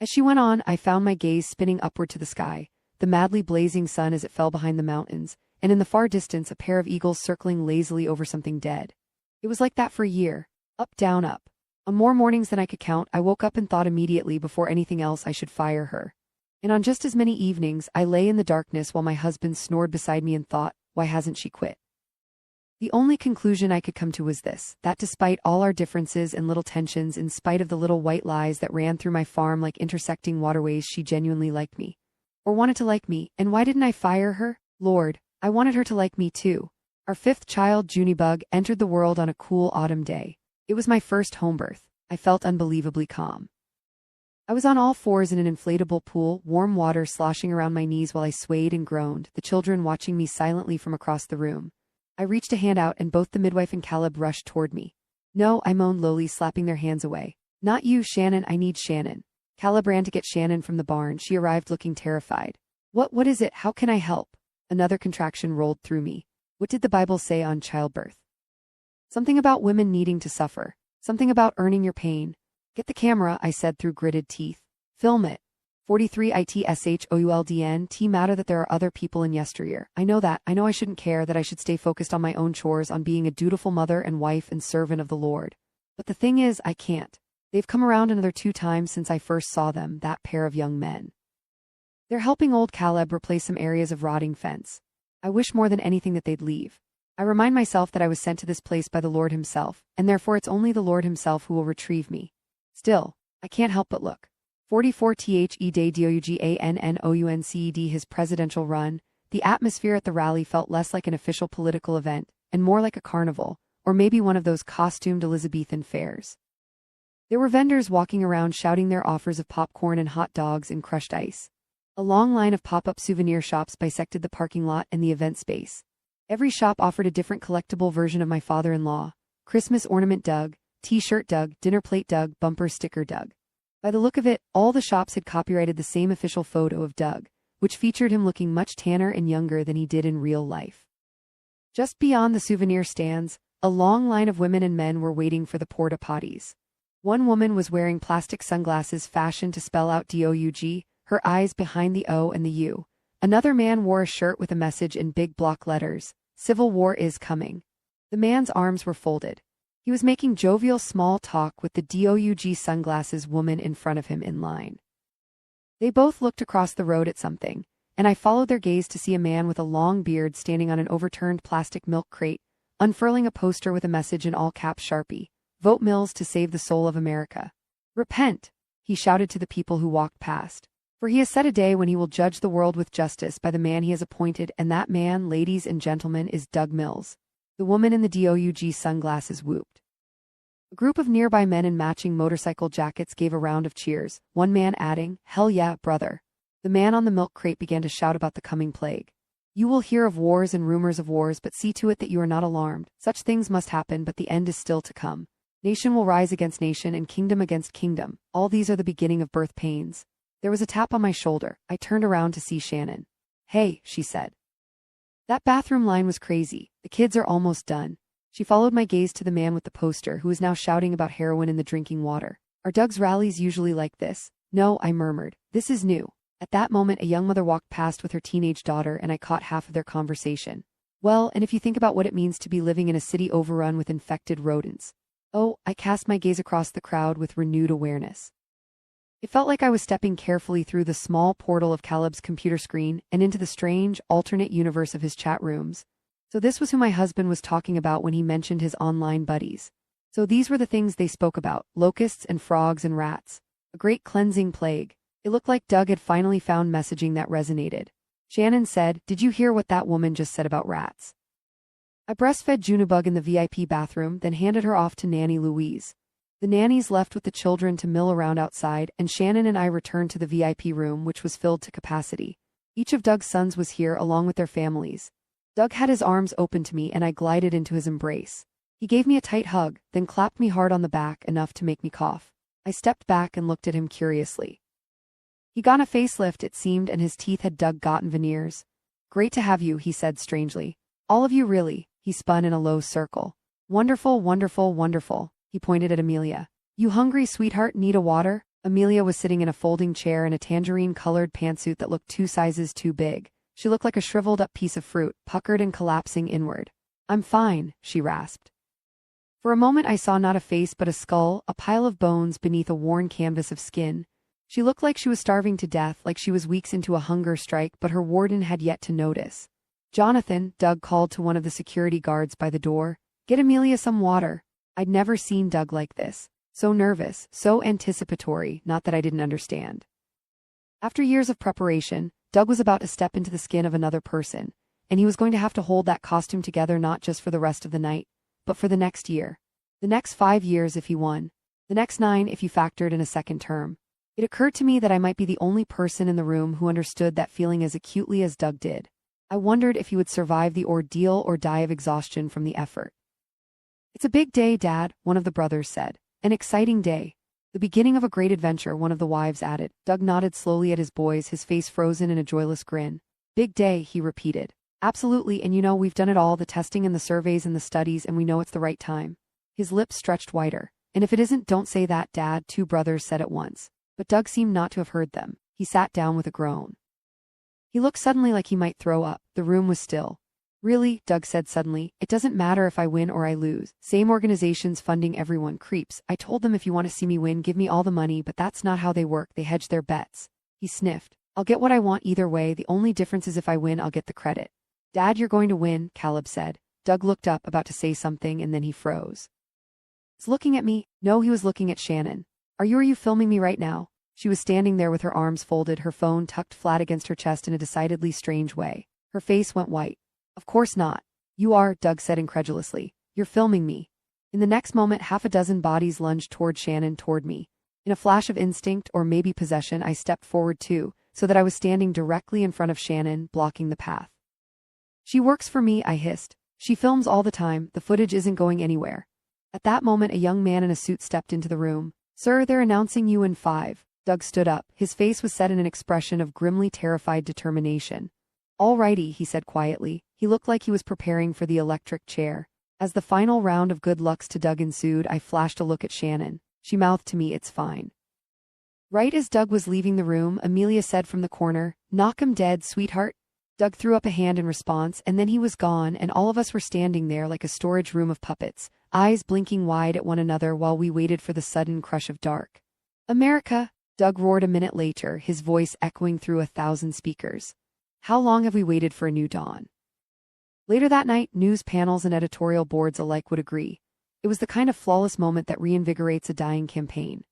As she went on, I found my gaze spinning upward to the sky, the madly blazing sun as it fell behind the mountains, and in the far distance a pair of eagles circling lazily over something dead. It was like that for a year. Up, down, up. On more mornings than I could count, I woke up and thought immediately before anything else I should fire her. And on just as many evenings, I lay in the darkness while my husband snored beside me and thought, why hasn't she quit? The only conclusion I could come to was this, that despite all our differences and little tensions, in spite of the little white lies that ran through my farm like intersecting waterways, she genuinely liked me. Or wanted to like me. And why didn't I fire her? Lord, I wanted her to like me too. Our 5th child, Junebug, entered the world on a cool autumn day. It was my first home birth. I felt unbelievably calm. I was on all fours in an inflatable pool, warm water sloshing around my knees while I swayed and groaned, the children watching me silently from across the room. I reached a hand out and both the midwife and Caleb rushed toward me. No, I moaned lowly, slapping their hands away. Not you, Shannon, I need Shannon. Caleb ran to get Shannon from the barn. She arrived looking terrified. What is it? How can I help? Another contraction rolled through me. What did the Bible say on childbirth? Something about women needing to suffer. Something about earning your pain. Get the camera, I said through gritted teeth. Film it. 43 ITSHOULDNT matter that there are other people in Yesteryear. I know that. I know I shouldn't care, that I should stay focused on my own chores, on being a dutiful mother and wife and servant of the Lord. But the thing is, I can't. They've come around another 2 times since I first saw them, that pair of young men. They're helping old Caleb replace some areas of rotting fence. I wish more than anything that they'd leave. I remind myself that I was sent to this place by the Lord himself, and therefore it's only the Lord himself who will retrieve me. Still, I can't help but look. 44 THEDOUGANNOUNCED his presidential run, the atmosphere at the rally felt less like an official political event, and more like a carnival, or maybe one of those costumed Elizabethan fairs. There were vendors walking around shouting their offers of popcorn and hot dogs and crushed ice. A long line of pop-up souvenir shops bisected the parking lot and the event space. Every shop offered a different collectible version of my father-in-law. Christmas ornament Doug, t-shirt Doug, dinner plate Doug, bumper sticker Doug. By the look of it, all the shops had copyrighted the same official photo of Doug, which featured him looking much tanner and younger than he did in real life. Just beyond the souvenir stands, a long line of women and men were waiting for the porta potties. One woman was wearing plastic sunglasses fashioned to spell out DOUG, her eyes behind the O and the U. Another man wore a shirt with a message in big block letters, Civil War is coming. The man's arms were folded. He was making jovial small talk with the DOUG sunglasses woman in front of him in line. They both looked across the road at something, and I followed their gaze to see a man with a long beard standing on an overturned plastic milk crate, unfurling a poster with a message in all caps Sharpie, Vote Mills to save the soul of America. Repent, he shouted to the people who walked past. For he has set a day when he will judge the world with justice by the man he has appointed, and that man, ladies and gentlemen, is Doug Mills. The woman in the DOUG sunglasses whooped. A group of nearby men in matching motorcycle jackets gave a round of cheers, one man adding, "Hell yeah, brother." The man on the milk crate began to shout about the coming plague. "You will hear of wars and rumors of wars, but see to it that you are not alarmed. Such things must happen, but the end is still to come. Nation will rise against nation and kingdom against kingdom. All these are the beginning of birth pains." There was a tap on my shoulder. I turned around to see Shannon. "Hey," she said. "That bathroom line was crazy. The kids are almost done." She followed my gaze to the man with the poster, who was now shouting about heroin in the drinking water. "Are Doug's rallies usually like this?" "No," I murmured. "This is new." At that moment, a young mother walked past with her teenage daughter, and I caught half of their conversation. "Well, and if you think about what it means to be living in a city overrun with infected rodents." Oh, I cast my gaze across the crowd with renewed awareness. It felt like I was stepping carefully through the small portal of Caleb's computer screen and into the strange, alternate universe of his chat rooms. So this was who my husband was talking about when he mentioned his online buddies. So these were the things they spoke about: locusts and frogs and rats. A great cleansing plague. It looked like Doug had finally found messaging that resonated. Shannon said, "Did you hear what that woman just said about rats?" I breastfed Junebug in the VIP bathroom, then handed her off to Nanny Louise. The nannies left with the children to mill around outside, and Shannon and I returned to the VIP room, which was filled to capacity. Each of Doug's sons was here, along with their families. Doug had his arms open to me, and I glided into his embrace. He gave me a tight hug, then clapped me hard on the back, enough to make me cough. I stepped back and looked at him curiously. He got a facelift, it seemed, and his teeth had gotten veneers. "Great to have you," he said strangely. "All of you, really." He spun in a low circle. "Wonderful, wonderful, wonderful." He pointed at Amelia. "You hungry, sweetheart? Need a water?" Amelia was sitting in a folding chair in a tangerine-colored pantsuit that looked 2 sizes too big. She looked like a shriveled-up piece of fruit, puckered and collapsing inward. "I'm fine," she rasped. For a moment I saw not a face but a skull, a pile of bones beneath a worn canvas of skin. She looked like she was starving to death, like she was weeks into a hunger strike, but her warden had yet to notice. "Jonathan," Doug called to one of the security guards by the door. "Get Amelia some water." I'd never seen Doug like this. So nervous, so anticipatory, not that I didn't understand. After years of preparation, Doug was about to step into the skin of another person, and he was going to have to hold that costume together not just for the rest of the night, but for the next year. The next 5 years if he won. The next 9 if you factored in a second term. It occurred to me that I might be the only person in the room who understood that feeling as acutely as Doug did. I wondered if he would survive the ordeal or die of exhaustion from the effort. "It's a big day, Dad," one of the brothers said. "An exciting day. The beginning of a great adventure," one of the wives added. Doug nodded slowly at his boys, his face frozen in a joyless grin. "Big day," he repeated. "Absolutely, and you know, we've done it all, the testing and the surveys and the studies, and we know it's the right time." His lips stretched wider. "And if it isn't, don't say that, Dad," 2 brothers said at once. But Doug seemed not to have heard them. He sat down with a groan. He looked suddenly like he might throw up. The room was still. "Really," Doug said suddenly, "it doesn't matter if I win or I lose. Same organizations funding everyone. Creeps. I told them if you want to see me win, give me all the money, but that's not how they work. They hedge their bets." He sniffed. "I'll get what I want either way. The only difference is if I win, I'll get the credit." "Dad, you're going to win," Caleb said. Doug looked up, about to say something, and then he froze. "He's looking at me." No, he was looking at Shannon. Are you filming me right now?" She was standing there with her arms folded, her phone tucked flat against her chest in a decidedly strange way. Her face went white. "Of course not." "You are," Doug said incredulously. "You're filming me." In the next moment, 6 bodies lunged toward Shannon, toward me. In a flash of instinct, or maybe possession, I stepped forward too, so that I was standing directly in front of Shannon, blocking the path. "She works for me," I hissed. "She films all the time. The footage isn't going anywhere." At that moment, a young man in a suit stepped into the room. "Sir, they're announcing you in 5. Doug stood up. His face was set in an expression of grimly terrified determination. "All righty," he said quietly. He looked like he was preparing for the electric chair. As the final round of good lucks to Doug ensued, I flashed a look at Shannon. She mouthed to me, "It's fine." Right as Doug was leaving the room, Amelia said from the corner, "Knock 'em dead, sweetheart." Doug threw up a hand in response, and then he was gone, and all of us were standing there like a storage room of puppets, eyes blinking wide at one another while we waited for the sudden crush of dark. "America!" Doug roared a minute later, his voice echoing through 1,000 speakers. "How long have we waited for a new dawn?" Later that night, news panels and editorial boards alike would agree. It was the kind of flawless moment that reinvigorates a dying campaign.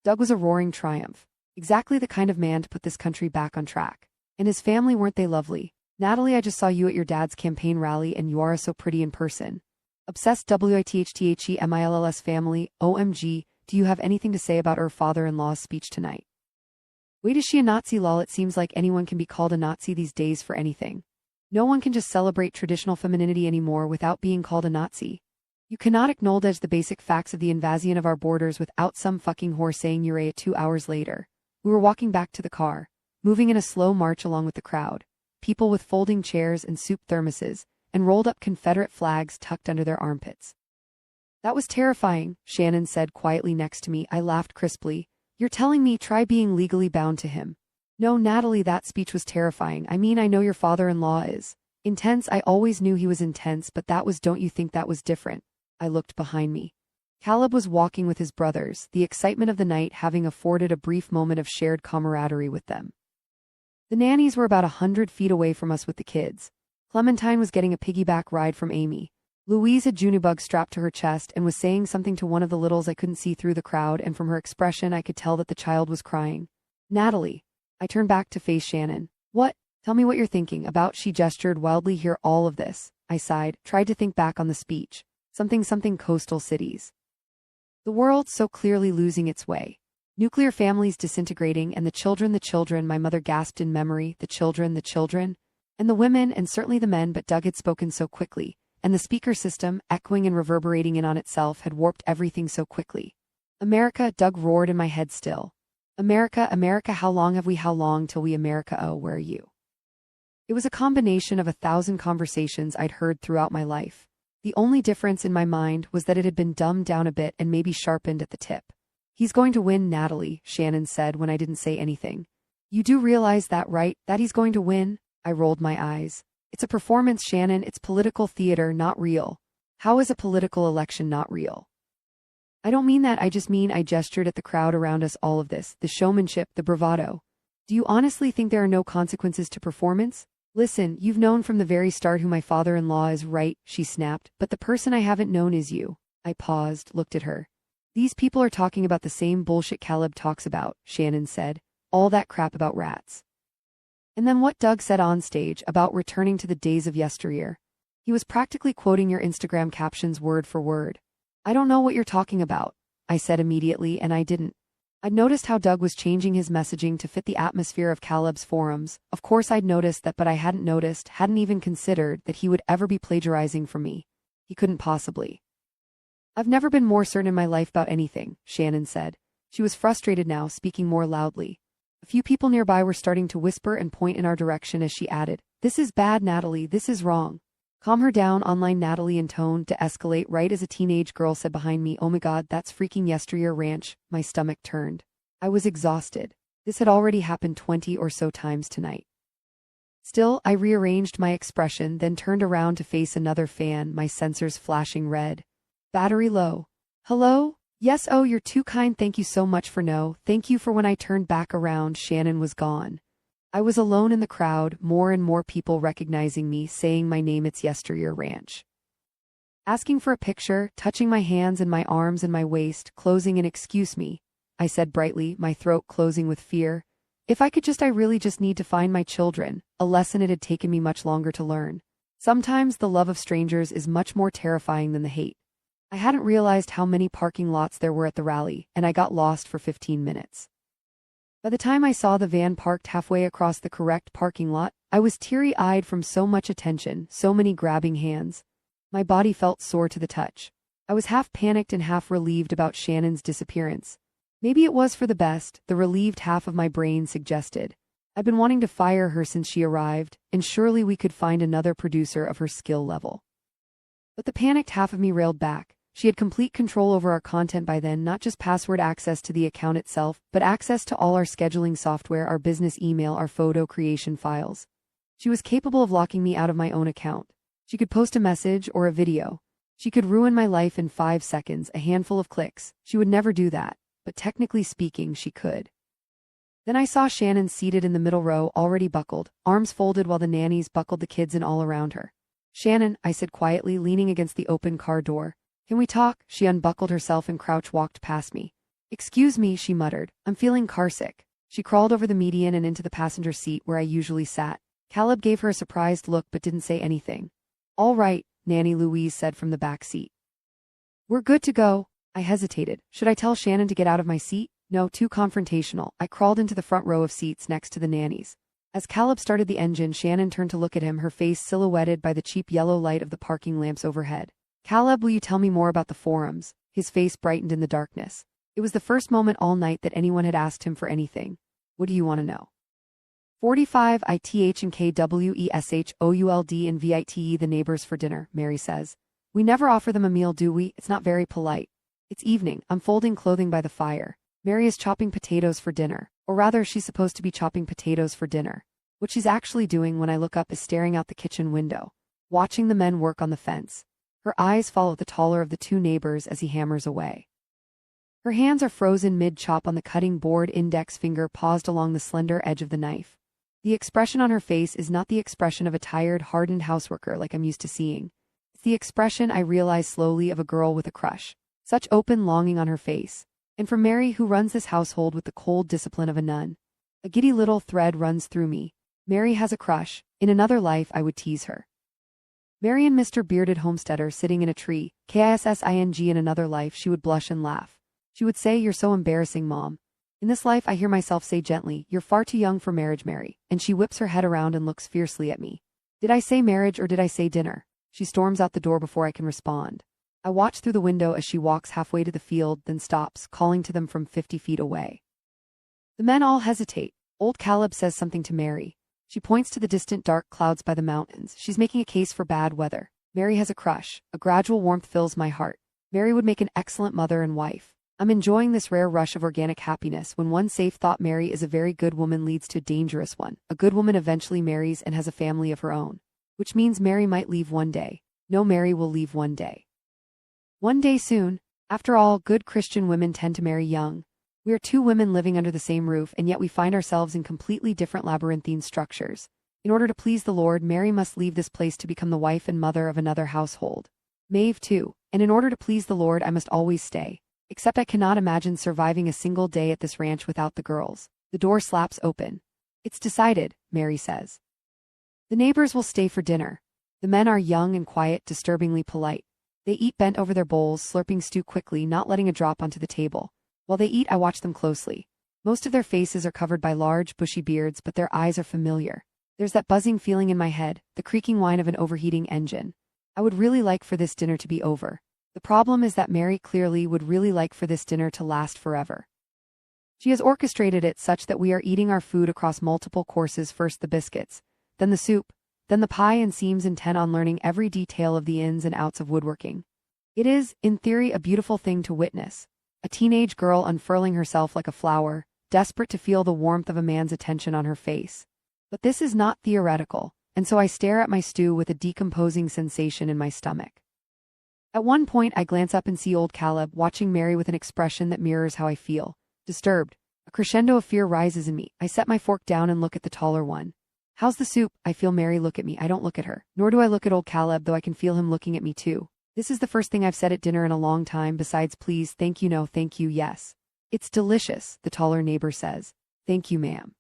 Doug was a roaring triumph. Exactly the kind of man to put this country back on track. And his family, weren't they lovely? Natalie, I just saw you at your dad's campaign rally and you are so pretty in person. Obsessed WITHTHEMILLS family, OMG, do you have anything to say about her father-in-law's speech tonight? Wait, is she a Nazi? Lol, it seems like anyone can be called a Nazi these days for anything. No one can just celebrate traditional femininity anymore without being called a Nazi. You cannot acknowledge the basic facts of the invasion of our borders without some fucking whore saying "Urea" 2 hours later. We were walking back to the car, moving in a slow march along with the crowd, people with folding chairs and soup thermoses, and rolled-up Confederate flags tucked under their armpits. That was terrifying, Shannon said quietly next to me. I laughed crisply. You're telling me try being legally bound to him? No, Natalie, that speech was terrifying. I mean, I know your father-in-law is intense. I always knew he was intense, but don't you think that was different? I looked behind me. Caleb was walking with his brothers, the excitement of the night having afforded a brief moment of shared camaraderie with them. The nannies were about 100 feet away from us with the kids. Clementine was getting a piggyback ride from Amy. Louise had Junebug strapped to her chest and was saying something to one of the littles. I couldn't see through the crowd, and from her expression I could tell that the child was crying. Natalie. I turned back to face Shannon. What? Tell me what you're thinking about. She gestured wildly. Hear all of this. I sighed, tried to think back on the speech. Something coastal cities. The world so clearly losing its way. Nuclear families disintegrating, and the children, my mother gasped in memory, the children, and the women, and certainly the men, but Doug had spoken so quickly, and the speaker system, echoing and reverberating in on itself, had warped everything so quickly. America, Doug roared in my head still. America, America, how long till we America, oh, where are you? It was a combination of 1,000 conversations I'd heard throughout my life. The only difference in my mind was that it had been dumbed down a bit and maybe sharpened at the tip. He's going to win, Natalie, Shannon said when I didn't say anything. You do realize that, right? That he's going to win? I rolled my eyes. It's a performance, Shannon. It's political theater, not real. How is a political election not real? I don't mean that. I just mean, I gestured at the crowd around us, all of this, the showmanship, the bravado. Do you honestly think there are no consequences to performance? Listen, you've known from the very start who my father-in-law is, right? She snapped. But the person I haven't known is you. I paused, looked at her. These people are talking about the same bullshit Caleb talks about, Shannon said. All that crap about rats. And then what Doug said on stage about returning to the days of yesteryear. He was practically quoting your Instagram captions word for word. I don't know what you're talking about, I said immediately, and I didn't. I'd noticed how Doug was changing his messaging to fit the atmosphere of Caleb's forums. Of course I'd noticed that, but I hadn't even considered that he would ever be plagiarizing from me. He couldn't possibly. I've never been more certain in my life about anything, Shannon said. She was frustrated now, speaking more loudly. A few people nearby were starting to whisper and point in our direction as she added, "This is bad, Natalie, this is wrong." Calm her down, online Natalie intoned to escalate right as a teenage girl said behind me, "Oh my god, that's freaking Yesteryear Ranch." My stomach turned. I was exhausted. This had already happened 20 or so times tonight. Still, I rearranged my expression, then turned around to face another fan, my sensors flashing red. Battery low. Hello? Yes, oh, you're too kind, thank you so much for no, thank you for. When I turned back around, Shannon was gone. I was alone in the crowd, more and more people recognizing me, saying my name. It's Yesteryear Ranch. Asking for a picture, touching my hands and my arms and my waist, closing in. Excuse me, I said brightly, my throat closing with fear. If I could I really just need to find my children, a lesson it had taken me much longer to learn. Sometimes the love of strangers is much more terrifying than the hate. I hadn't realized how many parking lots there were at the rally, and I got lost for 15 minutes. By the time I saw the van parked halfway across the correct parking lot, I was teary-eyed from so much attention, so many grabbing hands. My body felt sore to the touch. I was half panicked and half relieved about Shannon's disappearance. Maybe it was for the best, the relieved half of my brain suggested. I'd been wanting to fire her since she arrived, and surely we could find another producer of her skill level. But the panicked half of me railed back. She had complete control over our content by then, not just password access to the account itself, but access to all our scheduling software, our business email, our photo creation files. She was capable of locking me out of my own account. She could post a message or a video. She could ruin my life in 5 seconds, a handful of clicks. She would never do that, but technically speaking, she could. Then I saw Shannon seated in the middle row, already buckled, arms folded while the nannies buckled the kids in all around her. "Shannon," I said quietly, leaning against the open car door. "Can we talk?" She unbuckled herself and crouch walked past me. "Excuse me," she muttered. "I'm feeling carsick." She crawled over the median and into the passenger seat where I usually sat. Caleb gave her a surprised look but didn't say anything. "All right," Nanny Louise said from the back seat. "We're good to go." I hesitated. Should I tell Shannon to get out of my seat? No, too confrontational. I crawled into the front row of seats next to the nannies. As Caleb started the engine, Shannon turned to look at him, her face silhouetted by the cheap yellow light of the parking lamps overhead. "Caleb, will you tell me more about the forums?" His face brightened in the darkness. It was the first moment all night that anyone had asked him for anything. "What do you want to know?" 45 ITH and KWESHOULD and VITE the neighbors for dinner, Mary says. "We never offer them a meal, do we? It's not very polite." It's evening. I'm folding clothing by the fire. Mary is chopping potatoes for dinner. Or rather, she's supposed to be chopping potatoes for dinner. What she's actually doing when I look up is staring out the kitchen window, watching the men work on the fence. Her eyes follow the taller of the two neighbors as he hammers away. Her hands are frozen mid-chop on the cutting board, index finger paused along the slender edge of the knife. The expression on her face is not the expression of a tired, hardened houseworker like I'm used to seeing. It's the expression, I realize slowly, of a girl with a crush. Such open longing on her face. And for Mary, who runs this household with the cold discipline of a nun. A giddy little thread runs through me. Mary has a crush. In another life I would tease her. Mary and Mr. Bearded Homesteader sitting in a tree, KISSING. In another life she would blush and laugh. She would say, "You're so embarrassing, Mom." In this life I hear myself say gently, "You're far too young for marriage, Mary," and she whips her head around and looks fiercely at me. Did I say marriage or did I say dinner? She storms out the door before I can respond. I watch through the window as she walks halfway to the field, then stops, calling to them from 50 feet away. The men all hesitate. Old Caleb says something to Mary. She points to the distant dark clouds by the mountains. She's making a case for bad weather. Mary has a crush. A gradual warmth fills my heart. Mary would make an excellent mother and wife. I'm enjoying this rare rush of organic happiness when one safe thought, Mary is a very good woman, leads to a dangerous one. A good woman eventually marries and has a family of her own. Which means Mary might leave one day. No, Mary will leave one day. One day soon. After all, good Christian women tend to marry young. We are two women living under the same roof, and yet we find ourselves in completely different labyrinthine structures. In order to please the Lord, Mary must leave this place to become the wife and mother of another household. Maeve too. And in order to please the Lord, I must always stay. Except I cannot imagine surviving a single day at this ranch without the girls. The door slaps open. "It's decided," Mary says. "The neighbors will stay for dinner." The men are young and quiet, disturbingly polite. They eat bent over their bowls, slurping stew quickly, not letting a drop onto the table. While they eat, I watch them closely. Most of their faces are covered by large, bushy beards, but their eyes are familiar. There's that buzzing feeling in my head, the creaking whine of an overheating engine. I would really like for this dinner to be over. The problem is that Mary clearly would really like for this dinner to last forever. She has orchestrated it such that we are eating our food across multiple courses, first the biscuits, then the soup, then the pie, and seems intent on learning every detail of the ins and outs of woodworking. It is, in theory, a beautiful thing to witness. A teenage girl unfurling herself like a flower, desperate to feel the warmth of a man's attention on her face. But this is not theoretical, and so I stare at my stew with a decomposing sensation in my stomach. At one point I glance up and see old Caleb watching Mary with an expression that mirrors how I feel. Disturbed. A crescendo of fear rises in me. I set my fork down and look at the taller one. "How's the soup?" I feel Mary look at me. I don't look at her. Nor do I look at old Caleb, though I can feel him looking at me too. This is the first thing I've said at dinner in a long time besides please, thank you, no, thank you, yes. "It's delicious," the taller neighbor says. "Thank you, ma'am."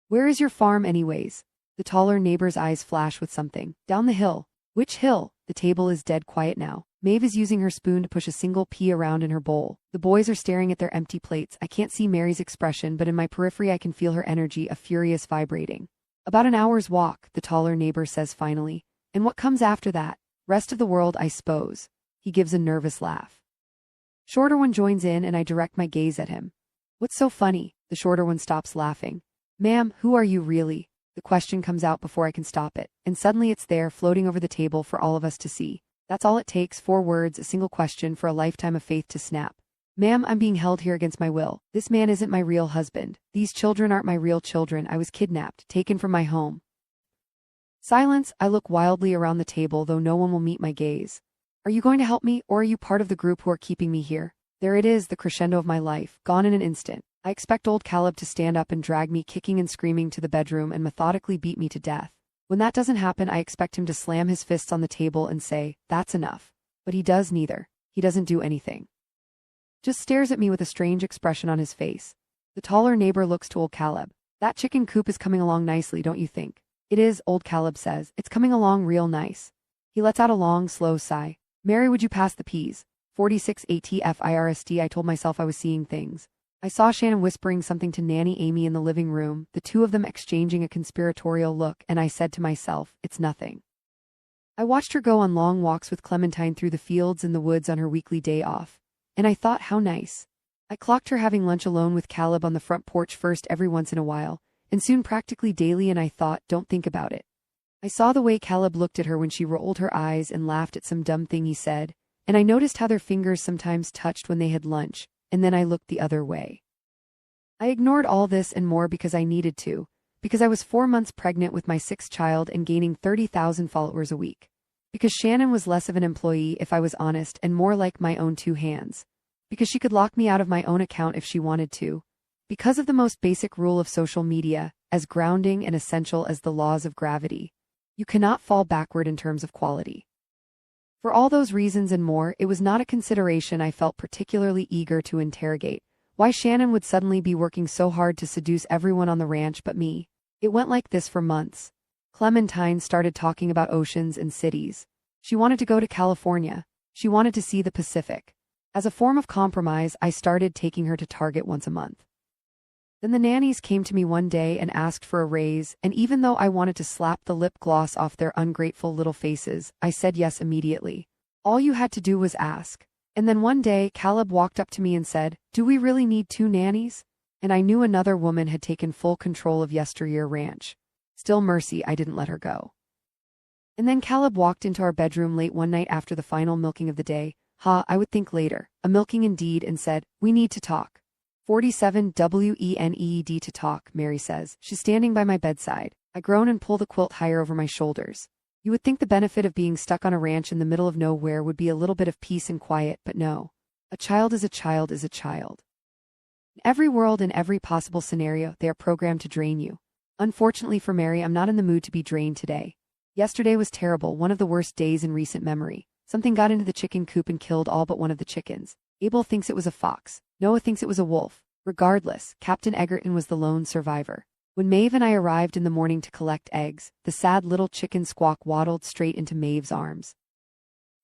"Where is your farm anyways?" The taller neighbor's eyes flash with something. "Down the hill." "Which hill?" The table is dead quiet now. Maeve is using her spoon to push a single pea around in her bowl. The boys are staring at their empty plates. I can't see Mary's expression, but in my periphery I can feel her energy, a furious vibrating. "About an hour's walk," the taller neighbor says finally. "And what comes after that? Rest of the world, I suppose." He gives a nervous laugh. Shorter one joins in and I direct my gaze at him. "What's so funny?" The shorter one stops laughing. "Ma'am, who are you really?" The question comes out before I can stop it, and suddenly it's there, floating over the table for all of us to see. That's all it takes, 4 words, a single question for a lifetime of faith to snap. "Ma'am, I'm being held here against my will. This man isn't my real husband. These children aren't my real children. I was kidnapped, taken from my home." Silence. I look wildly around the table, though no one will meet my gaze. "Are you going to help me, or are you part of the group who are keeping me here?" There it is, the crescendo of my life, gone in an instant. I expect old Caleb to stand up and drag me kicking and screaming to the bedroom and methodically beat me to death. When that doesn't happen, I expect him to slam his fists on the table and say, "That's enough." But he does neither. He doesn't do anything. Just stares at me with a strange expression on his face. The taller neighbor looks to old Caleb. That chicken coop is coming along nicely, don't you think? It is, old Caleb says. It's coming along real nice. He lets out a long, slow sigh. Mary, would you pass the peas? 46 ATFIRSD. I told myself I was seeing things. I saw Shannon whispering something to Nanny Amy in the living room, the two of them exchanging a conspiratorial look, and I said to myself, it's nothing. I watched her go on long walks with Clementine through the fields and the woods on her weekly day off. And I thought, how nice. I clocked her having lunch alone with Caleb on the front porch first every once in a while, and soon practically daily, and I thought, don't think about it. I saw the way Caleb looked at her when she rolled her eyes and laughed at some dumb thing he said, and I noticed how their fingers sometimes touched when they had lunch, and then I looked the other way. I ignored all this and more because I needed to, because I was 4 months pregnant with my 6th child and gaining 30,000 followers a week. Because Shannon was less of an employee, if I was honest, and more like my own two hands. Because she could lock me out of my own account if she wanted to. Because of the most basic rule of social media, as grounding and essential as the laws of gravity. You cannot fall backward in terms of quality. For all those reasons and more, it was not a consideration I felt particularly eager to interrogate. Why Shannon would suddenly be working so hard to seduce everyone on the ranch but me. It went like this for months. Clementine started talking about oceans and cities. She wanted to go to California. She wanted to see the Pacific. As a form of compromise, I started taking her to Target once a month. Then the nannies came to me one day and asked for a raise, and even though I wanted to slap the lip gloss off their ungrateful little faces, I said yes immediately. All you had to do was ask. And then one day, Caleb walked up to me and said, "Do we really need 2 nannies?" And I knew another woman had taken full control of Yesteryear Ranch. Still mercy, I didn't let her go. And then Caleb walked into our bedroom late one night after the final milking of the day. I would think later. A milking indeed, and said, "We need to talk." 47 WENEED to talk, Mary says. She's standing by my bedside. I groan and pull the quilt higher over my shoulders. You would think the benefit of being stuck on a ranch in the middle of nowhere would be a little bit of peace and quiet, but no. A child is a child is a child. In every world, in every possible scenario, they are programmed to drain you. Unfortunately for Mary, I'm not in the mood to be drained today. Yesterday was terrible, one of the worst days in recent memory. Something got into the chicken coop and killed all but one of the chickens. Abel thinks it was a fox. Noah thinks it was a wolf. Regardless, Captain Egerton was the lone survivor. When Maeve and I arrived in the morning to collect eggs, the sad little chicken Squawk waddled straight into Maeve's arms.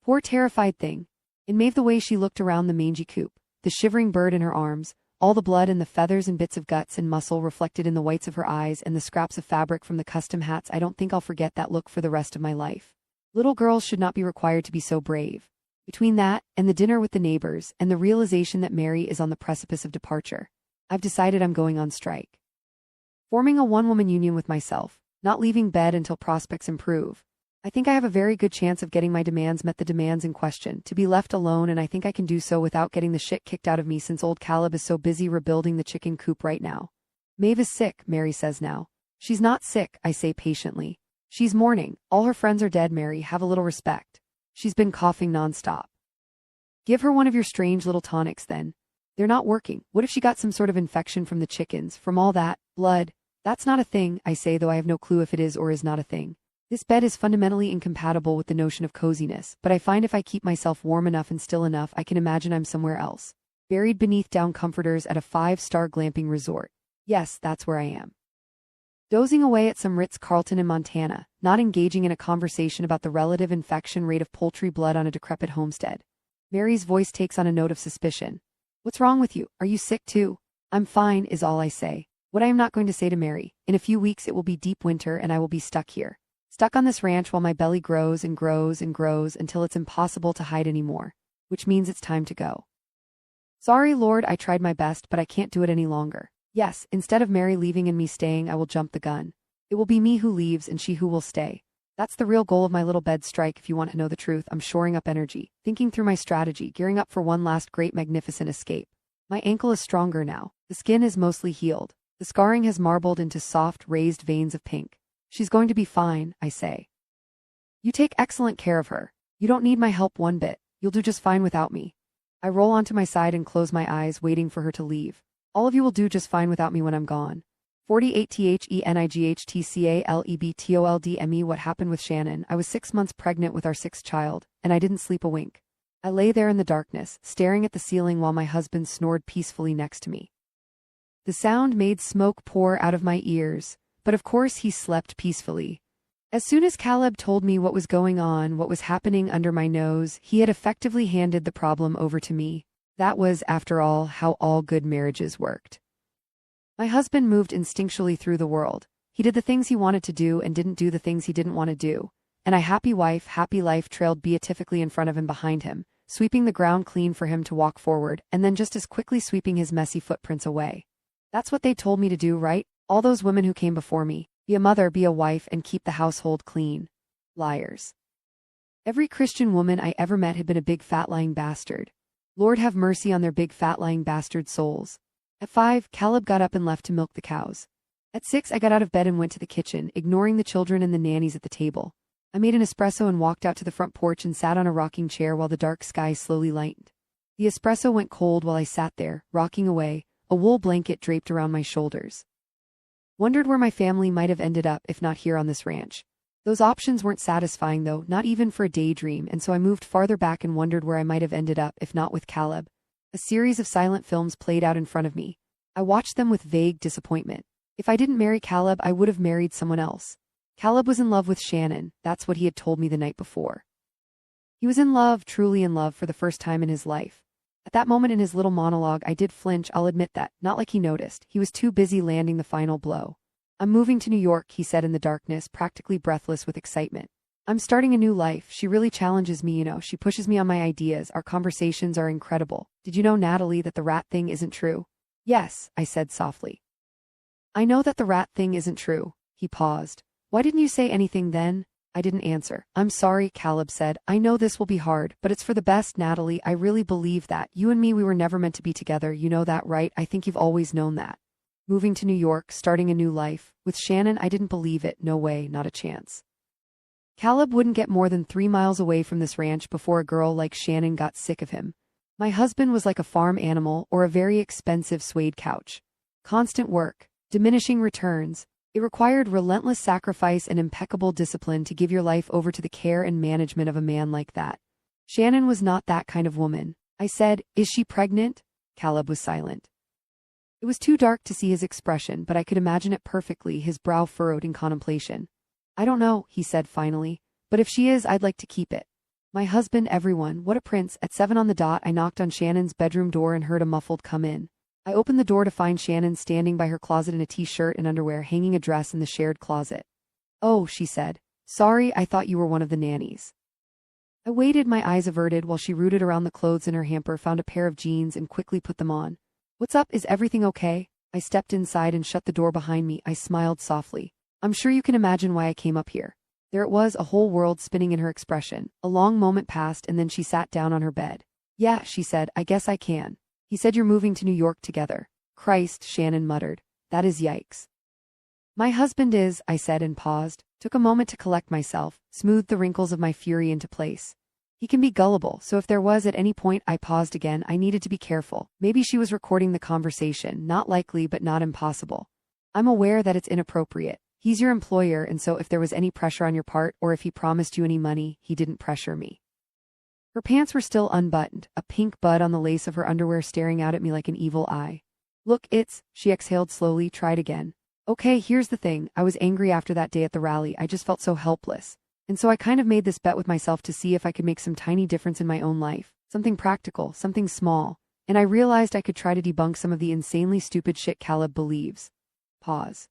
Poor terrified thing. And Maeve, the way she looked around the mangy coop, the shivering bird in her arms, all the blood and the feathers and bits of guts and muscle reflected in the whites of her eyes and the scraps of fabric from the custom hats, I don't think I'll forget that look for the rest of my life. Little girls should not be required to be so brave. Between that, and the dinner with the neighbors, and the realization that Mary is on the precipice of departure, I've decided I'm going on strike. Forming a one-woman union with myself, not leaving bed until prospects improve. I think I have a very good chance of getting my demands met, the demands in question, to be left alone, and I think I can do so without getting the shit kicked out of me since old Caleb is so busy rebuilding the chicken coop right now. Maeve is sick, Mary says now. She's not sick, I say patiently. She's mourning. All her friends are dead, Mary, have a little respect. She's been coughing nonstop. Give her one of your strange little tonics then. They're not working. What if she got some sort of infection from the chickens, from all that blood? That's not a thing, I say, though I have no clue if it is or is not a thing. This bed is fundamentally incompatible with the notion of coziness, but I find if I keep myself warm enough and still enough, I can imagine I'm somewhere else. Buried beneath down comforters at a 5-star glamping resort. Yes, that's where I am. Dozing away at some Ritz-Carlton in Montana, not engaging in a conversation about the relative infection rate of poultry blood on a decrepit homestead. Mary's voice takes on a note of suspicion. What's wrong with you? Are you sick too? I'm fine, is all I say. What I am not going to say to Mary. In a few weeks it will be deep winter and I will be stuck here. Stuck on this ranch while my belly grows and grows and grows until it's impossible to hide anymore. Which means it's time to go. Sorry, Lord, I tried my best, but I can't do it any longer. Yes, instead of Mary leaving and me staying, I will jump the gun. It will be me who leaves and she who will stay. That's the real goal of my little bed strike, if you want to know the truth. I'm shoring up energy, thinking through my strategy, gearing up for one last great magnificent escape. My ankle is stronger now. The skin is mostly healed. The scarring has marbled into soft, raised veins of pink. She's going to be fine, I say. You take excellent care of her. You don't need my help one bit. You'll do just fine without me. I roll onto my side and close my eyes, waiting for her to leave. All of you will do just fine without me when I'm gone. 48 THENIGHTCALEBTOLDME. What happened with Shannon? I was 6 months pregnant with our 6th child, and I didn't sleep a wink. I lay there in the darkness, staring at the ceiling while my husband snored peacefully next to me. The sound made smoke pour out of my ears, but of course he slept peacefully. As soon as Caleb told me what was going on, what was happening under my nose, he had effectively handed the problem over to me. That was, after all, how all good marriages worked. My husband moved instinctually through the world. He did the things he wanted to do and didn't do the things he didn't want to do. And a happy wife, happy life trailed beatifically in front of him, behind him, sweeping the ground clean for him to walk forward, and then just as quickly sweeping his messy footprints away. That's what they told me to do, right? All those women who came before me. Be a mother, be a wife, and keep the household clean. Liars. Every Christian woman I ever met had been a big fat lying bastard. Lord have mercy on their big fat lying bastard souls. At 5, Caleb got up and left to milk the cows. At 6, I got out of bed and went to the kitchen, ignoring the children and the nannies at the table. I made an espresso and walked out to the front porch and sat on a rocking chair while the dark sky slowly lightened. The espresso went cold while I sat there, rocking away, a wool blanket draped around my shoulders. Wondered where my family might have ended up if not here on this ranch. Those options weren't satisfying though, not even for a daydream, and so I moved farther back and wondered where I might have ended up if not with Caleb. A series of silent films played out in front of me. I watched them with vague disappointment. If I didn't marry Caleb, I would have married someone else. Caleb was in love with Shannon, that's what he had told me the night before. He was in love, truly in love for the first time in his life. At that moment in his little monologue I did flinch, I'll admit that, not like he noticed. He was too busy landing the final blow. I'm moving to New York, he said in the darkness, practically breathless with excitement. I'm starting a new life. She really challenges me, she pushes me on my ideas. Our conversations are incredible. Did you know, Natalie, that the rat thing isn't true? Yes, I said softly. I know that the rat thing isn't true. He paused. Why didn't you say anything then? I didn't answer. I'm sorry, Caleb said. I know this will be hard, but it's for the best, Natalie. I really believe that. You and me, we were never meant to be together. You know that, right? I think you've always known that. Moving to New York, starting a new life. With Shannon, I didn't believe it. No way, not a chance. Caleb wouldn't get more than 3 miles away from this ranch before a girl like Shannon got sick of him. My husband was like a farm animal or a very expensive suede couch. Constant work, diminishing returns. It required relentless sacrifice and impeccable discipline to give your life over to the care and management of a man like that. Shannon was not that kind of woman. I said, "Is she pregnant?" Caleb was silent. It was too dark to see his expression, but I could imagine it perfectly, his brow furrowed in contemplation. I don't know, he said finally, but if she is, I'd like to keep it. My husband, everyone, what a prince. At 7 on the dot, I knocked on Shannon's bedroom door and heard a muffled come in. I opened the door to find Shannon standing by her closet in a t-shirt and underwear, hanging a dress in the shared closet. Oh, she said. Sorry, I thought you were one of the nannies. I waited, my eyes averted, while she rooted around the clothes in her hamper, found a pair of jeans and quickly put them on. What's up? Is everything okay? I stepped inside and shut the door behind me. I smiled softly. I'm sure you can imagine why I came up here. There it was, a whole world spinning in her expression. A long moment passed and then she sat down on her bed. Yeah, she said, I guess I can. He said you're moving to New York together. Christ, Shannon muttered. That is yikes. My husband is, I said and paused, took a moment to collect myself, smoothed the wrinkles of my fury into place. He can be gullible, so if there was at any point I paused again, I needed to be careful. Maybe she was recording the conversation, not likely but not impossible. I'm aware that it's inappropriate. He's your employer, and so if there was any pressure on your part, or if he promised you any money, he didn't pressure me. Her pants were still unbuttoned, a pink bud on the lace of her underwear staring out at me like an evil eye. Look, she exhaled slowly, tried again. Okay, here's the thing, I was angry after that day at the rally, I just felt so helpless. And so I kind of made this bet with myself to see if I could make some tiny difference in my own life, something practical, something small, and I realized I could try to debunk some of the insanely stupid shit Caleb believes. Pause.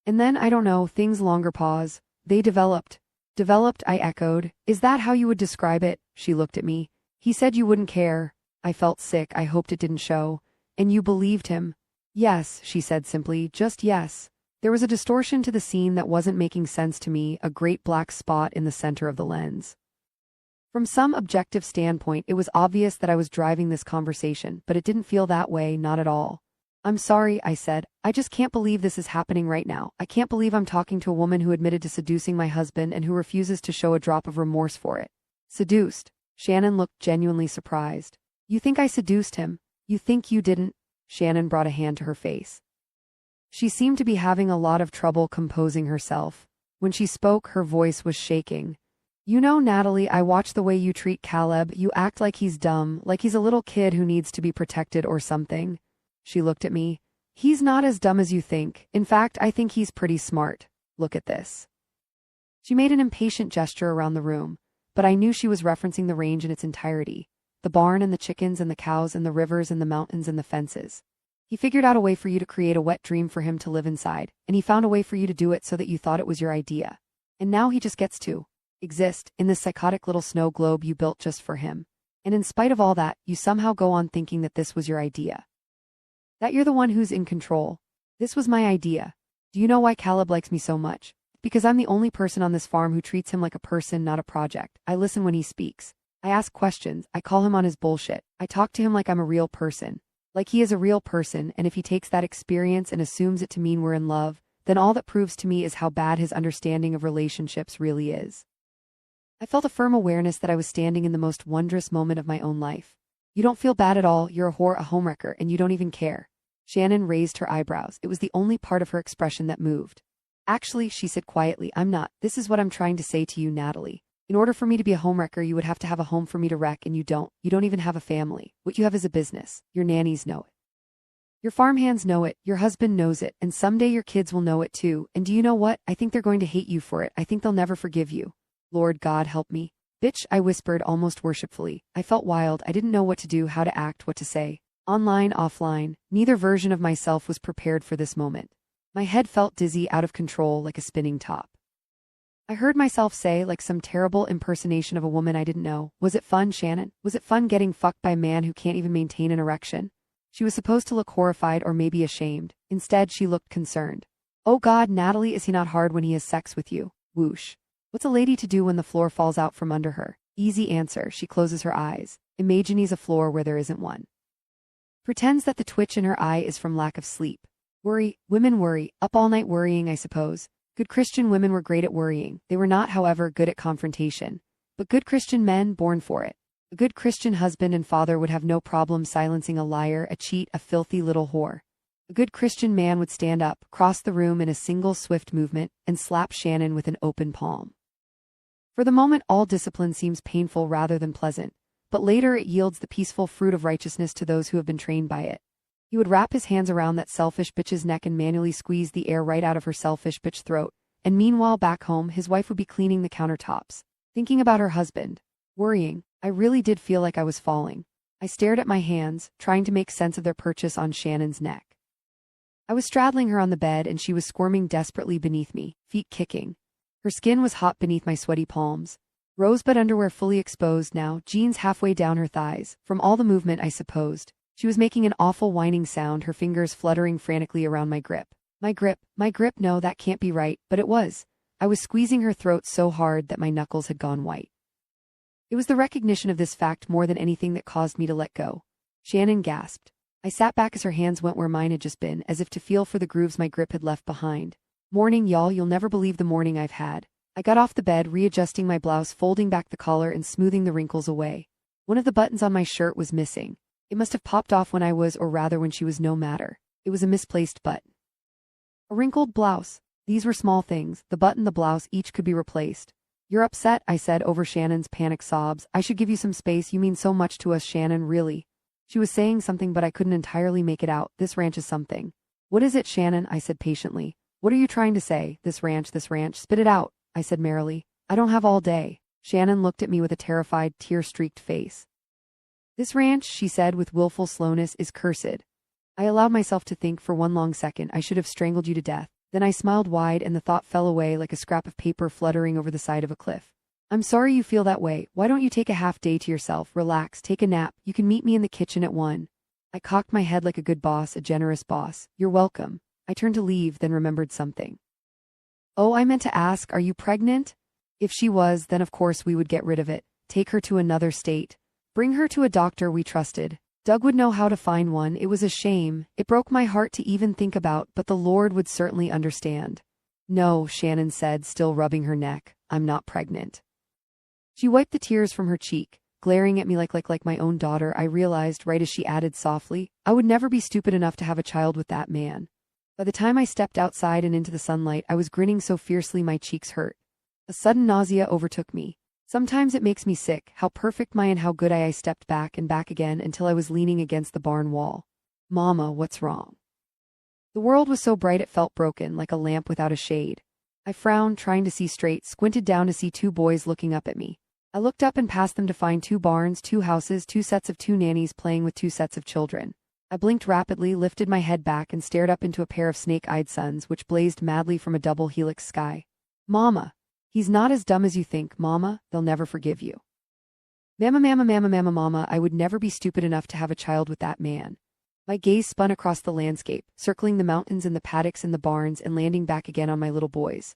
And then, I don't know, things longer pause. They developed. Developed, I echoed. Is that how you would describe it? She looked at me. He said you wouldn't care. I felt sick, I hoped it didn't show. And you believed him? Yes, she said simply, just yes. There was a distortion to the scene that wasn't making sense to me, a great black spot in the center of the lens. From some objective standpoint, it was obvious that I was driving this conversation, but it didn't feel that way, not at all. I'm sorry, I said. I just can't believe this is happening right now. I can't believe I'm talking to a woman who admitted to seducing my husband and who refuses to show a drop of remorse for it. Seduced? Shannon looked genuinely surprised. You think I seduced him? You think you didn't? Shannon brought a hand to her face. She seemed to be having a lot of trouble composing herself. When she spoke, her voice was shaking. You know, Natalie, I watch the way you treat Caleb. You act like he's dumb, like he's a little kid who needs to be protected or something. She looked at me. He's not as dumb as you think. In fact, I think he's pretty smart. Look at this. She made an impatient gesture around the room, but I knew she was referencing the range in its entirety. The barn and the chickens and the cows and the rivers and the mountains and the fences. He figured out a way for you to create a wet dream for him to live inside, and he found a way for you to do it so that you thought it was your idea. And now he just gets to exist in this psychotic little snow globe you built just for him. And in spite of all that, you somehow go on thinking that this was your idea. That you're the one who's in control. This was my idea. Do you know why Caleb likes me so much? Because I'm the only person on this farm who treats him like a person, not a project. I listen when he speaks. I ask questions. I call him on his bullshit. I talk to him like I'm a real person. Like he is a real person, and if he takes that experience and assumes it to mean we're in love, then all that proves to me is how bad his understanding of relationships really is. I felt a firm awareness that I was standing in the most wondrous moment of my own life. You don't feel bad at all, you're a whore, a homewrecker, and you don't even care. Shannon raised her eyebrows. It was the only part of her expression that moved. Actually, she said quietly, I'm not. This is what I'm trying to say to you, Natalie. In order for me to be a homewrecker, you would have to have a home for me to wreck, and you don't. You don't even have a family. What you have is a business. Your nannies know it. Your farmhands know it. Your husband knows it. And someday your kids will know it too. And do you know what? I think they're going to hate you for it. I think they'll never forgive you. Lord God help me. Bitch, I whispered almost worshipfully. I felt wild. I didn't know what to do, how to act, what to say. Online, offline, neither version of myself was prepared for this moment. My head felt dizzy, out of control, like a spinning top. I heard myself say, like some terrible impersonation of a woman I didn't know, was it fun, Shannon? Was it fun getting fucked by a man who can't even maintain an erection? She was supposed to look horrified or maybe ashamed. Instead, she looked concerned. Oh God, Natalie, is he not hard when he has sex with you? Whoosh. What's a lady to do when the floor falls out from under her? Easy answer. She closes her eyes. Imagines a floor where there isn't one. Pretends that the twitch in her eye is from lack of sleep. Worry. Women worry. Up all night worrying, I suppose. Good Christian women were great at worrying. They were not, however, good at confrontation. But good Christian men, born for it. A good Christian husband and father would have no problem silencing a liar, a cheat, a filthy little whore. A good Christian man would stand up, cross the room in a single swift movement, and slap Shannon with an open palm. For the moment, all discipline seems painful rather than pleasant, but later it yields the peaceful fruit of righteousness to those who have been trained by it. He would wrap his hands around that selfish bitch's neck and manually squeeze the air right out of her selfish bitch throat, and meanwhile back home his wife would be cleaning the countertops, thinking about her husband, worrying. I really did feel like I was falling. I stared at my hands, trying to make sense of their purchase on Shannon's neck. I was straddling her on the bed and she was squirming desperately beneath me, feet kicking. Her skin was hot beneath my sweaty palms. Rosebud underwear fully exposed now, jeans halfway down her thighs, from all the movement I supposed. She was making an awful whining sound, her fingers fluttering frantically around my grip. My grip, no, that can't be right, but it was. I was squeezing her throat so hard that my knuckles had gone white. It was the recognition of this fact more than anything that caused me to let go. Shannon gasped. I sat back as her hands went where mine had just been, as if to feel for the grooves my grip had left behind. Morning, y'all, you'll never believe the morning I've had. I got off the bed, readjusting my blouse, folding back the collar and smoothing the wrinkles away. One of the buttons on my shirt was missing. It must have popped off when I was, or rather when she was, no matter. It was a misplaced button. A wrinkled blouse. These were small things. The button, the blouse, each could be replaced. You're upset, I said over Shannon's panicked sobs. I should give you some space. You mean so much to us, Shannon, really. She was saying something, but I couldn't entirely make it out. This ranch is something. What is it, Shannon? I said patiently. What are you trying to say? This ranch. Spit it out, I said merrily. I don't have all day. Shannon looked at me with a terrified, tear-streaked face. This ranch, she said with willful slowness, is cursed. I allowed myself to think for one long second I should have strangled you to death. Then I smiled wide and the thought fell away like a scrap of paper fluttering over the side of a cliff. I'm sorry you feel that way. Why don't you take a half day to yourself, relax, take a nap. You can meet me in the kitchen at 1. I cocked my head like a good boss, a generous boss. You're welcome. I turned to leave, then remembered something. Oh, I meant to ask, are you pregnant? If she was, then of course we would get rid of it. Take her to another state. Bring her to a doctor we trusted. Doug would know how to find one. It was a shame. It broke my heart to even think about, but the Lord would certainly understand. No, Shannon said, still rubbing her neck. I'm not pregnant. She wiped the tears from her cheek, glaring at me like my own daughter. I realized, right as she added softly, I would never be stupid enough to have a child with that man. By the time I stepped outside and into the sunlight, I was grinning so fiercely my cheeks hurt. A sudden nausea overtook me. Sometimes it makes me sick, how perfect and how good I stepped back and back again until I was leaning against the barn wall. Mama, what's wrong? The world was so bright it felt broken, like a lamp without a shade. I frowned, trying to see straight, squinted down to see two boys looking up at me. I looked up and past them to find two barns, two houses, two sets of two nannies playing with two sets of children. I blinked rapidly, lifted my head back, and stared up into a pair of snake-eyed suns which blazed madly from a double helix sky. Mama. He's not as dumb as you think, Mama. They'll never forgive you. Mama, mama, mama, mama, mama, I would never be stupid enough to have a child with that man. My gaze spun across the landscape, circling the mountains and the paddocks and the barns and landing back again on my little boys.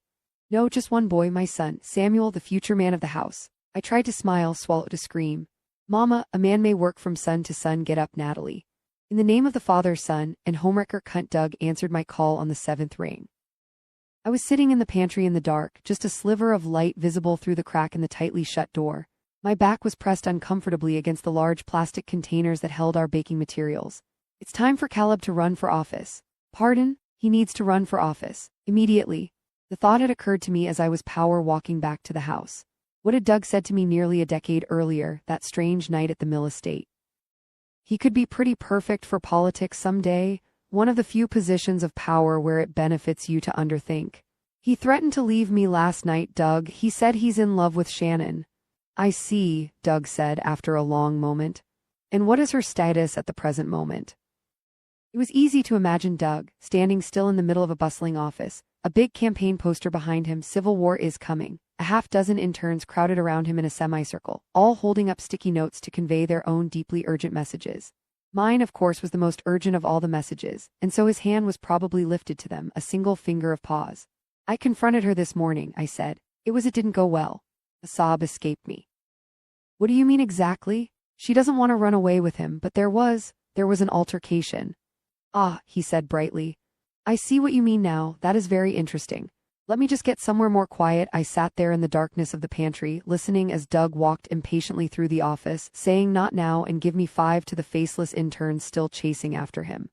No, just one boy, my son, Samuel, the future man of the house. I tried to smile, swallowed a scream. Mama, a man may work from sun to sun, get up, Natalie. In the name of the Father, Son, and homewrecker cunt, Doug answered my call on the 7th ring. I was sitting in the pantry in the dark, just a sliver of light visible through the crack in the tightly shut door. My back was pressed uncomfortably against the large plastic containers that held our baking materials. It's time for Caleb to run for office. Pardon? He needs to run for office. Immediately. The thought had occurred to me as I was power walking back to the house. What had Doug said to me nearly a decade earlier, that strange night at the Mill estate? He could be pretty perfect for politics someday, one of the few positions of power where it benefits you to underthink. He threatened to leave me last night, Doug. He said he's in love with Shannon. I see, Doug said after a long moment. And what is her status at the present moment? It was easy to imagine Doug, standing still in the middle of a bustling office, a big campaign poster behind him, Civil War is coming. A half-dozen interns crowded around him in a semicircle, all holding up sticky notes to convey their own deeply urgent messages. Mine, of course, was the most urgent of all the messages, and so his hand was probably lifted to them, a single finger of pause. I confronted her this morning, I said. It didn't go well. A sob escaped me. What do you mean exactly? She doesn't want to run away with him, but there was an altercation. Ah, he said brightly. I see what you mean now, that is very interesting. Let me just get somewhere more quiet. I sat there in the darkness of the pantry, listening as Doug walked impatiently through the office, saying not now and give me 5 to the faceless interns still chasing after him.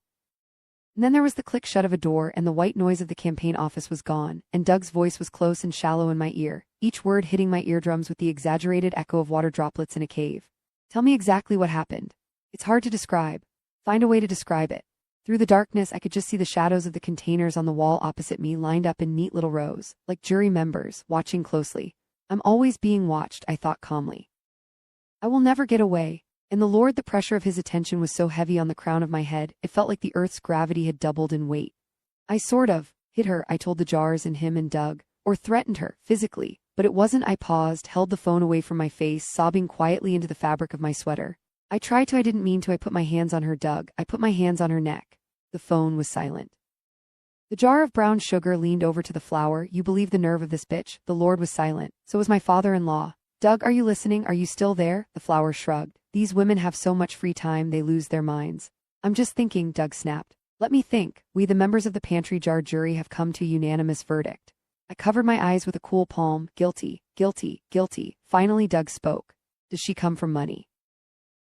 And then there was the click shut of a door and the white noise of the campaign office was gone, and Doug's voice was close and shallow in my ear, each word hitting my eardrums with the exaggerated echo of water droplets in a cave. Tell me exactly what happened. It's hard to describe. Find a way to describe it. Through the darkness, I could just see the shadows of the containers on the wall opposite me lined up in neat little rows, like jury members, watching closely. I'm always being watched, I thought calmly. I will never get away. And the Lord, the pressure of his attention was so heavy on the crown of my head, it felt like the earth's gravity had doubled in weight. I sort of hit her, I told the jars and him and Doug, or threatened her, physically, but it wasn't. I paused, held the phone away from my face, sobbing quietly into the fabric of my sweater. I didn't mean to. I put my hands on her, Doug. I put my hands on her neck. The phone was silent. The jar of brown sugar leaned over to the flour. You believe the nerve of this bitch? The Lord was silent. So was my father-in-law. Doug, are you listening? Are you still there? The flour shrugged. These women have so much free time they lose their minds. I'm just thinking, Doug snapped. Let me think. We, the members of the pantry jar jury, have come to a unanimous verdict. I covered my eyes with a cool palm. Guilty, guilty, guilty. Finally Doug spoke. Does she come from money?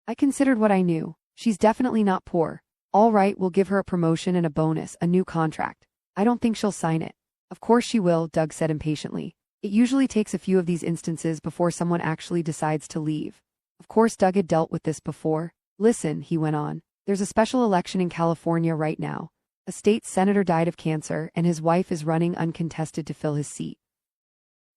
I considered what I knew. She's definitely not poor. All right, we'll give her a promotion and a bonus, a new contract. I don't think she'll sign it. Of course she will, Doug said impatiently. It usually takes a few of these instances before someone actually decides to leave. Of course Doug had dealt with this before. Listen, he went on. There's a special election in California right now. A state senator died of cancer, and his wife is running uncontested to fill his seat.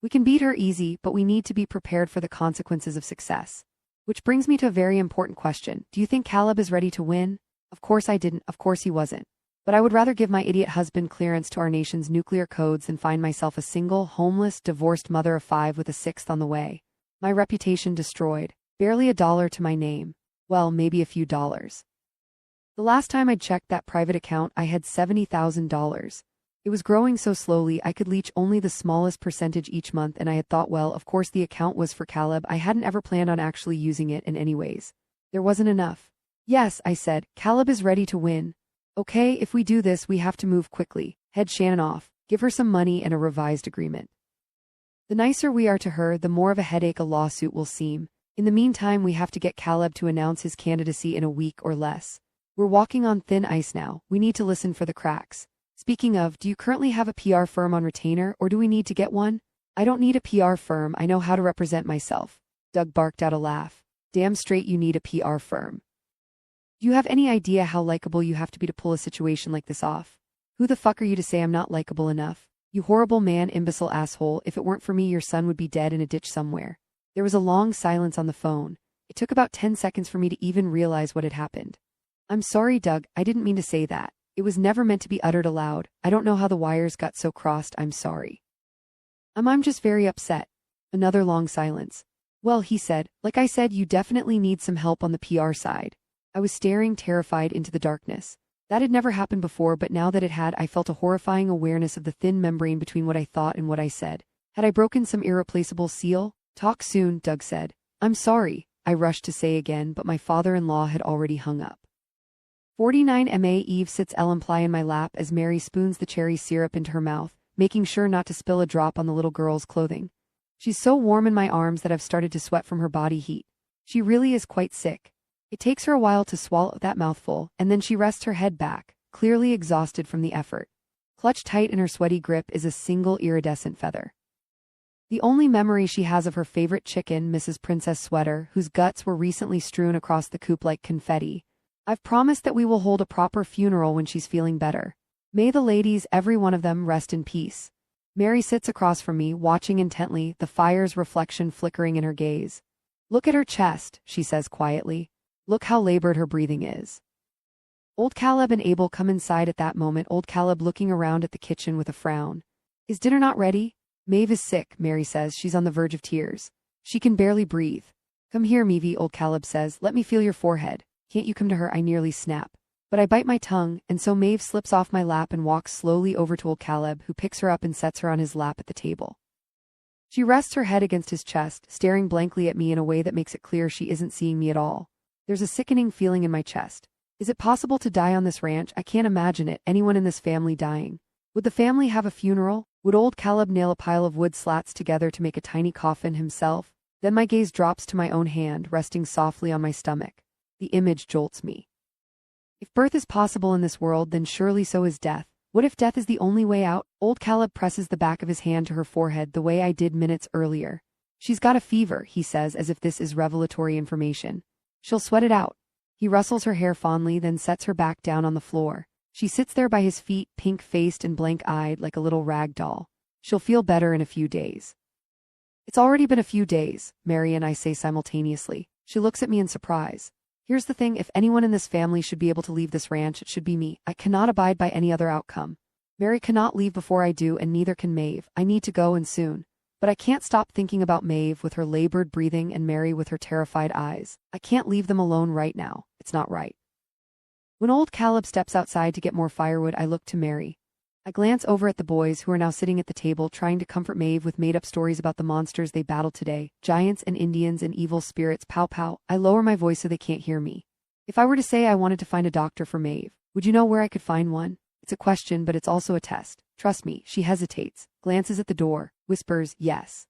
We can beat her easy, but we need to be prepared for the consequences of success. Which brings me to a very important question. Do you think Caleb is ready to win? Of course I didn't. Of course he wasn't. But I would rather give my idiot husband clearance to our nation's nuclear codes than find myself a single, homeless, divorced mother of 5 with a 6th on the way. My reputation destroyed. Barely $1 to my name. Well, maybe a few dollars. The last time I'd checked that private account, I had $70,000. It was growing so slowly I could leech only the smallest percentage each month, and I had thought, well, of course the account was for Caleb. I hadn't ever planned on actually using it in any ways. There wasn't enough. Yes, I said, Caleb is ready to win. Okay, if we do this, we have to move quickly. Head Shannon off. Give her some money and a revised agreement. The nicer we are to her, the more of a headache a lawsuit will seem. In the meantime, we have to get Caleb to announce his candidacy in a week or less. We're walking on thin ice now. We need to listen for the cracks. Speaking of, do you currently have a PR firm on retainer, or do we need to get one? I don't need a PR firm. I know how to represent myself. Doug barked out a laugh. Damn straight you need a PR firm. Do you have any idea how likable you have to be to pull a situation like this off? Who the fuck are you to say I'm not likable enough? You horrible man, imbecile asshole, if it weren't for me your son would be dead in a ditch somewhere. There was a long silence on the phone. It took about 10 seconds for me to even realize what had happened. I'm sorry, Doug, I didn't mean to say that. It was never meant to be uttered aloud. I don't know how the wires got so crossed, I'm sorry. I'm just very upset. Another long silence. Well, he said, like I said, you definitely need some help on the PR side. I was staring terrified into the darkness. That had never happened before, but now that it had, I felt a horrifying awareness of the thin membrane between what I thought and what I said. Had I broken some irreplaceable seal? Talk soon, Doug said. I'm sorry, I rushed to say again, but my father-in-law had already hung up. 49 MA Eve sits Ellen Ply in my lap as Mary spoons the cherry syrup into her mouth, making sure not to spill a drop on the little girl's clothing. She's so warm in my arms that I've started to sweat from her body heat. She really is quite sick. It takes her a while to swallow that mouthful, and then she rests her head back, clearly exhausted from the effort. Clutched tight in her sweaty grip is a single iridescent feather. The only memory she has of her favorite chicken, Mrs. Princess Sweater, whose guts were recently strewn across the coop like confetti. I've promised that we will hold a proper funeral when she's feeling better. May the ladies, every one of them, rest in peace. Mary sits across from me, watching intently, the fire's reflection flickering in her gaze. Look at her chest, she says quietly. Look how labored her breathing is. Old Caleb and Abel come inside at that moment, old Caleb looking around at the kitchen with a frown. Is dinner not ready? Maeve is sick, Mary says. She's on the verge of tears. She can barely breathe. Come here, Meavy, old Caleb says. Let me feel your forehead. Can't you come to her? I nearly snap. But I bite my tongue, and so Maeve slips off my lap and walks slowly over to old Caleb, who picks her up and sets her on his lap at the table. She rests her head against his chest, staring blankly at me in a way that makes it clear she isn't seeing me at all. There's a sickening feeling in my chest. Is it possible to die on this ranch? I can't imagine it, anyone in this family dying. Would the family have a funeral? Would old Caleb nail a pile of wood slats together to make a tiny coffin himself? Then my gaze drops to my own hand, resting softly on my stomach. The image jolts me. If birth is possible in this world, then surely so is death. What if death is the only way out? Old Caleb presses the back of his hand to her forehead the way I did minutes earlier. She's got a fever, he says, as if this is revelatory information. She'll sweat it out. He rustles her hair fondly, then sets her back down on the floor. She sits there by his feet, pink-faced and blank-eyed like a little rag doll. She'll feel better in a few days. It's already been a few days, Mary and I say simultaneously. She looks at me in surprise. Here's the thing, if anyone in this family should be able to leave this ranch, it should be me. I cannot abide by any other outcome. Mary cannot leave before I do, and neither can Maeve. I need to go, and soon. But I can't stop thinking about Maeve with her labored breathing and Mary with her terrified eyes. I can't leave them alone right now. It's not right. When old Caleb steps outside to get more firewood, I look to Mary. I glance over at the boys who are now sitting at the table trying to comfort Maeve with made-up stories about the monsters they battled today, giants and Indians and evil spirits, pow pow. I lower my voice so they can't hear me. If I were to say I wanted to find a doctor for Maeve, would you know where I could find one? It's a question, but it's also a test. Trust me. She hesitates, glances at the door, whispers, yes.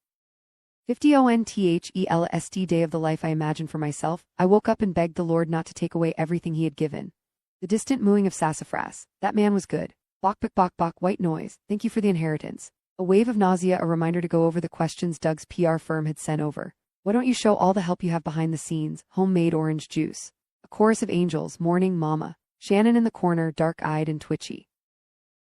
50 ONTHELST day of the life I imagined for myself. I woke up and begged the Lord not to take away everything he had given. The distant mooing of sassafras. That man was good. Bok bok bok bok, white noise. Thank you for the inheritance. A wave of nausea, a reminder to go over the questions Doug's PR firm had sent over. Why don't you show all the help you have behind the scenes? Homemade orange juice. A chorus of angels, morning mama. Shannon in the corner, dark-eyed and twitchy.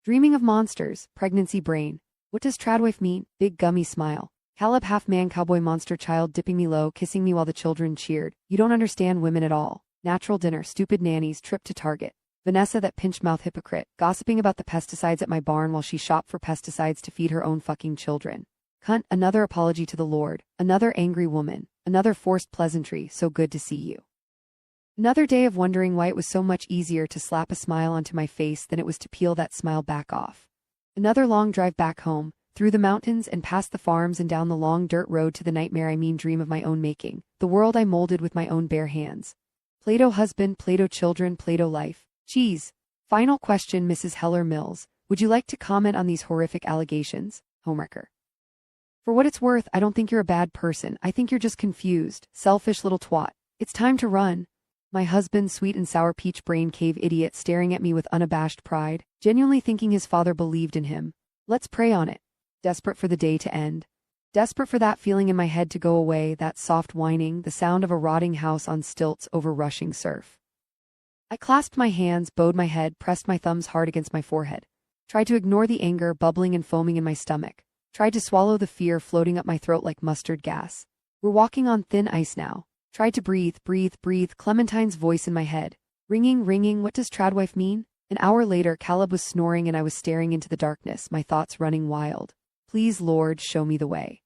Dreaming of monsters, pregnancy brain. What does tradwife mean? Big gummy smile. Caleb half-man cowboy monster child dipping me low, kissing me while the children cheered. You don't understand women at all. Natural dinner, stupid nannies, trip to Target. Vanessa, that pinch-mouth hypocrite, gossiping about the pesticides at my barn while she shopped for pesticides to feed her own fucking children. Cunt, another apology to the Lord, another angry woman, another forced pleasantry, so good to see you. Another day of wondering why it was so much easier to slap a smile onto my face than it was to peel that smile back off. Another long drive back home, through the mountains and past the farms and down the long dirt road to the nightmare I mean dream of my own making, the world I molded with my own bare hands. Play-Doh husband, Play-Doh children, Play-Doh life. Cheese. Final question, Mrs. Heller Mills. Would you like to comment on these horrific allegations? Homewrecker. For what it's worth, I don't think you're a bad person. I think you're just confused, selfish little twat. It's time to run. My husband, sweet and sour peach brain cave idiot, staring at me with unabashed pride, genuinely thinking his father believed in him. Let's pray on it. Desperate for the day to end. Desperate for that feeling in my head to go away, that soft whining, the sound of a rotting house on stilts over rushing surf. I clasped my hands, bowed my head, pressed my thumbs hard against my forehead. Tried to ignore the anger bubbling and foaming in my stomach. Tried to swallow the fear floating up my throat like mustard gas. We're walking on thin ice now. Tried to breathe, Clementine's voice in my head. Ringing, what does tradwife mean? An hour later, Caleb was snoring and I was staring into the darkness, my thoughts running wild. Please, Lord, show me the way.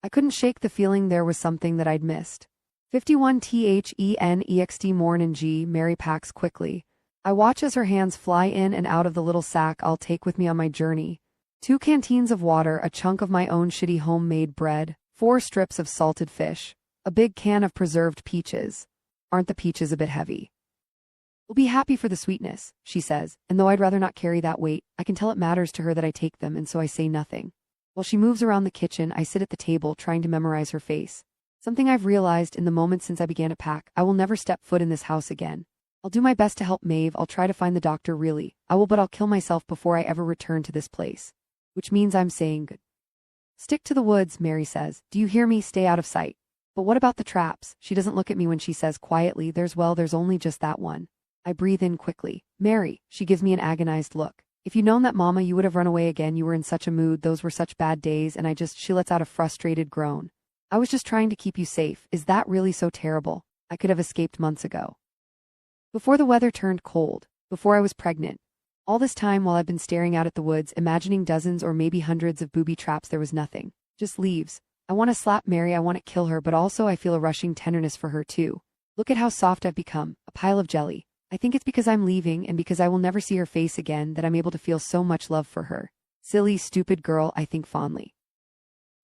I couldn't shake the feeling there was something that I'd missed. 51 THENEXT Morn G. Mary packs quickly. I watch as her hands fly in and out of the little sack I'll take with me on my journey. 2 canteens of water, a chunk of my own shitty homemade bread, 4 strips of salted fish, a big can of preserved peaches. Aren't the peaches a bit heavy? We'll be happy for the sweetness, she says, and though I'd rather not carry that weight, I can tell it matters to her that I take them, and so I say nothing. While she moves around the kitchen, I sit at the table trying to memorize her face. Something I've realized in the moment since I began to pack: I will never step foot in this house again. I'll do my best to help Maeve, I'll try to find the doctor, really. But I'll kill myself before I ever return to this place. Which means I'm saying good. Stick to the woods, Mary says. Do you hear me? Stay out of sight. But what about the traps? She doesn't look at me when she says quietly, there's only just that one. I breathe in quickly. Mary, she gives me an agonized look. If you'd known that, Mama, you would have run away again. You were in such a mood, those were such bad days, and she lets out a frustrated groan. I was just trying to keep you safe. Is that really so terrible? I could have escaped months ago. Before the weather turned cold, before I was pregnant. All this time while I've been staring out at the woods, imagining dozens or maybe hundreds of booby traps, there was nothing. Just leaves. I want to slap Mary, I want to kill her, but also I feel a rushing tenderness for her too. Look at how soft I've become, a pile of jelly. I think it's because I'm leaving and because I will never see her face again that I'm able to feel so much love for her. Silly, stupid girl, I think fondly.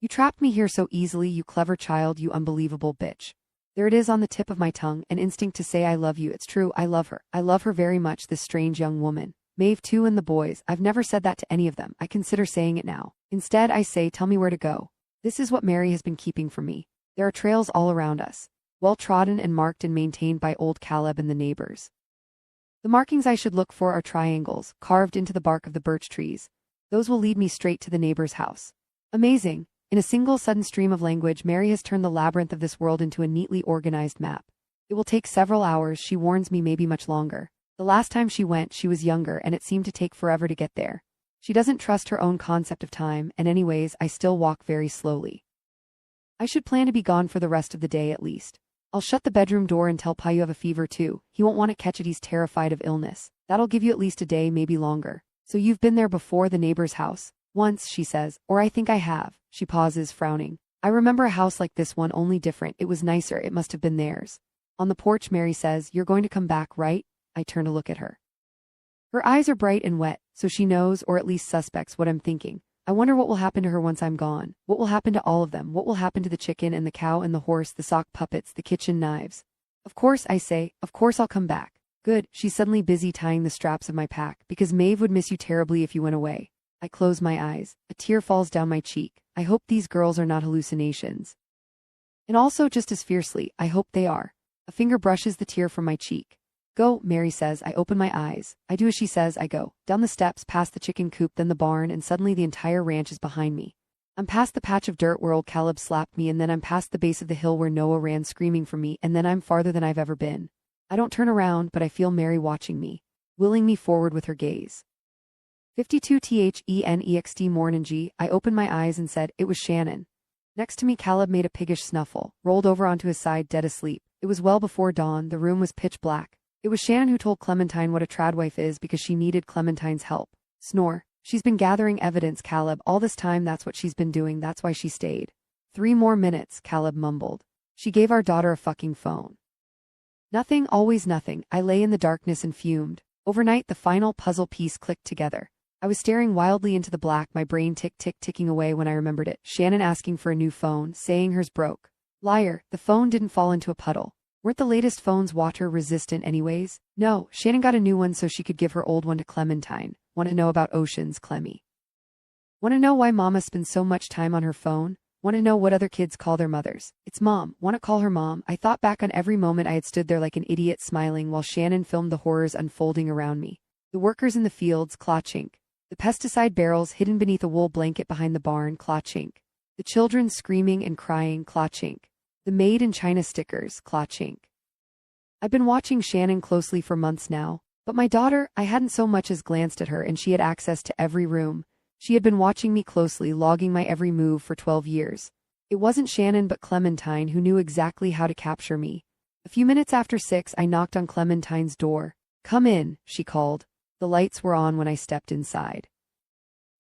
You trapped me here so easily, you clever child, you unbelievable bitch. There it is on the tip of my tongue, an instinct to say I love you. It's true, I love her. I love her very much, this strange young woman. Maeve too, and the boys. I've never said that to any of them. I consider saying it now. Instead, I say, tell me where to go. This is what Mary has been keeping from me. There are trails all around us, well trodden and marked and maintained by old Caleb and the neighbors. The markings I should look for are triangles, carved into the bark of the birch trees. Those will lead me straight to the neighbor's house. Amazing. In a single sudden stream of language, Mary has turned the labyrinth of this world into a neatly organized map. It will take several hours, she warns me, maybe much longer. The last time she went, she was younger, and it seemed to take forever to get there. She doesn't trust her own concept of time, and anyways, I still walk very slowly. I should plan to be gone for the rest of the day at least. I'll shut the bedroom door and tell Pa you have a fever too. He won't want to catch it, he's terrified of illness. That'll give you at least a day, maybe longer. So you've been there before, the neighbor's house? Once, she says, or I think I have. She pauses, frowning. I remember a house like this one, only different. It was nicer, it must have been theirs. On the porch, Mary says, you're going to come back, right? I turn to look at her. Her eyes are bright and wet, so she knows, or at least suspects, what I'm thinking. I wonder what will happen to her once I'm gone. What will happen to all of them? What will happen to the chicken and the cow and the horse, the sock puppets, the kitchen knives? Of course, I say, of course I'll come back. Good, she's suddenly busy tying the straps of my pack, because Maeve would miss you terribly if you went away. I close my eyes. A tear falls down my cheek. I hope these girls are not hallucinations. And also, just as fiercely, I hope they are. A finger brushes the tear from my cheek. Go, Mary says. I open my eyes. I do as she says. I go. Down the steps, past the chicken coop, then the barn, and suddenly the entire ranch is behind me. I'm past the patch of dirt where old Caleb slapped me, and then I'm past the base of the hill where Noah ran screaming for me, and then I'm farther than I've ever been. I don't turn around, but I feel Mary watching me, willing me forward with her gaze. 52 THENEXT Morn G. I opened my eyes and said, it was Shannon. Next to me, Caleb made a piggish snuffle, rolled over onto his side, dead asleep. It was well before dawn, the room was pitch black. It was Shannon who told Clementine what a tradwife is because she needed Clementine's help. Snore. She's been gathering evidence, Caleb, all this time. That's what she's been doing, that's why she stayed. 3 more minutes, Caleb mumbled. She gave our daughter a fucking phone. Nothing, always nothing. I lay in the darkness and fumed. Overnight, the final puzzle piece clicked together. I was staring wildly into the black, my brain ticking away when I remembered it. Shannon asking for a new phone, saying hers broke. Liar, the phone didn't fall into a puddle. Weren't the latest phones water resistant anyways? No, Shannon got a new one so she could give her old one to Clementine. Want to know about oceans, Clemmy? Want to know why Mama spends so much time on her phone? Want to know what other kids call their mothers? It's Mom. Want to call her Mom? I thought back on every moment I had stood there like an idiot smiling while Shannon filmed the horrors unfolding around me. The workers in the fields, claw-chink. The pesticide barrels hidden beneath a wool blanket behind the barn, claw-chink. The children screaming and crying, claw-chink. The made in China stickers, claw-chink. I've been watching Shannon closely for months now. But my daughter, I hadn't so much as glanced at her, and she had access to every room. She had been watching me closely, logging my every move for 12 years. It wasn't Shannon but Clementine who knew exactly how to capture me. A few minutes after 6, I knocked on Clementine's door. "Come in," she called. The lights were on when I stepped inside.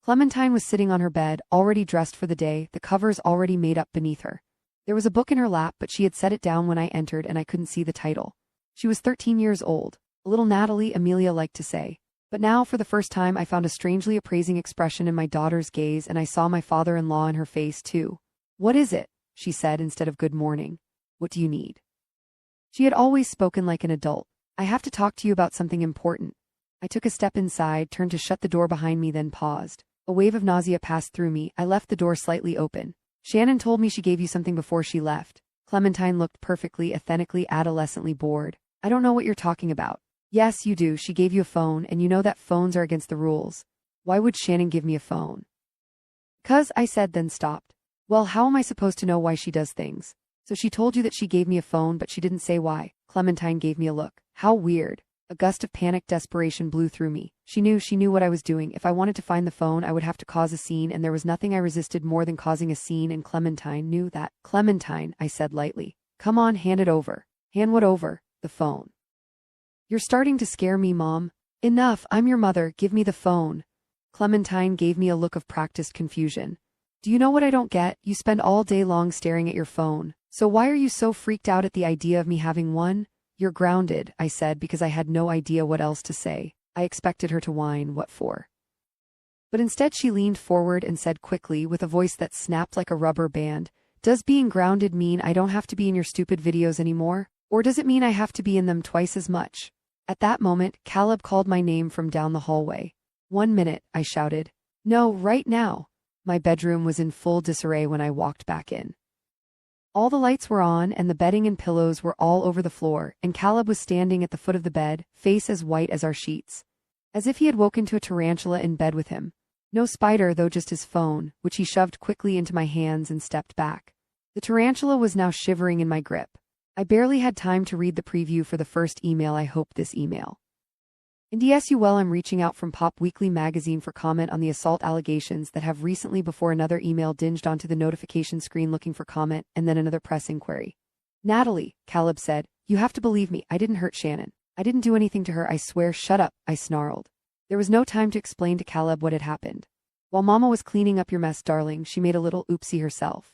Clementine was sitting on her bed, already dressed for the day, the covers already made up beneath her. There was a book in her lap, but she had set it down when I entered and I couldn't see the title. She was 13 years old, a little Natalie, Amelia liked to say. But now, for the first time, I found a strangely appraising expression in my daughter's gaze, and I saw my father-in-law in her face, too. "What is it?" she said instead of "good morning." "What do you need?" She had always spoken like an adult. "I have to talk to you about something important." I took a step inside, turned to shut the door behind me, then paused. A wave of nausea passed through me. I left the door slightly open. "Shannon told me she gave you something before she left." Clementine looked perfectly, authentically, adolescently bored. "I don't know what you're talking about." "Yes, you do. She gave you a phone, and you know that phones are against the rules." "Why would Shannon give me a phone?" "'Cause," I said, then stopped. "Well, how am I supposed to know why she does things?" "So she told you that she gave me a phone, but she didn't say why." Clementine gave me a look. "How weird." A gust of panicked desperation blew through me. She knew what I was doing. If I wanted to find the phone, I would have to cause a scene, and there was nothing I resisted more than causing a scene, and Clementine knew that. "Clementine," I said lightly. "Come on, hand it over." "Hand what over?" "The phone." "You're starting to scare me, Mom." "Enough, I'm your mother, give me the phone." Clementine gave me a look of practiced confusion. "Do you know what I don't get? You spend all day long staring at your phone. So why are you so freaked out at the idea of me having one?" "You're grounded," I said, because I had no idea what else to say. I expected her to whine, "What for?" But instead she leaned forward and said quickly, with a voice that snapped like a rubber band, "Does being grounded mean I don't have to be in your stupid videos anymore? Or does it mean I have to be in them twice as much?" At that moment, Caleb called my name from down the hallway. "1 minute," I shouted. "No, right now." My bedroom was in full disarray when I walked back in. All the lights were on, and the bedding and pillows were all over the floor, and Caleb was standing at the foot of the bed, face as white as our sheets. As if he had woken to a tarantula in bed with him. No spider, though, just his phone, which he shoved quickly into my hands and stepped back. The tarantula was now shivering in my grip. I barely had time to read the preview for the first email. I hope this email. "And yes, you well, I'm reaching out from Pop Weekly magazine for comment on the assault allegations that have recently," before another email dinged onto the notification screen looking for comment, and then another press inquiry. "Natalie," Caleb said, "you have to believe me, I didn't hurt Shannon. I didn't do anything to her, I swear." "Shut up," I snarled. There was no time to explain to Caleb what had happened. "While Mama was cleaning up your mess, darling, she made a little oopsie herself."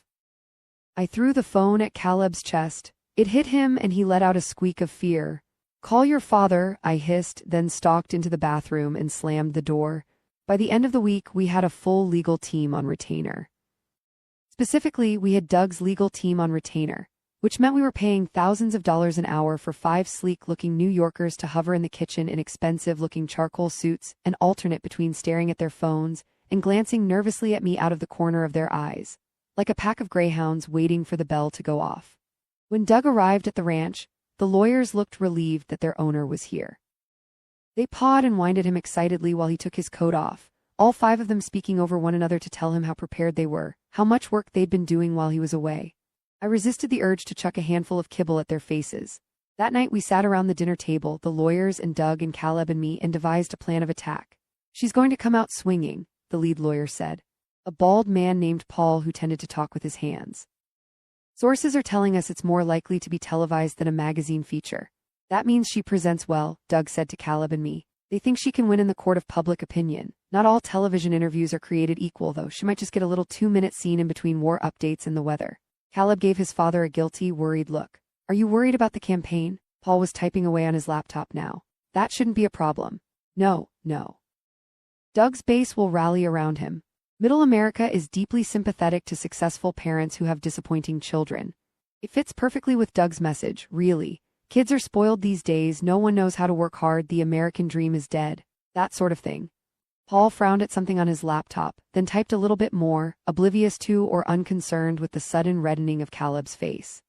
I threw the phone at Caleb's chest. It hit him, and he let out a squeak of fear. "Call your father," I hissed, then stalked into the bathroom and slammed the door. By the end of the week, we had a full legal team on retainer. Specifically, we had Doug's legal team on retainer, which meant we were paying thousands of dollars an hour for 5 sleek-looking New Yorkers to hover in the kitchen in expensive-looking charcoal suits and alternate between staring at their phones and glancing nervously at me out of the corner of their eyes, like a pack of greyhounds waiting for the bell to go off. When Doug arrived at the ranch, the lawyers looked relieved that their owner was here. They pawed and whined at him excitedly while he took his coat off, all 5 of them speaking over one another to tell him how prepared they were, how much work they'd been doing while he was away. I resisted the urge to chuck a handful of kibble at their faces. That night we sat around the dinner table, the lawyers and Doug and Caleb and me, and devised a plan of attack. "She's going to come out swinging," the lead lawyer said. A bald man named Paul who tended to talk with his hands. "Sources are telling us it's more likely to be televised than a magazine feature." "That means she presents well," Doug said to Caleb and me. "They think she can win in the court of public opinion. Not all television interviews are created equal, though. She might just get a little 2-minute scene in between war updates and the weather." Caleb gave his father a guilty, worried look. "Are you worried about the campaign?" Paul was typing away on his laptop now. "That shouldn't be a problem." No. Doug's base will rally around him. Middle America is deeply sympathetic to successful parents who have disappointing children. It fits perfectly with Doug's message, really. Kids are spoiled these days, no one knows how to work hard, the American dream is dead. That sort of thing. Paul frowned at something on his laptop, then typed a little bit more, oblivious to or unconcerned with the sudden reddening of Caleb's face.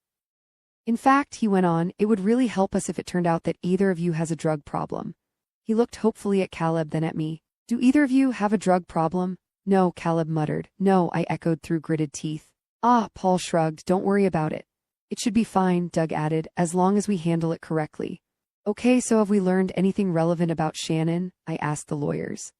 "In fact," he went on, "it would really help us if it turned out that either of you has a drug problem." He looked hopefully at Caleb, then at me. "Do either of you have a drug problem?" "No," Caleb muttered. "No," I echoed through gritted teeth. "Ah," Paul shrugged, "don't worry about it." "It should be fine," Doug added, "as long as we handle it correctly." Okay, so have we learned anything relevant about Shannon? I asked the lawyers.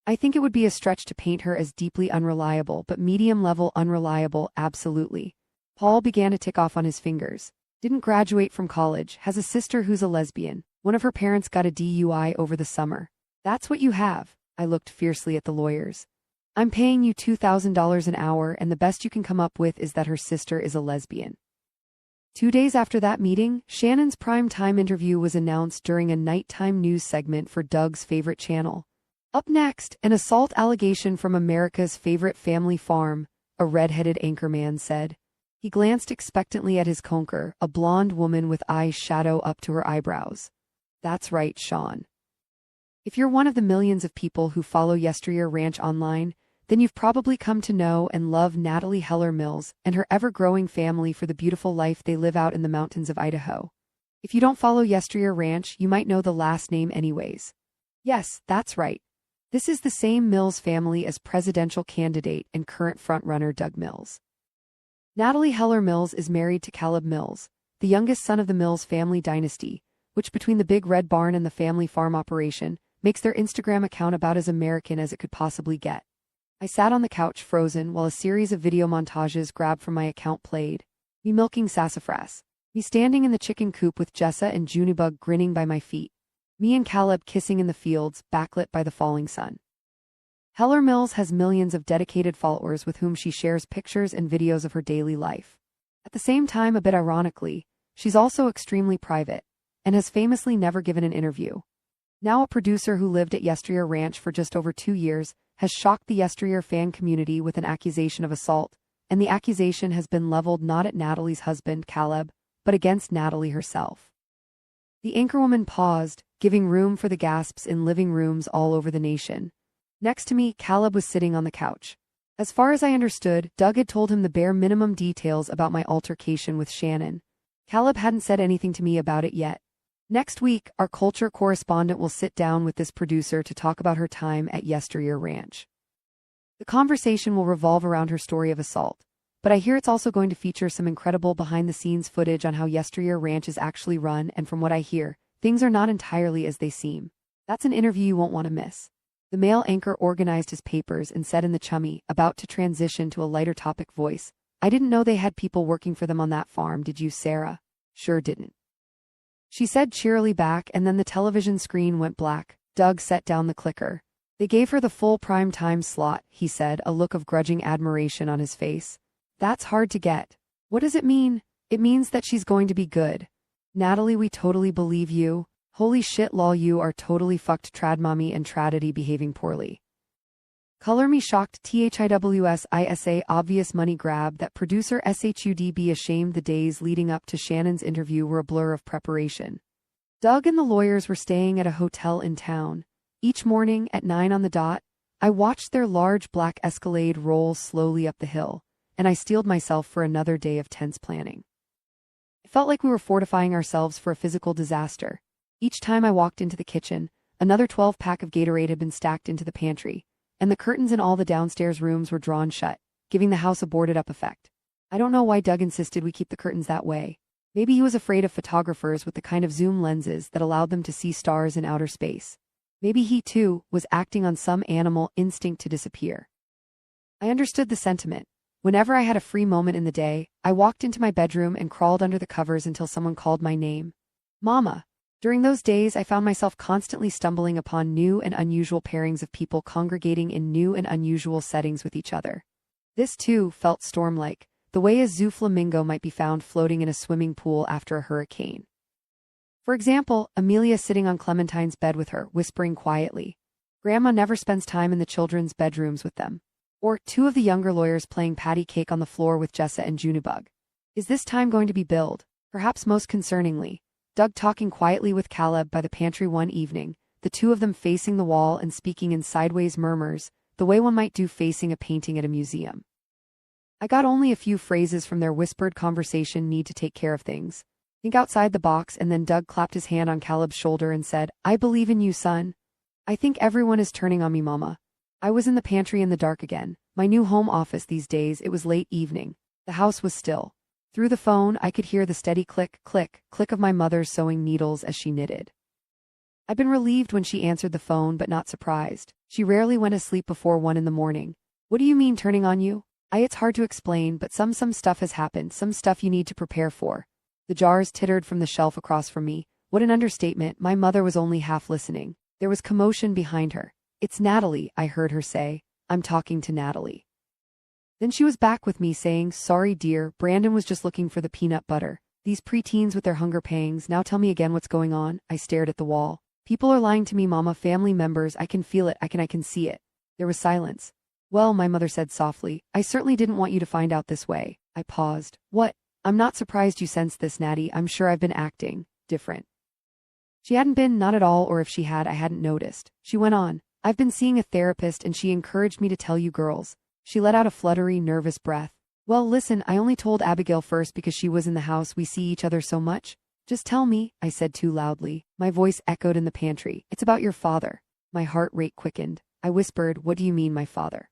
I think it would be a stretch to paint her as deeply unreliable, but medium-level unreliable, absolutely. Paul began to tick off on his fingers. Didn't graduate from college, has a sister who's a lesbian. One of her parents got a DUI over the summer. That's what you have. I looked fiercely at the lawyers. I'm paying you $2,000 an hour, and the best you can come up with is that her sister is a lesbian. 2 days after that meeting, Shannon's prime-time interview was announced during a nighttime news segment for Doug's favorite channel. Up next, an assault allegation from America's favorite family farm, a red-headed anchorman said. He glanced expectantly at his conquer, a blonde woman with eye shadow up to her eyebrows. That's right, Sean. If you're one of the millions of people who follow Yesteryear Ranch online, then you've probably come to know and love Natalie Heller Mills and her ever-growing family for the beautiful life they live out in the mountains of Idaho. If you don't follow Yesteryear Ranch, you might know the last name anyways. Yes, that's right. This is the same Mills family as presidential candidate and current frontrunner Doug Mills. Natalie Heller Mills is married to Caleb Mills, the youngest son of the Mills family dynasty, which between the Big Red Barn and the family farm operation, makes their Instagram account about as American as it could possibly get. I sat on the couch frozen while a series of video montages grabbed from my account played. Me milking sassafras. Me standing in the chicken coop with Jessa and Junebug grinning by my feet. Me and Caleb kissing in the fields, backlit by the falling sun. Heller Mills has millions of dedicated followers with whom she shares pictures and videos of her daily life. At the same time, a bit ironically, she's also extremely private, and has famously never given an interview. Now a producer who lived at Yesteryear Ranch for just over 2 years, has shocked the Yesteryear fan community with an accusation of assault, and the accusation has been leveled not at Natalie's husband, Caleb, but against Natalie herself. The anchorwoman paused, giving room for the gasps in living rooms all over the nation. Next to me, Caleb was sitting on the couch. As far as I understood, Doug had told him the bare minimum details about my altercation with Shannon. Caleb hadn't said anything to me about it yet. Next week, our culture correspondent will sit down with this producer to talk about her time at Yesteryear Ranch. The conversation will revolve around her story of assault, but I hear it's also going to feature some incredible behind-the-scenes footage on how Yesteryear Ranch is actually run, and from what I hear, things are not entirely as they seem. That's an interview you won't want to miss. The male anchor organized his papers and said in the chummy, about to transition to a lighter topic voice, "I didn't know they had people working for them on that farm, did you, Sarah?" "Sure didn't," she said cheerily back, and then the television screen went black. Doug set down the clicker. "They gave her the full prime time slot," he said, a look of grudging admiration on his face. "That's hard to get." "What does it mean?" "It means that she's going to be good." "Natalie, we totally believe you." "Holy shit lol, you are totally fucked, tradmommy and tradity behaving poorly." Color me shocked, THIWSISA obvious money grab that producer SHUD be ashamed. The days leading up to Shannon's interview were a blur of preparation. Doug and the lawyers were staying at a hotel in town. Each morning at 9 on the dot, I watched their large black Escalade roll slowly up the hill, and I steeled myself for another day of tense planning. It felt like we were fortifying ourselves for a physical disaster. Each time I walked into the kitchen, another 12-pack of Gatorade had been stacked into the pantry, and the curtains in all the downstairs rooms were drawn shut, giving the house a boarded-up effect. I don't know why Doug insisted we keep the curtains that way. Maybe he was afraid of photographers with the kind of zoom lenses that allowed them to see stars in outer space. Maybe he, too, was acting on some animal instinct to disappear. I understood the sentiment. Whenever I had a free moment in the day, I walked into my bedroom and crawled under the covers until someone called my name. "Mama." During those days, I found myself constantly stumbling upon new and unusual pairings of people congregating in new and unusual settings with each other. This, too, felt storm-like, the way a zoo flamingo might be found floating in a swimming pool after a hurricane. For example, Amelia sitting on Clementine's bed with her, whispering quietly. Grandma never spends time in the children's bedrooms with them. Or 2 of the younger lawyers playing patty cake on the floor with Jessa and Junebug. Is this time going to be billed? Perhaps most concerningly, Doug talking quietly with Caleb by the pantry one evening, the 2 of them facing the wall and speaking in sideways murmurs, the way one might do facing a painting at a museum. I got only a few phrases from their whispered conversation. "Need to take care of things. Think outside the box," and then Doug clapped his hand on Caleb's shoulder and said, "I believe in you, son." "I think everyone is turning on me, Mama." I was in the pantry in the dark again. My new home office these days. It was late evening. The house was still. Through the phone, I could hear the steady click, click, click of my mother's sewing needles as she knitted. I'd been relieved when she answered the phone, but not surprised. She rarely went to sleep before 1 in the morning. What do you mean turning on you? It's hard to explain, but some stuff has happened, some stuff you need to prepare for. The jars tittered from the shelf across from me. What an understatement. My mother was only half listening. There was commotion behind her. It's Natalie, I heard her say. I'm talking to Natalie. Then she was back with me saying, sorry dear, Brandon was just looking for the peanut butter. These preteens with their hunger pangs, now tell me again what's going on. I stared at the wall. People are lying to me, Mama, family members, I can feel it, I can see it. There was silence. Well, my mother said softly, I certainly didn't want you to find out this way. I paused. What? I'm not surprised you sensed this, Natty. I'm sure I've been acting different. She hadn't been, not at all, or if she had, I hadn't noticed. She went on. I've been seeing a therapist and she encouraged me to tell you girls. She let out a fluttery, nervous breath. Well, listen, I only told Abigail first because she was in the house. We see each other so much. Just tell me, I said too loudly. My voice echoed in the pantry. It's about your father. My heart rate quickened. I whispered, what do you mean, my father?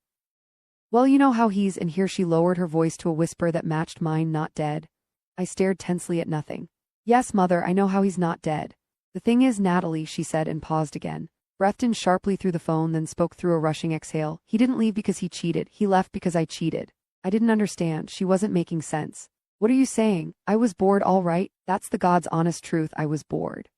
Well, you know how he's, and here she lowered her voice to a whisper that matched mine, not dead. I stared tensely at nothing. Yes, Mother, I know how he's not dead. The thing is, Natalie, she said and paused again. Breathed in sharply through the phone, then spoke through a rushing exhale. He didn't leave because he cheated. He left because I cheated. I didn't understand. She wasn't making sense. What are you saying? I was bored, all right. That's the God's honest truth. I was bored.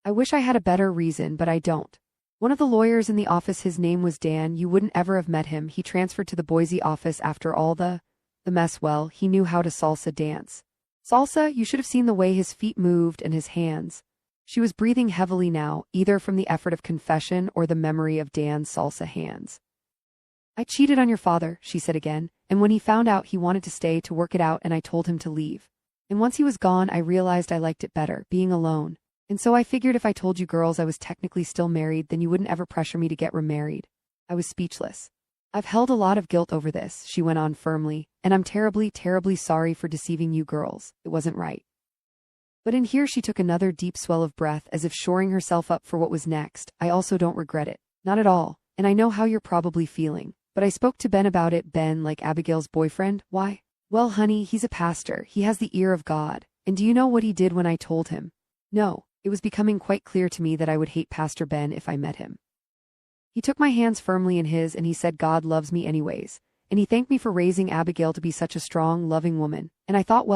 I wish I had a better reason, but I don't. One of the lawyers in the office, his name was Dan. You wouldn't ever have met him. He transferred to the Boise office after all the mess. Well, he knew how to salsa dance. Salsa? You should have seen the way his feet moved and his hands. She was breathing heavily now, either from the effort of confession or the memory of Dan's salsa hands. I cheated on your father, she said again, and when he found out he wanted to stay to work it out and I told him to leave. And once he was gone, I realized I liked it better, being alone. And so I figured if I told you girls I was technically still married, then you wouldn't ever pressure me to get remarried. I was speechless. I've held a lot of guilt over this, she went on firmly, and I'm terribly, terribly sorry for deceiving you girls. It wasn't right. But in here she took another deep swell of breath as if shoring herself up for what was next. I also don't regret it. Not at all. And I know how you're probably feeling. But I spoke to Ben about it. Ben, like Abigail's boyfriend? Why? Well, honey, he's a pastor. He has the ear of God. And do you know what he did when I told him? No. It was becoming quite clear to me that I would hate Pastor Ben if I met him. He took my hands firmly in his and he said God loves me anyways. And he thanked me for raising Abigail to be such a strong, loving woman. And I thought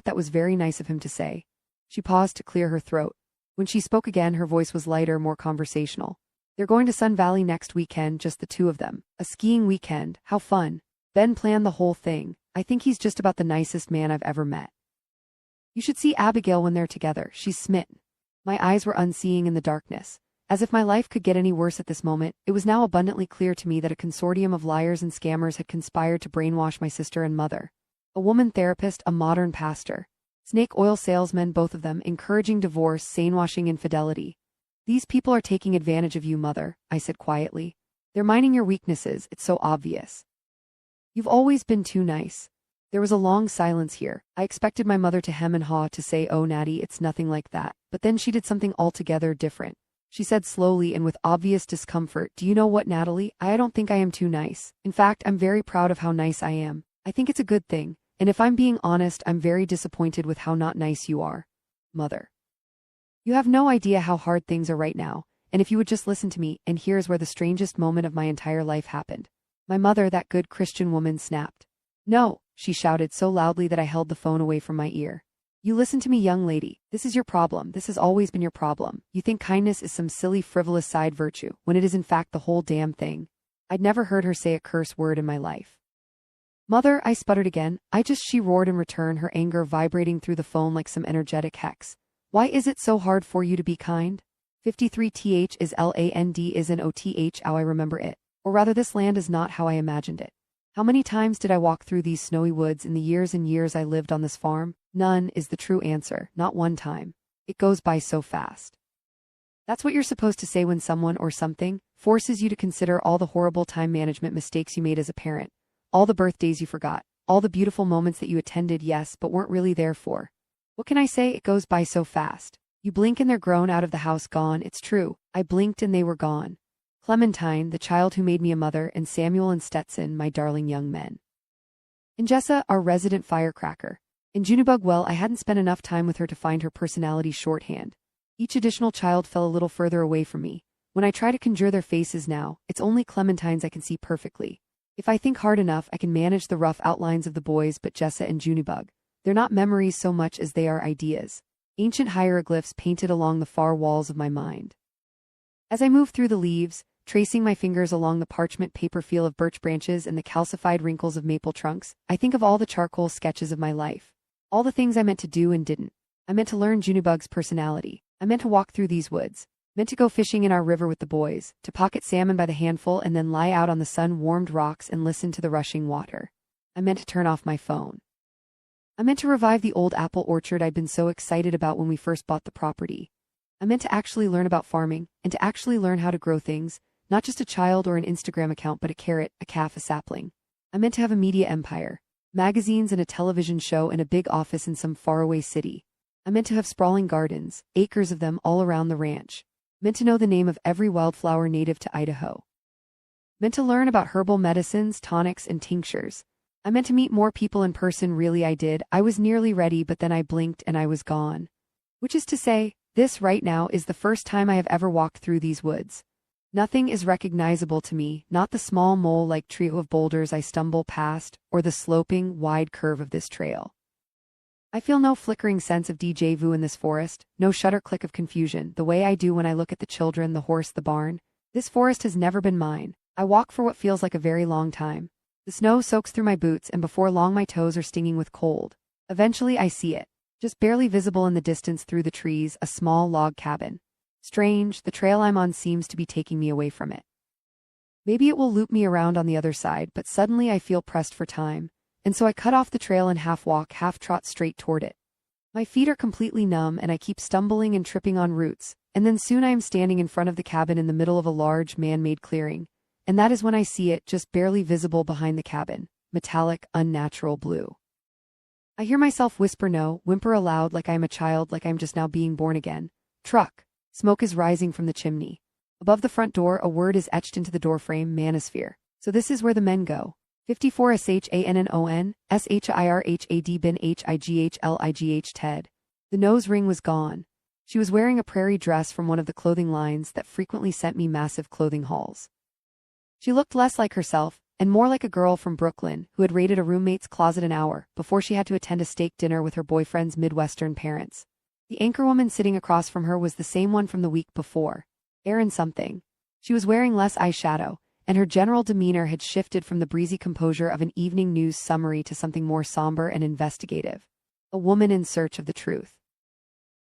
that was very nice of him to say. She paused to clear her throat. When she spoke again, her voice was lighter, more conversational. They're going to Sun Valley next weekend, just the two of them. A skiing weekend. How fun. Ben planned the whole thing. I think he's just about the nicest man I've ever met. You should see Abigail when they're together. She's smitten. My eyes were unseeing in the darkness. As if my life could get any worse at this moment, it was now abundantly clear to me that a consortium of liars and scammers had conspired to brainwash my sister and mother. A woman therapist, a modern pastor. Snake oil salesmen, both of them, encouraging divorce, sane-washing infidelity. These people are taking advantage of you, Mother, I said quietly. They're mining your weaknesses, it's so obvious. You've always been too nice. There was a long silence here. I expected my mother to hem and haw to say, oh, Natty, it's nothing like that. But then she did something altogether different. She said slowly and with obvious discomfort, do you know what, Natalie? I don't think I am too nice. In fact, I'm very proud of how nice I am. I think it's a good thing. And if I'm being honest, I'm very disappointed with how not nice you are. Mother. You have no idea how hard things are right now. And if you would just listen to me, and here's where the strangest moment of my entire life happened. My mother, that good Christian woman, snapped. No, she shouted so loudly that I held the phone away from my ear. You listen to me, young lady. This is your problem. This has always been your problem. You think kindness is some silly, frivolous side virtue, when it is in fact the whole damn thing. I'd never heard her say a curse word in my life. Mother, I sputtered again. She roared in return, her anger vibrating through the phone like some energetic hex. Why is it so hard for you to be kind? 53th is land is an oth how I remember it. Or rather, this land is not how I imagined it. How many times did I walk through these snowy woods in the years and years I lived on this farm? None is the true answer, not one time. It goes by so fast. That's what you're supposed to say when someone or something forces you to consider all the horrible time management mistakes you made as a parent, all the birthdays you forgot, all the beautiful moments that you attended, yes, but weren't really there for. What can I say? It goes by so fast. You blink and they're grown, out of the house, gone. It's true. I blinked and they were gone. Clementine, the child who made me a mother, and Samuel and Stetson, my darling young men. And Jessa, our resident firecracker. In Junebug, well, I hadn't spent enough time with her to find her personality shorthand. Each additional child fell a little further away from me. When I try to conjure their faces now, it's only Clementines I can see perfectly. If I think hard enough, I can manage the rough outlines of the boys, but Jessa and Junebug, they're not memories so much as they are ideas. Ancient hieroglyphs painted along the far walls of my mind. As I move through the leaves, tracing my fingers along the parchment paper feel of birch branches and the calcified wrinkles of maple trunks, I think of all the charcoal sketches of my life. All the things I meant to do and didn't. I meant to learn Junebug's personality. I meant to walk through these woods. Meant to go fishing in our river with the boys, to pocket salmon by the handful and then lie out on the sun-warmed rocks and listen to the rushing water. I meant to turn off my phone. I meant to revive the old apple orchard I'd been so excited about when we first bought the property. I meant to actually learn about farming, and to actually learn how to grow things, not just a child or an Instagram account, but a carrot, a calf, a sapling. I meant to have a media empire, magazines and a television show and a big office in some faraway city. I meant to have sprawling gardens, acres of them all around the ranch. Meant to know the name of every wildflower native to Idaho. Meant to learn about herbal medicines, tonics, and tinctures. I meant to meet more people in person. Really, I did. I was nearly ready, but then I blinked and I was gone. Which is to say, this right now is the first time I have ever walked through these woods. Nothing is recognizable to me, not the small mole-like trio of boulders I stumble past, or the sloping, wide curve of this trail. I feel no flickering sense of déjà vu in this forest, no shutter click of confusion, the way I do when I look at the children, the horse, the barn. This forest has never been mine. I walk for what feels like a very long time. The snow soaks through my boots, and before long my toes are stinging with cold. Eventually I see it, just barely visible in the distance through the trees, a small log cabin. Strange, the trail I'm on seems to be taking me away from it. Maybe it will loop me around on the other side, but suddenly I feel pressed for time. And so I cut off the trail and half walk, half trot straight toward it. My feet are completely numb and I keep stumbling and tripping on roots, and then soon I am standing in front of the cabin in the middle of a large man-made clearing, and that is when I see it, just barely visible behind the cabin, metallic, unnatural blue. I hear myself whisper no, whimper aloud like I am a child, like I am just now being born again. Truck. Smoke is rising from the chimney. Above the front door, a word is etched into the doorframe, manosphere. So this is where the men go. 54 SHANNON, SHIRHAD bin HIGHLIGH Ted. The nose ring was gone. She was wearing a prairie dress from one of the clothing lines that frequently sent me massive clothing hauls. She looked less like herself, and more like a girl from Brooklyn who had raided a roommate's closet an hour before she had to attend a steak dinner with her boyfriend's Midwestern parents. The anchorwoman sitting across from her was the same one from the week before. Erin something. She was wearing less eyeshadow, and her general demeanor had shifted from the breezy composure of an evening news summary to something more somber and investigative. A woman in search of the truth.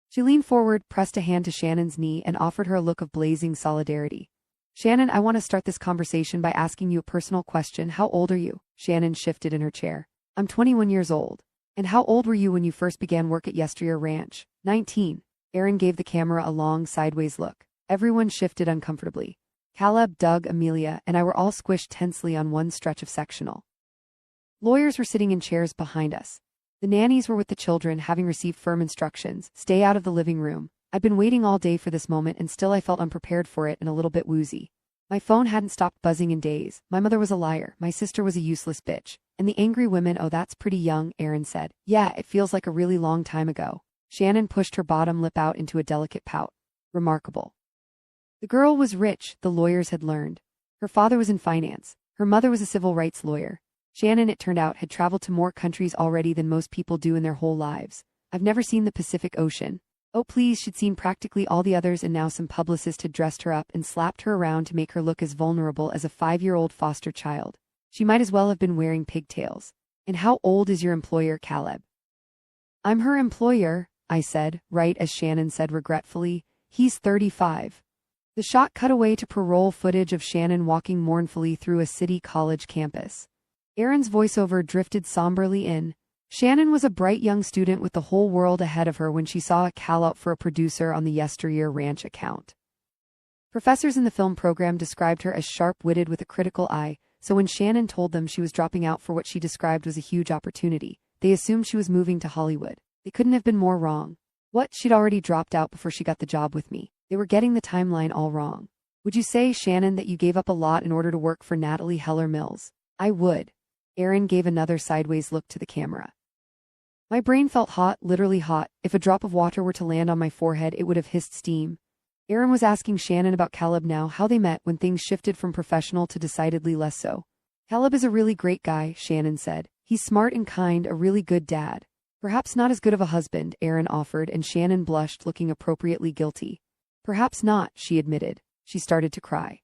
She leaned forward, pressed a hand to Shannon's knee, and offered her a look of blazing solidarity. Shannon, I want to start this conversation by asking you a personal question. How old are you? Shannon shifted in her chair. I'm 21 years old. And how old were you when you first began work at Yesteryear Ranch? 19. Erin gave the camera a long, sideways look. Everyone shifted uncomfortably. Caleb, Doug, Amelia, and I were all squished tensely on one stretch of sectional. Lawyers were sitting in chairs behind us. The nannies were with the children, having received firm instructions. Stay out of the living room. I'd been waiting all day for this moment, and still I felt unprepared for it and a little bit woozy. My phone hadn't stopped buzzing in days. My mother was a liar. My sister was a useless bitch. And the angry women, oh, that's pretty young, Erin said. Yeah, it feels like a really long time ago. Shannon pushed her bottom lip out into a delicate pout. Remarkable. The girl was rich, the lawyers had learned. Her father was in finance. Her mother was a civil rights lawyer. Shannon, it turned out, had traveled to more countries already than most people do in their whole lives. I've never seen the Pacific Ocean. Oh please, she'd seen practically all the others, and now some publicist had dressed her up and slapped her around to make her look as vulnerable as a 5-year-old foster child. She might as well have been wearing pigtails. And how old is your employer, Caleb? I'm her employer, I said, right as Shannon said regretfully. He's 35. The shot cut away to parole footage of Shannon walking mournfully through a city college campus. Erin's voiceover drifted somberly in. Shannon was a bright young student with the whole world ahead of her when she saw a call-out for a producer on the Yesteryear Ranch account. Professors in the film program described her as sharp-witted with a critical eye, so when Shannon told them she was dropping out for what she described was a huge opportunity, they assumed she was moving to Hollywood. They couldn't have been more wrong. What? She'd already dropped out before she got the job with me. They were getting the timeline all wrong. Would you say, Shannon, that you gave up a lot in order to work for Natalie Heller Mills? I would. Erin gave another sideways look to the camera. My brain felt hot, literally hot. If a drop of water were to land on my forehead, it would have hissed steam. Aaron was asking Shannon about Caleb now, how they met when things shifted from professional to decidedly less so. Caleb is a really great guy, Shannon said. He's smart and kind, a really good dad. Perhaps not as good of a husband, Aaron offered, and Shannon blushed, looking appropriately guilty. Perhaps not, she admitted. She started to cry.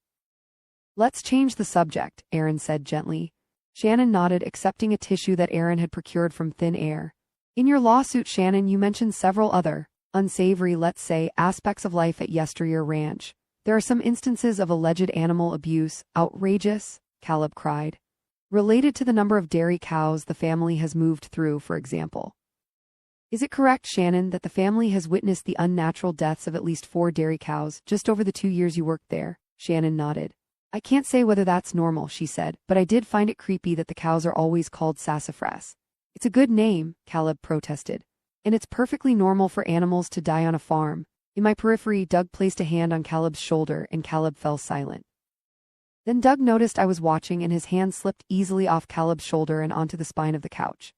Let's change the subject, Aaron said gently. Shannon nodded, accepting a tissue that Aaron had procured from thin air. In your lawsuit, Shannon, you mentioned several other, unsavory, let's say, aspects of life at Yesteryear Ranch. There are some instances of alleged animal abuse. Outrageous, Caleb cried. Related to the number of dairy cows the family has moved through, for example. Is it correct, Shannon, that the family has witnessed the unnatural deaths of at least 4 dairy cows just over the 2 years you worked there? Shannon nodded. I can't say whether that's normal, she said, but I did find it creepy that the cows are always called sassafras. It's a good name, Caleb protested. And it's perfectly normal for animals to die on a farm. In my periphery, Doug placed a hand on Caleb's shoulder and Caleb fell silent. Then Doug noticed I was watching and his hand slipped easily off Caleb's shoulder and onto the spine of the couch.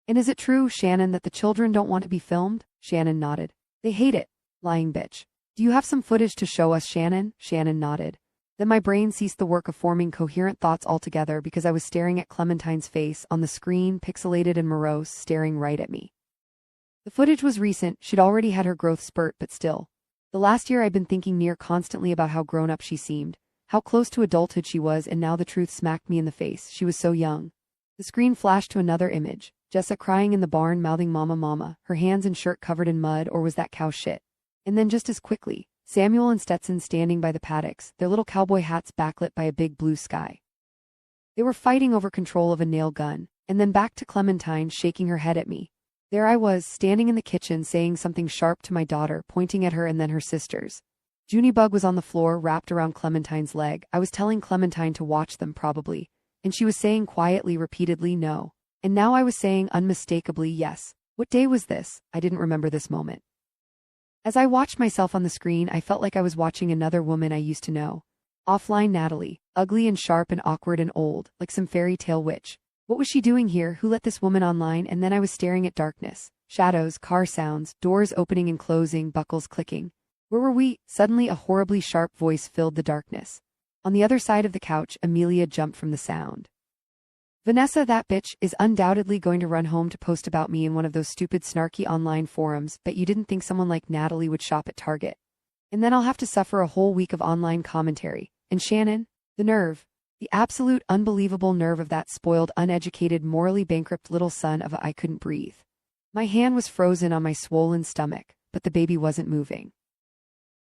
And is it true, Shannon, that the children don't want to be filmed? Shannon nodded. They hate it. Lying bitch. Do you have some footage to show us, Shannon? Shannon nodded. Then my brain ceased the work of forming coherent thoughts altogether because I was staring at Clementine's face on the screen, pixelated and morose, staring right at me. The footage was recent, she'd already had her growth spurt, but still. The last year I'd been thinking near constantly about how grown up she seemed, how close to adulthood she was, and now the truth smacked me in the face. She was so young. The screen flashed to another image. Jessa crying in the barn, mouthing mama mama, her hands and shirt covered in mud, or was that cow shit? And then just as quickly, Samuel and Stetson standing by the paddocks, their little cowboy hats backlit by a big blue sky. They were fighting over control of a nail gun, and then back to Clementine shaking her head at me. There I was, standing in the kitchen saying something sharp to my daughter, pointing at her and then her sisters. Junebug was on the floor, wrapped around Clementine's leg. I was telling Clementine to watch them probably, and she was saying quietly, repeatedly, no. And now I was saying unmistakably yes. What day was this? I didn't remember this moment. As I watched myself on the screen, I felt like I was watching another woman I used to know. Offline Natalie, ugly and sharp and awkward and old, like some fairy tale witch. What was she doing here? Who let this woman online? And then I was staring at darkness, shadows, car sounds, doors opening and closing, buckles clicking. Where were we? Suddenly a horribly sharp voice filled the darkness. On the other side of the couch, Amelia jumped from the sound. Vanessa, that bitch, is undoubtedly going to run home to post about me in one of those stupid snarky online forums. Bet you didn't think someone like Natalie would shop at Target. And then I'll have to suffer a whole week of online commentary. And Shannon? The nerve. The absolute unbelievable nerve of that spoiled, uneducated, morally bankrupt little son of a I couldn't breathe. My hand was frozen on my swollen stomach, but the baby wasn't moving.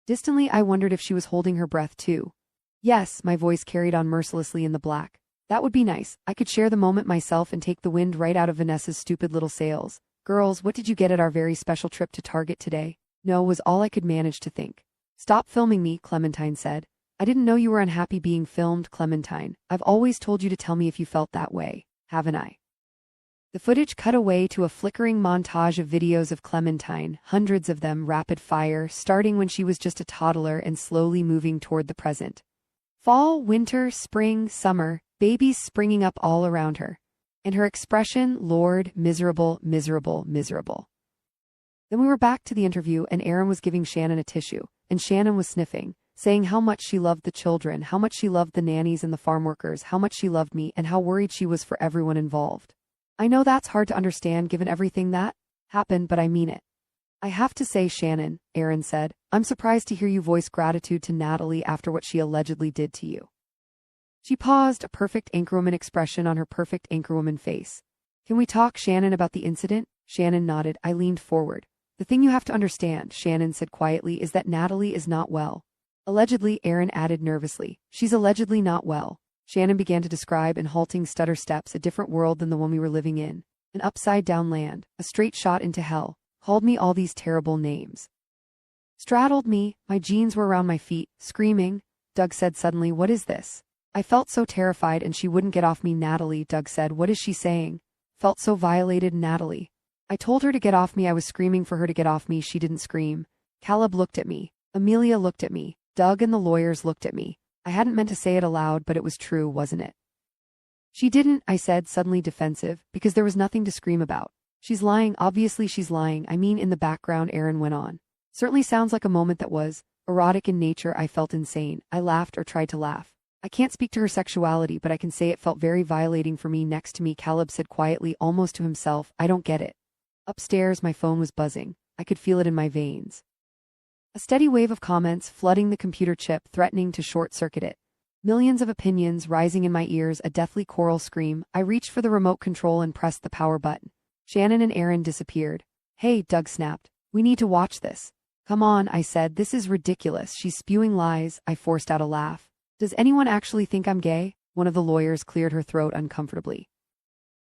Distantly I wondered if she was holding her breath too. Yes, my voice carried on mercilessly in the black. That would be nice. I could share the moment myself and take the wind right out of Vanessa's stupid little sails. Girls, what did you get at our very special trip to Target today? No, was all I could manage to think. Stop filming me, Clementine said. I didn't know you were unhappy being filmed, Clementine. I've always told you to tell me if you felt that way, haven't I? The footage cut away to a flickering montage of videos of Clementine, hundreds of them rapid fire, starting when she was just a toddler and slowly moving toward the present. Fall, winter, spring, summer, babies springing up all around her. And her expression, Lord, miserable, miserable, miserable. Then we were back to the interview and Aaron was giving Shannon a tissue, and Shannon was sniffing, saying how much she loved the children, how much she loved the nannies and the farm workers, how much she loved me, and how worried she was for everyone involved. I know that's hard to understand given everything that happened, but I mean it. I have to say, Shannon, Aaron said, I'm surprised to hear you voice gratitude to Natalie after what she allegedly did to you. She paused, a perfect anchorwoman expression on her perfect anchorwoman face. Can we talk, Shannon, about the incident? Shannon nodded. I leaned forward. The thing you have to understand, Shannon said quietly, is that Natalie is not well. Allegedly, Aaron added nervously. She's allegedly not well. Shannon began to describe in halting stutter steps a different world than the one we were living in. An upside-down land, a straight shot into hell. Called me all these terrible names. Straddled me, my jeans were around my feet, screaming. Doug said suddenly, what is this? I felt so terrified and she wouldn't get off me. Natalie, Doug said, what is she saying? Felt so violated, Natalie. I told her to get off me. I was screaming for her to get off me. She didn't scream. Caleb looked at me. Amelia looked at me. Doug and the lawyers looked at me. I hadn't meant to say it aloud, but it was true, wasn't it? She didn't, I said, suddenly defensive, because there was nothing to scream about. She's lying, obviously she's lying. I mean, in the background, Aaron went on. Certainly sounds like a moment that was erotic in nature. I felt insane. I laughed or tried to laugh. I can't speak to her sexuality, but I can say it felt very violating for me. Next to me, Caleb said quietly, almost to himself, I don't get it. Upstairs, my phone was buzzing. I could feel it in my veins. A steady wave of comments flooding the computer chip, threatening to short-circuit it. Millions of opinions rising in my ears, a deathly choral scream. I reached for the remote control and pressed the power button. Shannon and Aaron disappeared. Hey, Doug snapped. We need to watch this. Come on, I said. This is ridiculous. She's spewing lies. I forced out a laugh. Does anyone actually think I'm gay? One of the lawyers cleared her throat uncomfortably.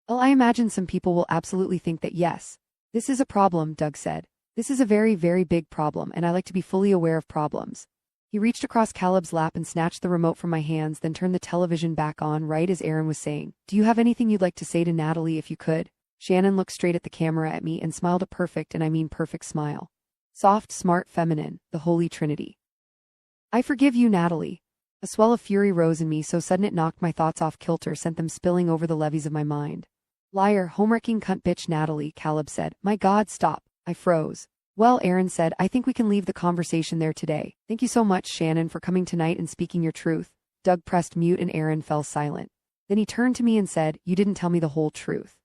Well, I imagine some people will absolutely think that yes. This is a problem, Doug said. This is a very, very big problem, and I like to be fully aware of problems. He reached across Caleb's lap and snatched the remote from my hands, then turned the television back on right as Aaron was saying, Do you have anything you'd like to say to Natalie if you could? Shannon looked straight at the camera at me and smiled a perfect, and I mean perfect smile. Soft, smart, feminine, the Holy Trinity. I forgive you, Natalie. A swell of fury rose in me, so sudden it knocked my thoughts off kilter, sent them spilling over the levees of my mind. Liar, homewrecking cunt bitch, Natalie, Caleb said. My God, stop. I froze. Well, Aaron said, I think we can leave the conversation there today. Thank you so much, Shannon, for coming tonight and speaking your truth. Doug pressed mute and Aaron fell silent. Then he turned to me and said, You didn't tell me the whole truth.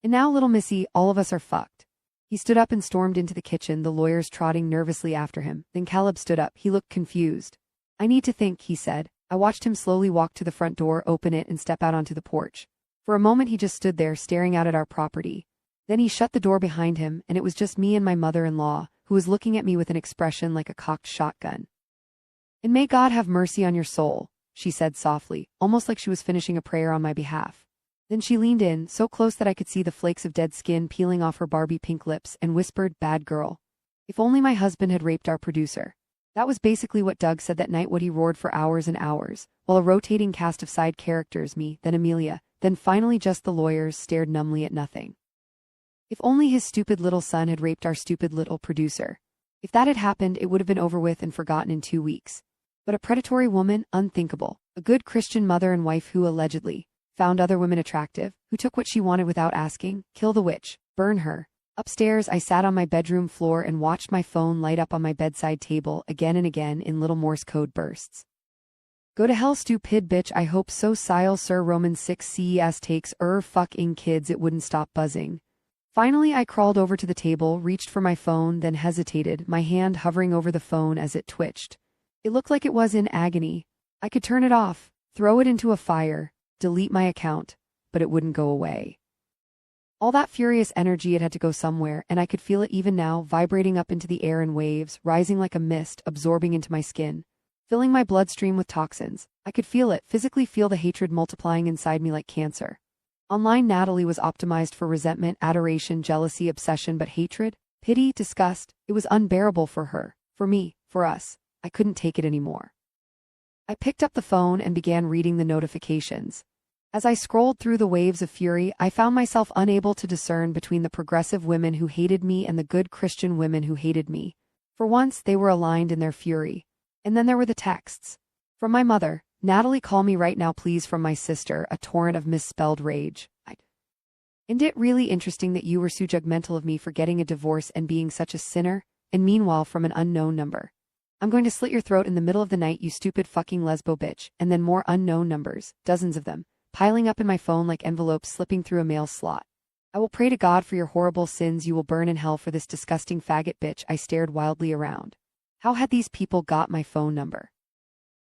And now, little missy, all of us are fucked. He stood up and stormed into the kitchen, the lawyers trotting nervously after him. Then Caleb stood up. He looked confused. I need to think, he said. I watched him slowly walk to the front door, open it, and step out onto the porch. For a moment he just stood there, staring out at our property. Then he shut the door behind him, and it was just me and my mother-in-law, who was looking at me with an expression like a cocked shotgun. And may God have mercy on your soul, she said softly, almost like she was finishing a prayer on my behalf. Then she leaned in, so close that I could see the flakes of dead skin peeling off her Barbie pink lips, and whispered, Bad girl. If only my husband had raped our producer. That was basically what Doug said that night, what he roared for hours and hours, while a rotating cast of side characters, me, then Amelia, then finally just the lawyers, stared numbly at nothing. If only his stupid little son had raped our stupid little producer. If that had happened, it would have been over with and forgotten in 2 weeks. But a predatory woman, unthinkable. A good Christian mother and wife who allegedly found other women attractive, who took what she wanted without asking, kill the witch, burn her. Upstairs, I sat on my bedroom floor and watched my phone light up on my bedside table again and again in little Morse code bursts. Go to hell, stupid bitch, I hope so, Sile Sir Romans 6 CES takes fucking kids, it wouldn't stop buzzing. Finally, I crawled over to the table, reached for my phone, then hesitated, my hand hovering over the phone as it twitched. It looked like it was in agony. I could turn it off, throw it into a fire, delete my account, but it wouldn't go away. All that furious energy, it had to go somewhere, and I could feel it even now, vibrating up into the air in waves, rising like a mist, absorbing into my skin, filling my bloodstream with toxins. I could feel it, physically feel the hatred multiplying inside me like cancer. Online Natalie was optimized for resentment, adoration, jealousy, obsession, but hatred, pity, disgust, it was unbearable for her, for me, for us. I couldn't take it anymore. I picked up the phone and began reading the notifications. As I scrolled through the waves of fury, I found myself unable to discern between the progressive women who hated me and the good Christian women who hated me. For once, they were aligned in their fury. And then there were the texts. From my mother, Natalie, call me right now please. From my sister, a torrent of misspelled rage. And it really interesting that you were so judgmental of me for getting a divorce and being such a sinner, and meanwhile from an unknown number. I'm going to slit your throat in the middle of the night, you stupid fucking lesbo bitch, and then more unknown numbers, dozens of them, piling up in my phone like envelopes slipping through a mail slot. I will pray to God for your horrible sins, you will burn in hell for this disgusting faggot bitch. I stared wildly around. How had these people got my phone number?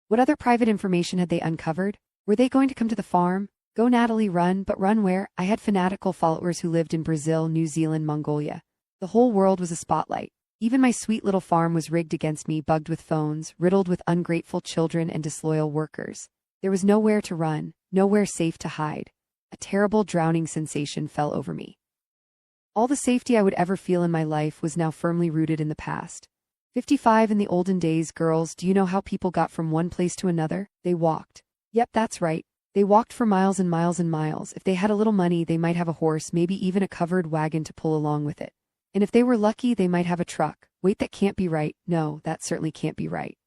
What other private information had they uncovered? Were they going to come to the farm? Go Natalie, run, but run where? I had fanatical followers who lived in Brazil, New Zealand, Mongolia. The whole world was a spotlight. Even my sweet little farm was rigged against me, bugged with phones, riddled with ungrateful children and disloyal workers. There was nowhere to run, nowhere safe to hide. A terrible drowning sensation fell over me. All the safety I would ever feel in my life was now firmly rooted in the past. 55 in the olden days, girls, do you know how people got from one place to another? They walked. Yep, that's right. They walked for miles and miles and miles. If they had a little money, they might have a horse, maybe even a covered wagon to pull along with it. And if they were lucky, they might have a truck. Wait, that can't be right. No, that certainly can't be right.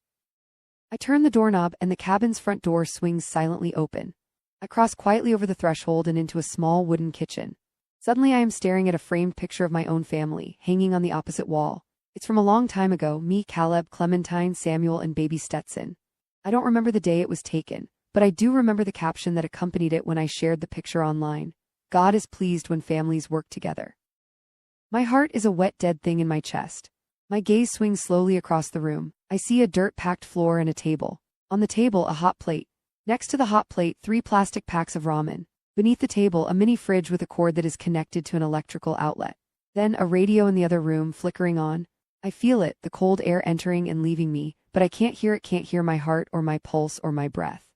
I turn the doorknob and the cabin's front door swings silently open. I cross quietly over the threshold and into a small wooden kitchen. Suddenly I am staring at a framed picture of my own family, hanging on the opposite wall. It's from a long time ago, me, Caleb, Clementine, Samuel, and baby Stetson. I don't remember the day it was taken, but I do remember the caption that accompanied it when I shared the picture online. God is pleased when families work together. My heart is a wet dead thing in my chest. My gaze swings slowly across the room. I see a dirt-packed floor and a table. On the table, a hot plate. Next to the hot plate, 3 plastic packs of ramen. Beneath the table, a mini fridge with a cord that is connected to an electrical outlet. Then a radio in the other room flickering on. I feel it, the cold air entering and leaving me, but I can't hear my heart or my pulse or my breath.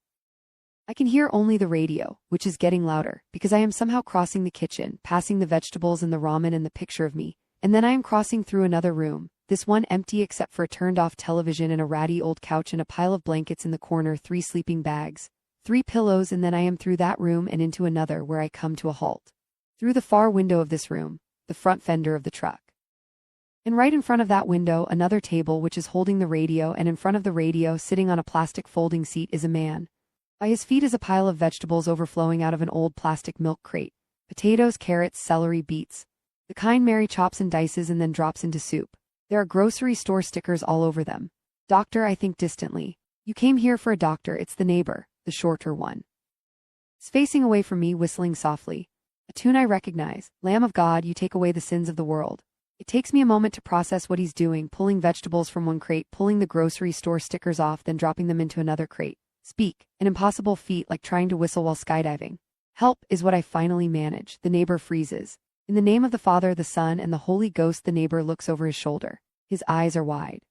I can hear only the radio, which is getting louder, because I am somehow crossing the kitchen, passing the vegetables and the ramen and the picture of me, and then I am crossing through another room, this one empty except for a turned-off television and a ratty old couch and a pile of blankets in the corner, 3 sleeping bags, 3 pillows, and then I am through that room and into another where I come to a halt. Through the far window of this room, the front fender of the truck. And right in front of that window, another table which is holding the radio, and in front of the radio, sitting on a plastic folding seat, is a man. By his feet is a pile of vegetables overflowing out of an old plastic milk crate. Potatoes, carrots, celery, beets. The kind Mary chops and dices and then drops into soup. There are grocery store stickers all over them. Doctor, I think distantly. You came here for a doctor, it's the neighbor, the shorter one. It's facing away from me, whistling softly. A tune I recognize. Lamb of God, you take away the sins of the world. It takes me a moment to process what he's doing, pulling vegetables from one crate, pulling the grocery store stickers off, then dropping them into another crate. Speak, an impossible feat like trying to whistle while skydiving. Help is what I finally manage. The neighbor freezes. In the name of the Father, the Son, and the Holy Ghost, the neighbor looks over his shoulder. His eyes are wide.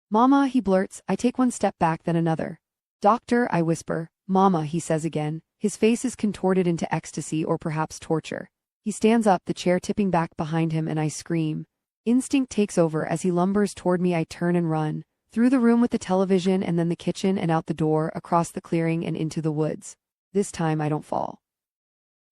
Mama, he blurts. I take one step back, then another. Doctor, I whisper. Mama, he says again. His face is contorted into ecstasy or perhaps torture. He stands up, the chair tipping back behind him, and I scream. Instinct takes over. As he lumbers toward me, I turn and run. Through the room with the television and then the kitchen and out the door, across the clearing and into the woods. This time I don't fall.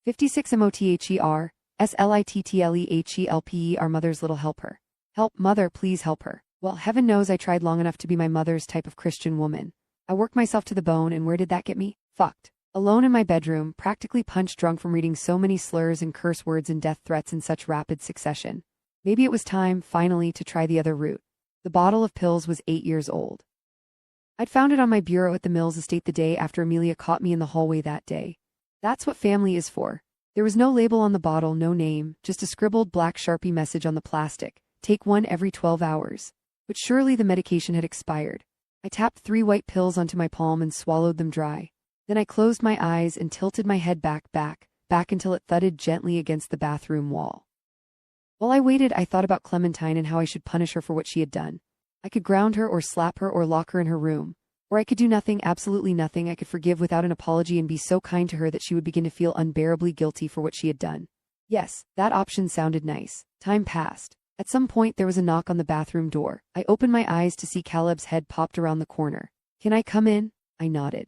56 MOTHER, SLITTLEHELPE, our mother's little helper. Help, mother, please help her. Well, heaven knows I tried long enough to be my mother's type of Christian woman. I worked myself to the bone, and where did that get me? Fucked. Alone in my bedroom, practically punch-drunk from reading so many slurs and curse words and death threats in such rapid succession. Maybe it was time, finally, to try the other route. The bottle of pills was 8 years old. I'd found it on my bureau at the Mills estate the day after Amelia caught me in the hallway that day. That's what family is for. There was no label on the bottle, no name, just a scribbled black Sharpie message on the plastic. Take one every 12 hours. But surely the medication had expired. I tapped 3 white pills onto my palm and swallowed them dry. Then I closed my eyes and tilted my head back until it thudded gently against the bathroom wall. While I waited, I thought about Clementine and how I should punish her for what she had done. I could ground her or slap her or lock her in her room. Or I could do nothing, absolutely nothing. I could forgive without an apology and be so kind to her that she would begin to feel unbearably guilty for what she had done. Yes, that option sounded nice. Time passed. At some point there was a knock on the bathroom door. I opened my eyes to see Caleb's head popped around the corner. Can I come in? I nodded.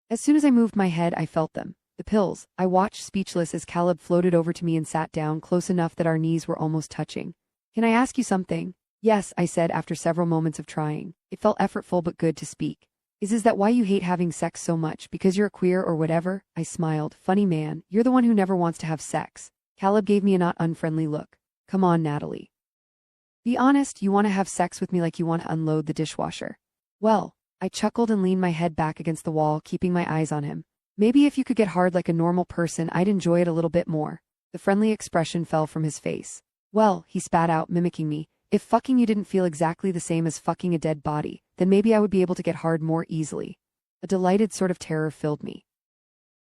As soon as I moved my head, I felt them. The pills. I watched speechless as Caleb floated over to me and sat down close enough that our knees were almost touching. Can I ask you something? Yes, I said after several moments of trying. It felt effortful but good to speak. Is that why you hate having sex so much? Because you're a queer or whatever? I smiled. Funny man, you're the one who never wants to have sex. Caleb gave me a not unfriendly look. Come on, Natalie. Be honest, you want to have sex with me like you want to unload the dishwasher. Well, I chuckled and leaned my head back against the wall, keeping my eyes on him. Maybe if you could get hard like a normal person, I'd enjoy it a little bit more. The friendly expression fell from his face. Well, he spat out, mimicking me. If fucking you didn't feel exactly the same as fucking a dead body, then maybe I would be able to get hard more easily. A delighted sort of terror filled me.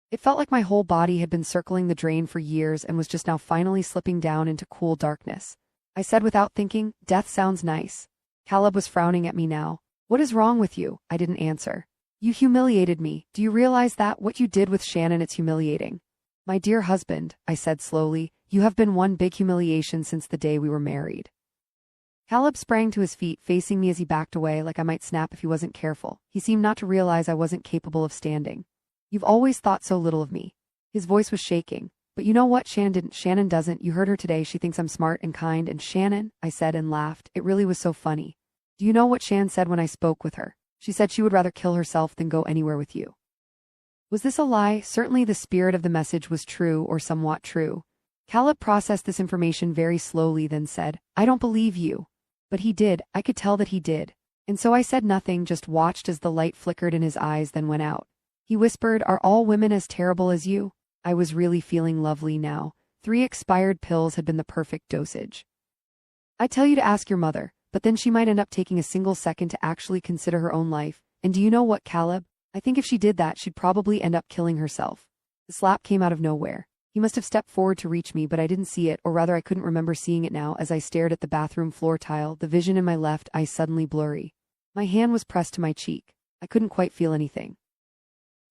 It felt like my whole body had been circling the drain for years and was just now finally slipping down into cool darkness. I said without thinking, death sounds nice. Caleb was frowning at me now. What is wrong with you? I didn't answer. You humiliated me. Do you realize that? What you did with Shannon, it's humiliating. My dear husband, I said slowly, you have been one big humiliation since the day we were married. Caleb sprang to his feet, facing me as he backed away like I might snap if he wasn't careful. He seemed not to realize I wasn't capable of standing. You've always thought so little of me. His voice was shaking. But you know what? Shannon doesn't. You heard her today. She thinks I'm smart and kind. And Shannon, I said and laughed. It really was so funny. Do you know what Shan said when I spoke with her? She said she would rather kill herself than go anywhere with you. Was this a lie? Certainly the spirit of the message was true or somewhat true. Caleb processed this information very slowly, then said, "I don't believe you." But he did, I could tell that he did. And so I said nothing, just watched as the light flickered in his eyes, then went out. He whispered, "Are all women as terrible as you?" I was really feeling lovely now. 3 expired pills had been the perfect dosage. "I tell you to ask your mother, but then she might end up taking a single second to actually consider her own life. And do you know what, Caleb? I think if she did that, she'd probably end up killing herself." The slap came out of nowhere. He must have stepped forward to reach me, but I didn't see it, or rather I couldn't remember seeing it now. As I stared at the bathroom floor tile, the vision in my left eye suddenly blurry. My hand was pressed to my cheek. I couldn't quite feel anything.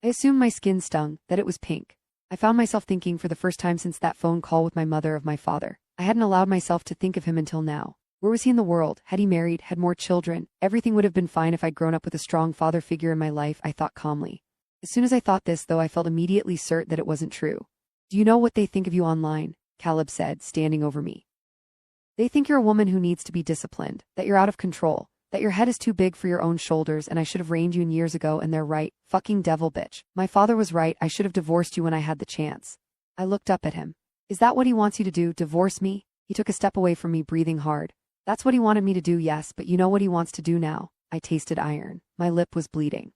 I assumed my skin stung, that it was pink. I found myself thinking for the first time since that phone call with my mother of my father. I hadn't allowed myself to think of him until now. Where was he in the world? Had he married? Had more children? Everything would have been fine if I'd grown up with a strong father figure in my life, I thought calmly. As soon as I thought this, though, I felt immediately certain that it wasn't true. "Do you know what they think of you online?" Caleb said, standing over me. "They think you're a woman who needs to be disciplined, that you're out of control, that your head is too big for your own shoulders, and I should have reined you in years ago, and they're right. Fucking devil bitch. My father was right, I should have divorced you when I had the chance." I looked up at him. "Is that what he wants you to do, divorce me?" He took a step away from me, breathing hard. "That's what he wanted me to do, yes, but you know what he wants to do now?" I tasted iron. My lip was bleeding.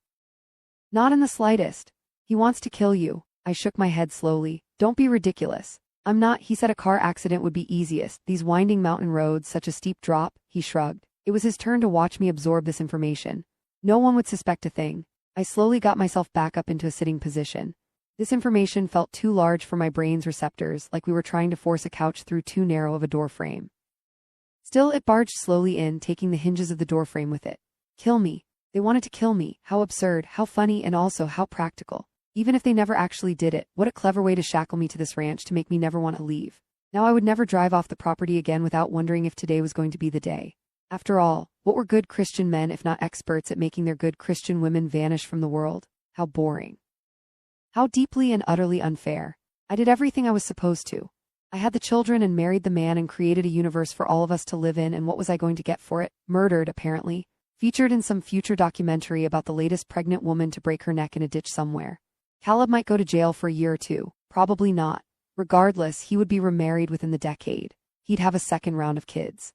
"Not in the slightest. He wants to kill you." I shook my head slowly. "Don't be ridiculous." "I'm not," he said. "A car accident would be easiest. These winding mountain roads, such a steep drop." He shrugged. It was his turn to watch me absorb this information. No one would suspect a thing. I slowly got myself back up into a sitting position. This information felt too large for my brain's receptors, like we were trying to force a couch through too narrow of a door frame. Still, it barged slowly in, taking the hinges of the doorframe with it. Kill me. They wanted to kill me. How absurd, how funny, and also how practical. Even if they never actually did it, what a clever way to shackle me to this ranch to make me never want to leave. Now I would never drive off the property again without wondering if today was going to be the day. After all, what were good Christian men if not experts at making their good Christian women vanish from the world? How boring. How deeply and utterly unfair. I did everything I was supposed to. I had the children and married the man and created a universe for all of us to live in, and what was I going to get for it? Murdered, apparently. Featured in some future documentary about the latest pregnant woman to break her neck in a ditch somewhere. Caleb might go to jail for a year or two. Probably not. Regardless, he would be remarried within the decade. He'd have a second round of kids.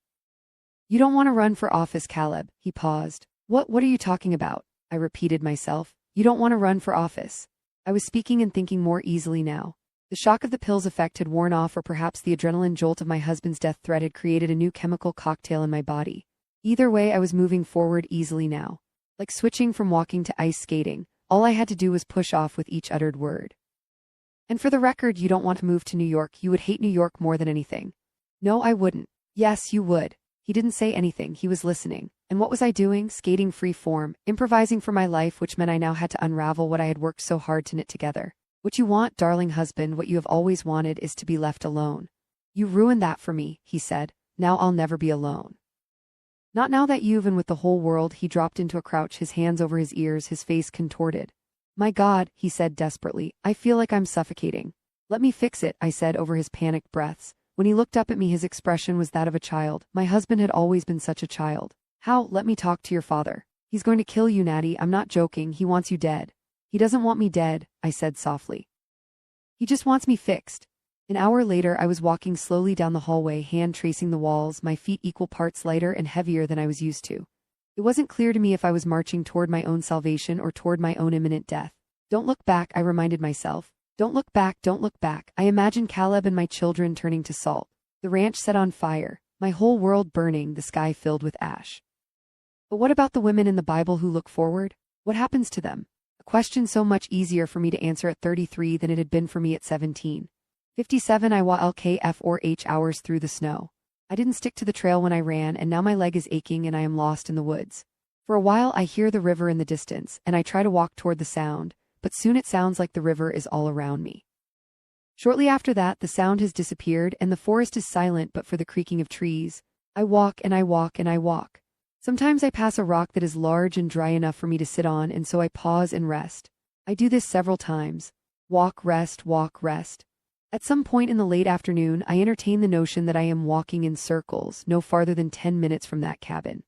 You don't want to run for office, Caleb. He paused. What are you talking about? I repeated myself. You don't want to run for office. I was speaking and thinking more easily now. The shock of the pill's effect had worn off, or perhaps the adrenaline jolt of my husband's death threat had created a new chemical cocktail in my body. Either way, I was moving forward easily now. Like switching from walking to ice skating, all I had to do was push off with each uttered word. And for the record, you don't want to move to New York. You would hate New York more than anything. No, I wouldn't. Yes, you would. He didn't say anything, he was listening. And what was I doing? Skating free form, improvising for my life, which meant I now had to unravel what I had worked so hard to knit together. What you want, darling husband, what you have always wanted, is to be left alone. You ruined that for me, he said. Now I'll never be alone. Not now that you've, and with the whole world. He dropped into a crouch, his hands over his ears, his face contorted. My God, he said desperately, I feel like I'm suffocating. Let me fix it, I said over his panicked breaths. When he looked up at me, his expression was that of a child. My husband had always been such a child. How? Let me talk to your father. He's going to kill you, Natty. I'm not joking. He wants you dead. He doesn't want me dead, I said softly. He just wants me fixed. An hour later, I was walking slowly down the hallway, hand tracing the walls, my feet equal parts lighter and heavier than I was used to. It wasn't clear to me if I was marching toward my own salvation or toward my own imminent death. Don't look back, I reminded myself. Don't look back, don't look back. I imagined Caleb and my children turning to salt. The ranch set on fire, my whole world burning, the sky filled with ash. But what about the women in the Bible who look forward? What happens to them? A question so much easier for me to answer at 33 than it had been for me at 17. 57 I walked for 8 hours through the snow. I didn't stick to the trail when I ran, and now my leg is aching and I am lost in the woods. For a while I hear the river in the distance, and I try to walk toward the sound, but soon it sounds like the river is all around me. Shortly after that, the sound has disappeared, and the forest is silent but for the creaking of trees. I walk and I walk and I walk. Sometimes I pass a rock that is large and dry enough for me to sit on, and so I pause and rest. I do this several times. Walk, rest, walk, rest. At some point in the late afternoon, I entertain the notion that I am walking in circles, no farther than 10 minutes from that cabin.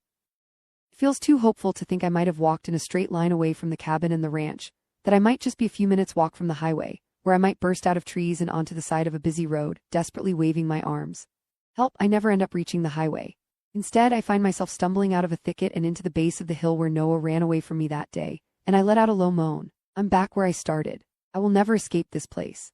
It feels too hopeful to think I might have walked in a straight line away from the cabin and the ranch, that I might just be a few minutes' walk from the highway, where I might burst out of trees and onto the side of a busy road, desperately waving my arms. Help, I never end up reaching the highway. Instead, I find myself stumbling out of a thicket and into the base of the hill where Noah ran away from me that day, and I let out a low moan. I'm back where I started. I will never escape this place.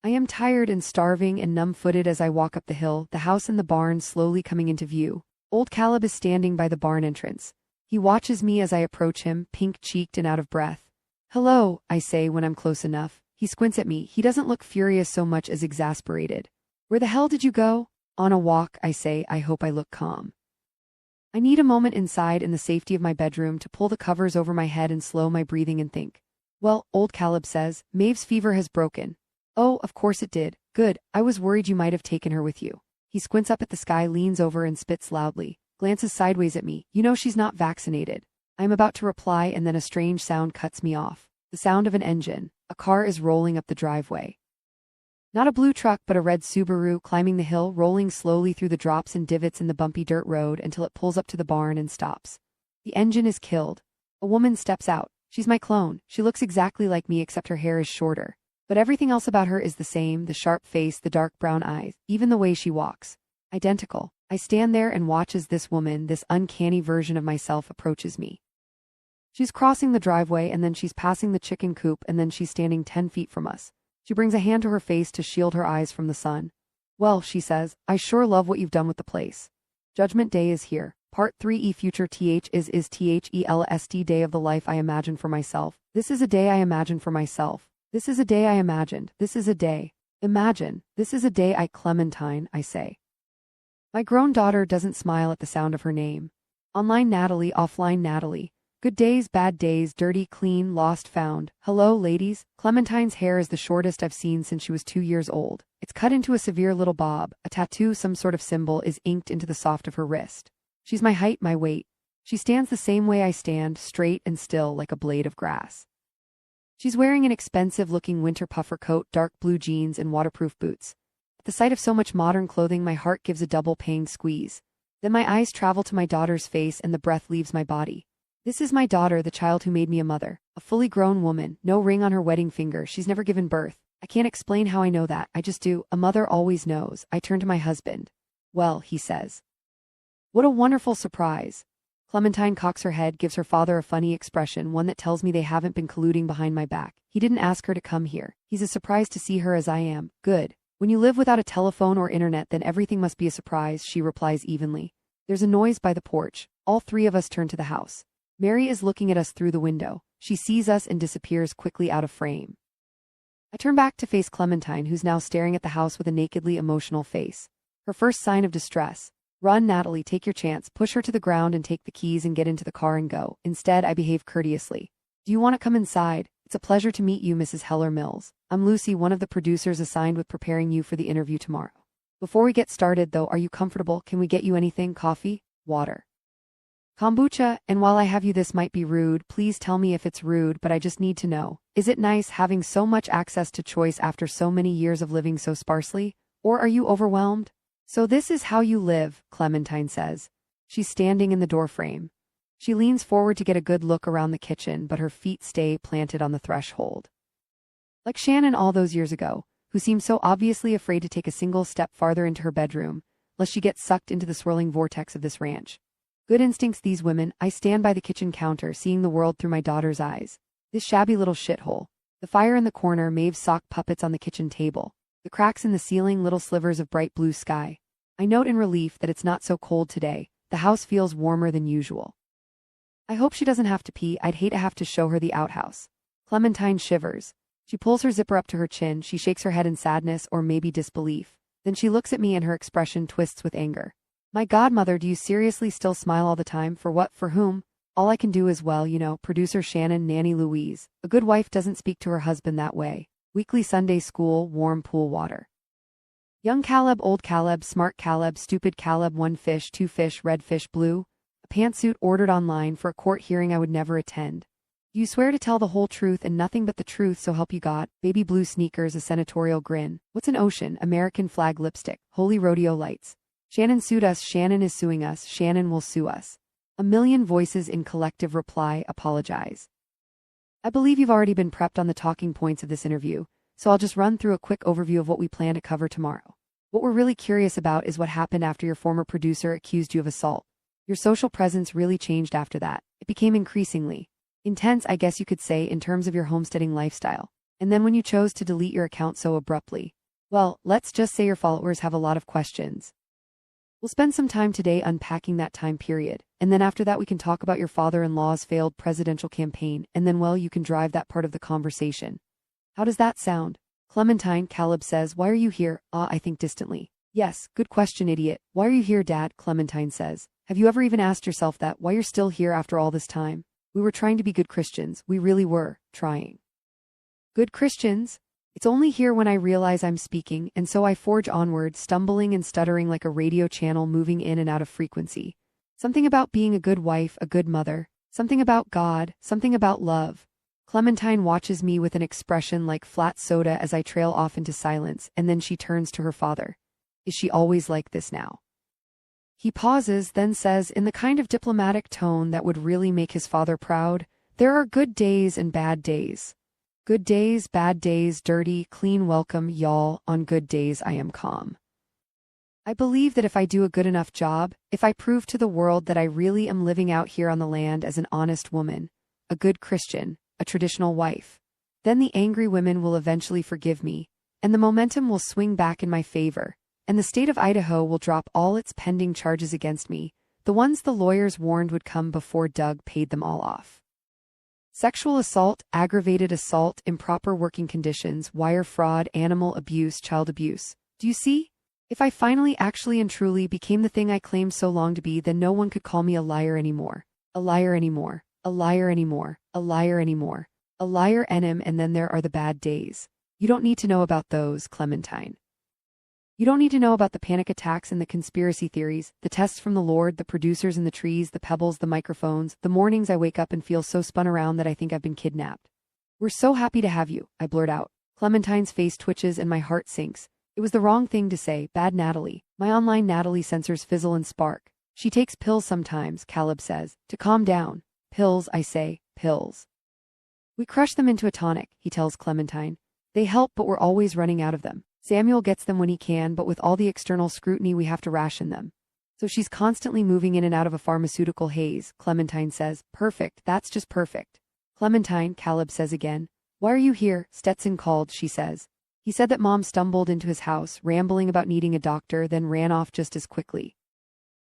I am tired and starving and numb-footed as I walk up the hill, the house and the barn slowly coming into view. Old Caleb is standing by the barn entrance. He watches me as I approach him, pink-cheeked and out of breath. Hello, I say when I'm close enough. He squints at me. He doesn't look furious so much as exasperated. Where the hell did you go? On a walk, I say. I hope I look calm. I need a moment inside in the safety of my bedroom to pull the covers over my head and slow my breathing and think. Well, old Caleb says, Maeve's fever has broken. Oh, of course it did. Good, I was worried you might have taken her with you. He squints up at the sky, leans over and spits loudly, glances sideways at me. You know she's not vaccinated. I am about to reply and then a strange sound cuts me off. The sound of an engine. A car is rolling up the driveway. Not a blue truck but a red Subaru climbing the hill, rolling slowly through the drops and divots in the bumpy dirt road until it pulls up to the barn and stops. The engine is killed. A woman steps out. She's my clone. She looks exactly like me except her hair is shorter. But everything else about her is the same, the sharp face, the dark brown eyes, even the way she walks. Identical. I stand there and watch as this woman, this uncanny version of myself, approaches me. She's crossing the driveway and then she's passing the chicken coop and then she's standing 10 feet from us. She brings a hand to her face to shield her eyes from the sun. Well, she says, I sure love what you've done with the place. Judgment Day is here. Part 3 future th is THELST day of the life I imagine for myself. This is a day I imagine for myself. This is a day I imagined. This is a day. Imagine. This is a day I Clementine, I say. My grown daughter doesn't smile at the sound of her name. Online Natalie, offline Natalie. Good days, bad days, dirty, clean, lost, found. Hello, ladies. Clementine's hair is the shortest I've seen since she was 2 years old. It's cut into a severe little bob. A tattoo, some sort of symbol, is inked into the soft of her wrist. She's my height, my weight. She stands the same way I stand, straight and still like a blade of grass. She's wearing an expensive-looking winter puffer coat, dark blue jeans, and waterproof boots. At the sight of so much modern clothing, my heart gives a double-panged squeeze. Then my eyes travel to my daughter's face and the breath leaves my body. This is my daughter, the child who made me a mother. A fully grown woman, no ring on her wedding finger, she's never given birth. I can't explain how I know that, I just do. A mother always knows. I turn to my husband. Well, he says. What a wonderful surprise. Clementine cocks her head, gives her father a funny expression, one that tells me they haven't been colluding behind my back. He didn't ask her to come here. He's as surprised to see her as I am. Good. When you live without a telephone or internet, then everything must be a surprise, she replies evenly. There's a noise by the porch. All three of us turn to the house. Mary is looking at us through the window. She sees us and disappears quickly out of frame. I turn back to face Clementine, who's now staring at the house with a nakedly emotional face. Her first sign of distress. Run, Natalie, take your chance. Push her to the ground and take the keys and get into the car and go. Instead, I behave courteously. Do you want to come inside? It's a pleasure to meet you, Mrs. Heller Mills. I'm Lucy, one of the producers assigned with preparing you for the interview tomorrow. Before we get started, though, are you comfortable? Can we get you anything? Coffee? Water? Kombucha? And while I have you, this might be rude. Please tell me if it's rude, but I just need to know. Is it nice having so much access to choice after so many years of living so sparsely? Or are you overwhelmed? So this is how you live, Clementine says. She's standing in the doorframe. She leans forward to get a good look around the kitchen, but her feet stay planted on the threshold. Like Shannon all those years ago, who seemed so obviously afraid to take a single step farther into her bedroom, lest she get sucked into the swirling vortex of this ranch. Good instincts, these women. I stand by the kitchen counter, seeing the world through my daughter's eyes. This shabby little shithole. The fire in the corner, Maeve's sock puppets on the kitchen table. The cracks in the ceiling, little slivers of bright blue sky. I note in relief that it's not so cold today. The house feels warmer than usual. I hope she doesn't have to pee. I'd hate to have to show her the outhouse. Clementine shivers. She pulls her zipper up to her chin. She shakes her head in sadness or maybe disbelief. Then she looks at me and her expression twists with anger. My godmother, do you seriously still smile all the time? For what? For whom? All I can do is, well, you know, producer Shannon, Nanny Louise. A good wife doesn't speak to her husband that way. Weekly Sunday school, warm pool water. Young Caleb, old Caleb, smart Caleb, stupid Caleb, one fish, two fish, red fish, blue. A pantsuit ordered online for a court hearing I would never attend. You swear to tell the whole truth and nothing but the truth, so help you God. Baby blue sneakers, a senatorial grin. What's an ocean? American flag lipstick. Holy rodeo lights. Shannon sued us. Shannon is suing us. Shannon will sue us. A million voices in collective reply, apologize. I believe you've already been prepped on the talking points of this interview. so I'll just run through a quick overview of what we plan to cover tomorrow. What we're really curious about is what happened after your former producer accused you of assault. Your social presence really changed after that. It became increasingly intense, I guess you could say, in terms of your homesteading lifestyle. And then when you chose to delete your account so abruptly, well, let's just say your followers have a lot of questions. We'll spend some time today unpacking that time period, and then after that we can talk about your father-in-law's failed presidential campaign, and then, well, you can drive that part of the conversation. How does that sound? Clementine, Caleb says, why are you here? I think distantly. Yes, good question, idiot. Why are you here, Dad? Clementine says. Have you ever even asked yourself that, why you're still here after all this time? We were trying to be good Christians. We really were, trying. Good Christians? It's only here when I realize I'm speaking, and so I forge onward, stumbling and stuttering like a radio channel moving in and out of frequency. Something about being a good wife, a good mother. Something about God, something about love. Clementine watches me with an expression like flat soda as I trail off into silence, and then she turns to her father. Is she always like this now? He pauses, then says, in the kind of diplomatic tone that would really make his father proud, there are good days and bad days. Good days, bad days, dirty, clean, welcome, y'all. On good days I am calm. I believe that if I do a good enough job, if I prove to the world that I really am living out here on the land as an honest woman, a good Christian, a traditional wife, then the angry women will eventually forgive me, and the momentum will swing back in my favor, and the state of Idaho will drop all its pending charges against me, the ones the lawyers warned would come before Doug paid them all off. Sexual assault, aggravated assault, improper working conditions, wire fraud, animal abuse, child abuse. Do you see? If I finally actually and truly became the thing I claimed so long to be, then no one could call me a liar anymore. A liar anymore. A liar anymore. A liar anymore. A liar enim, and then there are the bad days. You don't need to know about those, Clementine. You don't need to know about the panic attacks and the conspiracy theories, the tests from the Lord, the producers in the trees, the pebbles, the microphones, the mornings I wake up and feel so spun around that I think I've been kidnapped. We're so happy to have you, I blurt out. Clementine's face twitches and my heart sinks. It was the wrong thing to say, bad Natalie. My online Natalie sensors fizzle and spark. She takes pills sometimes, Caleb says, to calm down. Pills, I say, pills. We crush them into a tonic, he tells Clementine. They help, but we're always running out of them. Samuel gets them when he can, but with all the external scrutiny we have to ration them. So she's constantly moving in and out of a pharmaceutical haze, Clementine says. Perfect, that's just perfect. Clementine, Caleb says again. Why are you here? Stetson called, she says. He said that Mom stumbled into his house, rambling about needing a doctor, then ran off just as quickly.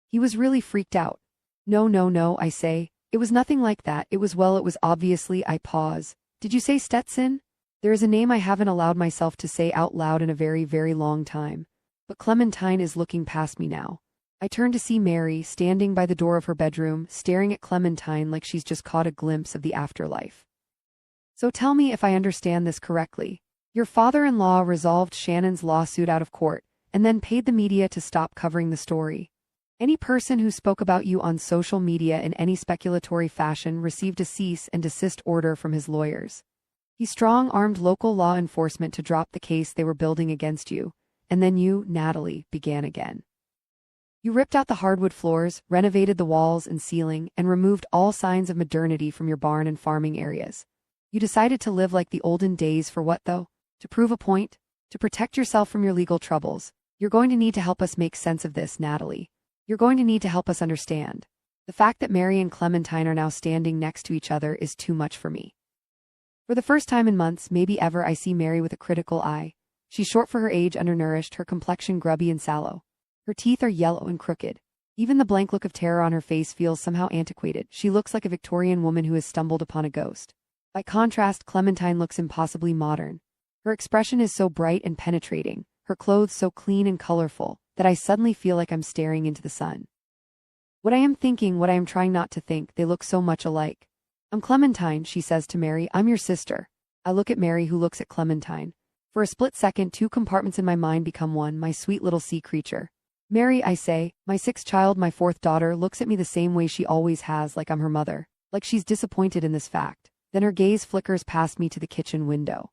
He was really freaked out. No, I say. It was nothing like that. It was obviously. I pause. Did you say Stetson? There is a name I haven't allowed myself to say out loud in a very, very long time. But Clementine is looking past me now. I turn to see Mary, standing by the door of her bedroom, staring at Clementine like she's just caught a glimpse of the afterlife. So tell me if I understand this correctly. Your father-in-law resolved Shannon's lawsuit out of court, and then paid the media to stop covering the story. Any person who spoke about you on social media in any speculatory fashion received a cease and desist order from his lawyers. He strong-armed local law enforcement to drop the case they were building against you, and then you, Natalie, began again. You ripped out the hardwood floors, renovated the walls and ceiling, and removed all signs of modernity from your barn and farming areas. You decided to live like the olden days for what, though? To prove a point? To protect yourself from your legal troubles. You're going to need to help us make sense of this, Natalie. You're going to need to help us understand. The fact that Mary and Clementine are now standing next to each other is too much for me. For the first time in months, maybe ever, I see Mary with a critical eye. She's short for her age, undernourished, her complexion grubby and sallow. Her teeth are yellow and crooked. Even the blank look of terror on her face feels somehow antiquated. She looks like a Victorian woman who has stumbled upon a ghost. By contrast, Clementine looks impossibly modern. Her expression is so bright and penetrating, her clothes so clean and colorful, that I suddenly feel like I'm staring into the sun. What I am thinking, what I am trying not to think, they look so much alike. I'm Clementine, she says to Mary. I'm your sister. I look at Mary, who looks at Clementine. For a split second, two compartments in my mind become one, my sweet little sea creature. Mary, I say, my sixth child, my fourth daughter, looks at me the same way she always has, like I'm her mother, like she's disappointed in this fact. Then her gaze flickers past me to the kitchen window.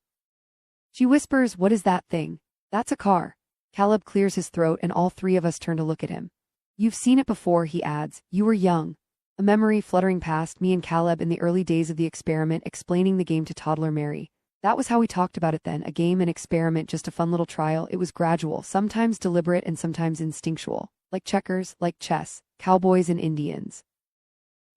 She whispers, what is that thing? That's a car. Caleb clears his throat and all three of us turn to look at him. You've seen it before, he adds. You were young. A memory fluttering past me and Caleb in the early days of the experiment, explaining the game to toddler Mary. That was how we talked about it then, a game, an experiment, just a fun little trial. It was gradual, sometimes deliberate and sometimes instinctual, like checkers, like chess, cowboys and Indians.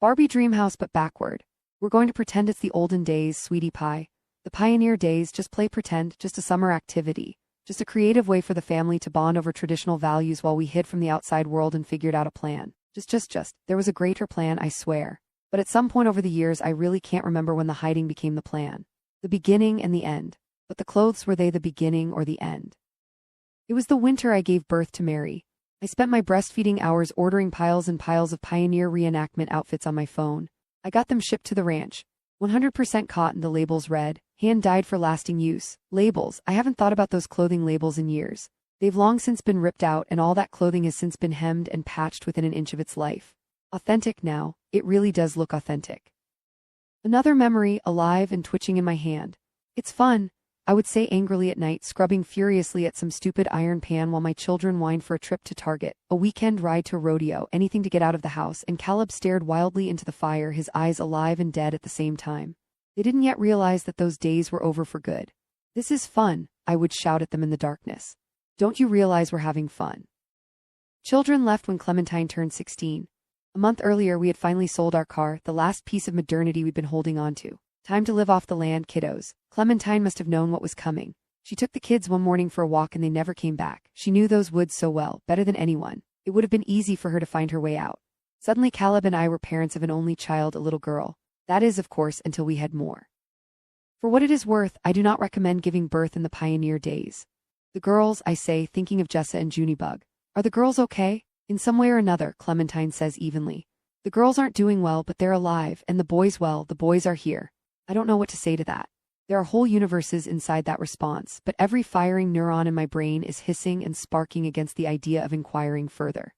Barbie Dreamhouse but backward. We're going to pretend it's the olden days, sweetie pie. The pioneer days, just play pretend, just a summer activity. Just a creative way for the family to bond over traditional values while we hid from the outside world and figured out a plan. Just. There was a greater plan, I swear. But at some point over the years I really can't remember when the hiding became the plan. The beginning and the end. But the clothes, were they the beginning or the end? It was the winter I gave birth to Mary. I spent my breastfeeding hours ordering piles and piles of Pioneer reenactment outfits on my phone. I got them shipped to the ranch. 100% cotton, the labels read, hand-dyed for lasting use. Labels, I haven't thought about those clothing labels in years. They've long since been ripped out and all that clothing has since been hemmed and patched within an inch of its life. Authentic now, it really does look authentic. Another memory, alive and twitching in my hand. It's fun, I would say angrily at night, scrubbing furiously at some stupid iron pan while my children whined for a trip to Target, a weekend ride to a rodeo, anything to get out of the house, and Caleb stared wildly into the fire, his eyes alive and dead at the same time. They didn't yet realize that those days were over for good. This is fun, I would shout at them in the darkness. Don't you realize we're having fun? Children left when Clementine turned 16. A month earlier we had finally sold our car, the last piece of modernity we'd been holding on to. Time to live off the land, kiddos. Clementine must have known what was coming. She took the kids one morning for a walk and they never came back. She knew those woods so well, better than anyone. It would have been easy for her to find her way out. Suddenly Caleb and I were parents of an only child, a little girl. That is, of course, until we had more. For what it is worth, I do not recommend giving birth in the pioneer days. The girls, I say, thinking of Jessa and Junebug. Are the girls okay? In some way or another, Clementine says evenly. The girls aren't doing well, but they're alive, and the boys, well, the boys are here. I don't know what to say to that. There are whole universes inside that response, but every firing neuron in my brain is hissing and sparking against the idea of inquiring further.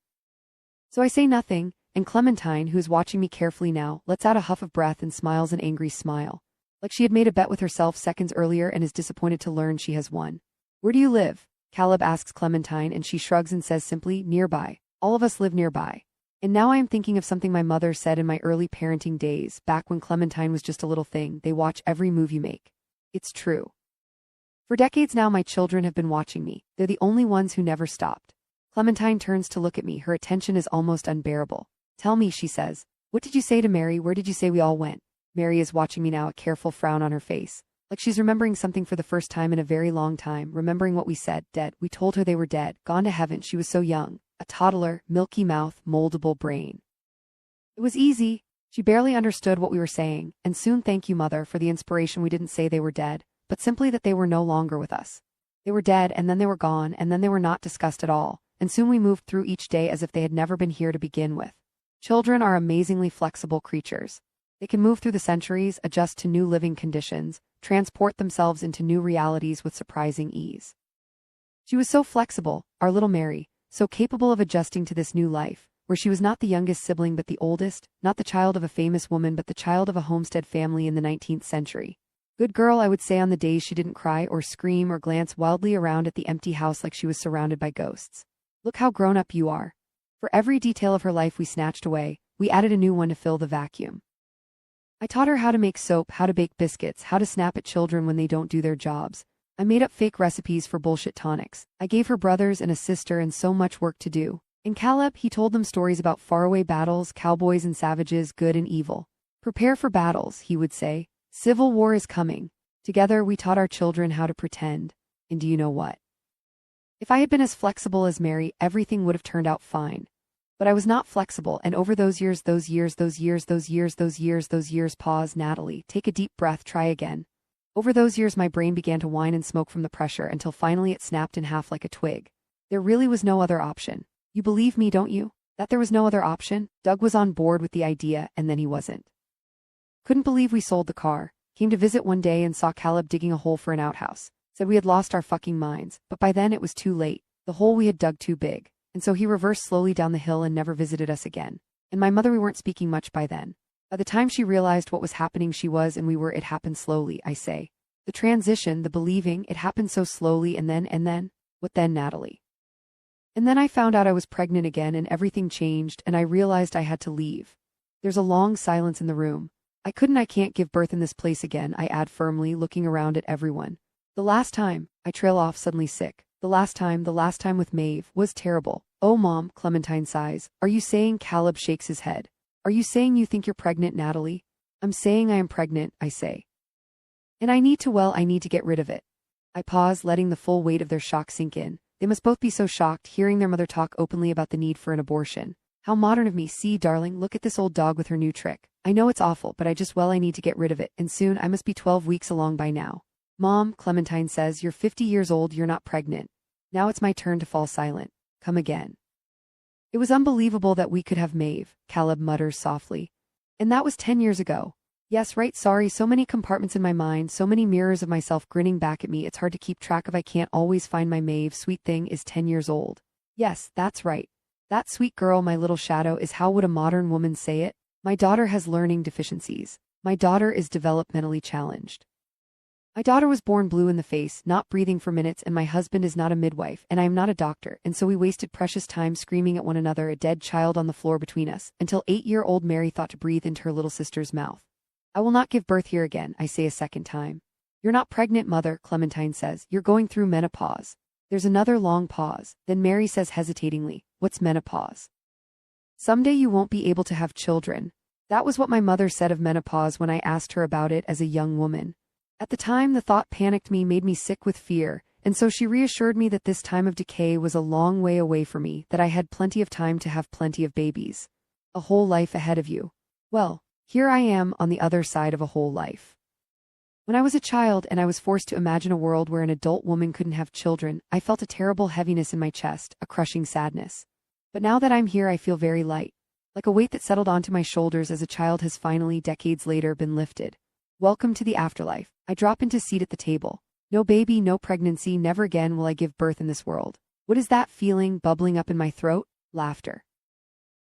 So I say nothing, and Clementine, who is watching me carefully now, lets out a huff of breath and smiles an angry smile. Like she had made a bet with herself seconds earlier and is disappointed to learn she has won. Where do you live? Caleb asks Clementine, and she shrugs and says simply, nearby. All of us live nearby. And now I am thinking of something my mother said in my early parenting days, back when Clementine was just a little thing. They watch every move you make. It's true. For decades now my children have been watching me. They're the only ones who never stopped. Clementine turns to look at me. Her attention is almost unbearable. Tell me, she says. What did you say to Mary? Where did you say we all went? Mary is watching me now, a careful frown on her face. Like she's remembering something for the first time in a very long time, remembering what we said. Dead. We told her they were dead, gone to heaven. She was so young. A toddler, milky mouth, moldable brain. It was easy. She barely understood what we were saying, and soon thank you, Mother, for the inspiration. We didn't say they were dead, but simply that they were no longer with us. They were dead, and then they were gone, and then they were not discussed at all, and soon we moved through each day as if they had never been here to begin with. Children are amazingly flexible creatures. They can move through the centuries, adjust to new living conditions, transport themselves into new realities with surprising ease. She was so flexible, our little Mary, so capable of adjusting to this new life, where she was not the youngest sibling but the oldest, not the child of a famous woman but the child of a homestead family in the 19th century. Good girl, I would say, on the days she didn't cry or scream or glance wildly around at the empty house like she was surrounded by ghosts. Look how grown up you are. For every detail of her life we snatched away, we added a new one to fill the vacuum. I taught her how to make soap, how to bake biscuits, how to snap at children when they don't do their jobs. I made up fake recipes for bullshit tonics. I gave her brothers and a sister and so much work to do. In Caleb, he told them stories about faraway battles, cowboys and savages, good and evil. Prepare for battles, he would say. Civil war is coming. Together we taught our children how to pretend. And do you know what? If I had been as flexible as Mary, everything would have turned out fine. But I was not flexible, and over those years, pause, Natalie, take a deep breath, try again. Over those years my brain began to whine and smoke from the pressure until finally it snapped in half like a twig. There really was no other option. You believe me, don't you? That there was no other option? Doug was on board with the idea, and then he wasn't. Couldn't believe we sold the car. Came to visit one day and saw Caleb digging a hole for an outhouse. Said we had lost our fucking minds, but by then it was too late. The hole we had dug too big. And so he reversed slowly down the hill and never visited us again. And my mother, we weren't speaking much by then. By the time she realized what was happening, she was and we were. It happened slowly, I say. The transition, the believing, it happened so slowly, and then? What then, Natalie? And then I found out I was pregnant again and everything changed and I realized I had to leave. There's a long silence in the room. I can't give birth in this place again, I add firmly, looking around at everyone. The last time, I trail off, suddenly sick. The last time with Maeve, was terrible. Oh Mom, Clementine sighs. Are you saying? Caleb shakes his head. Are you saying you think you're pregnant, Natalie? I'm saying I am pregnant, I say. And I need to get rid of it. I pause, letting the full weight of their shock sink in. They must both be so shocked, hearing their mother talk openly about the need for an abortion. How modern of me. See, darling, look at this old dog with her new trick. I know it's awful, but I need to get rid of it, and soon I must be 12 weeks along by now. Mom, Clementine says, you're 50 years old, you're not pregnant. Now it's my turn to fall silent. Come again. It was unbelievable that we could have Maeve, Caleb mutters softly. And that was 10 years ago. Yes, right, sorry, so many compartments in my mind, so many mirrors of myself grinning back at me, it's hard to keep track of. I can't always find my Maeve. Sweet thing is 10 years old. Yes, that's right. That sweet girl, my little shadow, is how would a modern woman say it? My daughter has learning deficiencies. My daughter is developmentally challenged. My daughter was born blue in the face, not breathing for minutes, and my husband is not a midwife, and I am not a doctor, and so we wasted precious time screaming at one another, a dead child on the floor between us, until 8-year-old Mary thought to breathe into her little sister's mouth. I will not give birth here again, I say a second time. You're not pregnant, Mother, Clementine says. You're going through menopause. There's another long pause. Then Mary says hesitatingly, what's menopause? Someday you won't be able to have children. That was what my mother said of menopause when I asked her about it as a young woman. At the time, the thought panicked me, made me sick with fear, and so she reassured me that this time of decay was a long way away for me, that I had plenty of time to have plenty of babies. A whole life ahead of you. Well, here I am on the other side of a whole life. When I was a child and I was forced to imagine a world where an adult woman couldn't have children, I felt a terrible heaviness in my chest, a crushing sadness. But now that I'm here, I feel very light, like a weight that settled onto my shoulders as a child has finally, decades later, been lifted. Welcome to the afterlife. I drop into a seat at the table. No baby, no pregnancy, never again will I give birth in this world. What is that feeling bubbling up in my throat? Laughter.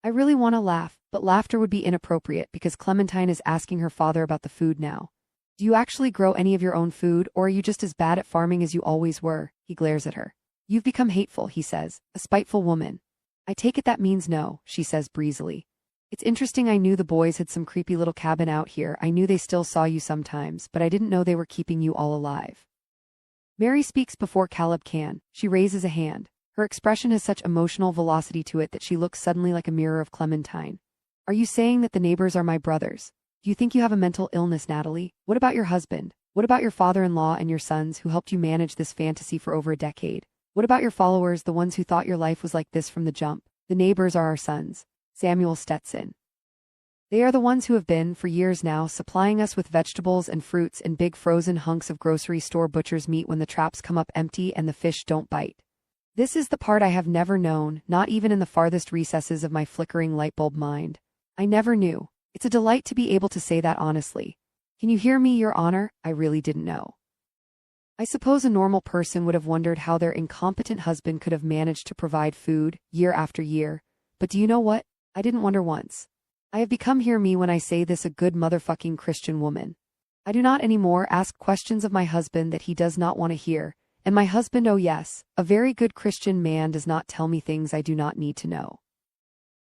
I really want to laugh, but laughter would be inappropriate because Clementine is asking her father about the food now. Do you actually grow any of your own food, or are you just as bad at farming as you always were? He glares at her. You've become hateful, he says, a spiteful woman. I take it that means no, she says breezily. It's interesting, I knew the boys had some creepy little cabin out here, I knew they still saw you sometimes, but I didn't know they were keeping you all alive. Mary speaks before Caleb can. She raises a hand. Her expression has such emotional velocity to it that she looks suddenly like a mirror of Clementine. Are you saying that the neighbors are my brothers? Do you think you have a mental illness, Natalie? What about your husband? What about your father-in-law and your sons who helped you manage this fantasy for over a decade? What about your followers, the ones who thought your life was like this from the jump? The neighbors are our sons. Samuel Stetson. They are the ones who have been, for years now, supplying us with vegetables and fruits and big frozen hunks of grocery store butcher's meat when the traps come up empty and the fish don't bite. This is the part I have never known, not even in the farthest recesses of my flickering light bulb mind. I never knew. It's a delight to be able to say that honestly. Can you hear me, Your Honor? I really didn't know. I suppose a normal person would have wondered how their incompetent husband could have managed to provide food, year after year. But do you know what? I didn't wonder once. I have become, hear me when I say this, a good motherfucking Christian woman. I do not anymore ask questions of my husband that he does not want to hear, and my husband, oh yes, a very good Christian man, does not tell me things I do not need to know.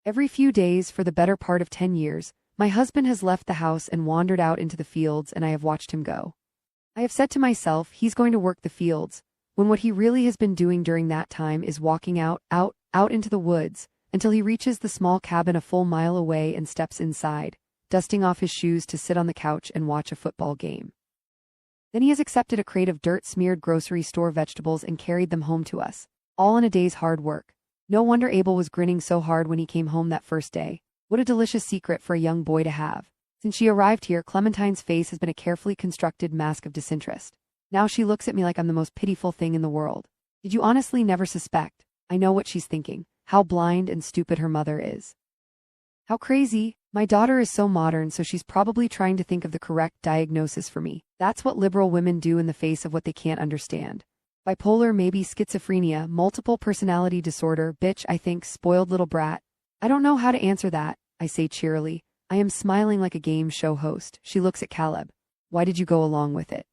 Every few days for the better part of 10 years, my husband has left the house and wandered out into the fields, and I have watched him go. I have said to myself, he's going to work the fields, when what he really has been doing during that time is walking out into the woods, until he reaches the small cabin a full mile away and steps inside, dusting off his shoes to sit on the couch and watch a football game. Then he has accepted a crate of dirt-smeared grocery store vegetables and carried them home to us, all in a day's hard work. No wonder Abel was grinning so hard when he came home that first day. What a delicious secret for a young boy to have. Since she arrived here, Clementine's face has been a carefully constructed mask of disinterest. Now she looks at me like I'm the most pitiful thing in the world. Did you honestly never suspect? I know what she's thinking. How blind and stupid her mother is. How crazy. My daughter is so modern, so she's probably trying to think of the correct diagnosis for me. That's what liberal women do in the face of what they can't understand. Bipolar, maybe schizophrenia, multiple personality disorder, bitch, I think, spoiled little brat. I don't know how to answer that, I say cheerily. I am smiling like a game show host. She looks at Caleb. Why did you go along with it?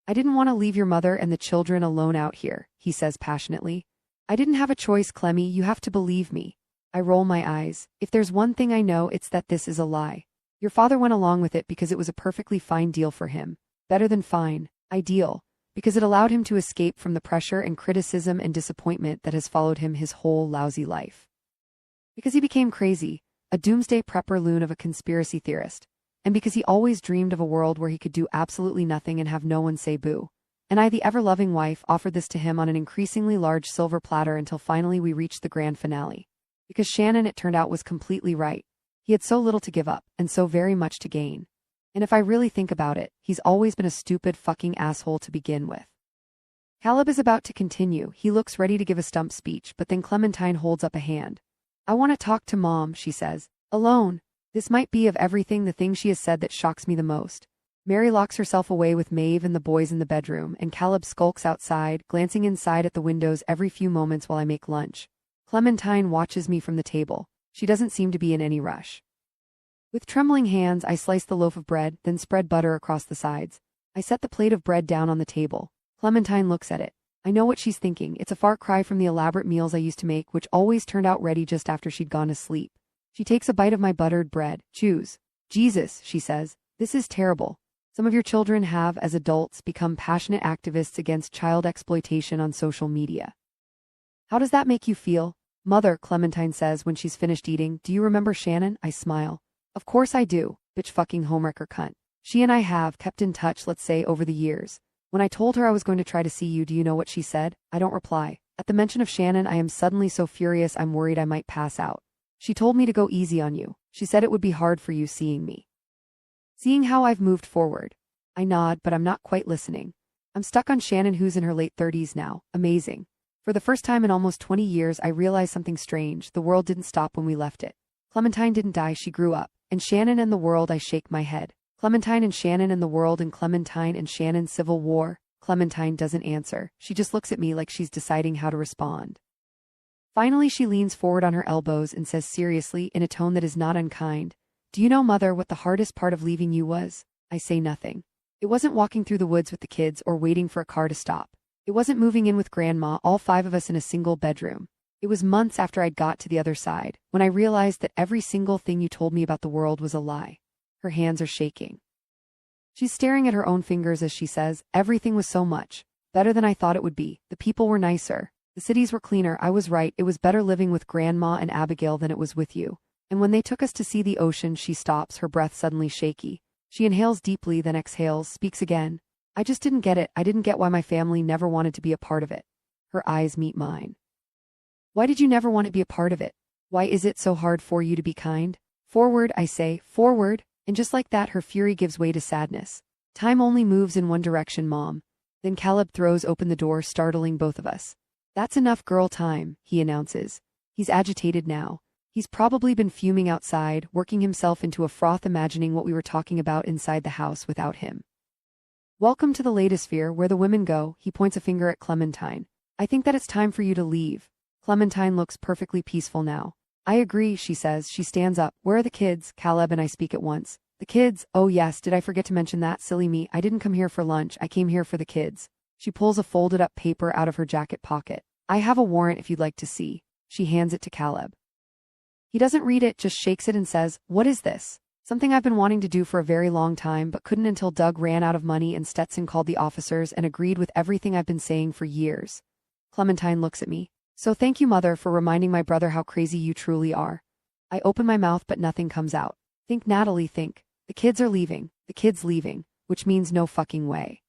I didn't want to leave your mother and the children alone out here, he says passionately. I didn't have a choice, Clemmy, you have to believe me. I roll my eyes. If there's one thing I know, it's that this is a lie. Your father went along with it because it was a perfectly fine deal for him. Better than fine, ideal, because it allowed him to escape from the pressure and criticism and disappointment that has followed him his whole lousy life. Because he became crazy, a doomsday prepper loon of a conspiracy theorist, and because he always dreamed of a world where he could do absolutely nothing and have no one say boo. And I, the ever-loving wife, offered this to him on an increasingly large silver platter until finally we reached the grand finale. Because Shannon, it turned out, was completely right. He had so little to give up, and so very much to gain. And if I really think about it, he's always been a stupid fucking asshole to begin with. Caleb is about to continue. He looks ready to give a stump speech, but then Clementine holds up a hand. I want to talk to Mom, she says. Alone. This might be of everything the thing she has said that shocks me the most. Mary locks herself away with Maeve and the boys in the bedroom, and Caleb skulks outside, glancing inside at the windows every few moments while I make lunch. Clementine watches me from the table. She doesn't seem to be in any rush. With trembling hands, I slice the loaf of bread, then spread butter across the sides. I set the plate of bread down on the table. Clementine looks at it. I know what she's thinking. It's a far cry from the elaborate meals I used to make, which always turned out ready just after she'd gone to sleep. She takes a bite of my buttered bread. Chews. Jesus, she says. This is terrible. Some of your children have, as adults, become passionate activists against child exploitation on social media. How does that make you feel? Mother, Clementine says when she's finished eating. Do you remember Shannon? I smile. Of course I do, bitch fucking homewrecker cunt. She and I have kept in touch, let's say, over the years. When I told her I was going to try to see you, do you know what she said? I don't reply. At the mention of Shannon, I am suddenly so furious I'm worried I might pass out. She told me to go easy on you. She said it would be hard for you seeing me. Seeing how I've moved forward. I nod, but I'm not quite listening. I'm stuck on Shannon, who's in her late 30s now. Amazing. For the first time in almost 20 years, I realize something strange. The world didn't stop when we left it. Clementine didn't die, she grew up. And Shannon and the world, I shake my head. Clementine and Shannon and the world, and Clementine and Shannon civil war. Clementine doesn't answer. She just looks at me like she's deciding how to respond. Finally, she leans forward on her elbows and says seriously, in a tone that is not unkind, do you know, Mother, what the hardest part of leaving you was? I say nothing. It wasn't walking through the woods with the kids or waiting for a car to stop. It wasn't moving in with Grandma, all 5 of us in a single bedroom. It was months after I'd got to the other side, when I realized that every single thing you told me about the world was a lie. Her hands are shaking. She's staring at her own fingers as she says, everything was so much better than I thought it would be. The people were nicer. The cities were cleaner. I was right. It was better living with Grandma and Abigail than it was with you. And when they took us to see the ocean, she stops, her breath suddenly shaky. She inhales deeply, then exhales, speaks again. I just didn't get it. I didn't get why my family never wanted to be a part of it. Her eyes meet mine. Why did you never want to be a part of it? Why is it so hard for you to be kind? Forward, I say, forward. And just like that, her fury gives way to sadness. Time only moves in one direction, Mom. Then Caleb throws open the door, startling both of us. That's enough girl time, he announces. He's agitated now. He's probably been fuming outside, working himself into a froth, imagining what we were talking about inside the house without him. Welcome to the Ladysphere, where the women go, he points a finger at Clementine. I think that it's time for you to leave. Clementine looks perfectly peaceful now. I agree, she says. She stands up. Where are the kids? Caleb and I speak at once. The kids? Oh yes, did I forget to mention that? Silly me. I didn't come here for lunch. I came here for the kids. She pulls a folded up paper out of her jacket pocket. I have a warrant if you'd like to see. She hands it to Caleb. He doesn't read it, just shakes it and says, what is this? Something I've been wanting to do for a very long time, but couldn't until Doug ran out of money and Stetson called the officers and agreed with everything I've been saying for years. Clementine looks at me. So thank you, Mother, for reminding my brother how crazy you truly are. I open my mouth, but nothing comes out. Think, Natalie, think. The kids are leaving. The kids leaving, which means no fucking way.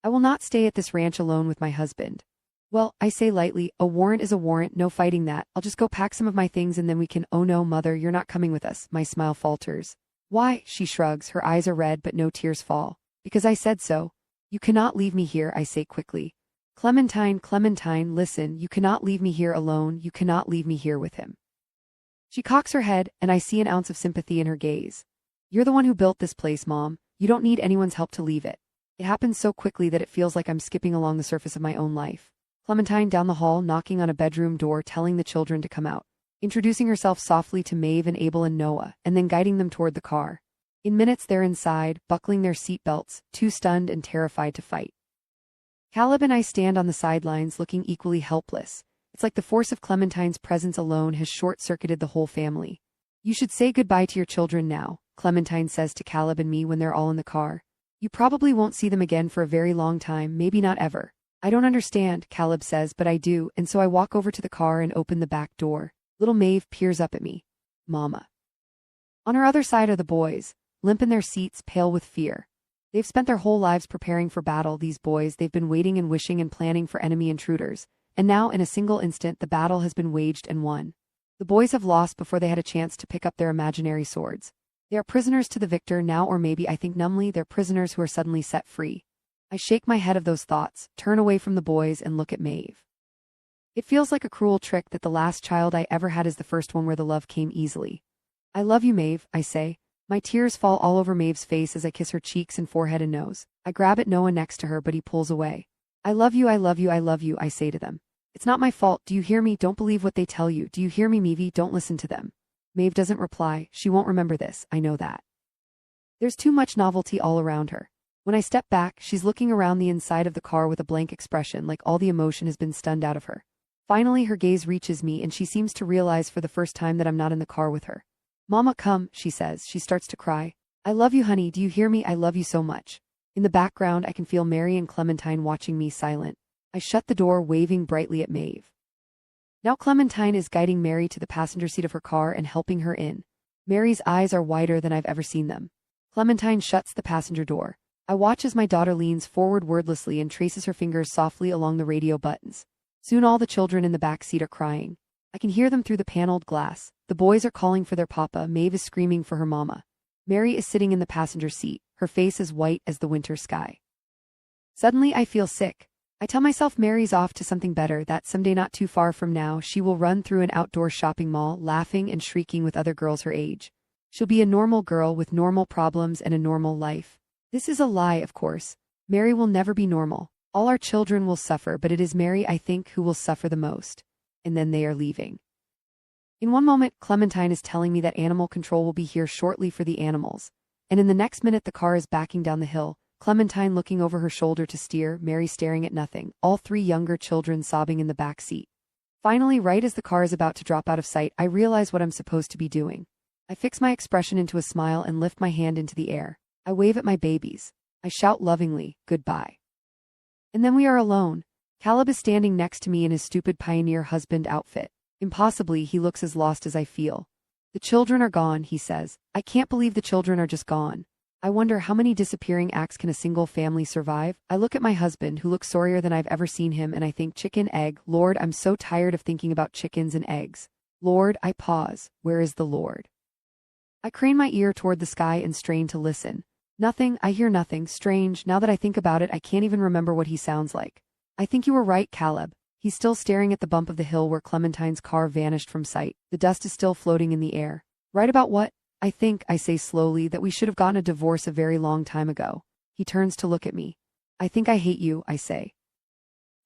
I will not stay at this ranch alone with my husband. Well, I say lightly, a warrant is a warrant, no fighting that. I'll just go pack some of my things and then we can— Oh no, Mother, you're not coming with us. My smile falters. Why? She shrugs, her eyes are red but no tears fall. Because I said so. You cannot leave me here, I say quickly. Clementine, Clementine, listen, you cannot leave me here alone, you cannot leave me here with him. She cocks her head, and I see an ounce of sympathy in her gaze. You're the one who built this place, Mom. You don't need anyone's help to leave it. It happens so quickly that it feels like I'm skipping along the surface of my own life. Clementine down the hall, knocking on a bedroom door, telling the children to come out, introducing herself softly to Maeve and Abel and Noah, and then guiding them toward the car. In minutes they're inside, buckling their seatbelts, too stunned and terrified to fight. Caleb and I stand on the sidelines looking equally helpless. It's like the force of Clementine's presence alone has short-circuited the whole family. You should say goodbye to your children now. Clementine says to Caleb and me when they're all in the car. You probably won't see them again for a very long time, maybe not ever. I don't understand, Caleb says, but I do, and so I walk over to the car and open the back door. Little Maeve peers up at me. Mama. On her other side are the boys, limp in their seats, pale with fear. They've spent their whole lives preparing for battle, these boys. They've been waiting and wishing and planning for enemy intruders. And now, in a single instant, the battle has been waged and won. The boys have lost before they had a chance to pick up their imaginary swords. They are prisoners to the victor now, or maybe, I think numbly, they're prisoners who are suddenly set free. I shake my head of those thoughts, turn away from the boys, and look at Maeve. It feels like a cruel trick that the last child I ever had is the first one where the love came easily. I love you, Maeve, I say. My tears fall all over Maeve's face as I kiss her cheeks and forehead and nose. I grab at Noah next to her, but he pulls away. I love you, I love you, I love you, I say to them. It's not my fault, do you hear me? Don't believe what they tell you. Do you hear me, Maeve? Don't listen to them. Maeve doesn't reply. She won't remember this, I know that. There's too much novelty all around her. When I step back, she's looking around the inside of the car with a blank expression, like all the emotion has been stunned out of her. Finally, her gaze reaches me and she seems to realize for the first time that I'm not in the car with her. Mama, come, she says. She starts to cry. I love you, honey. Do you hear me? I love you so much. In the background, I can feel Mary and Clementine watching me, silent. I shut the door, waving brightly at Maeve. Now Clementine is guiding Mary to the passenger seat of her car and helping her in. Mary's eyes are wider than I've ever seen them. Clementine shuts the passenger door. I watch as my daughter leans forward wordlessly and traces her fingers softly along the radio buttons. Soon all the children in the back seat are crying. I can hear them through the paneled glass. The boys are calling for their papa. Maeve is screaming for her mama. Mary is sitting in the passenger seat, her face as white as the winter sky. Suddenly I feel sick. I tell myself Mary's off to something better, that someday not too far from now she will run through an outdoor shopping mall, laughing and shrieking with other girls her age. She'll be a normal girl with normal problems and a normal life. This is a lie, of course. Mary will never be normal. All our children will suffer, but it is Mary, I think, who will suffer the most. And then they are leaving. In one moment, Clementine is telling me that animal control will be here shortly for the animals. And in the next minute the car is backing down the hill. Clementine looking over her shoulder to steer, Mary staring at nothing, all three younger children sobbing in the back seat. Finally, right as the car is about to drop out of sight, I realize what I'm supposed to be doing. I fix my expression into a smile and lift my hand into the air. I wave at my babies. I shout lovingly, goodbye. And then we are alone. Caleb is standing next to me in his stupid pioneer husband outfit. Impossibly, he looks as lost as I feel. The children are gone, he says. I can't believe the children are just gone. I wonder how many disappearing acts can a single family survive? I look at my husband, who looks sorrier than I've ever seen him, and I think chicken, egg. Lord, I'm so tired of thinking about chickens and eggs. Lord, I pause. Where is the Lord? I crane my ear toward the sky and strain to listen. Nothing, I hear nothing. Strange, now that I think about it, I can't even remember what he sounds like. I think you were right, Caleb. He's still staring at the bump of the hill where Clementine's car vanished from sight. The dust is still floating in the air. Right about what? I think, I say slowly, that we should have gotten a divorce a very long time ago. He turns to look at me. I think I hate you, I say.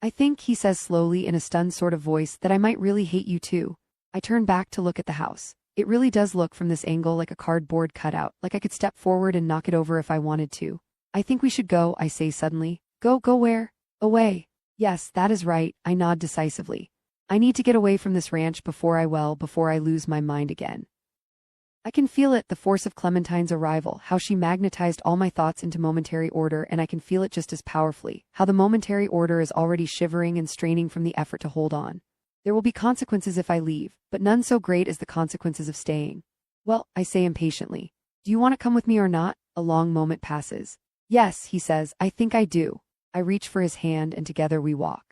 I think, he says slowly in a stunned sort of voice, that I might really hate you too. I turn back to look at the house. It really does look from this angle like a cardboard cutout, like I could step forward and knock it over if I wanted to. I think we should go, I say suddenly. Go where? Away. Yes, that is right, I nod decisively. I need to get away from this ranch before I lose my mind again. I can feel it, the force of Clementine's arrival, how she magnetized all my thoughts into momentary order, and I can feel it just as powerfully, how the momentary order is already shivering and straining from the effort to hold on. There will be consequences if I leave, but none so great as the consequences of staying. Well, I say impatiently. Do you want to come with me or not? A long moment passes. Yes, he says, I think I do. I reach for his hand and together we walk.